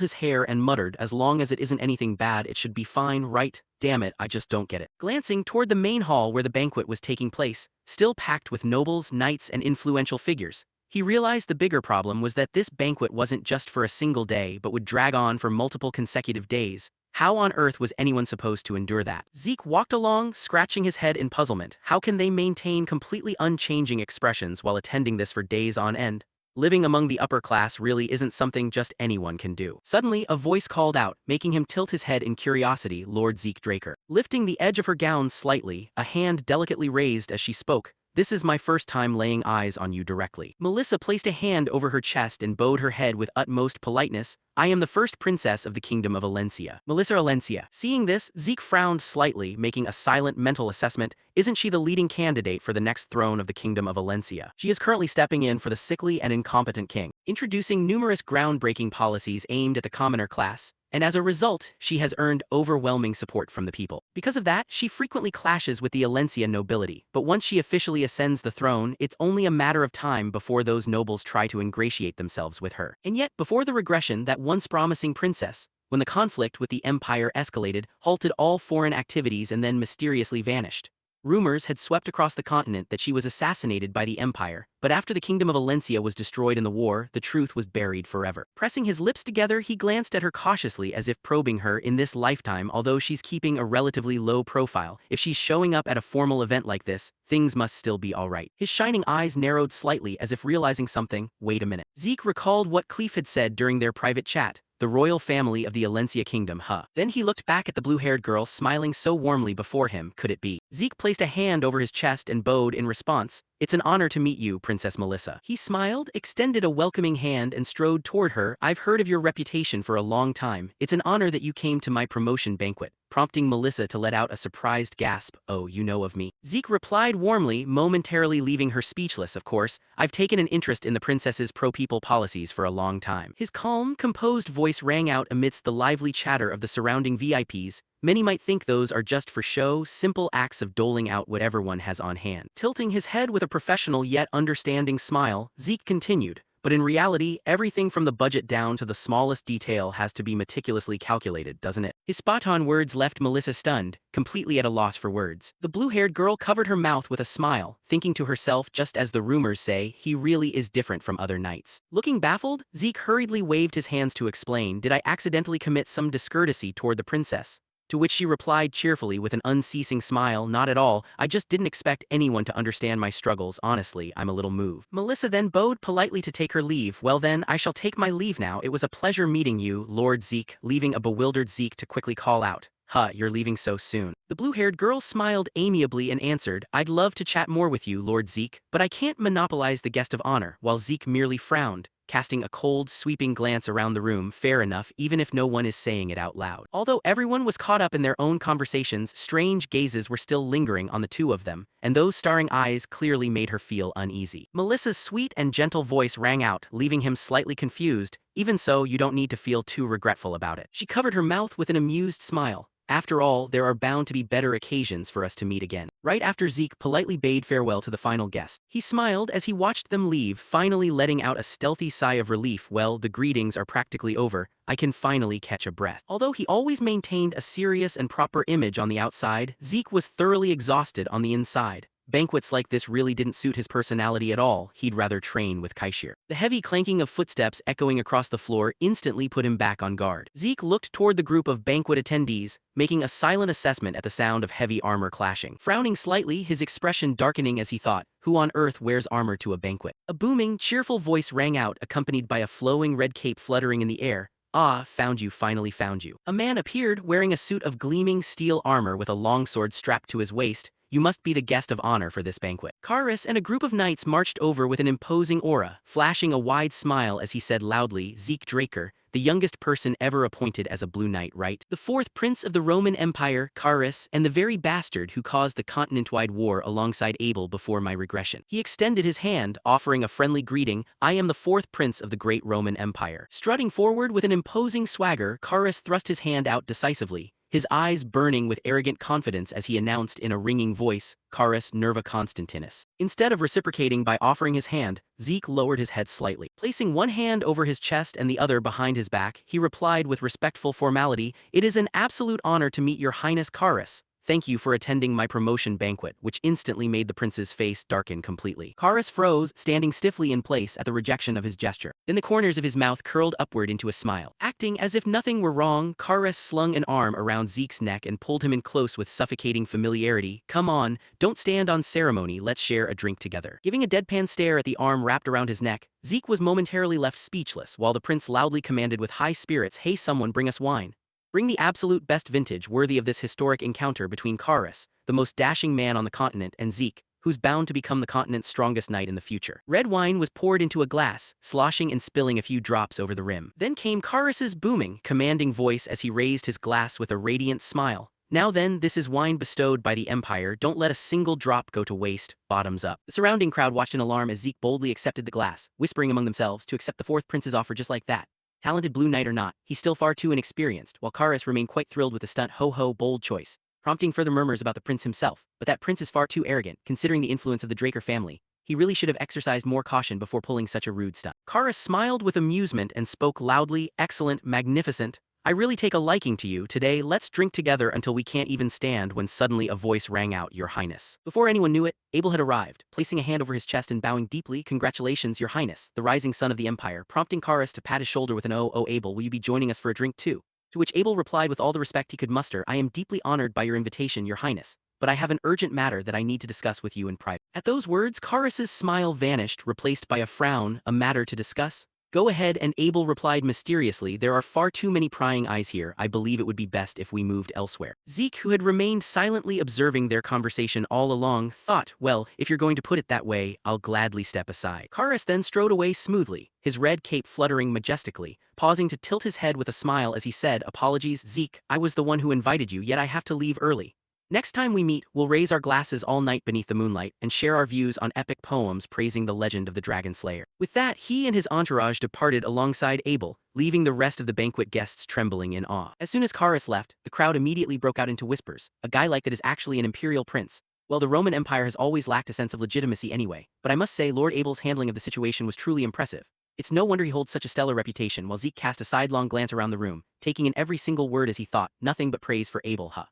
his hair and muttered, as long as it isn't anything bad it should be fine, right? Damn it, I just don't get it. Glancing toward the main hall where the banquet was taking place, still packed with nobles, knights, and influential figures, he realized the bigger problem was that this banquet wasn't just for a single day but would drag on for multiple consecutive days. How on earth was anyone supposed to endure that? Zeke walked along, scratching his head in puzzlement. How can they maintain completely unchanging expressions while attending this for days on end? Living among the upper class really isn't something just anyone can do. Suddenly, a voice called out, making him tilt his head in curiosity, Lord Zeke Draker. Lifting the edge of her gown slightly, a hand delicately raised as she spoke, This is my first time laying eyes on you directly. Melissa placed a hand over her chest and bowed her head with utmost politeness. I am the first princess of the kingdom of Alencia. Melissa Alencia. Seeing this, Zeke frowned slightly, making a silent mental assessment. Isn't she the leading candidate for the next throne of the kingdom of Alencia? She is currently stepping in for the sickly and incompetent king, introducing numerous groundbreaking policies aimed at the commoner class. And as a result, she has earned overwhelming support from the people. Because of that, she frequently clashes with the Alencia nobility, but once she officially ascends the throne, it's only a matter of time before those nobles try to ingratiate themselves with her. And yet, before the regression, that once promising princess, when the conflict with the empire escalated, halted all foreign activities and then mysteriously vanished. Rumors had swept across the continent that she was assassinated by the empire, but after the kingdom of Alencia was destroyed in the war, the truth was buried forever. Pressing his lips together, he glanced at her cautiously as if probing her in this lifetime. Although she's keeping a relatively low profile, if she's showing up at a formal event like this, things must still be alright. His shining eyes narrowed slightly as if realizing something. Wait a minute. Zeke recalled what Clef had said during their private chat. The royal family of the Alencia kingdom, huh? Then he looked back at the blue-haired girl smiling so warmly before him. Could it be? Zeke placed a hand over his chest and bowed in response. It's an honor to meet you, Princess Melissa. He smiled, extended a welcoming hand and strode toward her. I've heard of your reputation for a long time. It's an honor that you came to my promotion banquet, prompting Melissa to let out a surprised gasp. Oh, you know of me. Zeke replied warmly, momentarily leaving her speechless. Of course, I've taken an interest in the princess's pro-people policies for a long time. His calm, composed voice rang out amidst the lively chatter of the surrounding VIPs. Many might think those are just for show, simple acts of doling out whatever one has on hand. Tilting his head with a professional yet understanding smile, Zeke continued. But in reality, everything from the budget down to the smallest detail has to be meticulously calculated, doesn't it? His spot-on words left Melissa stunned, completely at a loss for words. The blue-haired girl covered her mouth with a smile, thinking to herself, just as the rumors say, he really is different from other knights. Looking baffled, Zeke hurriedly waved his hands to explain. Did I accidentally commit some discourtesy toward the princess? To which she replied cheerfully with an unceasing smile, "Not at all, I just didn't expect anyone to understand my struggles, honestly, I'm a little moved." Melissa then bowed politely to take her leave. "Well then, I shall take my leave now. It was a pleasure meeting you, Lord Zeke," leaving a bewildered Zeke to quickly call out, "Huh, you're leaving so soon." The blue-haired girl smiled amiably and answered, "I'd love to chat more with you, Lord Zeke, but I can't monopolize the guest of honor," while Zeke merely frowned, casting a cold, sweeping glance around the room. Fair enough, even if no one is saying it out loud. Although everyone was caught up in their own conversations, strange gazes were still lingering on the two of them, and those starring eyes clearly made her feel uneasy. Melissa's sweet and gentle voice rang out, leaving him slightly confused. "Even so, you don't need to feel too regretful about it." She covered her mouth with an amused smile. "After all, there are bound to be better occasions for us to meet again." Right after Zeke politely bade farewell to the final guest, he smiled as he watched them leave, finally letting out a stealthy sigh of relief. "Well, the greetings are practically over. I can finally catch a breath." Although he always maintained a serious and proper image on the outside, Zeke was thoroughly exhausted on the inside. Banquets like this really didn't suit his personality at all. He'd rather train with Kaishir. The heavy clanking of footsteps echoing across the floor instantly put him back on guard. Zeke looked toward the group of banquet attendees, making a silent assessment at the sound of heavy armor clashing. Frowning slightly, his expression darkening as he thought, "Who on earth wears armor to a banquet?" A booming, cheerful voice rang out, accompanied by a flowing red cape fluttering in the air. "Ah, found you, finally found you." A man appeared, wearing a suit of gleaming steel armor with a longsword strapped to his waist. "You must be the guest of honor for this banquet." Karis and a group of knights marched over with an imposing aura, flashing a wide smile as he said loudly, "Zeke Draker, the youngest person ever appointed as a Blue Knight, right? The fourth prince of the Roman Empire, Karis, and the very bastard who caused the continent-wide war alongside Abel before my regression." He extended his hand, offering a friendly greeting. "I am the fourth prince of the great Roman Empire." Strutting forward with an imposing swagger, Karis thrust his hand out decisively, his eyes burning with arrogant confidence as he announced in a ringing voice, "Karis Nerva Constantinus." Instead of reciprocating by offering his hand, Zeke lowered his head slightly. Placing one hand over his chest and the other behind his back, he replied with respectful formality, "It is an absolute honor to meet your Highness Karis. Thank you for attending my promotion banquet," which instantly made the prince's face darken completely. Karis froze, standing stiffly in place at the rejection of his gesture. Then the corners of his mouth curled upward into a smile. Acting as if nothing were wrong, Karis slung an arm around Zeke's neck and pulled him in close with suffocating familiarity. "Come on, don't stand on ceremony, let's share a drink together." Giving a deadpan stare at the arm wrapped around his neck, Zeke was momentarily left speechless while the prince loudly commanded with high spirits, "Hey, someone bring us wine. Bring the absolute best vintage worthy of this historic encounter between Karis, the most dashing man on the continent, and Zeke, who's bound to become the continent's strongest knight in the future." Red wine was poured into a glass, sloshing and spilling a few drops over the rim. Then came Karis's booming, commanding voice as he raised his glass with a radiant smile. "Now then, this is wine bestowed by the Empire. Don't let a single drop go to waste, bottoms up." The surrounding crowd watched in alarm as Zeke boldly accepted the glass, whispering among themselves to accept the fourth prince's offer just like that. Talented Blue Knight or not, he's still far too inexperienced, while Karis remained quite thrilled with the stunt. Ho, bold choice, prompting further murmurs about the prince himself. But that prince is far too arrogant, considering the influence of the Draker family. He really should have exercised more caution before pulling such a rude stunt. Karis smiled with amusement and spoke loudly, "Excellent, magnificent. I really take a liking to you. Today, let's drink together until we can't even stand," when suddenly a voice rang out, "Your Highness." Before anyone knew it, Abel had arrived, placing a hand over his chest and bowing deeply. "Congratulations, Your Highness, the rising sun of the Empire," prompting Karis to pat his shoulder with an "Oh, Abel, will you be joining us for a drink too?" To which Abel replied with all the respect he could muster, "I am deeply honored by your invitation, Your Highness, but I have an urgent matter that I need to discuss with you in private." At those words, Karis's smile vanished, replaced by a frown. "A matter to discuss? Go ahead," and Abel replied mysteriously, "There are far too many prying eyes here. I believe it would be best if we moved elsewhere." Zeke, who had remained silently observing their conversation all along, thought, "Well, if you're going to put it that way, I'll gladly step aside." Karis then strode away smoothly, his red cape fluttering majestically, pausing to tilt his head with a smile as he said, "Apologies, Zeke, I was the one who invited you, yet I have to leave early. Next time we meet, we'll raise our glasses all night beneath the moonlight and share our views on epic poems praising the legend of the Dragonslayer." With that, he and his entourage departed alongside Abel, leaving the rest of the banquet guests trembling in awe. As soon as Karis left, the crowd immediately broke out into whispers. "A guy like that is actually an imperial prince. Well, the Roman Empire has always lacked a sense of legitimacy anyway, but I must say Lord Abel's handling of the situation was truly impressive. It's no wonder he holds such a stellar reputation." While Zeke cast a sidelong glance around the room, taking in every single word as he thought, nothing but praise for Abel, huh?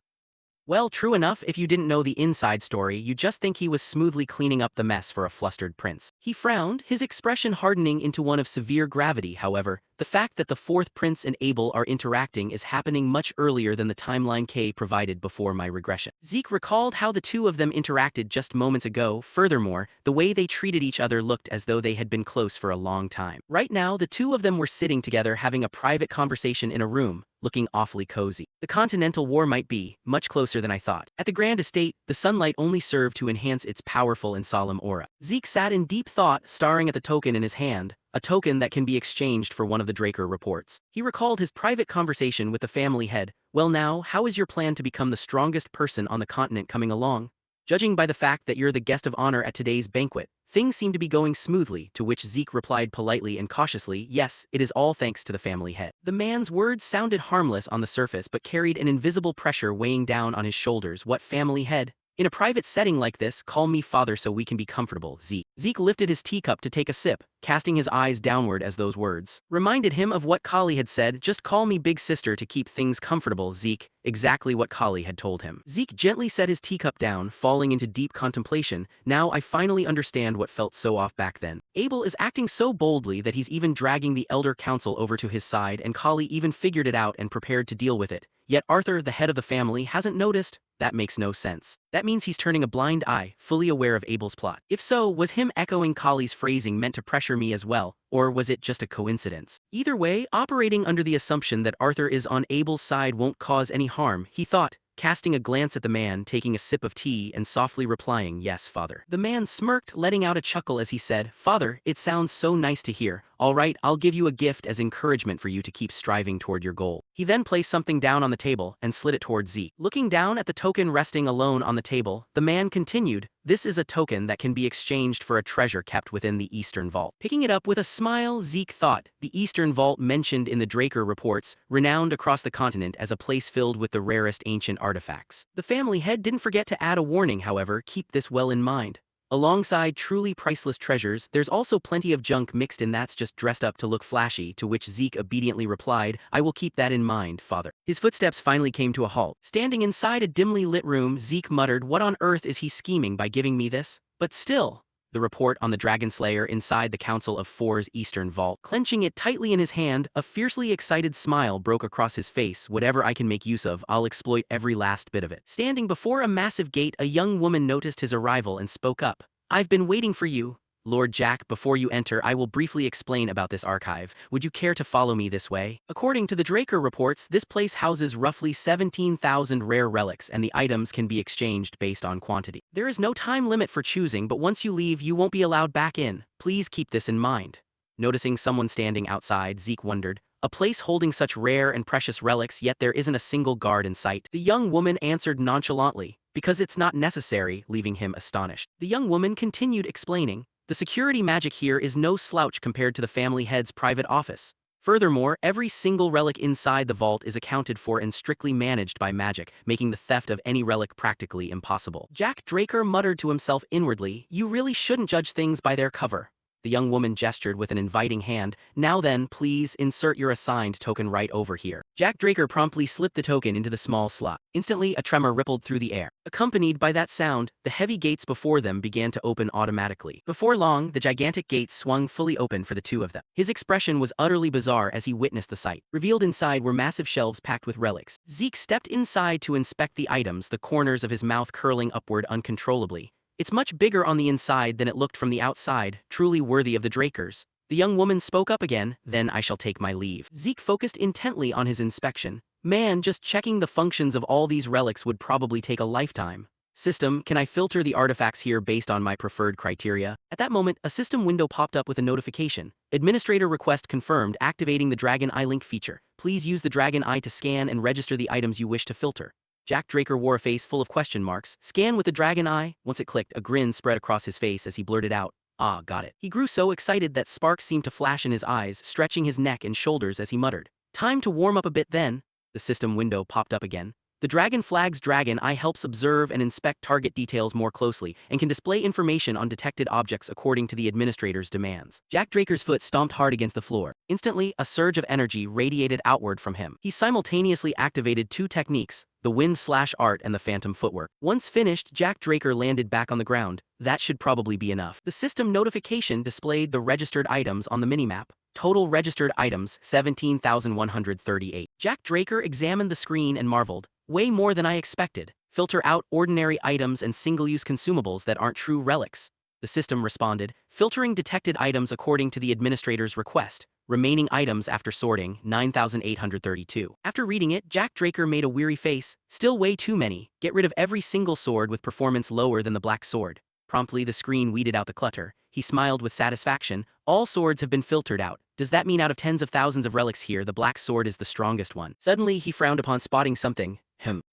Well, true enough, if you didn't know the inside story, you'd just think he was smoothly cleaning up the mess for a flustered prince. He frowned, his expression hardening into one of severe gravity. However, the fact that the fourth prince and Abel are interacting is happening much earlier than the timeline K provided before my regression. Zeke recalled how the two of them interacted just moments ago. Furthermore, the way they treated each other looked as though they had been close for a long time. Right now, the two of them were sitting together having a private conversation in a room, looking awfully cozy. The Continental War might be much closer than I thought. At the Grand Estate, the sunlight only served to enhance its powerful and solemn aura. Zeke sat in deep thought, staring at the token in his hand, a token that can be exchanged for one of the Draker reports. He recalled his private conversation with the family head. Well now, how is your plan to become the strongest person on the continent coming along? Judging by the fact that you're the guest of honor at today's banquet, things seem to be going smoothly, to which Zeke replied politely and cautiously, yes, it is all thanks to the family head. The man's words sounded harmless on the surface but carried an invisible pressure weighing down on his shoulders. What family head? In a private setting like this, call me father so we can be comfortable, Zeke. Zeke lifted his teacup to take a sip, casting his eyes downward as those words reminded him of what Kali had said, just call me big sister to keep things comfortable, Zeke, exactly what Kali had told him. Zeke gently set his teacup down, falling into deep contemplation. Now I finally understand what felt so off back then. Abel is acting so boldly that he's even dragging the elder council over to his side, and Kali even figured it out and prepared to deal with it. Yet Arthur, the head of the family, hasn't noticed. That makes no sense. That means he's turning a blind eye, fully aware of Abel's plot. If so, was him echoing Kali's phrasing meant to pressure me as well, or was it just a coincidence? Either way, operating under the assumption that Arthur is on Abel's side won't cause any harm, he thought, casting a glance at the man taking a sip of tea and softly replying, yes, father. The man smirked, letting out a chuckle as he said, father, it sounds so nice to hear. All right, I'll give you a gift as encouragement for you to keep striving toward your goal. He then placed something down on the table and slid it toward Zeke. Looking down at the token resting alone on the table, the man continued, this is a token that can be exchanged for a treasure kept within the Eastern Vault. Picking it up with a smile, Zeke thought, the Eastern Vault mentioned in the Draker reports, renowned across the continent as a place filled with the rarest ancient artifacts. The family head didn't forget to add a warning, however, keep this well in mind. Alongside truly priceless treasures, there's also plenty of junk mixed in that's just dressed up to look flashy, to which Zeke obediently replied, I will keep that in mind, father. His footsteps finally came to a halt. Standing inside a dimly lit room, Zeke muttered, what on earth is he scheming by giving me this? But still, the report on the Dragonslayer inside the Council of Four's Eastern Vault. Clenching it tightly in his hand, a fiercely excited smile broke across his face. Whatever I can make use of, I'll exploit every last bit of it. Standing before a massive gate, a young woman noticed his arrival and spoke up. I've been waiting for you, Lord Jack. Before you enter, I will briefly explain about this archive. Would you care to follow me this way? According to the Draker reports, this place houses roughly 17,000 rare relics, and the items can be exchanged based on quantity. There is no time limit for choosing, but once you leave, you won't be allowed back in. Please keep this in mind. Noticing someone standing outside, Zeke wondered, a place holding such rare and precious relics, yet there isn't a single guard in sight. The young woman answered nonchalantly, because it's not necessary, leaving him astonished. The young woman continued explaining, the security magic here is no slouch compared to the family head's private office. Furthermore, every single relic inside the vault is accounted for and strictly managed by magic, making the theft of any relic practically impossible. Jack Draker muttered to himself inwardly, you really shouldn't judge things by their cover. The young woman gestured with an inviting hand. Now then, please insert your assigned token right over here. Jack Draker promptly slipped the token into the small slot. Instantly, a tremor rippled through the air. Accompanied by that sound, the heavy gates before them began to open automatically. Before long, the gigantic gates swung fully open for the two of them. His expression was utterly bizarre as he witnessed the sight. Revealed inside were massive shelves packed with relics. Zeke stepped inside to inspect the items, the corners of his mouth curling upward uncontrollably. It's much bigger on the inside than it looked from the outside, truly worthy of the Drakers. The young woman spoke up again, then I shall take my leave. Zeke focused intently on his inspection. Man, just checking the functions of all these relics would probably take a lifetime. System, can I filter the artifacts here based on my preferred criteria? At that moment, a system window popped up with a notification. Administrator request confirmed, activating the Dragon Eye link feature. Please use the Dragon Eye to scan and register the items you wish to filter. Jack Draker wore a face full of question marks. Scan with the Dragon Eye? Once it clicked, a grin spread across his face as he blurted out, ah, got it. He grew so excited that sparks seemed to flash in his eyes, stretching his neck and shoulders as he muttered, time to warm up a bit then. The system window popped up again. The Dragon Flag's Dragon Eye helps observe and inspect target details more closely and can display information on detected objects according to the administrator's demands. Jack Draker's foot stomped hard against the floor. Instantly, a surge of energy radiated outward from him. He simultaneously activated two techniques, the wind/art and the phantom footwork. Once finished, Jack Draker landed back on the ground. That should probably be enough. The system notification displayed the registered items on the minimap. Total registered items, 17,138. Jack Draker examined the screen and marveled. Way more than I expected. Filter out ordinary items and single-use consumables that aren't true relics. The system responded, filtering detected items according to the administrator's request. Remaining items after sorting, 9,832. After reading it, Jack Draker made a weary face. Still way too many. Get rid of every single sword with performance lower than the black sword. Promptly the screen weeded out the clutter. He smiled with satisfaction. All swords have been filtered out. Does that mean out of tens of thousands of relics here, the black sword is the strongest one? Suddenly he frowned upon spotting something.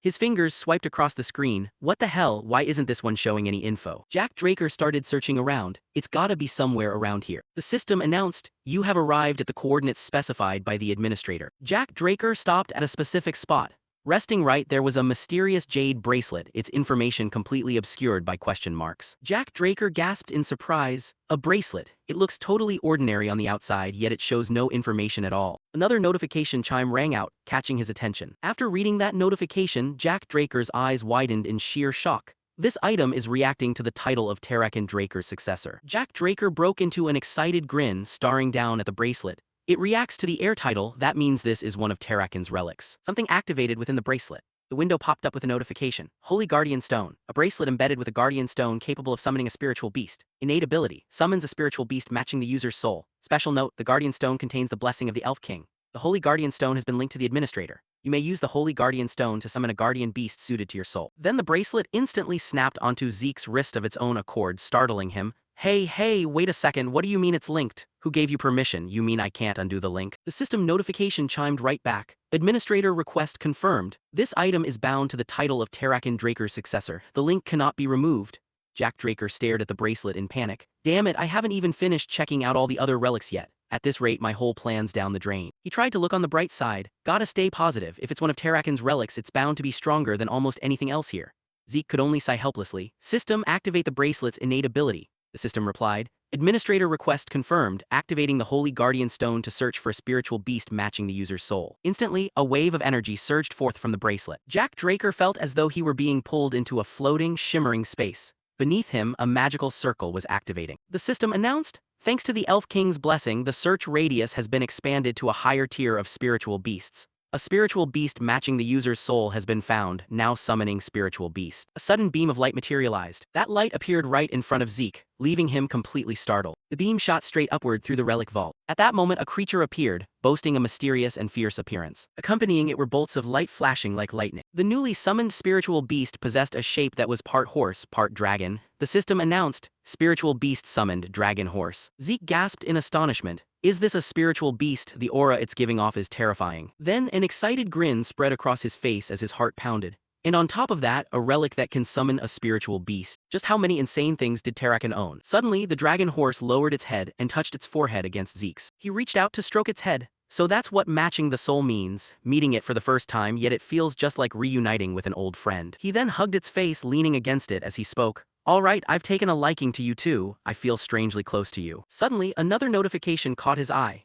His fingers swiped across the screen. What the hell, why isn't this one showing any info? Jack Draker started searching around. It's gotta be somewhere around here. The system announced, you have arrived at the coordinates specified by the administrator. Jack Draker stopped at a specific spot. Resting right there was a mysterious jade bracelet, its information completely obscured by question marks. Jack Draker gasped in surprise. A bracelet. It looks totally ordinary on the outside, yet it shows no information at all. Another notification chime rang out, catching his attention. After reading that notification, Jack Draker's eyes widened in sheer shock. This item is reacting to the title of Tarakan Draker's successor. Jack Draker broke into an excited grin, staring down at the bracelet. It reacts to the air title. That means this is one of Tarakan's relics. Something activated within the bracelet. The window popped up with a notification. Holy Guardian Stone. A bracelet embedded with a Guardian Stone capable of summoning a spiritual beast. Innate ability. Summons a spiritual beast matching the user's soul. Special note, the Guardian Stone contains the blessing of the Elf King. The Holy Guardian Stone has been linked to the administrator. You may use the Holy Guardian Stone to summon a guardian beast suited to your soul. Then the bracelet instantly snapped onto Zeke's wrist of its own accord, startling him. Hey, wait a second, what do you mean it's linked? Who gave you permission? You mean I can't undo the link? The system notification chimed right back. Administrator request confirmed. This item is bound to the title of Tarakan Draker's successor. The link cannot be removed. Jack Draker stared at the bracelet in panic. Damn it, I haven't even finished checking out all the other relics yet. At this rate, my whole plan's down the drain. He tried to look on the bright side. Gotta stay positive. If it's one of Tarakan's relics, it's bound to be stronger than almost anything else here. Zeke could only sigh helplessly. System, activate the bracelet's innate ability. The system replied, Administrator request confirmed, activating the Holy Guardian Stone to search for a spiritual beast matching the user's soul. Instantly, a wave of energy surged forth from the bracelet. Jack Draker felt as though he were being pulled into a floating, shimmering space. Beneath him, a magical circle was activating. The system announced, thanks to the Elf King's blessing, the search radius has been expanded to a higher tier of spiritual beasts. A spiritual beast matching the user's soul has been found, now summoning spiritual beast. A sudden beam of light materialized. That light appeared right in front of Zeke, leaving him completely startled. The beam shot straight upward through the relic vault. At that moment, a creature appeared, boasting a mysterious and fierce appearance. Accompanying it were bolts of light flashing like lightning. The newly summoned spiritual beast possessed a shape that was part horse, part dragon. The system announced, spiritual beast summoned, dragon horse. Zeke gasped in astonishment. Is this a spiritual beast? The aura it's giving off is terrifying. Then an excited grin spread across his face as his heart pounded. And on top of that, a relic that can summon a spiritual beast. Just how many insane things did Tarakan own? Suddenly, the dragon horse lowered its head and touched its forehead against Zeke's. He reached out to stroke its head. So that's what matching the soul means, meeting it for the first time, yet it feels just like reuniting with an old friend. He then hugged its face, leaning against it as he spoke. All right, I've taken a liking to you too. I feel strangely close to you. Suddenly, another notification caught his eye.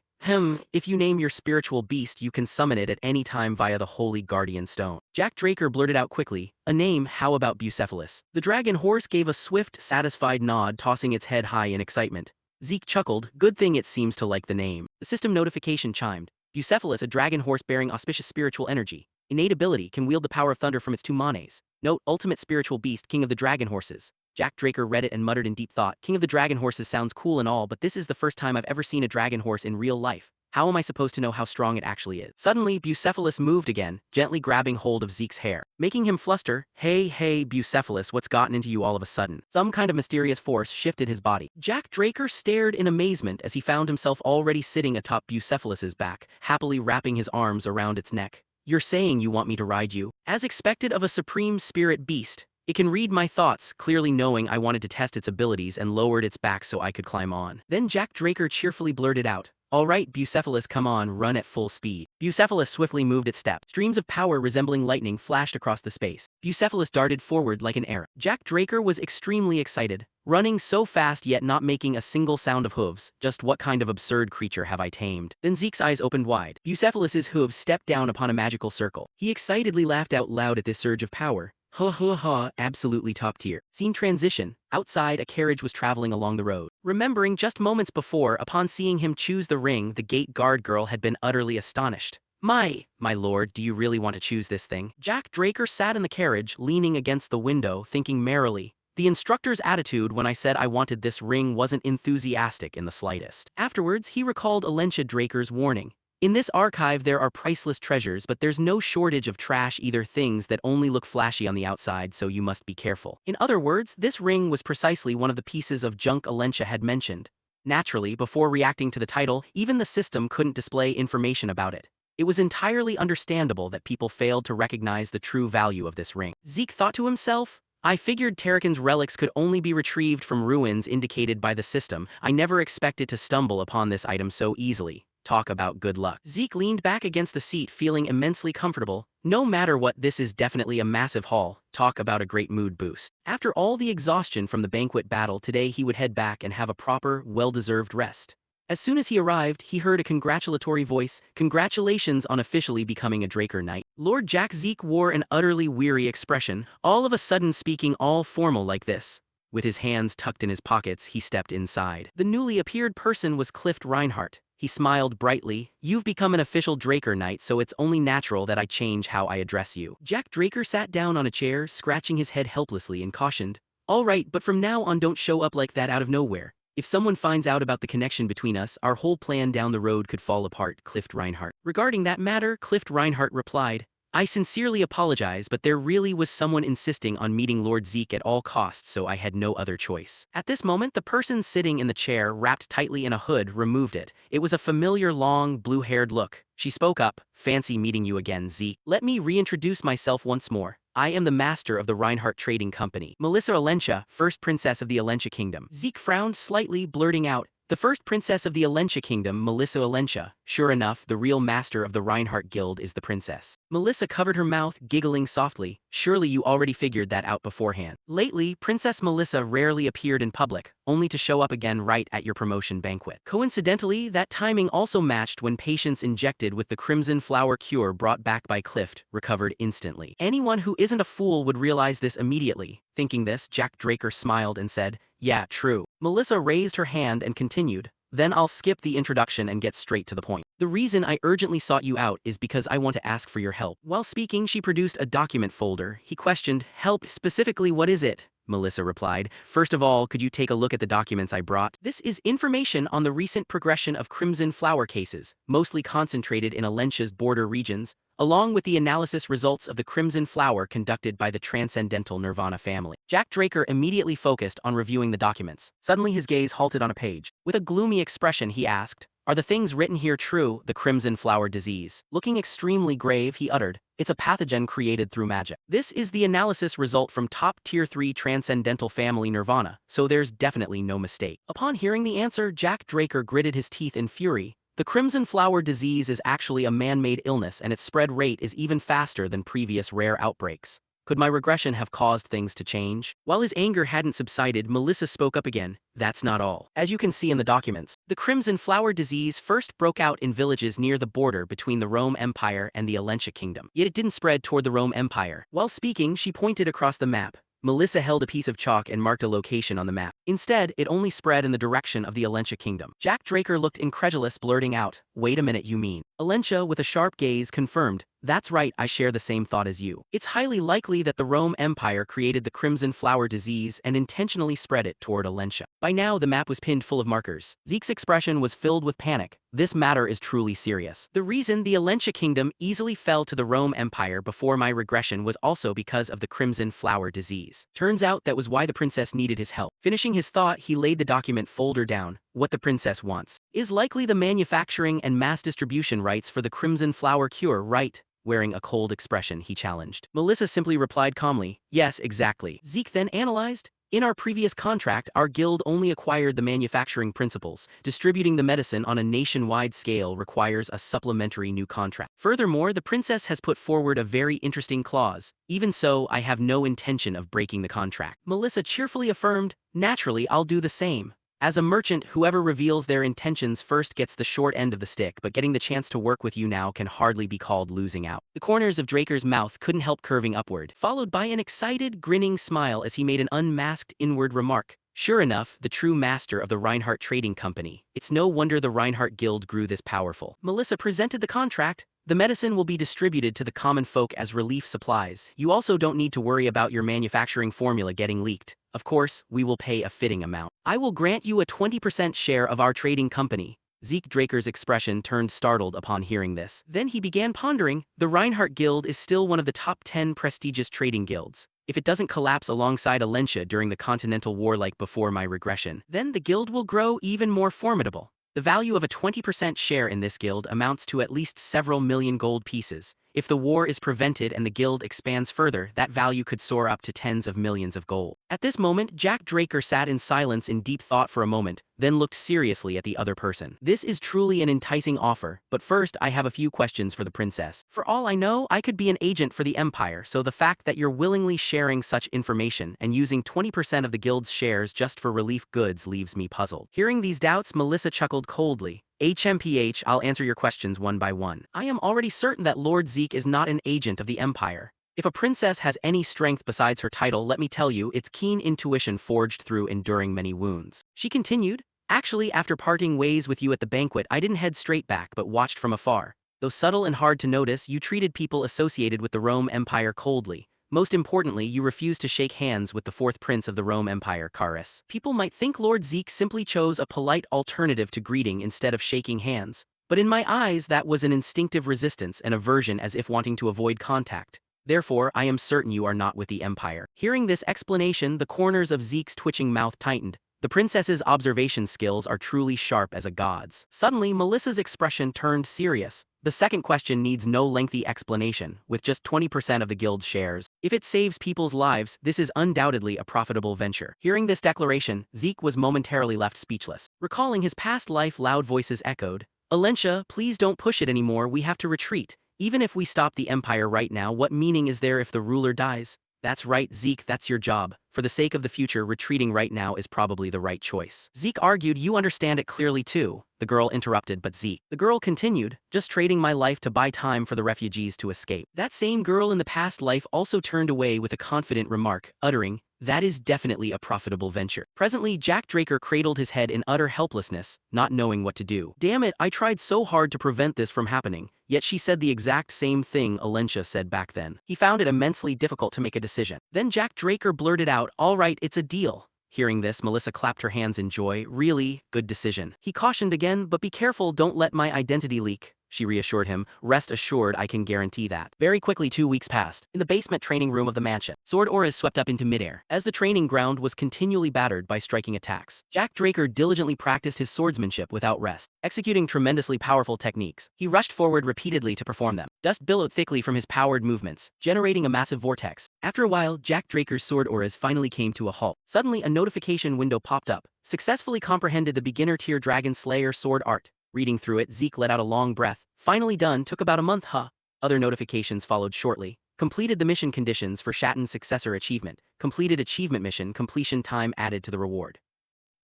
If you name your spiritual beast, you can summon it at any time via the Holy Guardian Stone. Jack Draker blurted out quickly, a name, how about Bucephalus? The dragon horse gave a swift, satisfied nod, tossing its head high in excitement. Zeke chuckled, good thing it seems to like the name. The system notification chimed. Bucephalus, a dragon horse bearing auspicious spiritual energy. Innate ability, can wield the power of thunder from its two manes. Note, ultimate spiritual beast, king of the dragon horses. Jack Draker read it and muttered in deep thought. King of the dragon horses sounds cool and all, but this is the first time I've ever seen a dragon horse in real life. How am I supposed to know how strong it actually is? Suddenly, Bucephalus moved again, gently grabbing hold of Zeke's hair, making him fluster. Hey, Bucephalus, what's gotten into you all of a sudden? Some kind of mysterious force shifted his body. Jack Draker stared in amazement as he found himself already sitting atop Bucephalus's back, happily wrapping his arms around its neck. You're saying you want me to ride you? As expected of a supreme spirit beast, it can read my thoughts, clearly knowing I wanted to test its abilities and lowered its back so I could climb on. Then Jack Draker cheerfully blurted out, all right, Bucephalus, come on, run at full speed. Bucephalus swiftly moved its step. Streams of power resembling lightning flashed across the space. Bucephalus darted forward like an arrow. Jack Draker was extremely excited, running so fast yet not making a single sound of hooves. Just what kind of absurd creature have I tamed? Then Zeke's eyes opened wide. Bucephalus's hooves stepped down upon a magical circle. He excitedly laughed out loud at this surge of power. Ha ha ha, absolutely top tier. Scene transition. Outside, a carriage was traveling along the road. Remembering just moments before, upon seeing him choose the ring, the gate guard girl had been utterly astonished. My lord, do you really want to choose this thing? Jack Draker sat in the carriage, leaning against the window, thinking merrily. The instructor's attitude when I said I wanted this ring wasn't enthusiastic in the slightest. Afterwards, he recalled Alencia Draker's warning. In this archive there are priceless treasures, but there's no shortage of trash, either things that only look flashy on the outside, so you must be careful. In other words, this ring was precisely one of the pieces of junk Alencia had mentioned. Naturally, before reacting to the title, even the system couldn't display information about it. It was entirely understandable that people failed to recognize the true value of this ring. Zeke thought to himself, I figured Terrakin's relics could only be retrieved from ruins indicated by the system. I never expected to stumble upon this item so easily. Talk about good luck. Zeke leaned back against the seat, feeling immensely comfortable. No matter what, this is definitely a massive haul. Talk about a great mood boost. After all the exhaustion from the banquet battle, today he would head back and have a proper, well-deserved rest. As soon as he arrived, he heard a congratulatory voice. Congratulations on officially becoming a Draker Knight. Lord Jack. Zeke wore an utterly weary expression, all of a sudden speaking all formal like this. With his hands tucked in his pockets, he stepped inside. The newly appeared person was Clift Reinhardt. He smiled brightly. You've become an official Draker Knight, so it's only natural that I change how I address you. Jack Draker sat down on a chair, scratching his head helplessly, and cautioned, all right, but from now on don't show up like that out of nowhere. If someone finds out about the connection between us, our whole plan down the road could fall apart. Clift Reinhardt. Regarding that matter, Clift Reinhardt replied, I sincerely apologize, but there really was someone insisting on meeting Lord Zeke at all costs, so I had no other choice. At this moment, the person sitting in the chair, wrapped tightly in a hood, removed it. It was a familiar, long, blue-haired look. She spoke up, fancy meeting you again, Zeke. Let me reintroduce myself once more. I am the master of the Reinhardt Trading Company. Melissa Alencia, first princess of the Alencia Kingdom. Zeke frowned slightly, blurting out, the first princess of the Alencia Kingdom, Melissa Alencia. Sure enough, the real master of the Reinhardt Guild is the princess. Melissa covered her mouth, giggling softly. Surely you already figured that out beforehand. Lately, Princess Melissa rarely appeared in public, only to show up again right at your promotion banquet. Coincidentally, that timing also matched when patients injected with the Crimson Flower cure brought back by Clift recovered instantly. Anyone who isn't a fool would realize this immediately. Thinking this, Jack Draker smiled and said, yeah, true. Melissa raised her hand and continued, then I'll skip the introduction and get straight to the point. The reason I urgently sought you out is because I want to ask for your help. While speaking, she produced a document folder. He questioned, help, specifically what is it? Melissa replied, first of all, could you take a look at the documents I brought? This is information on the recent progression of Crimson Flower cases, mostly concentrated in Alencia's border regions, along with the analysis results of the Crimson Flower conducted by the Transcendental Nirvana family. Jack Draker immediately focused on reviewing the documents. Suddenly his gaze halted on a page. With a gloomy expression, he asked, are the things written here true? The Crimson Flower disease. Looking extremely grave, he uttered, it's a pathogen created through magic. This is the analysis result from top tier 3 Transcendental family Nirvana, so there's definitely no mistake. Upon hearing the answer, Jack Draker gritted his teeth in fury. The Crimson Flower disease is actually a man-made illness, and its spread rate is even faster than previous rare outbreaks. Could my regression have caused things to change? While his anger hadn't subsided, Melissa spoke up again. That's not all. As you can see in the documents, the Crimson Flower disease first broke out in villages near the border between the Rome Empire and the Alencia Kingdom. Yet it didn't spread toward the Rome Empire. While speaking, she pointed across the map. Melissa held a piece of chalk and marked a location on the map. Instead, it only spread in the direction of the Alencia Kingdom. Jack Draker looked incredulous, blurting out, wait a minute, you mean? Alencia, with a sharp gaze, confirmed, that's right, I share the same thought as you. It's highly likely that the Rome Empire created the Crimson Flower disease and intentionally spread it toward Alencia. By now, the map was pinned full of markers. Zeke's expression was filled with panic. This matter is truly serious. The reason the Alencia Kingdom easily fell to the Rome Empire before my regression was also because of the Crimson Flower disease. Turns out that was why the princess needed his help. Finishing his thought, he laid the document folder down. What the princess wants is likely the manufacturing and mass distribution rights for the Crimson Flower cure, right? Wearing a cold expression, he challenged. Melissa simply replied calmly, yes, exactly. Zeke then analyzed, in our previous contract, our guild only acquired the manufacturing principles. Distributing the medicine on a nationwide scale requires a supplementary new contract. Furthermore, the princess has put forward a very interesting clause. Even so, I have no intention of breaking the contract. Melissa cheerfully affirmed, naturally, I'll do the same. As a merchant, whoever reveals their intentions first gets the short end of the stick, but getting the chance to work with you now can hardly be called losing out. The corners of Draker's mouth couldn't help curving upward, followed by an excited, grinning smile as he made an unmasked inward remark. Sure enough, the true master of the Reinhardt Trading Company. It's no wonder the Reinhardt Guild grew this powerful. Melissa presented the contract. The medicine will be distributed to the common folk as relief supplies. You also don't need to worry about your manufacturing formula getting leaked. Of course, we will pay a fitting amount. I will grant you a 20% share of our trading company. Zeke Draker's expression turned startled upon hearing this. Then he began pondering. The Reinhardt Guild is still one of the top 10 prestigious trading guilds. If it doesn't collapse alongside Alencia during the Continental War like before my regression, then the guild will grow even more formidable. The value of a 20% share in this guild amounts to at least several million gold pieces. If the war is prevented and the guild expands further, that value could soar up to tens of millions of gold. At this moment, Jack Draker sat in silence in deep thought for a moment, then looked seriously at the other person. This is truly an enticing offer, but first I have a few questions for the princess. For all I know, I could be an agent for the Empire, so the fact that you're willingly sharing such information and using 20% of the guild's shares just for relief goods leaves me puzzled. Hearing these doubts, Melissa chuckled coldly. HMPH, I'll answer your questions one by one. I am already certain that Lord Zeke is not an agent of the Empire. If a princess has any strength besides her title, let me tell you, it's keen intuition forged through enduring many wounds. She continued, actually, after parting ways with you at the banquet, I didn't head straight back but watched from afar. Though subtle and hard to notice, you treated people associated with the Rome Empire coldly. Most importantly, you refused to shake hands with the fourth prince of the Rome Empire, Caris. People might think Lord Zeke simply chose a polite alternative to greeting instead of shaking hands, but in my eyes that was an instinctive resistance and aversion, as if wanting to avoid contact. Therefore, I am certain you are not with the Empire. Hearing this explanation, the corners of Zeke's twitching mouth tightened. The princess's observation skills are truly sharp as a god's. Suddenly, Melissa's expression turned serious. The second question needs no lengthy explanation, with just 20% of the guild's shares. If it saves people's lives, this is undoubtedly a profitable venture. Hearing this declaration, Zeke was momentarily left speechless. Recalling his past life, loud voices echoed, Alencia, please don't push it anymore, we have to retreat. Even if we stop the Empire right now, what meaning is there if the ruler dies? That's right, Zeke, that's your job. For the sake of the future, retreating right now is probably the right choice. Zeke argued, you understand it clearly too. The girl interrupted, but Zeke. The girl continued, just trading my life to buy time for the refugees to escape. That same girl in the past life also turned away with a confident remark, uttering, that is definitely a profitable venture. Presently, Jack Draker cradled his head in utter helplessness, not knowing what to do. Damn it, I tried so hard to prevent this from happening, yet she said the exact same thing Alencia said back then. He found it immensely difficult to make a decision. Then Jack Draker blurted out, all right, it's a deal. Hearing this, Melissa clapped her hands in joy. Really, good decision. He cautioned again, but be careful, don't let my identity leak. She reassured him, rest assured I can guarantee that. Very quickly 2 weeks passed. In the basement training room of the mansion, sword auras swept up into midair, as the training ground was continually battered by striking attacks. Jack Draker diligently practiced his swordsmanship without rest, executing tremendously powerful techniques. He rushed forward repeatedly to perform them. Dust billowed thickly from his powered movements, generating a massive vortex. After a while, Jack Draker's sword auras finally came to a halt. Suddenly, a notification window popped up. Successfully comprehended the beginner tier Dragonslayer sword art. Reading through it, Zeke let out a long breath. Finally done, took about a month, huh? Other notifications followed shortly. Completed the mission conditions for Shatten's successor achievement. Completed achievement mission, completion time added to the reward.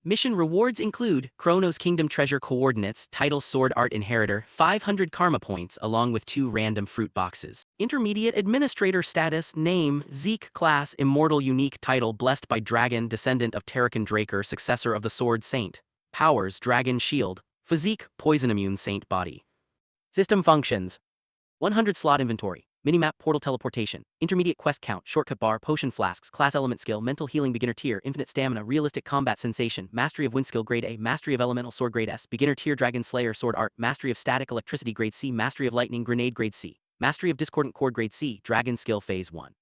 Mission rewards include Chronos Kingdom Treasure Coordinates, Title Sword Art Inheritor, 500 Karma Points along with 2 random fruit boxes. Intermediate Administrator Status, Name, Zeke Class, Immortal Unique Title Blessed by Dragon, Descendant of Terrakin Draker, Successor of the Sword Saint. Powers, Dragon Shield. Physique, Poison Immune Saint Body. System functions. 100 slot inventory. Minimap, portal teleportation. Intermediate quest count, shortcut bar, potion flasks, class element skill, mental healing beginner tier, infinite stamina, realistic combat sensation, mastery of wind skill grade A, mastery of elemental sword grade S, beginner tier Dragonslayer sword art, mastery of static electricity grade C, mastery of lightning grenade grade C, mastery of discordant chord grade C, dragon skill phase 1.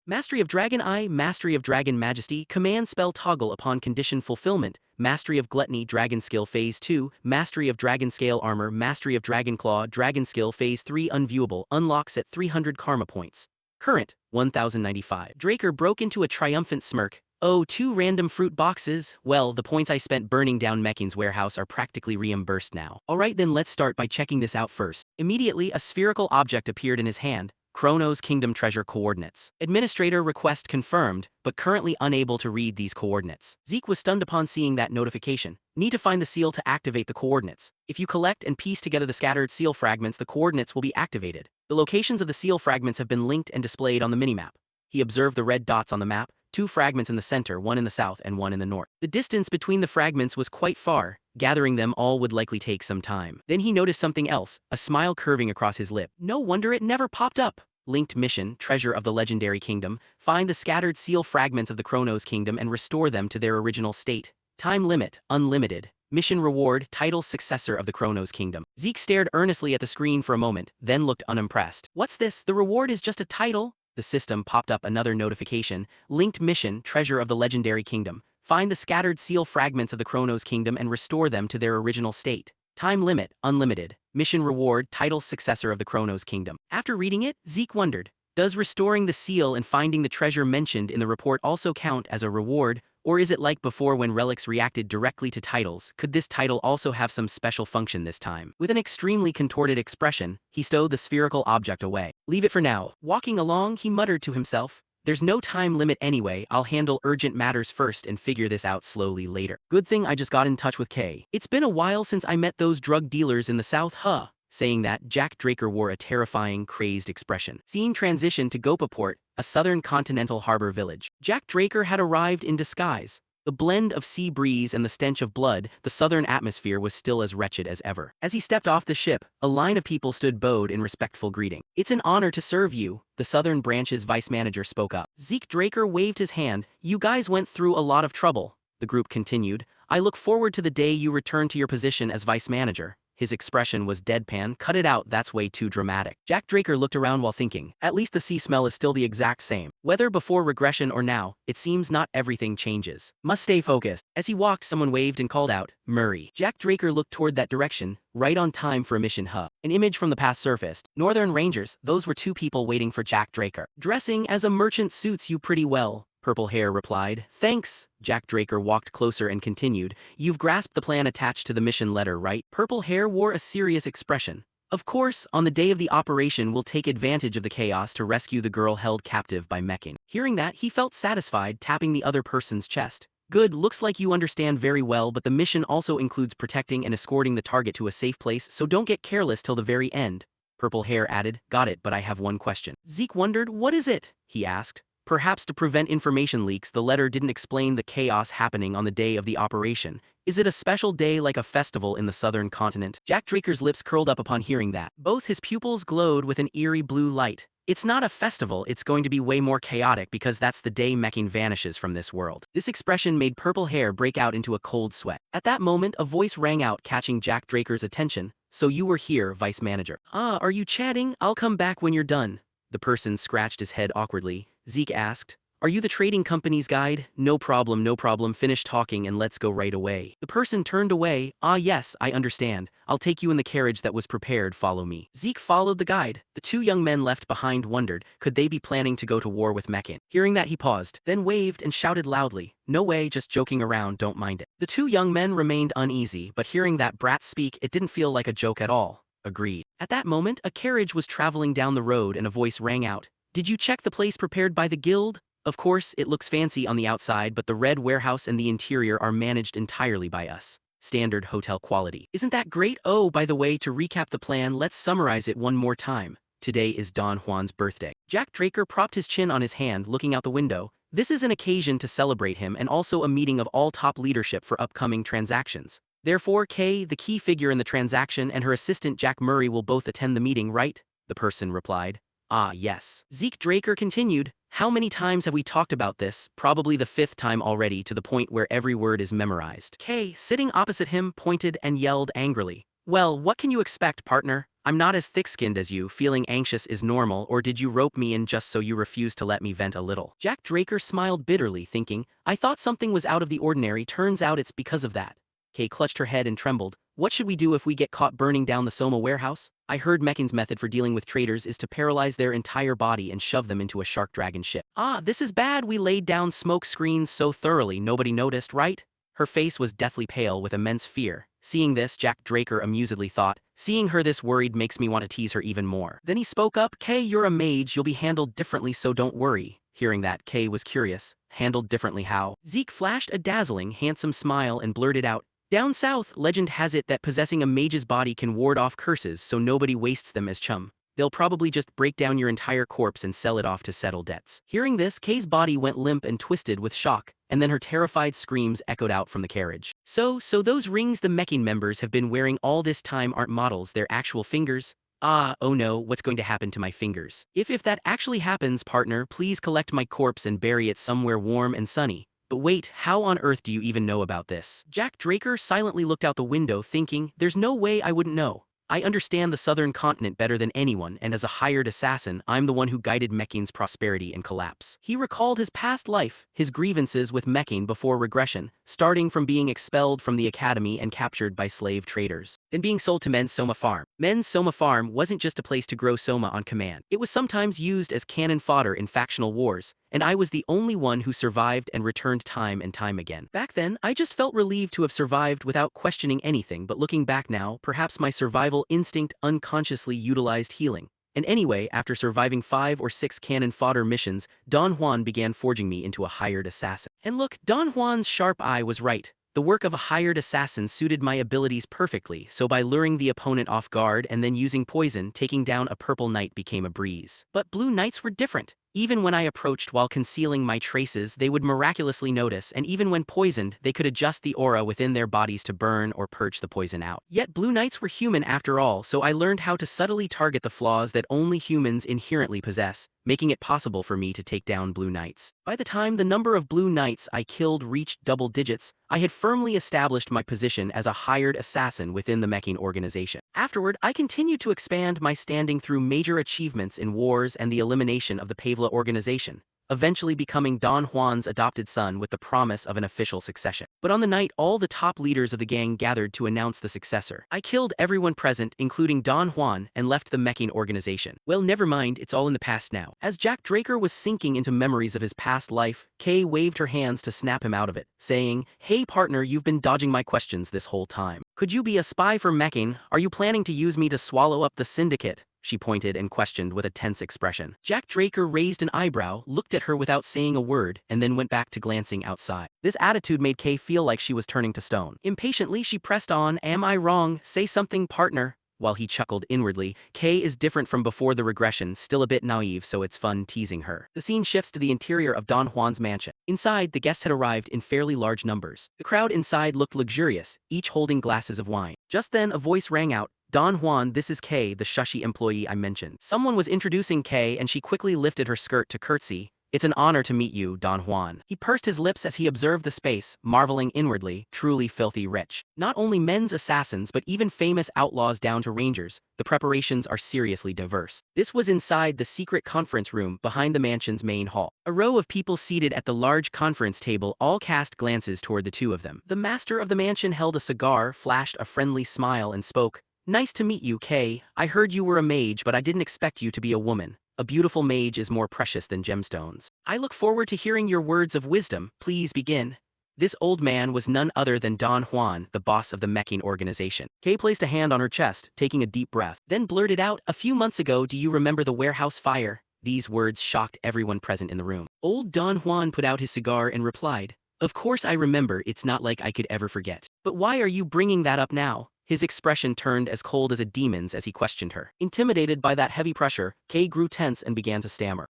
Mastery of Dragon Eye, Mastery of Dragon Majesty, Command Spell Toggle upon condition fulfillment, Mastery of Gluttony, Dragon Skill Phase 2, Mastery of Dragon Scale Armor, Mastery of Dragon Claw, Dragon Skill Phase 3 Unviewable, unlocks at 300 Karma Points. Current, 1095. Draker broke into a triumphant smirk. Oh, 2 random fruit boxes? Well, the points I spent burning down Meckin's warehouse are practically reimbursed now. Alright then, let's start by checking this out first. Immediately, a spherical object appeared in his hand. Chronos Kingdom Treasure Coordinates. Administrator request confirmed, but currently unable to read these coordinates. Zeke was stunned upon seeing that notification. Need to find the seal to activate the coordinates. If you collect and piece together the scattered seal fragments, the coordinates will be activated. The locations of the seal fragments have been linked and displayed on the minimap. He observed the red dots on the map, 2 fragments in the center, 1 in the south and 1 in the north. The distance between the fragments was quite far. Gathering them all would likely take some time. Then he noticed something else, a smile curving across his lip. No wonder it never popped up. Linked mission, Treasure of the Legendary Kingdom. Find the scattered seal fragments of the Chronos Kingdom and restore them to their original state. Time limit, unlimited. Mission reward, title successor of the Chronos Kingdom. Zeke stared earnestly at the screen for a moment, then looked unimpressed. What's this? The reward is just a title? The system popped up another notification. Linked mission, Treasure of the Legendary Kingdom. Find the scattered seal fragments of the Chronos Kingdom and restore them to their original state. Time limit, unlimited. Mission reward, title successor of the Chronos Kingdom. After reading it, Zeke wondered, does restoring the seal and finding the treasure mentioned in the report also count as a reward, or is it like before when relics reacted directly to titles? Could this title also have some special function this time? With an extremely contorted expression, he stowed the spherical object away. Leave it for now. Walking along, he muttered to himself, there's no time limit anyway, I'll handle urgent matters first and figure this out slowly later. Good thing I just got in touch with Kay. It's been a while since I met those drug dealers in the south, huh? Saying that, Jack Draker wore a terrifying, crazed expression. Scene transition to Gopaport, a southern continental harbor village. Jack Draker had arrived in disguise. The blend of sea breeze and the stench of blood, the southern atmosphere was still as wretched as ever. As he stepped off the ship, a line of people stood bowed in respectful greeting. It's an honor to serve you, the southern branch's vice manager spoke up. Zeke Draker waved his hand. You guys went through a lot of trouble, the group continued. I look forward to the day you return to your position as vice manager. His expression was deadpan. Cut it out, that's way too dramatic. Jack Draker looked around while thinking, at least the sea smell is still the exact same. Whether before regression or now, it seems not everything changes. Must stay focused. As he walked, someone waved and called out, Murray. Jack Draker looked toward that direction, right on time for a mission hub. An image from the past surfaced. Northern Rangers, those were 2 people waiting for Jack Draker. Dressing as a merchant suits you pretty well, Purple Hair replied. Thanks. Jack Draker walked closer and continued. You've grasped the plan attached to the mission letter, right? Purple Hair wore a serious expression. Of course, on the day of the operation we'll take advantage of the chaos to rescue the girl held captive by Meccan. Hearing that, he felt satisfied, tapping the other person's chest. Good, looks like you understand very well, but the mission also includes protecting and escorting the target to a safe place, so don't get careless till the very end. Purple Hair added, got it, but I have one question. Zeke wondered, what is it? He asked. Perhaps to prevent information leaks, the letter didn't explain the chaos happening on the day of the operation. Is it a special day like a festival in the southern continent? Jack Draker's lips curled up upon hearing that. Both his pupils glowed with an eerie blue light. It's not a festival, it's going to be way more chaotic because that's the day Meccan vanishes from this world. This expression made Purple Hair break out into a cold sweat. At that moment, a voice rang out, catching Jack Draker's attention. So you were here, Vice Manager. Ah, are you chatting? I'll come back when you're done. The person scratched his head awkwardly. Zeke asked, are you the trading company's guide? No problem, no problem, finish talking and let's go right away. The person turned away. Ah yes, I understand. I'll take you in the carriage that was prepared, follow me. Zeke followed the guide. The 2 young men left behind wondered, could they be planning to go to war with Meccan? Hearing that, he paused, then waved and shouted loudly, no way, just joking around, don't mind it. The 2 young men remained uneasy, but hearing that brat speak, it didn't feel like a joke at all. Agreed. At that moment, a carriage was traveling down the road and a voice rang out. Did you check the place prepared by the guild? Of course, it looks fancy on the outside, but the red warehouse and the interior are managed entirely by us. Standard hotel quality. Isn't that great? Oh, by the way, to recap the plan, let's summarize it one more time. Today is Don Juan's birthday. Jack Draker propped his chin on his hand, looking out the window. This is an occasion to celebrate him and also a meeting of all top leadership for upcoming transactions. Therefore, Kay, the key figure in the transaction, and her assistant Jack Murray will both attend the meeting, right? The person replied. Ah, yes. Zeke Draker continued. How many times have we talked about this? Probably the 5th time already, to the point where every word is memorized. Kay, sitting opposite him, pointed and yelled angrily. Well, what can you expect, partner? I'm not as thick-skinned as you. Feeling anxious is normal, or did you rope me in just so you refuse to let me vent a little? Jack Draker smiled bitterly, thinking, I thought something was out of the ordinary, turns out it's because of that. Kay clutched her head and trembled. What should we do if we get caught burning down the Soma warehouse? I heard Meccan's method for dealing with traders is to paralyze their entire body and shove them into a shark dragon ship. Ah, this is bad. We laid down smoke screens so thoroughly nobody noticed, right? Her face was deathly pale with immense fear. Seeing this, Jack Draker amusedly thought, seeing her this worried makes me want to tease her even more. Then he spoke up, Kay, you're a mage, you'll be handled differently, so don't worry. Hearing that, Kay was curious. Handled differently how? Zeke flashed a dazzling, handsome smile and blurted out, down south, legend has it that possessing a mage's body can ward off curses so nobody wastes them as chum. They'll probably just break down your entire corpse and sell it off to settle debts. Hearing this, Kay's body went limp and twisted with shock, and then her terrified screams echoed out from the carriage. So those rings the Mecking members have been wearing all this time aren't models, they're actual fingers? Ah, oh no, what's going to happen to my fingers? If that actually happens, partner, please collect my corpse and bury it somewhere warm and sunny. But wait, how on earth do you even know about this? Jack Draker silently looked out the window thinking, there's no way I wouldn't know. I understand the southern continent better than anyone, and as a hired assassin, I'm the one who guided Mecking's prosperity and collapse. He recalled his past life, his grievances with Mecking before regression, starting from being expelled from the academy and captured by slave traders, then being sold to Men's Soma Farm. Men's Soma Farm wasn't just a place to grow soma on command. It was sometimes used as cannon fodder in factional wars, and I was the only one who survived and returned time and time again. Back then, I just felt relieved to have survived without questioning anything, but looking back now, perhaps my survival instinct unconsciously utilized healing. And anyway, after surviving 5 or 6 cannon fodder missions, Don Juan began forging me into a hired assassin. And look, Don Juan's sharp eye was right. The work of a hired assassin suited my abilities perfectly, so by luring the opponent off guard and then using poison, taking down a purple knight became a breeze. But blue knights were different. Even when I approached while concealing my traces, they would miraculously notice, and even when poisoned, they could adjust the aura within their bodies to burn or purge the poison out. Yet blue knights were human after all, so I learned how to subtly target the flaws that only humans inherently possess, making it possible for me to take down blue knights. By the time the number of blue knights I killed reached double digits, I had firmly established my position as a hired assassin within the Mecking organization. Afterward, I continued to expand my standing through major achievements in wars and the elimination of the Pavla organization, eventually becoming Don Juan's adopted son with the promise of an official succession. But on the night all the top leaders of the gang gathered to announce the successor, I killed everyone present, including Don Juan, and left the Mecking organization. Well, never mind, it's all in the past now. As Jack Draker was sinking into memories of his past life, Kay waved her hands to snap him out of it, saying, hey partner, you've been dodging my questions this whole time. Could you be a spy for Mecking? Are you planning to use me to swallow up the syndicate? She pointed and questioned with a tense expression. Jack Draker raised an eyebrow, looked at her without saying a word, and then went back to glancing outside. This attitude made Kay feel like she was turning to stone. Impatiently, she pressed on, am I wrong? Say something, partner. While he chuckled inwardly, Kay is different from before the regression, still a bit naive, so it's fun teasing her. The scene shifts to the interior of Don Juan's mansion. Inside, the guests had arrived in fairly large numbers. The crowd inside looked luxurious, each holding glasses of wine. Just then, a voice rang out, Don Juan, this is Kay, the shushy employee I mentioned. Someone was introducing Kay, and she quickly lifted her skirt to curtsy. It's an honor to meet you, Don Juan. He pursed his lips as he observed the space, marveling inwardly, truly filthy rich. Not only men's assassins but even famous outlaws down to rangers, the preparations are seriously diverse. This was inside the secret conference room behind the mansion's main hall. A row of people seated at the large conference table all cast glances toward the two of them. The master of the mansion held a cigar, flashed a friendly smile and spoke, nice to meet you, Kay. I heard you were a mage, but I didn't expect you to be a woman. A beautiful mage is more precious than gemstones. I look forward to hearing your words of wisdom. Please begin. This old man was none other than Don Juan, the boss of the Mecking organization. Kay placed a hand on her chest, taking a deep breath, then blurted out, a few months ago, do you remember the warehouse fire? These words shocked everyone present in the room. Old Don Juan put out his cigar and replied, of course I remember, it's not like I could ever forget. But why are you bringing that up now? His expression turned as cold as a demon's as he questioned her. Intimidated by that heavy pressure, Kay grew tense and began to stammer.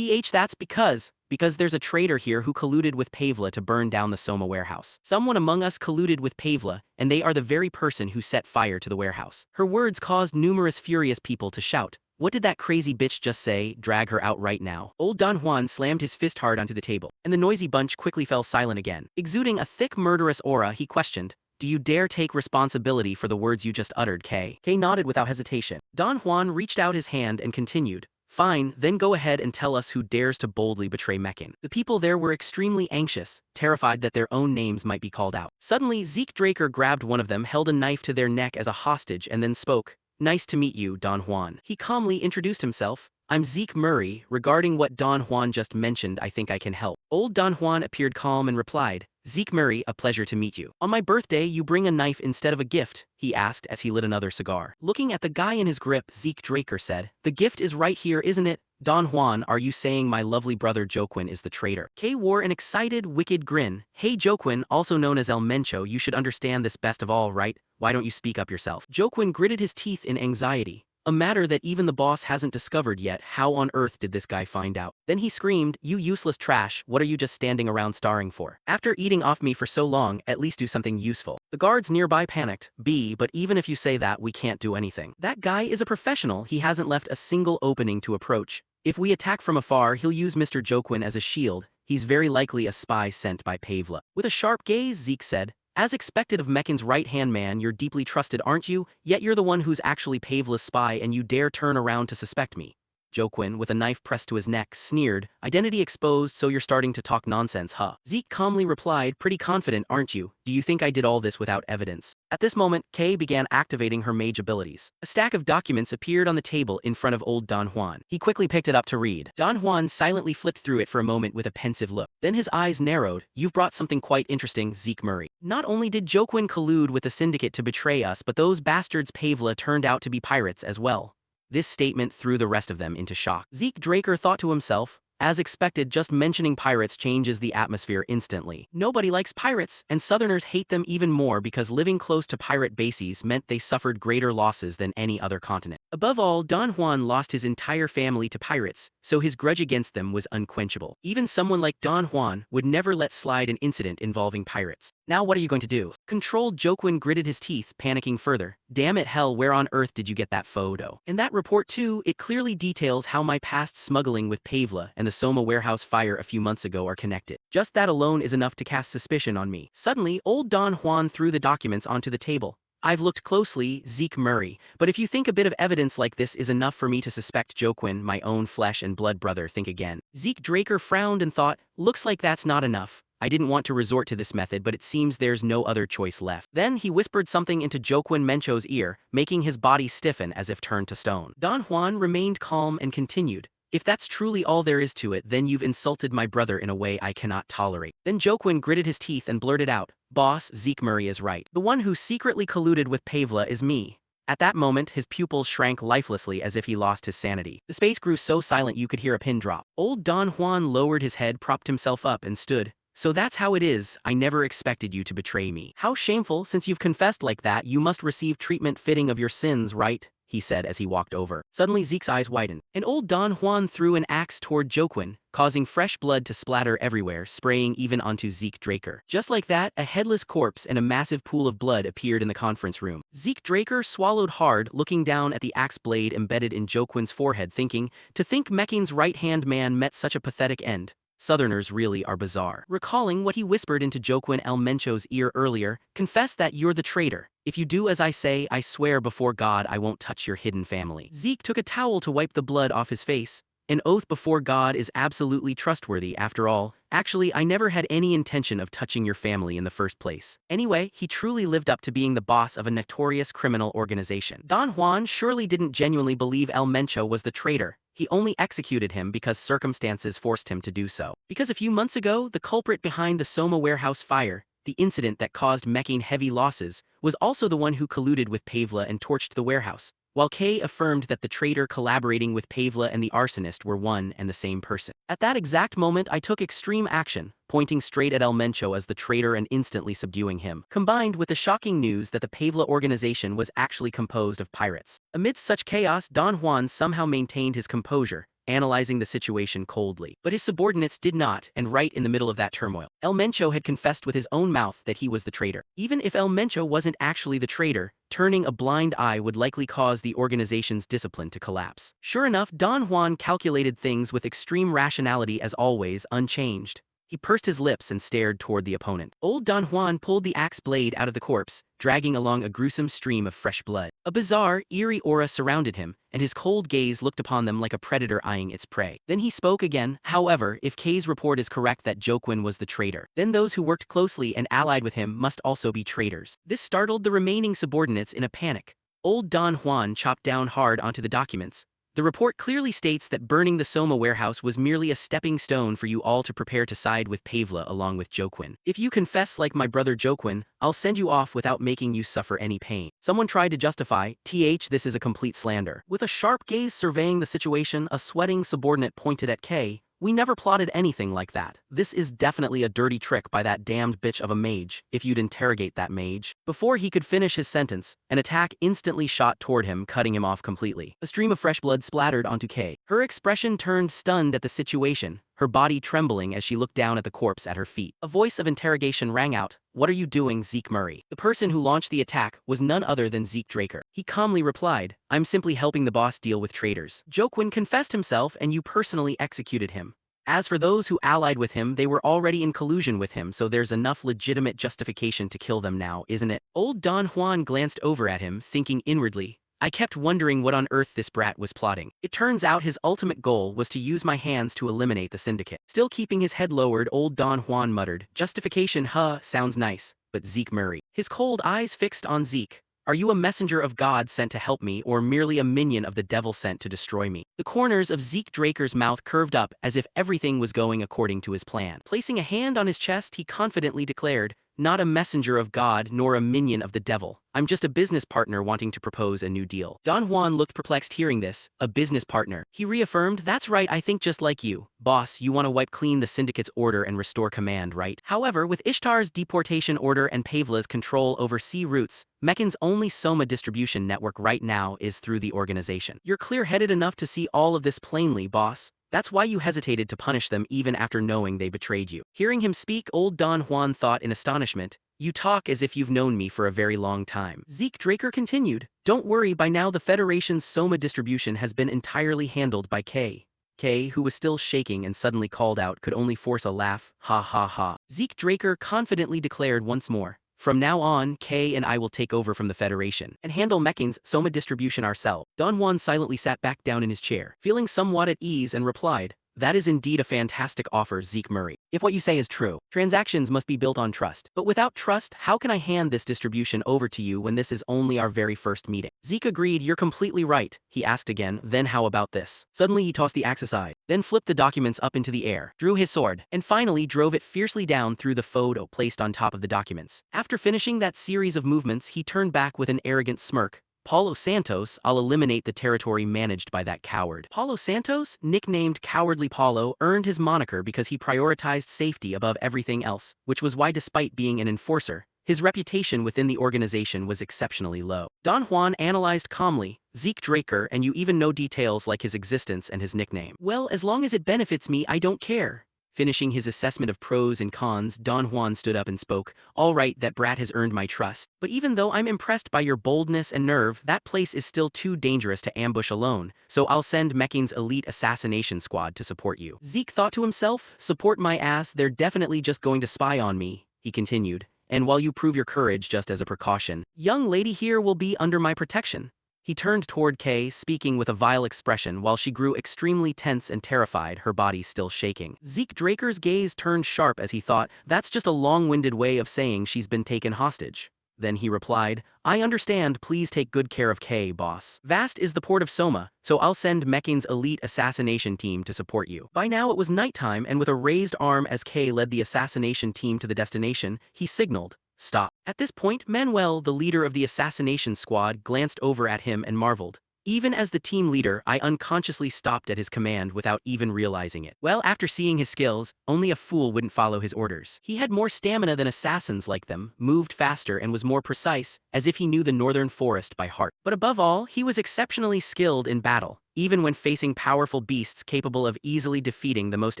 That's because there's a traitor here who colluded with Pavla to burn down the Soma warehouse. Someone among us colluded with Pavla, and they are the very person who set fire to the warehouse. Her words caused numerous furious people to shout, what did that crazy bitch just say? Drag her out right now. Old Don Juan slammed his fist hard onto the table, and the noisy bunch quickly fell silent again. Exuding a thick murderous aura, he questioned, do you dare take responsibility for the words you just uttered, Kay? Kay nodded without hesitation. Don Juan reached out his hand and continued, fine, then go ahead and tell us who dares to boldly betray Mecking. The people there were extremely anxious, terrified that their own names might be called out. Suddenly, Zeke Draker grabbed one of them, held a knife to their neck as a hostage, and then spoke, nice to meet you, Don Juan. He calmly introduced himself. I'm Zeke Murray. Regarding what Don Juan just mentioned, I think I can help. Old Don Juan appeared calm and replied, Zeke Murray, a pleasure to meet you. On my birthday, you bring a knife instead of a gift, he asked as he lit another cigar. Looking at the guy in his grip, Zeke Draker said, the gift is right here, isn't it? Don Juan, are you saying my lovely brother Joaquin is the traitor? Kay wore an excited, wicked grin. Hey Joaquin, also known as El Mencho, you should understand this best of all, right? Why don't you speak up yourself? Joaquin gritted his teeth in anxiety. A matter that even the boss hasn't discovered yet. How on earth did this guy find out? Then he screamed, you useless trash, what are you just standing around starring for? After eating off me for so long, at least do something useful. The guards nearby panicked. But even if you say that, we can't do anything. That guy is a professional, he hasn't left a single opening to approach. If we attack from afar, he'll use Mr. Joaquin as a shield. He's very likely a spy sent by Pavla. With a sharp gaze, Zeke said, as expected of Meccan's right-hand man, you're deeply trusted, aren't you? Yet you're the one who's actually Pavla's spy and you dare turn around to suspect me. Joaquin, with a knife pressed to his neck, sneered, identity exposed, so you're starting to talk nonsense, huh? Zeke calmly replied, pretty confident, aren't you? Do you think I did all this without evidence? At this moment, Kay began activating her mage abilities. A stack of documents appeared on the table in front of old Don Juan. He quickly picked it up to read. Don Juan silently flipped through it for a moment with a pensive look. Then his eyes narrowed. You've brought something quite interesting, Zeke Murray. Not only did Joaquin collude with the syndicate to betray us, but those bastards Pavla turned out to be pirates as well. This statement threw the rest of them into shock. Zeke Draker thought to himself, as expected, just mentioning pirates changes the atmosphere instantly. Nobody likes pirates, and Southerners hate them even more because living close to pirate bases meant they suffered greater losses than any other continent. Above all, Don Juan lost his entire family to pirates, so his grudge against them was unquenchable. Even someone like Don Juan would never let slide an incident involving pirates. Now what are you going to do? Controlled Joaquin gritted his teeth, panicking further. Damn it, hell, where on earth did you get that photo? In that report too, it clearly details how my past smuggling with Pavla and the Soma warehouse fire a few months ago are connected. Just that alone is enough to cast suspicion on me. Suddenly, old Don Juan threw the documents onto the table. I've looked closely, Zeke Murray, but if you think a bit of evidence like this is enough for me to suspect Joaquin, my own flesh and blood brother, think again. Zeke Draker frowned and thought, looks like that's not enough. I didn't want to resort to this method, but it seems there's no other choice left. Then he whispered something into Joaquin Mencho's ear, making his body stiffen as if turned to stone. Don Juan remained calm and continued. If that's truly all there is to it, then you've insulted my brother in a way I cannot tolerate. Then Joaquin gritted his teeth and blurted out, boss, Zeke Murray is right. The one who secretly colluded with Pavla is me. At that moment, his pupils shrank lifelessly as if he lost his sanity. The space grew so silent you could hear a pin drop. Old Don Juan lowered his head, propped himself up, and stood. So that's how it is. I never expected you to betray me. How shameful, since you've confessed like that, you must receive treatment fitting of your sins, right? He said as he walked over. Suddenly Zeke's eyes widened, and old Don Juan threw an axe toward Joaquin, causing fresh blood to splatter everywhere, spraying even onto Zeke Draker. Just like that, a headless corpse and a massive pool of blood appeared in the conference room. Zeke Draker swallowed hard, looking down at the axe blade embedded in Joaquin's forehead, thinking, to think Meccan's right-hand man met such a pathetic end. Southerners really are bizarre. Recalling what he whispered into Joaquin El Mencho's ear earlier, confess that you're the traitor. If you do as I say, I swear before God I won't touch your hidden family. Zeke took a towel to wipe the blood off his face. An oath before God is absolutely trustworthy after all. Actually, I never had any intention of touching your family in the first place. Anyway, he truly lived up to being the boss of a notorious criminal organization. Don Juan surely didn't genuinely believe El Mencho was the traitor. He only executed him because circumstances forced him to do so. Because a few months ago, the culprit behind the Soma warehouse fire, the incident that caused Meccan heavy losses, was also the one who colluded with Pavla and torched the warehouse, while Kay affirmed that the traitor collaborating with Pavla and the arsonist were one and the same person. At that exact moment, I took extreme action, pointing straight at El Mencho as the traitor and instantly subduing him, combined with the shocking news that the Pavla organization was actually composed of pirates. Amidst such chaos, Don Juan somehow maintained his composure, analyzing the situation coldly. But his subordinates did not, and right in the middle of that turmoil, El Mencho had confessed with his own mouth that he was the traitor. Even if El Mencho wasn't actually the traitor, turning a blind eye would likely cause the organization's discipline to collapse. Sure enough, Don Juan calculated things with extreme rationality as always, unchanged. He pursed his lips and stared toward the opponent. Old Don Juan pulled the axe blade out of the corpse, dragging along a gruesome stream of fresh blood. A bizarre, eerie aura surrounded him, and his cold gaze looked upon them like a predator eyeing its prey. Then he spoke again. However, if Kay's report is correct that Joaquin was the traitor, then those who worked closely and allied with him must also be traitors. This startled the remaining subordinates in a panic. Old Don Juan chopped down hard onto the documents. The report clearly states that burning the Soma warehouse was merely a stepping stone for you all to prepare to side with Pavla along with Joquin. If you confess like my brother Joquin, I'll send you off without making you suffer any pain. Someone tried to justify, this is a complete slander. With a sharp gaze surveying the situation, a sweating subordinate pointed at Kay. We never plotted anything like that. This is definitely a dirty trick by that damned bitch of a mage, if you'd interrogate that mage. Before he could finish his sentence, an attack instantly shot toward him, cutting him off completely. A stream of fresh blood splattered onto Kay. Her expression turned stunned at the situation, her body trembling as she looked down at the corpse at her feet. A voice of interrogation rang out. What are you doing, Zeke Murray? The person who launched the attack was none other than Zeke Draker. He calmly replied, I'm simply helping the boss deal with traitors. Joquin confessed himself and you personally executed him. As for those who allied with him, they were already in collusion with him, so there's enough legitimate justification to kill them now, isn't it? Old Don Juan glanced over at him, thinking inwardly, I kept wondering what on earth this brat was plotting. It turns out his ultimate goal was to use my hands to eliminate the syndicate. Still keeping his head lowered, old Don Juan muttered, justification, sounds nice, but Zeke Murray. His cold eyes fixed on Zeke. Are you a messenger of God sent to help me or merely a minion of the devil sent to destroy me? The corners of Zeke Draker's mouth curved up as if everything was going according to his plan. Placing a hand on his chest, he confidently declared, not a messenger of God nor a minion of the devil. I'm just a business partner wanting to propose a new deal. Don Juan looked perplexed hearing this. A business partner. He reaffirmed, that's right, I think just like you. Boss, you want to wipe clean the syndicate's order and restore command, right? However, with Ishtar's deportation order and Pavla's control over sea routes, Mechan's only Soma distribution network right now is through the organization. You're clear-headed enough to see all of this plainly, boss. That's why you hesitated to punish them even after knowing they betrayed you. Hearing him speak, old Don Juan thought in astonishment, you talk as if you've known me for a very long time. Zeke Draker continued, don't worry, by now the Federation's Soma distribution has been entirely handled by Kay. Kay, who was still shaking and suddenly called out, could only force a laugh, ha ha ha. Zeke Draker confidently declared once more, from now on, Kay and I will take over from the Federation and handle Mechan's Soma distribution ourselves. Don Juan silently sat back down in his chair, feeling somewhat at ease and replied, that is indeed a fantastic offer, Zeke Murray. If what you say is true, transactions must be built on trust. But without trust, how can I hand this distribution over to you when this is only our very first meeting? Zeke agreed, you're completely right. He asked again, then how about this? Suddenly he tossed the axe aside, then flipped the documents up into the air, drew his sword, and finally drove it fiercely down through the photo placed on top of the documents. After finishing that series of movements, he turned back with an arrogant smirk. Paulo Santos, I'll eliminate the territory managed by that coward. Paulo Santos, nicknamed Cowardly Paulo, earned his moniker because he prioritized safety above everything else, which was why despite being an enforcer, his reputation within the organization was exceptionally low. Don Juan analyzed calmly, Zeke Draker, and you even know details like his existence and his nickname. Well, as long as it benefits me, I don't care. Finishing his assessment of pros and cons, Don Juan stood up and spoke, all right, that brat has earned my trust. But even though I'm impressed by your boldness and nerve, that place is still too dangerous to ambush alone, so I'll send Mechan's elite assassination squad to support you. Zeke thought to himself, support my ass, they're definitely just going to spy on me, he continued. And while you prove your courage just as a precaution, young lady here will be under my protection. He turned toward Kay, speaking with a vile expression while she grew extremely tense and terrified, her body still shaking. Zeke Draker's gaze turned sharp as he thought, that's just a long-winded way of saying she's been taken hostage. Then he replied, I understand, please take good care of Kay, boss. Vast is the port of Soma, so I'll send Mechan's elite assassination team to support you. By now it was nighttime, and with a raised arm as Kay led the assassination team to the destination, he signaled, stop. At this point, Manuel, the leader of the assassination squad, glanced over at him and marveled. Even as the team leader, I unconsciously stopped at his command without even realizing it. Well, after seeing his skills, only a fool wouldn't follow his orders. He had more stamina than assassins like them, moved faster and was more precise, as if he knew the northern forest by heart. But above all, he was exceptionally skilled in battle, even when facing powerful beasts capable of easily defeating the most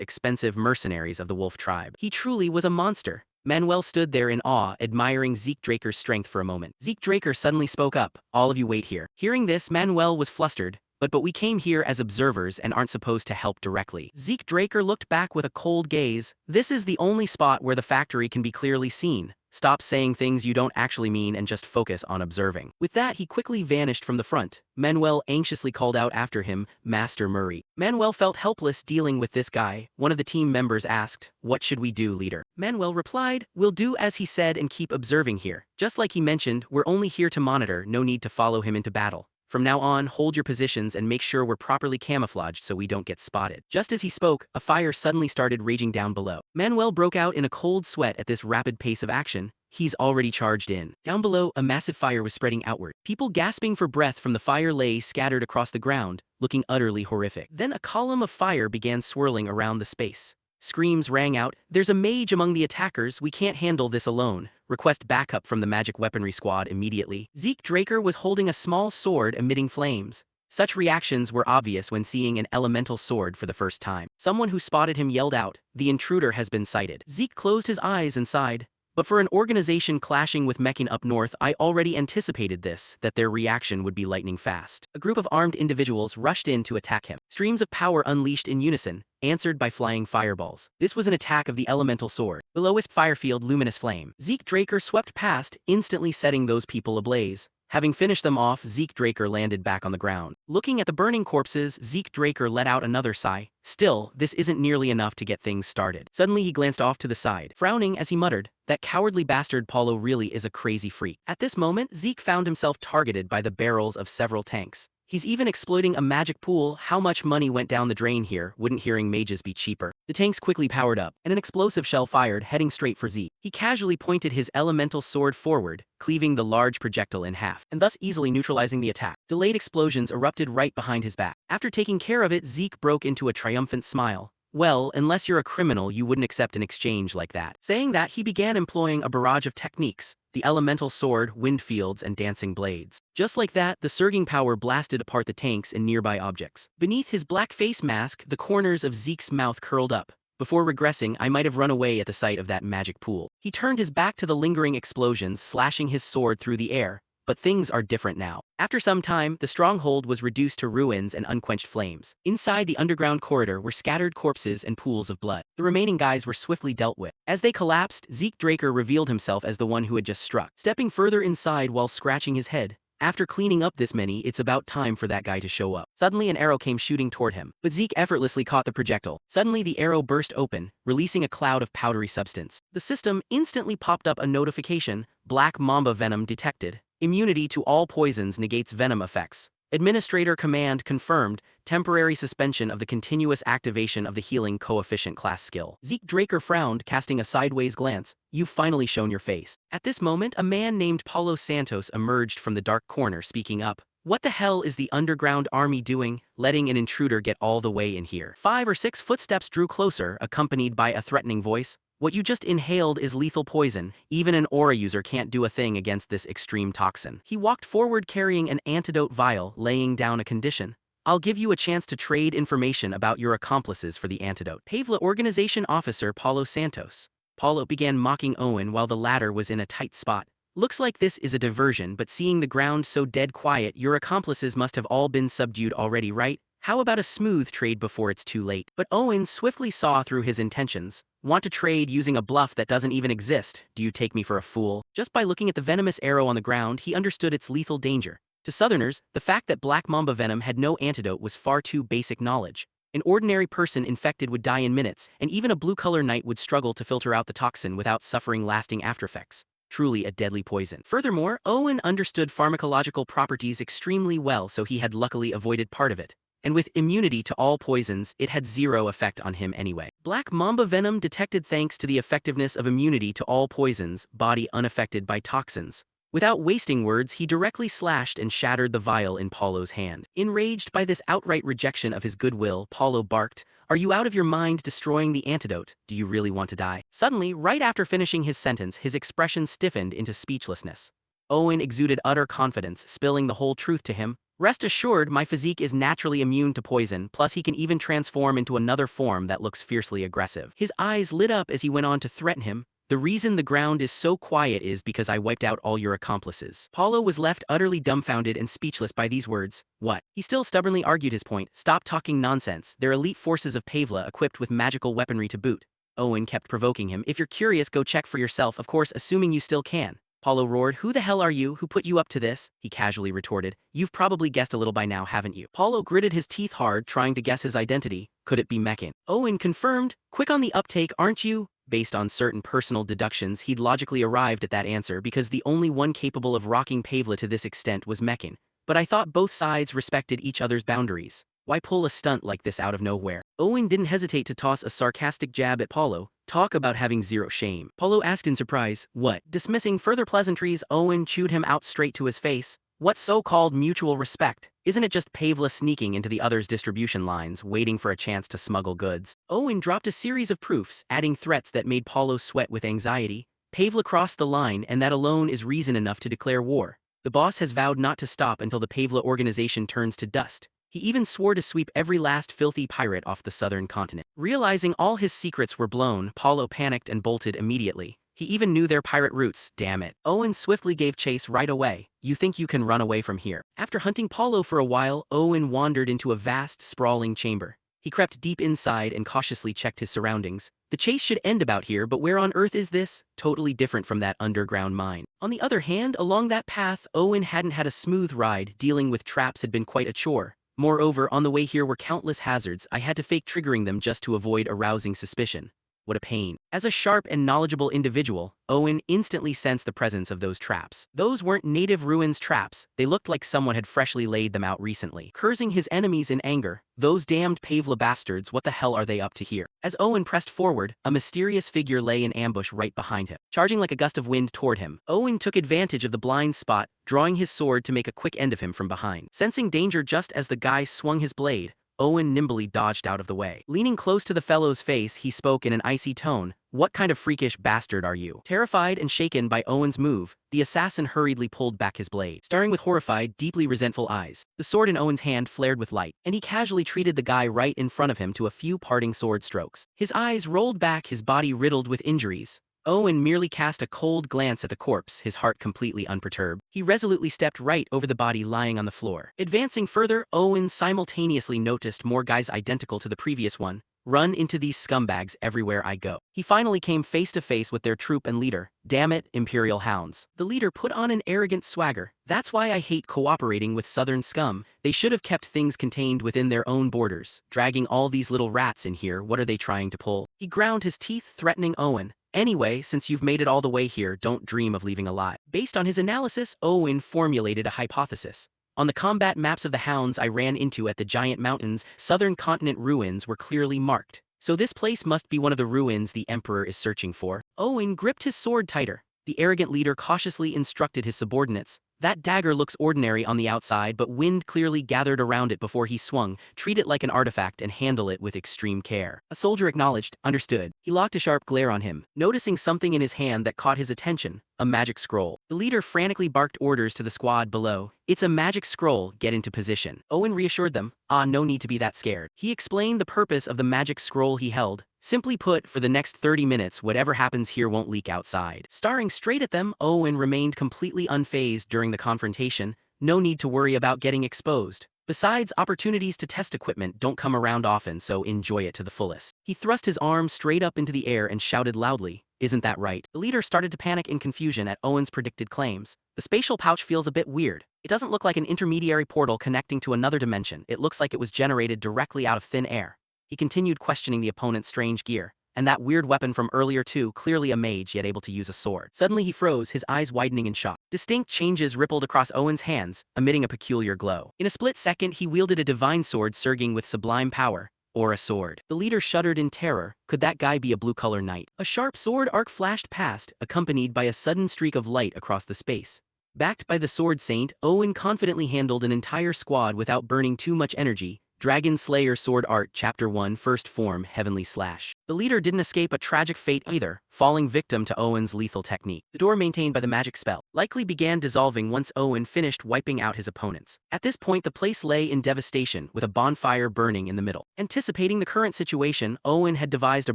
expensive mercenaries of the wolf tribe. He truly was a monster. Manuel stood there in awe, admiring Zeke Draker's strength for a moment. Zeke Draker suddenly spoke up, all of you wait here. Hearing this, Manuel was flustered, but we came here as observers and aren't supposed to help directly. Zeke Draker looked back with a cold gaze. This is the only spot where the factory can be clearly seen. Stop saying things you don't actually mean and just focus on observing. With that, he quickly vanished from the front. Manuel anxiously called out after him, Master Murray. Manuel felt helpless dealing with this guy. One of the team members asked, what should we do, leader? Manuel replied, we'll do as he said and keep observing here. Just like he mentioned, we're only here to monitor, no need to follow him into battle. From now on, hold your positions and make sure we're properly camouflaged so we don't get spotted. Just as he spoke, a fire suddenly started raging down below. Manuel broke out in a cold sweat at this rapid pace of action. He's already charged in. Down below, a massive fire was spreading outward. People gasping for breath from the fire lay scattered across the ground, looking utterly horrific. Then a column of fire began swirling around the space. Screams rang out, "There's a mage among the attackers, we can't handle this alone. Request backup from the magic weaponry squad immediately." Zeke Draker was holding a small sword emitting flames. Such reactions were obvious when seeing an elemental sword for the first time. Someone who spotted him yelled out, "The intruder has been sighted." Zeke closed his eyes and sighed. But for an organization clashing with Meccan up north, I already anticipated that their reaction would be lightning fast. A group of armed individuals rushed in to attack him. Streams of power unleashed in unison, answered by flying fireballs. This was an attack of the elemental sword. Below his firefield luminous flame. Zeke Draker swept past, instantly setting those people ablaze. Having finished them off, Zeke Draker landed back on the ground. Looking at the burning corpses, Zeke Draker let out another sigh. Still, this isn't nearly enough to get things started. Suddenly he glanced off to the side, frowning as he muttered, "That cowardly bastard Paulo really is a crazy freak." At this moment, Zeke found himself targeted by the barrels of several tanks. He's even exploiting a magic pool. How much money went down the drain here? Wouldn't hearing mages be cheaper? The tanks quickly powered up, and an explosive shell fired, heading straight for Zeke. He casually pointed his elemental sword forward, cleaving the large projectile in half, and thus easily neutralizing the attack. Delayed explosions erupted right behind his back. After taking care of it, Zeke broke into a triumphant smile. "Well, unless you're a criminal, you wouldn't accept an exchange like that." Saying that, he began employing a barrage of techniques: the elemental sword, wind fields, and dancing blades. Just like that, the surging power blasted apart the tanks and nearby objects. Beneath his black face mask, the corners of Zeke's mouth curled up. Before regressing, I might have run away at the sight of that magic pool. He turned his back to the lingering explosions, slashing his sword through the air. But things are different now. After some time, the stronghold was reduced to ruins and unquenched flames. Inside the underground corridor were scattered corpses and pools of blood. The remaining guys were swiftly dealt with. As they collapsed, Zeke Draker revealed himself as the one who had just struck. Stepping further inside while scratching his head, "After cleaning up this many, it's about time for that guy to show up." Suddenly an arrow came shooting toward him, but Zeke effortlessly caught the projectile. Suddenly the arrow burst open, releasing a cloud of powdery substance. The system instantly popped up a notification: "Black Mamba venom detected. Immunity to all poisons negates venom effects. Administrator command confirmed. Temporary suspension of the continuous activation of the healing coefficient class skill." Zeke Draker frowned, casting a sideways glance. "You've finally shown your face." At this moment, a man named Paulo Santos emerged from the dark corner, speaking up. "What the hell is the underground army doing, letting an intruder get all the way in here?" 5 or 6 footsteps drew closer, accompanied by a threatening voice. "What you just inhaled is lethal poison. Even an aura user can't do a thing against this extreme toxin." He walked forward carrying an antidote vial, laying down a condition. "I'll give you a chance to trade information about your accomplices for the antidote." Pavla Organization Officer Paulo Santos. Paulo began mocking Owen while the latter was in a tight spot. "Looks like this is a diversion, but seeing the ground so dead quiet, your accomplices must have all been subdued already, right? How about a smooth trade before it's too late?" But Owen swiftly saw through his intentions. "Want to trade using a bluff that doesn't even exist? Do you take me for a fool?" Just by looking at the venomous arrow on the ground, he understood its lethal danger. To Southerners, the fact that Black Mamba venom had no antidote was far too basic knowledge. An ordinary person infected would die in minutes, and even a blue-collar knight would struggle to filter out the toxin without suffering lasting aftereffects. Truly a deadly poison. Furthermore, Owen understood pharmacological properties extremely well, so he had luckily avoided part of it. And with immunity to all poisons, it had zero effect on him anyway. Black Mamba venom detected thanks to the effectiveness of immunity to all poisons, body unaffected by toxins. Without wasting words, he directly slashed and shattered the vial in Paulo's hand. Enraged by this outright rejection of his goodwill, Paulo barked, "Are you out of your mind destroying the antidote? Do you really want to die?" Suddenly, right after finishing his sentence, his expression stiffened into speechlessness. Owen exuded utter confidence, spilling the whole truth to him. "Rest assured, my physique is naturally immune to poison, plus he can even transform into another form that looks fiercely aggressive." His eyes lit up as he went on to threaten him. "The reason the ground is so quiet is because I wiped out all your accomplices." Paulo was left utterly dumbfounded and speechless by these words. "What?" He still stubbornly argued his point. "Stop talking nonsense. They're elite forces of Pavla equipped with magical weaponry to boot." Owen kept provoking him. "If you're curious, go check for yourself, of course, assuming you still can." Paulo roared. "Who the hell are you? Who put you up to this?" He casually retorted. "You've probably guessed a little by now, haven't you?" Paulo gritted his teeth hard, trying to guess his identity. Could it be Meccan? Owen confirmed. "Quick on the uptake, aren't you?" Based on certain personal deductions, he'd logically arrived at that answer because the only one capable of rocking Pavla to this extent was Meccan. but I thought both sides respected each other's boundaries. Why pull a stunt like this out of nowhere? Owen didn't hesitate to toss a sarcastic jab at Paulo. Talk about having zero shame. Paulo asked in surprise, what? Dismissing further pleasantries, Owen chewed him out straight to his face. What so-called mutual respect? Isn't it just Pavla sneaking into the other's distribution lines, waiting for a chance to smuggle goods? Owen dropped a series of proofs, adding threats that made Paulo sweat with anxiety. Pavla crossed the line, and that alone is reason enough to declare war. The boss has vowed not to stop until the Pavla organization turns to dust. He even swore to sweep every last filthy pirate off the southern continent. Realizing all his secrets were blown, Paulo panicked and bolted immediately. He even knew their pirate routes, damn it. Owen swiftly gave chase right away. You think you can run away from here? After hunting Paulo for a while, Owen wandered into a vast, sprawling chamber. He crept deep inside and cautiously checked his surroundings. The chase should end about here, but where on earth is this? Totally different from that underground mine. On the other hand, along that path, Owen hadn't had a smooth ride. Dealing with traps had been quite a chore. Moreover, on the way here were countless hazards. I had to fake triggering them just to avoid arousing suspicion. What a pain. As a sharp and knowledgeable individual, Owen instantly sensed the presence of those traps. Those weren't native ruins traps, they looked like someone had freshly laid them out recently. Cursing his enemies in anger, those damned Pavla bastards, what the hell are they up to here? As Owen pressed forward, a mysterious figure lay in ambush right behind him. Charging like a gust of wind toward him, Owen took advantage of the blind spot, drawing his sword to make a quick end of him from behind. Sensing danger just as the guy swung his blade, Owen nimbly dodged out of the way. Leaning close to the fellow's face, he spoke in an icy tone. What kind of freakish bastard are you? Terrified and shaken by Owen's move, the assassin hurriedly pulled back his blade, staring with horrified, deeply resentful eyes. The sword in Owen's hand flared with light, and he casually treated the guy right in front of him to a few parting sword strokes. His eyes rolled back, his body riddled with injuries. Owen merely cast a cold glance at the corpse, his heart completely unperturbed. He resolutely stepped right over the body lying on the floor. Advancing further, Owen simultaneously noticed more guys identical to the previous one. Run into these scumbags everywhere I go. He finally came face to face with their troop and leader. Damn it, Imperial Hounds. The leader put on an arrogant swagger. That's why I hate cooperating with Southern scum. They should have kept things contained within their own borders. Dragging all these little rats in here, what are they trying to pull? He ground his teeth, threatening Owen. Anyway, since you've made it all the way here, don't dream of leaving alive. Based on his analysis, Owen formulated a hypothesis. On the combat maps of the hounds I ran into at the giant mountains, southern continent ruins were clearly marked. So this place must be one of the ruins the Emperor is searching for. Owen gripped his sword tighter. The arrogant leader cautiously instructed his subordinates. That dagger looks ordinary on the outside, but wind clearly gathered around it before he swung. Treat it like an artifact and handle it with extreme care. A soldier acknowledged, understood. He locked a sharp glare on him, noticing something in his hand that caught his attention. A magic scroll. The leader frantically barked orders to the squad below. It's a magic scroll, get into position. Owen reassured them. No need to be that scared. He explained the purpose of the magic scroll he held. Simply put, for the next 30 minutes, whatever happens here won't leak outside. Staring straight at them, Owen remained completely unfazed during the confrontation. No need to worry about getting exposed. Besides, opportunities to test equipment don't come around often, so enjoy it to the fullest. He thrust his arm straight up into the air and shouted loudly, isn't that right? The leader started to panic in confusion at Owen's predicted claims. The spatial pouch feels a bit weird. It doesn't look like an intermediary portal connecting to another dimension. It looks like it was generated directly out of thin air. He continued questioning the opponent's strange gear. And that weird weapon from earlier too, clearly a mage yet able to use a sword. Suddenly he froze, his eyes widening in shock. Distinct changes rippled across Owen's hands, emitting a peculiar glow. In a split second he wielded a divine sword surging with sublime power. Or a sword. The leader shuddered in terror. Could that guy be a blue-collar knight? A sharp sword arc flashed past, accompanied by a sudden streak of light across the space. Backed by the sword saint, Owen confidently handled an entire squad without burning too much energy. Dragonslayer Sword Art Chapter 1 First Form Heavenly Slash. The leader didn't escape a tragic fate either, falling victim to Owen's lethal technique. The door maintained by the magic spell likely began dissolving once Owen finished wiping out his opponents. At this point the place lay in devastation, with a bonfire burning in the middle. Anticipating the current situation, Owen had devised a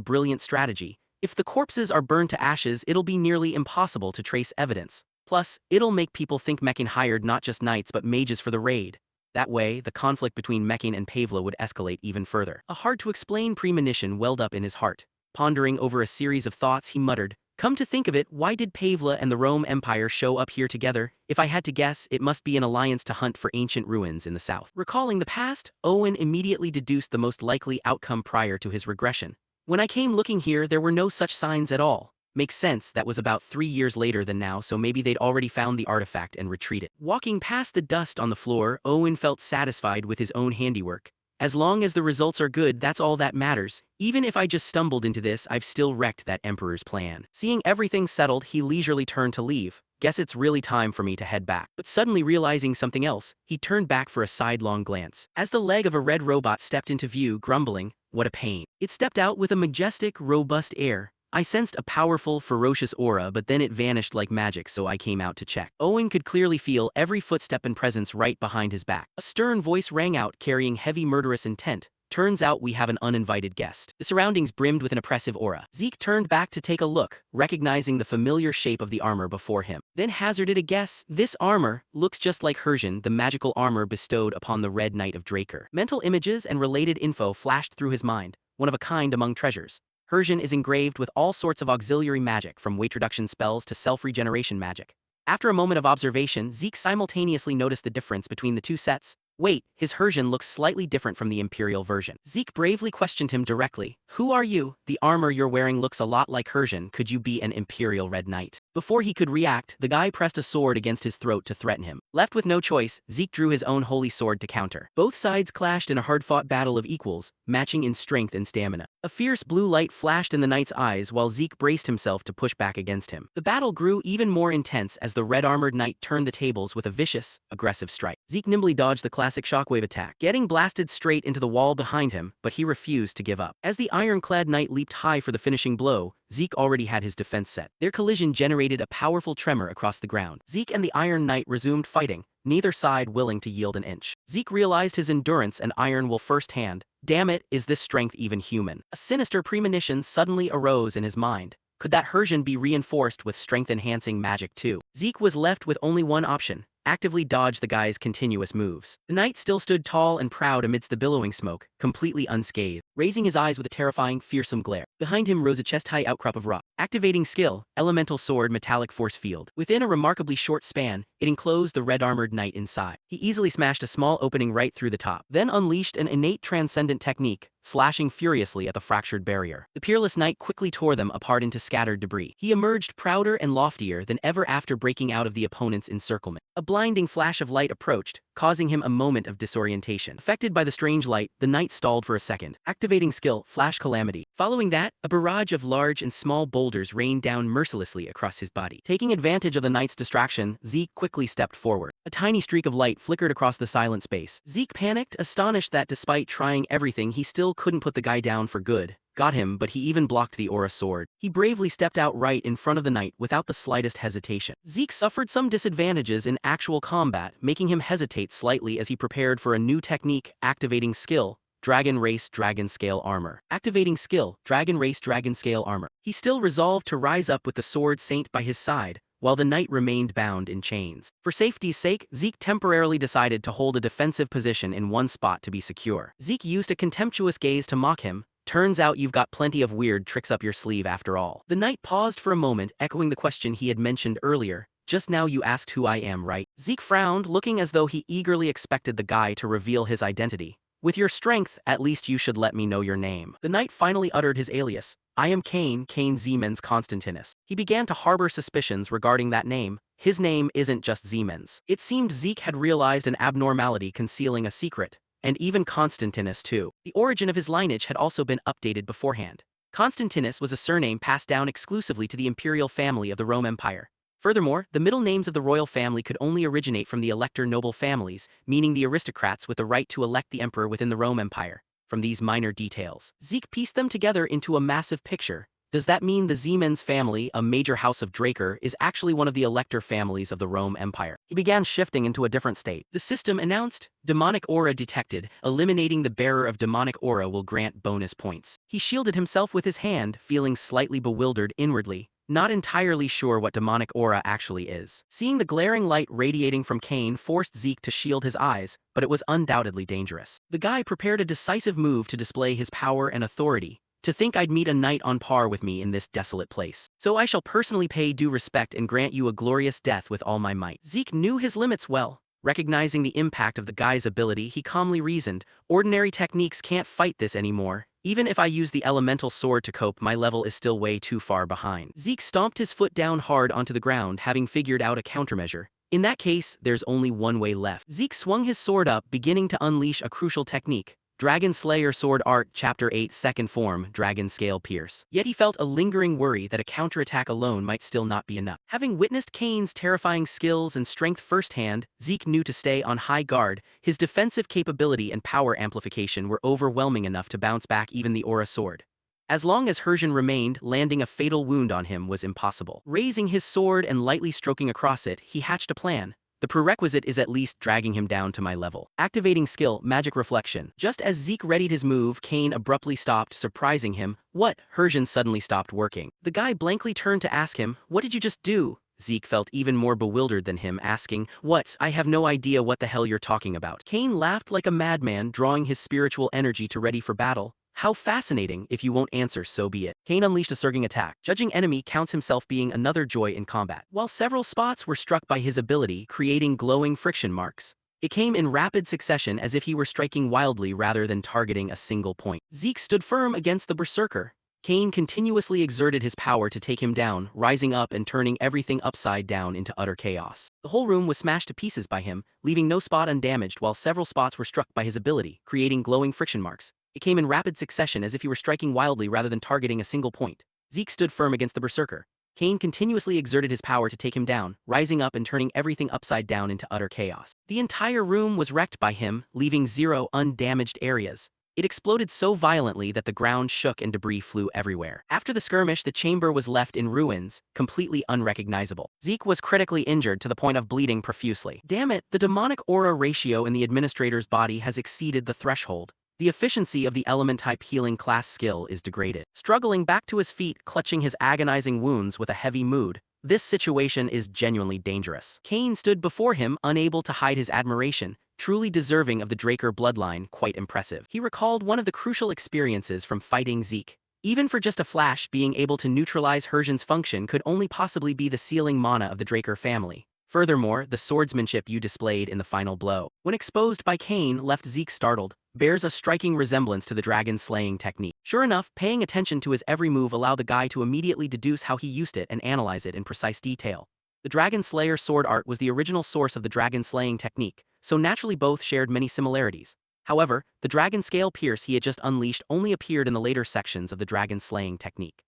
brilliant strategy. If the corpses are burned to ashes, it'll be nearly impossible to trace evidence. Plus, it'll make people think Meccan hired not just knights but mages for the raid. That way, the conflict between Meccan and Pavla would escalate even further. A hard-to-explain premonition welled up in his heart. Pondering over a series of thoughts, he muttered, come to think of it, why did Pavla and the Rome Empire show up here together? If I had to guess, it must be an alliance to hunt for ancient ruins in the south. Recalling the past, Owen immediately deduced the most likely outcome prior to his regression. When I came looking here, there were no such signs at all. Makes sense, that was about 3 years later than now, so maybe they'd already found the artifact and retreated. Walking past the dust on the floor, Owen felt satisfied with his own handiwork. As long as the results are good, that's all that matters. Even if I just stumbled into this, I've still wrecked that Emperor's plan. Seeing everything settled, he leisurely turned to leave. Guess it's really time for me to head back. But suddenly realizing something else, he turned back for a sidelong glance. As the leg of a red robot stepped into view, grumbling, "What a pain." It stepped out with a majestic, robust air. I sensed a powerful, ferocious aura, but then it vanished like magic, so I came out to check. Owen could clearly feel every footstep and presence right behind his back. A stern voice rang out, carrying heavy murderous intent. "Turns out we have an uninvited guest." The surroundings brimmed with an oppressive aura. Zeke turned back to take a look, recognizing the familiar shape of the armor before him. Then hazarded a guess. "This armor looks just like Hersian, the magical armor bestowed upon the Red Knight of Draker." Mental images and related info flashed through his mind, one of a kind among treasures. Hersian is engraved with all sorts of auxiliary magic, from weight reduction spells to self-regeneration magic. After a moment of observation, Zeke simultaneously noticed the difference between the two sets. Wait, his Hersian looks slightly different from the Imperial version. Zeke bravely questioned him directly. "Who are you? The armor you're wearing looks a lot like Hersian. Could you be an Imperial Red Knight?" Before he could react, the guy pressed a sword against his throat to threaten him. Left with no choice, Zeke drew his own holy sword to counter. Both sides clashed in a hard-fought battle of equals, matching in strength and stamina. A fierce blue light flashed in the knight's eyes while Zeke braced himself to push back against him. The battle grew even more intense as the red-armored knight turned the tables with a vicious, aggressive strike. Zeke nimbly dodged the classic shockwave attack, getting blasted straight into the wall behind him, but he refused to give up. As the ironclad knight leaped high for the finishing blow, Zeke already had his defense set. Their collision generated a powerful tremor across the ground. Zeke and the Iron Knight resumed fighting, neither side willing to yield an inch. Zeke realized his endurance and iron will firsthand. Damn it, is this strength even human? A sinister premonition suddenly arose in his mind. Could that Hersian be reinforced with strength-enhancing magic too? Zeke was left with only one option: actively dodge the guy's continuous moves. The knight still stood tall and proud amidst the billowing smoke, completely unscathed, raising his eyes with a terrifying, fearsome glare. Behind him rose a chest-high outcrop of rock. Activating skill, Elemental Sword Metallic Force Field. Within a remarkably short span, it enclosed the red-armored knight inside. He easily smashed a small opening right through the top, then unleashed an innate transcendent technique, slashing furiously at the fractured barrier. The peerless knight quickly tore them apart into scattered debris. He emerged prouder and loftier than ever after breaking out of the opponent's encirclement. A blinding flash of light approached, causing him a moment of disorientation. Affected by the strange light, the knight stalled for a second. Activating skill, Flash Calamity. Following that, a barrage of large and small boulders rained down mercilessly across his body. Taking advantage of the knight's distraction, Zeke quickly stepped forward. A tiny streak of light flickered across the silent space. Zeke panicked, astonished that despite trying everything, he still couldn't put the guy down for good. Got him, but he even blocked the aura sword. He bravely stepped out right in front of the knight without the slightest hesitation. Zeke suffered some disadvantages in actual combat, making him hesitate slightly as he prepared for a new technique. Activating skill, Dragon Race Dragon Scale Armor. Activating skill, Dragon Race Dragon Scale Armor. He still resolved to rise up with the sword saint by his side, while the knight remained bound in chains. For safety's sake, Zeke temporarily decided to hold a defensive position in one spot to be secure. Zeke used a contemptuous gaze to mock him. "Turns out you've got plenty of weird tricks up your sleeve after all." The knight paused for a moment, echoing the question he had mentioned earlier. "Just now you asked who I am, right?" Zeke frowned, looking as though he eagerly expected the guy to reveal his identity. "With your strength, at least you should let me know your name." The knight finally uttered his alias. "I am Cain Siemens Constantinus." He began to harbor suspicions regarding that name. His name isn't just Siemens. It seemed Zeke had realized an abnormality concealing a secret. And even Constantinus too. The origin of his lineage had also been updated beforehand. Constantinus was a surname passed down exclusively to the imperial family of the Rome Empire. Furthermore, the middle names of the royal family could only originate from the elector noble families, meaning the aristocrats with the right to elect the emperor within the Rome Empire. From these minor details, Zeke pieced them together into a massive picture. Does that mean the Siemens family, a major house of Draker, is actually one of the elector families of the Rome Empire? He began shifting into a different state. The system announced, "Demonic aura detected. Eliminating the bearer of demonic aura will grant bonus points." He shielded himself with his hand, feeling slightly bewildered inwardly, not entirely sure what demonic aura actually is. Seeing the glaring light radiating from Cain forced Zeke to shield his eyes, but it was undoubtedly dangerous. The guy prepared a decisive move to display his power and authority. "To think I'd meet a knight on par with me in this desolate place. So I shall personally pay due respect and grant you a glorious death with all my might." Zeke knew his limits well. Recognizing the impact of the guy's ability, he calmly reasoned, "Ordinary techniques can't fight this anymore. Even if I use the elemental sword to cope, my level is still way too far behind. Zeke stomped his foot down hard onto the ground, having figured out a countermeasure. In that case, there's only one way left. Zeke swung his sword up, beginning to unleash a crucial technique. Dragonslayer Sword Art Chapter 8 Second Form Dragon Scale Pierce. Yet he felt a lingering worry that a counterattack alone might still not be enough. Having witnessed Kane's terrifying skills and strength firsthand, Zeke knew to stay on high guard. His defensive capability and power amplification were overwhelming enough to bounce back even the Aura Sword. As long as Hersian remained, landing a fatal wound on him was impossible. Raising his sword and lightly stroking across it, he hatched a plan. The prerequisite is at least dragging him down to my level. Activating skill, Magic Reflection. Just as Zeke readied his move, Kane abruptly stopped, surprising him. What? Hersian suddenly stopped working. The guy blankly turned to ask him, "What did you just do?" Zeke felt even more bewildered than him, asking, "What? I have no idea what the hell you're talking about." Kane laughed like a madman, drawing his spiritual energy to ready for battle. "How fascinating. If you won't answer, so be it." Kane unleashed a surging attack. Judging enemy counts himself being another joy in combat. While several spots were struck by his ability, creating glowing friction marks. It came in rapid succession, as if he were striking wildly rather than targeting a single point. Zeke stood firm against the berserker. Kane continuously exerted his power to take him down, rising up and turning everything upside down into utter chaos. The whole room was smashed to pieces by him, leaving no spot undamaged, while several spots were struck by his ability, creating glowing friction marks. It came in rapid succession, as if he were striking wildly rather than targeting a single point. Zeke stood firm against the berserker. Kane continuously exerted his power to take him down, rising up and turning everything upside down into utter chaos. The entire room was wrecked by him, leaving 0 undamaged areas. It exploded so violently that the ground shook and debris flew everywhere. After the skirmish, the chamber was left in ruins, completely unrecognizable. Zeke was critically injured to the point of bleeding profusely. Damn it, the demonic aura ratio in the administrator's body has exceeded the threshold. The efficiency of the element-type healing class skill is degraded. Struggling back to his feet, clutching his agonizing wounds with a heavy mood, this situation is genuinely dangerous. Kane stood before him, unable to hide his admiration, truly deserving of the Draker bloodline, quite impressive. He recalled one of the crucial experiences from fighting Zeke. Even for just a flash, being able to neutralize Hersian's function could only possibly be the sealing mana of the Draker family. Furthermore, the swordsmanship you displayed in the final blow, when exposed by Kane, left Zeke startled, bears a striking resemblance to the dragon-slaying technique. Sure enough, paying attention to his every move allowed the guy to immediately deduce how he used it and analyze it in precise detail. The Dragonslayer sword art was the original source of the dragon-slaying technique, so naturally both shared many similarities. However, the dragon scale pierce he had just unleashed only appeared in the later sections of the dragon-slaying technique.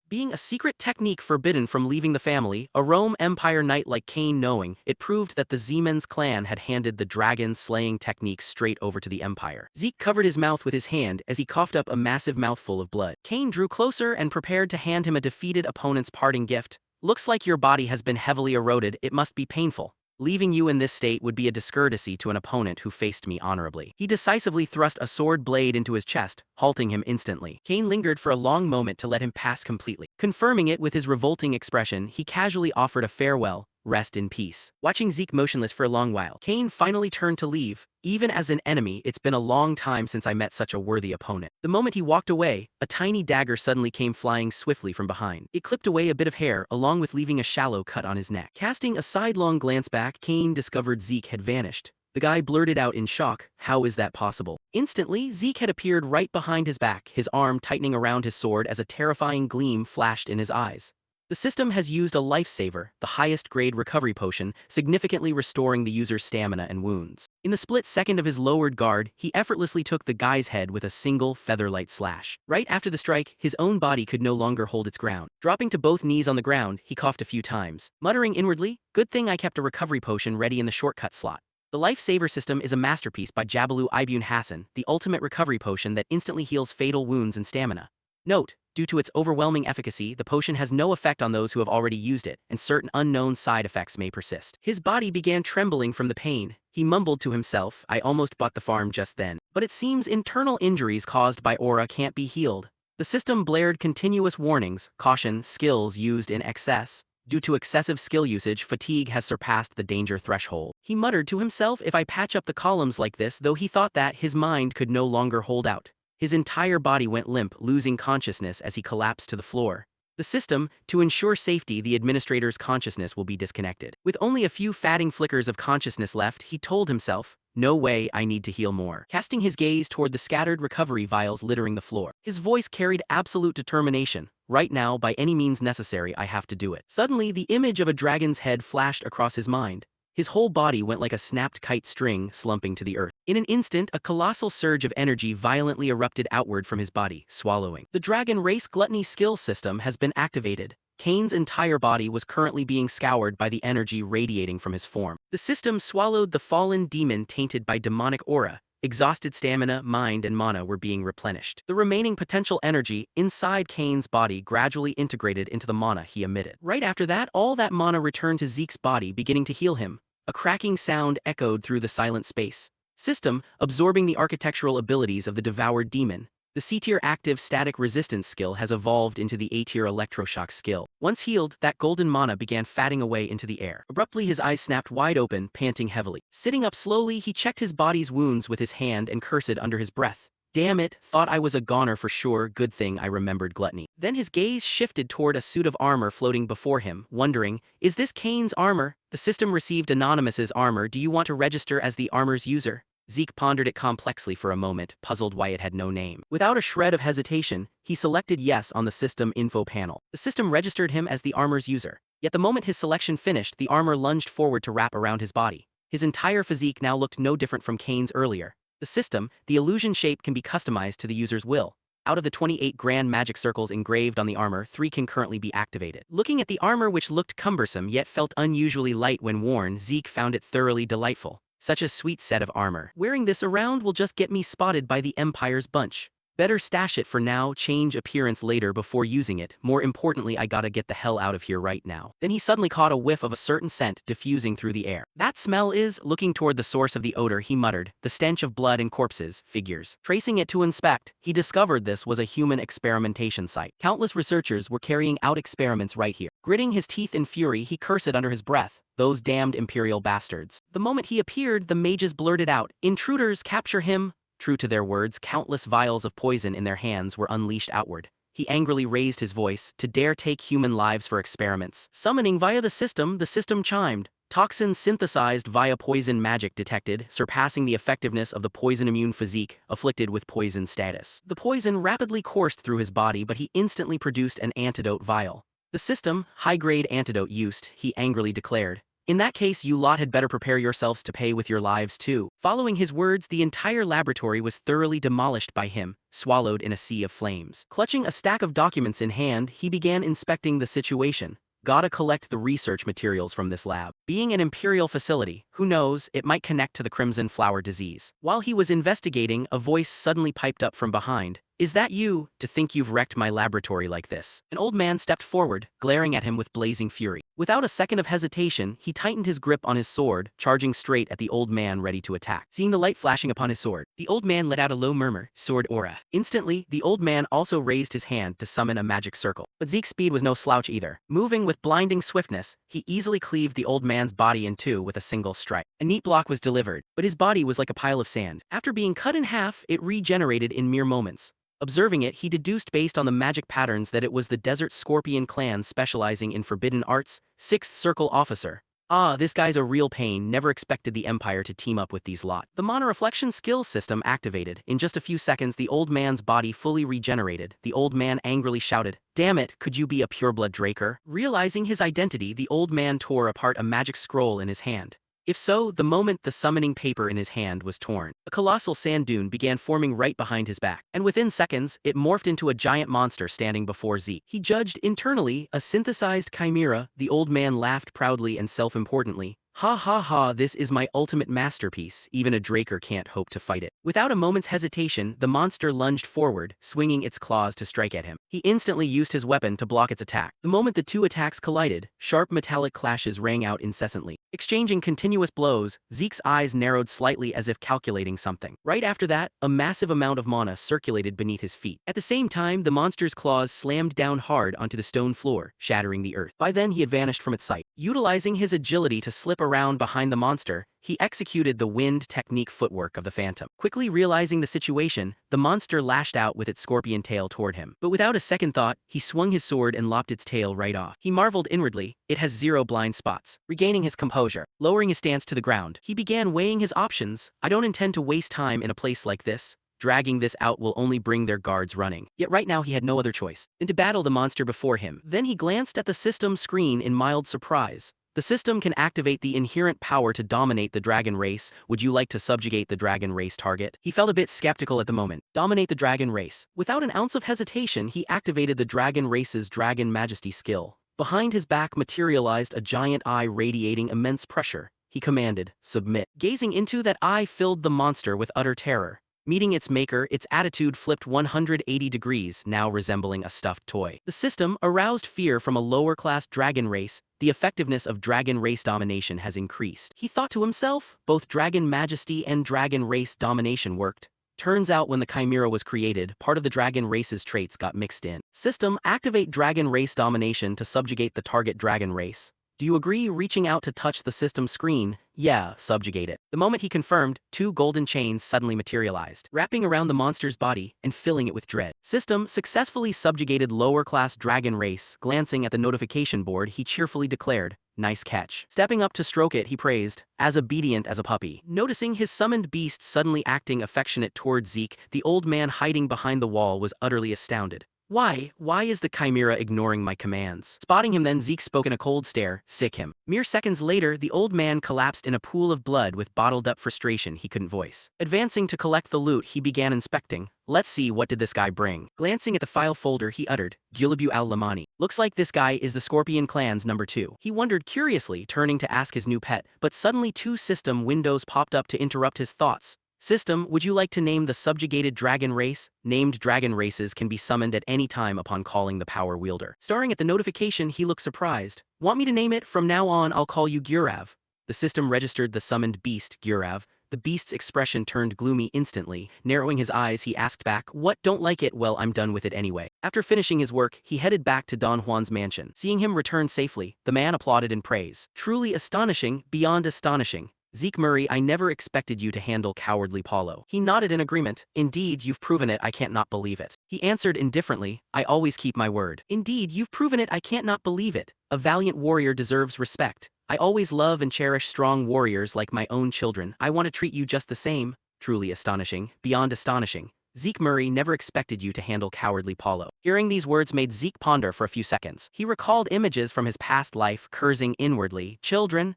Being a secret technique forbidden from leaving the family, a Rome Empire knight like Kane knowing, it proved that the Siemens clan had handed the dragon-slaying technique straight over to the Empire. Zeke covered his mouth with his hand as he coughed up a massive mouthful of blood. Kane drew closer and prepared to hand him a defeated opponent's parting gift. "Looks like your body has been heavily eroded. It must be painful. Leaving you in this state would be a discourtesy to an opponent who faced me honorably." He decisively thrust a sword blade into his chest, halting him instantly. Kane lingered for a long moment to let him pass completely. Confirming it with his revolting expression, he casually offered a farewell, "Rest in peace." Watching Zeke motionless for a long while, Kane finally turned to leave. "Even as an enemy, it's been a long time since I met such a worthy opponent." The moment he walked away, a tiny dagger suddenly came flying swiftly from behind. It clipped away a bit of hair, along with leaving a shallow cut on his neck. Casting a sidelong glance back, Kane discovered Zeke had vanished. The guy blurted out in shock, "How is that possible?" Instantly, Zeke had appeared right behind his back, his arm tightening around his sword as a terrifying gleam flashed in his eyes. The system has used a lifesaver, the highest grade recovery potion, significantly restoring the user's stamina and wounds. In the split second of his lowered guard, he effortlessly took the guy's head with a single featherlight slash. Right after the strike, his own body could no longer hold its ground. Dropping to both knees on the ground, he coughed a few times, muttering inwardly, "Good thing I kept a recovery potion ready in the shortcut slot." The lifesaver system is a masterpiece by Jabalu Ibn Hassan, the ultimate recovery potion that instantly heals fatal wounds and stamina. Note: due to its overwhelming efficacy, the potion has no effect on those who have already used it, and certain unknown side effects may persist. His body began trembling from the pain. He mumbled to himself, "I almost bought the farm just then. But it seems internal injuries caused by aura can't be healed." The system blared continuous warnings, "Caution, skills used in excess. Due to excessive skill usage, fatigue has surpassed the danger threshold." He muttered to himself, "If I patch up the columns like this," though he thought that his mind could no longer hold out. His entire body went limp, losing consciousness as he collapsed to the floor. The system, to ensure safety, the administrator's consciousness will be disconnected. With only a few fading flickers of consciousness left, he told himself, no way, I need to heal more. Casting his gaze toward the scattered recovery vials littering the floor, his voice carried absolute determination. Right now, by any means necessary, I have to do it. Suddenly, the image of a dragon's head flashed across his mind. His whole body went like a snapped kite string, slumping to the earth. In an instant, a colossal surge of energy violently erupted outward from his body, swallowing. The Dragon Race Gluttony skill system has been activated. Kane's entire body was currently being scoured by the energy radiating from his form. The system swallowed the fallen demon tainted by demonic aura. Exhausted stamina, mind, and mana were being replenished. The remaining potential energy inside Kane's body gradually integrated into the mana he emitted. Right after that, all that mana returned to Zeke's body, beginning to heal him. A cracking sound echoed through the silent space. System, absorbing the architectural abilities of the devoured demon. The C-tier active static resistance skill has evolved into the A-tier electroshock skill. Once healed, that golden mana began fatting away into the air. Abruptly, his eyes snapped wide open, panting heavily. Sitting up slowly, he checked his body's wounds with his hand and cursed under his breath. Damn it, thought I was a goner for sure, good thing I remembered gluttony. Then his gaze shifted toward a suit of armor floating before him, wondering, is this Kane's armor? The system received Anonymous's armor, do you want to register as the armor's user? Zeke pondered it complexly for a moment, puzzled why it had no name. Without a shred of hesitation, he selected yes on the system info panel. The system registered him as the armor's user. Yet the moment his selection finished, the armor lunged forward to wrap around his body. His entire physique now looked no different from Kane's earlier. The system, the illusion shape can be customized to the user's will. Out of the 28 grand magic circles engraved on the armor, 3 can currently be activated. Looking at the armor, which looked cumbersome yet felt unusually light when worn, Zeke found it thoroughly delightful. Such a sweet set of armor. Wearing this around will just get me spotted by the Empire's bunch. Better stash it for now, change appearance later before using it. More importantly, I gotta get the hell out of here right now. Then he suddenly caught a whiff of a certain scent diffusing through the air. That smell is, looking toward the source of the odor, he muttered, the stench of blood and corpses, figures. Tracing it to inspect, he discovered this was a human experimentation site. Countless researchers were carrying out experiments right here. Gritting his teeth in fury, he cursed under his breath. Those damned imperial bastards. The moment he appeared, the mages blurted out, intruders, capture him. True to their words, countless vials of poison in their hands were unleashed outward. He angrily raised his voice, to dare take human lives for experiments. Summoning via the system chimed. Toxin synthesized via poison magic detected, surpassing the effectiveness of the poison-immune physique, afflicted with poison status. The poison rapidly coursed through his body, but he instantly produced an antidote vial. The system, high-grade antidote used, he angrily declared. In that case, you lot had better prepare yourselves to pay with your lives too. Following his words, the entire laboratory was thoroughly demolished by him, swallowed in a sea of flames. Clutching a stack of documents in hand, he began inspecting the situation. Gotta collect the research materials from this lab. Being an imperial facility, who knows, it might connect to the Crimson Flower disease. While he was investigating, a voice suddenly piped up from behind. Is that you? To think you've wrecked my laboratory like this. An old man stepped forward, glaring at him with blazing fury. Without a second of hesitation, he tightened his grip on his sword, charging straight at the old man ready to attack. Seeing the light flashing upon his sword, the old man let out a low murmur, sword aura. Instantly, the old man also raised his hand to summon a magic circle. But Zeke's speed was no slouch either. Moving with blinding swiftness, he easily cleaved the old man's body in two with a single strike. A neat block was delivered, but his body was like a pile of sand. After being cut in half, it regenerated in mere moments. Observing it, he deduced based on the magic patterns that it was the Desert Scorpion clan specializing in forbidden arts, 6th Circle Officer. Ah, this guy's a real pain, never expected the Empire to team up with these lot. The Mana Reflection skill system activated. In just a few seconds, the old man's body fully regenerated. The old man angrily shouted, damn it, could you be a pureblood Draker? Realizing his identity, the old man tore apart a magic scroll in his hand. If so, the moment the summoning paper in his hand was torn, a colossal sand dune began forming right behind his back, and within seconds, it morphed into a giant monster standing before Zeke. He judged internally a synthesized chimera. The old man laughed proudly and self-importantly. Ha ha ha, this is my ultimate masterpiece, even a Draker can't hope to fight it. Without a moment's hesitation, the monster lunged forward, swinging its claws to strike at him. He instantly used his weapon to block its attack. The moment the two attacks collided, sharp metallic clashes rang out incessantly. Exchanging continuous blows, Zeke's eyes narrowed slightly as if calculating something. Right after that, a massive amount of mana circulated beneath his feet. At the same time, the monster's claws slammed down hard onto the stone floor, shattering the earth. By then he had vanished from its sight. Utilizing his agility to slip around behind the monster, he executed the wind technique footwork of the phantom. Quickly realizing the situation, the monster lashed out with its scorpion tail toward him. But without a second thought, he swung his sword and lopped its tail right off. He marveled inwardly, it has 0 blind spots. Regaining his composure, lowering his stance to the ground, he began weighing his options. I don't intend to waste time in a place like this. Dragging this out will only bring their guards running. Yet right now he had no other choice than to battle the monster before him. Then he glanced at the system screen in mild surprise. The system can activate the inherent power to dominate the dragon race. Would you like to subjugate the dragon race target? He felt a bit skeptical at the moment. Dominate the dragon race. Without an ounce of hesitation, he activated the dragon race's dragon majesty skill. Behind his back materialized a giant eye radiating immense pressure. He commanded, submit. Gazing into that eye filled the monster with utter terror. Meeting its maker, its attitude flipped 180 degrees, now resembling a stuffed toy. The system aroused fear from a lower-class dragon race. The effectiveness of dragon race domination has increased. He thought to himself, both dragon majesty and dragon race domination worked. Turns out when the chimera was created, part of the dragon race's traits got mixed in. System, activate dragon race domination to subjugate the target dragon race. Do you agree? Reaching out to touch the system screen? Yeah, subjugate it. The moment he confirmed, 2 golden chains suddenly materialized, wrapping around the monster's body and filling it with dread. System successfully subjugated lower-class dragon race. Glancing at the notification board, he cheerfully declared, nice catch. Stepping up to stroke it, he praised, as obedient as a puppy. Noticing his summoned beast suddenly acting affectionate towards Zeke, the old man hiding behind the wall was utterly astounded. Why is the chimera ignoring my commands? Spotting him then, Zeke spoke in a cold stare, sick him. Mere seconds later, the old man collapsed in a pool of blood with bottled-up frustration he couldn't voice. Advancing to collect the loot, he began inspecting. Let's see, what did this guy bring? Glancing at the file folder, he uttered, Gulabu al-Lamani. Looks like this guy is the Scorpion Clan's number 2. He wondered curiously, turning to ask his new pet, but suddenly 2 system windows popped up to interrupt his thoughts. System, would you like to name the subjugated dragon race? Named dragon races can be summoned at any time upon calling the power wielder. Staring at the notification, he looked surprised. Want me to name it? From now on, I'll call you Gurav. The system registered the summoned beast, Gurav. The beast's expression turned gloomy instantly. Narrowing his eyes, he asked back, what, don't like it? Well, I'm done with it anyway. After finishing his work, he headed back to Don Juan's mansion. Seeing him return safely, the man applauded in praise. Truly astonishing, beyond astonishing. Zeke Murray, I never expected you to handle cowardly Paulo. He nodded in agreement. Indeed, you've proven it, I can't not believe it. He answered indifferently, I always keep my word. Indeed, you've proven it, I can't not believe it. A valiant warrior deserves respect. I always love and cherish strong warriors like my own children. I want to treat you just the same. Truly astonishing, beyond astonishing. Zeke Murray never expected you to handle cowardly Paulo. Hearing these words made Zeke ponder for a few seconds. He recalled images from his past life, cursing inwardly. Children,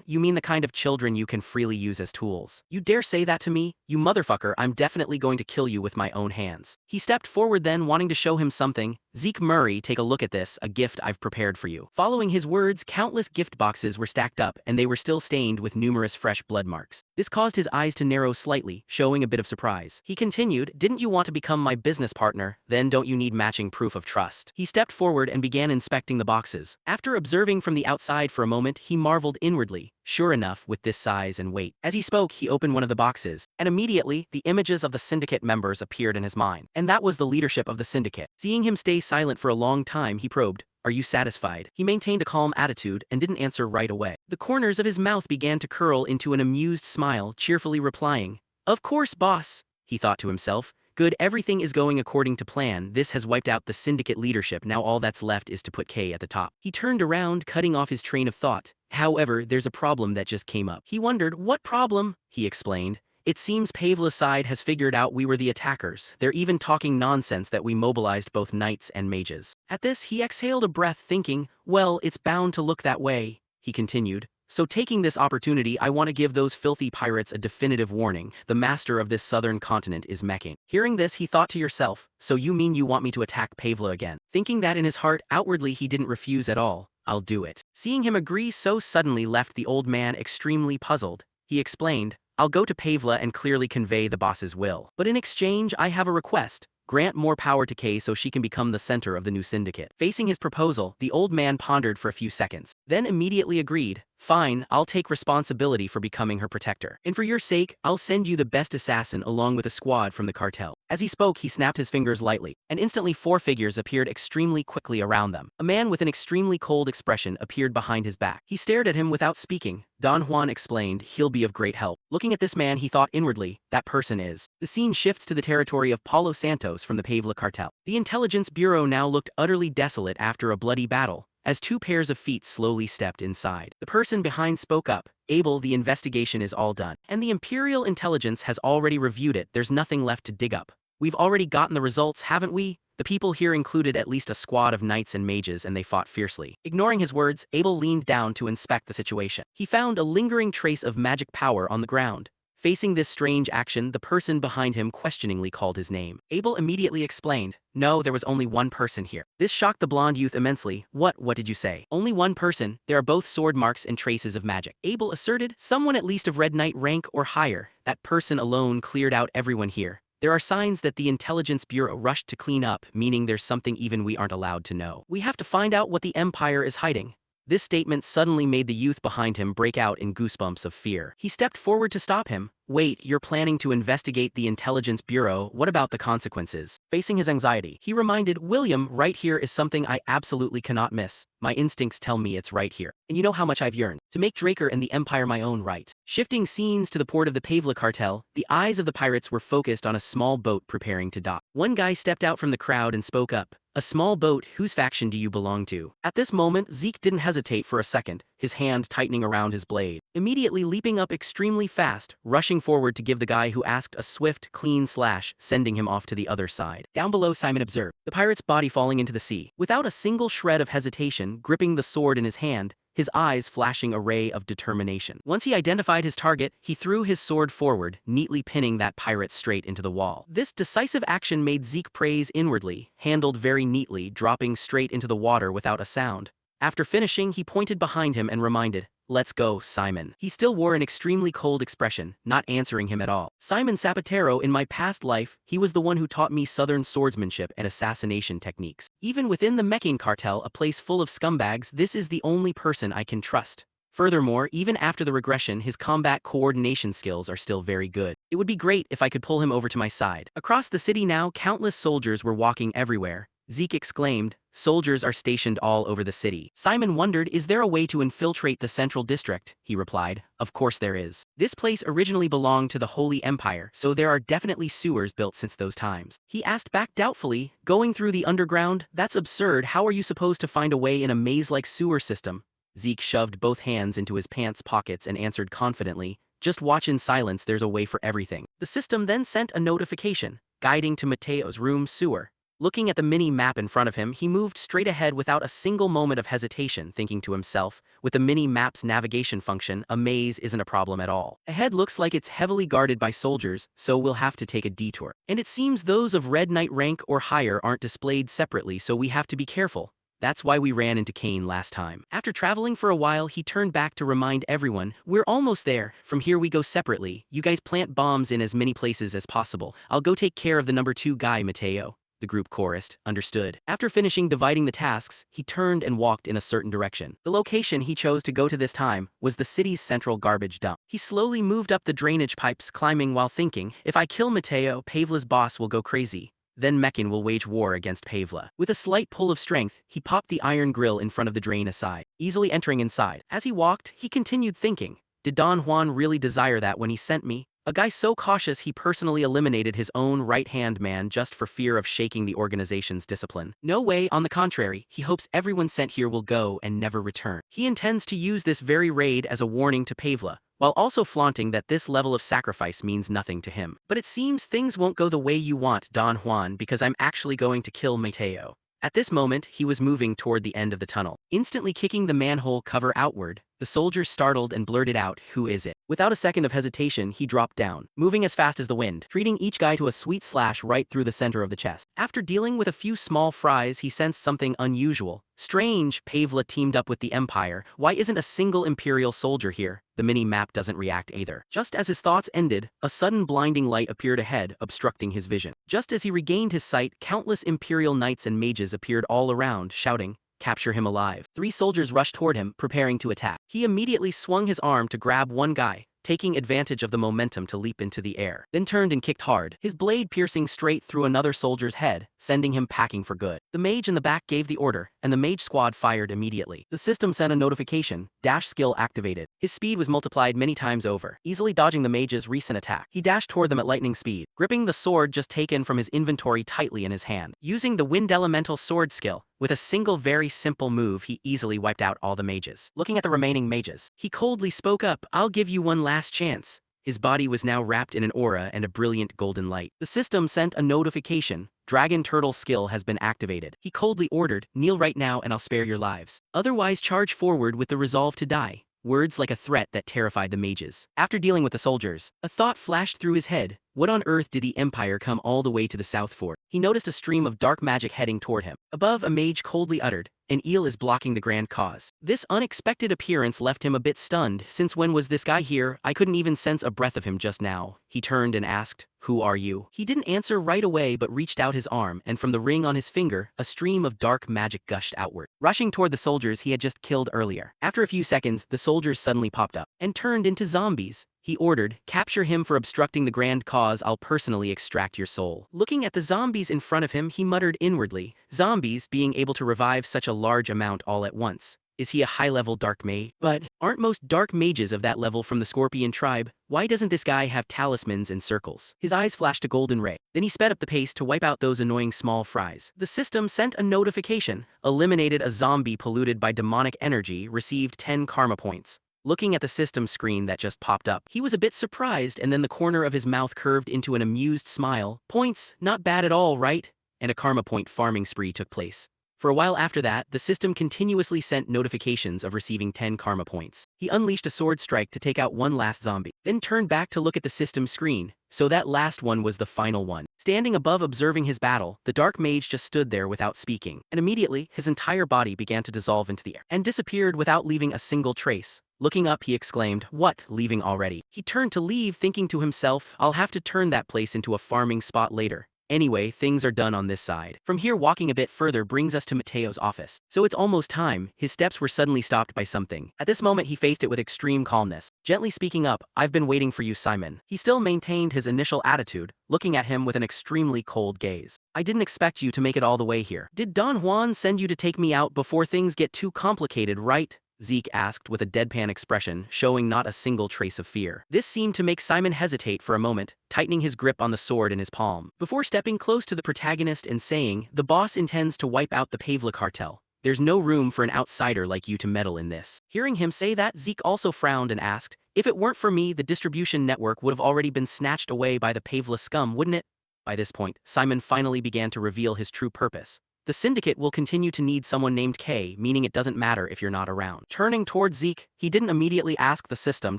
you mean the kind of children you can freely use as tools. You dare say that to me? You motherfucker, I'm definitely going to kill you with my own hands. He stepped forward then, wanting to show him something. Zeke Murray, take a look at this, a gift I've prepared for you. Following his words, countless gift boxes were stacked up, and they were still stained with numerous fresh blood marks. This caused his eyes to narrow slightly, showing a bit of surprise. He continued, didn't you want to become my business partner? Then don't you need matching proof of trust? He stepped forward and began inspecting the boxes. After observing from the outside for a moment, he marveled inwardly. Sure enough, with this size and weight. As he spoke, he opened one of the boxes, and immediately, the images of the syndicate members appeared in his mind. And that was the leadership of the syndicate. Seeing him stay silent for a long time, he probed, are you satisfied? He maintained a calm attitude and didn't answer right away. The corners of his mouth began to curl into an amused smile, cheerfully replying, of course, boss. He thought to himself, good, everything is going according to plan. This has wiped out the syndicate leadership. Now all that's left is to put K at the top. He turned around, cutting off his train of thought. However, there's a problem that just came up. He wondered, what problem? He explained. It seems Pavla's side has figured out we were the attackers. They're even talking nonsense that we mobilized both knights and mages. At this, he exhaled a breath, thinking, well, it's bound to look that way. He continued. So taking this opportunity, I want to give those filthy pirates a definitive warning. The master of this southern continent is mecking. Hearing this, he thought to yourself, so you mean you want me to attack Pavla again? Thinking that in his heart, outwardly he didn't refuse at all. I'll do it. Seeing him agree so suddenly left the old man extremely puzzled. He explained, I'll go to Pavla and clearly convey the boss's will. But in exchange, I have a request. Grant more power to Kay so she can become the center of the new syndicate. Facing his proposal, the old man pondered for a few seconds, then immediately agreed. Fine, I'll take responsibility for becoming her protector. And for your sake, I'll send you the best assassin along with a squad from the cartel. As he spoke, he snapped his fingers lightly, and instantly 4 figures appeared extremely quickly around them. A man with an extremely cold expression appeared behind his back. He stared at him without speaking. Don Juan explained, he'll be of great help. Looking at this man, he thought inwardly, that person is. The scene shifts to the territory of Paulo Santos from the Pavla cartel. The intelligence bureau now looked utterly desolate after a bloody battle, as 2 pairs of feet slowly stepped inside. The person behind spoke up, Abel, the investigation is all done, and the Imperial Intelligence has already reviewed it, there's nothing left to dig up. We've already gotten the results, haven't we? The people here included at least a squad of knights and mages, and they fought fiercely. Ignoring his words, Abel leaned down to inspect the situation. He found a lingering trace of magic power on the ground. Facing this strange action, the person behind him questioningly called his name. Abel immediately explained, no, there was only one person here. This shocked the blonde youth immensely. What did you say? Only one person, there are both sword marks and traces of magic. Abel asserted, someone at least of red knight rank or higher. That person alone cleared out everyone here. There are signs that the Intelligence Bureau rushed to clean up, meaning there's something even we aren't allowed to know. We have to find out what the Empire is hiding. This statement suddenly made the youth behind him break out in goosebumps of fear. He stepped forward to stop him. Wait, you're planning to investigate the Intelligence Bureau, what about the consequences? Facing his anxiety, he reminded, William, right here is something I absolutely cannot miss. My instincts tell me it's right here. And you know how much I've yearned to make Draker and the Empire my own right. Shifting scenes to the port of the Pavla cartel, the eyes of the pirates were focused on a small boat preparing to dock. One guy stepped out from the crowd and spoke up. A small boat, whose faction do you belong to? At this moment, Zeke didn't hesitate for a second, his hand tightening around his blade. Immediately leaping up extremely fast, rushing forward to give the guy who asked a swift, clean slash, sending him off to the other side. Down below, Simon observed the pirate's body falling into the sea. Without a single shred of hesitation, gripping the sword in his hand, his eyes flashing a ray of determination. Once he identified his target, he threw his sword forward, neatly pinning that pirate straight into the wall. This decisive action made Zeke praise inwardly, handled very neatly, dropping straight into the water without a sound. After finishing, he pointed behind him and reminded, let's go, Simon. He still wore an extremely cold expression, not answering him at all. Simon Zapatero, in my past life, he was the one who taught me southern swordsmanship and assassination techniques. Even within the Meccan cartel, a place full of scumbags, this is the only person I can trust. Furthermore, even after the regression, his combat coordination skills are still very good. It would be great if I could pull him over to my side. Across the city now, countless soldiers were walking everywhere. Zeke exclaimed, soldiers are stationed all over the city. Simon wondered, is there a way to infiltrate the central district? He replied, of course there is. This place originally belonged to the Holy Empire, so there are definitely sewers built since those times. He asked back doubtfully, going through the underground? That's absurd, how are you supposed to find a way in a maze-like sewer system? Zeke shoved both hands into his pants pockets and answered confidently, just watch in silence, there's a way for everything. The system then sent a notification, guiding to Mateo's room sewer. Looking at the mini-map in front of him, he moved straight ahead without a single moment of hesitation, thinking to himself, with the mini-map's navigation function, a maze isn't a problem at all. Ahead looks like it's heavily guarded by soldiers, so we'll have to take a detour. And it seems those of Red Knight rank or higher aren't displayed separately, so we have to be careful. That's why we ran into Kane last time. After traveling for a while, he turned back to remind everyone, we're almost there. From here we go separately. You guys plant bombs in as many places as possible. I'll go take care of the number 2 guy, Mateo. The group chorused, understood. After finishing dividing the tasks, he turned and walked in a certain direction. The location he chose to go to this time was the city's central garbage dump. He slowly moved up the drainage pipes, climbing while thinking, if I kill Mateo, Pavla's boss will go crazy. Then Meccan will wage war against Pavla. With a slight pull of strength, he popped the iron grill in front of the drain aside, easily entering inside. As he walked, he continued thinking, did Don Juan really desire that when he sent me? A guy so cautious he personally eliminated his own right-hand man just for fear of shaking the organization's discipline. No way, on the contrary, he hopes everyone sent here will go and never return. He intends to use this very raid as a warning to Pavla, while also flaunting that this level of sacrifice means nothing to him. But it seems things won't go the way you want, Don Juan, because I'm actually going to kill Mateo. At this moment, he was moving toward the end of the tunnel, instantly kicking the manhole cover outward. The soldier startled and blurted out, who is it? Without a second of hesitation, he dropped down, moving as fast as the wind, treating each guy to a sweet slash right through the center of the chest. After dealing with a few small fries, he sensed something unusual. Strange, Pavla teamed up with the Empire. Why isn't a single Imperial soldier here? The mini-map doesn't react either. Just as his thoughts ended, a sudden blinding light appeared ahead, obstructing his vision. Just as he regained his sight, countless Imperial knights and mages appeared all around, shouting, capture him alive. 3 soldiers rushed toward him, preparing to attack. He immediately swung his arm to grab one guy, taking advantage of the momentum to leap into the air, then turned and kicked hard, his blade piercing straight through another soldier's head, sending him packing for good. The mage in the back gave the order, and the mage squad fired immediately. The system sent a notification, dash skill activated. His speed was multiplied many times over, easily dodging the mage's recent attack. He dashed toward them at lightning speed, gripping the sword just taken from his inventory tightly in his hand. Using the wind elemental sword skill, with a single very simple move he easily wiped out all the mages. Looking at the remaining mages, he coldly spoke up, "I'll give you one last chance." His body was now wrapped in an aura and a brilliant golden light. The system sent a notification, Dragon Turtle skill has been activated. He coldly ordered, "Kneel right now and I'll spare your lives. Otherwise charge forward with the resolve to die." Words like a threat that terrified the mages. After dealing with the soldiers, a thought flashed through his head. What on earth did the Empire come all the way to the south for? He noticed a stream of dark magic heading toward him. Above, a mage coldly uttered, "An eel is blocking the grand cause." This unexpected appearance left him a bit stunned. Since when was this guy here? I couldn't even sense a breath of him just now. He turned and asked, "Who are you?" He didn't answer right away but reached out his arm, and from the ring on his finger, a stream of dark magic gushed outward, rushing toward the soldiers he had just killed earlier. After a few seconds, the soldiers suddenly popped up and turned into zombies. He ordered, "Capture him for obstructing the grand cause, I'll personally extract your soul." Looking at the zombies in front of him, he muttered inwardly, zombies being able to revive such a large amount all at once. Is he a high-level dark mage? But aren't most dark mages of that level from the Scorpion tribe? Why doesn't this guy have talismans and circles? His eyes flashed a golden ray. Then he sped up the pace to wipe out those annoying small fries. The system sent a notification. Eliminated a zombie polluted by demonic energy, received 10 karma points. Looking at the system screen that just popped up, he was a bit surprised, and then the corner of his mouth curved into an amused smile. Points, not bad at all, right? And a karma point farming spree took place. For a while after that, the system continuously sent notifications of receiving 10 karma points. He unleashed a sword strike to take out one last zombie, then turned back to look at the system screen. So that last one was the final one. Standing above observing his battle, the dark mage just stood there without speaking, and immediately, his entire body began to dissolve into the air, and disappeared without leaving a single trace. Looking up, he exclaimed, "What, leaving already?" He turned to leave, thinking to himself, "I'll have to turn that place into a farming spot later. Anyway, things are done on this side." From here, walking a bit further brings us to Mateo's office. So it's almost time. His steps were suddenly stopped by something. At this moment, he faced it with extreme calmness. Gently speaking up, "I've been waiting for you, Simon." He still maintained his initial attitude, looking at him with an extremely cold gaze. "I didn't expect you to make it all the way here. Did Don Juan send you to take me out before things get too complicated, right?" Zeke asked with a deadpan expression, showing not a single trace of fear. This seemed to make Simon hesitate for a moment, tightening his grip on the sword in his palm, before stepping close to the protagonist and saying, "The boss intends to wipe out the Pavla cartel. There's no room for an outsider like you to meddle in this." Hearing him say that, Zeke also frowned and asked, "If it weren't for me, the distribution network would have already been snatched away by the Pavla scum, wouldn't it?" By this point, Simon finally began to reveal his true purpose. "The syndicate will continue to need someone named K, meaning it doesn't matter if you're not around." Turning towards Zeke, he didn't immediately ask the system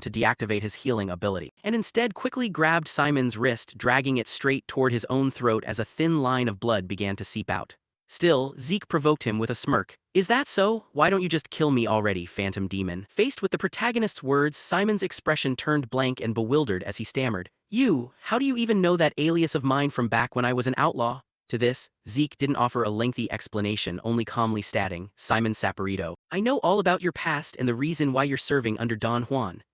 to deactivate his healing ability, and instead quickly grabbed Simon's wrist, dragging it straight toward his own throat as a thin line of blood began to seep out. Still, Zeke provoked him with a smirk. "Is that so? Why don't you just kill me already, phantom demon?" Faced with the protagonist's words, Simon's expression turned blank and bewildered as he stammered, How do you even know that alias of mine from back when I was an outlaw?" To this, Zeke didn't offer a lengthy explanation, only calmly stating, "Simon Saporito, I know all about your past and the reason why you're serving under Don Juan.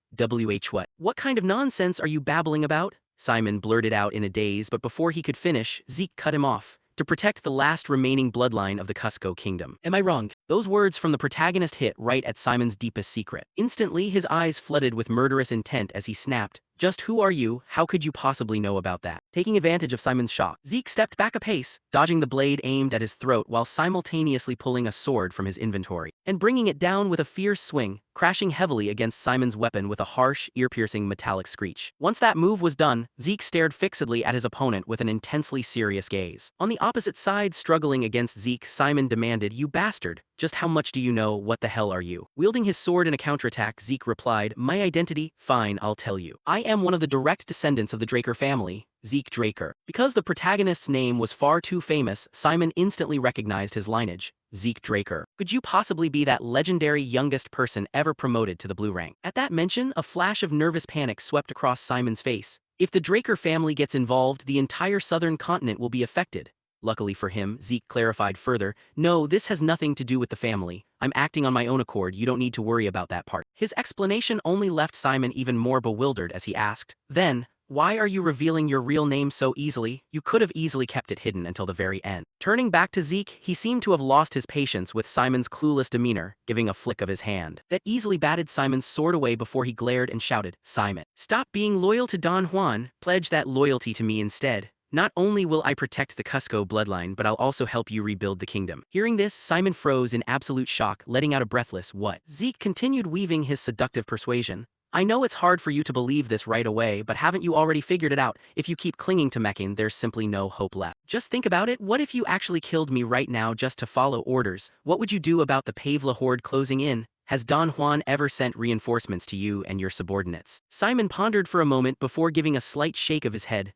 What kind of nonsense are you babbling about?" Simon blurted out in a daze, but before he could finish, Zeke cut him off. "To protect the last remaining bloodline of the Cusco kingdom. Am I wrong?" Those words from the protagonist hit right at Simon's deepest secret. Instantly, his eyes flooded with murderous intent as he snapped, "Just who are you? How could you possibly know about that?" Taking advantage of Simon's shock, Zeke stepped back a pace, dodging the blade aimed at his throat while simultaneously pulling a sword from his inventory, and bringing it down with a fierce swing, crashing heavily against Simon's weapon with a harsh, ear-piercing metallic screech. Once that move was done, Zeke stared fixedly at his opponent with an intensely serious gaze. On the opposite side, struggling against Zeke, Simon demanded, "You bastard! Just how much do you know? What the hell are you?" Wielding his sword in a counterattack, Zeke replied, "My identity? Fine, I'll tell you. I am one of the direct descendants of the Draker family, Zeke Draker." Because the protagonist's name was far too famous, Simon instantly recognized his lineage. Zeke Draker. Could you possibly be that legendary youngest person ever promoted to the blue rank? At that mention, a flash of nervous panic swept across Simon's face. If the Draker family gets involved, the entire southern continent will be affected. Luckily for him, Zeke clarified further, "No, this has nothing to do with the family. I'm acting on my own accord, you don't need to worry about that part." His explanation only left Simon even more bewildered as he asked, "Then, why are you revealing your real name so easily? You could have easily kept it hidden until the very end." Turning back to Zeke, he seemed to have lost his patience with Simon's clueless demeanor, giving a flick of his hand. That easily batted Simon's sword away before he glared and shouted, "Simon, stop being loyal to Don Juan, pledge that loyalty to me instead. Not only will I protect the Cusco bloodline, but I'll also help you rebuild the kingdom." Hearing this, Simon froze in absolute shock, letting out a breathless, "What?" Zeke continued weaving his seductive persuasion. "I know it's hard for you to believe this right away, but haven't you already figured it out? If you keep clinging to Mekin, there's simply no hope left. Just think about it, what if you actually killed me right now just to follow orders? What would you do about the Pavla horde closing in? Has Don Juan ever sent reinforcements to you and your subordinates?" Simon pondered for a moment before giving a slight shake of his head.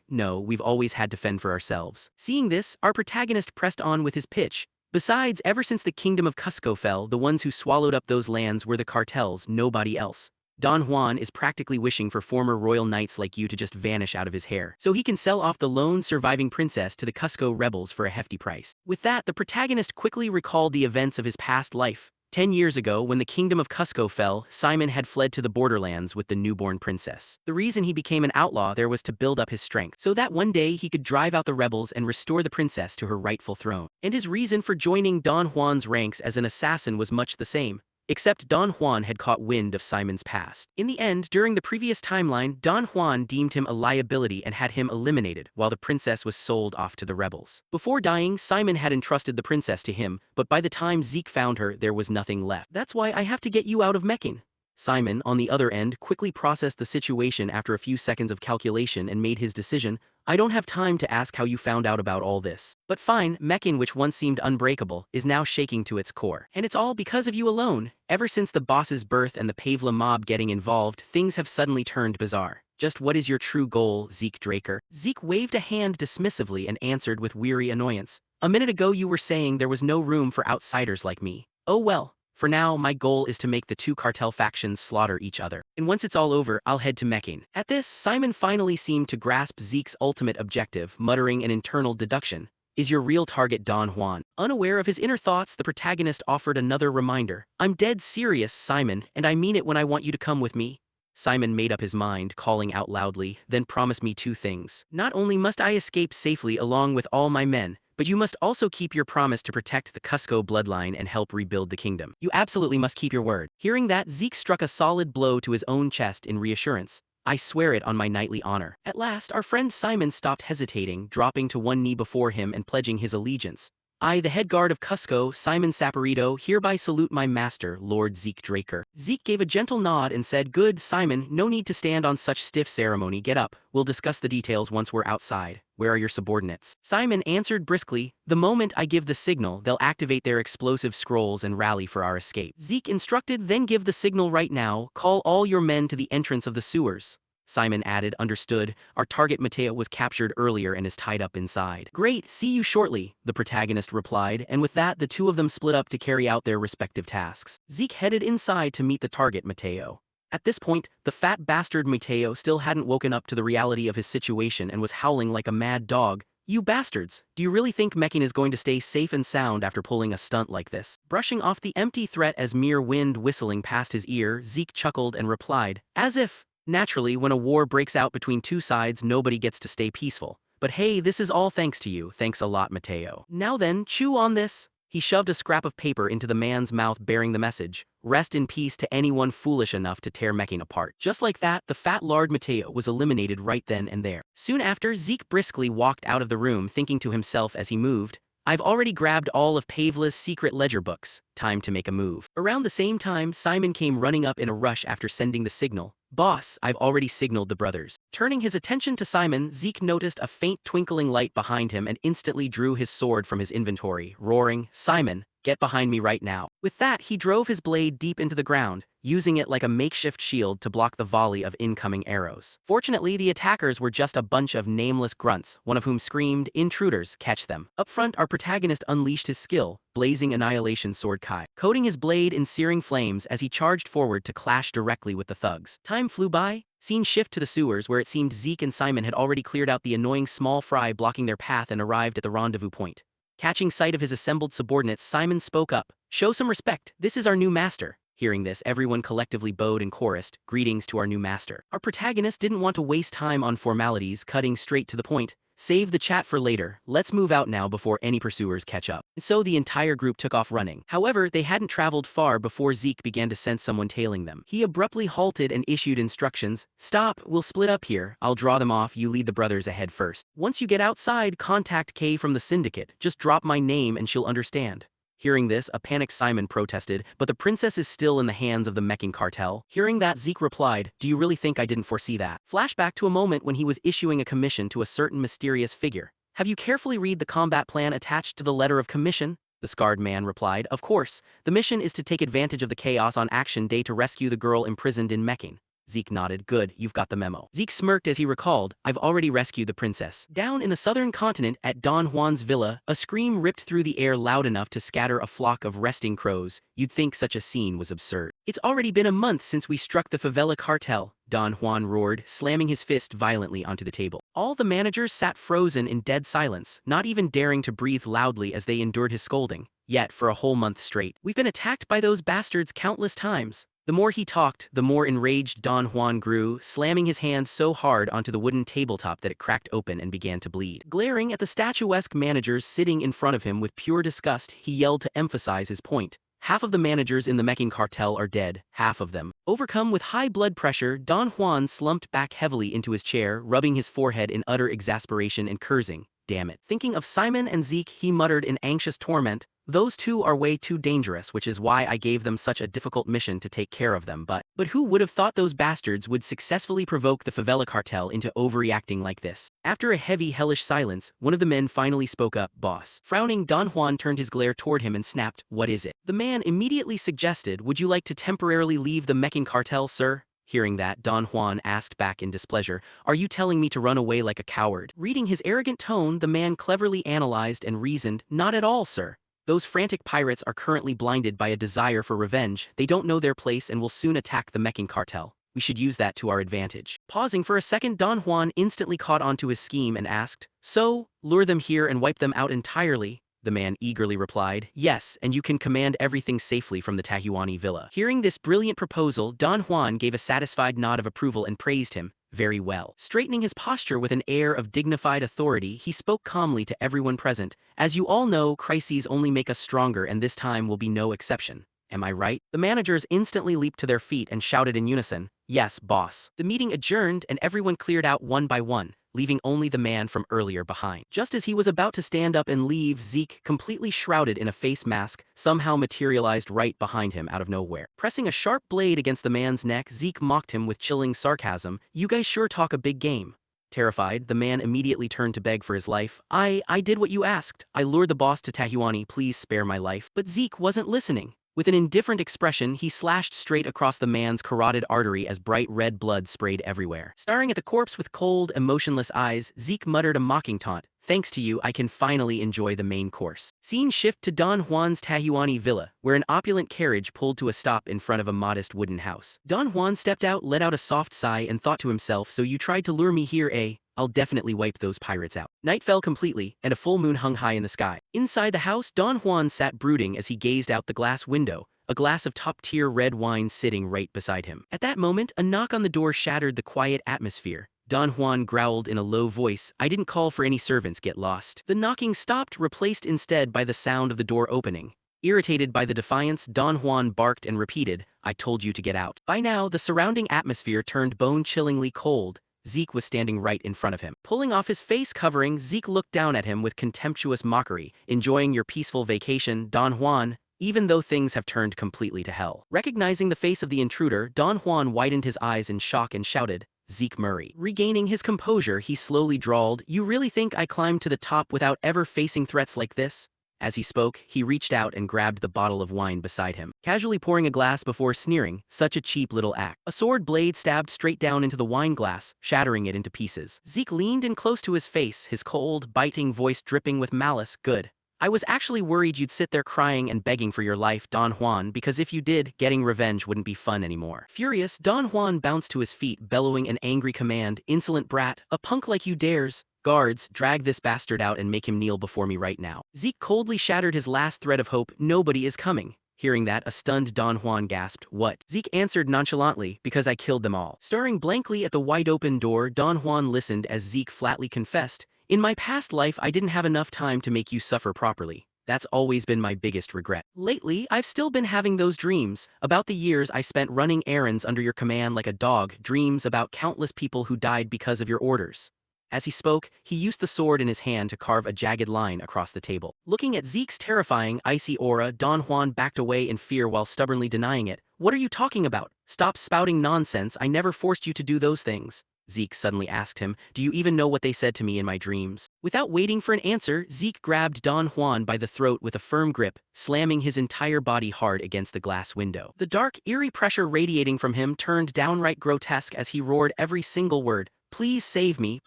No, we've always had to fend for ourselves." Seeing this, our protagonist pressed on with his pitch. "Besides, ever since the kingdom of Cusco fell, the ones who swallowed up those lands were the cartels, nobody else. Don Juan is practically wishing for former royal knights like you to just vanish out of his hair, so he can sell off the lone surviving princess to the Cusco rebels for a hefty price." With that, the protagonist quickly recalled the events of his past life. 10 years ago, when the kingdom of Cusco fell, Simon had fled to the borderlands with the newborn princess. The reason he became an outlaw there was to build up his strength, so that one day he could drive out the rebels and restore the princess to her rightful throne. And his reason for joining Don Juan's ranks as an assassin was much the same. Except Don Juan had caught wind of Simon's past. In the end, during the previous timeline, Don Juan deemed him a liability and had him eliminated, while the princess was sold off to the rebels. Before dying, Simon had entrusted the princess to him, but by the time Zeke found her, there was nothing left. "That's why I have to get you out of Mekin." Simon, on the other end, quickly processed the situation after a few seconds of calculation and made his decision. "I don't have time to ask how you found out about all this. But fine, Mekin, which once seemed unbreakable, is now shaking to its core. And it's all because of you alone. Ever since the boss's birth and the Pavla mob getting involved, things have suddenly turned bizarre. Just what is your true goal, Zeke Draker?" Zeke waved a hand dismissively and answered with weary annoyance. "A minute ago you were saying there was no room for outsiders like me. Oh well. For now, my goal is to make the two cartel factions slaughter each other. And once it's all over, I'll head to Mekin." At this, Simon finally seemed to grasp Zeke's ultimate objective, muttering an internal deduction. "Is your real target Don Juan?" Unaware of his inner thoughts, the protagonist offered another reminder. "I'm dead serious, Simon, and I mean it when I want you to come with me." Simon made up his mind, calling out loudly, "Then promise me two things. Not only must I escape safely along with all my men, but you must also keep your promise to protect the Cusco bloodline and help rebuild the kingdom. You absolutely must keep your word." Hearing that, Zeke struck a solid blow to his own chest in reassurance. "I swear it on my knightly honor." At last, our friend Simon stopped hesitating, dropping to one knee before him and pledging his allegiance. "I, the head guard of Cusco, Simon Saporito, hereby salute my master, Lord Zeke Draker." Zeke gave a gentle nod and said, "Good, Simon, no need to stand on such stiff ceremony, get up, we'll discuss the details once we're outside. Where are your subordinates?" Simon answered briskly, "The moment I give the signal, they'll activate their explosive scrolls and rally for our escape." Zeke instructed, "Then give the signal right now, call all your men to the entrance of the sewers." Simon added, "Understood, our target Mateo was captured earlier and is tied up inside." "Great, see you shortly," the protagonist replied, and with that the two of them split up to carry out their respective tasks. Zeke headed inside to meet the target Mateo. At this point, the fat bastard Mateo still hadn't woken up to the reality of his situation and was howling like a mad dog. "You bastards, do you really think Mekin is going to stay safe and sound after pulling a stunt like this?" Brushing off the empty threat as mere wind whistling past his ear, Zeke chuckled and replied, "As if. Naturally, when a war breaks out between two sides, nobody gets to stay peaceful. But hey, this is all thanks to you, thanks a lot, Mateo. Now then, chew on this." He shoved a scrap of paper into the man's mouth bearing the message, "Rest in peace to anyone foolish enough to tear Mekin apart." Just like that, the fat lard Mateo was eliminated right then and there. Soon after, Zeke briskly walked out of the room thinking to himself as he moved, "I've already grabbed all of Pavla's secret ledger books, time to make a move." Around the same time, Simon came running up in a rush after sending the signal. "Boss, I've already signaled the brothers." Turning his attention to Simon, Zeke noticed a faint twinkling light behind him and instantly drew his sword from his inventory, roaring, "Simon, get behind me right now." With that, he drove his blade deep into the ground, using it like a makeshift shield to block the volley of incoming arrows. Fortunately, the attackers were just a bunch of nameless grunts, one of whom screamed, "Intruders, catch them." Up front, our protagonist unleashed his skill, blazing annihilation sword Kai, coating his blade in searing flames as he charged forward to clash directly with the thugs. Time flew by. Scene shift to the sewers where it seemed Zeke and Simon had already cleared out the annoying small fry blocking their path and arrived at the rendezvous point. Catching sight of his assembled subordinates, Simon spoke up. "Show some respect, this is our new master." Hearing this, everyone collectively bowed and chorused, "Greetings to our new master." Our protagonist didn't want to waste time on formalities, cutting straight to the point. "Save the chat for later, let's move out now before any pursuers catch up." And so the entire group took off running. However, they hadn't traveled far before Zeke began to sense someone tailing them. He abruptly halted and issued instructions. "Stop, we'll split up here, I'll draw them off, you lead the brothers ahead first. Once you get outside, contact Kay from the syndicate, just drop my name and she'll understand." Hearing this, a panicked Simon protested, "But the princess is still in the hands of the meching cartel." Hearing that, Zeke replied, "Do you really think I didn't foresee that?" Flashback to a moment when he was issuing a commission to a certain mysterious figure. "Have you carefully read the combat plan attached to the letter of commission?" The scarred man replied, "Of course. The mission is to take advantage of the chaos on Action Day to rescue the girl imprisoned in meching." Zeke nodded. "Good, you've got the memo." Zeke smirked as he recalled, "I've already rescued the princess." Down in the southern continent at Don Juan's villa, a scream ripped through the air loud enough to scatter a flock of resting crows. You'd think such a scene was absurd. "It's already been a month since we struck the favela cartel," Don Juan roared, slamming his fist violently onto the table. All the managers sat frozen in dead silence, not even daring to breathe loudly as they endured his scolding. "Yet, for a whole month straight, we've been attacked by those bastards countless times." The more he talked, the more enraged Don Juan grew, slamming his hand so hard onto the wooden tabletop that it cracked open and began to bleed. Glaring at the statuesque managers sitting in front of him with pure disgust, he yelled to emphasize his point. "Half of the managers in the meching cartel are dead, half of them." Overcome with high blood pressure, Don Juan slumped back heavily into his chair, rubbing his forehead in utter exasperation and cursing. "Damn it." Thinking of Simon and Zeke, he muttered in anxious torment, "Those two are way too dangerous, which is why I gave them such a difficult mission to take care of them, but who would have thought those bastards would successfully provoke the favela cartel into overreacting like this?" After a heavy, hellish silence, one of the men finally spoke up. "Boss." Frowning, Don Juan turned his glare toward him and snapped, "What is it?" The man immediately suggested, "Would you like to temporarily leave the meching cartel, sir?" Hearing that, Don Juan asked back in displeasure, "Are you telling me to run away like a coward?" Reading his arrogant tone, the man cleverly analyzed and reasoned, "Not at all, sir. Those frantic pirates are currently blinded by a desire for revenge. They don't know their place and will soon attack the meching cartel. We should use that to our advantage." Pausing for a second, Don Juan instantly caught on to his scheme and asked, "So, lure them here and wipe them out entirely?" The man eagerly replied, "Yes, and you can command everything safely from the Tahuani villa." Hearing this brilliant proposal, Don Juan gave a satisfied nod of approval and praised him. "Very well." Straightening his posture with an air of dignified authority, he spoke calmly to everyone present. "As you all know, crises only make us stronger, and this time will be no exception. Am I right?" The managers instantly leaped to their feet and shouted in unison, "Yes, boss." The meeting adjourned and everyone cleared out one by one, leaving only the man from earlier behind. Just as he was about to stand up and leave, Zeke, completely shrouded in a face mask, somehow materialized right behind him out of nowhere. Pressing a sharp blade against the man's neck, Zeke mocked him with chilling sarcasm, "You guys sure talk a big game." Terrified, the man immediately turned to beg for his life. I did what you asked. I lured the boss to Tahuani, please spare my life." But Zeke wasn't listening. With an indifferent expression, he slashed straight across the man's carotid artery as bright red blood sprayed everywhere. Staring at the corpse with cold, emotionless eyes, Zeke muttered a mocking taunt. "Thanks to you, I can finally enjoy the main course." Scene shift to Don Juan's Tahuani villa, where an opulent carriage pulled to a stop in front of a modest wooden house. Don Juan stepped out, let out a soft sigh, and thought to himself, "So you tried to lure me here, eh? I'll definitely wipe those pirates out." Night fell completely, and a full moon hung high in the sky. Inside the house, Don Juan sat brooding as he gazed out the glass window, a glass of top-tier red wine sitting right beside him. At that moment, a knock on the door shattered the quiet atmosphere. Don Juan growled in a low voice, "I didn't call for any servants, get lost." The knocking stopped, replaced instead by the sound of the door opening. Irritated by the defiance, Don Juan barked and repeated, "I told you to get out." By now, the surrounding atmosphere turned bone-chillingly cold. Zeke was standing right in front of him. Pulling off his face covering, Zeke looked down at him with contemptuous mockery. "Enjoying your peaceful vacation, Don Juan? Even though things have turned completely to hell." Recognizing the face of the intruder, Don Juan widened his eyes in shock and shouted, "Zeke Murray." Regaining his composure, he slowly drawled, "You really think I climbed to the top without ever facing threats like this?" As he spoke, he reached out and grabbed the bottle of wine beside him, casually pouring a glass before sneering, such a cheap little act. A sword blade stabbed straight down into the wine glass, shattering it into pieces. Zeke leaned in close to his face, his cold, biting voice dripping with malice. Good. I was actually worried you'd sit there crying and begging for your life, Don Juan, because if you did, getting revenge wouldn't be fun anymore. Furious, Don Juan bounced to his feet, bellowing an angry command. Insolent brat, a punk like you dares. Guards, drag this bastard out and make him kneel before me right now. Zeke coldly shattered his last thread of hope. Nobody is coming. Hearing that, a stunned Don Juan gasped. What? Zeke answered nonchalantly, because I killed them all. Staring blankly at the wide-open door, Don Juan listened as Zeke flatly confessed, in my past life I didn't have enough time to make you suffer properly. That's always been my biggest regret. Lately, I've still been having those dreams, about the years I spent running errands under your command like a dog, dreams about countless people who died because of your orders. As he spoke, he used the sword in his hand to carve a jagged line across the table. Looking at Zeke's terrifying, icy aura, Don Juan backed away in fear while stubbornly denying it. What are you talking about? Stop spouting nonsense, I never forced you to do those things. Zeke suddenly asked him, do you even know what they said to me in my dreams? Without waiting for an answer, Zeke grabbed Don Juan by the throat with a firm grip, slamming his entire body hard against the glass window. The dark, eerie pressure radiating from him turned downright grotesque as he roared every single word. Please save me,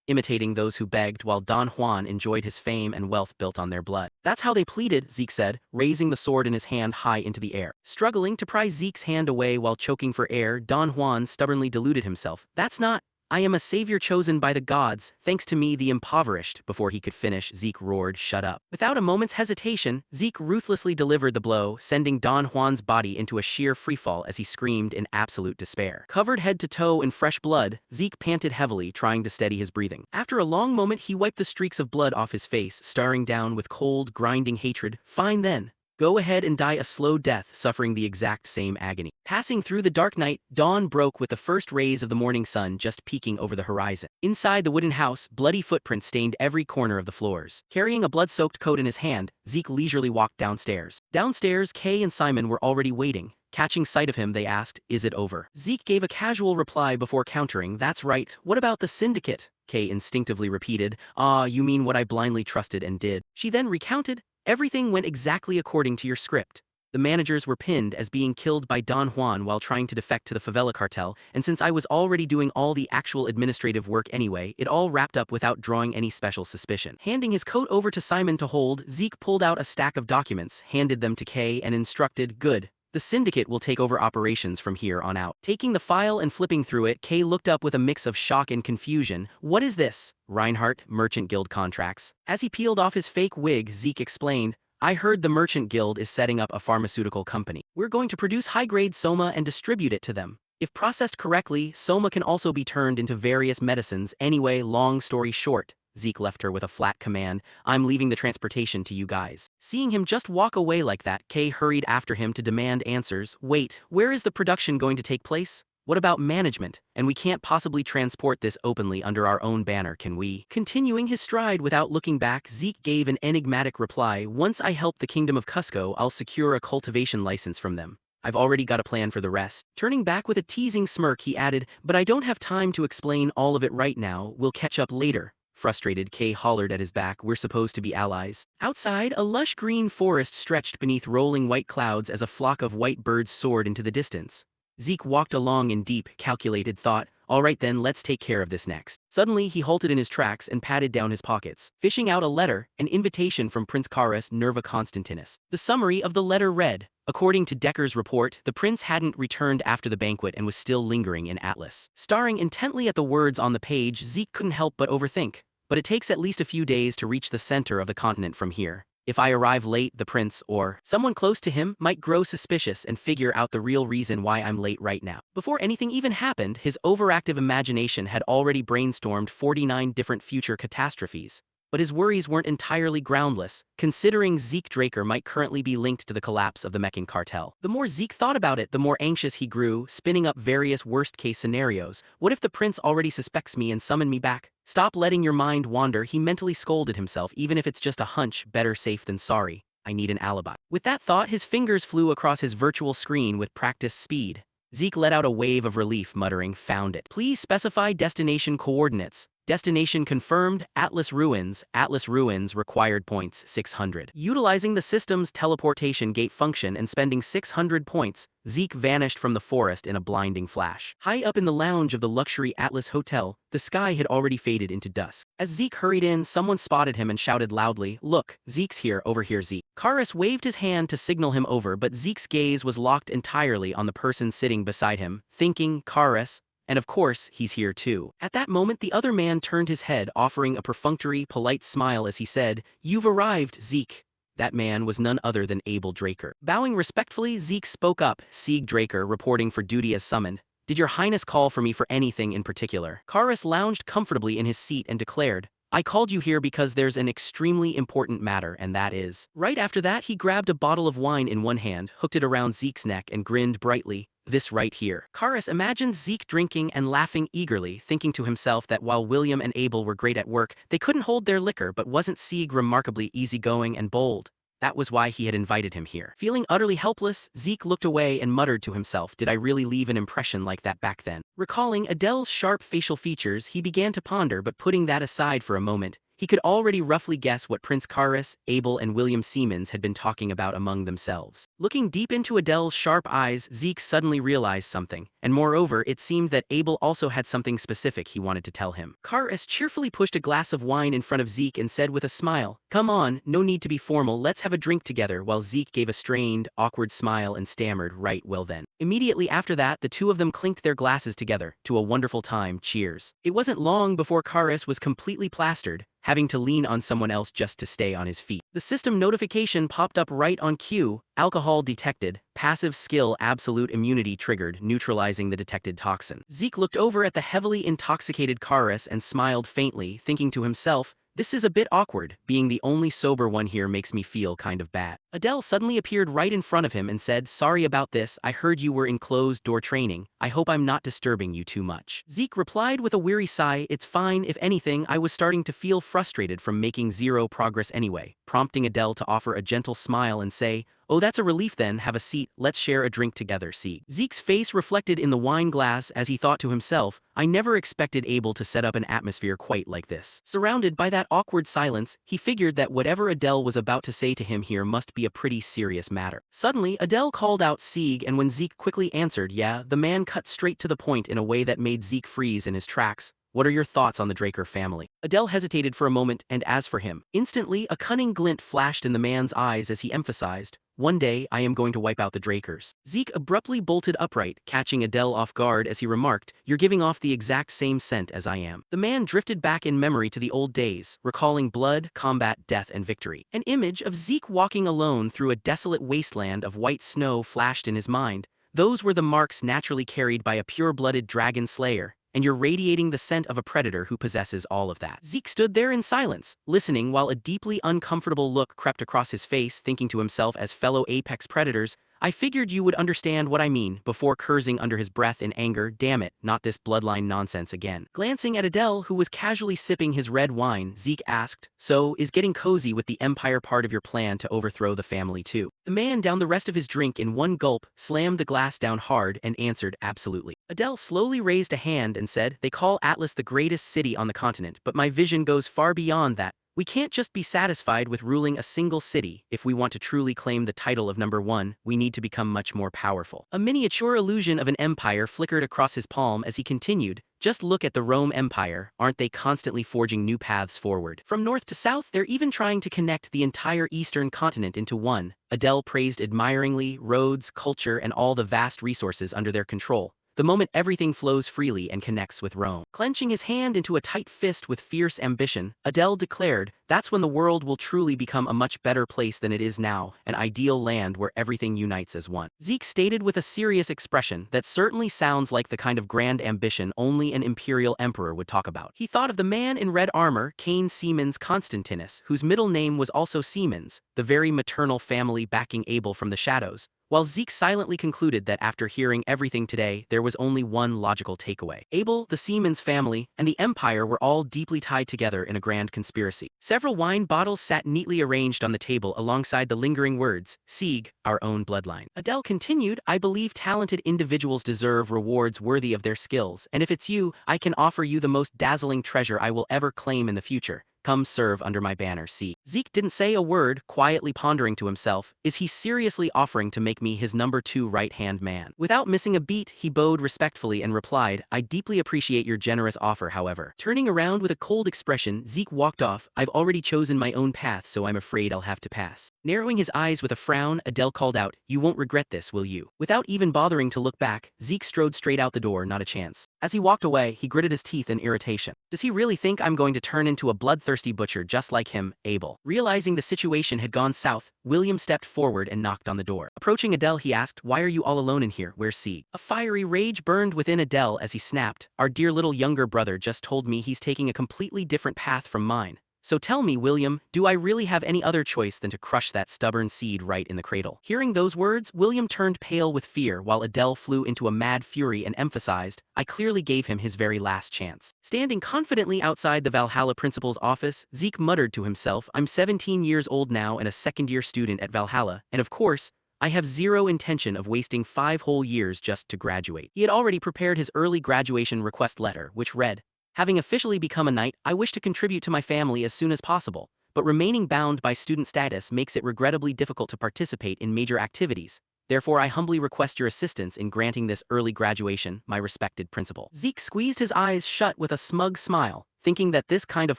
imitating those who begged while Don Juan enjoyed his fame and wealth built on their blood. That's how they pleaded, Zeke said, raising the sword in his hand high into the air. Struggling to pry Zeke's hand away while choking for air, Don Juan stubbornly deluded himself. That's not. I am a savior chosen by the gods, thanks to me the impoverished. Before he could finish, Zeke roared, shut up. Without a moment's hesitation, Zeke ruthlessly delivered the blow, sending Don Juan's body into a sheer freefall as he screamed in absolute despair. Covered head to toe in fresh blood, Zeke panted heavily, trying to steady his breathing. After a long moment, he wiped the streaks of blood off his face, staring down with cold, grinding hatred. Fine then. Go ahead and die a slow death, suffering the exact same agony. Passing through the dark night, dawn broke with the first rays of the morning sun just peeking over the horizon. Inside the wooden house, bloody footprints stained every corner of the floors. Carrying a blood-soaked coat in his hand, Zeke leisurely walked downstairs. Downstairs, Kay and Simon were already waiting. Catching sight of him, they asked, is it over? Zeke gave a casual reply before countering, that's right, what about the syndicate? Kay instinctively repeated, ah, you mean what I blindly trusted and did. She then recounted, everything went exactly according to your script. The managers were pinned as being killed by Don Juan while trying to defect to the favela cartel, and since I was already doing all the actual administrative work anyway, it all wrapped up without drawing any special suspicion. Handing his coat over to Simon to hold, Zeke pulled out a stack of documents, handed them to Kay, and instructed, good. The syndicate will take over operations from here on out. Taking the file and flipping through it, Kay looked up with a mix of shock and confusion. What is this? Reinhardt, Merchant Guild contracts. As he peeled off his fake wig, Zeke explained, I heard the Merchant Guild is setting up a pharmaceutical company. We're going to produce high-grade soma and distribute it to them. If processed correctly, soma can also be turned into various medicines. Anyway, long story short, Zeke left her with a flat command, I'm leaving the transportation to you guys. Seeing him just walk away like that, Kay hurried after him to demand answers. Wait, where is the production going to take place? What about management? And we can't possibly transport this openly under our own banner, can we? Continuing his stride without looking back, Zeke gave an enigmatic reply. Once I help the Kingdom of Cusco, I'll secure a cultivation license from them. I've already got a plan for the rest. Turning back with a teasing smirk, he added, but I don't have time to explain all of it right now, we'll catch up later. Frustrated, Kay hollered at his back, we're supposed to be allies. Outside, a lush green forest stretched beneath rolling white clouds as a flock of white birds soared into the distance. Zeke walked along in deep, calculated thought. All right then, let's take care of this next. Suddenly, he halted in his tracks and patted down his pockets, fishing out a letter, an invitation from Prince Karas Nerva Constantinus. The summary of the letter read, according to Decker's report, the prince hadn't returned after the banquet and was still lingering in Atlas. Staring intently at the words on the page, Zeke couldn't help but overthink. But it takes at least a few days to reach the center of the continent from here. If I arrive late, the prince, or someone close to him, might grow suspicious and figure out the real reason why I'm late right now. Before anything even happened, his overactive imagination had already brainstormed 49 different future catastrophes. But his worries weren't entirely groundless, considering Zeke Draker might currently be linked to the collapse of the Meccan cartel. The more Zeke thought about it, the more anxious he grew, spinning up various worst-case scenarios. What if the prince already suspects me and summoned me back? Stop letting your mind wander, he mentally scolded himself. Even if it's just a hunch, better safe than sorry. I need an alibi. With that thought, his fingers flew across his virtual screen with practiced speed. Zeke let out a wave of relief, muttering, found it. Please specify destination coordinates. Destination confirmed, Atlas Ruins. Atlas Ruins required points 600. Utilizing the system's teleportation gate function and spending 600 points, Zeke vanished from the forest in a blinding flash. High up in the lounge of the luxury Atlas Hotel, the sky had already faded into dusk. As Zeke hurried in, someone spotted him and shouted loudly, "Look, Zeke's here, over here, Zeke." Karis waved his hand to signal him over, but Zeke's gaze was locked entirely on the person sitting beside him, thinking, Karis, and of course, he's here too. At that moment, the other man turned his head, offering a perfunctory, polite smile as he said, "You've arrived, Zeke." That man was none other than Abel Draker. Bowing respectfully, Zeke spoke up, Sieg Draker, reporting for duty as summoned. "Did your highness call for me for anything in particular?" Karis lounged comfortably in his seat and declared, "I called you here because there's an extremely important matter, and that is..." Right after that, he grabbed a bottle of wine in one hand, hooked it around Zeke's neck, and grinned brightly, "This right here." Karis imagined Zeke drinking and laughing eagerly, thinking to himself that while William and Abel were great at work, they couldn't hold their liquor, but wasn't Sieg remarkably easygoing and bold? That was why he had invited him here. Feeling utterly helpless, Zeke looked away and muttered to himself, "Did I really leave an impression like that back then?" Recalling Adele's sharp facial features, he began to ponder, but putting that aside for a moment, he could already roughly guess what Prince Karis, Abel, and William Siemens had been talking about among themselves. Looking deep into Adele's sharp eyes, Zeke suddenly realized something, and moreover, it seemed that Abel also had something specific he wanted to tell him. Karis cheerfully pushed a glass of wine in front of Zeke and said with a smile, "Come on, no need to be formal, let's have a drink together," while Zeke gave a strained, awkward smile and stammered, "Right, well then." Immediately after that, the two of them clinked their glasses together, to a wonderful time, cheers. It wasn't long before Karis was completely plastered, having to lean on someone else just to stay on his feet. The system notification popped up right on cue, alcohol detected, passive skill absolute immunity triggered, neutralizing the detected toxin. Zeke looked over at the heavily intoxicated Karis and smiled faintly, thinking to himself, "This is a bit awkward, being the only sober one here makes me feel kind of bad." Adele suddenly appeared right in front of him and said, "Sorry about this, I heard you were in closed-door training, I hope I'm not disturbing you too much." Zeke replied with a weary sigh, "It's fine, if anything, I was starting to feel frustrated from making zero progress anyway," prompting Adele to offer a gentle smile and say, "Oh, that's a relief then, have a seat, let's share a drink together, see." Zeke's face reflected in the wine glass as he thought to himself, "I never expected Abel to set up an atmosphere quite like this." Surrounded by that awkward silence, he figured that whatever Adele was about to say to him here must be a pretty serious matter. Suddenly, Adele called out Sieg, and when Zeke quickly answered, "Yeah," the man cut straight to the point in a way that made Zeke freeze in his tracks. "What are your thoughts on the Draker family?" Adele hesitated for a moment, and as for him, instantly a cunning glint flashed in the man's eyes as he emphasized, "One day, I am going to wipe out the Drakers." Zeke abruptly bolted upright, catching Adele off guard as he remarked, "You're giving off the exact same scent as I am." The man drifted back in memory to the old days, recalling blood, combat, death, and victory. An image of Zeke walking alone through a desolate wasteland of white snow flashed in his mind. Those were the marks naturally carried by a pure-blooded dragon slayer, and you're radiating the scent of a predator who possesses all of that. Zeke stood there in silence, listening while a deeply uncomfortable look crept across his face, thinking to himself as fellow apex predators, "I figured you would understand what I mean," before cursing under his breath in anger, "Damn it, not this bloodline nonsense again." Glancing at Adele, who was casually sipping his red wine, Zeke asked, "So, is getting cozy with the Empire part of your plan to overthrow the family too?" The man downed the rest of his drink in one gulp, slammed the glass down hard, and answered, "Absolutely." Adele slowly raised a hand and said, "They call Atlas the greatest city on the continent, but my vision goes far beyond that. We can't just be satisfied with ruling a single city. If we want to truly claim the title of number one, we need to become much more powerful." A miniature illusion of an empire flickered across his palm as he continued, "Just look at the Rome Empire, aren't they constantly forging new paths forward? From north to south, they're even trying to connect the entire eastern continent into one." Adele praised admiringly roads, culture, and all the vast resources under their control. The moment everything flows freely and connects with Rome. Clenching his hand into a tight fist with fierce ambition, Adele declared, "That's when the world will truly become a much better place than it is now, an ideal land where everything unites as one." Zeke stated with a serious expression, "That certainly sounds like the kind of grand ambition only an imperial emperor would talk about." He thought of the man in red armor, Cain Siemens Constantinus, whose middle name was also Siemens, the very maternal family backing Abel from the shadows. while Zeke silently concluded that after hearing everything today, there was only one logical takeaway. Abel, the Siemens family, and the Empire were all deeply tied together in a grand conspiracy. Several wine bottles sat neatly arranged on the table alongside the lingering words, Sieg, our own bloodline. Adele continued, I believe talented individuals deserve rewards worthy of their skills, and if it's you, I can offer you the most dazzling treasure I will ever claim in the future. Come serve under my banner, see. Zeke didn't say a word, quietly pondering to himself, is he seriously offering to make me his number 2 right-hand man? Without missing a beat, he bowed respectfully and replied, I deeply appreciate your generous offer, however. Turning around with a cold expression, Zeke walked off, I've already chosen my own path, so I'm afraid I'll have to pass. Narrowing his eyes with a frown, Adele called out, you won't regret this, will you? Without even bothering to look back, Zeke strode straight out the door, not a chance. As he walked away, he gritted his teeth in irritation. Does he really think I'm going to turn into a bloodthirsty butcher just like him, Abel? Realizing the situation had gone south, William stepped forward and knocked on the door. Approaching Adele, he asked, why are you all alone in here? Where's Sieg? A fiery rage burned within Adele as he snapped, our dear little younger brother just told me he's taking a completely different path from mine. So tell me, William, do I really have any other choice than to crush that stubborn seed right in the cradle? Hearing those words, William turned pale with fear while Adele flew into a mad fury and emphasized, I clearly gave him his very last chance. Standing confidently outside the Valhalla principal's office, Zeke muttered to himself, I'm 17 years old now and a second-year student at Valhalla, and of course, I have zero intention of wasting 5 whole years just to graduate. He had already prepared his early graduation request letter, which read, having officially become a knight, I wish to contribute to my family as soon as possible, but remaining bound by student status makes it regrettably difficult to participate in major activities. Therefore, I humbly request your assistance in granting this early graduation, my respected principal. Zeke squeezed his eyes shut with a smug smile, thinking that this kind of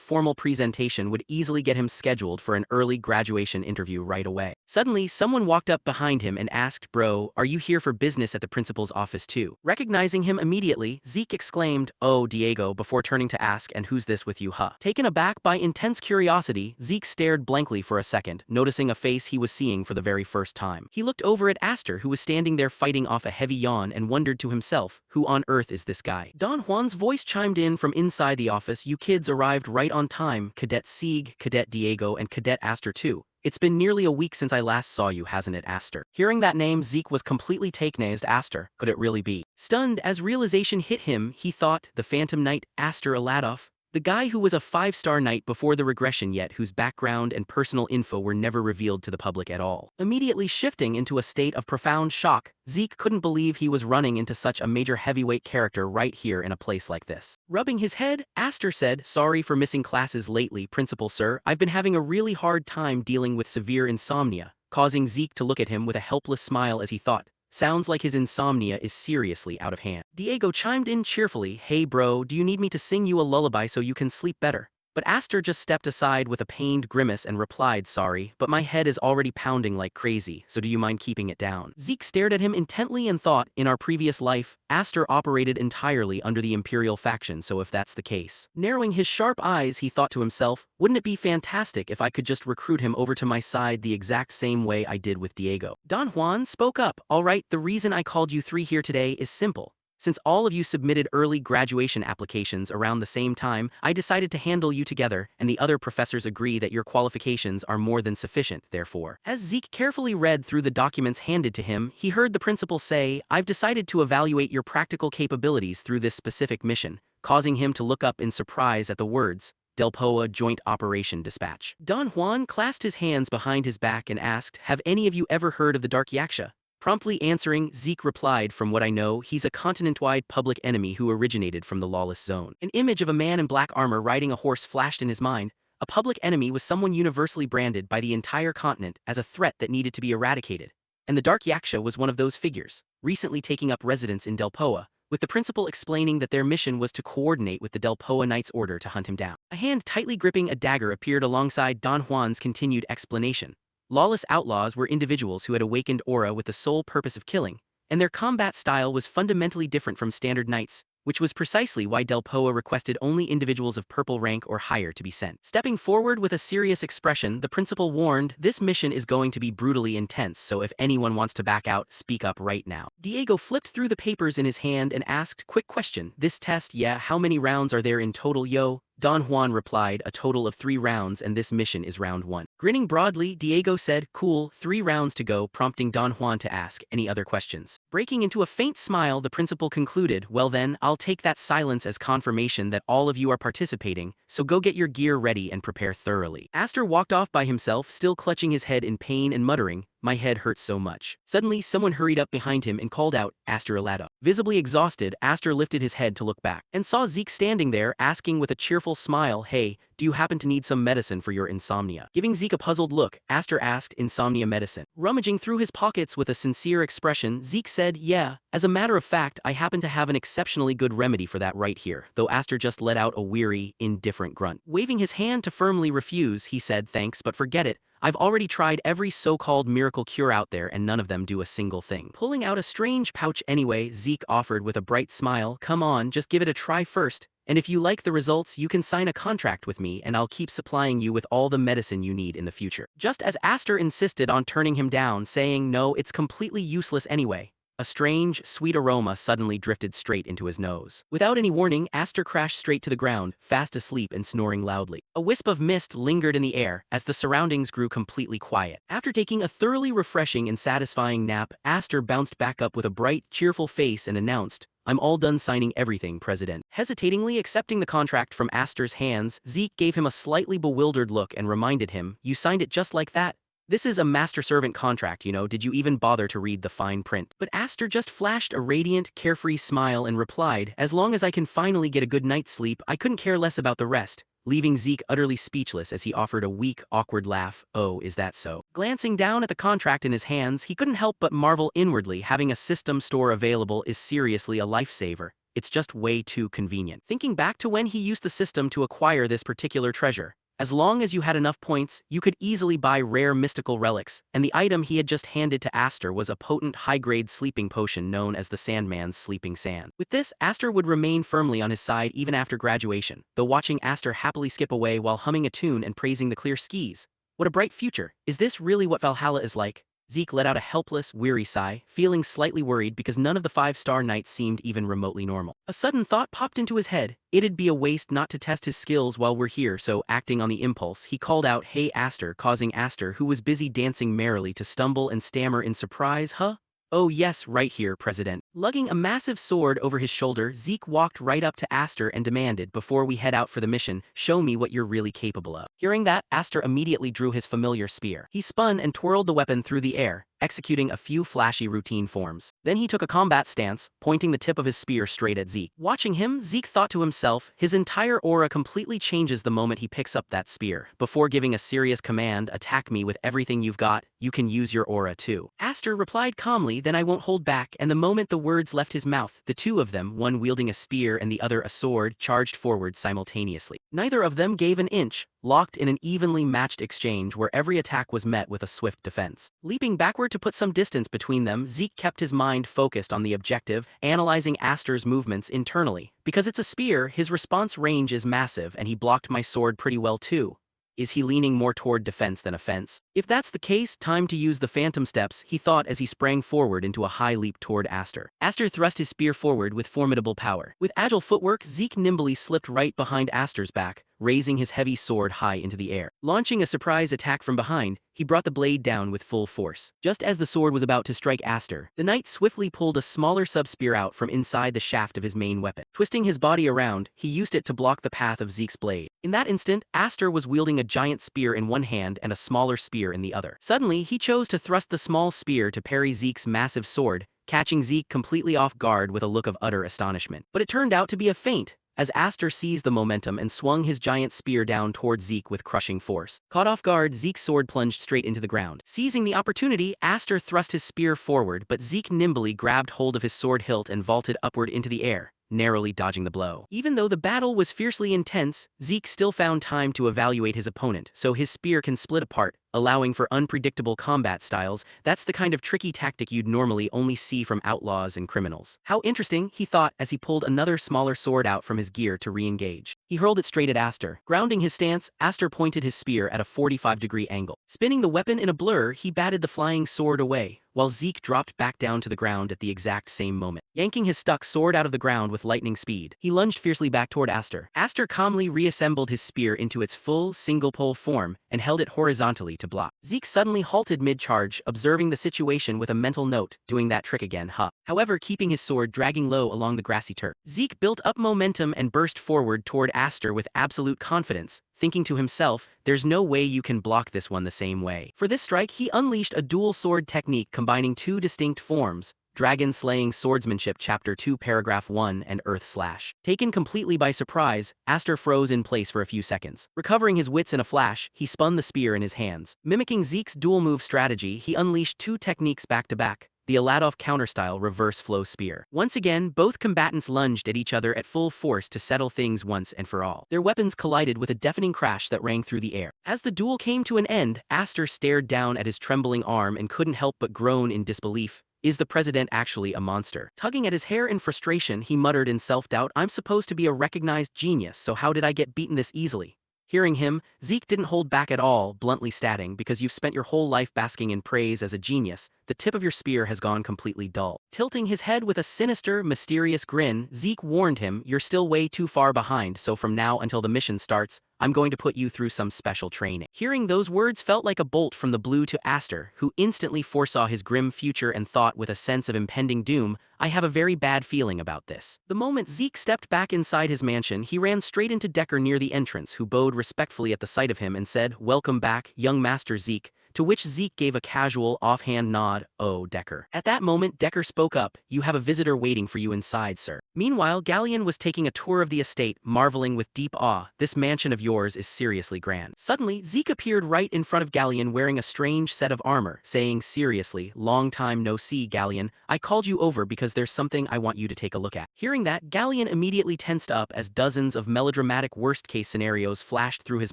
formal presentation would easily get him scheduled for an early graduation interview right away. Suddenly, someone walked up behind him and asked, Bro, are you here for business at the principal's office too? Recognizing him immediately, Zeke exclaimed, Oh, Diego, before turning to ask, and who's this with you, huh? Taken aback by intense curiosity, Zeke stared blankly for a second, noticing a face he was seeing for the very first time. He looked over at Aster, who was standing there fighting off a heavy yawn, and wondered to himself, who on earth is this guy? Don Juan's voice chimed in from inside the office, You kids arrived right on time, Cadet Sieg, Cadet Diego, and Cadet Aster too. It's been nearly a week since I last saw you, hasn't it, Aster? Hearing that name, Zeke was completely taken as Aster. Could it really be? Stunned as realization hit him, he thought, the Phantom Knight, Aster Aladov? The guy who was a 5-star knight before the regression yet whose background and personal info were never revealed to the public at all. Immediately shifting into a state of profound shock, Zeke couldn't believe he was running into such a major heavyweight character right here in a place like this. Rubbing his head, Aster said, Sorry for missing classes lately, Principal Sir. I've been having a really hard time dealing with severe insomnia, causing Zeke to look at him with a helpless smile as he thought, Sounds like his insomnia is seriously out of hand. Diego chimed in cheerfully, Hey bro, do you need me to sing you a lullaby so you can sleep better? But Aster just stepped aside with a pained grimace and replied, Sorry, but my head is already pounding like crazy, so do you mind keeping it down? Zeke stared at him intently and thought, in our previous life, Aster operated entirely under the Imperial faction, so if that's the case. Narrowing his sharp eyes, he thought to himself, wouldn't it be fantastic if I could just recruit him over to my side the exact same way I did with Diego? Don Juan spoke up, Alright, the reason I called you 3 here today is simple. Since all of you submitted early graduation applications around the same time, I decided to handle you together, and the other professors agree that your qualifications are more than sufficient, therefore. As Zeke carefully read through the documents handed to him, he heard the principal say, I've decided to evaluate your practical capabilities through this specific mission, causing him to look up in surprise at the words, Delpoa Joint Operation Dispatch. Don Juan clasped his hands behind his back and asked, Have any of you ever heard of the Dark Yaksha? Promptly answering, Zeke replied, From what I know, he's a continent-wide public enemy who originated from the lawless zone. An image of a man in black armor riding a horse flashed in his mind. A public enemy was someone universally branded by the entire continent as a threat that needed to be eradicated. And the Dark Yaksha was one of those figures, recently taking up residence in Delpoa, with the principal explaining that their mission was to coordinate with the Delpoa Knight's order to hunt him down. A hand tightly gripping a dagger appeared alongside Don Juan's continued explanation. Lawless outlaws were individuals who had awakened aura with the sole purpose of killing, and their combat style was fundamentally different from standard knights, which was precisely why Delpoa requested only individuals of purple rank or higher to be sent. Stepping forward with a serious expression, the principal warned, This mission is going to be brutally intense, so if anyone wants to back out, speak up right now. Diego flipped through the papers in his hand and asked, Quick question, this test, yeah, how many rounds are there in total, yo? Don Juan replied, a total of 3 rounds and this mission is round 1. Grinning broadly, Diego said, cool, 3 rounds to go, prompting Don Juan to ask any other questions. Breaking into a faint smile, the principal concluded, well then, I'll take that silence as confirmation that all of you are participating, so go get your gear ready and prepare thoroughly. Aster walked off by himself, still clutching his head in pain and muttering, my head hurts so much. Suddenly, someone hurried up behind him and called out, Aster Alato. Visibly exhausted, Aster lifted his head to look back, and saw Zeke standing there, asking with a cheerful smile, hey, do you happen to need some medicine for your insomnia? Giving Zeke a puzzled look, Aster asked, insomnia medicine. Rummaging through his pockets with a sincere expression, Zeke said, yeah, as a matter of fact, I happen to have an exceptionally good remedy for that right here, though Aster just let out a weary, indifferent grunt. Waving his hand to firmly refuse, he said, thanks, but forget it. I've already tried every so-called miracle cure out there and none of them do a single thing. Pulling out a strange pouch anyway, Zeke offered with a bright smile, come on, just give it a try first. And if you like the results, you can sign a contract with me and I'll keep supplying you with all the medicine you need in the future. Just as Aster insisted on turning him down, saying no, it's completely useless anyway. A strange, sweet aroma suddenly drifted straight into his nose. Without any warning, Aster crashed straight to the ground, fast asleep and snoring loudly. A wisp of mist lingered in the air as the surroundings grew completely quiet. After taking a thoroughly refreshing and satisfying nap, Aster bounced back up with a bright, cheerful face and announced, I'm all done signing everything, President. Hesitatingly accepting the contract from Aster's hands, Zeke gave him a slightly bewildered look and reminded him, you signed it just like that? This is a master-servant contract, you know, did you even bother to read the fine print? But Aster just flashed a radiant, carefree smile and replied, as long as I can finally get a good night's sleep, I couldn't care less about the rest, leaving Zeke utterly speechless as he offered a weak, awkward laugh, oh, is that so? Glancing down at the contract in his hands, he couldn't help but marvel inwardly, having a system store available is seriously a lifesaver. It's just way too convenient. Thinking back to when he used the system to acquire this particular treasure, as long as you had enough points, you could easily buy rare mystical relics, and the item he had just handed to Aster was a potent high-grade sleeping potion known as the Sandman's Sleeping Sand. With this, Aster would remain firmly on his side even after graduation, though watching Aster happily skip away while humming a tune and praising the clear skies. What a bright future. Is this really what Valhalla is like? Zeke let out a helpless, weary sigh, feeling slightly worried because none of the 5-star knights seemed even remotely normal. A sudden thought popped into his head. It'd be a waste not to test his skills while we're here, so acting on the impulse, he called out, hey Aster, causing Aster, who was busy dancing merrily, to stumble and stammer in surprise, huh? Oh yes, right here, President. Lugging a massive sword over his shoulder, Zeke walked right up to Aster and demanded, before we head out for the mission, show me what you're really capable of. Hearing that, Aster immediately drew his familiar spear. He spun and twirled the weapon through the air, executing a few flashy routine forms. Then he took a combat stance, pointing the tip of his spear straight at Zeke. Watching him, Zeke thought to himself, his entire aura completely changes the moment he picks up that spear. Before giving a serious command, attack me with everything you've got, you can use your aura too. Aster replied calmly, then I won't hold back, and the moment the words left his mouth, the two of them, one wielding a spear and the other a sword, charged forward simultaneously. Neither of them gave an inch, locked in an evenly matched exchange where every attack was met with a swift defense. Leaping backward to put some distance between them, Zeke kept his mind focused on the objective, analyzing Aster's movements internally. Because it's a spear, his response range is massive and he blocked my sword pretty well too. Is he leaning more toward defense than offense? If that's the case, time to use the phantom steps, he thought as he sprang forward into a high leap toward Aster. Aster thrust his spear forward with formidable power. With agile footwork, Zeke nimbly slipped right behind Aster's back, raising his heavy sword high into the air. Launching a surprise attack from behind, he brought the blade down with full force. Just as the sword was about to strike Aster, the knight swiftly pulled a smaller sub-spear out from inside the shaft of his main weapon. Twisting his body around, he used it to block the path of Zeke's blade. In that instant, Aster was wielding a giant spear in one hand and a smaller spear in the other. Suddenly, he chose to thrust the small spear to parry Zeke's massive sword, catching Zeke completely off guard with a look of utter astonishment. But it turned out to be a feint, as Aster seized the momentum and swung his giant spear down toward Zeke with crushing force. Caught off guard, Zeke's sword plunged straight into the ground. Seizing the opportunity, Aster thrust his spear forward, but Zeke nimbly grabbed hold of his sword hilt and vaulted upward into the air, narrowly dodging the blow. Even though the battle was fiercely intense, Zeke still found time to evaluate his opponent, so his spear can split apart, allowing for unpredictable combat styles. That's the kind of tricky tactic you'd normally only see from outlaws and criminals. How interesting, he thought as he pulled another smaller sword out from his gear to re-engage. He hurled it straight at Aster. Grounding his stance, Aster pointed his spear at a 45-degree angle. Spinning the weapon in a blur, he batted the flying sword away, while Zeke dropped back down to the ground at the exact same moment. Yanking his stuck sword out of the ground with lightning speed, he lunged fiercely back toward Aster. Aster calmly reassembled his spear into its full, single-pole form and held it horizontally to block. Zeke suddenly halted mid-charge, observing the situation with a mental note, doing that trick again, huh? However, keeping his sword dragging low along the grassy turf. Zeke built up momentum and burst forward toward Aster with absolute confidence, thinking to himself, there's no way you can block this one the same way. For this strike, he unleashed a dual sword technique combining two distinct forms, Dragon Slaying Swordsmanship Chapter 2 Paragraph 1 and Earth Slash. Taken completely by surprise, Aster froze in place for a few seconds. Recovering his wits in a flash, he spun the spear in his hands. Mimicking Zeke's dual move strategy, he unleashed two techniques back-to-back, the Aladov counterstyle reverse flow spear. Once again, both combatants lunged at each other at full force to settle things once and for all. Their weapons collided with a deafening crash that rang through the air. As the duel came to an end, Aster stared down at his trembling arm and couldn't help but groan in disbelief. Is the president actually a monster? Tugging at his hair in frustration, he muttered in self-doubt, I'm supposed to be a recognized genius, so how did I get beaten this easily? Hearing him, Zeke didn't hold back at all, bluntly stating, because you've spent your whole life basking in praise as a genius, the tip of your spear has gone completely dull. Tilting his head with a sinister, mysterious grin, Zeke warned him, you're still way too far behind, so from now until the mission starts, I'm going to put you through some special training. Hearing those words felt like a bolt from the blue to Aster, who instantly foresaw his grim future and thought with a sense of impending doom, I have a very bad feeling about this. The moment Zeke stepped back inside his mansion, he ran straight into Decker near the entrance, who bowed respectfully at the sight of him and said, Welcome back, young Master Zeke, to which Zeke gave a casual, offhand nod, Oh, Decker. At that moment, Decker spoke up, You have a visitor waiting for you inside, sir. Meanwhile, Galleon was taking a tour of the estate, marveling with deep awe, This mansion of yours is seriously grand. Suddenly, Zeke appeared right in front of Galleon wearing a strange set of armor, saying seriously, Long time no see, Galleon, I called you over because there's something I want you to take a look at. Hearing that, Galleon immediately tensed up as dozens of melodramatic worst-case scenarios flashed through his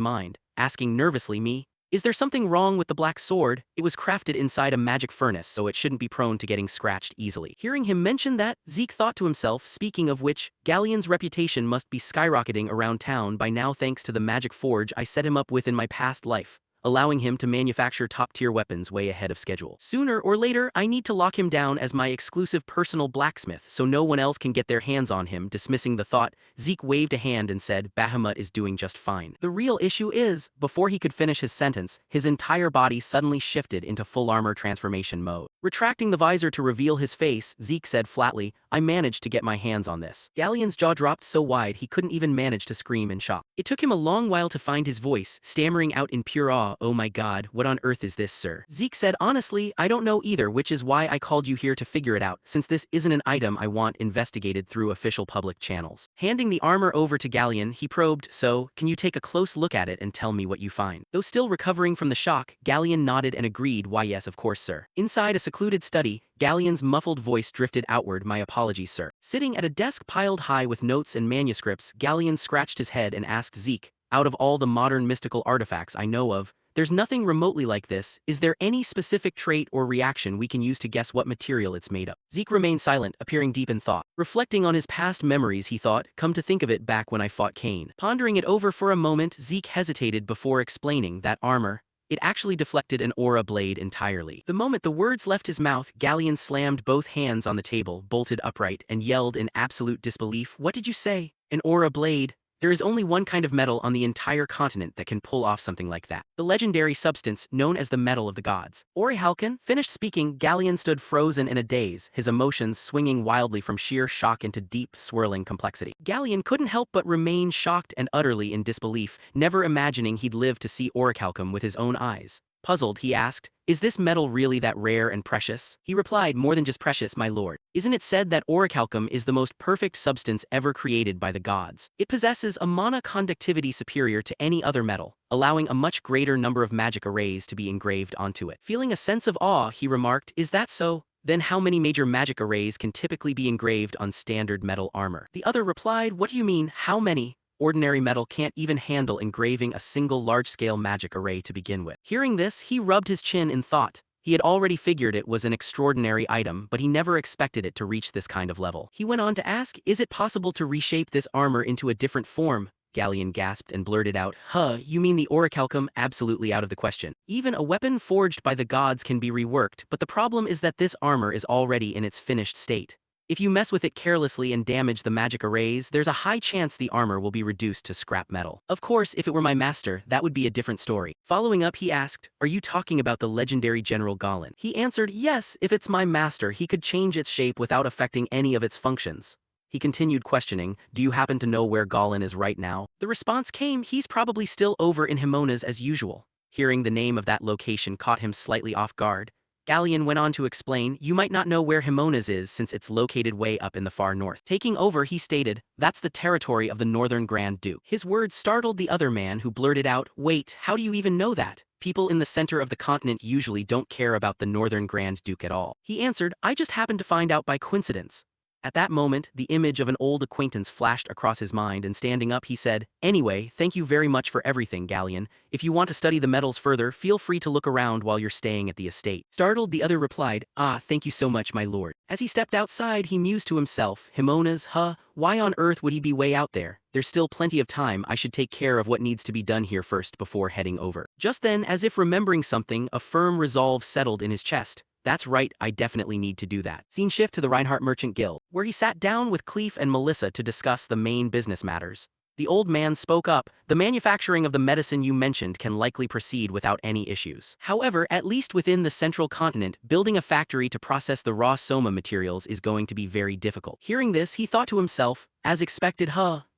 mind, asking nervously me, Is there something wrong with the black sword? It was crafted inside a magic furnace, so it shouldn't be prone to getting scratched easily. Hearing him mention that, Zeke thought to himself, speaking of which, Galleon's reputation must be skyrocketing around town by now thanks to the magic forge I set him up with in my past life, allowing him to manufacture top-tier weapons way ahead of schedule. Sooner or later, I need to lock him down as my exclusive personal blacksmith so no one else can get their hands on him. Dismissing the thought, Zeke waved a hand and said, Bahamut is doing just fine. The real issue is, before he could finish his sentence, his entire body suddenly shifted into full armor transformation mode. Retracting the visor to reveal his face, Zeke said flatly, I managed to get my hands on this. Galleon's jaw dropped so wide he couldn't even manage to scream in shock. It took him a long while to find his voice, stammering out in pure awe, Oh my god, what on earth is this, sir? Zeke said, honestly, I don't know either, which is why I called you here to figure it out, since this isn't an item I want investigated through official public channels. Handing the armor over to Galleon, he probed, So, can you take a close look at it and tell me what you find? Though still recovering from the shock, Galleon nodded and agreed, Why yes, of course, sir. Inside a secluded study, Galleon's muffled voice drifted outward, My apologies, sir. Sitting at a desk piled high with notes and manuscripts, Galleon scratched his head and asked Zeke, Out of all the modern mystical artifacts I know of, there's nothing remotely like this. Is there any specific trait or reaction we can use to guess what material it's made of? Zeke remained silent, appearing deep in thought. Reflecting on his past memories, he thought, come to think of it, back when I fought Cain. Pondering it over for a moment, Zeke hesitated before explaining that armor, it actually deflected an aura blade entirely. The moment the words left his mouth, Galleon slammed both hands on the table, bolted upright, and yelled in absolute disbelief, What did you say? An aura blade? There is only one kind of metal on the entire continent that can pull off something like that. The legendary substance known as the metal of the gods. Orihalkin finished speaking, Galleon stood frozen in a daze, his emotions swinging wildly from sheer shock into deep, swirling complexity. Galleon couldn't help but remain shocked and utterly in disbelief, never imagining he'd live to see Orichalcum with his own eyes. Puzzled, he asked, Is this metal really that rare and precious? He replied, More than just precious, my lord. Isn't it said that orichalcum is the most perfect substance ever created by the gods? It possesses a mana conductivity superior to any other metal, allowing a much greater number of magic arrays to be engraved onto it. Feeling a sense of awe, he remarked, Is that so? Then how many major magic arrays can typically be engraved on standard metal armor? The other replied, What do you mean, how many? ordinary metal can't even handle engraving a single large-scale magic array to begin with. Hearing this, he rubbed his chin in thought. He had already figured it was an extraordinary item, but he never expected it to reach this kind of level. He went on to ask, is it possible to reshape this armor into a different form? Galleon gasped and blurted out, you mean the orichalcum? Absolutely out of the question. Even a weapon forged by the gods can be reworked, but the problem is that this armor is already in its finished state. If you mess with it carelessly and damage the magic arrays, there's a high chance the armor will be reduced to scrap metal. Of course, if it were my master, that would be a different story. Following up, he asked, are you talking about the legendary General Galin? He answered, yes, if it's my master, he could change its shape without affecting any of its functions. He continued questioning, do you happen to know where Galin is right now? The response came, he's probably still over in Himona's as usual. Hearing the name of that location caught him slightly off guard. Galleon went on to explain, you might not know where Himona's is since it's located way up in the far north. Taking over, he stated, that's the territory of the Northern Grand Duke. His words startled the other man, who blurted out, wait, how do you even know that? People in the center of the continent usually don't care about the Northern Grand Duke at all. He answered, I just happened to find out by coincidence. At that moment, the image of an old acquaintance flashed across his mind, and standing up he said, anyway, thank you very much for everything, Galleon. If you want to study the metals further, feel free to look around while you're staying at the estate. Startled, the other replied, thank you so much, my lord. As he stepped outside, he mused to himself, Himona's, why on earth would he be way out there? There's still plenty of time. I should take care of what needs to be done here first before heading over. Just then, as if remembering something, a firm resolve settled in his chest. That's right, I definitely need to do that. Scene shift to the Reinhardt Merchant Guild, where he sat down with Cleef and Melissa to discuss the main business matters. The old man spoke up, the manufacturing of the medicine you mentioned can likely proceed without any issues. However, at least within the central continent, building a factory to process the raw soma materials is going to be very difficult. Hearing this, he thought to himself, as expected,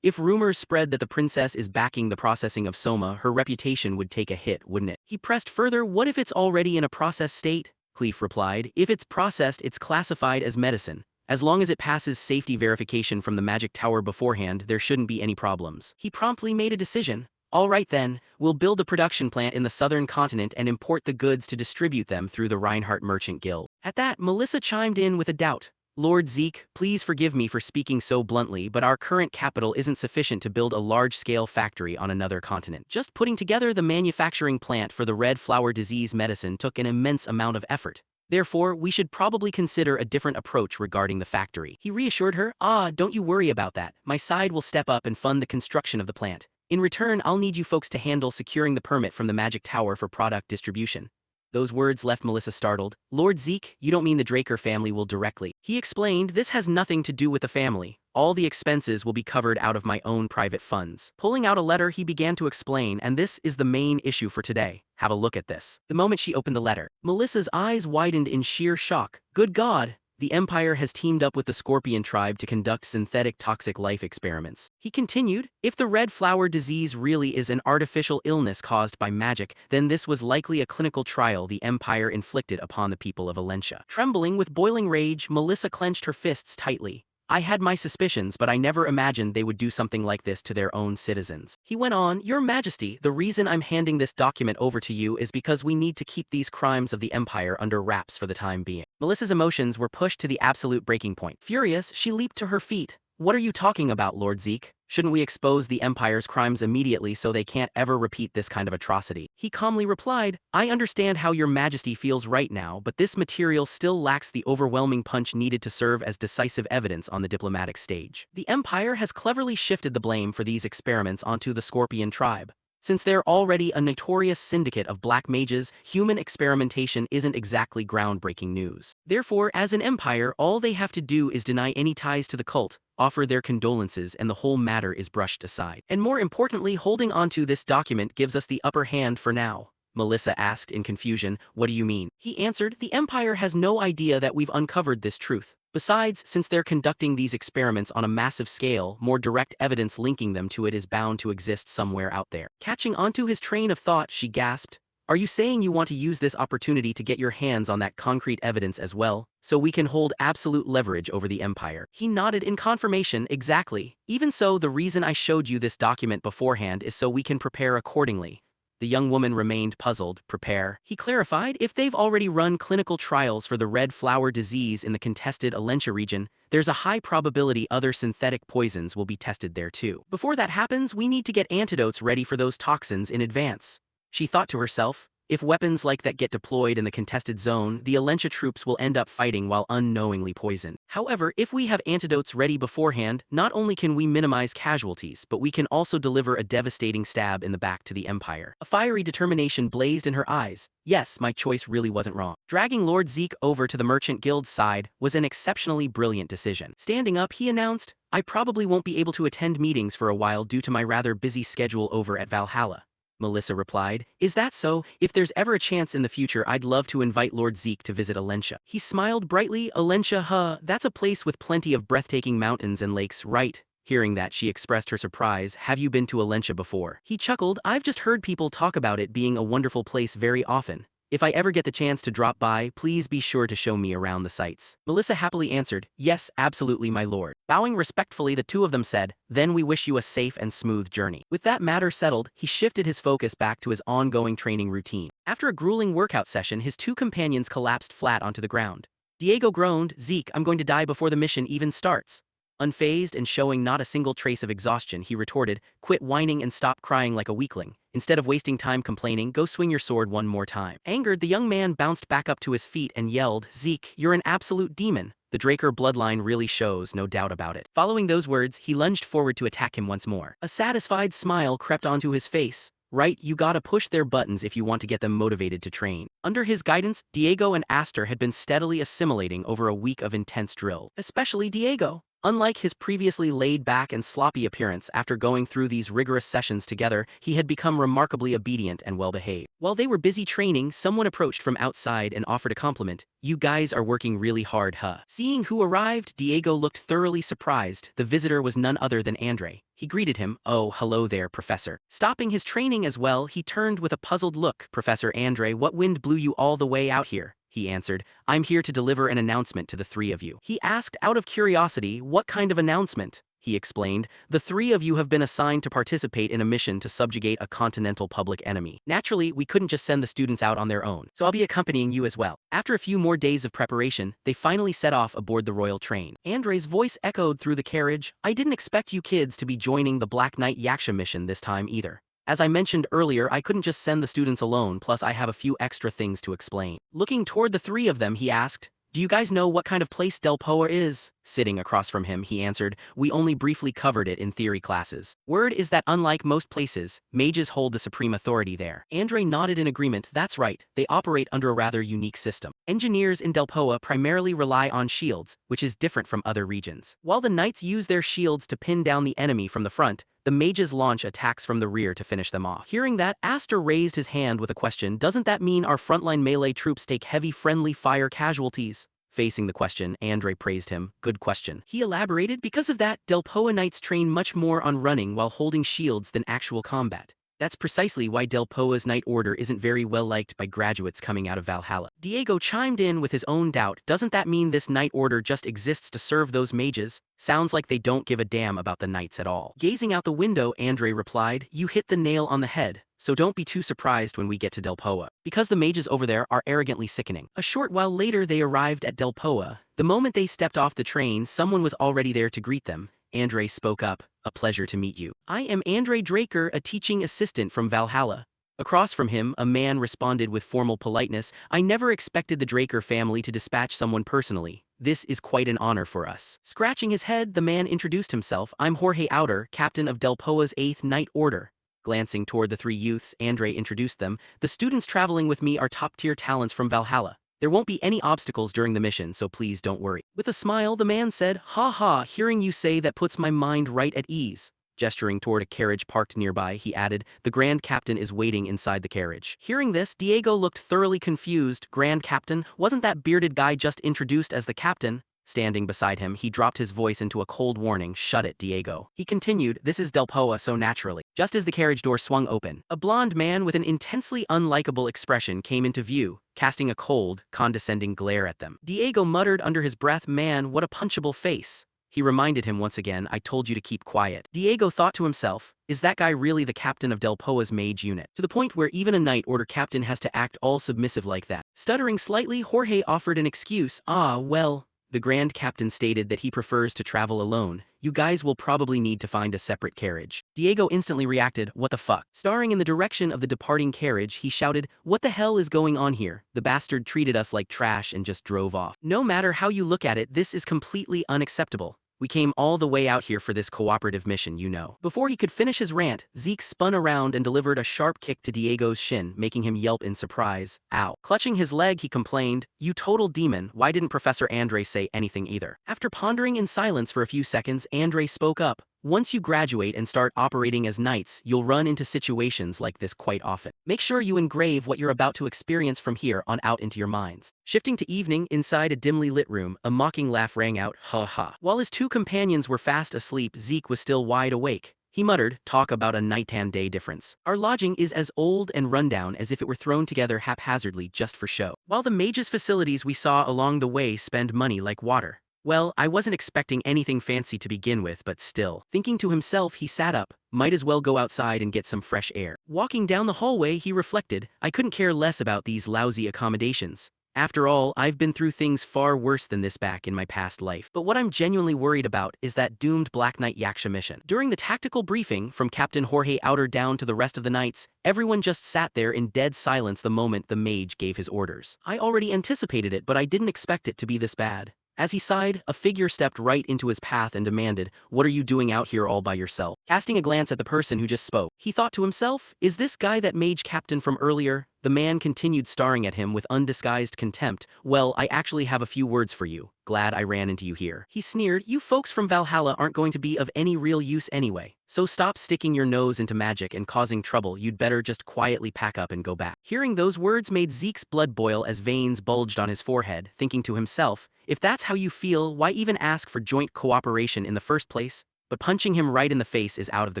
if rumors spread that the princess is backing the processing of soma, her reputation would take a hit, wouldn't it? He pressed further, what if it's already in a process state? Cleef replied, if it's processed, it's classified as medicine. As long as it passes safety verification from the magic tower beforehand, there shouldn't be any problems. He promptly made a decision. All right then, we'll build a production plant in the southern continent and import the goods to distribute them through the Reinhardt Merchant Guild. At that, Melissa chimed in with a doubt. Lord Zeke, please forgive me for speaking so bluntly, but our current capital isn't sufficient to build a large-scale factory on another continent. Just putting together the manufacturing plant for the red flower disease medicine took an immense amount of effort. Therefore, we should probably consider a different approach regarding the factory. He reassured her, don't you worry about that. My side will step up and fund the construction of the plant. In return, I'll need you folks to handle securing the permit from the magic tower for product distribution. Those words left Melissa startled. Lord Zeke, you don't mean the Draker family will directly. He explained, this has nothing to do with the family. All the expenses will be covered out of my own private funds. Pulling out a letter, he began to explain, and this is the main issue for today. Have a look at this. The moment she opened the letter, Melissa's eyes widened in sheer shock. Good God! The Empire has teamed up with the Scorpion tribe to conduct synthetic toxic life experiments. He continued, if the red flower disease really is an artificial illness caused by magic, then this was likely a clinical trial the Empire inflicted upon the people of Valencia. Trembling with boiling rage, Melissa clenched her fists tightly. I had my suspicions, but I never imagined they would do something like this to their own citizens. He went on, Your Majesty, the reason I'm handing this document over to you is because we need to keep these crimes of the Empire under wraps for the time being. Melissa's emotions were pushed to the absolute breaking point. Furious, she leaped to her feet. What are you talking about, Lord Zeke? Shouldn't we expose the Empire's crimes immediately so they can't ever repeat this kind of atrocity? He calmly replied, I understand how your Majesty feels right now, but this material still lacks the overwhelming punch needed to serve as decisive evidence on the diplomatic stage. The Empire has cleverly shifted the blame for these experiments onto the Scorpion tribe. Since they're already a notorious syndicate of black mages, human experimentation isn't exactly groundbreaking news. Therefore, as an empire, all they have to do is deny any ties to the cult, offer their condolences, and the whole matter is brushed aside. And more importantly, holding onto this document gives us the upper hand for now. Melissa asked in confusion, What do you mean? He answered, The Empire has no idea that we've uncovered this truth. Besides, since they're conducting these experiments on a massive scale, more direct evidence linking them to it is bound to exist somewhere out there. Catching onto his train of thought, she gasped, Are you saying you want to use this opportunity to get your hands on that concrete evidence as well, so we can hold absolute leverage over the Empire? He nodded in confirmation, exactly. Even so, the reason I showed you this document beforehand is so we can prepare accordingly. The young woman remained puzzled. Prepare, he clarified. If they've already run clinical trials for the red flower disease in the contested Alencia region, there's a high probability other synthetic poisons will be tested there too. Before that happens, we need to get antidotes ready for those toxins in advance. She thought to herself, if weapons like that get deployed in the contested zone, the Alencia troops will end up fighting while unknowingly poisoned. However, if we have antidotes ready beforehand, not only can we minimize casualties, but we can also deliver a devastating stab in the back to the Empire. A fiery determination blazed in her eyes. Yes, my choice really wasn't wrong. Dragging Lord Zeke over to the Merchant Guild's side was an exceptionally brilliant decision. Standing up, he announced, I probably won't be able to attend meetings for a while due to my rather busy schedule over at Valhalla. Melissa replied, is that so? If there's ever a chance in the future, I'd love to invite Lord Zeke to visit Alencia. He smiled brightly. Alencia, huh? That's a place with plenty of breathtaking mountains and lakes, right? Hearing that, she expressed her surprise. Have you been to Alencia before? He chuckled. I've just heard people talk about it being a wonderful place very often. If I ever get the chance to drop by, please be sure to show me around the sights. Melissa happily answered, yes, absolutely, my lord. Bowing respectfully, the two of them said, then we wish you a safe and smooth journey. With that matter settled, he shifted his focus back to his ongoing training routine. After a grueling workout session, his two companions collapsed flat onto the ground. Diego groaned, Zeke, I'm going to die before the mission even starts. Unfazed and showing not a single trace of exhaustion, he retorted, quit whining and stop crying like a weakling. Instead of wasting time complaining, go swing your sword one more time. Angered, the young man bounced back up to his feet and yelled, Zeke, you're an absolute demon. The Draker bloodline really shows, no doubt about it. Following those words, he lunged forward to attack him once more. A satisfied smile crept onto his face. Right, you gotta push their buttons if you want to get them motivated to train. Under his guidance, Diego and Aster had been steadily assimilating over a week of intense drills. Especially Diego. Unlike his previously laid-back and sloppy appearance, after going through these rigorous sessions together, he had become remarkably obedient and well-behaved. While they were busy training, someone approached from outside and offered a compliment. You guys are working really hard, huh? Seeing who arrived, Diego looked thoroughly surprised. The visitor was none other than Andre. He greeted him, oh, hello there, Professor. Stopping his training as well, he turned with a puzzled look. Professor Andre, what wind blew you all the way out here? He answered, I'm here to deliver an announcement to the three of you. He asked out of curiosity, what kind of announcement? He explained, the three of you have been assigned to participate in a mission to subjugate a continental public enemy. Naturally, we couldn't just send the students out on their own, so I'll be accompanying you as well. After a few more days of preparation, they finally set off aboard the royal train. Andre's voice echoed through the carriage, I didn't expect you kids to be joining the Black Knight Yaksha mission this time either. As I mentioned earlier, I couldn't just send the students alone, plus I have a few extra things to explain. Looking toward the three of them, he asked, do you guys know what kind of place Delpoa is? Sitting across from him, he answered, we only briefly covered it in theory classes. Word is that unlike most places, mages hold the supreme authority there. Andre nodded in agreement, that's right, they operate under a rather unique system. Engineers in Delpoa primarily rely on shields, which is different from other regions. While the knights use their shields to pin down the enemy from the front, the mages launch attacks from the rear to finish them off. Hearing that, Aster raised his hand with a question, doesn't that mean our frontline melee troops take heavy friendly fire casualties? Facing the question, Andre praised him, good question. He elaborated, because of that, Delpoa knights train much more on running while holding shields than actual combat. That's precisely why Delpoa's Knight Order isn't very well liked by graduates coming out of Valhalla. Diego chimed in with his own doubt, doesn't that mean this Knight Order just exists to serve those mages? Sounds like they don't give a damn about the knights at all. Gazing out the window, Andre replied, you hit the nail on the head. So don't be too surprised when we get to Delpoa, because the mages over there are arrogantly sickening. A short while later they arrived at Delpoa. The moment they stepped off the train, someone was already there to greet them. Andre spoke up, a pleasure to meet you. I am Andre Draker, a teaching assistant from Valhalla. Across from him, a man responded with formal politeness, I never expected the Draker family to dispatch someone personally. This is quite an honor for us. Scratching his head, the man introduced himself, I'm Jorge Outer, captain of Delpoa's 8th Knight Order. Glancing toward the three youths, Andre introduced them, the students traveling with me are top-tier talents from Valhalla. There won't be any obstacles during the mission, so please don't worry. With a smile, the man said, ha ha, hearing you say that puts my mind right at ease. Gesturing toward a carriage parked nearby, he added, the Grand Captain is waiting inside the carriage. Hearing this, Diego looked thoroughly confused. Grand Captain? Wasn't that bearded guy just introduced as the captain? Standing beside him, he dropped his voice into a cold warning, shut it, Diego. He continued, this is Delpoa so naturally. Just as the carriage door swung open, a blond man with an intensely unlikable expression came into view, casting a cold, condescending glare at them. Diego muttered under his breath, man, what a punchable face. He reminded him once again, I told you to keep quiet. Diego thought to himself, is that guy really the captain of Delpoa's mage unit? To the point where even a Night Order captain has to act all submissive like that. Stuttering slightly, Jorge offered an excuse. Well, the Grand Captain stated that he prefers to travel alone. You guys will probably need to find a separate carriage. Diego instantly reacted, what the fuck? Staring in the direction of the departing carriage, he shouted, what the hell is going on here? The bastard treated us like trash and just drove off. No matter how you look at it, this is completely unacceptable. We came all the way out here for this cooperative mission, you know. Before he could finish his rant, Zeke spun around and delivered a sharp kick to Diego's shin, making him yelp in surprise. Ow. Clutching his leg, he complained, you total demon, why didn't Professor Andre say anything either? After pondering in silence for a few seconds, Andre spoke up. Once you graduate and start operating as knights, you'll run into situations like this quite often. Make sure you engrave what you're about to experience from here on out into your minds. Shifting to evening, inside a dimly lit room, a mocking laugh rang out, ha ha. While his two companions were fast asleep, Zeke was still wide awake. He muttered, talk about a night and day difference. Our lodging is as old and rundown as if it were thrown together haphazardly just for show. While the mage's facilities we saw along the way spend money like water. Well, I wasn't expecting anything fancy to begin with, but still. Thinking to himself, he sat up, might as well go outside and get some fresh air. Walking down the hallway, he reflected, I couldn't care less about these lousy accommodations. After all, I've been through things far worse than this back in my past life. But what I'm genuinely worried about is that doomed Black Knight Yaksha mission. During the tactical briefing, from Captain Jorge Outer down to the rest of the knights, everyone just sat there in dead silence the moment the mage gave his orders. I already anticipated it, but I didn't expect it to be this bad. As he sighed, a figure stepped right into his path and demanded, what are you doing out here all by yourself? Casting a glance at the person who just spoke, he thought to himself, is this guy that mage captain from earlier? The man continued staring at him with undisguised contempt. Well, I actually have a few words for you. Glad I ran into you here. He sneered, you folks from Valhalla aren't going to be of any real use anyway. So stop sticking your nose into magic and causing trouble, you'd better just quietly pack up and go back. Hearing those words made Zeke's blood boil as veins bulged on his forehead, thinking to himself, if that's how you feel, why even ask for joint cooperation in the first place? But punching him right in the face is out of the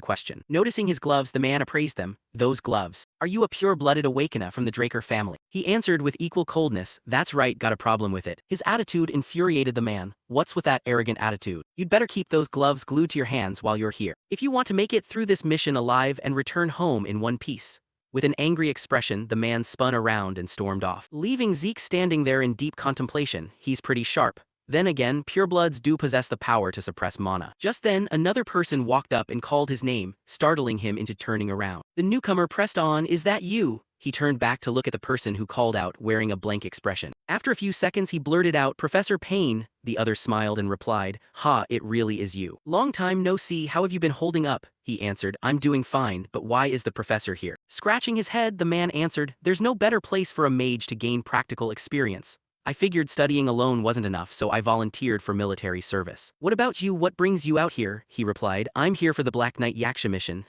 question. Noticing his gloves, the man appraised them. Those gloves. Are you a pure-blooded Awakener from the Draker family? He answered with equal coldness, that's right, got a problem with it. His attitude infuriated the man. What's with that arrogant attitude? You'd better keep those gloves glued to your hands while you're here. If you want to make it through this mission alive and return home in one piece. With an angry expression, the man spun around and stormed off, leaving Zeke standing there in deep contemplation. He's pretty sharp. Then again, purebloods do possess the power to suppress mana. Just then, another person walked up and called his name, startling him into turning around. The newcomer pressed on, is that you? He turned back to look at the person who called out, wearing a blank expression. After a few seconds, he blurted out, Professor Payne. The other smiled and replied, ha, it really is you. Long time no see, how have you been holding up? He answered, I'm doing fine, but why is the professor here? Scratching his head, the man answered, there's no better place for a mage to gain practical experience. I figured studying alone wasn't enough, so I volunteered for military service. What about you? What brings you out here? He replied, I'm here for the Black Knight Yaksha mission.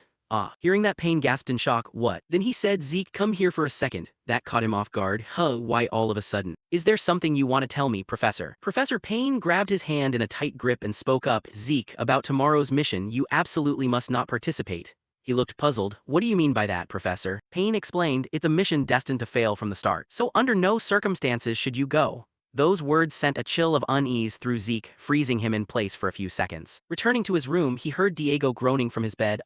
Hearing that, Payne gasped in shock. What? Then he said, Zeke, come here for a second. That caught him off guard. Why all of a sudden? Is there something you want to tell me, Professor? Professor Payne grabbed his hand in a tight grip and spoke up. Zeke, about tomorrow's mission, you absolutely must not participate. He looked puzzled. What do you mean by that, Professor? Payne explained, it's a mission destined to fail from the start. So under no circumstances should you go. Those words sent a chill of unease through Zeke, freezing him in place for a few seconds. Returning to his room, he heard Diego groaning from his bed.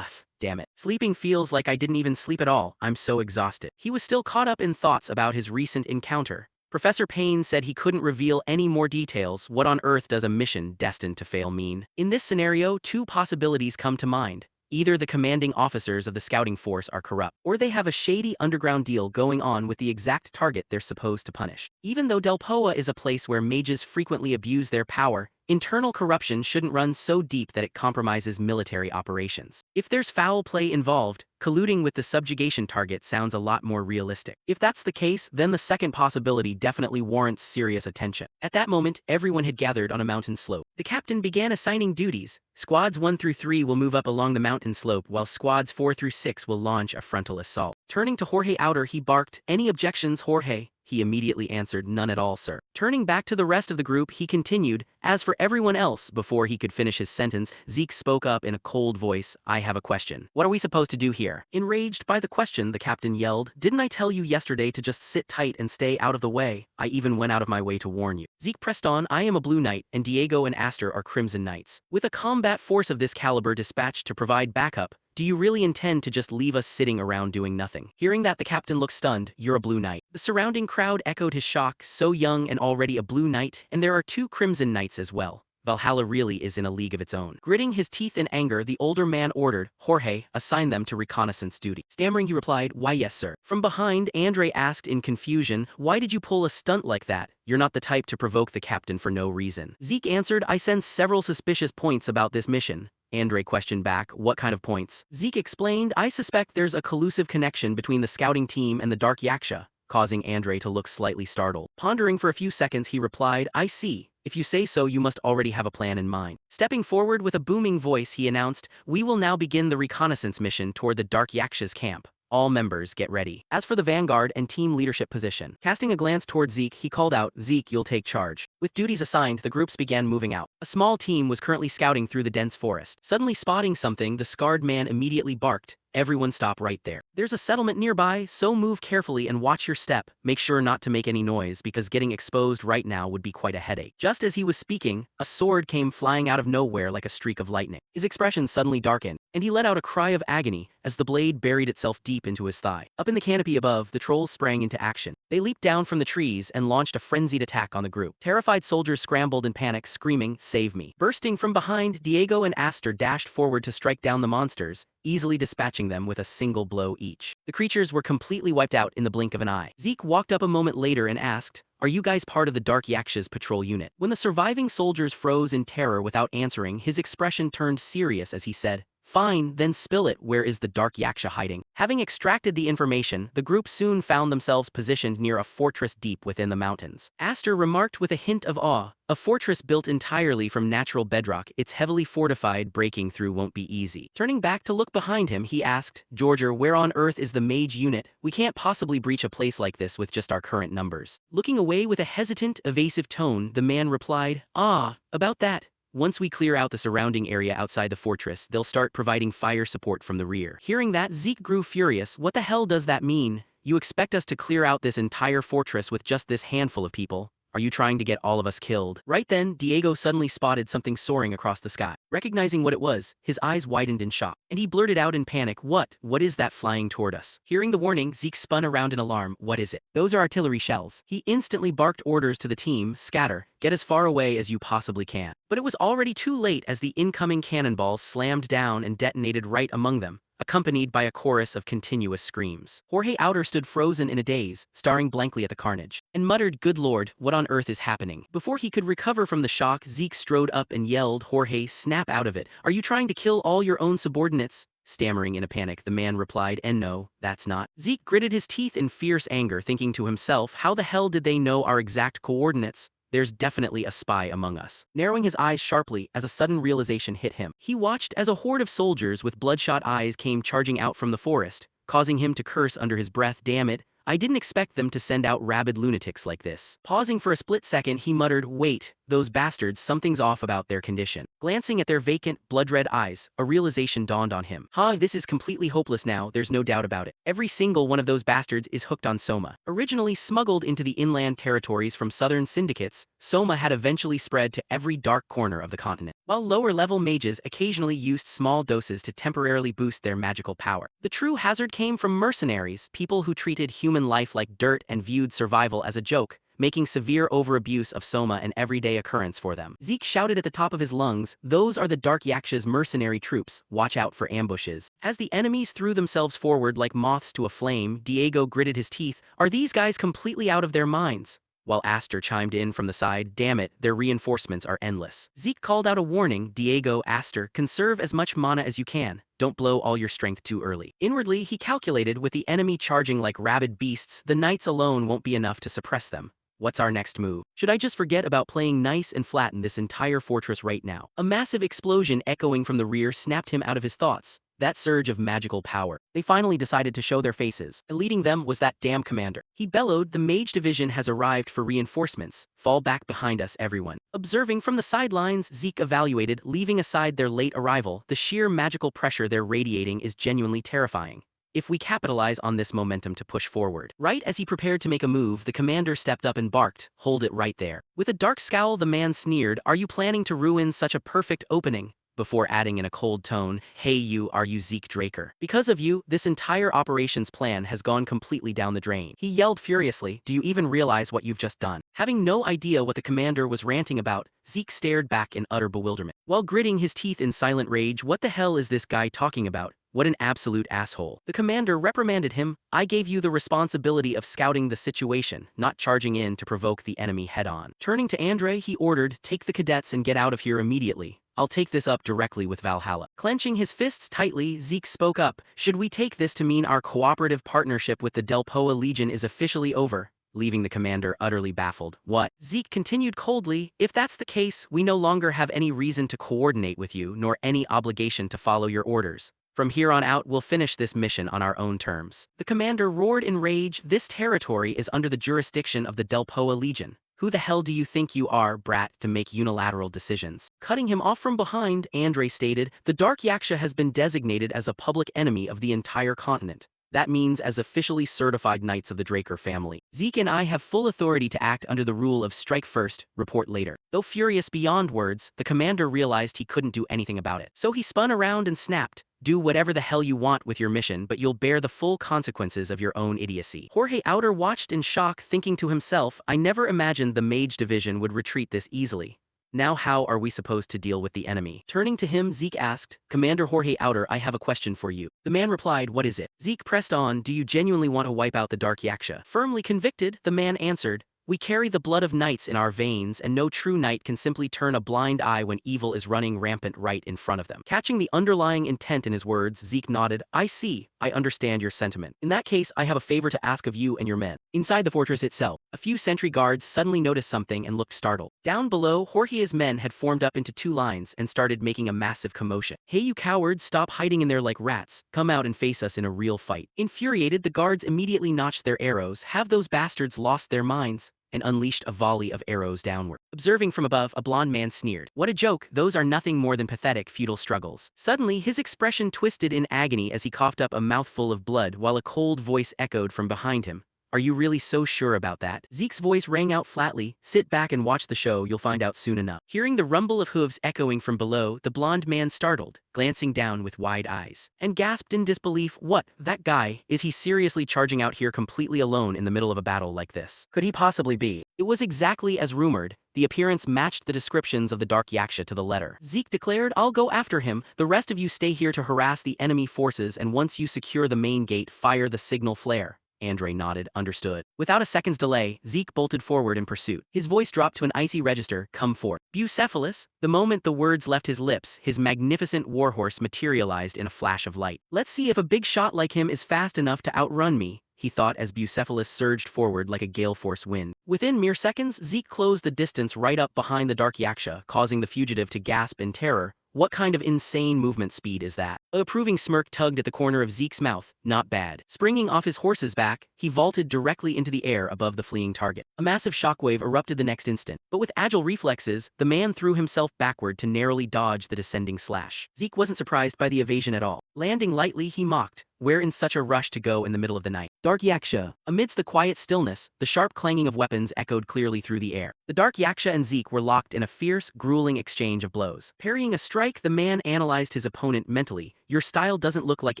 Damn it. Sleeping feels like I didn't even sleep at all. I'm so exhausted. He was still caught up in thoughts about his recent encounter. Professor Payne said he couldn't reveal any more details. What on earth does a mission destined to fail mean? In this scenario, two possibilities come to mind. Either the commanding officers of the scouting force are corrupt, or they have a shady underground deal going on with the exact target they're supposed to punish. Even though Delpoa is a place where mages frequently abuse their power, internal corruption shouldn't run so deep that it compromises military operations. If there's foul play involved, colluding with the subjugation target sounds a lot more realistic. If that's the case, then the second possibility definitely warrants serious attention. At that moment, everyone had gathered on a mountain slope. The captain began assigning duties. Squads 1 through 3 will move up along the mountain slope, while squads 4 through 6 will launch a frontal assault. Turning to Jorge Outer, he barked, any objections, Jorge? He immediately answered, none at all, sir. Turning back to the rest of the group, he continued, as for everyone else, before he could finish his sentence, Zeke spoke up in a cold voice, I have a question. What are we supposed to do here? Enraged by the question, the captain yelled, didn't I tell you yesterday to just sit tight and stay out of the way? I even went out of my way to warn you. Zeke pressed on, I am a Blue Knight, and Diego and Aster are Crimson Knights. With a combat force of this caliber dispatched to provide backup, Do you really intend to just leave us sitting around doing nothing? Hearing that, the captain looked stunned. You're a blue knight. The surrounding crowd echoed his shock, so young and already a blue knight, and there are 2 crimson knights as well. Valhalla really is in a league of its own. Gritting his teeth in anger, the older man ordered, Jorge, assign them to reconnaissance duty. Stammering, he replied, why yes, sir. From behind, Andre asked in confusion, why did you pull a stunt like that? You're not the type to provoke the captain for no reason. Zeke answered, I sense several suspicious points about this mission. Andre questioned back, what kind of points? Zeke explained, I suspect there's a collusive connection between the scouting team and the Dark Yaksha, causing Andre to look slightly startled. Pondering for a few seconds, he replied, I see. If you say so, you must already have a plan in mind. Stepping forward with a booming voice, he announced, we will now begin the reconnaissance mission toward the Dark Yaksha's camp. All members get ready. As for the vanguard and team leadership position, casting a glance toward Zeke, he called out, Zeke, you'll take charge. With duties assigned, the groups began moving out. A small team was currently scouting through the dense forest. Suddenly spotting something, the scarred man immediately barked, everyone stop right there. There's a settlement nearby, so move carefully and watch your step. Make sure not to make any noise because getting exposed right now would be quite a headache. Just as he was speaking, a sword came flying out of nowhere like a streak of lightning. His expression suddenly darkened, and he let out a cry of agony as the blade buried itself deep into his thigh. Up in the canopy above, the trolls sprang into action. They leaped down from the trees and launched a frenzied attack on the group. Terrified soldiers scrambled in panic, screaming, save me. Bursting from behind, Diego and Aster dashed forward to strike down the monsters, easily dispatching them with a single blow each. The creatures were completely wiped out in the blink of an eye. Zeke walked up a moment later and asked, are you guys part of the Dark Yaksha's patrol unit? When the surviving soldiers froze in terror without answering, his expression turned serious as he said, fine, then spill it. Where is the Dark Yaksha hiding? Having extracted the information, the group soon found themselves positioned near a fortress deep within the mountains. Aster remarked with a hint of awe, a fortress built entirely from natural bedrock, it's heavily fortified, breaking through won't be easy. Turning back to look behind him, he asked, Georgia, where on earth is the mage unit? We can't possibly breach a place like this with just our current numbers. Looking away with a hesitant, evasive tone, the man replied, about that. Once we clear out the surrounding area outside the fortress, they'll start providing fire support from the rear. Hearing that, Zeke grew furious. What the hell does that mean? You expect us to clear out this entire fortress with just this handful of people? Are you trying to get all of us killed? Right then, Diego suddenly spotted something soaring across the sky. Recognizing what it was, his eyes widened in shock, and he blurted out in panic, What is that flying toward us? Hearing the warning, Zeke spun around in alarm. What is it? Those are artillery shells. He instantly barked orders to the team, scatter, get as far away as you possibly can. But it was already too late as the incoming cannonballs slammed down and detonated right among them, accompanied by a chorus of continuous screams. Jorge Outer stood frozen in a daze, staring blankly at the carnage, and muttered, Good Lord, what on earth is happening? Before he could recover from the shock, Zeke strode up and yelled, Jorge, snap out of it. Are you trying to kill all your own subordinates? Stammering in a panic, the man replied, and no, that's not. Zeke gritted his teeth in fierce anger, thinking to himself, how the hell did they know our exact coordinates? There's definitely a spy among us. Narrowing his eyes sharply as a sudden realization hit him, he watched as a horde of soldiers with bloodshot eyes came charging out from the forest, causing him to curse under his breath, damn it, I didn't expect them to send out rabid lunatics like this. Pausing for a split second, he muttered, wait, those bastards, something's off about their condition. Glancing at their vacant, blood-red eyes, a realization dawned on him. This is completely hopeless now, there's no doubt about it. Every single one of those bastards is hooked on Soma. Originally smuggled into the inland territories from southern syndicates, Soma had eventually spread to every dark corner of the continent. While lower-level mages occasionally used small doses to temporarily boost their magical power, the true hazard came from mercenaries, people who treated human life like dirt and viewed survival as a joke, making severe overabuse of Soma an everyday occurrence for them. Zeke shouted at the top of his lungs, those are the Dark Yaksha's mercenary troops, watch out for ambushes. As the enemies threw themselves forward like moths to a flame, Diego gritted his teeth, are these guys completely out of their minds? While Aster chimed in from the side, damn it, their reinforcements are endless. Zeke called out a warning, Diego, Aster, conserve as much mana as you can, don't blow all your strength too early. Inwardly, he calculated with the enemy charging like rabid beasts, the knights alone won't be enough to suppress them. What's our next move? Should I just forget about playing nice and flatten this entire fortress right now? A massive explosion echoing from the rear snapped him out of his thoughts. That surge of magical power. They finally decided to show their faces. Leading them was that damn commander. He bellowed, the mage division has arrived for reinforcements. Fall back behind us, everyone. Observing from the sidelines, Zeke evaluated, leaving aside their late arrival, the sheer magical pressure they're radiating is genuinely terrifying. If we capitalize on this momentum to push forward. Right as he prepared to make a move, the commander stepped up and barked, hold it right there. With a dark scowl, the man sneered, are you planning to ruin such a perfect opening? before adding in a cold tone, "Hey you, are you Zeke Draker? Because of you, this entire operations plan has gone completely down the drain." He yelled furiously, "Do you even realize what you've just done?" Having no idea what the commander was ranting about, Zeke stared back in utter bewilderment. While gritting his teeth in silent rage, "What the hell is this guy talking about? What an absolute asshole." The commander reprimanded him, "I gave you the responsibility of scouting the situation, not charging in to provoke the enemy head-on." Turning to Andre, he ordered, "Take the cadets and get out of here immediately. I'll take this up directly with Valhalla." Clenching his fists tightly, Zeke spoke up, "Should we take this to mean our cooperative partnership with the Delpoa Legion is officially over?" Leaving the commander utterly baffled. "What?" Zeke continued coldly, "If that's the case, we no longer have any reason to coordinate with you, nor any obligation to follow your orders. From here on out, we'll finish this mission on our own terms." The commander roared in rage, "This territory is under the jurisdiction of the Delpoa Legion. Who the hell do you think you are, brat, to make unilateral decisions?" Cutting him off from behind, Andre stated, "The Dark Yaksha has been designated as a public enemy of the entire continent. That means as officially certified knights of the Draker family. Zeke and I have full authority to act under the rule of strike first, report later." Though furious beyond words, the commander realized he couldn't do anything about it. So he spun around and snapped, "Do whatever the hell you want with your mission, but you'll bear the full consequences of your own idiocy." Jorge Outer watched in shock, thinking to himself, "I never imagined the mage division would retreat this easily. Now how are we supposed to deal with the enemy?" Turning to him, Zeke asked, "Commander Jorge Outer, I have a question for you." The man replied, "What is it?" Zeke pressed on, "Do you genuinely want to wipe out the Dark Yaksha?" Firmly convicted, the man answered, "We carry the blood of knights in our veins, and no true knight can simply turn a blind eye when evil is running rampant right in front of them." Catching the underlying intent in his words, Zeke nodded, "I see, I understand your sentiment. In that case, I have a favor to ask of you and your men." Inside the fortress itself, a few sentry guards suddenly noticed something and looked startled. Down below, Jorge's men had formed up into two lines and started making a massive commotion. "Hey you cowards, stop hiding in there like rats, come out and face us in a real fight." Infuriated, the guards immediately notched their arrows. Have those bastards lost their minds? And unleashed a volley of arrows downward. Observing from above, a blond man sneered, "What a joke, those are nothing more than pathetic futile struggles." Suddenly, his expression twisted in agony as he coughed up a mouthful of blood while a cold voice echoed from behind him, "Are you really so sure about that?" Zeke's voice rang out flatly, "Sit back and watch the show, you'll find out soon enough." Hearing the rumble of hooves echoing from below, the blond man startled, glancing down with wide eyes, and gasped in disbelief, "What, that guy, is he seriously charging out here completely alone in the middle of a battle like this? Could he possibly be?" It was exactly as rumored. The appearance matched the descriptions of the Dark Yaksha to the letter. Zeke declared, "I'll go after him, the rest of you stay here to harass the enemy forces, and once you secure the main gate, fire the signal flare." Andre nodded, understood. Without a second's delay, Zeke bolted forward in pursuit. His voice dropped to an icy register, "Come forth." Bucephalus? The moment the words left his lips, his magnificent warhorse materialized in a flash of light. "Let's see if a big shot like him is fast enough to outrun me," he thought as Bucephalus surged forward like a gale-force wind. Within mere seconds, Zeke closed the distance right up behind the Dark Yaksha, causing the fugitive to gasp in terror. What kind of insane movement speed is that? A approving smirk tugged at the corner of Zeke's mouth. Not bad. Springing off his horse's back, he vaulted directly into the air above the fleeing target. A massive shockwave erupted the next instant, but with agile reflexes, the man threw himself backward to narrowly dodge the descending slash. Zeke wasn't surprised by the evasion at all. Landing lightly, he mocked, "Where in such a rush to go in the middle of the night?" Dark Yaksha. Amidst the quiet stillness, the sharp clanging of weapons echoed clearly through the air. The Dark Yaksha and Zeke were locked in a fierce, grueling exchange of blows. Parrying a strike, the man analyzed his opponent mentally. "Your style doesn't look like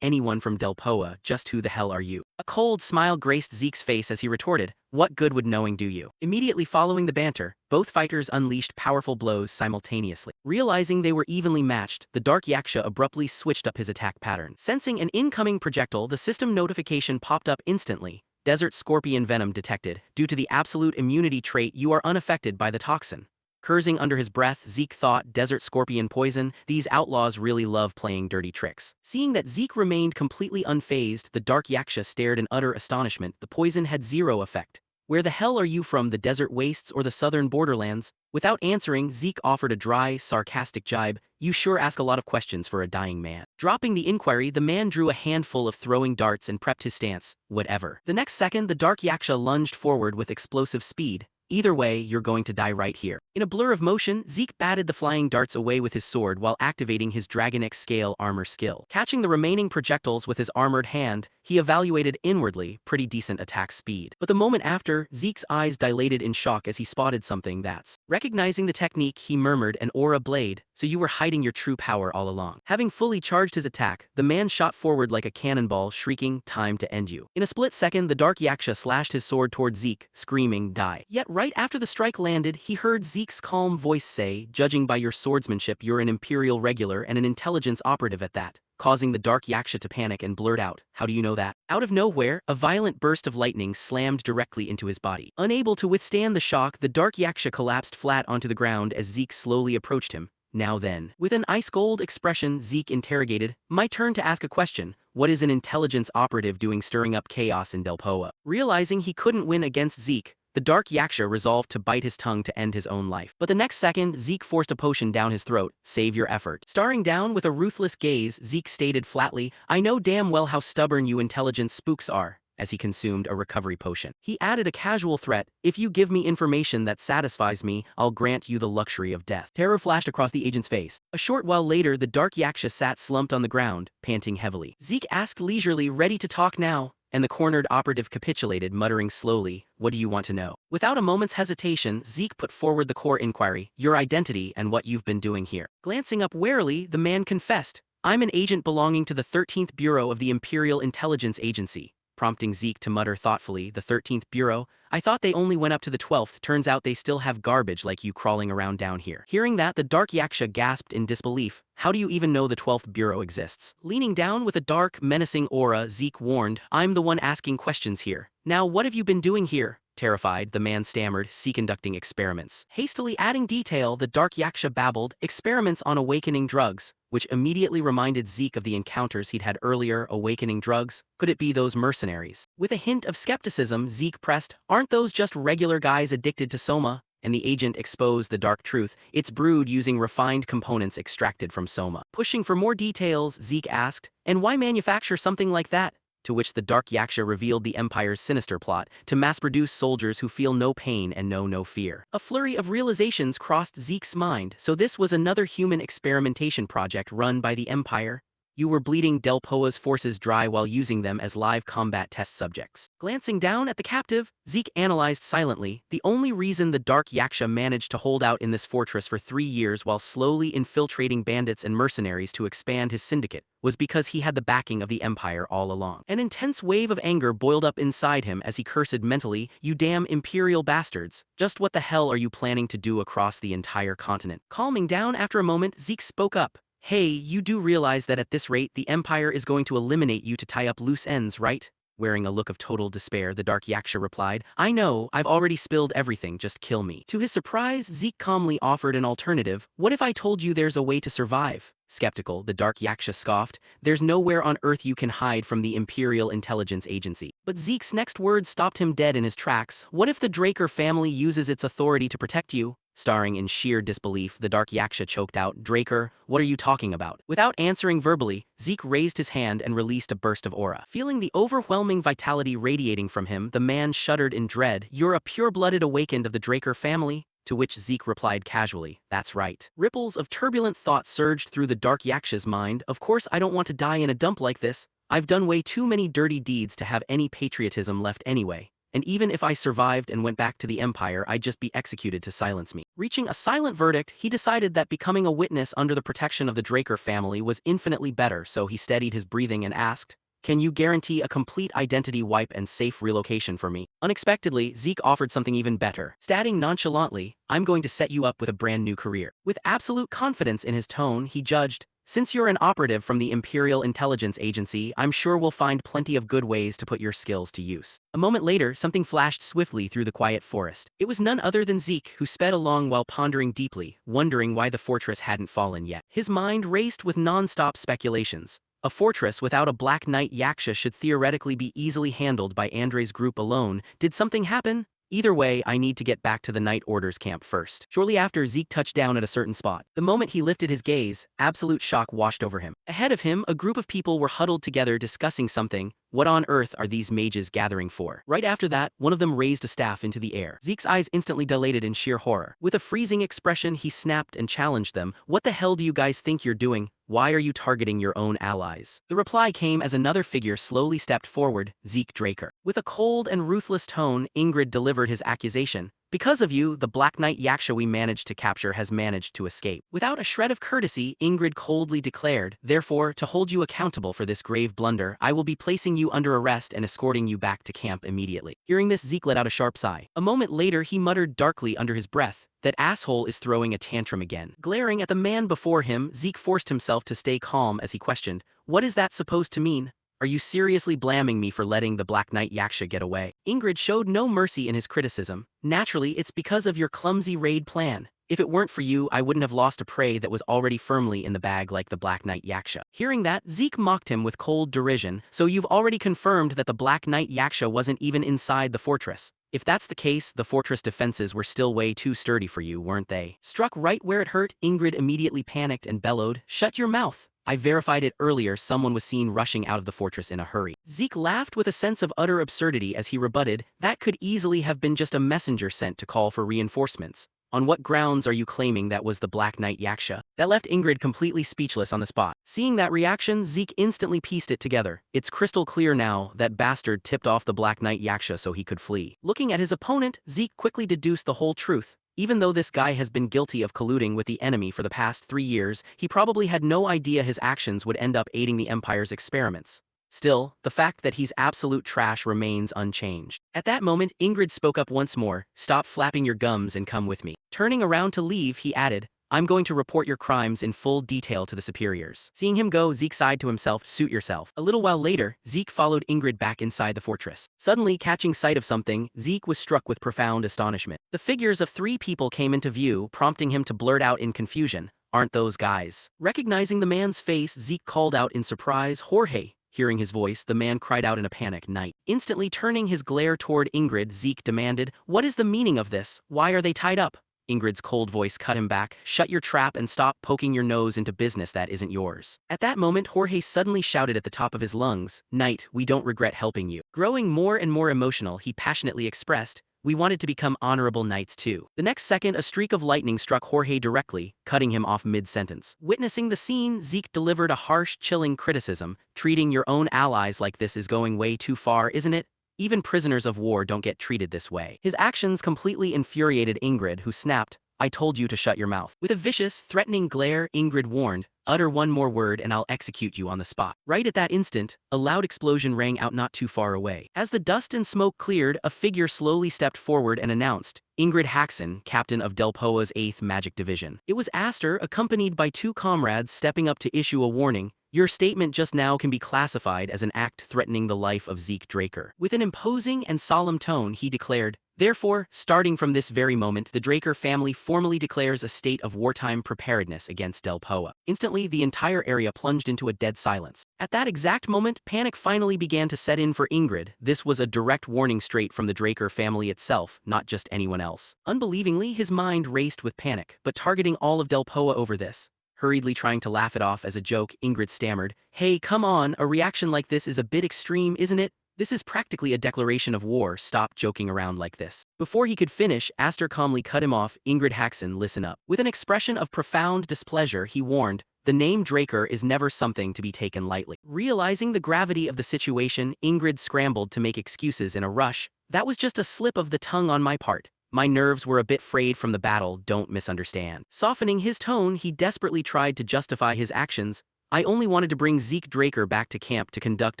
anyone from Delpoa, just who the hell are you?" A cold smile graced Zeke's face as he retorted, "What good would knowing do you?" Immediately following the banter, both fighters unleashed powerful blows simultaneously. Realizing they were evenly matched, the Dark Yaksha abruptly switched up his attack pattern. Sensing an incoming projectile, the system notification popped up instantly. "Desert scorpion venom detected. Due to the absolute immunity trait, you are unaffected by the toxin." Cursing under his breath, Zeke thought, "Desert scorpion poison? These outlaws really love playing dirty tricks." Seeing that Zeke remained completely unfazed, the Dark Yaksha stared in utter astonishment. The poison had zero effect. "Where the hell are you from, the desert wastes or the southern borderlands?" Without answering, Zeke offered a dry, sarcastic jibe, "You sure ask a lot of questions for a dying man." Dropping the inquiry, the man drew a handful of throwing darts and prepped his stance. Whatever. The next second, the Dark Yaksha lunged forward with explosive speed. "Either way, you're going to die right here." In a blur of motion, Zeke batted the flying darts away with his sword while activating his Dragon X scale armor skill. Catching the remaining projectiles with his armored hand, he evaluated inwardly pretty decent attack speed. But the moment after, Zeke's eyes dilated in shock as he spotted something that's. Recognizing the technique, he murmured, an aura blade, so you were hiding your true power all along. Having fully charged his attack, the man shot forward like a cannonball, shrieking, time to end you. In a split second, the Dark Yaksha slashed his sword toward Zeke, screaming, die. Yet right after the strike landed, he heard Zeke's calm voice say, judging by your swordsmanship, you're an Imperial regular and an intelligence operative at that, causing the Dark Yaksha to panic and blurt out, how do you know that? Out of nowhere, a violent burst of lightning slammed directly into his body. Unable to withstand the shock, the Dark Yaksha collapsed flat onto the ground as Zeke slowly approached him. Now then. With an ice-cold expression, Zeke interrogated, my turn to ask a question. What is an intelligence operative doing stirring up chaos in Delpoa? Realizing he couldn't win against Zeke, the Dark Yaksha resolved to bite his tongue to end his own life. But the next second, Zeke forced a potion down his throat. Save your effort. Staring down with a ruthless gaze, Zeke stated flatly, I know damn well how stubborn you intelligence spooks are, as he consumed a recovery potion. He added a casual threat, if you give me information that satisfies me, I'll grant you the luxury of death. Terror flashed across the agent's face. A short while later, the Dark Yaksha sat slumped on the ground, panting heavily. Zeke asked leisurely, ready to talk now? And the cornered operative capitulated, muttering slowly, what do you want to know? Without a moment's hesitation, Zeke put forward the core inquiry, your identity and what you've been doing here. Glancing up warily, the man confessed, I'm an agent belonging to the 13th Bureau of the Imperial Intelligence Agency. Prompting Zeke to mutter thoughtfully, the 13th Bureau? I thought they only went up to the 12th, turns out they still have garbage like you crawling around down here. Hearing that, the Dark Yaksha gasped in disbelief. How do you even know the 12th Bureau exists? Leaning down with a dark, menacing aura, Zeke warned, I'm the one asking questions here. Now what have you been doing here? Terrified, the man stammered, conducting experiments. Hastily adding detail, the Dark Yaksha babbled, experiments on awakening drugs, which immediately reminded Zeke of the encounters he'd had earlier. Awakening drugs? Could it be those mercenaries? With a hint of skepticism, Zeke pressed, aren't those just regular guys addicted to soma? And the agent exposed the dark truth, it's brewed using refined components extracted from soma. Pushing for more details, Zeke asked, and why manufacture something like that? To which the Dark Yaksha revealed the Empire's sinister plot, to mass-produce soldiers who feel no pain and know no fear. A flurry of realizations crossed Zeke's mind, so this was another human experimentation project run by the Empire? You were bleeding Delpoa's forces dry while using them as live combat test subjects. Glancing down at the captive, Zeke analyzed silently, the only reason the Dark Yaksha managed to hold out in this fortress for 3 years while slowly infiltrating bandits and mercenaries to expand his syndicate was because he had the backing of the Empire all along. An intense wave of anger boiled up inside him as he cursed mentally, you damn Imperial bastards, just what the hell are you planning to do across the entire continent? Calming down after a moment, Zeke spoke up. Hey, you do realize that at this rate the Empire is going to eliminate you to tie up loose ends, right? Wearing a look of total despair, the Dark Yaksha replied, I know, I've already spilled everything, just kill me. To his surprise, Zeke calmly offered an alternative, what if I told you there's a way to survive? Skeptical, the Dark Yaksha scoffed, there's nowhere on Earth you can hide from the Imperial Intelligence Agency. But Zeke's next words stopped him dead in his tracks, what if the Draker family uses its authority to protect you? Staring in sheer disbelief, the Dark Yaksha choked out, Draker, what are you talking about? Without answering verbally, Zeke raised his hand and released a burst of aura. Feeling the overwhelming vitality radiating from him, the man shuddered in dread, you're a pure-blooded awakened of the Draker family? To which Zeke replied casually, that's right. Ripples of turbulent thought surged through the Dark Yaksha's mind, of course I don't want to die in a dump like this, I've done way too many dirty deeds to have any patriotism left anyway. And even if I survived and went back to the Empire, I'd just be executed to silence me. Reaching a silent verdict, he decided that becoming a witness under the protection of the Draker family was infinitely better, so he steadied his breathing and asked, can you guarantee a complete identity wipe and safe relocation for me? Unexpectedly, Zeke offered something even better. Stating nonchalantly, I'm going to set you up with a brand new career. With absolute confidence in his tone, he judged, since you're an operative from the Imperial Intelligence Agency, I'm sure we'll find plenty of good ways to put your skills to use. A moment later, something flashed swiftly through the quiet forest. It was none other than Zeke, who sped along while pondering deeply, wondering why the fortress hadn't fallen yet. His mind raced with non-stop speculations. A fortress without a Black Knight Yaksha should theoretically be easily handled by Andre's group alone. Did something happen? Either way, I need to get back to the Night Orders camp first. Shortly after, Zeke touched down at a certain spot. The moment he lifted his gaze, absolute shock washed over him. Ahead of him, a group of people were huddled together discussing something. What on earth are these mages gathering for? Right after that, one of them raised a staff into the air. Zeke's eyes instantly dilated in sheer horror. With a freezing expression, he snapped and challenged them. What the hell do you guys think you're doing? Why are you targeting your own allies? The reply came as another figure slowly stepped forward, Zeke Draker. With a cold and ruthless tone, Ingrid delivered his accusation. Because of you, the Black Knight Yaksha we managed to capture has managed to escape. Without a shred of courtesy, Ingrid coldly declared, therefore, to hold you accountable for this grave blunder, I will be placing you under arrest and escorting you back to camp immediately. Hearing this, Zeke let out a sharp sigh. A moment later, he muttered darkly under his breath, that asshole is throwing a tantrum again. Glaring at the man before him, Zeke forced himself to stay calm as he questioned, what is that supposed to mean? Are you seriously blaming me for letting the Black Knight Yaksha get away? Ingrid showed no mercy in his criticism. Naturally, it's because of your clumsy raid plan. If it weren't for you, I wouldn't have lost a prey that was already firmly in the bag like the Black Knight Yaksha. Hearing that, Zeke mocked him with cold derision. So you've already confirmed that the Black Knight Yaksha wasn't even inside the fortress. If that's the case, the fortress defenses were still way too sturdy for you, weren't they? Struck right where it hurt, Ingrid immediately panicked and bellowed, shut your mouth. I verified it earlier, someone was seen rushing out of the fortress in a hurry. Zeke laughed with a sense of utter absurdity as he rebutted, that could easily have been just a messenger sent to call for reinforcements. On what grounds are you claiming that was the Black Knight Yaksha? That left Ingrid completely speechless on the spot. Seeing that reaction, Zeke instantly pieced it together. It's crystal clear now, that bastard tipped off the Black Knight Yaksha so he could flee. Looking at his opponent, Zeke quickly deduced the whole truth. Even though this guy has been guilty of colluding with the enemy for the past 3 years, he probably had no idea his actions would end up aiding the Empire's experiments. Still, the fact that he's absolute trash remains unchanged. At that moment, Ingrid spoke up once more, stop flapping your gums and come with me. Turning around to leave, he added, I'm going to report your crimes in full detail to the superiors. Seeing him go, Zeke sighed to himself, suit yourself. A little while later, Zeke followed Ingrid back inside the fortress. Suddenly, catching sight of something, Zeke was struck with profound astonishment. The figures of 3 people came into view, prompting him to blurt out in confusion, aren't those guys? Recognizing the man's face, Zeke called out in surprise, Jorge. Hearing his voice, the man cried out in a panic, Knight. Instantly turning his glare toward Ingrid, Zeke demanded, what is the meaning of this? Why are they tied up? Ingrid's cold voice cut him back, shut your trap and stop poking your nose into business that isn't yours. At that moment, Jorge suddenly shouted at the top of his lungs, Knight, we don't regret helping you. Growing more and more emotional, he passionately expressed, we wanted to become honorable knights too. The next second, a streak of lightning struck Jorge directly, cutting him off mid-sentence. Witnessing the scene, Zeke delivered a harsh, chilling criticism, treating your own allies like this is going way too far, isn't it? Even prisoners of war don't get treated this way. His actions completely infuriated Ingrid, who snapped, I told you to shut your mouth. With a vicious, threatening glare, Ingrid warned, utter one more word and I'll execute you on the spot. Right at that instant, a loud explosion rang out not too far away. As the dust and smoke cleared, a figure slowly stepped forward and announced, Ingrid Haxon, captain of Delpoa's 8th Magic Division. It was Aster, accompanied by 2 comrades, stepping up to issue a warning. Your statement just now can be classified as an act threatening the life of Zeke Draker. With an imposing and solemn tone, he declared, therefore, starting from this very moment, the Draker family formally declares a state of wartime preparedness against Delpoa. Instantly, the entire area plunged into a dead silence. At that exact moment, panic finally began to set in for Ingrid. This was a direct warning straight from the Draker family itself, not just anyone else. Unbelievingly, his mind raced with panic, but targeting all of Delpoa over this. Hurriedly trying to laugh it off as a joke, Ingrid stammered, hey, come on, a reaction like this is a bit extreme, isn't it? This is practically a declaration of war, stop joking around like this. Before he could finish, Aster calmly cut him off, Ingrid Haxon, listen up. With an expression of profound displeasure, he warned, the name Draker is never something to be taken lightly. Realizing the gravity of the situation, Ingrid scrambled to make excuses in a rush, that was just a slip of the tongue on my part. My nerves were a bit frayed from the battle, don't misunderstand. Softening his tone, he desperately tried to justify his actions. I only wanted to bring Zeke Draker back to camp to conduct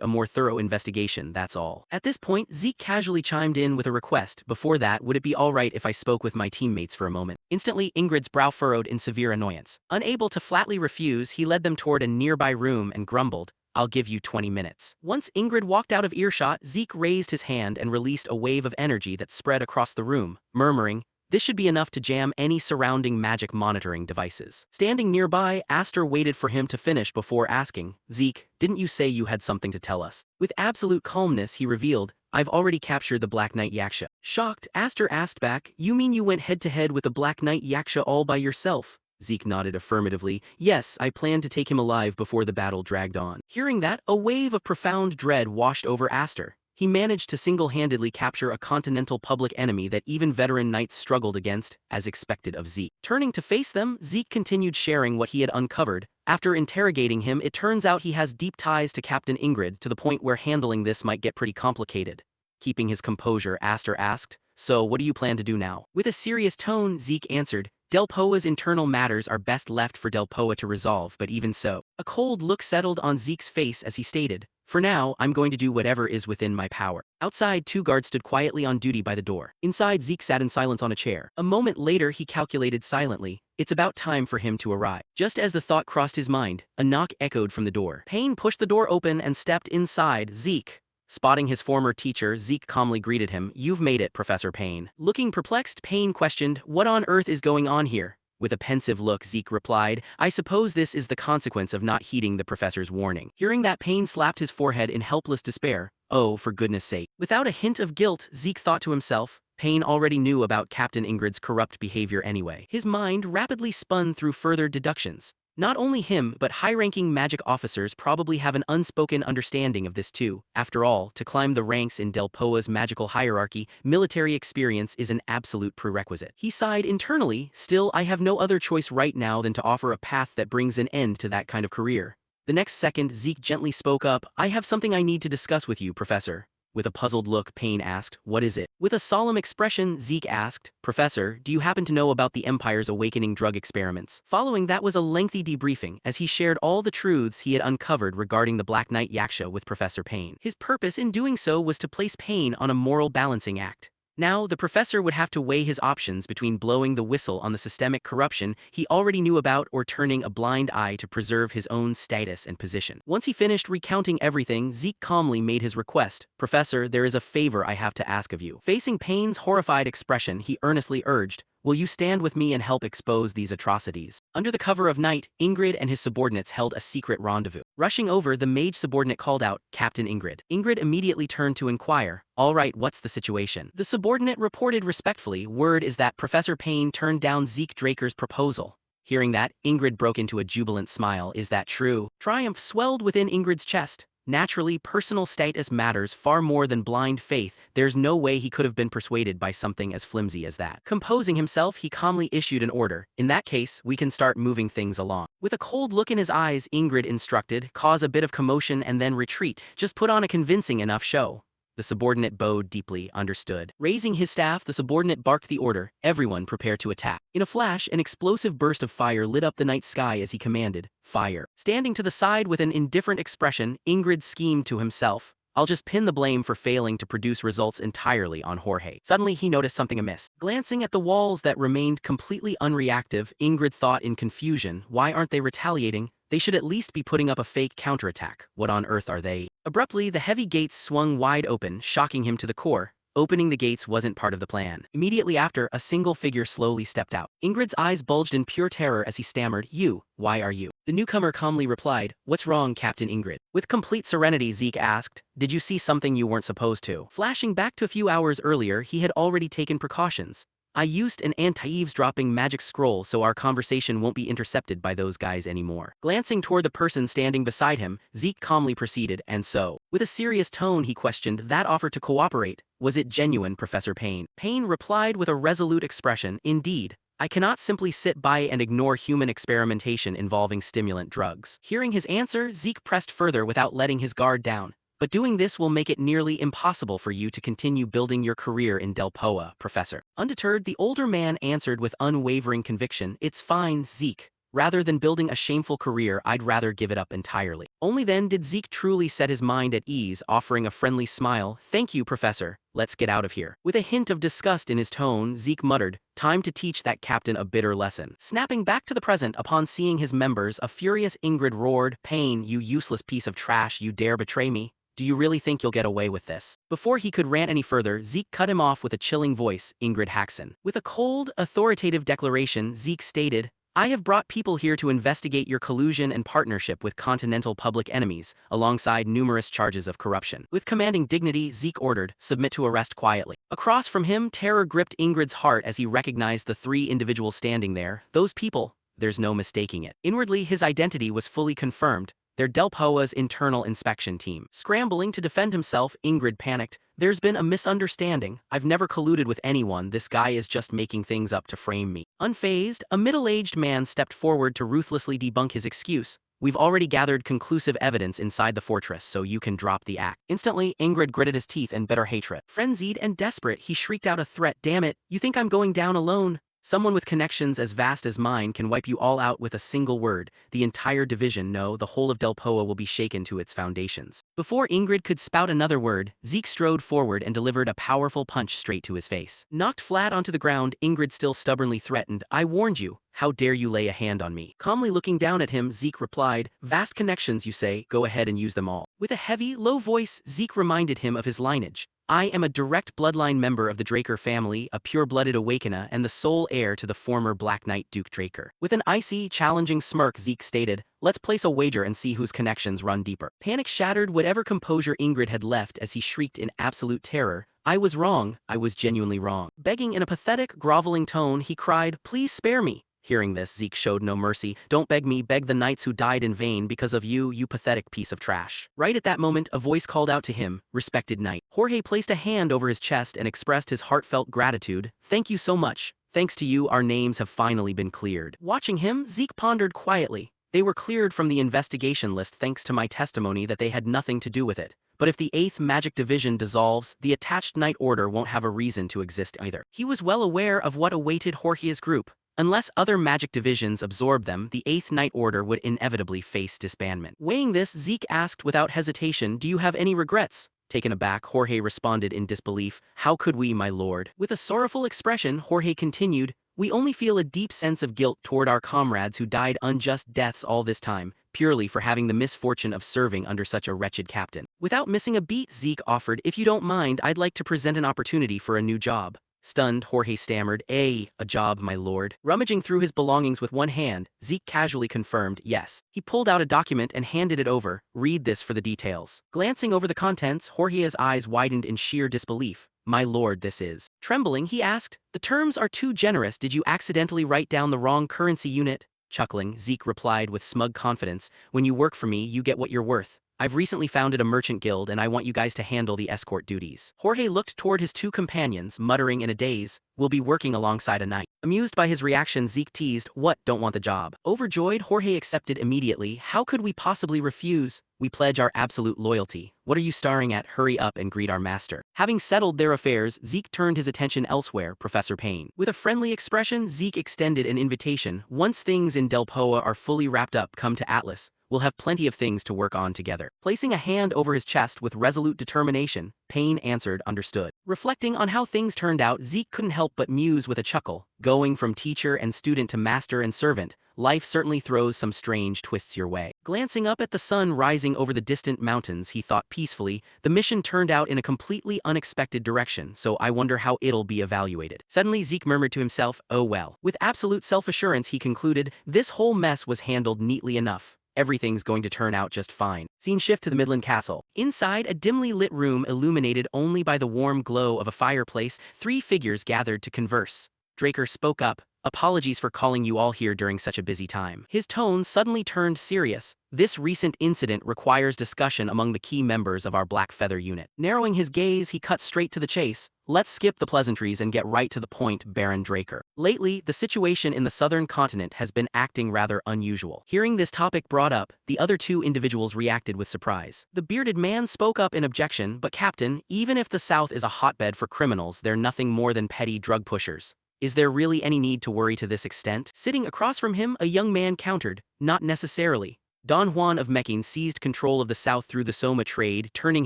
a more thorough investigation, that's all. At this point, Zeke casually chimed in with a request. Before that, would it be alright if I spoke with my teammates for a moment? Instantly, Ingrid's brow furrowed in severe annoyance. Unable to flatly refuse, he led them toward a nearby room and grumbled, I'll give you 20 minutes. Once Ingrid walked out of earshot, Zeke raised his hand and released a wave of energy that spread across the room, murmuring, this should be enough to jam any surrounding magic monitoring devices. Standing nearby, Aster waited for him to finish before asking, Zeke, didn't you say you had something to tell us? With absolute calmness, he revealed, I've already captured the Black Knight Yaksha. Shocked, Aster asked back, you mean you went head-to-head with the Black Knight Yaksha all by yourself? Zeke nodded affirmatively. Yes, I planned to take him alive before the battle dragged on. Hearing that, a wave of profound dread washed over Aster. He managed to single-handedly capture a continental public enemy that even veteran knights struggled against, as expected of Zeke. Turning to face them, Zeke continued sharing what he had uncovered. After interrogating him, it turns out he has deep ties to Captain Ingrid, to the point where handling this might get pretty complicated. Keeping his composure, Aster asked, "So, what do you plan to do now?" With a serious tone, Zeke answered, "Delpoa's internal matters are best left for Delpoa to resolve, but even so." A cold look settled on Zeke's face as he stated, "For now, I'm going to do whatever is within my power." Outside, 2 guards stood quietly on duty by the door. Inside, Zeke sat in silence on a chair. A moment later, he calculated silently, it's about time for him to arrive. Just as the thought crossed his mind, a knock echoed from the door. Payne pushed the door open and stepped inside. Zeke. Spotting his former teacher, Zeke calmly greeted him. "You've made it, Professor Payne." Looking perplexed, Payne questioned, "What on earth is going on here?" With a pensive look, Zeke replied, "I suppose this is the consequence of not heeding the professor's warning." Hearing that, Payne slapped his forehead in helpless despair. "Oh, for goodness sake." Without a hint of guilt, Zeke thought to himself, Payne already knew about Captain Ingrid's corrupt behavior anyway. His mind rapidly spun through further deductions. Not only him, but high-ranking magic officers probably have an unspoken understanding of this too. After all, to climb the ranks in Delpoa's magical hierarchy, military experience is an absolute prerequisite. He sighed internally, still, I have no other choice right now than to offer a path that brings an end to that kind of career. The next second, Zeke gently spoke up, "I have something I need to discuss with you, Professor." With a puzzled look, Payne asked, "What is it?" With a solemn expression, Zeke asked, "Professor, do you happen to know about the Empire's awakening drug experiments?" Following that was a lengthy debriefing, as he shared all the truths he had uncovered regarding the Black Knight Yaksha with Professor Payne. His purpose in doing so was to place Payne on a moral balancing act. Now, the professor would have to weigh his options between blowing the whistle on the systemic corruption he already knew about or turning a blind eye to preserve his own status and position. Once he finished recounting everything, Zeke calmly made his request. "Professor, there is a favor I have to ask of you." Facing Payne's horrified expression, he earnestly urged, "Will you stand with me and help expose these atrocities?" Under the cover of night, Ingrid and his subordinates held a secret rendezvous. Rushing over, the mage subordinate called out, "Captain Ingrid." Ingrid immediately turned to inquire, "All right, what's the situation?" The subordinate reported respectfully, "Word is that Professor Payne turned down Zeke Draker's proposal." Hearing that, Ingrid broke into a jubilant smile. "Is that true?" Triumph swelled within Ingrid's chest. Naturally, personal status matters far more than blind faith. There's no way he could have been persuaded by something as flimsy as that. Composing himself, he calmly issued an order. "In that case, we can start moving things along." With a cold look in his eyes, Ingrid instructed, "Cause a bit of commotion and then retreat. Just put on a convincing enough show." The subordinate bowed deeply, understood. Raising his staff, the subordinate barked the order, "Everyone prepare to attack." In a flash, an explosive burst of fire lit up the night sky as he commanded, "Fire." Standing to the side with an indifferent expression, Ingrid schemed to himself, "I'll just pin the blame for failing to produce results entirely on Jorge." Suddenly, he noticed something amiss. Glancing at the walls that remained completely unreactive, Ingrid thought in confusion, why aren't they retaliating? They should at least be putting up a fake counterattack. What on earth are they? Abruptly, the heavy gates swung wide open, shocking him to the core. Opening the gates wasn't part of the plan. Immediately after, a single figure slowly stepped out. Ingrid's eyes bulged in pure terror as he stammered, "You, why are you?" The newcomer calmly replied, "What's wrong, Captain Ingrid?" With complete serenity, Zeke asked, "Did you see something you weren't supposed to?" Flashing back to a few hours earlier, he had already taken precautions. "I used an anti-eavesdropping magic scroll so our conversation won't be intercepted by those guys anymore." Glancing toward the person standing beside him, Zeke calmly proceeded, "And so?" With a serious tone, he questioned, "That offer to cooperate, was it genuine, Professor Payne?" Payne replied with a resolute expression, "Indeed. I cannot simply sit by and ignore human experimentation involving stimulant drugs." Hearing his answer, Zeke pressed further without letting his guard down. "But doing this will make it nearly impossible for you to continue building your career in Delpoa, Professor." Undeterred, the older man answered with unwavering conviction, "It's fine, Zeke. Rather than building a shameful career, I'd rather give it up entirely." Only then did Zeke truly set his mind at ease, offering a friendly smile, "Thank you, Professor. Let's get out of here." With a hint of disgust in his tone, Zeke muttered, "Time to teach that captain a bitter lesson." Snapping back to the present upon seeing his members, a furious Ingrid roared, "Payne, you useless piece of trash, you dare betray me? Do you really think you'll get away with this?" Before he could rant any further, Zeke cut him off with a chilling voice, "Ingrid Haxon." With a cold, authoritative declaration, Zeke stated, "I have brought people here to investigate your collusion and partnership with continental public enemies, alongside numerous charges of corruption." With commanding dignity, Zeke ordered, "Submit to arrest quietly." Across from him, terror gripped Ingrid's heart as he recognized the 3 individuals standing there. Those people, there's no mistaking it. Inwardly, his identity was fully confirmed. They're Delpoa's internal inspection team. Scrambling to defend himself, Ingrid panicked. There's been a misunderstanding. I've never colluded with anyone. This guy is just making things up to frame me. Unfazed, a middle-aged man stepped forward to ruthlessly debunk his excuse. We've already gathered conclusive evidence inside the fortress, so you can drop the act. Instantly, Ingrid gritted his teeth in bitter hatred. Frenzied and desperate, he shrieked out a threat. Damn it, you think I'm going down alone? Someone with connections as vast as mine can wipe you all out with a single word. The entire division, no, the whole of Delpoa will be shaken to its foundations. Before Ingrid could spout another word, Zeke strode forward and delivered a powerful punch straight to his face. Knocked flat onto the ground, Ingrid still stubbornly threatened, I warned you. How dare you lay a hand on me? Calmly looking down at him, Zeke replied, vast connections you say, go ahead and use them all. With a heavy, low voice, Zeke reminded him of his lineage. I am a direct bloodline member of the Draker family, a pure-blooded Awakener, and the sole heir to the former Black Knight Duke Draker. With an icy, challenging smirk, Zeke stated, let's place a wager and see whose connections run deeper. Panic shattered whatever composure Ingrid had left as he shrieked in absolute terror, I was wrong, I was genuinely wrong. Begging in a pathetic, groveling tone, he cried, please spare me. Hearing this, Zeke showed no mercy. Don't beg me, beg the knights who died in vain because of you, you pathetic piece of trash. Right at that moment, a voice called out to him, respected knight. Jorge placed a hand over his chest and expressed his heartfelt gratitude. Thank you so much. Thanks to you, our names have finally been cleared. Watching him, Zeke pondered quietly. They were cleared from the investigation list thanks to my testimony that they had nothing to do with it. But if the 8th Magic Division dissolves, the attached Knight Order won't have a reason to exist either. He was well aware of what awaited Jorge's group. Unless other magic divisions absorbed them, the 8th Knight Order would inevitably face disbandment. Weighing this, Zeke asked without hesitation, do you have any regrets? Taken aback, Jorge responded in disbelief, how could we, my lord? With a sorrowful expression, Jorge continued, we only feel a deep sense of guilt toward our comrades who died unjust deaths all this time, purely for having the misfortune of serving under such a wretched captain. Without missing a beat, Zeke offered, if you don't mind, I'd like to present an opportunity for a new job. Stunned, Jorge stammered, a job, my lord. Rummaging through his belongings with one hand, Zeke casually confirmed, yes. He pulled out a document and handed it over, read this for the details. Glancing over the contents, Jorge's eyes widened in sheer disbelief. My lord, this is. Trembling, he asked, the terms are too generous, did you accidentally write down the wrong currency unit? Chuckling, Zeke replied with smug confidence, when you work for me, you get what you're worth. I've recently founded a merchant guild and I want you guys to handle the escort duties. Jorge looked toward his two companions, muttering in a daze, we'll be working alongside a knight. Amused by his reaction, Zeke teased, what, don't want the job? Overjoyed, Jorge accepted immediately, how could we possibly refuse? We pledge our absolute loyalty. What are you staring at? Hurry up and greet our master. Having settled their affairs, Zeke turned his attention elsewhere, Professor Payne. With a friendly expression, Zeke extended an invitation. Once things in Delpoa are fully wrapped up, come to Atlas. We'll have plenty of things to work on together. Placing a hand over his chest with resolute determination, Payne answered, understood. Reflecting on how things turned out, Zeke couldn't help but muse with a chuckle. Going from teacher and student to master and servant, life certainly throws some strange twists your way. Glancing up at the sun rising over the distant mountains, he thought peacefully, the mission turned out in a completely unexpected direction, so I wonder how it'll be evaluated. Suddenly, Zeke murmured to himself, oh well. With absolute self-assurance, he concluded, this whole mess was handled neatly enough. Everything's going to turn out just fine. Scene shift to the Midland Castle. Inside a dimly lit room illuminated only by the warm glow of a fireplace, 3 figures gathered to converse. Draker spoke up, apologies for calling you all here during such a busy time. His tone suddenly turned serious. This recent incident requires discussion among the key members of our Black Feather unit. Narrowing his gaze, he cut straight to the chase. Let's skip the pleasantries and get right to the point, Baron Draker. Lately, the situation in the southern continent has been acting rather unusual. Hearing this topic brought up, the other 2 individuals reacted with surprise. The bearded man spoke up in objection, but Captain, even if the South is a hotbed for criminals, they're nothing more than petty drug pushers. Is there really any need to worry to this extent? Sitting across from him, a young man countered, not necessarily. Don Juan of Mecking seized control of the South through the Soma trade, turning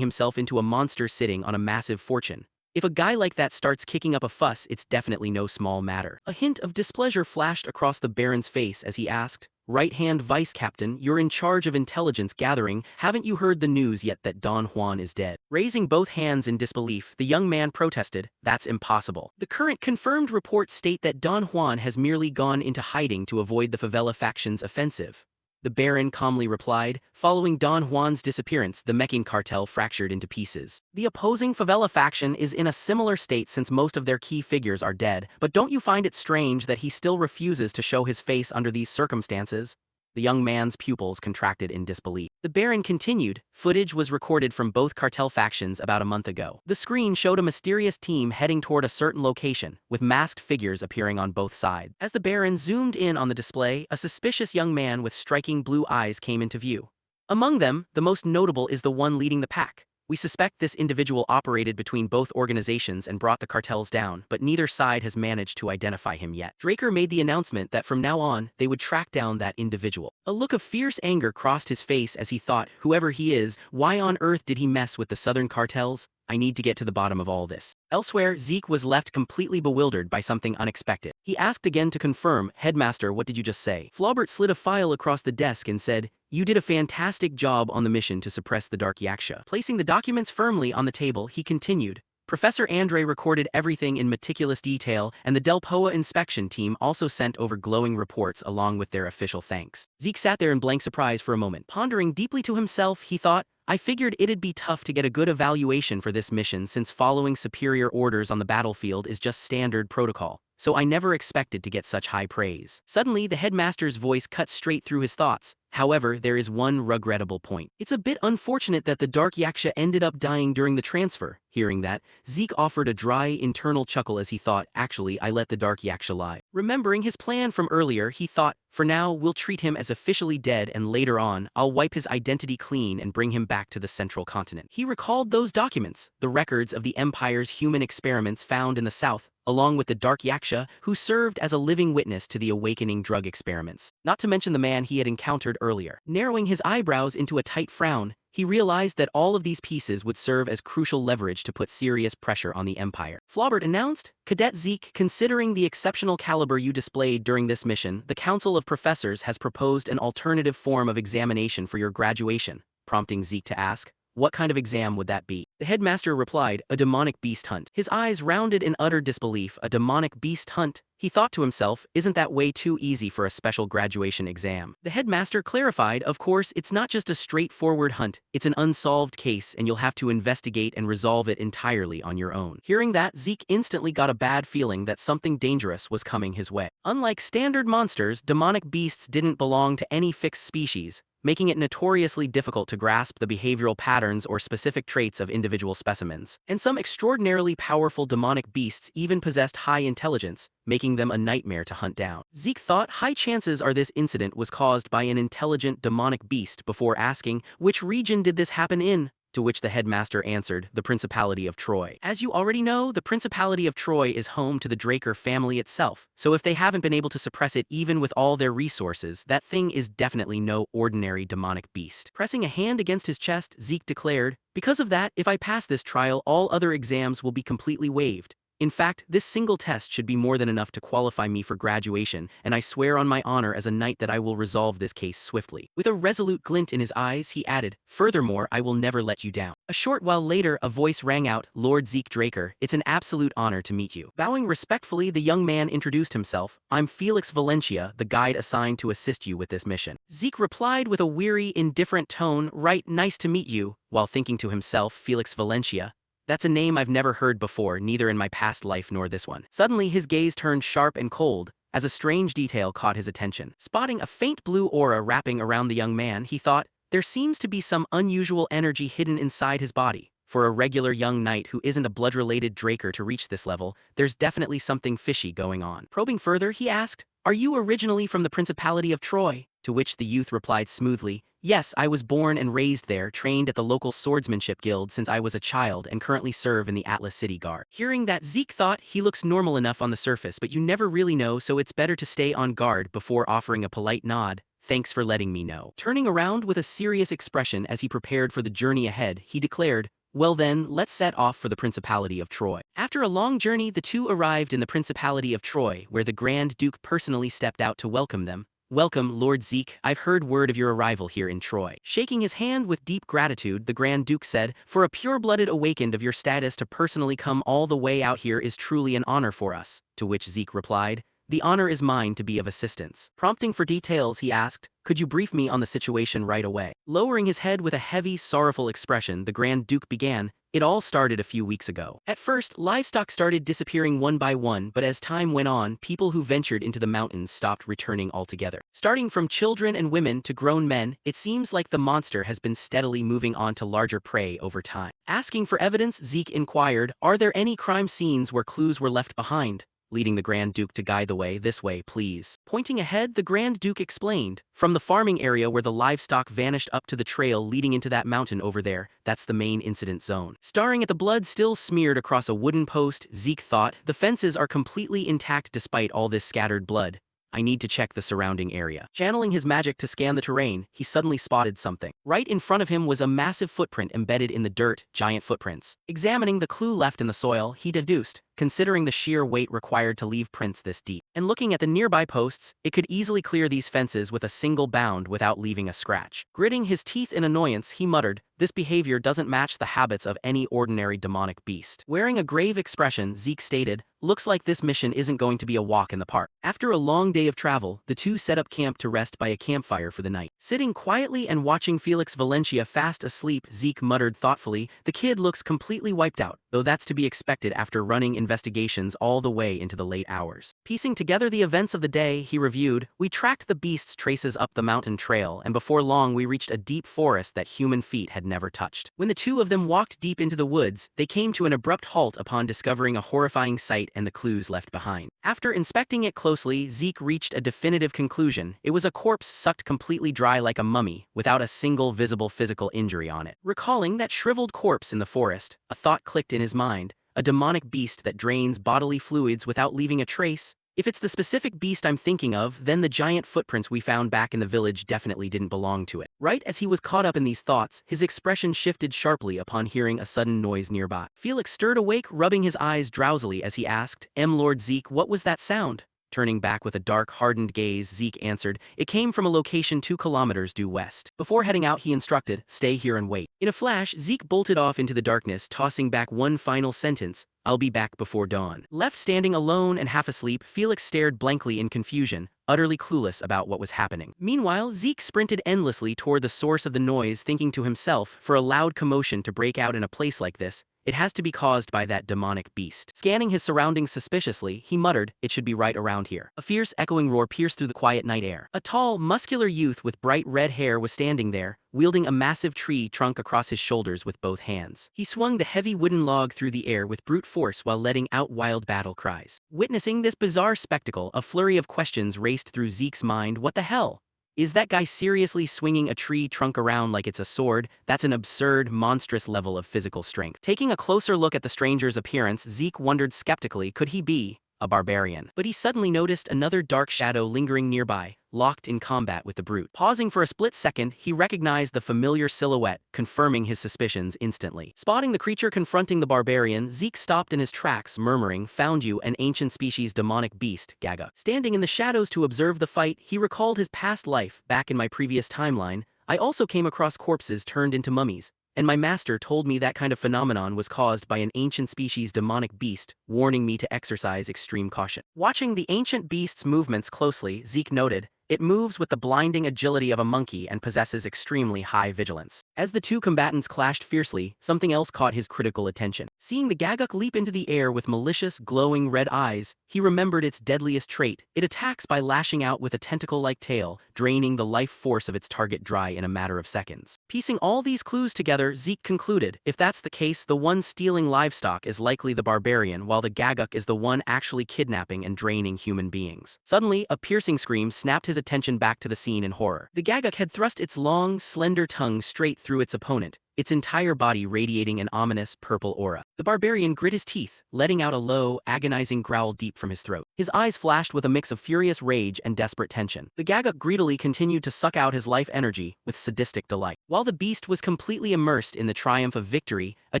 himself into a monster sitting on a massive fortune. If a guy like that starts kicking up a fuss, it's definitely no small matter. A hint of displeasure flashed across the Baron's face as he asked, right-hand vice captain, you're in charge of intelligence gathering, haven't you heard the news yet that Don Juan is dead? Raising both hands in disbelief, the young man protested, that's impossible. The current confirmed reports state that Don Juan has merely gone into hiding to avoid the favela faction's offensive. the Baron calmly replied. Following Don Juan's disappearance, the Mecking cartel fractured into pieces. The opposing favela faction is in a similar state since most of their key figures are dead, but don't you find it strange that he still refuses to show his face under these circumstances? The young man's pupils contracted in disbelief. The Baron continued, footage was recorded from both cartel factions about a month ago. The screen showed a mysterious team heading toward a certain location, with masked figures appearing on both sides. As the Baron zoomed in on the display, a suspicious young man with striking blue eyes came into view. Among them, the most notable is the one leading the pack. We suspect this individual operated between both organizations and brought the cartels down, but neither side has managed to identify him yet. Draker made the announcement that from now on, they would track down that individual. A look of fierce anger crossed his face as he thought, whoever he is, why on earth did he mess with the southern cartels? I need to get to the bottom of all this. Elsewhere, Zeke was left completely bewildered by something unexpected. He asked again to confirm, Headmaster, what did you just say? Flaubert slid a file across the desk and said, you did a fantastic job on the mission to suppress the Dark Yaksha. Placing the documents firmly on the table, he continued, Professor Andre recorded everything in meticulous detail, and the Delpoa inspection team also sent over glowing reports along with their official thanks. Zeke sat there in blank surprise for a moment. Pondering deeply to himself, he thought, I figured it'd be tough to get a good evaluation for this mission since following superior orders on the battlefield is just standard protocol, so I never expected to get such high praise. Suddenly, the headmaster's voice cut straight through his thoughts. However, there is one regrettable point. It's a bit unfortunate that the Dark Yaksha ended up dying during the transfer. Hearing that, Zeke offered a dry, internal chuckle as he thought, actually, I let the Dark Yaksha lie. Remembering his plan from earlier, he thought, for now, we'll treat him as officially dead and later on, I'll wipe his identity clean and bring him back to the central continent. He recalled those documents, the records of the Empire's human experiments found in the south, along with the Dark Yaksha, who served as a living witness to the awakening drug experiments. Not to mention the man he had encountered earlier. Narrowing his eyebrows into a tight frown, he realized that all of these pieces would serve as crucial leverage to put serious pressure on the Empire. Flaubert announced, Cadet Zeke, considering the exceptional caliber you displayed during this mission, the Council of Professors has proposed an alternative form of examination for your graduation, prompting Zeke to ask, what kind of exam would that be? The headmaster replied, a demonic beast hunt. His eyes rounded in utter disbelief. A demonic beast hunt? He thought to himself, isn't that way too easy for a special graduation exam? The headmaster clarified, of course, it's not just a straightforward hunt, it's an unsolved case and you'll have to investigate and resolve it entirely on your own. Hearing that, Zeke instantly got a bad feeling that something dangerous was coming his way. Unlike standard monsters, demonic beasts didn't belong to any fixed species, making it notoriously difficult to grasp the behavioral patterns or specific traits of individual specimens. And some extraordinarily powerful demonic beasts even possessed high intelligence, making them a nightmare to hunt down. Zeke thought high chances are this incident was caused by an intelligent demonic beast before asking, which region did this happen in? To which the headmaster answered, the Principality of Troy. As you already know, the Principality of Troy is home to the Draker family itself, so if they haven't been able to suppress it even with all their resources, that thing is definitely no ordinary demonic beast. Pressing a hand against his chest, Zeke declared, because of that, if I pass this trial, all other exams will be completely waived. In fact, this single test should be more than enough to qualify me for graduation, and I swear on my honor as a knight that I will resolve this case swiftly. With a resolute glint in his eyes, he added, furthermore, I will never let you down. A short while later, a voice rang out, Lord Zeke Draker, it's an absolute honor to meet you. Bowing respectfully, the young man introduced himself, I'm Felix Valencia, the guide assigned to assist you with this mission. Zeke replied with a weary, indifferent tone, right, nice to meet you, while thinking to himself, Felix Valencia, that's a name I've never heard before, neither in my past life nor this one. Suddenly, his gaze turned sharp and cold, as a strange detail caught his attention. Spotting a faint blue aura wrapping around the young man, he thought, there seems to be some unusual energy hidden inside his body. For a regular young knight who isn't a blood-related Draker to reach this level, there's definitely something fishy going on. Probing further, he asked, are you originally from the Principality of Troy? To which the youth replied smoothly, yes, I was born and raised there, trained at the local swordsmanship guild since I was a child and currently serve in the Atlas City Guard. Hearing that, Zeke thought, he looks normal enough on the surface, but you never really know, so it's better to stay on guard before offering a polite nod. Thanks for letting me know. Turning around with a serious expression as he prepared for the journey ahead, he declared, well then, let's set off for the Principality of Troy. After a long journey, the two arrived in the Principality of Troy, where the Grand Duke personally stepped out to welcome them. Welcome, Lord Zeke, I've heard word of your arrival here in Troy. Shaking his hand with deep gratitude, the Grand Duke said, for a pure-blooded awakened of your status to personally come all the way out here is truly an honor for us. To which Zeke replied, the honor is mine to be of assistance. Prompting for details, he asked, could you brief me on the situation right away? Lowering his head with a heavy, sorrowful expression, the Grand Duke began, it all started a few weeks ago. At first, livestock started disappearing one by one, but as time went on, people who ventured into the mountains stopped returning altogether. Starting from children and women to grown men, it seems like the monster has been steadily moving on to larger prey over time. Asking for evidence, Zeke inquired, are there any crime scenes where clues were left behind? Leading the Grand Duke to guide the way, this way, please. Pointing ahead, the Grand Duke explained, from the farming area where the livestock vanished up to the trail leading into that mountain over there, that's the main incident zone. Staring at the blood still smeared across a wooden post, Zeke thought, the fences are completely intact despite all this scattered blood. I need to check the surrounding area. Channeling his magic to scan the terrain, he suddenly spotted something. Right in front of him was a massive footprint embedded in the dirt, giant footprints. Examining the clue left in the soil, he deduced, considering the sheer weight required to leave prints this deep. And looking at the nearby posts, it could easily clear these fences with a single bound without leaving a scratch. Gritting his teeth in annoyance, he muttered, this behavior doesn't match the habits of any ordinary demonic beast. Wearing a grave expression, Zeke stated, looks like this mission isn't going to be a walk in the park. After a long day of travel, the two set up camp to rest by a campfire for the night. Sitting quietly and watching Felix Valencia fast asleep, Zeke muttered thoughtfully, the kid looks completely wiped out, though that's to be expected after running investigations all the way into the late hours. Piecing together the events of the day, he reviewed, we tracked the beast's traces up the mountain trail, and before long we reached a deep forest that human feet had never touched. When the two of them walked deep into the woods, they came to an abrupt halt upon discovering a horrifying sight and the clues left behind. After inspecting it closely, Zeke reached a definitive conclusion. It was a corpse sucked completely dry like a mummy, without a single visible physical injury on it. Recalling that shriveled corpse in the forest, a thought clicked in his mind, a demonic beast that drains bodily fluids without leaving a trace. If it's the specific beast I'm thinking of, then the giant footprints we found back in the village definitely didn't belong to it. Right as he was caught up in these thoughts, his expression shifted sharply upon hearing a sudden noise nearby. Felix stirred awake, rubbing his eyes drowsily as he asked, Lord Zeke, what was that sound? Turning back with a dark, hardened gaze, Zeke answered, it came from a location 2 kilometers due west. Before heading out, he instructed, stay here and wait. In a flash, Zeke bolted off into the darkness, tossing back one final sentence, I'll be back before dawn. Left standing alone and half asleep, Felix stared blankly in confusion, utterly clueless about what was happening. Meanwhile, Zeke sprinted endlessly toward the source of the noise, thinking to himself, for a loud commotion to break out in a place like this, it has to be caused by that demonic beast. Scanning his surroundings suspiciously, he muttered, it should be right around here. A fierce echoing roar pierced through the quiet night air. A tall, muscular youth with bright red hair was standing there, wielding a massive tree trunk across his shoulders with both hands. He swung the heavy wooden log through the air with brute force while letting out wild battle cries. Witnessing this bizarre spectacle, a flurry of questions raced through Zeke's mind. What the hell? Is that guy seriously swinging a tree trunk around like it's a sword? That's an absurd, monstrous level of physical strength. Taking a closer look at the stranger's appearance, Zeke wondered skeptically, could he be a barbarian? But he suddenly noticed another dark shadow lingering nearby, locked in combat with the brute. Pausing for a split second, he recognized the familiar silhouette, confirming his suspicions instantly. Spotting the creature confronting the barbarian, Zeke stopped in his tracks, murmuring, found you, an ancient species demonic beast, Gaga. Standing in the shadows to observe the fight, he recalled his past life. Back in my previous timeline, I also came across corpses turned into mummies, and my master told me that kind of phenomenon was caused by an ancient species demonic beast, warning me to exercise extreme caution. Watching the ancient beast's movements closely, Zeke noted, it moves with the blinding agility of a monkey and possesses extremely high vigilance. As the two combatants clashed fiercely, something else caught his critical attention. Seeing the Gaguk leap into the air with malicious, glowing red eyes, he remembered its deadliest trait. It attacks by lashing out with a tentacle-like tail, draining the life force of its target dry in a matter of seconds. Piecing all these clues together, Zeke concluded, if that's the case, the one stealing livestock is likely the barbarian, while the Gaguk is the one actually kidnapping and draining human beings. Suddenly, a piercing scream snapped his attention back to the scene in horror. The Gaguk had thrust its long, slender tongue straight through its opponent, its entire body radiating an ominous purple aura. The barbarian grit his teeth, letting out a low, agonizing growl deep from his throat. His eyes flashed with a mix of furious rage and desperate tension. The Gaguk greedily continued to suck out his life energy with sadistic delight. While the beast was completely immersed in the triumph of victory, a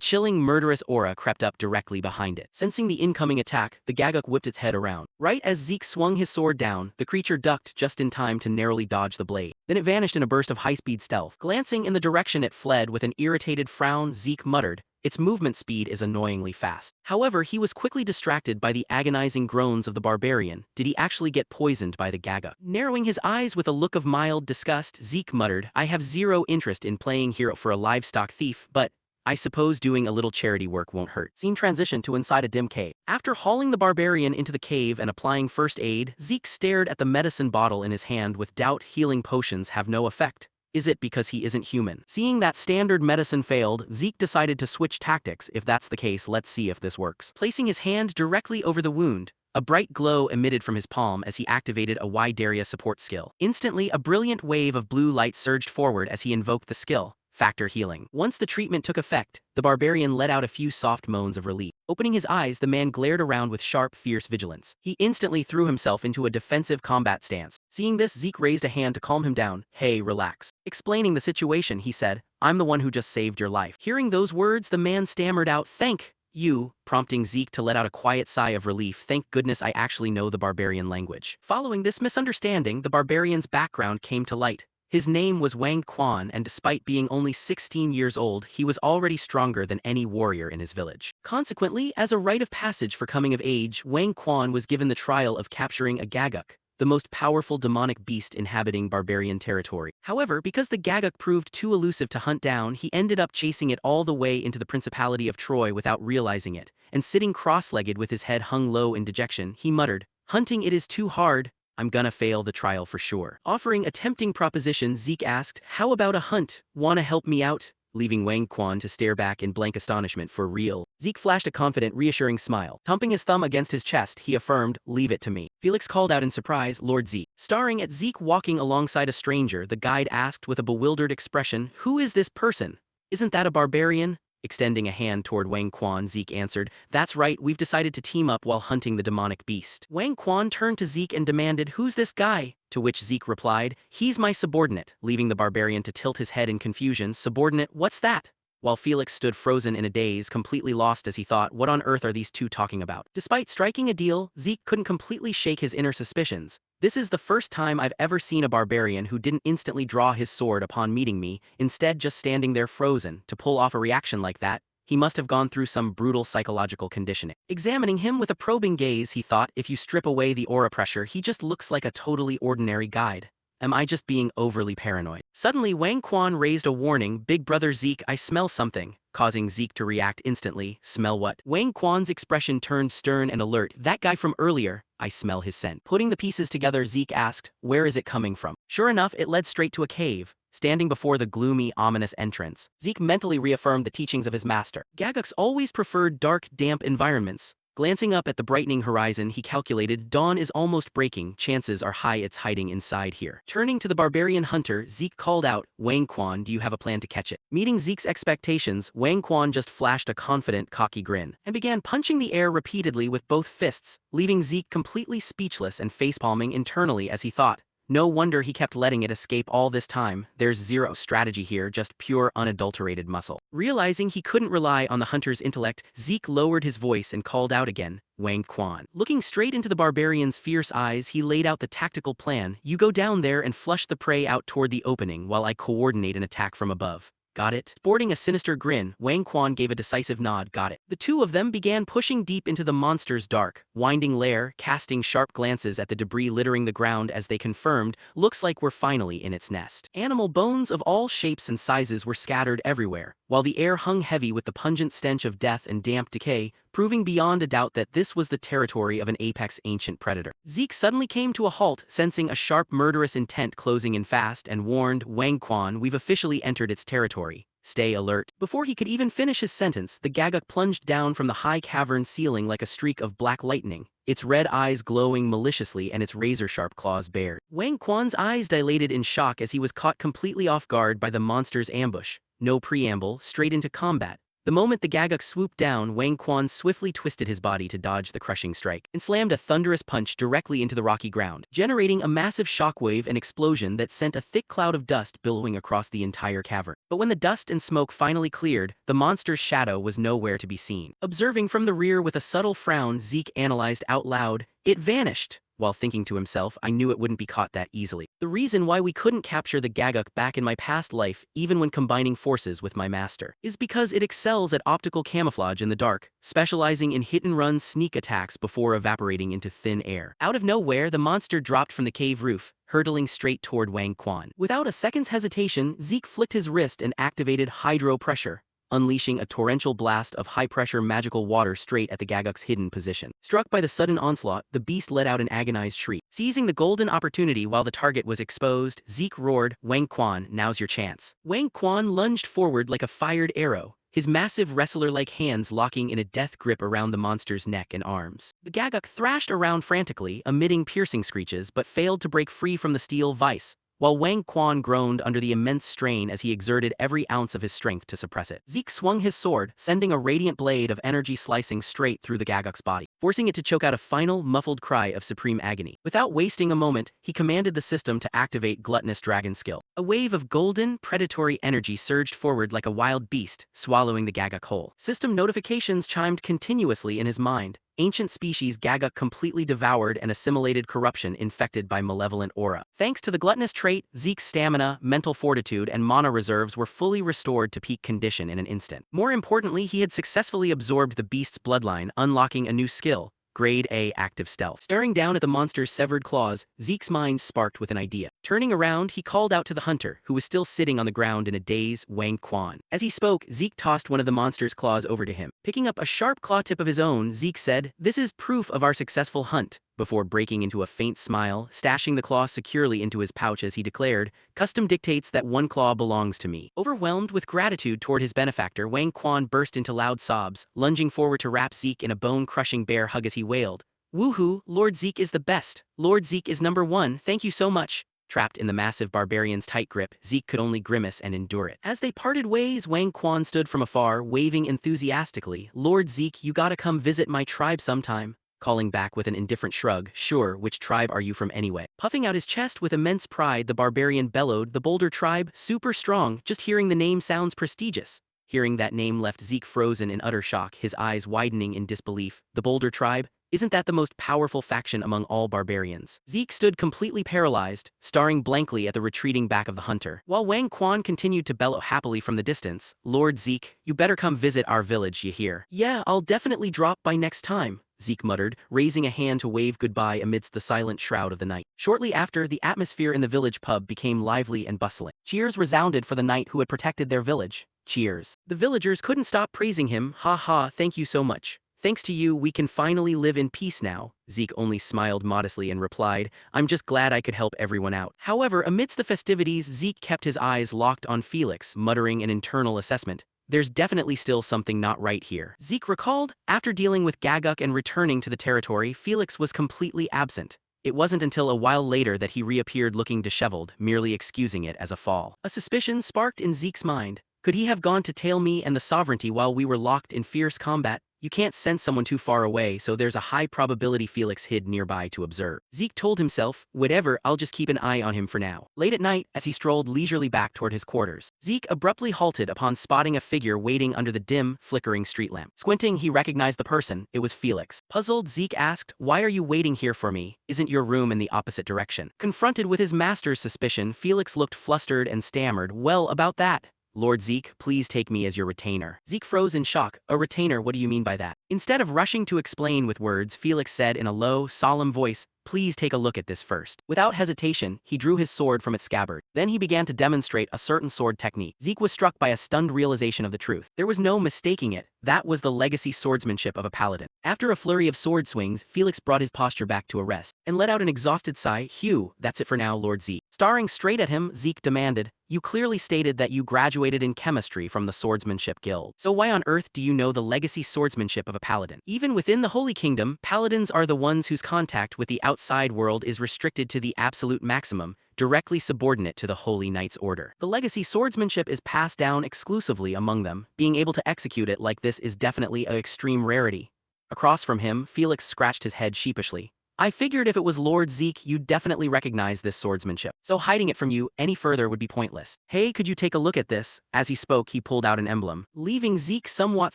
chilling, murderous aura crept up directly behind it. Sensing the incoming attack, the Gaguk whipped its head around. Right as Zeke swung his sword down, the creature ducked just in time to narrowly dodge the blade. Then it vanished in a burst of high-speed stealth. Glancing in the direction it fled with an irritated frown, Zeke muttered, "Its movement speed is annoyingly fast." However, he was quickly distracted by the agonizing groans of the barbarian. Did he actually get poisoned by the Gagak? Narrowing his eyes with a look of mild disgust, Zeke muttered, "I have zero interest in playing hero for a livestock thief, but I suppose doing a little charity work won't hurt." Scene transition to inside a dim cave. After hauling the barbarian into the cave and applying first aid, Zeke stared at the medicine bottle in his hand with doubt. Healing potions have no effect. Is it because he isn't human? Seeing that standard medicine failed, Zeke decided to switch tactics. If that's the case, let's see if this works. Placing his hand directly over the wound, a bright glow emitted from his palm as he activated a wide area support skill. Instantly, a brilliant wave of blue light surged forward as he invoked the skill, Factor Healing. Once the treatment took effect, the barbarian let out a few soft moans of relief. Opening his eyes, the man glared around with sharp, fierce vigilance. He instantly threw himself into a defensive combat stance. Seeing this, Zeke raised a hand to calm him down. "Hey, relax." Explaining the situation, he said, "I'm the one who just saved your life." Hearing those words, the man stammered out, "Thank you," prompting Zeke to let out a quiet sigh of relief. "Thank goodness I actually know the barbarian language." Following this misunderstanding, the barbarian's background came to light. His name was Wang Quan, and despite being only 16 years old, he was already stronger than any warrior in his village. Consequently, as a rite of passage for coming of age, Wang Quan was given the trial of capturing a Gagak, the most powerful demonic beast inhabiting barbarian territory. However, because the Gagak proved too elusive to hunt down, he ended up chasing it all the way into the Principality of Troy without realizing it, and sitting cross-legged with his head hung low in dejection, he muttered, "Hunting it is too hard. I'm gonna fail the trial for sure." Offering a tempting proposition, Zeke asked, "How about a hunt? Wanna help me out?" Leaving Wang Quan to stare back in blank astonishment. "For real?" Zeke flashed a confident, reassuring smile. Thumping his thumb against his chest, he affirmed, "Leave it to me." Felix called out in surprise, "Lord Zeke." Staring at Zeke walking alongside a stranger, the guide asked with a bewildered expression, "Who is this person? Isn't that a barbarian?" Extending a hand toward Wang Quan, Zeke answered, "That's right, we've decided to team up while hunting the demonic beast." Wang Quan turned to Zeke and demanded, "Who's this guy?" To which Zeke replied, "He's my subordinate," leaving the barbarian to tilt his head in confusion. "Subordinate, what's that?" While Felix stood frozen in a daze, completely lost as he thought, what on earth are these two talking about? Despite striking a deal, Zeke couldn't completely shake his inner suspicions. "This is the first time I've ever seen a barbarian who didn't instantly draw his sword upon meeting me, instead just standing there frozen. To pull off a reaction like that, he must have gone through some brutal psychological conditioning." Examining him with a probing gaze, he thought, if you strip away the aura pressure, he just looks like a totally ordinary guide. Am I just being overly paranoid? Suddenly, Wang Quan raised a warning, "Big brother Zeke, I smell something," causing Zeke to react instantly. "Smell what?" Wang Quan's expression turned stern and alert. "That guy from earlier, I smell his scent." Putting the pieces together, Zeke asked, "Where is it coming from?" Sure enough, it led straight to a cave. Standing before the gloomy, ominous entrance, Zeke mentally reaffirmed the teachings of his master. Gagaks always preferred dark, damp environments. Glancing up at the brightening horizon, he calculated, dawn is almost breaking, chances are high it's hiding inside here. Turning to the barbarian hunter, Zeke called out, "Wang Quan, do you have a plan to catch it?" Meeting Zeke's expectations, Wang Quan just flashed a confident, cocky grin, and began punching the air repeatedly with both fists, leaving Zeke completely speechless and facepalming internally as he thought, no wonder he kept letting it escape all this time. There's zero strategy here, just pure unadulterated muscle. Realizing he couldn't rely on the hunter's intellect, Zeke lowered his voice and called out again, "Wang Quan." Looking straight into the barbarian's fierce eyes, he laid out the tactical plan. "You go down there and flush the prey out toward the opening while I coordinate an attack from above. Got it?" Sporting a sinister grin, Wang Quan gave a decisive nod. "Got it." The two of them began pushing deep into the monster's dark, winding lair, casting sharp glances at the debris littering the ground as they confirmed, "Looks like we're finally in its nest." Animal bones of all shapes and sizes were scattered everywhere, while the air hung heavy with the pungent stench of death and damp decay, proving beyond a doubt that this was the territory of an apex ancient predator. Zeke suddenly came to a halt, sensing a sharp murderous intent closing in fast, and warned, "Wang Quan, we've officially entered its territory. Stay alert." Before he could even finish his sentence, the Gagak plunged down from the high cavern ceiling like a streak of black lightning, its red eyes glowing maliciously and its razor-sharp claws bared. Wang Quan's eyes dilated in shock as he was caught completely off guard by the monster's ambush. No preamble, straight into combat. The moment the Gagak swooped down, Wang Quan swiftly twisted his body to dodge the crushing strike, and slammed a thunderous punch directly into the rocky ground, generating a massive shockwave and explosion that sent a thick cloud of dust billowing across the entire cavern. But when the dust and smoke finally cleared, the monster's shadow was nowhere to be seen. Observing from the rear with a subtle frown, Zeke analyzed out loud, "It vanished." while thinking to himself, I knew it wouldn't be caught that easily. The reason why we couldn't capture the Gaguk back in my past life, even when combining forces with my master, is because it excels at optical camouflage in the dark, specializing in hit-and-run sneak attacks before evaporating into thin air. Out of nowhere, the monster dropped from the cave roof, hurtling straight toward Wang Quan. Without a second's hesitation, Zeke flicked his wrist and activated hydro pressure, unleashing a torrential blast of high-pressure magical water straight at the Gaguk's hidden position. Struck by the sudden onslaught, the beast let out an agonized shriek. Seizing the golden opportunity while the target was exposed, Zeke roared, Wang Quan, now's your chance. Wang Quan lunged forward like a fired arrow, his massive wrestler-like hands locking in a death grip around the monster's neck and arms. The Gaguk thrashed around frantically, emitting piercing screeches, but failed to break free from the steel vice, while Wang Quan groaned under the immense strain as he exerted every ounce of his strength to suppress it. Zeke swung his sword, sending a radiant blade of energy slicing straight through the Gaguk's body, forcing it to choke out a final, muffled cry of supreme agony. Without wasting a moment, he commanded the system to activate Gluttonous Dragon Skill. A wave of golden, predatory energy surged forward like a wild beast, swallowing the Gaguk whole. System notifications chimed continuously in his mind. Ancient species Gaguk completely devoured and assimilated corruption infected by malevolent aura. Thanks to the gluttonous trait, Zeke's stamina, mental fortitude, and mana reserves were fully restored to peak condition in an instant. More importantly, he had successfully absorbed the beast's bloodline, unlocking a new skill, Grade A Active Stealth. Staring down at the monster's severed claws, Zeke's mind sparked with an idea. Turning around, he called out to the hunter, who was still sitting on the ground in a daze, Wang Quan. As he spoke, Zeke tossed one of the monster's claws over to him. Picking up a sharp claw tip of his own, Zeke said, "This is proof of our successful hunt," before breaking into a faint smile, stashing the claw securely into his pouch as he declared, "Custom dictates that one claw belongs to me." Overwhelmed with gratitude toward his benefactor, Wang Quan burst into loud sobs, lunging forward to wrap Zeke in a bone-crushing bear hug as he wailed, "Woohoo, Lord Zeke is the best! Lord Zeke is #1, thank you so much!" Trapped in the massive barbarian's tight grip, Zeke could only grimace and endure it. As they parted ways, Wang Quan stood from afar, waving enthusiastically, "Lord Zeke, you gotta come visit my tribe sometime," calling back with an indifferent shrug, "Sure, which tribe are you from anyway?" Puffing out his chest with immense pride, the barbarian bellowed, "The Boulder tribe, super strong, just hearing the name sounds prestigious." Hearing that name left Zeke frozen in utter shock, his eyes widening in disbelief. The Boulder tribe? Isn't that the most powerful faction among all barbarians? Zeke stood completely paralyzed, staring blankly at the retreating back of the hunter, while Wang Quan continued to bellow happily from the distance, "Lord Zeke, you better come visit our village, you hear?" "Yeah, I'll definitely drop by next time," Zeke muttered, raising a hand to wave goodbye amidst the silent shroud of the night. Shortly after, the atmosphere in the village pub became lively and bustling. Cheers resounded for the knight who had protected their village. Cheers. The villagers couldn't stop praising him. "Ha ha, thank you so much. Thanks to you, we can finally live in peace now." Zeke only smiled modestly and replied, "I'm just glad I could help everyone out." However, amidst the festivities, Zeke kept his eyes locked on Felix, muttering an internal assessment. There's definitely still something not right here. Zeke recalled, after dealing with Gaguk and returning to the territory, Felix was completely absent. It wasn't until a while later that he reappeared looking disheveled, merely excusing it as a fall. A suspicion sparked in Zeke's mind. Could he have gone to tail me and the sovereignty while we were locked in fierce combat? You can't sense someone too far away, so there's a high probability Felix hid nearby to observe. Zeke told himself, whatever, I'll just keep an eye on him for now. Late at night, as he strolled leisurely back toward his quarters, Zeke abruptly halted upon spotting a figure waiting under the dim, flickering street lamp. Squinting, he recognized the person. It was Felix. Puzzled, Zeke asked, "Why are you waiting here for me? Isn't your room in the opposite direction?" Confronted with his master's suspicion, Felix looked flustered and stammered, "Well, about that. Lord Zeke, please take me as your retainer." Zeke froze in shock. "A retainer, what do you mean by that?" Instead of rushing to explain with words, Felix said in a low, solemn voice, "Please take a look at this first." Without hesitation, he drew his sword from its scabbard. Then he began to demonstrate a certain sword technique. Zeke was struck by a stunned realization of the truth. There was no mistaking it. That was the legacy swordsmanship of a paladin. After a flurry of sword swings, Felix brought his posture back to a rest, and let out an exhausted sigh. "Phew, that's it for now, Lord Zeke." Staring straight at him, Zeke demanded, "You clearly stated that you graduated in chemistry from the Swordsmanship Guild. So why on earth do you know the legacy swordsmanship of a paladin? Even within the Holy Kingdom, paladins are the ones whose contact with the outside world is restricted to the absolute maximum, directly subordinate to the Holy Knight's order. The legacy swordsmanship is passed down exclusively among them. Being able to execute it like this is definitely an extreme rarity." Across from him, Felix scratched his head sheepishly. "I figured if it was Lord Zeke, you'd definitely recognize this swordsmanship. So hiding it from you any further would be pointless. Hey, could you take a look at this?" As he spoke, he pulled out an emblem, leaving Zeke somewhat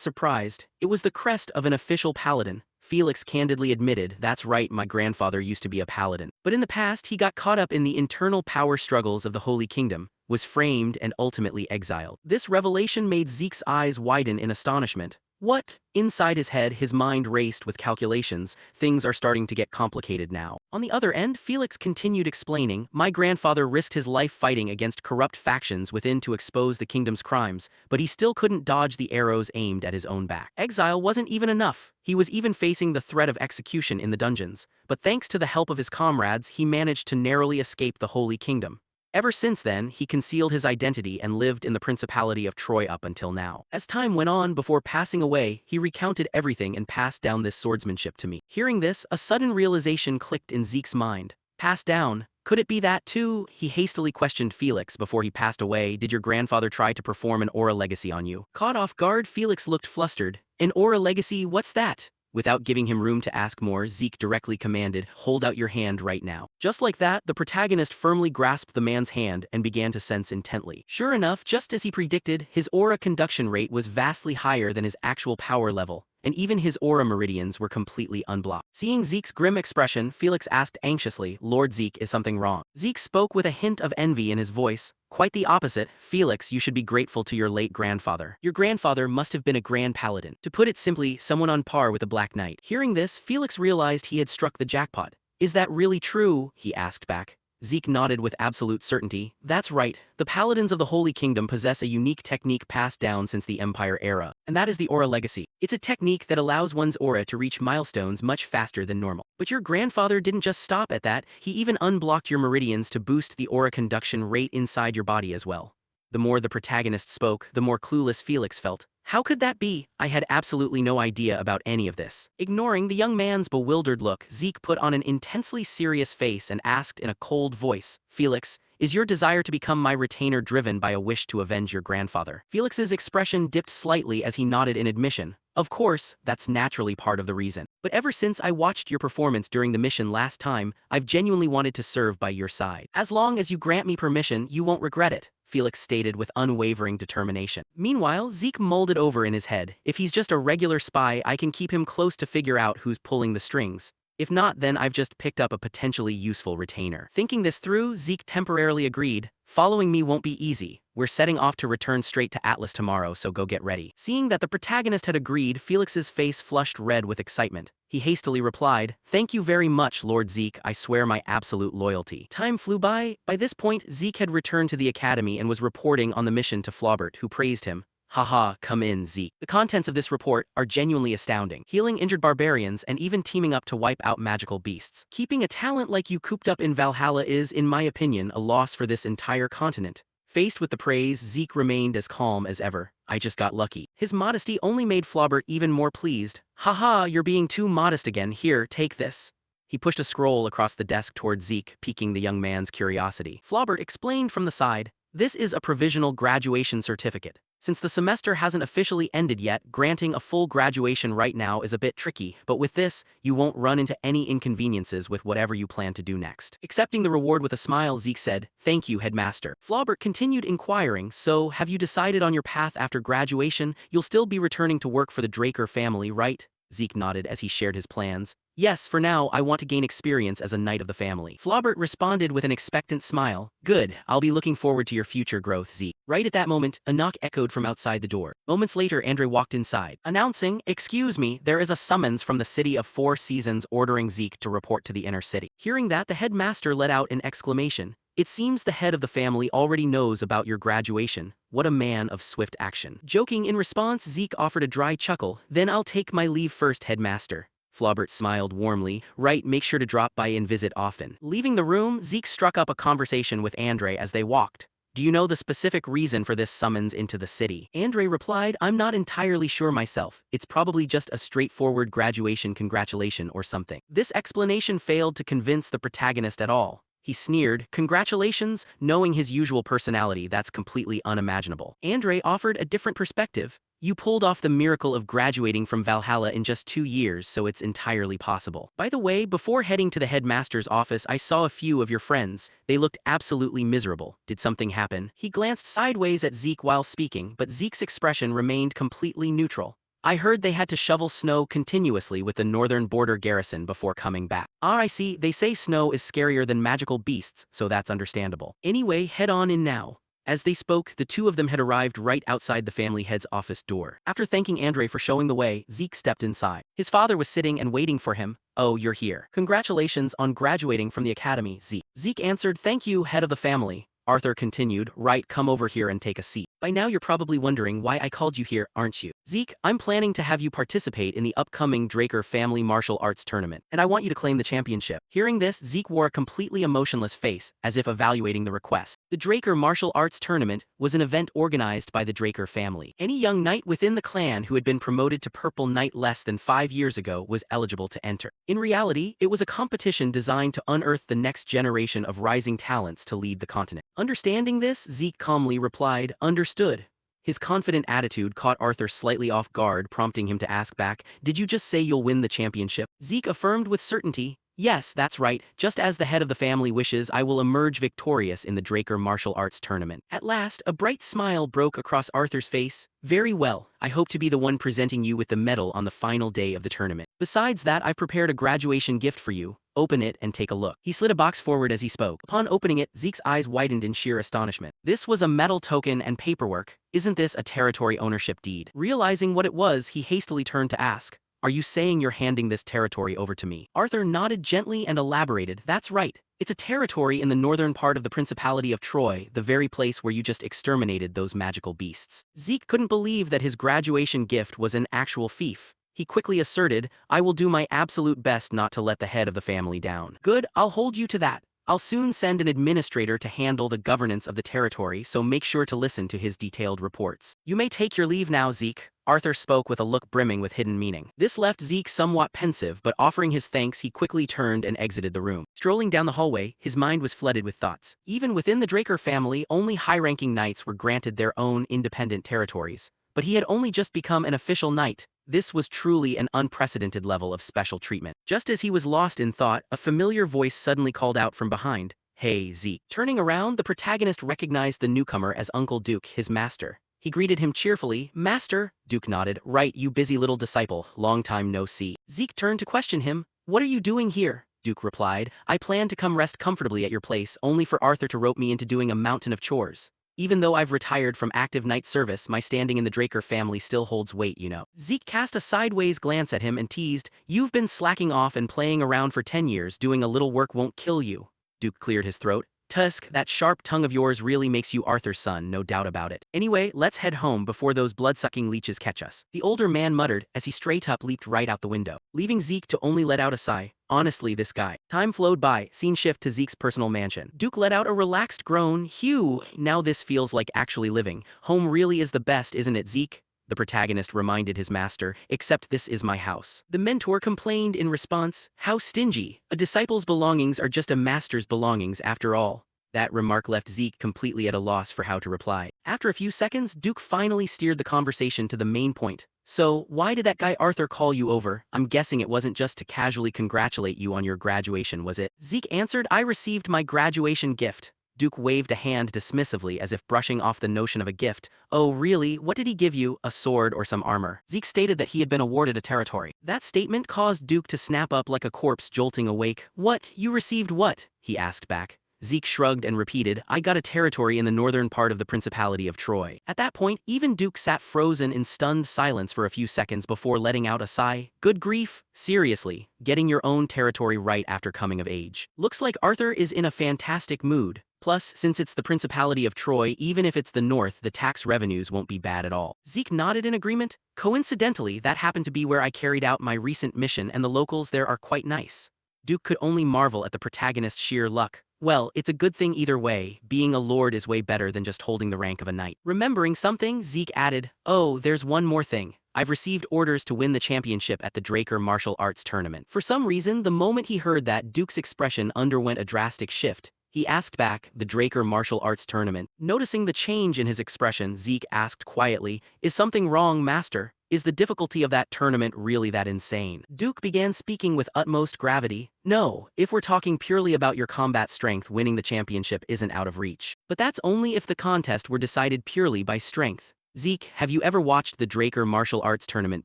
surprised. It was the crest of an official paladin. Felix candidly admitted, "That's right, my grandfather used to be a paladin. But in the past he got caught up in the internal power struggles of the Holy Kingdom, was framed and ultimately exiled." This revelation made Zeke's eyes widen in astonishment. What? Inside his head, his mind raced with calculations. Things are starting to get complicated now. On the other end, Felix continued explaining, "My grandfather risked his life fighting against corrupt factions within to expose the kingdom's crimes, but he still couldn't dodge the arrows aimed at his own back. Exile wasn't even enough. He was even facing the threat of execution in the dungeons. But thanks to the help of his comrades, he managed to narrowly escape the Holy Kingdom. Ever since then, he concealed his identity and lived in the Principality of Troy up until now. As time went on, before passing away, he recounted everything and passed down this swordsmanship to me." Hearing this, a sudden realization clicked in Zeke's mind. Passed down? Could it be that too? He hastily questioned Felix before he passed away. "Did your grandfather try to perform an aura legacy on you?" Caught off guard, Felix looked flustered. "An aura legacy? What's that?" Without giving him room to ask more, Zeke directly commanded, "Hold out your hand right now." Just like that, the protagonist firmly grasped the man's hand and began to sense intently. Sure enough, just as he predicted, his aura conduction rate was vastly higher than his actual power level, and even his aura meridians were completely unblocked. Seeing Zeke's grim expression, Felix asked anxiously, "Lord Zeke, is something wrong?" Zeke spoke with a hint of envy in his voice. "Quite the opposite. Felix, you should be grateful to your late grandfather. Your grandfather must have been a grand paladin. To put it simply, someone on par with the Black Knight." Hearing this, Felix realized he had struck the jackpot. "Is that really true?" he asked back. Zeke nodded with absolute certainty. "That's right. The paladins of the Holy Kingdom possess a unique technique passed down since the Empire era, and that is the aura legacy. It's a technique that allows one's aura to reach milestones much faster than normal. But your grandfather didn't just stop at that, he even unblocked your meridians to boost the aura conduction rate inside your body as well." The more the protagonist spoke, the more clueless Felix felt. "How could that be? I had absolutely no idea about any of this." Ignoring the young man's bewildered look, Zeke put on an intensely serious face and asked in a cold voice, "Felix, is your desire to become my retainer driven by a wish to avenge your grandfather?" Felix's expression dipped slightly as he nodded in admission. "Of course, that's naturally part of the reason. But ever since I watched your performance during the mission last time, I've genuinely wanted to serve by your side. As long as you grant me permission, you won't regret it," Felix stated with unwavering determination. Meanwhile, Zeke mulled it over in his head. "If he's just a regular spy, I can keep him close to figure out who's pulling the strings. If not, then I've just picked up a potentially useful retainer." Thinking this through, Zeke temporarily agreed. "Following me won't be easy. We're setting off to return straight to Atlas tomorrow, so go get ready." Seeing that the protagonist had agreed, Felix's face flushed red with excitement. He hastily replied, "Thank you very much, Lord Zeke, I swear my absolute loyalty." Time flew by. By this point, Zeke had returned to the academy and was reporting on the mission to Flaubert, who praised him. "Haha, come in, Zeke." The contents of this report are genuinely astounding. Healing injured barbarians and even teaming up to wipe out magical beasts. Keeping a talent like you cooped up in Valhalla is, in my opinion, a loss for this entire continent. Faced with the praise, Zeke remained as calm as ever. "I just got lucky." His modesty only made Flaubert even more pleased. "Haha, you're being too modest again. Here, take this." He pushed a scroll across the desk toward Zeke, piquing the young man's curiosity. Flaubert explained from the side, "This is a provisional graduation certificate. Since the semester hasn't officially ended yet, granting a full graduation right now is a bit tricky, but with this, you won't run into any inconveniences with whatever you plan to do next." Accepting the reward with a smile, Zeke said, "Thank you, headmaster." Flaubert continued inquiring, "So, have you decided on your path after graduation? You'll still be returning to work for the Draker family, right?" Zeke nodded as he shared his plans. "Yes, for now, I want to gain experience as a knight of the family." Flaubert responded with an expectant smile. "Good, I'll be looking forward to your future growth, Zeke." Right at that moment, a knock echoed from outside the door. Moments later, Andre walked inside, announcing, "Excuse me, there is a summons from the City of Four Seasons ordering Zeke to report to the inner city." Hearing that, the headmaster let out an exclamation. "It seems the head of the family already knows about your graduation. What a man of swift action." Joking in response, Zeke offered a dry chuckle. "Then I'll take my leave first, headmaster." Flaubert smiled warmly. "Right, make sure to drop by and visit often." Leaving the room, Zeke struck up a conversation with Andre as they walked. "Do you know the specific reason for this summons into the city?" Andre replied, "I'm not entirely sure myself. It's probably just a straightforward graduation congratulation or something." This explanation failed to convince the protagonist at all. He sneered, "Congratulations?" Knowing his usual personality, that's completely unimaginable. Andre offered a different perspective. "You pulled off the miracle of graduating from Valhalla in just 2 years, so it's entirely possible. By the way, before heading to the headmaster's office, I saw a few of your friends. They looked absolutely miserable. Did something happen?" He glanced sideways at Zeke while speaking, but Zeke's expression remained completely neutral. I heard they had to shovel snow continuously with the northern border garrison before coming back. Ah, I see, they say snow is scarier than magical beasts, so that's understandable. Anyway, head on in now. As they spoke, the two of them had arrived right outside the family head's office door. After thanking Andre for showing the way, Zeke stepped inside. His father was sitting and waiting for him. Oh, you're here. Congratulations on graduating from the academy, Zeke. Zeke answered, thank you, head of the family. Arthur continued, right, come over here and take a seat. By now you're probably wondering why I called you here, aren't you? Zeke, I'm planning to have you participate in the upcoming Draker Family Martial Arts Tournament, and I want you to claim the championship. Hearing this, Zeke wore a completely emotionless face, as if evaluating the request. The Draker Martial Arts Tournament was an event organized by the Draker family. Any young knight within the clan who had been promoted to Purple Knight less than 5 years ago was eligible to enter. In reality, it was a competition designed to unearth the next generation of rising talents to lead the continent. Understanding this, Zeke calmly replied, understood. His confident attitude caught Arthur slightly off guard, prompting him to ask back, did you just say you'll win the championship? Zeke affirmed with certainty, yes, that's right, just as the head of the family wishes, I will emerge victorious in the Draker Martial Arts Tournament. At last, a bright smile broke across Arthur's face. Very well, I hope to be the one presenting you with the medal on the final day of the tournament. Besides that, I've prepared a graduation gift for you. Open it and take a look. He slid a box forward as he spoke. Upon opening it, Zeke's eyes widened in sheer astonishment. This was a metal token and paperwork. Isn't this a territory ownership deed? Realizing what it was, he hastily turned to ask, are you saying you're handing this territory over to me? Arthur nodded gently and elaborated, that's right. It's a territory in the northern part of the Principality of Troy, the very place where you just exterminated those magical beasts. Zeke couldn't believe that his graduation gift was an actual fief. He quickly asserted, I will do my absolute best not to let the head of the family down. Good, I'll hold you to that. I'll soon send an administrator to handle the governance of the territory, so make sure to listen to his detailed reports. You may take your leave now, Zeke. Arthur spoke with a look brimming with hidden meaning. This left Zeke somewhat pensive, but offering his thanks, he quickly turned and exited the room. Strolling down the hallway, his mind was flooded with thoughts. Even within the Draker family, only high-ranking knights were granted their own independent territories. But he had only just become an official knight. This was truly an unprecedented level of special treatment. Just as he was lost in thought, a familiar voice suddenly called out from behind, Hey, Zeke. Turning around, the protagonist recognized the newcomer as Uncle Duke, his master. He greeted him cheerfully, Master. Duke nodded, right, you busy little disciple, long time no see. Zeke turned to question him, What are you doing here? Duke replied, I plan to come rest comfortably at your place, only for Arthur to rope me into doing a mountain of chores. Even though I've retired from active knight service, my standing in the Draker family still holds weight, you know. Zeke cast a sideways glance at him and teased, You've been slacking off and playing around for 10 years, doing a little work won't kill you. Duke cleared his throat. Tusk, that sharp tongue of yours really makes you Arthur's son, no doubt about it. Anyway, let's head home before those blood-sucking leeches catch us. The older man muttered as he straight up leaped right out the window, leaving Zeke to only let out a sigh. Honestly, this guy. Time flowed by, scene shift to Zeke's personal mansion. Duke let out a relaxed groan. Phew, now this feels like actually living. Home really is the best, isn't it, Zeke? The protagonist reminded his master, except this is my house. The mentor complained in response, how stingy. A disciple's belongings are just a master's belongings after all. That remark left Zeke completely at a loss for how to reply. After a few seconds, Duke finally steered the conversation to the main point. So, why did that guy Arthur call you over? I'm guessing it wasn't just to casually congratulate you on your graduation, was it? Zeke answered, I received my graduation gift. Duke waved a hand dismissively as if brushing off the notion of a gift. Oh really, what did he give you, a sword or some armor? Zeke stated that he had been awarded a territory. That statement caused Duke to snap up like a corpse jolting awake. What, you received what? He asked back. Zeke shrugged and repeated, I got a territory in the northern part of the Principality of Troy. At that point, even Duke sat frozen in stunned silence for a few seconds before letting out a sigh. Good grief, seriously, getting your own territory right after coming of age. Looks like Arthur is in a fantastic mood. Plus, since it's the Principality of Troy, even if it's the north, the tax revenues won't be bad at all. Zeke nodded in agreement. Coincidentally, that happened to be where I carried out my recent mission, and the locals there are quite nice. Duke could only marvel at the protagonist's sheer luck. Well, it's a good thing either way. Being a lord is way better than just holding the rank of a knight. Remembering something, Zeke added, Oh, there's one more thing. I've received orders to win the championship at the Draker Martial Arts Tournament. For some reason, the moment he heard that, Duke's expression underwent a drastic shift. He asked back, the Draker Martial Arts Tournament. Noticing the change in his expression, Zeke asked quietly, Is something wrong, Master? Is the difficulty of that tournament really that insane? Duke began speaking with utmost gravity. No, if we're talking purely about your combat strength, winning the championship isn't out of reach. But that's only if the contest were decided purely by strength. Zeke, have you ever watched the Draker martial arts tournament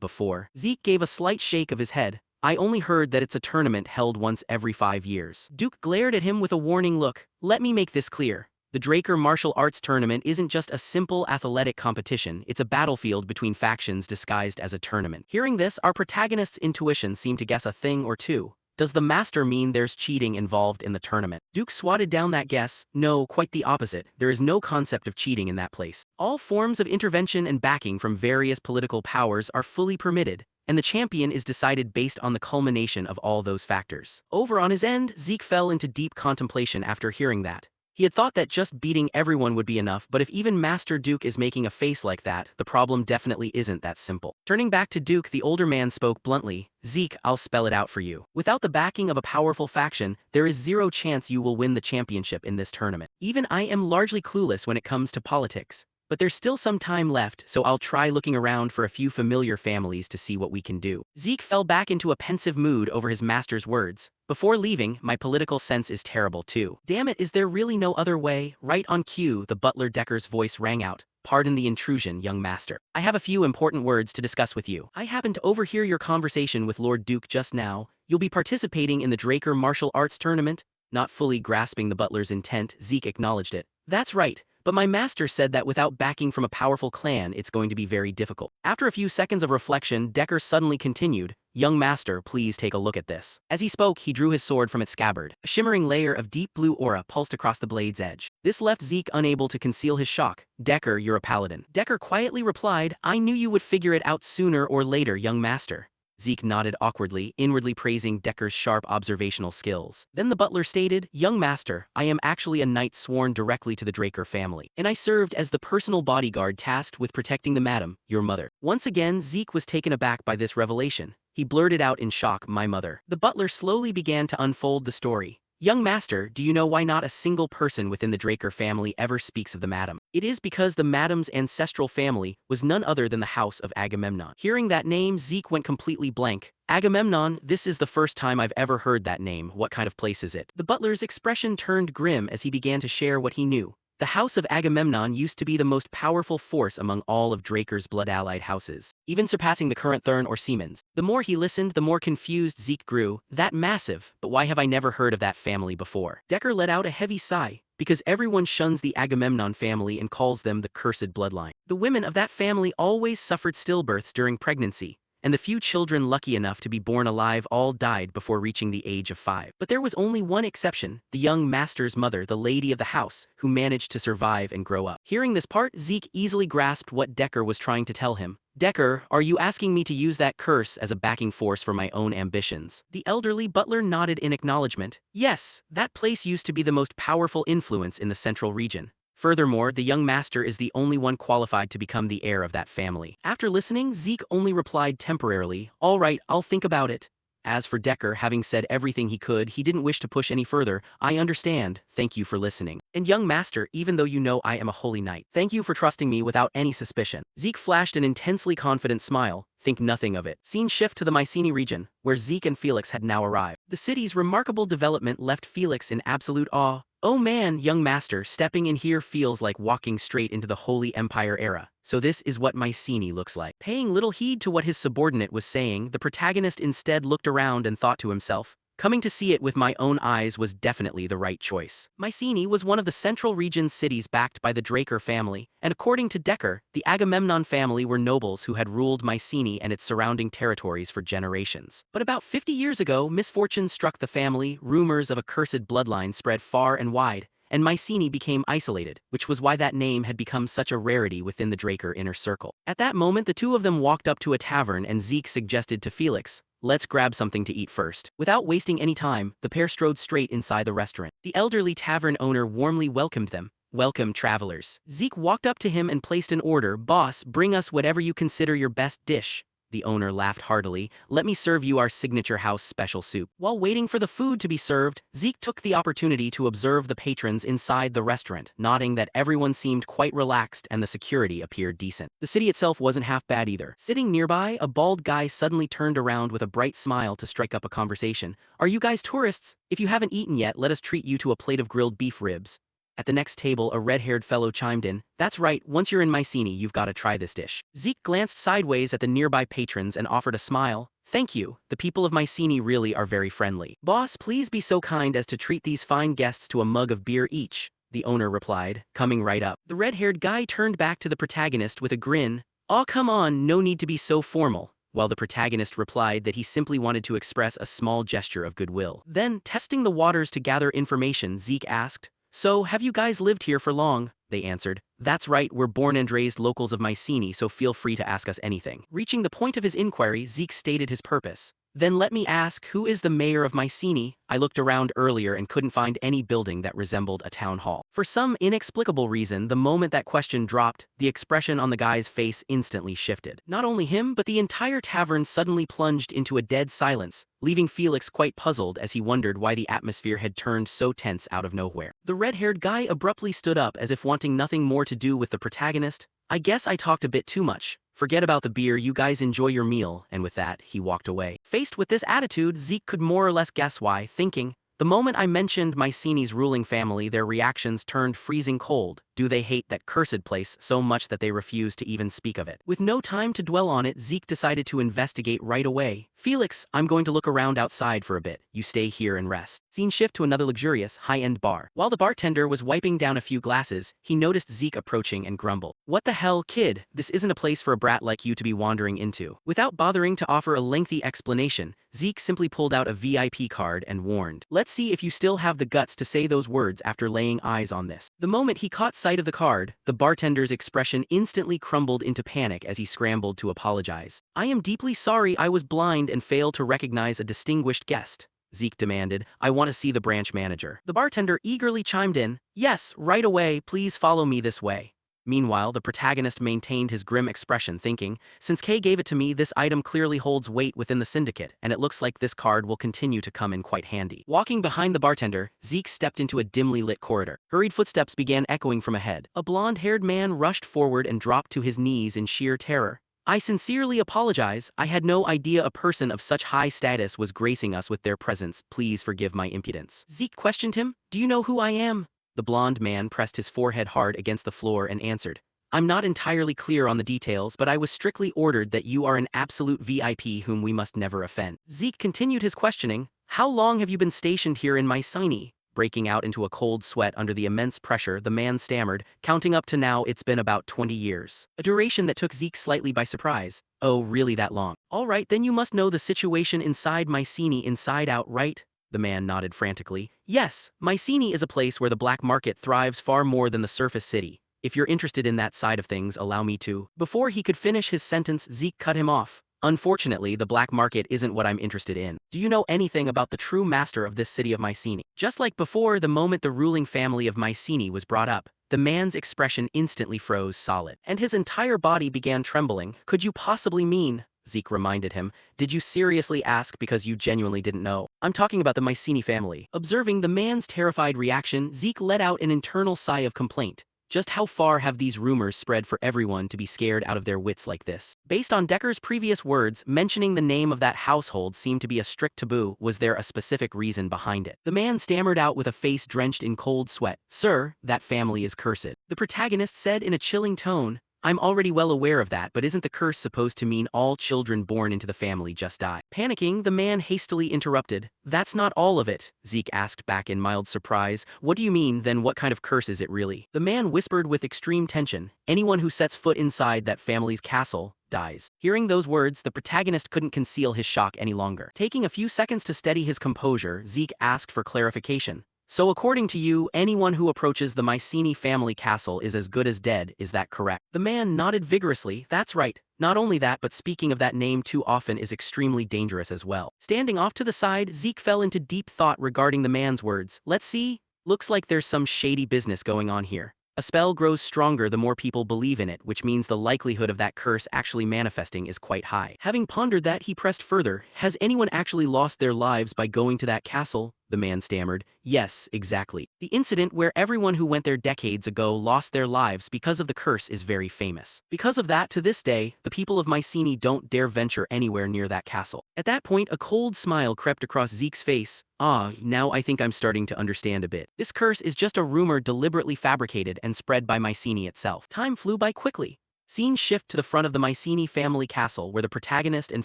before? Zeke gave a slight shake of his head. I only heard that it's a tournament held once every 5 years. Duke glared at him with a warning look. Let me make this clear. The Draker martial arts tournament isn't just a simple athletic competition, it's a battlefield between factions disguised as a tournament. Hearing this, our protagonist's intuition seemed to guess a thing or two. Does the master mean there's cheating involved in the tournament? Duke swatted down that guess. No, quite the opposite. There is no concept of cheating in that place. All forms of intervention and backing from various political powers are fully permitted, and the champion is decided based on the culmination of all those factors. Over on his end, Zeke fell into deep contemplation after hearing that. He had thought that just beating everyone would be enough, but if even Master Duke is making a face like that, the problem definitely isn't that simple. Turning back to Duke, the older man spoke bluntly. Zeke, I'll spell it out for you. Without the backing of a powerful faction, there is zero chance you will win the championship in this tournament. Even I am largely clueless when it comes to politics. But there's still some time left, so I'll try looking around for a few familiar families to see what we can do. Zeke fell back into a pensive mood over his master's words. Before leaving, my political sense is terrible too. Damn it, is there really no other way? Right on cue, the butler Decker's voice rang out. Pardon the intrusion, young master. I have a few important words to discuss with you. I happened to overhear your conversation with Lord Duke just now. You'll be participating in the Draker martial arts tournament? Not fully grasping the butler's intent, Zeke acknowledged it. That's right. But my master said that without backing from a powerful clan, it's going to be very difficult. After a few seconds of reflection, Decker suddenly continued, Young master, please take a look at this. As he spoke, he drew his sword from its scabbard. A shimmering layer of deep blue aura pulsed across the blade's edge. This left Zeke unable to conceal his shock. Decker, you're a paladin. Decker quietly replied, I knew you would figure it out sooner or later, young master. Zeke nodded awkwardly, inwardly praising Decker's sharp observational skills. Then the butler stated, Young master, I am actually a knight sworn directly to the Draker family, and I served as the personal bodyguard tasked with protecting the madam, your mother. Once again, Zeke was taken aback by this revelation. He blurted out in shock, my mother. The butler slowly began to unfold the story. Young master, do you know why not a single person within the Draker family ever speaks of the madam? It is because the madam's ancestral family was none other than the house of Agamemnon. Hearing that name, Zeke went completely blank. Agamemnon, this is the first time I've ever heard that name. What kind of place is it? The butler's expression turned grim as he began to share what he knew. The house of Agamemnon used to be the most powerful force among all of Draker's blood-allied houses, even surpassing the current Thurn or Siemens. The more he listened, the more confused Zeke grew. That massive, but why have I never heard of that family before? Decker let out a heavy sigh, because everyone shuns the Agamemnon family and calls them the cursed bloodline. The women of that family always suffered stillbirths during pregnancy, and the few children lucky enough to be born alive all died before reaching the age of 5. But there was only one exception, the young master's mother, the lady of the house, who managed to survive and grow up. Hearing this part, Zeke easily grasped what Decker was trying to tell him. Decker, are you asking me to use that curse as a backing force for my own ambitions? The elderly butler nodded in acknowledgement. Yes, that place used to be the most powerful influence in the central region. Furthermore, the young master is the only one qualified to become the heir of that family. After listening, Zeke only replied temporarily, all right, I'll think about it. As for Decker, having said everything he could, he didn't wish to push any further. I understand, thank you for listening. And young master, even though you know I am a holy knight, thank you for trusting me without any suspicion. Zeke flashed an intensely confident smile. Think nothing of it. Scene shift to the Mycenae region, where Zeke and Felix had now arrived. The city's remarkable development left Felix in absolute awe. Oh man, young master, stepping in here feels like walking straight into the Holy Empire era. So this is what Mycenae looks like. Paying little heed to what his subordinate was saying, the protagonist instead looked around and thought to himself, coming to see it with my own eyes was definitely the right choice. Mycenae was one of the central region's cities backed by the Draker family, and according to Decker, the Agamemnon family were nobles who had ruled Mycenae and its surrounding territories for generations. But about 50 years ago, misfortune struck the family, rumors of a cursed bloodline spread far and wide, and Mycenae became isolated, which was why that name had become such a rarity within the Draker inner circle. At that moment, the two of them walked up to a tavern and Zeke suggested to Felix, let's grab something to eat first. Without wasting any time, the pair strode straight inside the restaurant. The elderly tavern owner warmly welcomed them. Welcome, travelers. Zeke walked up to him and placed an order. Boss, bring us whatever you consider your best dish. The owner laughed heartily. Let me serve you our signature house special soup. While waiting for the food to be served, Zeke took the opportunity to observe the patrons inside the restaurant, noting that everyone seemed quite relaxed and the security appeared decent. The city itself wasn't half bad either. Sitting nearby, a bald guy suddenly turned around with a bright smile to strike up a conversation. Are you guys tourists? If you haven't eaten yet, let us treat you to a plate of grilled beef ribs. At the next table, a red-haired fellow chimed in, "That's right, once you're in Mycenae, you've got to try this dish." Zeke glanced sideways at the nearby patrons and offered a smile. "Thank you, the people of Mycenae really are very friendly. Boss, please be so kind as to treat these fine guests to a mug of beer each," the owner replied, coming right up. The red-haired guy turned back to the protagonist with a grin. "Aw, come on, no need to be so formal," while the protagonist replied that he simply wanted to express a small gesture of goodwill. Then, testing the waters to gather information, Zeke asked, "So, have you guys lived here for long?" They answered, "That's right, we're born and raised locals of Mycenae, so feel free to ask us anything." Reaching the point of his inquiry, Zeke stated his purpose. "Then let me ask, who is the mayor of Mycenae? I looked around earlier and couldn't find any building that resembled a town hall." For some inexplicable reason, the moment that question dropped, the expression on the guy's face instantly shifted. Not only him, but the entire tavern suddenly plunged into a dead silence, leaving Felix quite puzzled as he wondered why the atmosphere had turned so tense out of nowhere. The red-haired guy abruptly stood up as if wanting nothing more to do with the protagonist. "I guess I talked a bit too much. Forget about the beer, you guys enjoy your meal," and with that, he walked away. Faced with this attitude, Zeke could more or less guess why, thinking, "The moment I mentioned Mycenae's ruling family, their reactions turned freezing cold. Do they hate that cursed place so much that they refuse to even speak of it?" With no time to dwell on it, Zeke decided to investigate right away. "Felix, I'm going to look around outside for a bit. You stay here and rest." Scene shift to another luxurious, high-end bar. While the bartender was wiping down a few glasses, he noticed Zeke approaching and grumbled, "What the hell, kid? This isn't a place for a brat like you to be wandering into." Without bothering to offer a lengthy explanation, Zeke simply pulled out a VIP card and warned, "Let's see if you still have the guts to say those words after laying eyes on this." The moment he caught sight of the card, the bartender's expression instantly crumbled into panic as he scrambled to apologize. "I am deeply sorry, I was blind and failed to recognize a distinguished guest," Zeke demanded. "I want to see the branch manager." The bartender eagerly chimed in, "Yes, right away, please follow me this way." Meanwhile, the protagonist maintained his grim expression, thinking, "Since Kay gave it to me, this item clearly holds weight within the syndicate, and it looks like this card will continue to come in quite handy." Walking behind the bartender, Zeke stepped into a dimly lit corridor. Hurried footsteps began echoing from ahead. A blonde-haired man rushed forward and dropped to his knees in sheer terror. "I sincerely apologize. I had no idea a person of such high status was gracing us with their presence. Please forgive my impudence." Zeke questioned him, "Do you know who I am?" The blonde man pressed his forehead hard against the floor and answered, "I'm not entirely clear on the details, but I was strictly ordered that you are an absolute VIP whom we must never offend." Zeke continued his questioning, "How long have you been stationed here in Mycenae?" Breaking out into a cold sweat under the immense pressure, the man stammered, "Counting up to now, it's been about 20 years. A duration that took Zeke slightly by surprise. "Oh, really that long? All right, then you must know the situation inside Mycenae inside out, right?" The man nodded frantically. "Yes, Mycenae is a place where the black market thrives far more than the surface city. If you're interested in that side of things, allow me to." Before he could finish his sentence, Zeke cut him off. "Unfortunately, the black market isn't what I'm interested in. Do you know anything about the true master of this city of Mycenae?" Just like before, the moment the ruling family of Mycenae was brought up, the man's expression instantly froze solid, and his entire body began trembling. "Could you possibly mean," Zeke reminded him, "did you seriously ask because you genuinely didn't know? I'm talking about the Mycenae family." Observing the man's terrified reaction, Zeke let out an internal sigh of complaint. Just how far have these rumors spread for everyone to be scared out of their wits like this? Based on Decker's previous words, mentioning the name of that household seemed to be a strict taboo. Was there a specific reason behind it? The man stammered out with a face drenched in cold sweat, "Sir, that family is cursed." The protagonist said in a chilling tone, "I'm already well aware of that, but isn't the curse supposed to mean all children born into the family just die?" Panicking, the man hastily interrupted, "That's not all of it," Zeke asked back in mild surprise. "What do you mean, then what kind of curse is it really?" The man whispered with extreme tension, "Anyone who sets foot inside that family's castle dies." Hearing those words, the protagonist couldn't conceal his shock any longer. Taking a few seconds to steady his composure, Zeke asked for clarification. "So according to you, anyone who approaches the Mycenae family castle is as good as dead, is that correct?" The man nodded vigorously. "That's right. Not only that, but speaking of that name too often is extremely dangerous as well." Standing off to the side, Zeke fell into deep thought regarding the man's words. "Let's see. Looks like there's some shady business going on here. A spell grows stronger the more people believe in it, which means the likelihood of that curse actually manifesting is quite high." Having pondered that, he pressed further, "Has anyone actually lost their lives by going to that castle?" the man stammered. Yes, exactly. The incident where everyone who went there decades ago lost their lives because of the curse is very famous. Because of that, to this day, the people of Mycenae don't dare venture anywhere near that castle. At that point, a cold smile crept across Zeke's face. Ah, now I think I'm starting to understand a bit. This curse is just a rumor deliberately fabricated and spread by Mycenae itself. Time flew by quickly. Scene shift to the front of the Mycenae family castle where the protagonist and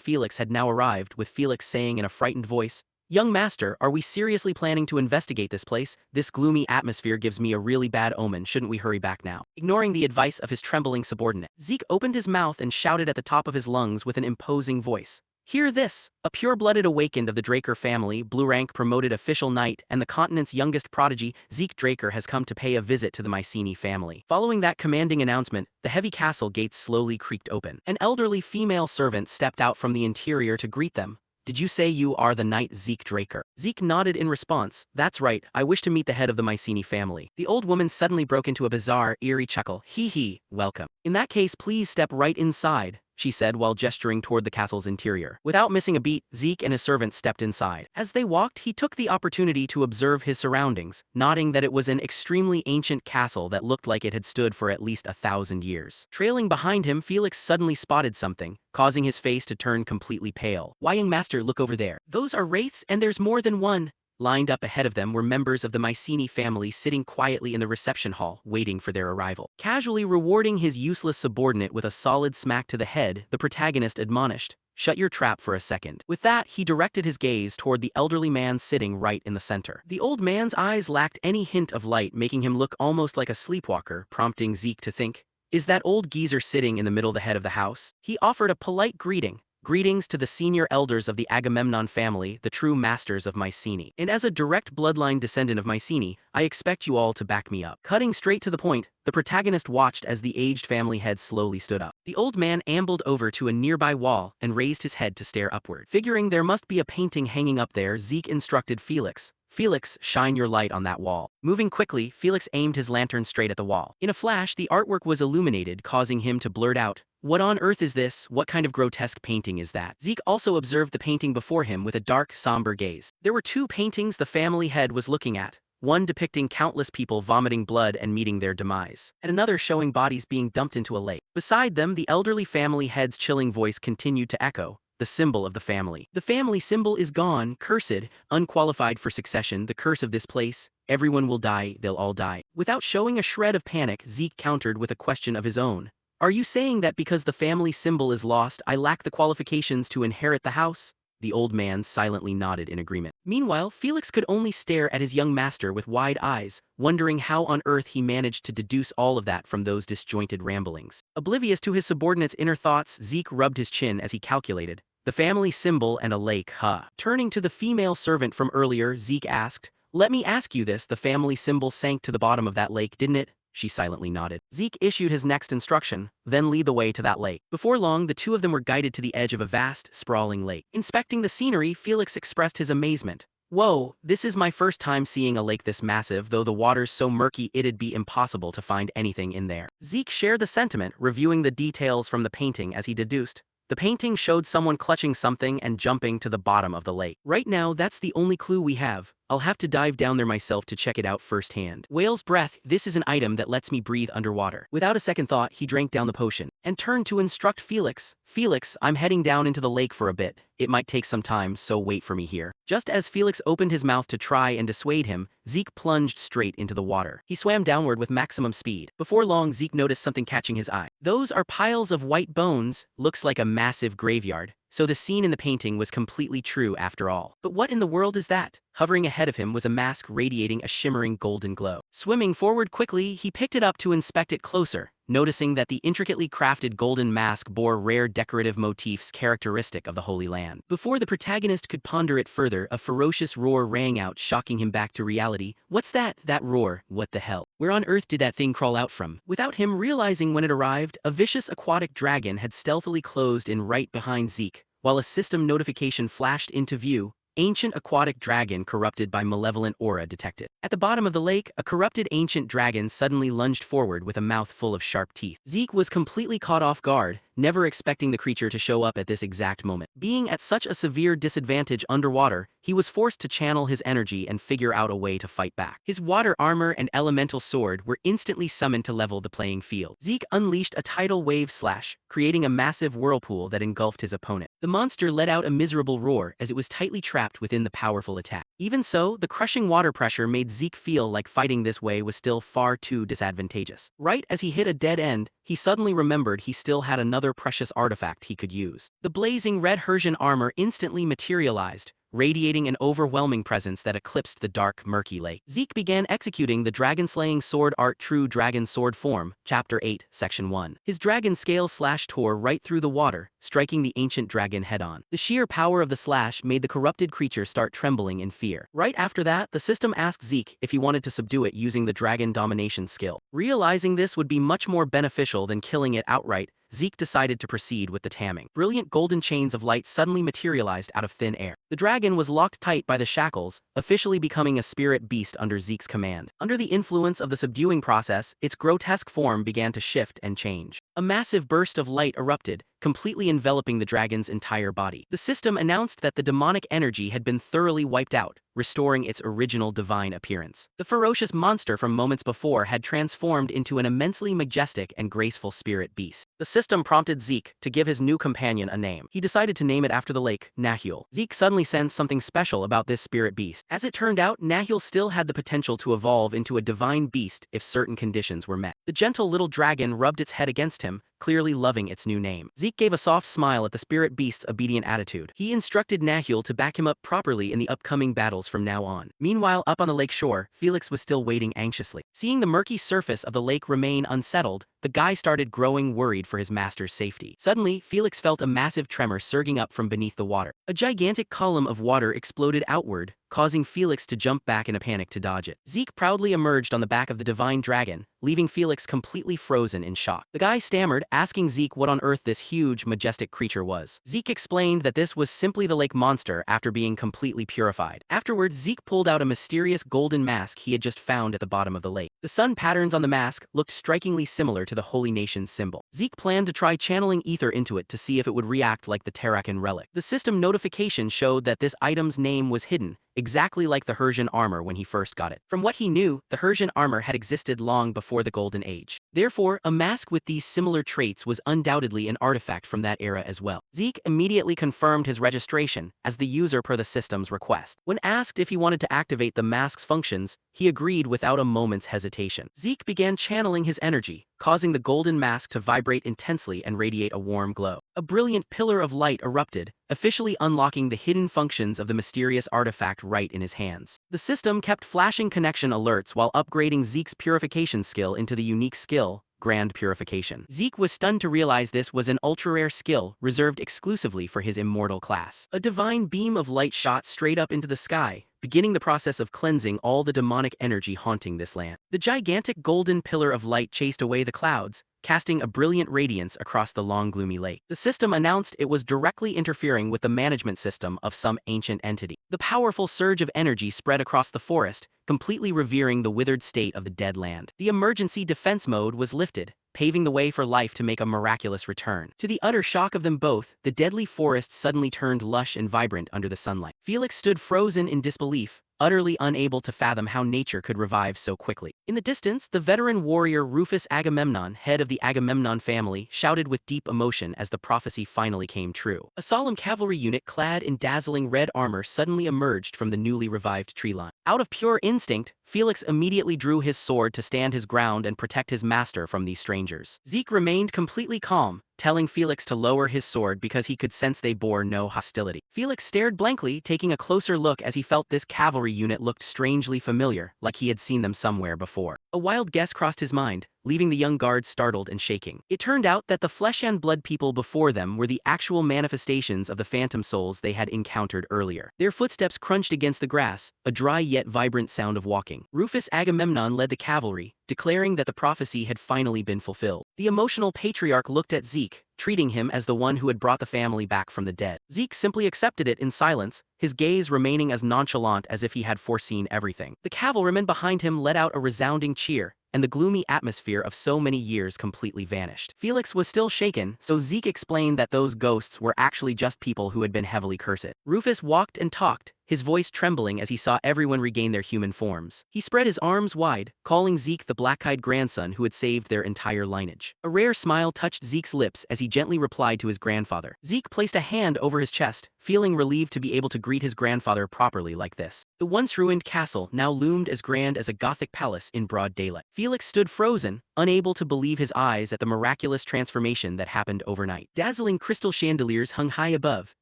Felix had now arrived, with Felix saying in a frightened voice, "Young master, are we seriously planning to investigate this place? This gloomy atmosphere gives me a really bad omen. Shouldn't we hurry back now?" Ignoring the advice of his trembling subordinate, Zeke opened his mouth and shouted at the top of his lungs with an imposing voice. "Hear this! A pure-blooded awakened of the Draker family, blue rank promoted official knight, and the continent's youngest prodigy, Zeke Draker has come to pay a visit to the Mycenae family." Following that commanding announcement, the heavy castle gates slowly creaked open. An elderly female servant stepped out from the interior to greet them. "Did you say you are the knight Zeke Draker?" Zeke nodded in response. "That's right, I wish to meet the head of the Mycenae family." The old woman suddenly broke into a bizarre, eerie chuckle. "Hee, welcome. In that case, please step right inside," she said while gesturing toward the castle's interior. Without missing a beat, Zeke and his servant stepped inside. As they walked, he took the opportunity to observe his surroundings, noting that it was an extremely ancient castle that looked like it had stood for at least 1,000 years. Trailing behind him, Felix suddenly spotted something, causing his face to turn completely pale. "Why, young master, look over there. Those are wraiths, and there's more than one." Lined up ahead of them were members of the Mycenae family sitting quietly in the reception hall, waiting for their arrival. Casually rewarding his useless subordinate with a solid smack to the head, the protagonist admonished, "Shut your trap for a second." With that, he directed his gaze toward the elderly man sitting right in the center. The old man's eyes lacked any hint of light, making him look almost like a sleepwalker, prompting Zeke to think, "Is that old geezer sitting in the middle, the head of the house?" He offered a polite greeting. "Greetings to the senior elders of the Agamemnon family, the true masters of Mycenae. And as a direct bloodline descendant of Mycenae, I expect you all to back me up." Cutting straight to the point, the protagonist watched as the aged family head slowly stood up. The old man ambled over to a nearby wall and raised his head to stare upward. Figuring there must be a painting hanging up there, Zeke instructed Felix, "Felix, shine your light on that wall." Moving quickly, Felix aimed his lantern straight at the wall. In a flash, the artwork was illuminated, causing him to blurt out, "What on earth is this? What kind of grotesque painting is that?" Zeke also observed the painting before him with a dark, somber gaze. There were two paintings the family head was looking at, one depicting countless people vomiting blood and meeting their demise, and another showing bodies being dumped into a lake. Beside them, the elderly family head's chilling voice continued to echo, "The symbol of the family. The family symbol is gone, cursed, unqualified for succession, the curse of this place. Everyone will die, they'll all die." Without showing a shred of panic, Zeke countered with a question of his own. "Are you saying that because the family symbol is lost, I lack the qualifications to inherit the house?" The old man silently nodded in agreement. Meanwhile, Felix could only stare at his young master with wide eyes, wondering how on earth he managed to deduce all of that from those disjointed ramblings. Oblivious to his subordinate's inner thoughts, Zeke rubbed his chin as he calculated, "The family symbol and a lake, huh?" Turning to the female servant from earlier, Zeke asked, "Let me ask you this, the family symbol sank to the bottom of that lake, didn't it?" She silently nodded. Zeke issued his next instruction, "Then lead the way to that lake." Before long, the two of them were guided to the edge of a vast, sprawling lake. Inspecting the scenery, Felix expressed his amazement. "Whoa, this is my first time seeing a lake this massive, though the water's so murky it'd be impossible to find anything in there." Zeke shared the sentiment, reviewing the details from the painting as he deduced, "The painting showed someone clutching something and jumping to the bottom of the lake. Right now, that's the only clue we have. I'll have to dive down there myself to check it out firsthand." Whale's breath, "This is an item that lets me breathe underwater." Without a second thought, he drank down the potion and turned to instruct Felix, "Felix, I'm heading down into the lake for a bit. It might take some time, so wait for me here." Just as Felix opened his mouth to try and dissuade him, Zeke plunged straight into the water. He swam downward with maximum speed. Before long, Zeke noticed something catching his eye. "Those are piles of white bones, looks like a massive graveyard." So the scene in the painting was completely true after all. But what in the world is that? Hovering ahead of him was a mask radiating a shimmering golden glow. Swimming forward quickly, he picked it up to inspect it closer, noticing that the intricately crafted golden mask bore rare decorative motifs characteristic of the Holy Land. Before the protagonist could ponder it further, a ferocious roar rang out, shocking him back to reality. "What's that? That roar? What the hell? Where on earth did that thing crawl out from?" Without him realizing when it arrived, a vicious aquatic dragon had stealthily closed in right behind Zeke, while a system notification flashed into view. Ancient aquatic dragon corrupted by malevolent aura detected. At the bottom of the lake, a corrupted ancient dragon suddenly lunged forward with a mouth full of sharp teeth. Zeke was completely caught off guard, never expecting the creature to show up at this exact moment. Being at such a severe disadvantage underwater, he was forced to channel his energy and figure out a way to fight back. His water armor and elemental sword were instantly summoned to level the playing field. Zeke unleashed a tidal wave slash, creating a massive whirlpool that engulfed his opponent. The monster let out a miserable roar as it was tightly trapped within the powerful attack. Even so, the crushing water pressure made Zeke feel like fighting this way was still far too disadvantageous. Right as he hit a dead end, he suddenly remembered he still had another precious artifact he could use. The blazing red Hersian armor instantly materialized, radiating an overwhelming presence that eclipsed the dark, murky lake. Zeke began executing the dragon-slaying sword art True Dragon Sword Form, Chapter 8, Section 1. His dragon scale slash tore right through the water, striking the ancient dragon head-on. The sheer power of the slash made the corrupted creature start trembling in fear. Right after that, the system asked Zeke if he wanted to subdue it using the dragon domination skill. Realizing this would be much more beneficial than killing it outright, Zeke decided to proceed with the tamming. Brilliant golden chains of light suddenly materialized out of thin air. The dragon was locked tight by the shackles, officially becoming a spirit beast under Zeke's command. Under the influence of the subduing process, its grotesque form began to shift and change. A massive burst of light erupted, completely enveloping the dragon's entire body. The system announced that the demonic energy had been thoroughly wiped out, restoring its original divine appearance. The ferocious monster from moments before had transformed into an immensely majestic and graceful spirit beast. The system prompted Zeke to give his new companion a name. He decided to name it after the lake, Nahul. Zeke suddenly sensed something special about this spirit beast. As it turned out, Nahul still had the potential to evolve into a divine beast if certain conditions were met. The gentle little dragon rubbed its head against him, clearly loving its new name. Zeke gave a soft smile at the spirit beast's obedient attitude. He instructed Nahul to back him up properly in the upcoming battles from now on. Meanwhile, up on the lake shore, Felix was still waiting anxiously. Seeing the murky surface of the lake remain unsettled, the guy started growing worried for his master's safety. Suddenly, Felix felt a massive tremor surging up from beneath the water. A gigantic column of water exploded outward, causing Felix to jump back in a panic to dodge it. Zeke proudly emerged on the back of the divine dragon, leaving Felix completely frozen in shock. The guy stammered, asking Zeke what on earth this huge, majestic creature was. Zeke explained that this was simply the lake monster after being completely purified. Afterwards, Zeke pulled out a mysterious golden mask he had just found at the bottom of the lake. The sun patterns on the mask looked strikingly similar to the Holy Nation's symbol. Zeke planned to try channeling ether into it to see if it would react like the Terrakan relic. The system notification showed that this item's name was hidden, exactly like the Hersian armor when he first got it. From what he knew, the Hersian armor had existed long before the Golden Age. Therefore, a mask with these similar traits was undoubtedly an artifact from that era as well. Zeke immediately confirmed his registration as the user per the system's request. When asked if he wanted to activate the mask's functions, he agreed without a moment's hesitation. Zeke began channeling his energy, causing the golden mask to vibrate intensely and radiate a warm glow. A brilliant pillar of light erupted, officially unlocking the hidden functions of the mysterious artifact right in his hands. The system kept flashing connection alerts while upgrading Zeke's purification skill into the unique skill, Grand Purification. Zeke was stunned to realize this was an ultra-rare skill reserved exclusively for his immortal class. A divine beam of light shot straight up into the sky, beginning the process of cleansing all the demonic energy haunting this land. The gigantic golden pillar of light chased away the clouds, casting a brilliant radiance across the long gloomy lake. The system announced it was directly interfering with the management system of some ancient entity. The powerful surge of energy spread across the forest, completely revering the withered state of the dead land. The emergency defense mode was lifted, paving the way for life to make a miraculous return. To the utter shock of them both, the deadly forest suddenly turned lush and vibrant under the sunlight. Felix stood frozen in disbelief, utterly unable to fathom how nature could revive so quickly. In the distance, the veteran warrior Rufus Agamemnon, head of the Agamemnon family, shouted with deep emotion as the prophecy finally came true. A solemn cavalry unit clad in dazzling red armor suddenly emerged from the newly revived tree line. Out of pure instinct, Felix immediately drew his sword to stand his ground and protect his master from these strangers. Zeke remained completely calm, telling Felix to lower his sword because he could sense they bore no hostility. Felix stared blankly, taking a closer look as he felt this cavalry unit looked strangely familiar, like he had seen them somewhere before. A wild guess crossed his mind, leaving the young guards startled and shaking. It turned out that the flesh and blood people before them were the actual manifestations of the phantom souls they had encountered earlier. Their footsteps crunched against the grass, a dry yet vibrant sound of walking. Rufus Agamemnon led the cavalry, declaring that the prophecy had finally been fulfilled. The emotional patriarch looked at Zeke, treating him as the one who had brought the family back from the dead. Zeke simply accepted it in silence, his gaze remaining as nonchalant as if he had foreseen everything. The cavalrymen behind him let out a resounding cheer, and the gloomy atmosphere of so many years completely vanished. Felix was still shaken, so Zeke explained that those ghosts were actually just people who had been heavily cursed. Rufus walked and talked, his voice trembling as he saw everyone regain their human forms. He spread his arms wide, calling Zeke the black-eyed grandson who had saved their entire lineage. A rare smile touched Zeke's lips as he gently replied to his grandfather. Zeke placed a hand over his chest, feeling relieved to be able to greet his grandfather properly like this. The once ruined castle now loomed as grand as a Gothic palace in broad daylight. Felix stood frozen, unable to believe his eyes at the miraculous transformation that happened overnight. Dazzling crystal chandeliers hung high above,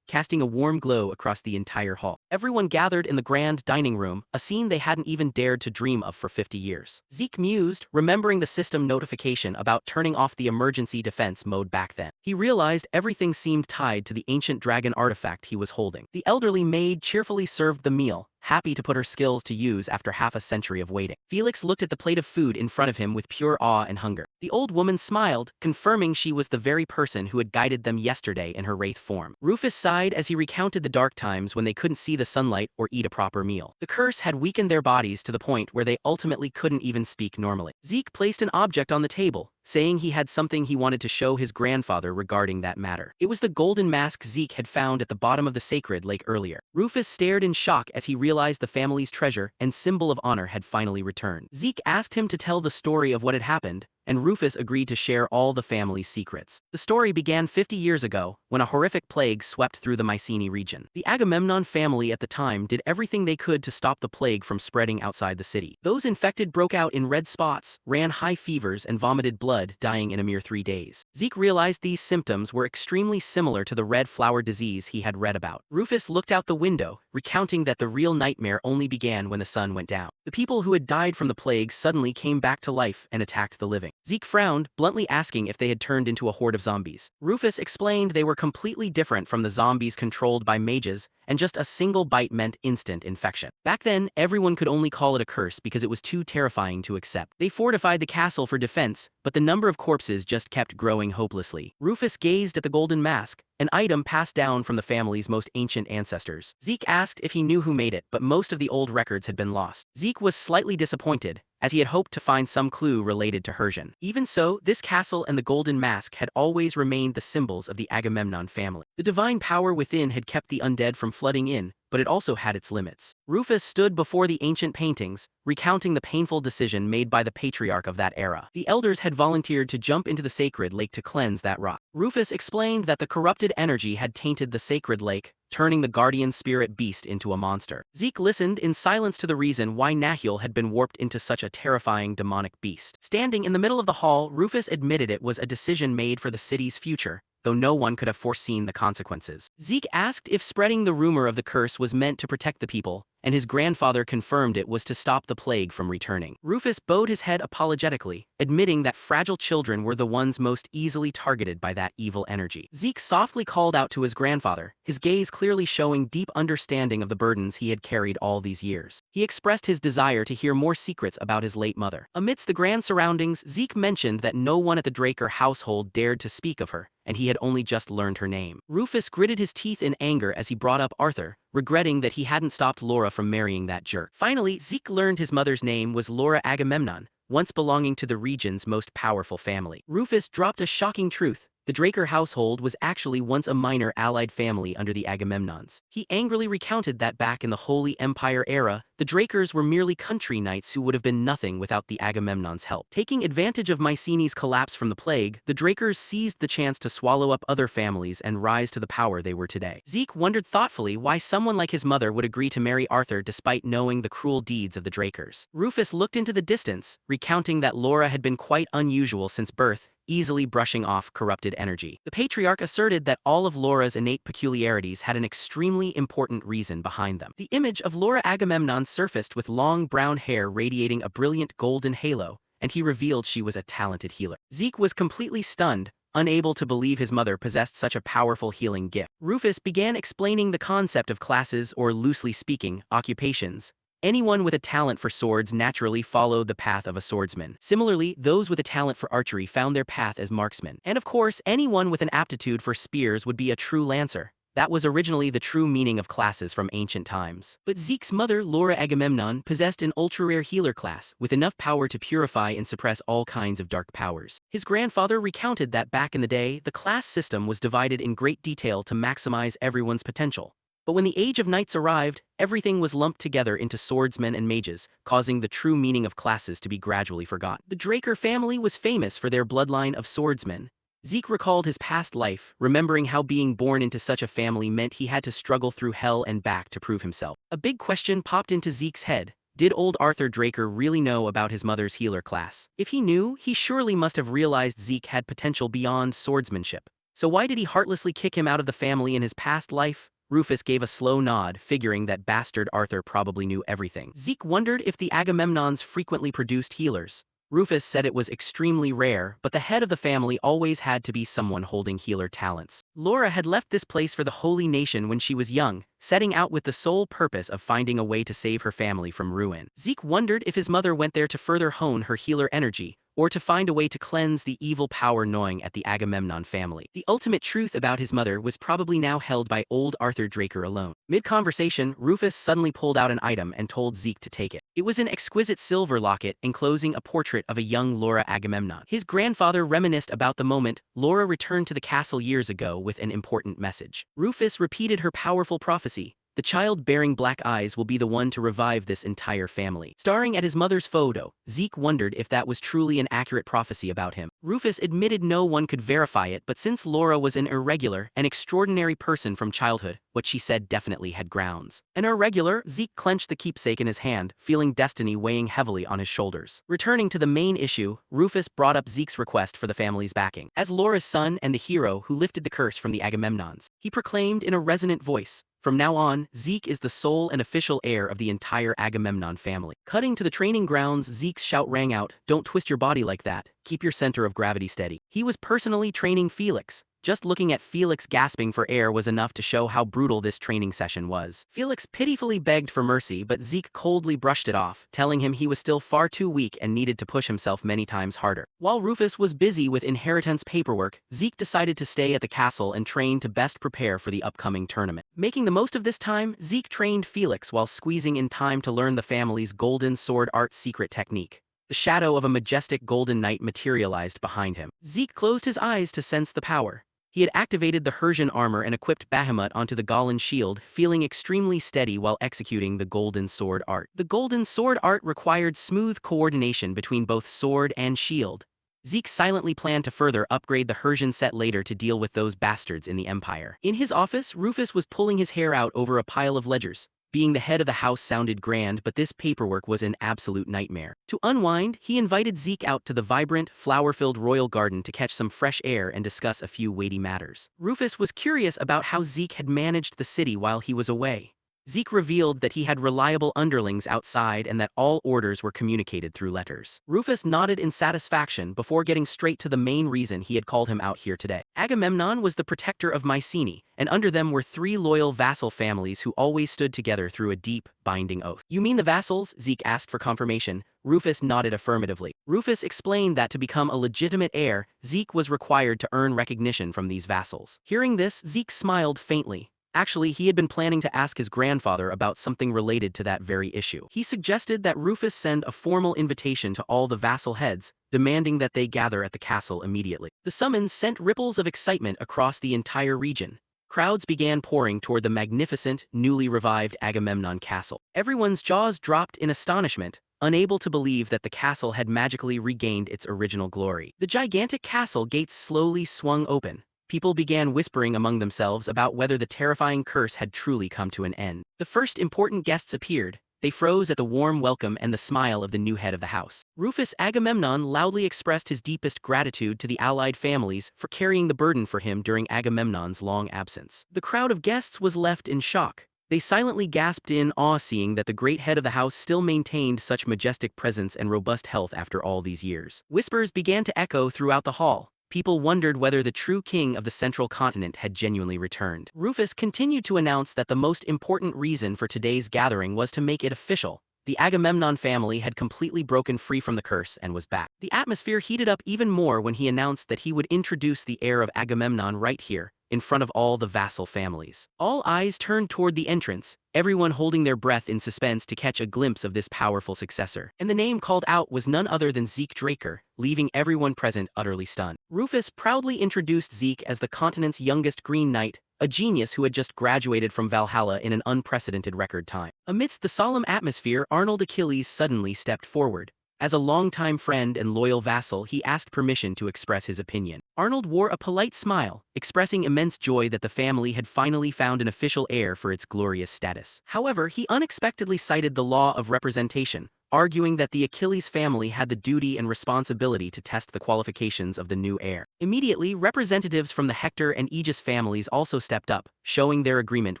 casting a warm glow across the entire hall. Everyone gathered in the grand dining room, a scene they hadn't even dared to dream of for 50 years. Zeke mused, remembering the system notification about turning off the emergency defense mode back then. He realized everything seemed tied to the ancient dragon artifact he was holding. The elderly maid cheerfully served the meal, happy to put her skills to use after half a century of waiting. Felix looked at the plate of food in front of him with pure awe and hunger. The old woman smiled, confirming she was the very person who had guided them yesterday in her wraith form. Rufus sighed as he recounted the dark times when they couldn't see the sunlight or eat a proper meal. The curse had weakened their bodies to the point where they ultimately couldn't even speak normally. Zeke placed an object on the table, saying he had something he wanted to show his grandfather regarding that matter. It was the golden mask Zeke had found at the bottom of the sacred lake earlier. Rufus stared in shock as he realized the family's treasure and symbol of honor had finally returned. Zeke asked him to tell the story of what had happened, and Rufus agreed to share all the family's secrets. The story began 50 years ago, when a horrific plague swept through the Mycenae region. The Agamemnon family at the time did everything they could to stop the plague from spreading outside the city. Those infected broke out in red spots, ran high fevers and vomited blood, dying in a mere 3 days. Zeke realized these symptoms were extremely similar to the red flower disease he had read about. Rufus looked out the window, recounting that the real nightmare only began when the sun went down. The people who had died from the plague suddenly came back to life and attacked the living. Zeke frowned, bluntly asking if they had turned into a horde of zombies. Rufus explained they were completely different from the zombies controlled by mages, and just a single bite meant instant infection. Back then, everyone could only call it a curse because it was too terrifying to accept. They fortified the castle for defense, but the number of corpses just kept growing hopelessly. Rufus gazed at the golden mask, an item passed down from the family's most ancient ancestors. Zeke asked if he knew who made it, but most of the old records had been lost. Zeke was slightly disappointed, as he had hoped to find some clue related to Hersian. Even so, this castle and the golden mask had always remained the symbols of the Agamemnon family. The divine power within had kept the undead from flooding in, but it also had its limits. Rufus stood before the ancient paintings, recounting the painful decision made by the patriarch of that era. The elders had volunteered to jump into the sacred lake to cleanse that rock. Rufus explained that the corrupted energy had tainted the sacred lake, turning the guardian spirit beast into a monster. Zeke listened in silence to the reason why Nahul had been warped into such a terrifying demonic beast. Standing in the middle of the hall, Rufus admitted it was a decision made for the city's future, though no one could have foreseen the consequences. Zeke asked if spreading the rumor of the curse was meant to protect the people, and his grandfather confirmed it was to stop the plague from returning. Rufus bowed his head apologetically, admitting that fragile children were the ones most easily targeted by that evil energy. Zeke softly called out to his grandfather, his gaze clearly showing deep understanding of the burdens he had carried all these years. He expressed his desire to hear more secrets about his late mother. Amidst the grand surroundings, Zeke mentioned that no one at the Draker household dared to speak of her, and he had only just learned her name. Rufus gritted his teeth in anger as he brought up Arthur, regretting that he hadn't stopped Laura from marrying that jerk. Finally, Zeke learned his mother's name was Laura Agamemnon, once belonging to the region's most powerful family. Rufus dropped a shocking truth. The Draker household was actually once a minor allied family under the Agamemnons. He angrily recounted that back in the Holy Empire era, the Drakers were merely country knights who would have been nothing without the Agamemnons' help. Taking advantage of Mycenae's collapse from the plague, the Drakers seized the chance to swallow up other families and rise to the power they were today. Zeke wondered thoughtfully why someone like his mother would agree to marry Arthur despite knowing the cruel deeds of the Drakers. Rufus looked into the distance, recounting that Laura had been quite unusual since birth, easily brushing off corrupted energy. The patriarch asserted that all of Laura's innate peculiarities had an extremely important reason behind them. The image of Laura Agamemnon surfaced with long brown hair radiating a brilliant golden halo, and he revealed she was a talented healer. Zeke was completely stunned, unable to believe his mother possessed such a powerful healing gift. Rufus began explaining the concept of classes, or loosely speaking, occupations. Anyone with a talent for swords naturally followed the path of a swordsman. Similarly, those with a talent for archery found their path as marksmen. And of course, anyone with an aptitude for spears would be a true lancer. That was originally the true meaning of classes from ancient times. But Zeke's mother, Laura Agamemnon, possessed an ultra-rare healer class with enough power to purify and suppress all kinds of dark powers. His grandfather recounted that back in the day, the class system was divided in great detail to maximize everyone's potential. But when the Age of Knights arrived, everything was lumped together into swordsmen and mages, causing the true meaning of classes to be gradually forgotten. The Draker family was famous for their bloodline of swordsmen. Zeke recalled his past life, remembering how being born into such a family meant he had to struggle through hell and back to prove himself. A big question popped into Zeke's head. Did old Arthur Draker really know about his mother's healer class? If he knew, he surely must have realized Zeke had potential beyond swordsmanship. So why did he heartlessly kick him out of the family in his past life? Rufus gave a slow nod, figuring that bastard Arthur probably knew everything. Zeke wondered if the Agamemnons frequently produced healers. Rufus said it was extremely rare, but the head of the family always had to be someone holding healer talents. Laura had left this place for the Holy Nation when she was young, setting out with the sole purpose of finding a way to save her family from ruin. Zeke wondered if his mother went there to further hone her healer energy, or to find a way to cleanse the evil power gnawing at the Agamemnon family. The ultimate truth about his mother was probably now held by old Arthur Draker alone. Mid-conversation, Rufus suddenly pulled out an item and told Zeke to take it. It was an exquisite silver locket enclosing a portrait of a young Laura Agamemnon. His grandfather reminisced about the moment Laura returned to the castle years ago with an important message. Rufus repeated her powerful prophecy. The child bearing black eyes will be the one to revive this entire family. Staring at his mother's photo, Zeke wondered if that was truly an accurate prophecy about him. Rufus admitted no one could verify it, but since Laura was an irregular, an extraordinary person from childhood, what she said definitely had grounds. An irregular, Zeke clenched the keepsake in his hand, feeling destiny weighing heavily on his shoulders. Returning to the main issue, Rufus brought up Zeke's request for the family's backing. As Laura's son and the hero who lifted the curse from the Agamemnons, he proclaimed in a resonant voice, "From now on, Zeke is the sole and official heir of the entire Agamemnon family." Cutting to the training grounds, Zeke's shout rang out, "Don't twist your body like that, keep your center of gravity steady." He was personally training Felix. Just looking at Felix gasping for air was enough to show how brutal this training session was. Felix pitifully begged for mercy, but Zeke coldly brushed it off, telling him he was still far too weak and needed to push himself many times harder. While Rufus was busy with inheritance paperwork, Zeke decided to stay at the castle and train to best prepare for the upcoming tournament. Making the most of this time, Zeke trained Felix while squeezing in time to learn the family's golden sword art secret technique. The shadow of a majestic golden knight materialized behind him. Zeke closed his eyes to sense the power. He had activated the Hersian armor and equipped Bahamut onto the Galan shield, feeling extremely steady while executing the golden sword art. The golden sword art required smooth coordination between both sword and shield. Zeke silently planned to further upgrade the Hersian set later to deal with those bastards in the Empire. In his office, Rufus was pulling his hair out over a pile of ledgers. Being the head of the house sounded grand, but this paperwork was an absolute nightmare. To unwind, he invited Zeke out to the vibrant, flower-filled royal garden to catch some fresh air and discuss a few weighty matters. Rufus was curious about how Zeke had managed the city while he was away. Zeke revealed that he had reliable underlings outside and that all orders were communicated through letters. Rufus nodded in satisfaction before getting straight to the main reason he had called him out here today. Agamemnon was the protector of Mycenae, and under them were 3 loyal vassal families who always stood together through a deep, binding oath. "You mean the vassals?" Zeke asked for confirmation. Rufus nodded affirmatively. Rufus explained that to become a legitimate heir, Zeke was required to earn recognition from these vassals. Hearing this, Zeke smiled faintly. Actually, he had been planning to ask his grandfather about something related to that very issue. He suggested that Rufus send a formal invitation to all the vassal heads, demanding that they gather at the castle immediately. The summons sent ripples of excitement across the entire region. Crowds began pouring toward the magnificent, newly revived Agamemnon castle. Everyone's jaws dropped in astonishment, unable to believe that the castle had magically regained its original glory. The gigantic castle gates slowly swung open. People began whispering among themselves about whether the terrifying curse had truly come to an end. The first important guests appeared. They froze at the warm welcome and the smile of the new head of the house. Rufus Agamemnon loudly expressed his deepest gratitude to the allied families for carrying the burden for him during Agamemnon's long absence. The crowd of guests was left in shock. They silently gasped in awe, seeing that the great head of the house still maintained such majestic presence and robust health after all these years. Whispers began to echo throughout the hall. People wondered whether the true king of the central continent had genuinely returned. Rufus continued to announce that the most important reason for today's gathering was to make it official. The Agamemnon family had completely broken free from the curse and was back. The atmosphere heated up even more when he announced that he would introduce the heir of Agamemnon right here, in front of all the vassal families. All eyes turned toward the entrance, everyone holding their breath in suspense to catch a glimpse of this powerful successor. And the name called out was none other than Zeke Draker, leaving everyone present utterly stunned. Rufus proudly introduced Zeke as the continent's youngest Green Knight, a genius who had just graduated from Valhalla in an unprecedented record time. Amidst the solemn atmosphere, Arnold Achilles suddenly stepped forward. As a longtime friend and loyal vassal, he asked permission to express his opinion. Arnold wore a polite smile, expressing immense joy that the family had finally found an official heir for its glorious status. However, he unexpectedly cited the law of representation, arguing that the Achilles family had the duty and responsibility to test the qualifications of the new heir. Immediately, representatives from the Hector and Aegis families also stepped up, showing their agreement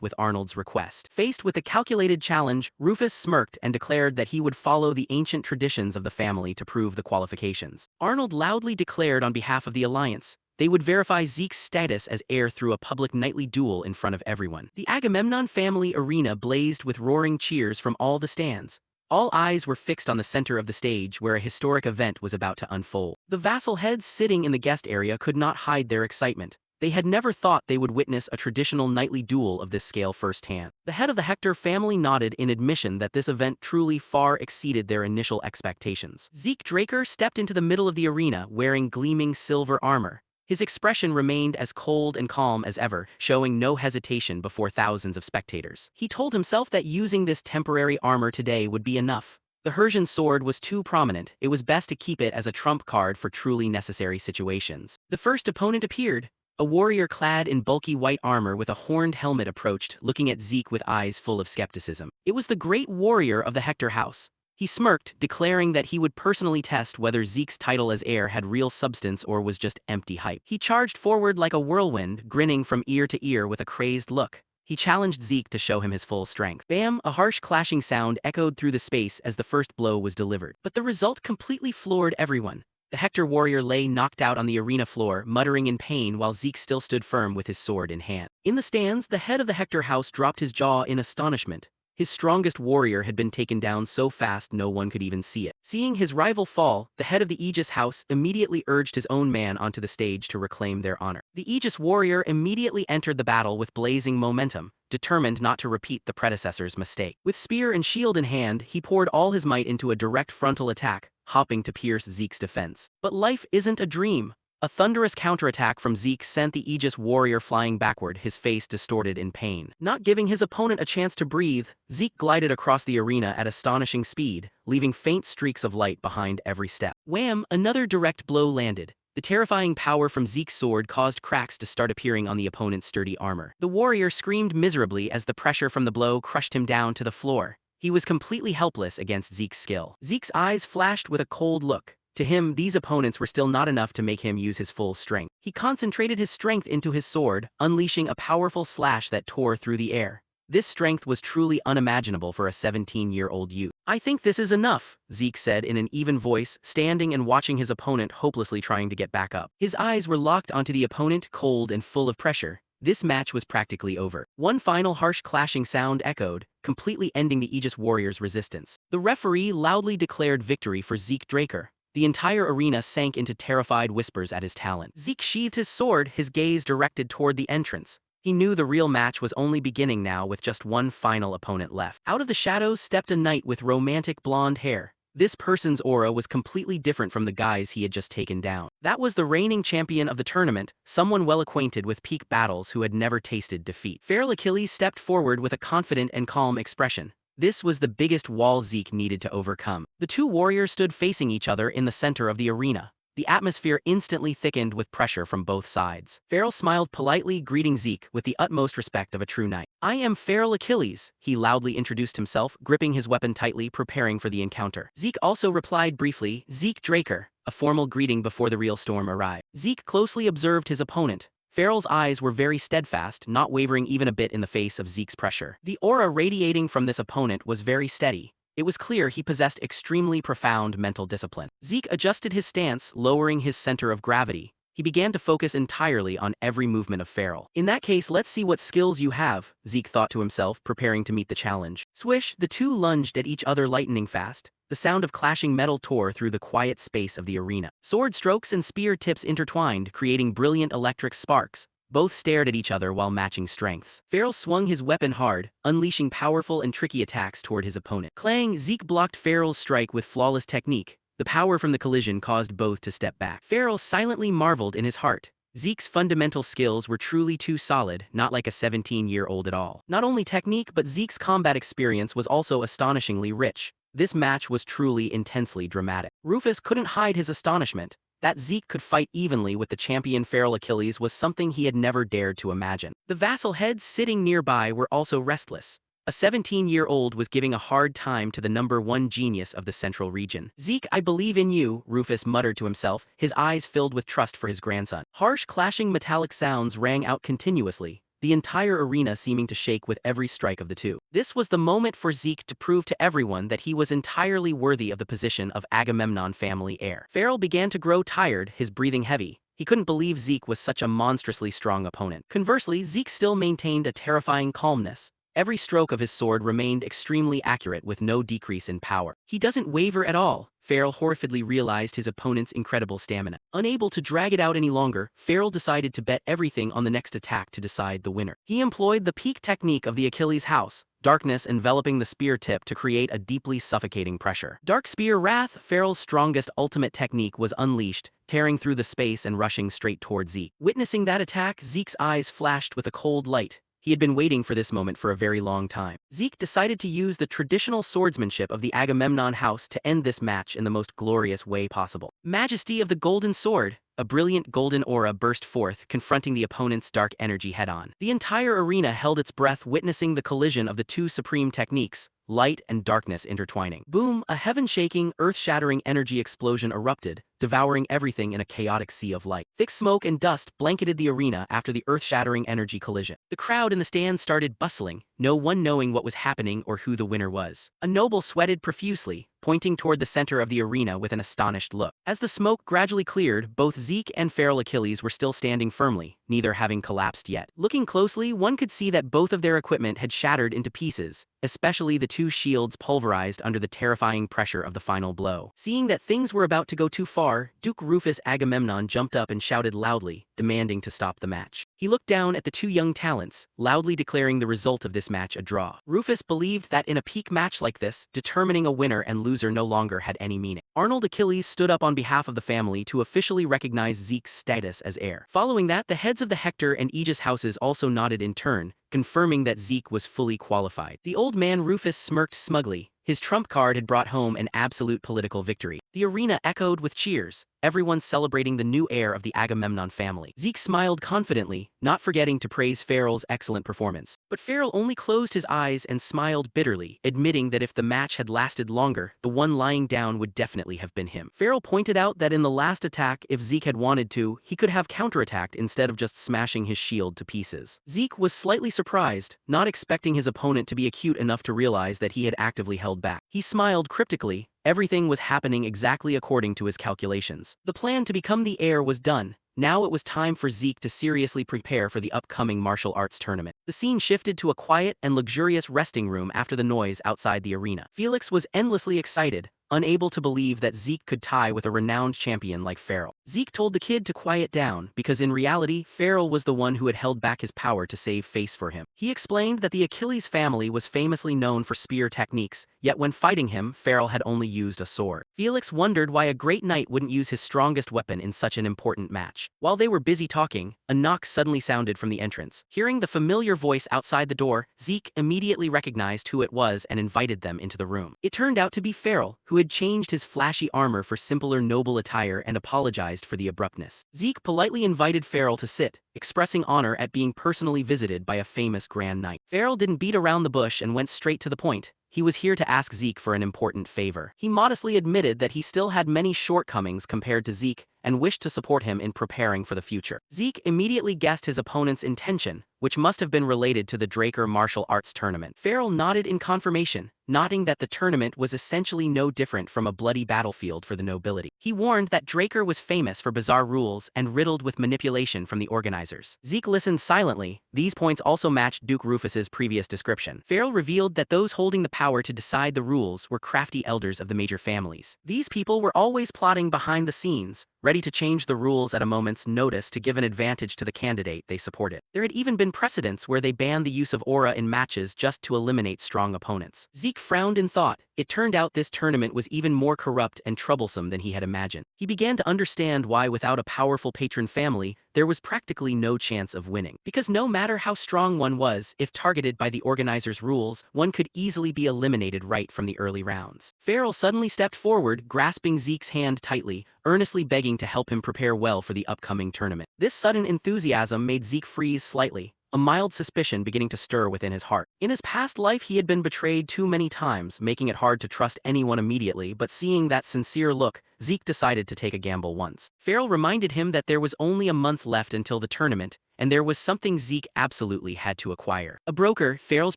with Arnold's request. Faced with a calculated challenge, Rufus smirked and declared that he would follow the ancient traditions of the family to prove the qualifications. Arnold loudly declared on behalf of the alliance, they would verify Zeke's status as heir through a public knightly duel in front of everyone. The Agamemnon family arena blazed with roaring cheers from all the stands. All eyes were fixed on the center of the stage where a historic event was about to unfold. The vassal heads sitting in the guest area could not hide their excitement. They had never thought they would witness a traditional knightly duel of this scale firsthand. The head of the Hector family nodded in admission that this event truly far exceeded their initial expectations. Zeke Draker stepped into the middle of the arena wearing gleaming silver armor. His expression remained as cold and calm as ever, showing no hesitation before thousands of spectators. He told himself that using this temporary armor today would be enough. The Hersian sword was too prominent, it was best to keep it as a trump card for truly necessary situations. The first opponent appeared. A warrior clad in bulky white armor with a horned helmet approached, looking at Zeke with eyes full of skepticism. It was the great warrior of the Hector house. He smirked, declaring that he would personally test whether Zeke's title as heir had real substance or was just empty hype. He charged forward like a whirlwind, grinning from ear to ear with a crazed look. He challenged Zeke to show him his full strength. Bam! A harsh clashing sound echoed through the space as the first blow was delivered. But the result completely floored everyone. The Hector warrior lay knocked out on the arena floor, muttering in pain while Zeke still stood firm with his sword in hand. In the stands, the head of the Hector house dropped his jaw in astonishment. His strongest warrior had been taken down so fast no one could even see it. Seeing his rival fall, the head of the Aegis house immediately urged his own man onto the stage to reclaim their honor. The Aegis warrior immediately entered the battle with blazing momentum, determined not to repeat the predecessor's mistake. With spear and shield in hand, he poured all his might into a direct frontal attack, hopping to pierce Zeke's defense. But life isn't a dream. A thunderous counterattack from Zeke sent the Aegis warrior flying backward, his face distorted in pain. Not giving his opponent a chance to breathe, Zeke glided across the arena at astonishing speed, leaving faint streaks of light behind every step. Wham! Another direct blow landed. The terrifying power from Zeke's sword caused cracks to start appearing on the opponent's sturdy armor. The warrior screamed miserably as the pressure from the blow crushed him down to the floor. He was completely helpless against Zeke's skill. Zeke's eyes flashed with a cold look. To him, these opponents were still not enough to make him use his full strength. He concentrated his strength into his sword, unleashing a powerful slash that tore through the air. This strength was truly unimaginable for a 17-year-old youth. I think this is enough, Zeke said in an even voice, standing and watching his opponent hopelessly trying to get back up. His eyes were locked onto the opponent, cold and full of pressure. This match was practically over. One final harsh clashing sound echoed, completely ending the Aegis warrior's resistance. The referee loudly declared victory for Zeke Draker. The entire arena sank into terrified whispers at his talent. Zeke sheathed his sword, his gaze directed toward the entrance. He knew the real match was only beginning now with just one final opponent left. Out of the shadows stepped a knight with romantic blonde hair. This person's aura was completely different from the guys he had just taken down. That was the reigning champion of the tournament, someone well acquainted with peak battles who had never tasted defeat. Feral Achilles stepped forward with a confident and calm expression. This was the biggest wall Zeke needed to overcome. The two warriors stood facing each other in the center of the arena. The atmosphere instantly thickened with pressure from both sides. Feral smiled politely, greeting Zeke with the utmost respect of a true knight. I am Feral Achilles, he loudly introduced himself, gripping his weapon tightly, preparing for the encounter. Zeke also replied briefly, Zeke Draker, a formal greeting before the real storm arrived. Zeke closely observed his opponent. Feral's eyes were very steadfast, not wavering even a bit in the face of Zeke's pressure. The aura radiating from this opponent was very steady. It was clear he possessed extremely profound mental discipline. Zeke adjusted his stance, lowering his center of gravity. He began to focus entirely on every movement of Feral. In that case, let's see what skills you have, Zeke thought to himself, preparing to meet the challenge. Swish, the two lunged at each other lightning fast. The sound of clashing metal tore through the quiet space of the arena. Sword strokes and spear tips intertwined, creating brilliant electric sparks. Both stared at each other while matching strengths. Farrell swung his weapon hard, unleashing powerful and tricky attacks toward his opponent. Clang! Zeke blocked Farrell's strike with flawless technique. The power from the collision caused both to step back. Farrell silently marveled in his heart. Zeke's fundamental skills were truly too solid, not like a 17-year-old at all. Not only technique, but Zeke's combat experience was also astonishingly rich. This match was truly intensely dramatic. Rufus couldn't hide his astonishment. That Zeke could fight evenly with the champion Feral Achilles was something he had never dared to imagine. The vassal heads sitting nearby were also restless. A 17-year-old was giving a hard time to the #1 genius of the central region. "Zeke, I believe in you," Rufus muttered to himself, his eyes filled with trust for his grandson. Harsh, clashing metallic sounds rang out continuously, the entire arena seeming to shake with every strike of the two. This was the moment for Zeke to prove to everyone that he was entirely worthy of the position of Agamemnon family heir. Farrell began to grow tired, his breathing heavy. He couldn't believe Zeke was such a monstrously strong opponent. Conversely, Zeke still maintained a terrifying calmness. Every stroke of his sword remained extremely accurate with no decrease in power. "He doesn't waver at all," Farrell horrifiedly realized his opponent's incredible stamina. Unable to drag it out any longer, Farrell decided to bet everything on the next attack to decide the winner. He employed the peak technique of the Achilles house, darkness enveloping the spear tip to create a deeply suffocating pressure. Dark Spear Wrath, Farrell's strongest ultimate technique, was unleashed, tearing through the space and rushing straight toward Zeke. Witnessing that attack, Zeke's eyes flashed with a cold light. He had been waiting for this moment for a very long time. Zeke decided to use the traditional swordsmanship of the Agamemnon house to end this match in the most glorious way possible. "Majesty of the Golden Sword!" A brilliant golden aura burst forth, confronting the opponent's dark energy head-on. The entire arena held its breath, witnessing the collision of the two supreme techniques, light and darkness intertwining. Boom! A heaven-shaking, earth-shattering energy explosion erupted, devouring everything in a chaotic sea of light. Thick smoke and dust blanketed the arena after the earth-shattering energy collision. The crowd in the stands started bustling, no one knowing what was happening or who the winner was. A noble sweated profusely, pointing toward the center of the arena with an astonished look. As the smoke gradually cleared, both Zeke and Feral Achilles were still standing firmly, neither having collapsed yet. Looking closely, one could see that both of their equipment had shattered into pieces, especially the two shields pulverized under the terrifying pressure of the final blow. Seeing that things were about to go too far, Duke Rufus Agamemnon jumped up and shouted loudly, demanding to stop the match. He looked down at the two young talents, loudly declaring the result of this match a draw. Rufus believed that in a peak match like this, determining a winner and loser no longer had any meaning. Arnold Achilles stood up on behalf of the family to officially recognize Zeke's status as heir. Following that, the heads of the Hector and Aegis houses also nodded in turn, confirming that Zeke was fully qualified. The old man Rufus smirked smugly. His trump card had brought home an absolute political victory. The arena echoed with cheers, everyone celebrating the new heir of the Agamemnon family. Zeke smiled confidently, not forgetting to praise Farrell's excellent performance. But Farrell only closed his eyes and smiled bitterly, admitting that if the match had lasted longer, the one lying down would definitely have been him. Farrell pointed out that in the last attack, if Zeke had wanted to, he could have counterattacked instead of just smashing his shield to pieces. Zeke was slightly surprised, not expecting his opponent to be acute enough to realize that he had actively held back. He smiled cryptically. Everything was happening exactly according to his calculations. The plan to become the heir was done. Now it was time for Zeke to seriously prepare for the upcoming martial arts tournament. The scene shifted to a quiet and luxurious resting room after the noise outside the arena. Felix was endlessly excited, unable to believe that Zeke could tie with a renowned champion like Farrell. Zeke told the kid to quiet down, because in reality, Farrell was the one who had held back his power to save face for him. He explained that the Achilles family was famously known for spear techniques, yet when fighting him, Farrell had only used a sword. Felix wondered why a great knight wouldn't use his strongest weapon in such an important match. While they were busy talking, a knock suddenly sounded from the entrance. Hearing the familiar voice outside the door, Zeke immediately recognized who it was and invited them into the room. It turned out to be Farrell, who had changed his flashy armor for simpler noble attire and apologized for the abruptness. Zeke politely invited Farrell to sit, expressing honor at being personally visited by a famous grand knight. Farrell didn't beat around the bush and went straight to the point. He was here to ask Zeke for an important favor. He modestly admitted that he still had many shortcomings compared to Zeke and wished to support him in preparing for the future. Zeke immediately guessed his opponent's intention. which must have been related to the Draker martial arts tournament. Farrell nodded in confirmation, noting that the tournament was essentially no different from a bloody battlefield for the nobility. He warned that Draker was famous for bizarre rules and riddled with manipulation from the organizers. Zeke listened silently. These points also matched Duke Rufus's previous description. Farrell revealed that those holding the power to decide the rules were crafty elders of the major families. These people were always plotting behind the scenes, ready to change the rules at a moment's notice to give an advantage to the candidate they supported. There had even been precedents where they banned the use of aura in matches just to eliminate strong opponents. Zeke frowned in thought. It turned out this tournament was even more corrupt and troublesome than he had imagined. He began to understand why without a powerful patron family, there was practically no chance of winning. Because no matter how strong one was, if targeted by the organizers' rules, one could easily be eliminated right from the early rounds. Farrell suddenly stepped forward, grasping Zeke's hand tightly, earnestly begging to help him prepare well for the upcoming tournament. This sudden enthusiasm made Zeke freeze slightly, a mild suspicion beginning to stir within his heart. In his past life he had been betrayed too many times, making it hard to trust anyone immediately, but seeing that sincere look, Zeke decided to take a gamble once. Farrell reminded him that there was only a month left until the tournament, and there was something Zeke absolutely had to acquire. A broker. Farrell's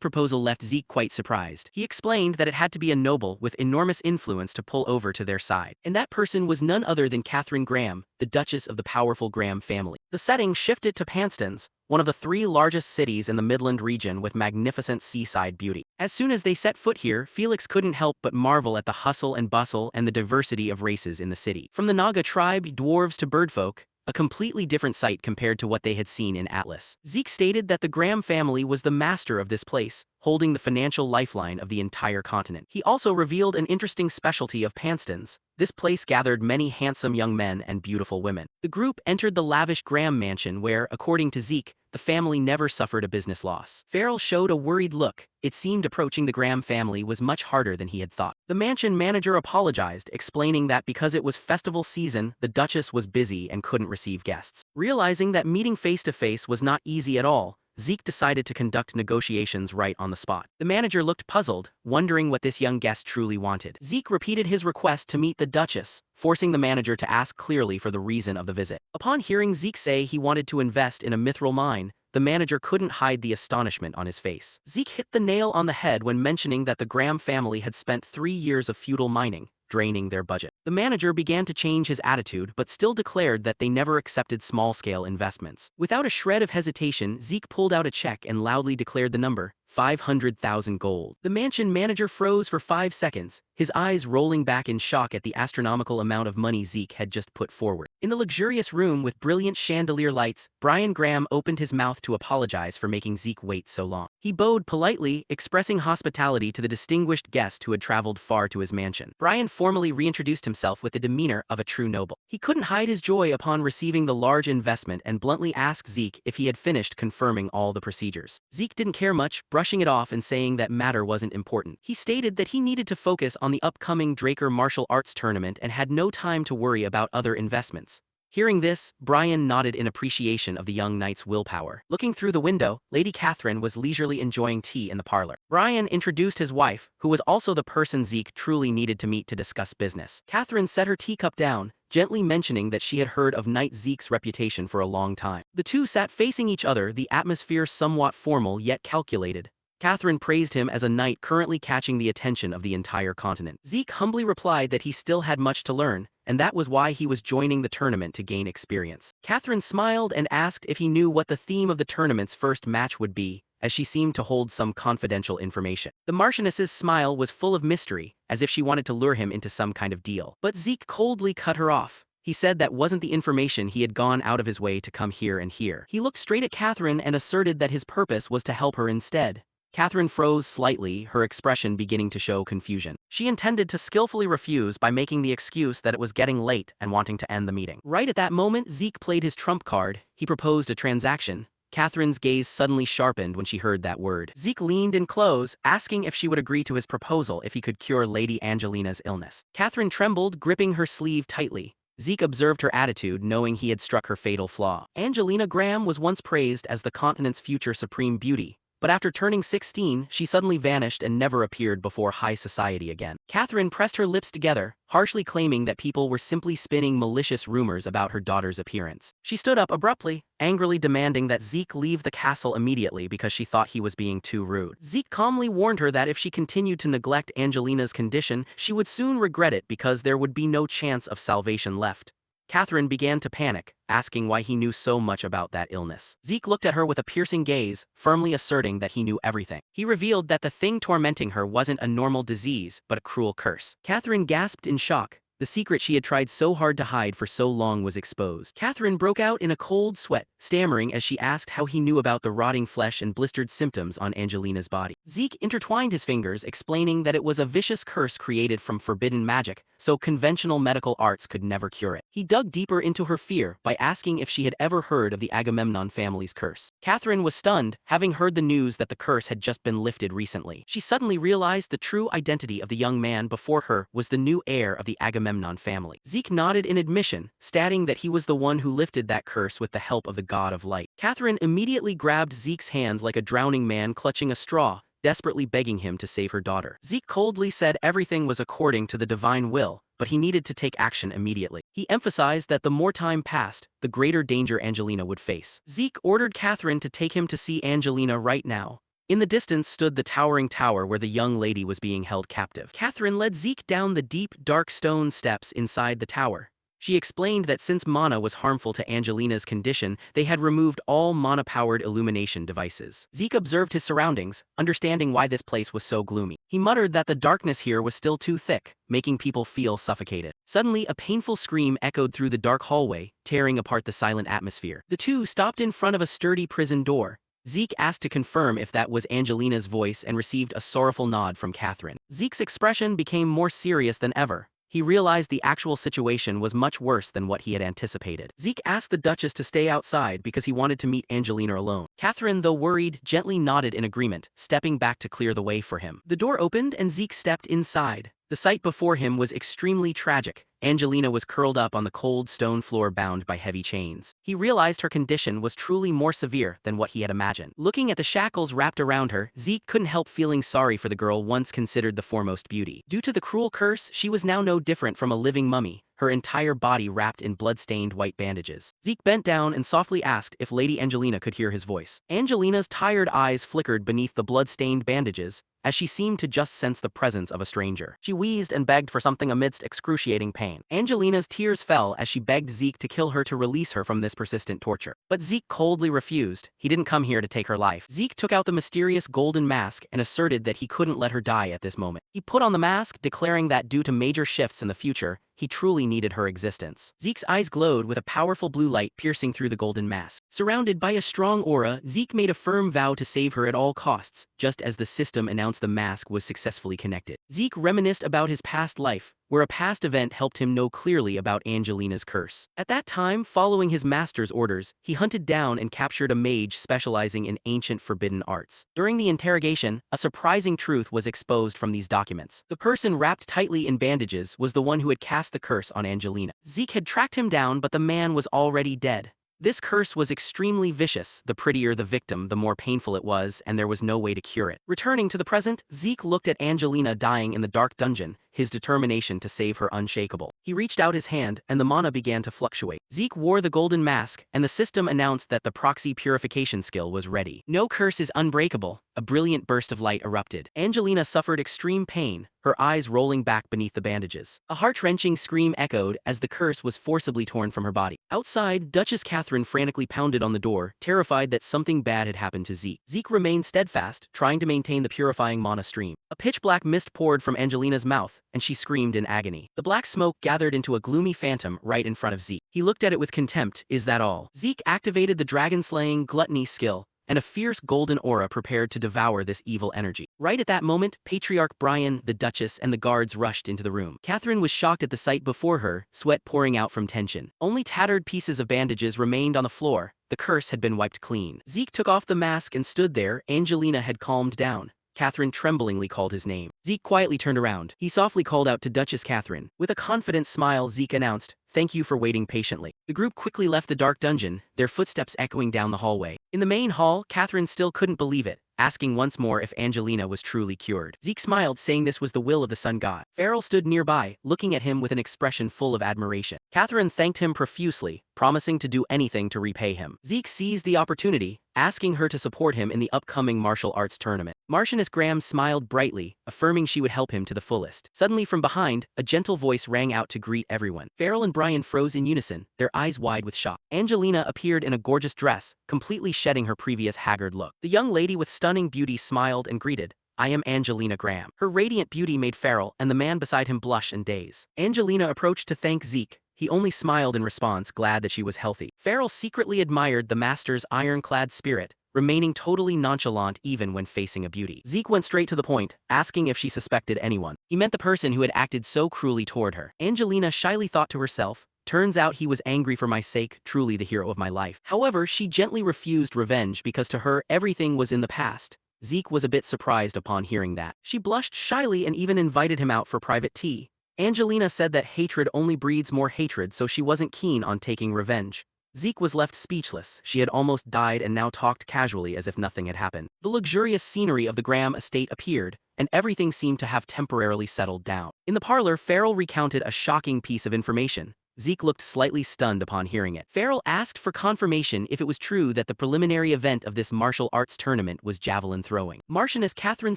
proposal left Zeke quite surprised. He explained that it had to be a noble with enormous influence to pull over to their side, and that person was none other than Catherine Graham, the Duchess of the powerful Graham family. The setting shifted to Panston's, one of the 3 largest cities in the Midland region with magnificent seaside beauty. As soon as they set foot here, Felix couldn't help but marvel at the hustle and bustle and the diversity of races in the city. From the Naga tribe, dwarves to birdfolk, a completely different sight compared to what they had seen in Atlas. Zeke stated that the Graham family was the master of this place, holding the financial lifeline of the entire continent. He also revealed an interesting specialty of Panston's. This place gathered many handsome young men and beautiful women. The group entered the lavish Graham mansion where, according to Zeke, the family never suffered a business loss. Farrell showed a worried look. It seemed approaching the Graham family was much harder than he had thought. The mansion manager apologized, explaining that because it was festival season, the Duchess was busy and couldn't receive guests. Realizing that meeting face-to-face was not easy at all, Zeke decided to conduct negotiations right on the spot. The manager looked puzzled, wondering what this young guest truly wanted. Zeke repeated his request to meet the Duchess, forcing the manager to ask clearly for the reason of the visit. Upon hearing Zeke say he wanted to invest in a mithril mine, the manager couldn't hide the astonishment on his face. Zeke hit the nail on the head when mentioning that the Graham family had spent 3 years of feudal mining, draining their budget. The manager began to change his attitude but still declared that they never accepted small-scale investments. Without a shred of hesitation, Zeke pulled out a check and loudly declared the number, 500,000 gold. The mansion manager froze for 5 seconds, his eyes rolling back in shock at the astronomical amount of money Zeke had just put forward. In the luxurious room with brilliant chandelier lights, Brian Graham opened his mouth to apologize for making Zeke wait so long. He bowed politely, expressing hospitality to the distinguished guest who had traveled far to his mansion. Brian formally reintroduced himself with the demeanor of a true noble. He couldn't hide his joy upon receiving the large investment and bluntly asked Zeke if he had finished confirming all the procedures. Zeke didn't care much, brushing it off and saying that matter wasn't important. He stated that he needed to focus on the upcoming Draker martial arts tournament and had no time to worry about other investments. Hearing this, Brian nodded in appreciation of the young knight's willpower. Looking through the window, Lady Catherine was leisurely enjoying tea in the parlor. Brian introduced his wife, who was also the person Zeke truly needed to meet to discuss business. Catherine set her teacup down, gently mentioning that she had heard of Knight Zeke's reputation for a long time. The two sat facing each other, the atmosphere somewhat formal yet calculated. Catherine praised him as a knight currently catching the attention of the entire continent. Zeke humbly replied that he still had much to learn, and that was why he was joining the tournament to gain experience. Catherine smiled and asked if he knew what the theme of the tournament's first match would be, as she seemed to hold some confidential information. The Marchioness's smile was full of mystery, as if she wanted to lure him into some kind of deal. But Zeke coldly cut her off. He said that wasn't the information he had gone out of his way to come here and hear. He looked straight at Catherine and asserted that his purpose was to help her instead. Catherine froze slightly, her expression beginning to show confusion. She intended to skillfully refuse by making the excuse that it was getting late and wanting to end the meeting. Right at that moment, Zeke played his trump card. He proposed a transaction. Catherine's gaze suddenly sharpened when she heard that word. Zeke leaned in close, asking if she would agree to his proposal if he could cure Lady Angelina's illness. Catherine trembled, gripping her sleeve tightly. Zeke observed her attitude, knowing he had struck her fatal flaw. Angelina Graham was once praised as the continent's future supreme beauty, but after turning 16, she suddenly vanished and never appeared before high society again. Catherine pressed her lips together, harshly claiming that people were simply spinning malicious rumors about her daughter's appearance. She stood up abruptly, angrily demanding that Zeke leave the castle immediately because she thought he was being too rude. Zeke calmly warned her that if she continued to neglect Angelina's condition, she would soon regret it because there would be no chance of salvation left. Catherine began to panic, asking why he knew so much about that illness. Zeke looked at her with a piercing gaze, firmly asserting that he knew everything. He revealed that the thing tormenting her wasn't a normal disease, but a cruel curse. Catherine gasped in shock. The secret she had tried so hard to hide for so long was exposed. Catherine broke out in a cold sweat, stammering as she asked how he knew about the rotting flesh and blistered symptoms on Angelina's body. Zeke intertwined his fingers, explaining that it was a vicious curse created from forbidden magic, so conventional medical arts could never cure it. He dug deeper into her fear by asking if she had ever heard of the Agamemnon family's curse. Catherine was stunned, having heard the news that the curse had just been lifted recently. She suddenly realized the true identity of the young man before her was the new heir of the Agamemnon family. Zeke nodded in admission, stating that he was the one who lifted that curse with the help of the god of light. Catherine immediately grabbed Zeke's hand like a drowning man clutching a straw, desperately begging him to save her daughter. Zeke coldly said everything was according to the divine will, but he needed to take action immediately. He emphasized that the more time passed, the greater danger Angelina would face. Zeke ordered Catherine to take him to see Angelina right now. In the distance stood the towering tower where the young lady was being held captive. Catherine led Zeke down the deep, dark stone steps inside the tower. She explained that since mana was harmful to Angelina's condition, they had removed all mana-powered illumination devices. Zeke observed his surroundings, understanding why this place was so gloomy. He muttered that the darkness here was still too thick, making people feel suffocated. Suddenly, a painful scream echoed through the dark hallway, tearing apart the silent atmosphere. The two stopped in front of a sturdy prison door. Zeke asked to confirm if that was Angelina's voice and received a sorrowful nod from Catherine. Zeke's expression became more serious than ever. He realized the actual situation was much worse than what he had anticipated. Zeke asked the Duchess to stay outside because he wanted to meet Angelina alone. Catherine, though worried, gently nodded in agreement, stepping back to clear the way for him. The door opened and Zeke stepped inside. The sight before him was extremely tragic. Angelina was curled up on the cold stone floor bound by heavy chains. He realized her condition was truly more severe than what he had imagined. Looking at the shackles wrapped around her, Zeke couldn't help feeling sorry for the girl once considered the foremost beauty. Due to the cruel curse, she was now no different from a living mummy, her entire body wrapped in blood-stained white bandages. Zeke bent down and softly asked if Lady Angelina could hear his voice. Angelina's tired eyes flickered beneath the blood-stained bandages, as she seemed to just sense the presence of a stranger. She wheezed and begged for something amidst excruciating pain. Angelina's tears fell as she begged Zeke to kill her to release her from this persistent torture. But Zeke coldly refused. He didn't come here to take her life. Zeke took out the mysterious golden mask and asserted that he couldn't let her die at this moment. He put on the mask, declaring that due to major shifts in the future, he truly needed her existence. Zeke's eyes glowed with a powerful blue light piercing through the golden mask. Surrounded by a strong aura, Zeke made a firm vow to save her at all costs, just as the system announced the mask was successfully connected. Zeke reminisced about his past life, where a past event helped him know clearly about Angelina's curse. At that time, following his master's orders, he hunted down and captured a mage specializing in ancient forbidden arts. During the interrogation, a surprising truth was exposed from these documents. The person wrapped tightly in bandages was the one who had cast the curse on Angelina. Zeke had tracked him down, but the man was already dead. This curse was extremely vicious. The prettier the victim, the more painful it was, and there was no way to cure it. Returning to the present, Zeke looked at Angelina dying in the dark dungeon, his determination to save her unshakable. He reached out his hand, and the mana began to fluctuate. Zeke wore the golden mask, and the system announced that the proxy purification skill was ready. No curse is unbreakable. A brilliant burst of light erupted. Angelina suffered extreme pain, her eyes rolling back beneath the bandages. A heart-wrenching scream echoed as the curse was forcibly torn from her body. Outside, Duchess Catherine frantically pounded on the door, terrified that something bad had happened to Zeke. Zeke remained steadfast, trying to maintain the purifying mana stream. A pitch-black mist poured from Angelina's mouth, and she screamed in agony. The black smoke gathered into a gloomy phantom right in front of Zeke. He looked at it with contempt. Is that all? Zeke activated the dragon-slaying gluttony skill, and a fierce golden aura prepared to devour this evil energy. Right at that moment, Patriarch Brian, the Duchess, and the guards rushed into the room. Catherine was shocked at the sight before her, sweat pouring out from tension. Only tattered pieces of bandages remained on the floor. The curse had been wiped clean. Zeke took off the mask and stood there. Angelina had calmed down. Catherine tremblingly called his name. Zeke quietly turned around. He softly called out to Duchess Catherine. With a confident smile, Zeke announced, "Thank you for waiting patiently." The group quickly left the dark dungeon, their footsteps echoing down the hallway. In the main hall, Catherine still couldn't believe it. asking once more if Angelina was truly cured. Zeke smiled, saying this was the will of the sun god. Farrell stood nearby, looking at him with an expression full of admiration. Catherine thanked him profusely, promising to do anything to repay him. Zeke seized the opportunity, asking her to support him in the upcoming martial arts tournament. Marchioness Graham smiled brightly, affirming she would help him to the fullest. Suddenly from behind, a gentle voice rang out to greet everyone. Farrell and Brian froze in unison, their eyes wide with shock. Angelina appeared in a gorgeous dress, completely shedding her previous haggard look. The young lady with stunning beauty smiled and greeted, "I am Angelina Graham." Her radiant beauty made Farrell and the man beside him blush and daze. Angelina approached to thank Zeke. He only smiled in response, glad that she was healthy. Farrell secretly admired the master's ironclad spirit, remaining totally nonchalant even when facing a beauty. Zeke went straight to the point, asking if she suspected anyone. He meant the person who had acted so cruelly toward her. Angelina shyly thought to herself, "Turns out he was angry for my sake, truly the hero of my life." However, she gently refused revenge because to her everything was in the past. Zeke was a bit surprised upon hearing that. She blushed shyly and even invited him out for private tea. Angelina said that hatred only breeds more hatred, so she wasn't keen on taking revenge. Zeke was left speechless. She had almost died and now talked casually as if nothing had happened. The luxurious scenery of the Graham estate appeared, and everything seemed to have temporarily settled down. In the parlor, Farrell recounted a shocking piece of information. Zeke looked slightly stunned upon hearing it. Farrell asked for confirmation if it was true that the preliminary event of this martial arts tournament was javelin throwing. Marchioness Catherine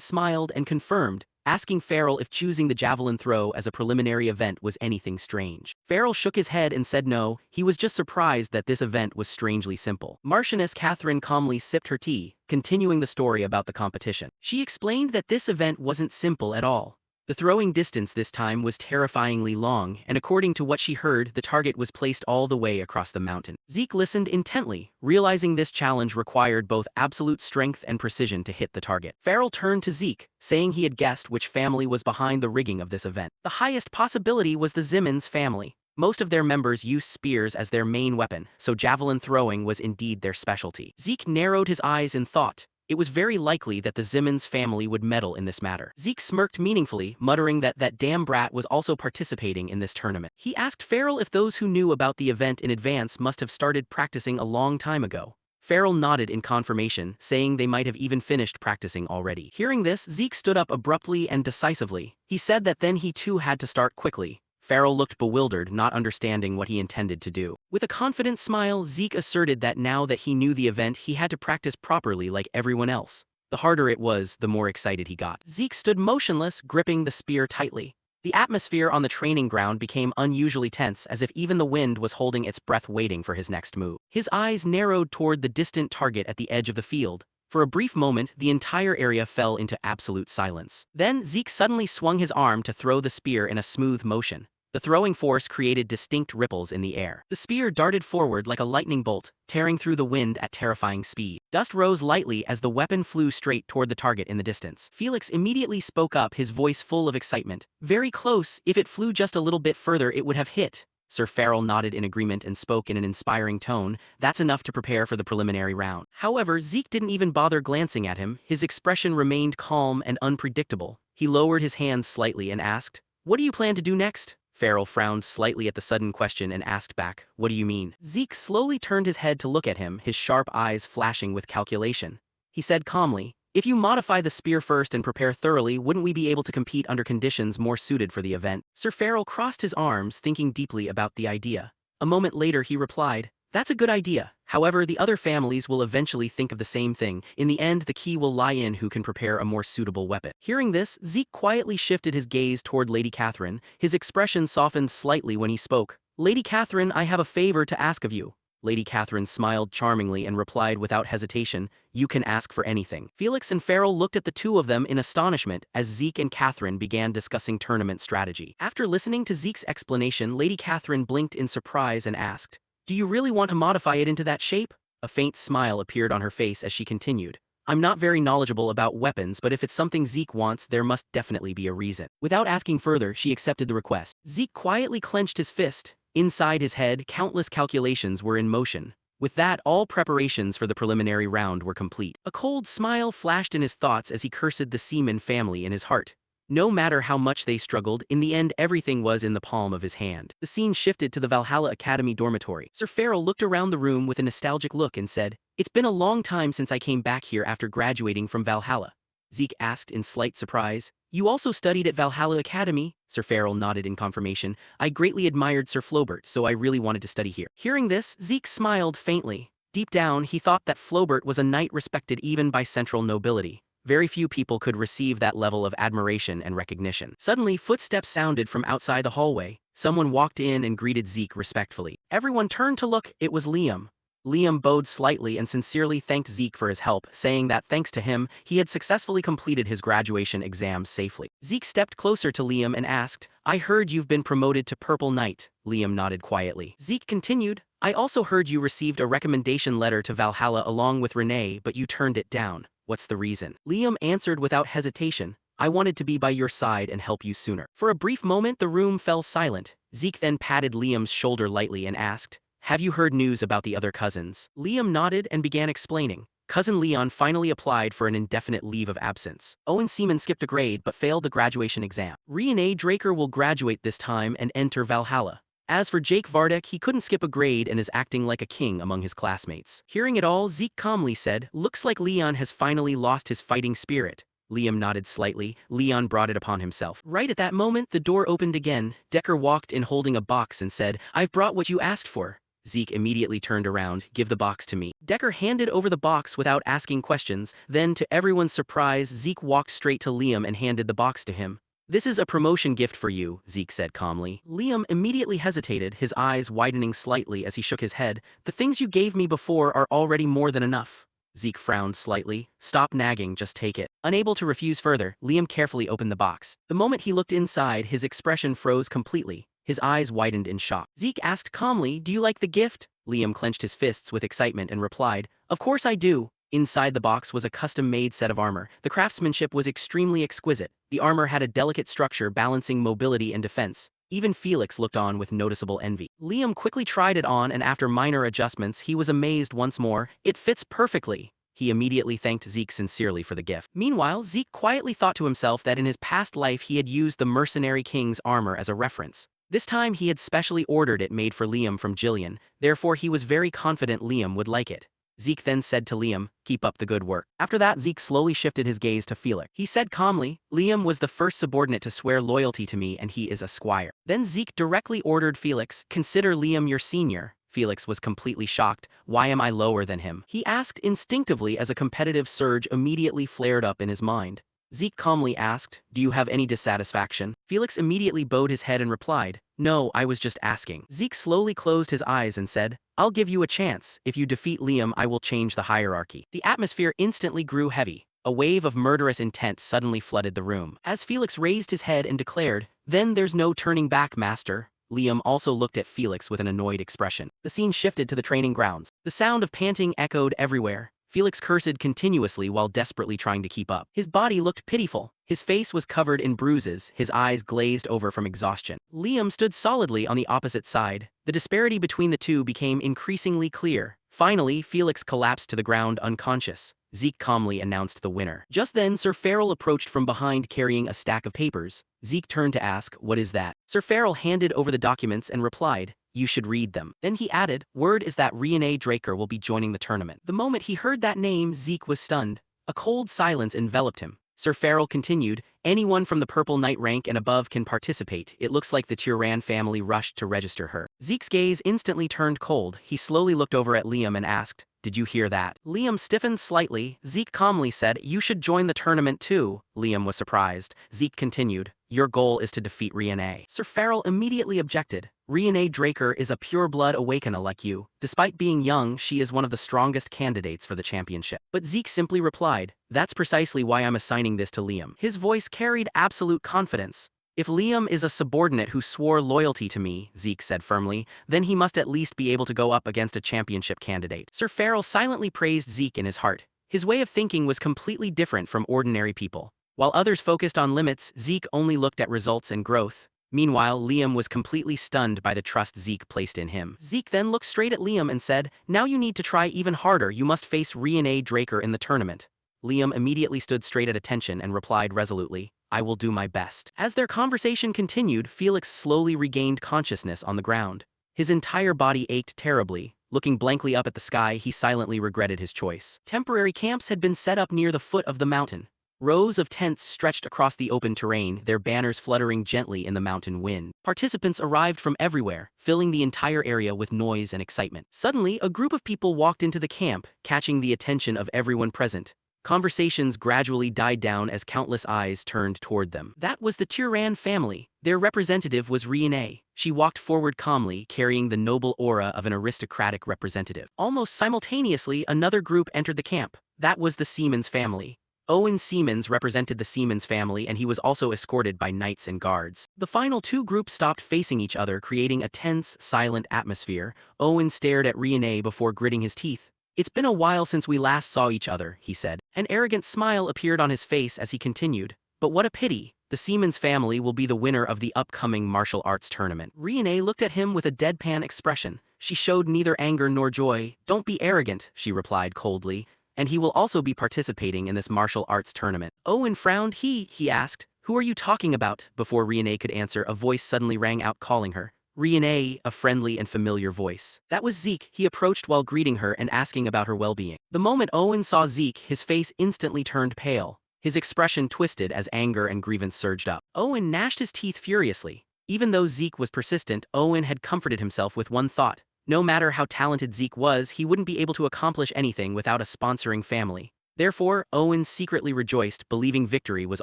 smiled and confirmed, asking Farrell if choosing the javelin throw as a preliminary event was anything strange. Farrell shook his head and said no, he was just surprised that this event was strangely simple. Marchioness Catherine calmly sipped her tea, continuing the story about the competition. She explained that this event wasn't simple at all. The throwing distance this time was terrifyingly long, and according to what she heard, the target was placed all the way across the mountain. Zeke listened intently, realizing this challenge required both absolute strength and precision to hit the target. Farrell turned to Zeke, saying he had guessed which family was behind the rigging of this event. The highest possibility was the Zimmons family. Most of their members used spears as their main weapon, so javelin throwing was indeed their specialty. Zeke narrowed his eyes in thought. It was very likely that the Zimmons family would meddle in this matter. Zeke smirked meaningfully, muttering that that damn brat was also participating in this tournament. He asked Farrell if those who knew about the event in advance must have started practicing a long time ago. Farrell nodded in confirmation, saying they might have even finished practicing already. Hearing this, Zeke stood up abruptly and decisively. He said that then he too had to start quickly. Farrell looked bewildered, not understanding what he intended to do. With a confident smile, Zeke asserted that now that he knew the event, he had to practice properly like everyone else. The harder it was, the more excited he got. Zeke stood motionless, gripping the spear tightly. The atmosphere on the training ground became unusually tense, as if even the wind was holding its breath waiting for his next move. His eyes narrowed toward the distant target at the edge of the field. For a brief moment, the entire area fell into absolute silence. Then, Zeke suddenly swung his arm to throw the spear in a smooth motion. The throwing force created distinct ripples in the air. The spear darted forward like a lightning bolt, tearing through the wind at terrifying speed. Dust rose lightly as the weapon flew straight toward the target in the distance. Felix immediately spoke up, his voice full of excitement. "Very close. If it flew just a little bit further, it would have hit." Sir Farrell nodded in agreement and spoke in an inspiring tone. "That's enough to prepare for the preliminary round." However, Zeke didn't even bother glancing at him. His expression remained calm and unpredictable. He lowered his hands slightly and asked, "What do you plan to do next?" Farrell frowned slightly at the sudden question and asked back, "What do you mean?" Zeke slowly turned his head to look at him, his sharp eyes flashing with calculation. He said calmly, "If you modify the spear first and prepare thoroughly, wouldn't we be able to compete under conditions more suited for the event?" Sir Farrell crossed his arms, thinking deeply about the idea. A moment later he replied, "That's a good idea. However, the other families will eventually think of the same thing. In the end, the key will lie in who can prepare a more suitable weapon." Hearing this, Zeke quietly shifted his gaze toward Lady Catherine. His expression softened slightly when he spoke. "Lady Catherine, I have a favor to ask of you." Lady Catherine smiled charmingly and replied without hesitation, "You can ask for anything." Felix and Farrell looked at the two of them in astonishment as Zeke and Catherine began discussing tournament strategy. After listening to Zeke's explanation, Lady Catherine blinked in surprise and asked, "Do you really want to modify it into that shape?" A faint smile appeared on her face as she continued, "I'm not very knowledgeable about weapons, but if it's something Zeke wants, there must definitely be a reason." Without asking further, she accepted the request. Zeke quietly clenched his fist. Inside his head, countless calculations were in motion. With that, all preparations for the preliminary round were complete. A cold smile flashed in his thoughts as he cursed the Seaman family in his heart. No matter how much they struggled, in the end everything was in the palm of his hand. The scene shifted to the Valhalla Academy dormitory. Sir Farrell looked around the room with a nostalgic look and said, "It's been a long time since I came back here after graduating from Valhalla." Zeke asked in slight surprise. "You also studied at Valhalla Academy?" Sir Farrell nodded in confirmation. "I greatly admired Sir Flobert, so I really wanted to study here." Hearing this, Zeke smiled faintly. Deep down, he thought that Flobert was a knight respected even by central nobility. Very few people could receive that level of admiration and recognition. Suddenly, footsteps sounded from outside the hallway. Someone walked in and greeted Zeke respectfully. Everyone turned to look. It was Liam. Liam bowed slightly and sincerely thanked Zeke for his help, saying that thanks to him, he had successfully completed his graduation exams safely. Zeke stepped closer to Liam and asked, "I heard you've been promoted to Purple Knight." Liam nodded quietly. Zeke continued, "I also heard you received a recommendation letter to Valhalla along with Renee, but you turned it down. What's the reason?" Liam answered without hesitation, "I wanted to be by your side and help you sooner." For a brief moment the room fell silent. Zeke then patted Liam's shoulder lightly and asked, "Have you heard news about the other cousins?" Liam nodded and began explaining. Cousin Leon finally applied for an indefinite leave of absence. Owen Seaman skipped a grade but failed the graduation exam. Renee Draker will graduate this time and enter Valhalla. As for Jake Vardek, he couldn't skip a grade and is acting like a king among his classmates. Hearing it all, Zeke calmly said, "Looks like Leon has finally lost his fighting spirit." Liam nodded slightly. Leon brought it upon himself. Right at that moment, the door opened again. Decker walked in holding a box and said, "I've brought what you asked for." Zeke immediately turned around. "Give the box to me." Decker handed over the box without asking questions. Then, to everyone's surprise, Zeke walked straight to Liam and handed the box to him. "This is a promotion gift for you," Zeke said calmly. Liam immediately hesitated, his eyes widening slightly as he shook his head. "The things you gave me before are already more than enough." Zeke frowned slightly. "Stop nagging, just take it." Unable to refuse further, Liam carefully opened the box. The moment he looked inside, his expression froze completely. His eyes widened in shock. Zeke asked calmly, "Do you like the gift?" Liam clenched his fists with excitement and replied, "Of course I do." Inside the box was a custom-made set of armor. The craftsmanship was extremely exquisite. The armor had a delicate structure balancing mobility and defense. Even Felix looked on with noticeable envy. Liam quickly tried it on and after minor adjustments he was amazed once more. "It fits perfectly." He immediately thanked Zeke sincerely for the gift. Meanwhile, Zeke quietly thought to himself that in his past life he had used the Mercenary King's armor as a reference. This time he had specially ordered it made for Liam from Jillian, therefore he was very confident Liam would like it. Zeke then said to Liam, "Keep up the good work." After that, Zeke slowly shifted his gaze to Felix. He said calmly, "Liam was the first subordinate to swear loyalty to me and he is a squire." Then Zeke directly ordered Felix, "Consider Liam your senior." Felix was completely shocked. "Why am I lower than him?" he asked instinctively as a competitive surge immediately flared up in his mind. Zeke calmly asked, "Do you have any dissatisfaction?" Felix immediately bowed his head and replied, "No, I was just asking." Zeke slowly closed his eyes and said, "I'll give you a chance. If you defeat Liam, I will change the hierarchy." The atmosphere instantly grew heavy. A wave of murderous intent suddenly flooded the room. As Felix raised his head and declared, "Then there's no turning back, master." Liam also looked at Felix with an annoyed expression. The scene shifted to the training grounds. The sound of panting echoed everywhere. Felix cursed continuously while desperately trying to keep up. His body looked pitiful. His face was covered in bruises, his eyes glazed over from exhaustion. Liam stood solidly on the opposite side. The disparity between the two became increasingly clear. Finally, Felix collapsed to the ground unconscious. Zeke calmly announced the winner. Just then, Sir Farrell approached from behind carrying a stack of papers. Zeke turned to ask, "What is that?" Sir Farrell handed over the documents and replied, "You should read them." Then he added, "Word is that Renee Draker will be joining the tournament." The moment he heard that name, Zeke was stunned. A cold silence enveloped him. Sir Farrell continued, "Anyone from the Purple Knight rank and above can participate. It looks like the Turan family rushed to register her." Zeke's gaze instantly turned cold. He slowly looked over at Liam and asked, "Did you hear that?" Liam stiffened slightly. Zeke calmly said, "You should join the tournament too." Liam was surprised. Zeke continued, "Your goal is to defeat Renee." Sir Farrell immediately objected. "Renee Draker is a pure-blood awakener like you. Despite being young, she is one of the strongest candidates for the championship." But Zeke simply replied, "That's precisely why I'm assigning this to Liam." His voice carried absolute confidence. "If Liam is a subordinate who swore loyalty to me," Zeke said firmly, "then he must at least be able to go up against a championship candidate." Sir Farrell silently praised Zeke in his heart. His way of thinking was completely different from ordinary people. While others focused on limits, Zeke only looked at results and growth. Meanwhile, Liam was completely stunned by the trust Zeke placed in him. Zeke then looked straight at Liam and said, "Now you need to try even harder. You must face Renee Draker in the tournament." Liam immediately stood straight at attention and replied resolutely, I will do my best. As their conversation continued, Felix slowly regained consciousness on the ground. His entire body ached terribly. Looking blankly up at the sky, he silently regretted his choice. Temporary camps had been set up near the foot of the mountain. Rows of tents stretched across the open terrain, their banners fluttering gently in the mountain wind. Participants arrived from everywhere, filling the entire area with noise and excitement. Suddenly, a group of people walked into the camp, catching the attention of everyone present. Conversations gradually died down as countless eyes turned toward them. That was the Tyran family. Their representative was Riene. She walked forward calmly, carrying the noble aura of an aristocratic representative. Almost simultaneously, another group entered the camp. That was the Siemens family. Owen Siemens represented the Siemens family, and he was also escorted by knights and guards. The final two groups stopped facing each other, creating a tense, silent atmosphere. Owen stared at Riene before gritting his teeth. "It's been a while since we last saw each other," he said. An arrogant smile appeared on his face as he continued. "But what a pity. The Siemens family will be the winner of the upcoming martial arts tournament." Riene looked at him with a deadpan expression. She showed neither anger nor joy. "Don't be arrogant," she replied coldly. "And he will also be participating in this martial arts tournament." Owen frowned. He asked, "Who are you talking about?" Before Riene could answer, a voice suddenly rang out calling her. Riene, a friendly and familiar voice. That was Zeke. He approached while greeting her and asking about her well-being. The moment Owen saw Zeke, his face instantly turned pale. His expression twisted as anger and grievance surged up. Owen gnashed his teeth furiously. Even though Zeke was persistent, Owen had comforted himself with one thought. No matter how talented Zeke was, he wouldn't be able to accomplish anything without a sponsoring family. Therefore, Owen secretly rejoiced, believing victory was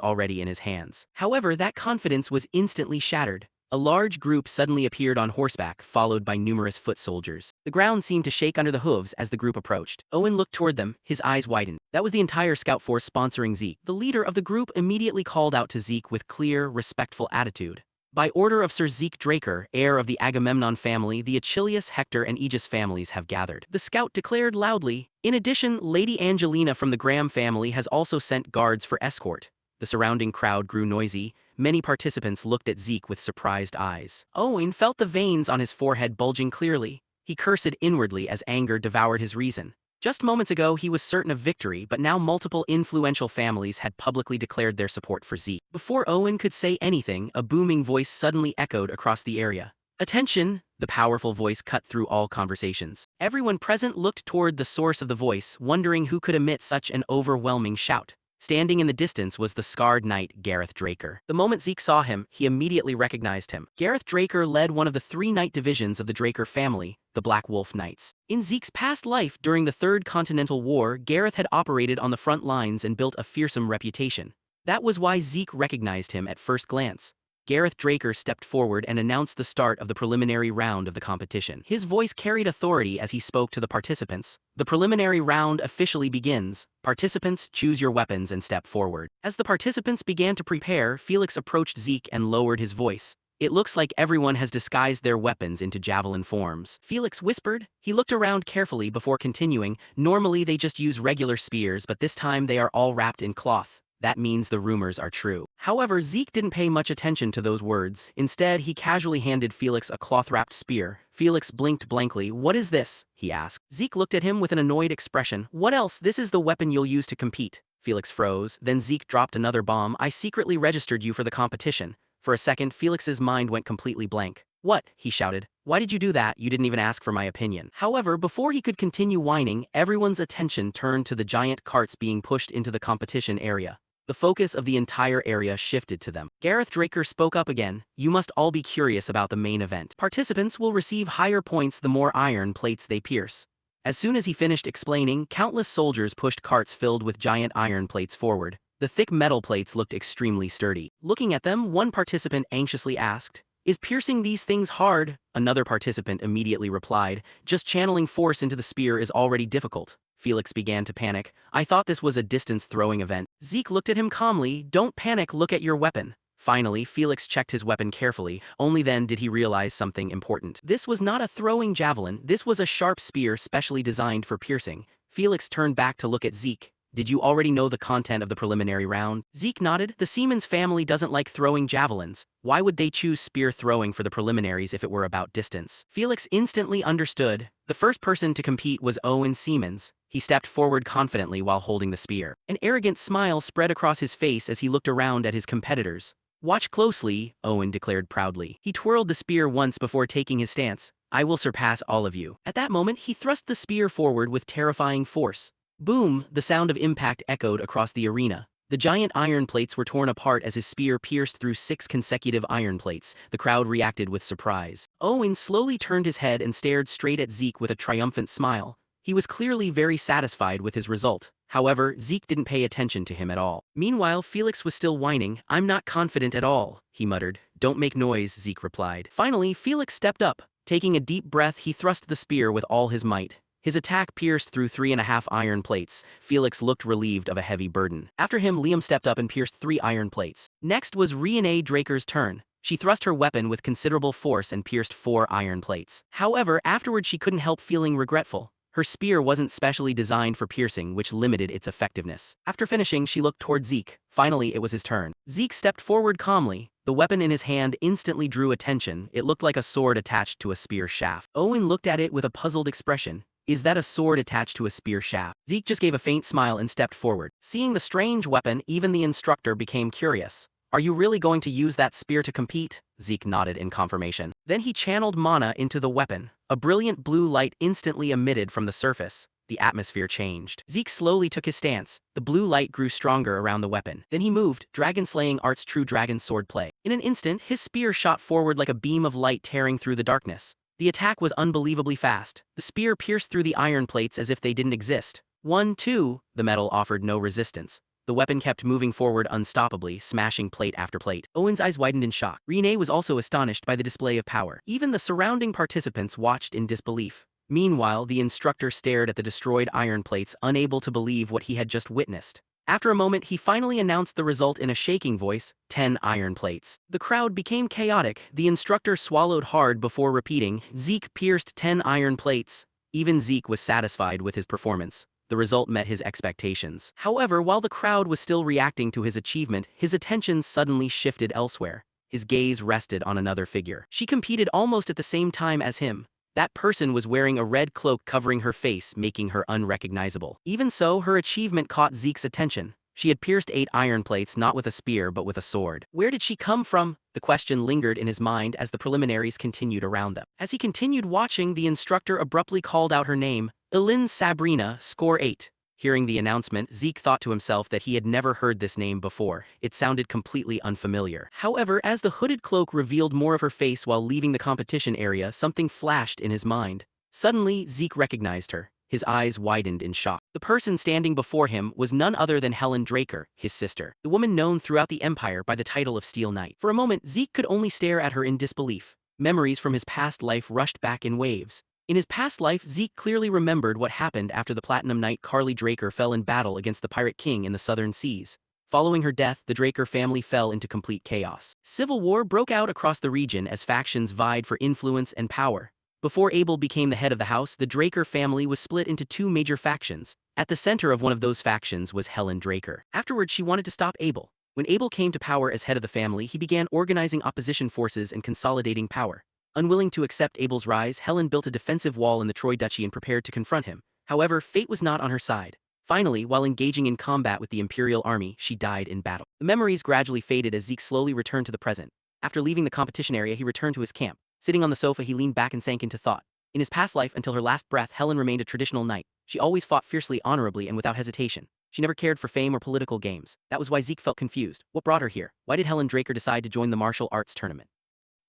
already in his hands. However, that confidence was instantly shattered. A large group suddenly appeared on horseback, followed by numerous foot soldiers. The ground seemed to shake under the hooves as the group approached. Owen looked toward them, his eyes widened. That was the entire scout force sponsoring Zeke. The leader of the group immediately called out to Zeke with clear, respectful attitude. "By order of Sir Zeke Draker, heir of the Agamemnon family, the Achilles, Hector, and Aegis families have gathered," the scout declared loudly. "In addition, Lady Angelina from the Graham family has also sent guards for escort." The surrounding crowd grew noisy. Many participants looked at Zeke with surprised eyes. Owen felt the veins on his forehead bulging clearly. He cursed inwardly as anger devoured his reason. Just moments ago he was certain of victory, but now multiple influential families had publicly declared their support for Zeke. Before Owen could say anything, a booming voice suddenly echoed across the area. "Attention!" The powerful voice cut through all conversations. Everyone present looked toward the source of the voice, wondering who could emit such an overwhelming shout. Standing in the distance was the scarred knight Gareth Draker. The moment Zeke saw him, he immediately recognized him. Gareth Draker led one of the 3 knight divisions of the Draker family, the Black Wolf Knights. In Zeke's past life, during the Third Continental War, Gareth had operated on the front lines and built a fearsome reputation. That was why Zeke recognized him at first glance. Gareth Draker stepped forward and announced the start of the preliminary round of the competition. His voice carried authority as he spoke to the participants. "The preliminary round officially begins. Participants, choose your weapons and step forward." As the participants began to prepare, Felix approached Zeke and lowered his voice. "It looks like everyone has disguised their weapons into javelin forms," Felix whispered. He looked around carefully before continuing. "Normally they just use regular spears, but this time they are all wrapped in cloth. That means the rumors are true." However, Zeke didn't pay much attention to those words. Instead, he casually handed Felix a cloth-wrapped spear. Felix blinked blankly. "What is this?" he asked. Zeke looked at him with an annoyed expression. "What else? This is the weapon you'll use to compete." Felix froze. Then Zeke dropped another bomb. "I secretly registered you for the competition." For a second, Felix's mind went completely blank. "What?" he shouted. "Why did you do that? You didn't even ask for my opinion." However, before he could continue whining, everyone's attention turned to the giant carts being pushed into the competition area. The focus of the entire area shifted to them. Gareth Draker spoke up again. "You must all be curious about the main event. Participants will receive higher points the more iron plates they pierce." As soon as he finished explaining, countless soldiers pushed carts filled with giant iron plates forward. The thick metal plates looked extremely sturdy. Looking at them, one participant anxiously asked, "Is piercing these things hard?" Another participant immediately replied, "Just channeling force into the spear is already difficult." Felix began to panic. "I thought this was a distance-throwing event." Zeke looked at him calmly. "Don't panic, look at your weapon." Finally, Felix checked his weapon carefully. Only then did he realize something important. This was not a throwing javelin, this was a sharp spear specially designed for piercing. Felix turned back to look at Zeke. Did you already know the content of the preliminary round? Zeke nodded. The Siemens family doesn't like throwing javelins. Why would they choose spear throwing for the preliminaries if it were about distance? Felix instantly understood. The first person to compete was Owen Siemens. He stepped forward confidently while holding the spear. An arrogant smile spread across his face as he looked around at his competitors. Watch closely, Owen declared proudly. He twirled the spear once before taking his stance. I will surpass all of you. At that moment, he thrust the spear forward with terrifying force. Boom! The sound of impact echoed across the arena. The giant iron plates were torn apart as his spear pierced through 6 consecutive iron plates. The crowd reacted with surprise. Owen slowly turned his head and stared straight at Zeke with a triumphant smile. He was clearly very satisfied with his result. However, Zeke didn't pay attention to him at all. Meanwhile, Felix was still whining. I'm not confident at all, he muttered. Don't make noise, Zeke replied. Finally, Felix stepped up. Taking a deep breath, he thrust the spear with all his might. His attack pierced through 3.5 iron plates. Felix looked relieved of a heavy burden. After him, Liam stepped up and pierced 3 iron plates. Next was Renee Draker's turn. She thrust her weapon with considerable force and pierced 4 iron plates. However, afterward she couldn't help feeling regretful. Her spear wasn't specially designed for piercing, which limited its effectiveness. After finishing, she looked toward Zeke. Finally, it was his turn. Zeke stepped forward calmly. The weapon in his hand instantly drew attention. It looked like a sword attached to a spear shaft. Owen looked at it with a puzzled expression. Is that a sword attached to a spear shaft? Zeke just gave a faint smile and stepped forward. Seeing the strange weapon, even the instructor became curious. Are you really going to use that spear to compete? Zeke nodded in confirmation. Then he channeled mana into the weapon. A brilliant blue light instantly emitted from the surface. The atmosphere changed. Zeke slowly took his stance. The blue light grew stronger around the weapon. Then he moved, dragon-slaying art's true dragon sword play. In an instant, his spear shot forward like a beam of light tearing through the darkness. The attack was unbelievably fast. The spear pierced through the iron plates as if they didn't exist. 1, 2, the metal offered no resistance. The weapon kept moving forward unstoppably, smashing plate after plate. Owen's eyes widened in shock. Renee was also astonished by the display of power. Even the surrounding participants watched in disbelief. Meanwhile, the instructor stared at the destroyed iron plates, unable to believe what he had just witnessed. After a moment, he finally announced the result in a shaking voice, 10 iron plates. The crowd became chaotic. The instructor swallowed hard before repeating, Zeke pierced 10 iron plates. Even Zeke was satisfied with his performance. The result met his expectations. However, while the crowd was still reacting to his achievement, his attention suddenly shifted elsewhere. His gaze rested on another figure. She competed almost at the same time as him. That person was wearing a red cloak covering her face, making her unrecognizable. Even so, her achievement caught Zeke's attention. She had pierced 8 iron plates not with a spear but with a sword. Where did she come from? The question lingered in his mind as the preliminaries continued around them. As he continued watching, the instructor abruptly called out her name, Elin Sabrina, score 8. Hearing the announcement, Zeke thought to himself that he had never heard this name before. It sounded completely unfamiliar. However, as the hooded cloak revealed more of her face while leaving the competition area, something flashed in his mind. Suddenly, Zeke recognized her. His eyes widened in shock. The person standing before him was none other than Helen Draker, his sister, the woman known throughout the Empire by the title of Steel Knight. For a moment, Zeke could only stare at her in disbelief. Memories from his past life rushed back in waves. In his past life, Zeke clearly remembered what happened after the Platinum Knight Carly Draker fell in battle against the Pirate King in the Southern Seas. Following her death, the Draker family fell into complete chaos. Civil war broke out across the region as factions vied for influence and power. Before Abel became the head of the house, the Draker family was split into 2 major factions. At the center of one of those factions was Helen Draker. Afterwards, she wanted to stop Abel. When Abel came to power as head of the family, he began organizing opposition forces and consolidating power. Unwilling to accept Abel's rise, Helen built a defensive wall in the Troy Duchy and prepared to confront him. However, fate was not on her side. Finally, while engaging in combat with the Imperial army, she died in battle. The memories gradually faded as Zeke slowly returned to the present. After leaving the competition area, he returned to his camp. Sitting on the sofa, he leaned back and sank into thought. In his past life, until her last breath, Helen remained a traditional knight. She always fought fiercely, honorably, and without hesitation. She never cared for fame or political games. That was why Zeke felt confused. What brought her here? Why did Helen Draker decide to join the martial arts tournament?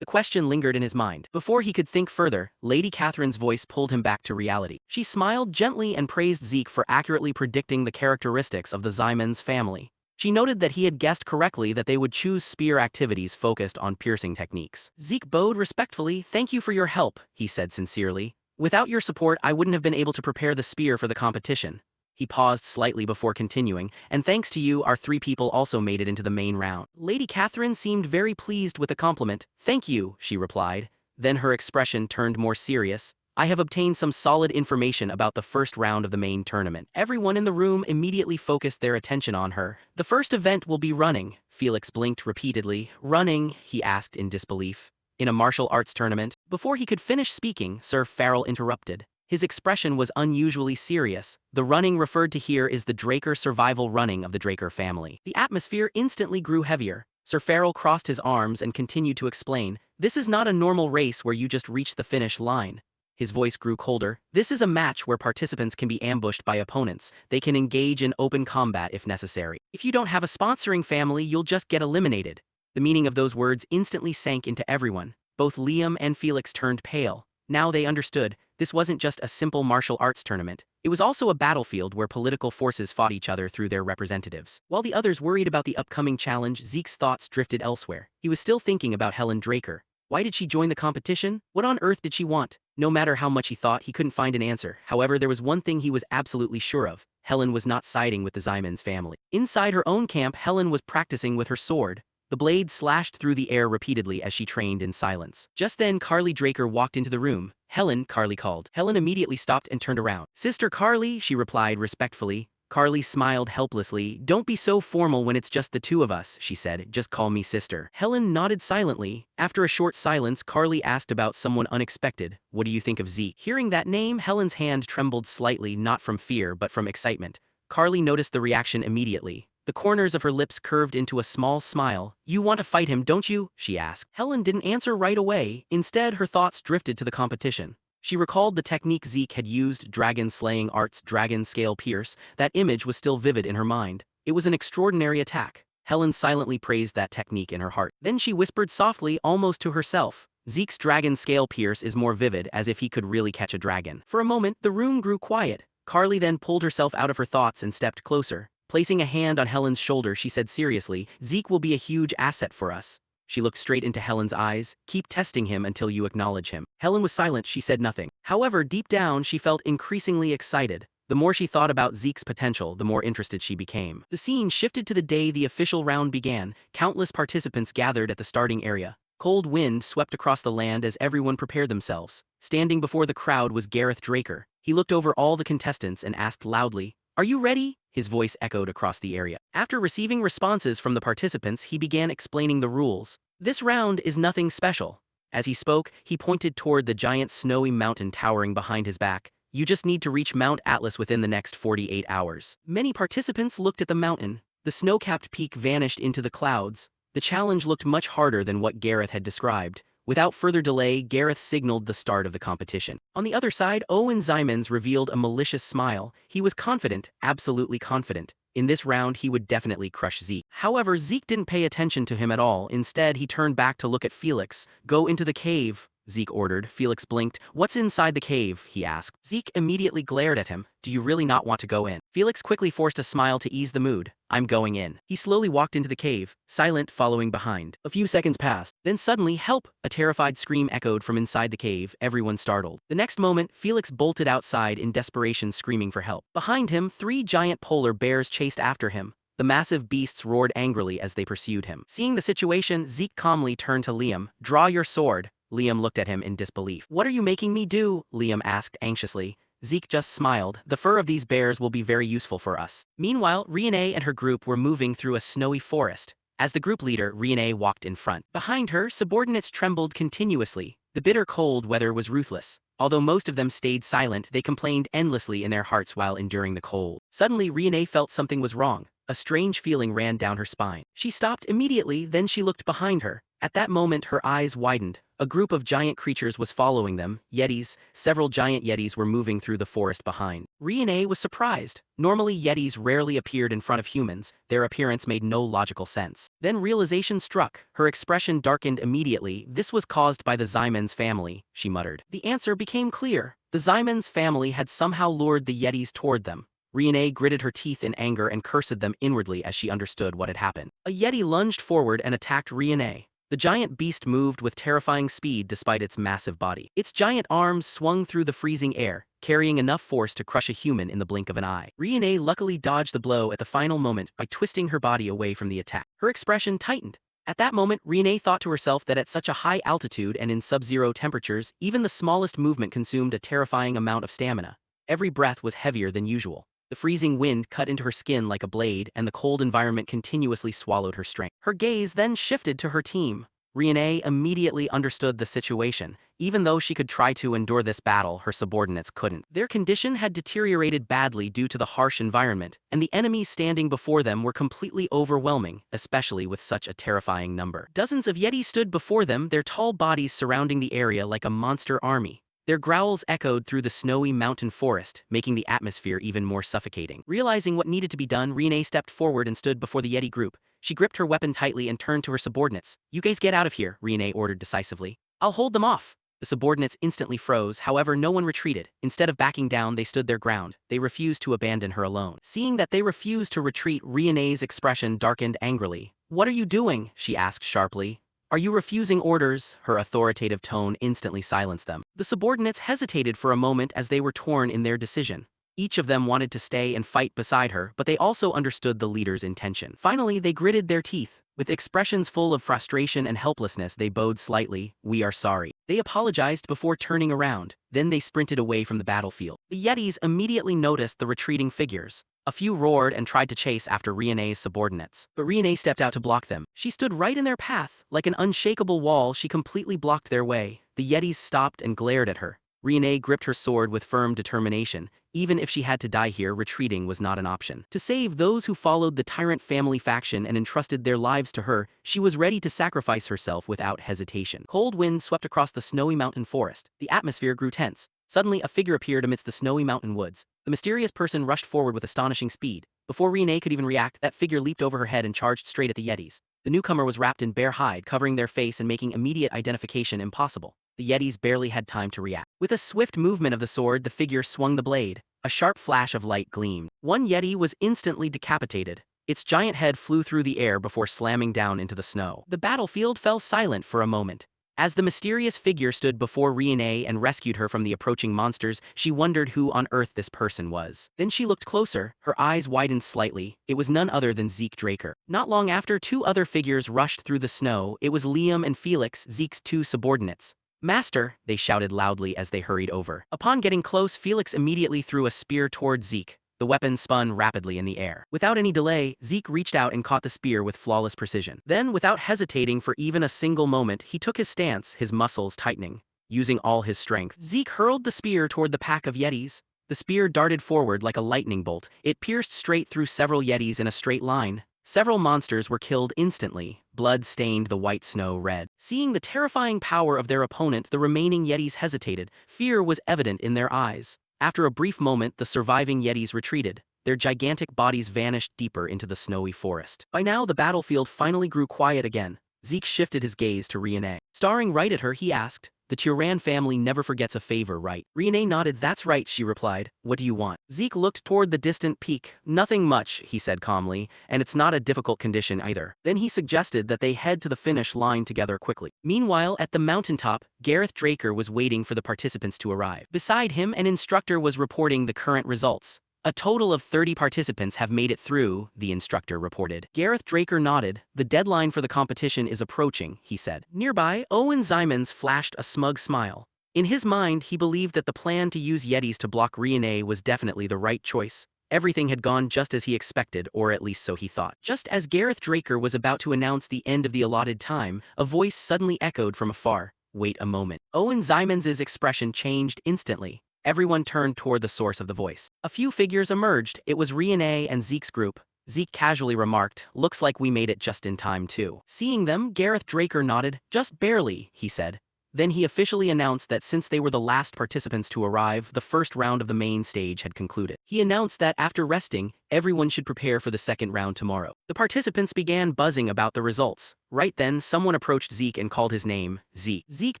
The question lingered in his mind. Before he could think further, Lady Catherine's voice pulled him back to reality. She smiled gently and praised Zeke for accurately predicting the characteristics of the Zyman's family. She noted that he had guessed correctly that they would choose spear activities focused on piercing techniques. Zeke bowed respectfully. Thank you for your help, he said sincerely. Without your support, I wouldn't have been able to prepare the spear for the competition. He paused slightly before continuing, and thanks to you, our 3 people also made it into the main round. Lady Catherine seemed very pleased with the compliment. Thank you, she replied. Then her expression turned more serious. I have obtained some solid information about the first round of the main tournament. Everyone in the room immediately focused their attention on her. The first event will be running. Felix blinked repeatedly. Running, he asked in disbelief. In a martial arts tournament? Before he could finish speaking, Sir Farrell interrupted. His expression was unusually serious. The running referred to here is the Draker survival running of the Draker family. The atmosphere instantly grew heavier. Sir Farrell crossed his arms and continued to explain, "This is not a normal race where you just reach the finish line." His voice grew colder. "This is a match where participants can be ambushed by opponents. They can engage in open combat if necessary. If you don't have a sponsoring family, you'll just get eliminated." The meaning of those words instantly sank into everyone. Both Liam and Felix turned pale. Now they understood, this wasn't just a simple martial arts tournament. It was also a battlefield where political forces fought each other through their representatives. While the others worried about the upcoming challenge, Zeke's thoughts drifted elsewhere. He was still thinking about Helen Draker. Why did she join the competition? What on earth did she want? No matter how much he thought, he couldn't find an answer. However, there was one thing he was absolutely sure of. Helen was not siding with the Zyman's family. Inside her own camp, Helen was practicing with her sword. The blade slashed through the air repeatedly as she trained in silence. Just then, Carly Draker walked into the room. "Helen," Carly called. Helen immediately stopped and turned around. "Sister Carly," she replied respectfully. Carly smiled helplessly. "Don't be so formal when it's just the two of us," she said. "Just call me sister." Helen nodded silently. After a short silence, Carly asked about someone unexpected. "What do you think of Zeke?" Hearing that name, Helen's hand trembled slightly, not from fear but from excitement. Carly noticed the reaction immediately. The corners of her lips curved into a small smile. "You want to fight him, don't you?" she asked. Helen didn't answer right away. Instead, her thoughts drifted to the competition. She recalled the technique Zeke had used, dragon-slaying arts, dragon scale pierce. That image was still vivid in her mind. It was an extraordinary attack. Helen silently praised that technique in her heart. Then she whispered softly, almost to herself, "Zeke's dragon scale pierce is more vivid, as if he could really catch a dragon." For a moment, the room grew quiet. Carly then pulled herself out of her thoughts and stepped closer. Placing a hand on Helen's shoulder, she said seriously, "Zeke will be a huge asset for us." She looked straight into Helen's eyes. "Keep testing him until you acknowledge him." Helen was silent, she said nothing. However, deep down, she felt increasingly excited. The more she thought about Zeke's potential, the more interested she became. The scene shifted to the day the official round began. Countless participants gathered at the starting area. Cold wind swept across the land as everyone prepared themselves. Standing before the crowd was Gareth Draker. He looked over all the contestants and asked loudly, "Are you ready?" His voice echoed across the area. After receiving responses from the participants, he began explaining the rules. "This round is nothing special." As he spoke, he pointed toward the giant snowy mountain towering behind his back. "You just need to reach Mount Atlas within the next 48 hours. Many participants looked at the mountain. The snow-capped peak vanished into the clouds. The challenge looked much harder than what Gareth had described. Without further delay, Gareth signaled the start of the competition. On the other side, Owen Zymans revealed a malicious smile. He was confident, absolutely confident. In this round, he would definitely crush Zeke. However, Zeke didn't pay attention to him at all. Instead, he turned back to look at Felix. "Go into the cave," Zeke ordered. Felix blinked. "What's inside the cave?" he asked. Zeke immediately glared at him. "Do you really not want to go in?" Felix quickly forced a smile to ease the mood. "I'm going in." He slowly walked into the cave, silent, following behind. A few seconds passed. Then suddenly, "Help!" A terrified scream echoed from inside the cave, everyone startled. The next moment, Felix bolted outside in desperation, screaming for help. Behind him, 3 giant polar bears chased after him. The massive beasts roared angrily as they pursued him. Seeing the situation, Zeke calmly turned to Liam. "Draw your sword." Liam looked at him in disbelief. "What are you making me do?" Liam asked anxiously. Zeke just smiled. "The fur of these bears will be very useful for us." Meanwhile, Riene and her group were moving through a snowy forest. As the group leader, Riene walked in front. Behind her, subordinates trembled continuously. The bitter cold weather was ruthless. Although most of them stayed silent, they complained endlessly in their hearts while enduring the cold. Suddenly, Riene felt something was wrong. A strange feeling ran down her spine. She stopped immediately, then she looked behind her. At that moment, her eyes widened. A group of giant creatures was following them, yetis. Several giant yetis were moving through the forest behind. Riene was surprised. Normally, yetis rarely appeared in front of humans. Their appearance made no logical sense. Then realization struck. Her expression darkened immediately. "This was caused by the Zymans family," she muttered. The answer became clear. The Zymans family had somehow lured the yetis toward them. Riene gritted her teeth in anger and cursed them inwardly as she understood what had happened. A yeti lunged forward and attacked Riene. The giant beast moved with terrifying speed despite its massive body. Its giant arms swung through the freezing air, carrying enough force to crush a human in the blink of an eye. Riene luckily dodged the blow at the final moment by twisting her body away from the attack. Her expression tightened. At that moment, Renee thought to herself that at such a high altitude and in sub-zero temperatures, even the smallest movement consumed a terrifying amount of stamina. Every breath was heavier than usual. The freezing wind cut into her skin like a blade, and the cold environment continuously swallowed her strength. Her gaze then shifted to her team. Renee immediately understood the situation. Even though she could try to endure this battle, her subordinates couldn't. Their condition had deteriorated badly due to the harsh environment, and the enemies standing before them were completely overwhelming, especially with such a terrifying number. Dozens of Yetis stood before them, their tall bodies surrounding the area like a monster army. Their growls echoed through the snowy mountain forest, making the atmosphere even more suffocating. Realizing what needed to be done, Renee stepped forward and stood before the Yeti group. She gripped her weapon tightly and turned to her subordinates. "You guys get out of here," Renee ordered decisively. "I'll hold them off." The subordinates instantly froze, however no one retreated. Instead of backing down, they stood their ground. They refused to abandon her alone. Seeing that they refused to retreat, Renee's expression darkened angrily. "What are you doing?" she asked sharply. "Are you refusing orders?" Her authoritative tone instantly silenced them. The subordinates hesitated for a moment as they were torn in their decision. Each of them wanted to stay and fight beside her, but they also understood the leader's intention. Finally, they gritted their teeth. With expressions full of frustration and helplessness, they bowed slightly. "We are sorry." They apologized before turning around. Then they sprinted away from the battlefield. The Yetis immediately noticed the retreating figures. A few roared and tried to chase after Renee's subordinates, but Renee stepped out to block them. She stood right in their path. Like an unshakable wall, she completely blocked their way. The Yetis stopped and glared at her. Renee gripped her sword with firm determination. Even if she had to die here, retreating was not an option. To save those who followed the tyrant family faction and entrusted their lives to her, she was ready to sacrifice herself without hesitation. Cold wind swept across the snowy mountain forest. The atmosphere grew tense. Suddenly, a figure appeared amidst the snowy mountain woods. The mysterious person rushed forward with astonishing speed. Before Renee could even react, that figure leaped over her head and charged straight at the Yetis. The newcomer was wrapped in bare hide, covering their face and making immediate identification impossible. The Yetis barely had time to react. With a swift movement of the sword, the figure swung the blade. A sharp flash of light gleamed. One Yeti was instantly decapitated. Its giant head flew through the air before slamming down into the snow. The battlefield fell silent for a moment. As the mysterious figure stood before Renee and rescued her from the approaching monsters, she wondered who on earth this person was. Then she looked closer. Her eyes widened slightly. It was none other than Zeke Draker. Not long after, two other figures rushed through the snow. It was Liam and Felix, Zeke's two subordinates. "Master," they shouted loudly as they hurried over. Upon getting close, Felix immediately threw a spear toward Zeke. The weapon spun rapidly in the air. Without any delay, Zeke reached out and caught the spear with flawless precision. Then, without hesitating for even a single moment, he took his stance, his muscles tightening. Using all his strength, Zeke hurled the spear toward the pack of Yetis. The spear darted forward like a lightning bolt. It pierced straight through several Yetis in a straight line. Several monsters were killed instantly. Blood stained the white snow red. Seeing the terrifying power of their opponent, the remaining Yetis hesitated. Fear was evident in their eyes. After a brief moment, the surviving Yetis retreated. Their gigantic bodies vanished deeper into the snowy forest. By now, the battlefield finally grew quiet again. Zeke shifted his gaze to Renee. Staring right at her, he asked, "The Turan family never forgets a favor, right?" Renee nodded. "That's right," she replied. "What do you want?" Zeke looked toward the distant peak. "Nothing much," he said calmly, "and it's not a difficult condition either." Then he suggested that they head to the finish line together quickly. Meanwhile, at the mountaintop, Gareth Draker was waiting for the participants to arrive. Beside him, an instructor was reporting the current results. "A total of 30 participants have made it through," the instructor reported. Gareth Draker nodded. "The deadline for the competition is approaching," he said. Nearby, Owen Zymans flashed a smug smile. In his mind, he believed that the plan to use Yetis to block Renee was definitely the right choice. Everything had gone just as he expected, or at least so he thought. Just as Gareth Draker was about to announce the end of the allotted time, a voice suddenly echoed from afar. "Wait a moment." Owen Zymans' expression changed instantly. Everyone turned toward the source of the voice. A few figures emerged. It was Renee and Zeke's group. Zeke casually remarked, "Looks like we made it just in time too." Seeing them, Gareth Draker nodded. "Just barely," he said. Then he officially announced that since they were the last participants to arrive, the first round of the main stage had concluded. He announced that after resting, everyone should prepare for the second round tomorrow. The participants began buzzing about the results. Right then, someone approached Zeke and called his name, Zeke. Zeke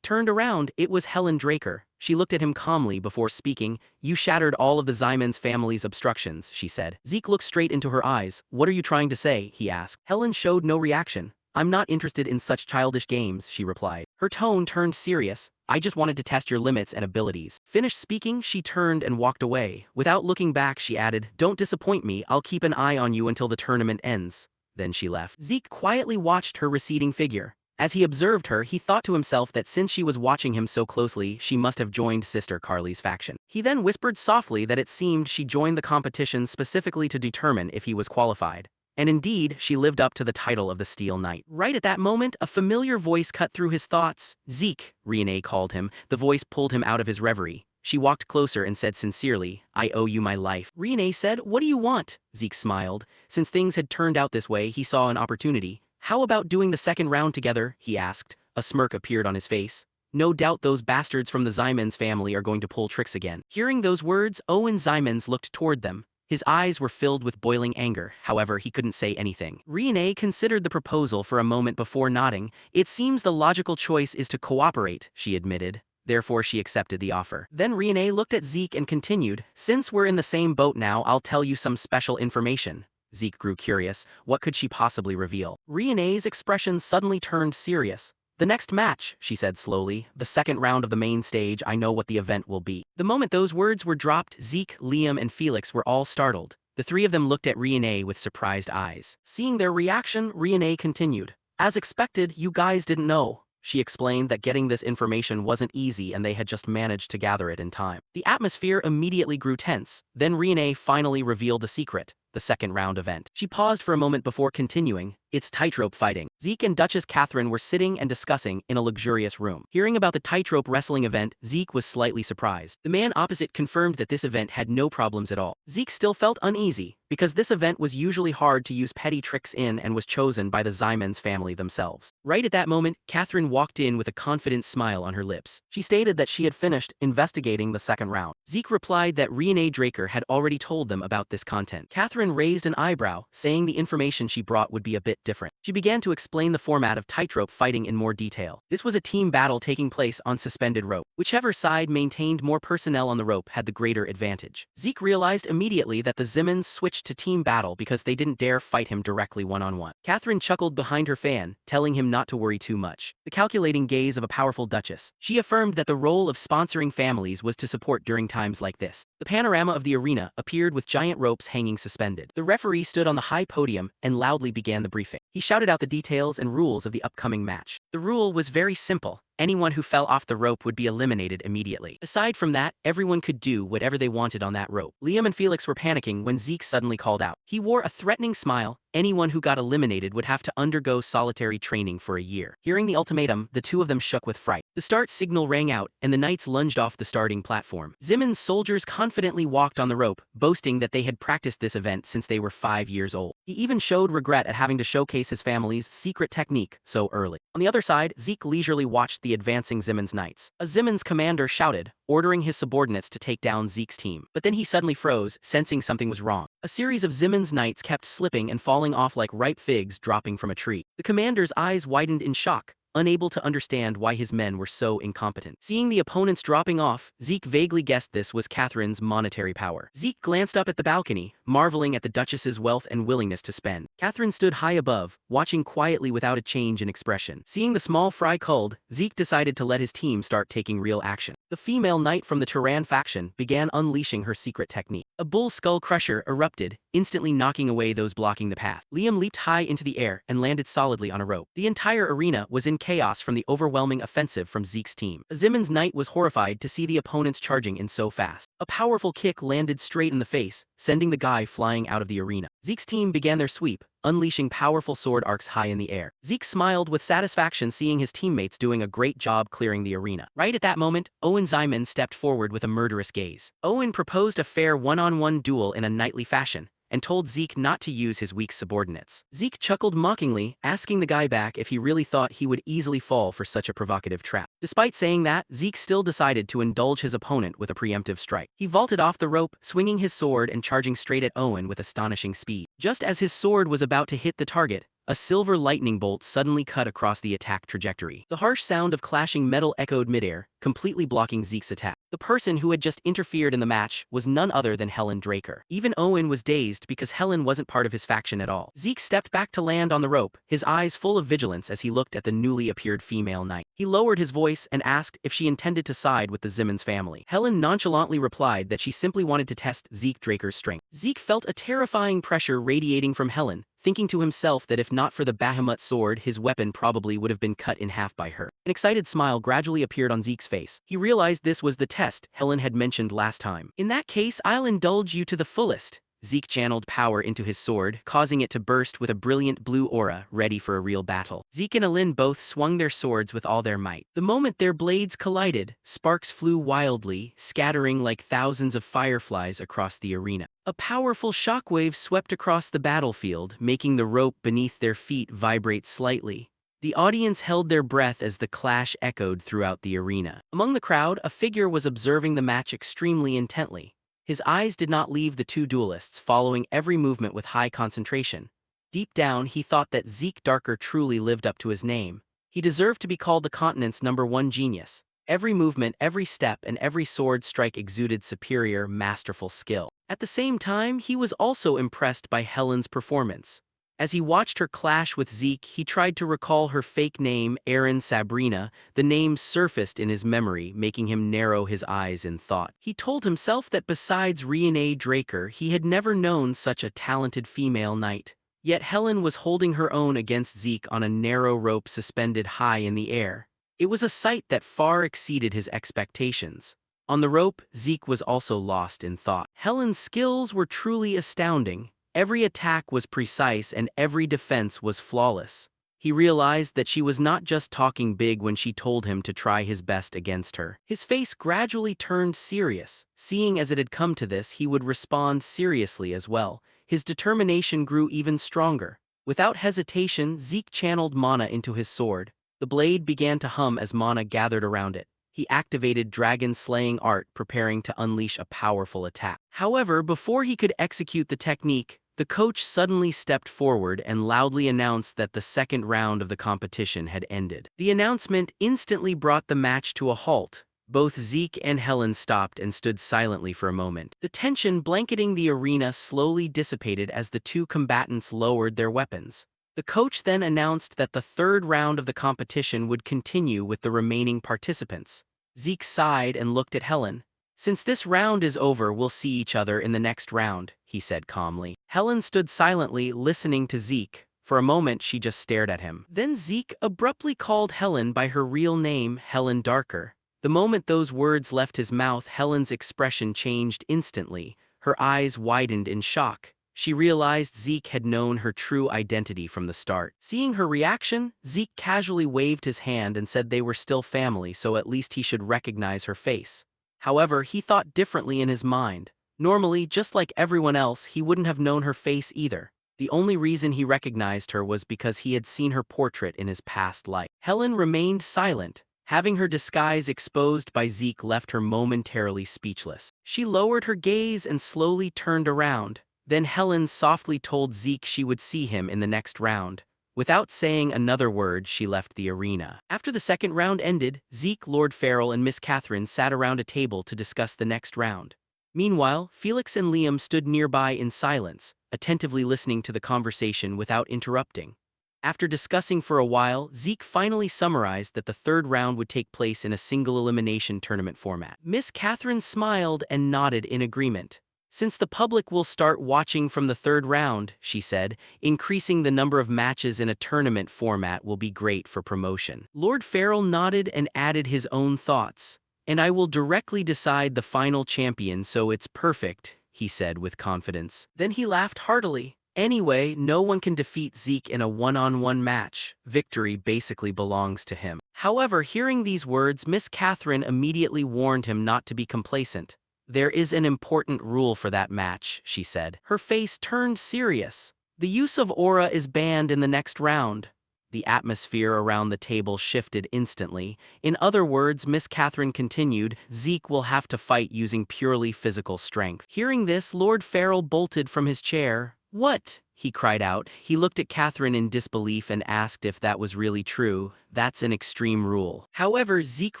turned around. It was Helen Draker. She looked at him calmly before speaking. "You shattered all of the Zymans family's obstructions," she said. Zeke looked straight into her eyes. "What are you trying to say?" he asked. Helen showed no reaction. "I'm not interested in such childish games," she replied. Her tone turned serious. "I just wanted to test your limits and abilities." Finished speaking, she turned and walked away. Without looking back, she added, "Don't disappoint me. I'll keep an eye on you until the tournament ends." then she left. Zeke quietly watched her receding figure. As he observed her, he thought to himself that since she was watching him so closely, she must have joined Sister Carly's faction. He then whispered softly that it seemed she joined the competition specifically to determine if he was qualified. And indeed, she lived up to the title of the Steel Knight. Right at that moment, a familiar voice cut through his thoughts. Zeke, Renee called him. The voice pulled him out of his reverie. She walked closer and said sincerely, "I owe you my life." Renee said, "What do you want?" Zeke smiled. Since things had turned out this way, he saw an opportunity. "How about doing the second round together?" he asked. A smirk appeared on his face. "No doubt those bastards from the Zymans family are going to pull tricks again." Hearing those words, Owen Zymans looked toward them. His eyes were filled with boiling anger, however he couldn't say anything. Renee considered the proposal for a moment before nodding. "It seems the logical choice is to cooperate," she admitted. Therefore she accepted the offer. Then Renee looked at Zeke and continued, "Since we're in the same boat now, I'll tell you some special information." Zeke grew curious. What could she possibly reveal? Renee's expression suddenly turned serious. "The next match," she said slowly, "the second round of the main stage, I know what the event will be." The moment those words were dropped, Zeke, Liam, and Felix were all startled. The three of them looked at Renee with surprised eyes. Seeing their reaction, Renee continued, "As expected, you guys didn't know." She explained that getting this information wasn't easy and they had just managed to gather it in time. The atmosphere immediately grew tense. Then Renee finally revealed the secret. The second round event. She paused for a moment before continuing, "It's tightrope fighting." Zeke and Duchess Catherine were sitting and discussing in a luxurious room. Hearing about the tightrope wrestling event, Zeke was slightly surprised. The man opposite confirmed that this event had no problems at all. Zeke still felt uneasy, because this event was usually hard to use petty tricks in and was chosen by the Zymans family themselves. Right at that moment, Catherine walked in with a confident smile on her lips. She stated that she had finished investigating the second round. Zeke replied that Renee Draker had already told them about this content. Catherine raised an eyebrow, saying the information she brought would be a bit different. She began to explain the format of tightrope fighting in more detail. This was a team battle taking place on suspended rope. Whichever side maintained more personnel on the rope had the greater advantage. Zeke realized immediately that the Zymans switched to team battle because they didn't dare fight him directly one-on-one. Catherine chuckled behind her fan, telling him not to worry too much. The calculating gaze of a powerful duchess. She affirmed that the role of sponsoring families was to support during times like this. The panorama of the arena appeared with giant ropes hanging suspended. The referee stood on the high podium and loudly began the briefing. He shouted out the details and rules of the upcoming match. The rule was very simple. Anyone who fell off the rope would be eliminated immediately. Aside from that, everyone could do whatever they wanted on that rope. Liam and Felix were panicking when Zeke suddenly called out. He wore a threatening smile. Anyone who got eliminated would have to undergo solitary training for a year. Hearing the ultimatum, the two of them shook with fright. The start signal rang out, and the knights lunged off the starting platform. Zymans soldiers confidently walked on the rope, boasting that they had practiced this event since they were 5 years old. He even showed regret at having to showcase his family's secret technique so early. On the other side, Zeke leisurely watched the advancing Zymans knights. A Zymans commander shouted, ordering his subordinates to take down Zeke's team. But then he suddenly froze, sensing something was wrong. A series of Zymans knights kept slipping and falling off like ripe figs dropping from a tree. The commander's eyes widened in shock, unable to understand why his men were so incompetent. Seeing the opponents dropping off, Zeke vaguely guessed this was Catherine's monetary power. Zeke glanced up at the balcony, marveling at the Duchess's wealth and willingness to spend. Catherine stood high above, watching quietly without a change in expression. Seeing the small fry culled, Zeke decided to let his team start taking real action. The female knight from the Turan faction began unleashing her secret technique. A bull skull crusher erupted, instantly knocking away those blocking the path. Liam leaped high into the air and landed solidly on a rope. The entire arena was in chaos from the overwhelming offensive from Zeke's team. A Zymans knight was horrified to see the opponents charging in so fast. A powerful kick landed straight in the face, sending the guy flying out of the arena. Zeke's team began their sweep, unleashing powerful sword arcs high in the air. Zeke smiled with satisfaction seeing his teammates doing a great job clearing the arena. Right at that moment, Owen Zymans stepped forward with a murderous gaze. Owen proposed a fair one-on-one duel in a knightly fashion, and told Zeke not to use his weak subordinates. Zeke chuckled mockingly, asking the guy back if he really thought he would easily fall for such a provocative trap. Despite saying that, Zeke still decided to indulge his opponent with a preemptive strike. He vaulted off the rope, swinging his sword and charging straight at Owen with astonishing speed. Just as his sword was about to hit the target, a silver lightning bolt suddenly cut across the attack trajectory. The harsh sound of clashing metal echoed midair, completely blocking Zeke's attack. The person who had just interfered in the match was none other than Helen Draker. Even Owen was dazed because Helen wasn't part of his faction at all. Zeke stepped back to land on the rope, his eyes full of vigilance as he looked at the newly appeared female knight. He lowered his voice and asked if she intended to side with the Zymans family. Helen nonchalantly replied that she simply wanted to test Zeke Draker's strength. Zeke felt a terrifying pressure radiating from Helen, thinking to himself that if not for the Bahamut sword, his weapon probably would have been cut in half by her. An excited smile gradually appeared on Zeke's face. He realized this was the test Helen had mentioned last time. "In that case, I'll indulge you to the fullest." Zeke channeled power into his sword, causing it to burst with a brilliant blue aura, ready for a real battle. Zeke and Alin both swung their swords with all their might. The moment their blades collided, sparks flew wildly, scattering like thousands of fireflies across the arena. A powerful shockwave swept across the battlefield, making the rope beneath their feet vibrate slightly. The audience held their breath as the clash echoed throughout the arena. Among the crowd, a figure was observing the match extremely intently. His eyes did not leave the two duelists, following every movement with high concentration. Deep down, he thought that Zeke Darker truly lived up to his name. He deserved to be called the continent's #1 genius. Every movement, every step, and every sword strike exuded superior, masterful skill. At the same time, he was also impressed by Helen's performance. As he watched her clash with Zeke, he tried to recall her fake name, Erin Sabrina. The name surfaced in his memory, making him narrow his eyes in thought. He told himself that besides Renee Draker, he had never known such a talented female knight. Yet Helen was holding her own against Zeke on a narrow rope suspended high in the air. It was a sight that far exceeded his expectations. On the rope, Zeke was also lost in thought. Helen's skills were truly astounding. Every attack was precise and every defense was flawless. He realized that she was not just talking big when she told him to try his best against her. His face gradually turned serious. Seeing as it had come to this, he would respond seriously as well. His determination grew even stronger. Without hesitation, Zeke channeled mana into his sword. The blade began to hum as mana gathered around it. He activated dragon-slaying art, preparing to unleash a powerful attack. However, before he could execute the technique, the coach suddenly stepped forward and loudly announced that the second round of the competition had ended. The announcement instantly brought the match to a halt. Both Zeke and Helen stopped and stood silently for a moment. The tension blanketing the arena slowly dissipated as the two combatants lowered their weapons. The coach then announced that the third round of the competition would continue with the remaining participants. Zeke sighed and looked at Helen. "Since this round is over, we'll see each other in the next round," he said calmly. Helen stood silently, listening to Zeke. For a moment, she just stared at him. Then Zeke abruptly called Helen by her real name, Helen Darker. The moment those words left his mouth, Helen's expression changed instantly. Her eyes widened in shock. She realized Zeke had known her true identity from the start. Seeing her reaction, Zeke casually waved his hand and said they were still family, so at least he should recognize her face. However, he thought differently in his mind. Normally, just like everyone else, he wouldn't have known her face either. The only reason he recognized her was because he had seen her portrait in his past life. Helen remained silent. Having her disguise exposed by Zeke left her momentarily speechless. She lowered her gaze and slowly turned around. Then Helen softly told Zeke she would see him in the next round. Without saying another word, she left the arena. After the second round ended, Zeke, Lord Farrell, and Miss Catherine sat around a table to discuss the next round. Meanwhile, Felix and Liam stood nearby in silence, attentively listening to the conversation without interrupting. After discussing for a while, Zeke finally summarized that the third round would take place in a single elimination tournament format. Miss Catherine smiled and nodded in agreement. "Since the public will start watching from the third round," she said, "increasing the number of matches in a tournament format will be great for promotion." Lord Farrell nodded and added his own thoughts. "And I will directly decide the final champion, so it's perfect," he said with confidence. Then he laughed heartily. "Anyway, no one can defeat Zeke in a one-on-one match. Victory basically belongs to him." However, hearing these words, Miss Catherine immediately warned him not to be complacent. "There is an important rule for that match," she said. Her face turned serious. "The use of aura is banned in the next round." The atmosphere around the table shifted instantly. In other words, Miss Catherine continued, "Zeke will have to fight using purely physical strength." Hearing this, Lord Farrell bolted from his chair. "What?" he cried out. He looked at Catherine in disbelief and asked if that was really true. "That's an extreme rule." However, Zeke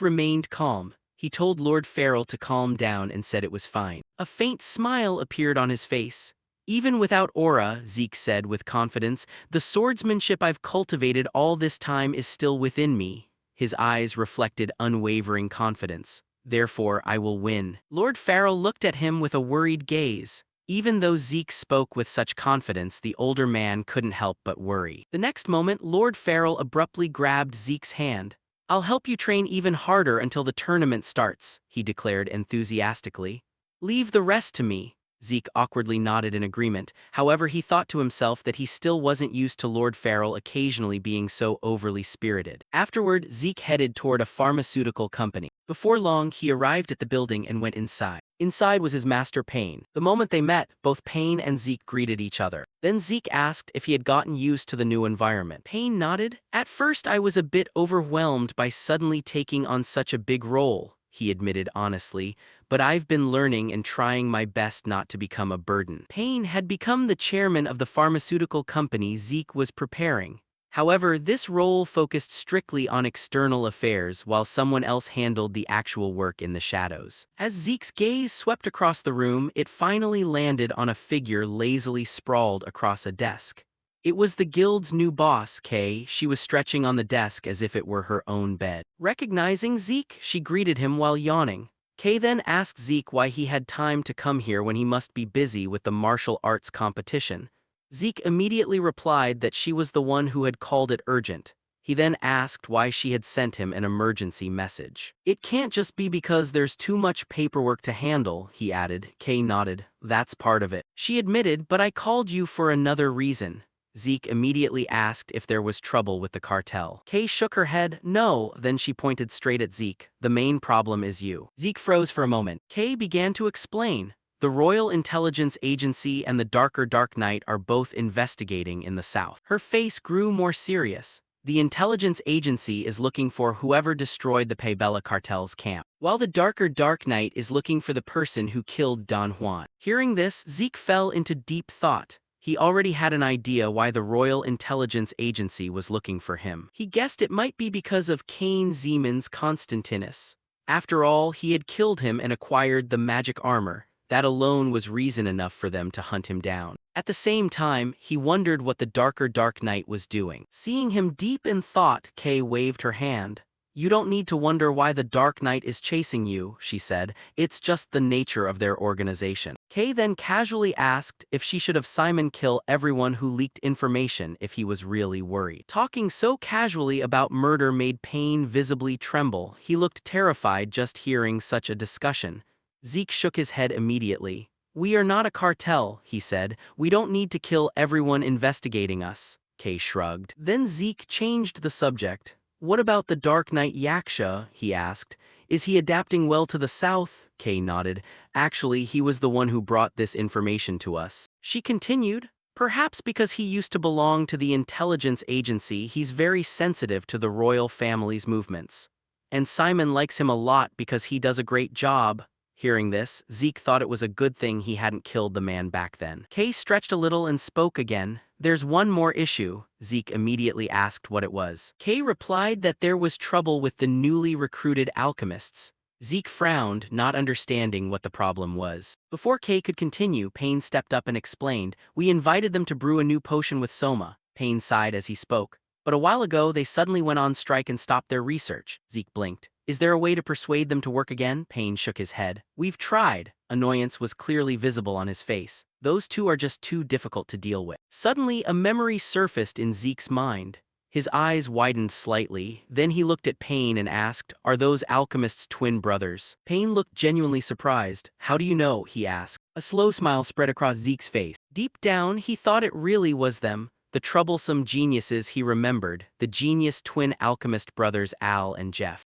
remained calm. He told Lord Farrell to calm down and said it was fine. A faint smile appeared on his face. "Even without aura," Zeke said with confidence, "the swordsmanship I've cultivated all this time is still within me." His eyes reflected unwavering confidence. "Therefore, I will win." Lord Farrell looked at him with a worried gaze. Even though Zeke spoke with such confidence, the older man couldn't help but worry. The next moment, Lord Farrell abruptly grabbed Zeke's hand. "I'll help you train even harder until the tournament starts," he declared enthusiastically. "Leave the rest to me." Zeke awkwardly nodded in agreement. However, he thought to himself that he still wasn't used to Lord Farrell occasionally being so overly spirited. Afterward, Zeke headed toward a pharmaceutical company. Before long, he arrived at the building and went inside. Inside was his master Payne. The moment they met, both Payne and Zeke greeted each other. Then Zeke asked if he had gotten used to the new environment. Payne nodded. "At first I was a bit overwhelmed by suddenly taking on such a big role," he admitted honestly, "but I've been learning and trying my best not to become a burden." Payne had become the chairman of the pharmaceutical company Zeke was preparing. However, this role focused strictly on external affairs while someone else handled the actual work in the shadows. As Zeke's gaze swept across the room, it finally landed on a figure lazily sprawled across a desk. It was the guild's new boss, Kay. She was stretching on the desk as if it were her own bed. Recognizing Zeke, she greeted him while yawning. Kay then asked Zeke why he had time to come here when he must be busy with the martial arts competition. Zeke immediately replied that she was the one who had called it urgent. He then asked why she had sent him an emergency message. "It can't just be because there's too much paperwork to handle," he added. Kay nodded. "That's part of it." She admitted, "But I called you for another reason." Zeke immediately asked if there was trouble with the cartel. Kay shook her head. "No." Then she pointed straight at Zeke. "The main problem is you." Zeke froze for a moment. Kay began to explain. "The Royal Intelligence Agency and the Dark Knight are both investigating in the south." Her face grew more serious. "The Intelligence Agency is looking for whoever destroyed the Paybella cartel's camp, while the Dark Knight is looking for the person who killed Don Juan." Hearing this, Zeke fell into deep thought. He already had an idea why the Royal Intelligence Agency was looking for him. He guessed it might be because of Cain Zeman's Constantinus. After all, he had killed him and acquired the magic armor. That alone was reason enough for them to hunt him down. At the same time, he wondered what the Dark Knight was doing. Seeing him deep in thought, Kay waved her hand. "You don't need to wonder why the Dark Knight is chasing you," she said. "It's just the nature of their organization." Kay then casually asked if she should have Simon kill everyone who leaked information if he was really worried. Talking so casually about murder made Payne visibly tremble. He looked terrified just hearing such a discussion. Zeke shook his head immediately. "We are not a cartel," he said. "We don't need to kill everyone investigating us." Kay shrugged. Then Zeke changed the subject. "What about the Dark Knight Yaksha?" he asked. "Is he adapting well to the south?" Kay nodded. "Actually, he was the one who brought this information to us." She continued. "Perhaps because he used to belong to the intelligence agency, he's very sensitive to the royal family's movements. And Simon likes him a lot because he does a great job." Hearing this, Zeke thought it was a good thing he hadn't killed the man back then. Kay stretched a little and spoke again. "There's one more issue." Zeke immediately asked what it was. Kay replied that there was trouble with the newly recruited alchemists. Zeke frowned, not understanding what the problem was. Before Kay could continue, Payne stepped up and explained, "We invited them to brew a new potion with Soma." Payne sighed as he spoke. "But a while ago they suddenly went on strike and stopped their research." Zeke blinked. "Is there a way to persuade them to work again?" Payne shook his head. "We've tried." Annoyance was clearly visible on his face. "Those two are just too difficult to deal with." Suddenly, a memory surfaced in Zeke's mind. His eyes widened slightly, then he looked at Payne and asked, "Are those alchemists twin brothers?" Payne looked genuinely surprised. "How do you know?" he asked. A slow smile spread across Zeke's face. Deep down, he thought it really was them. The troublesome geniuses he remembered, the genius twin alchemist brothers Al and Jeff.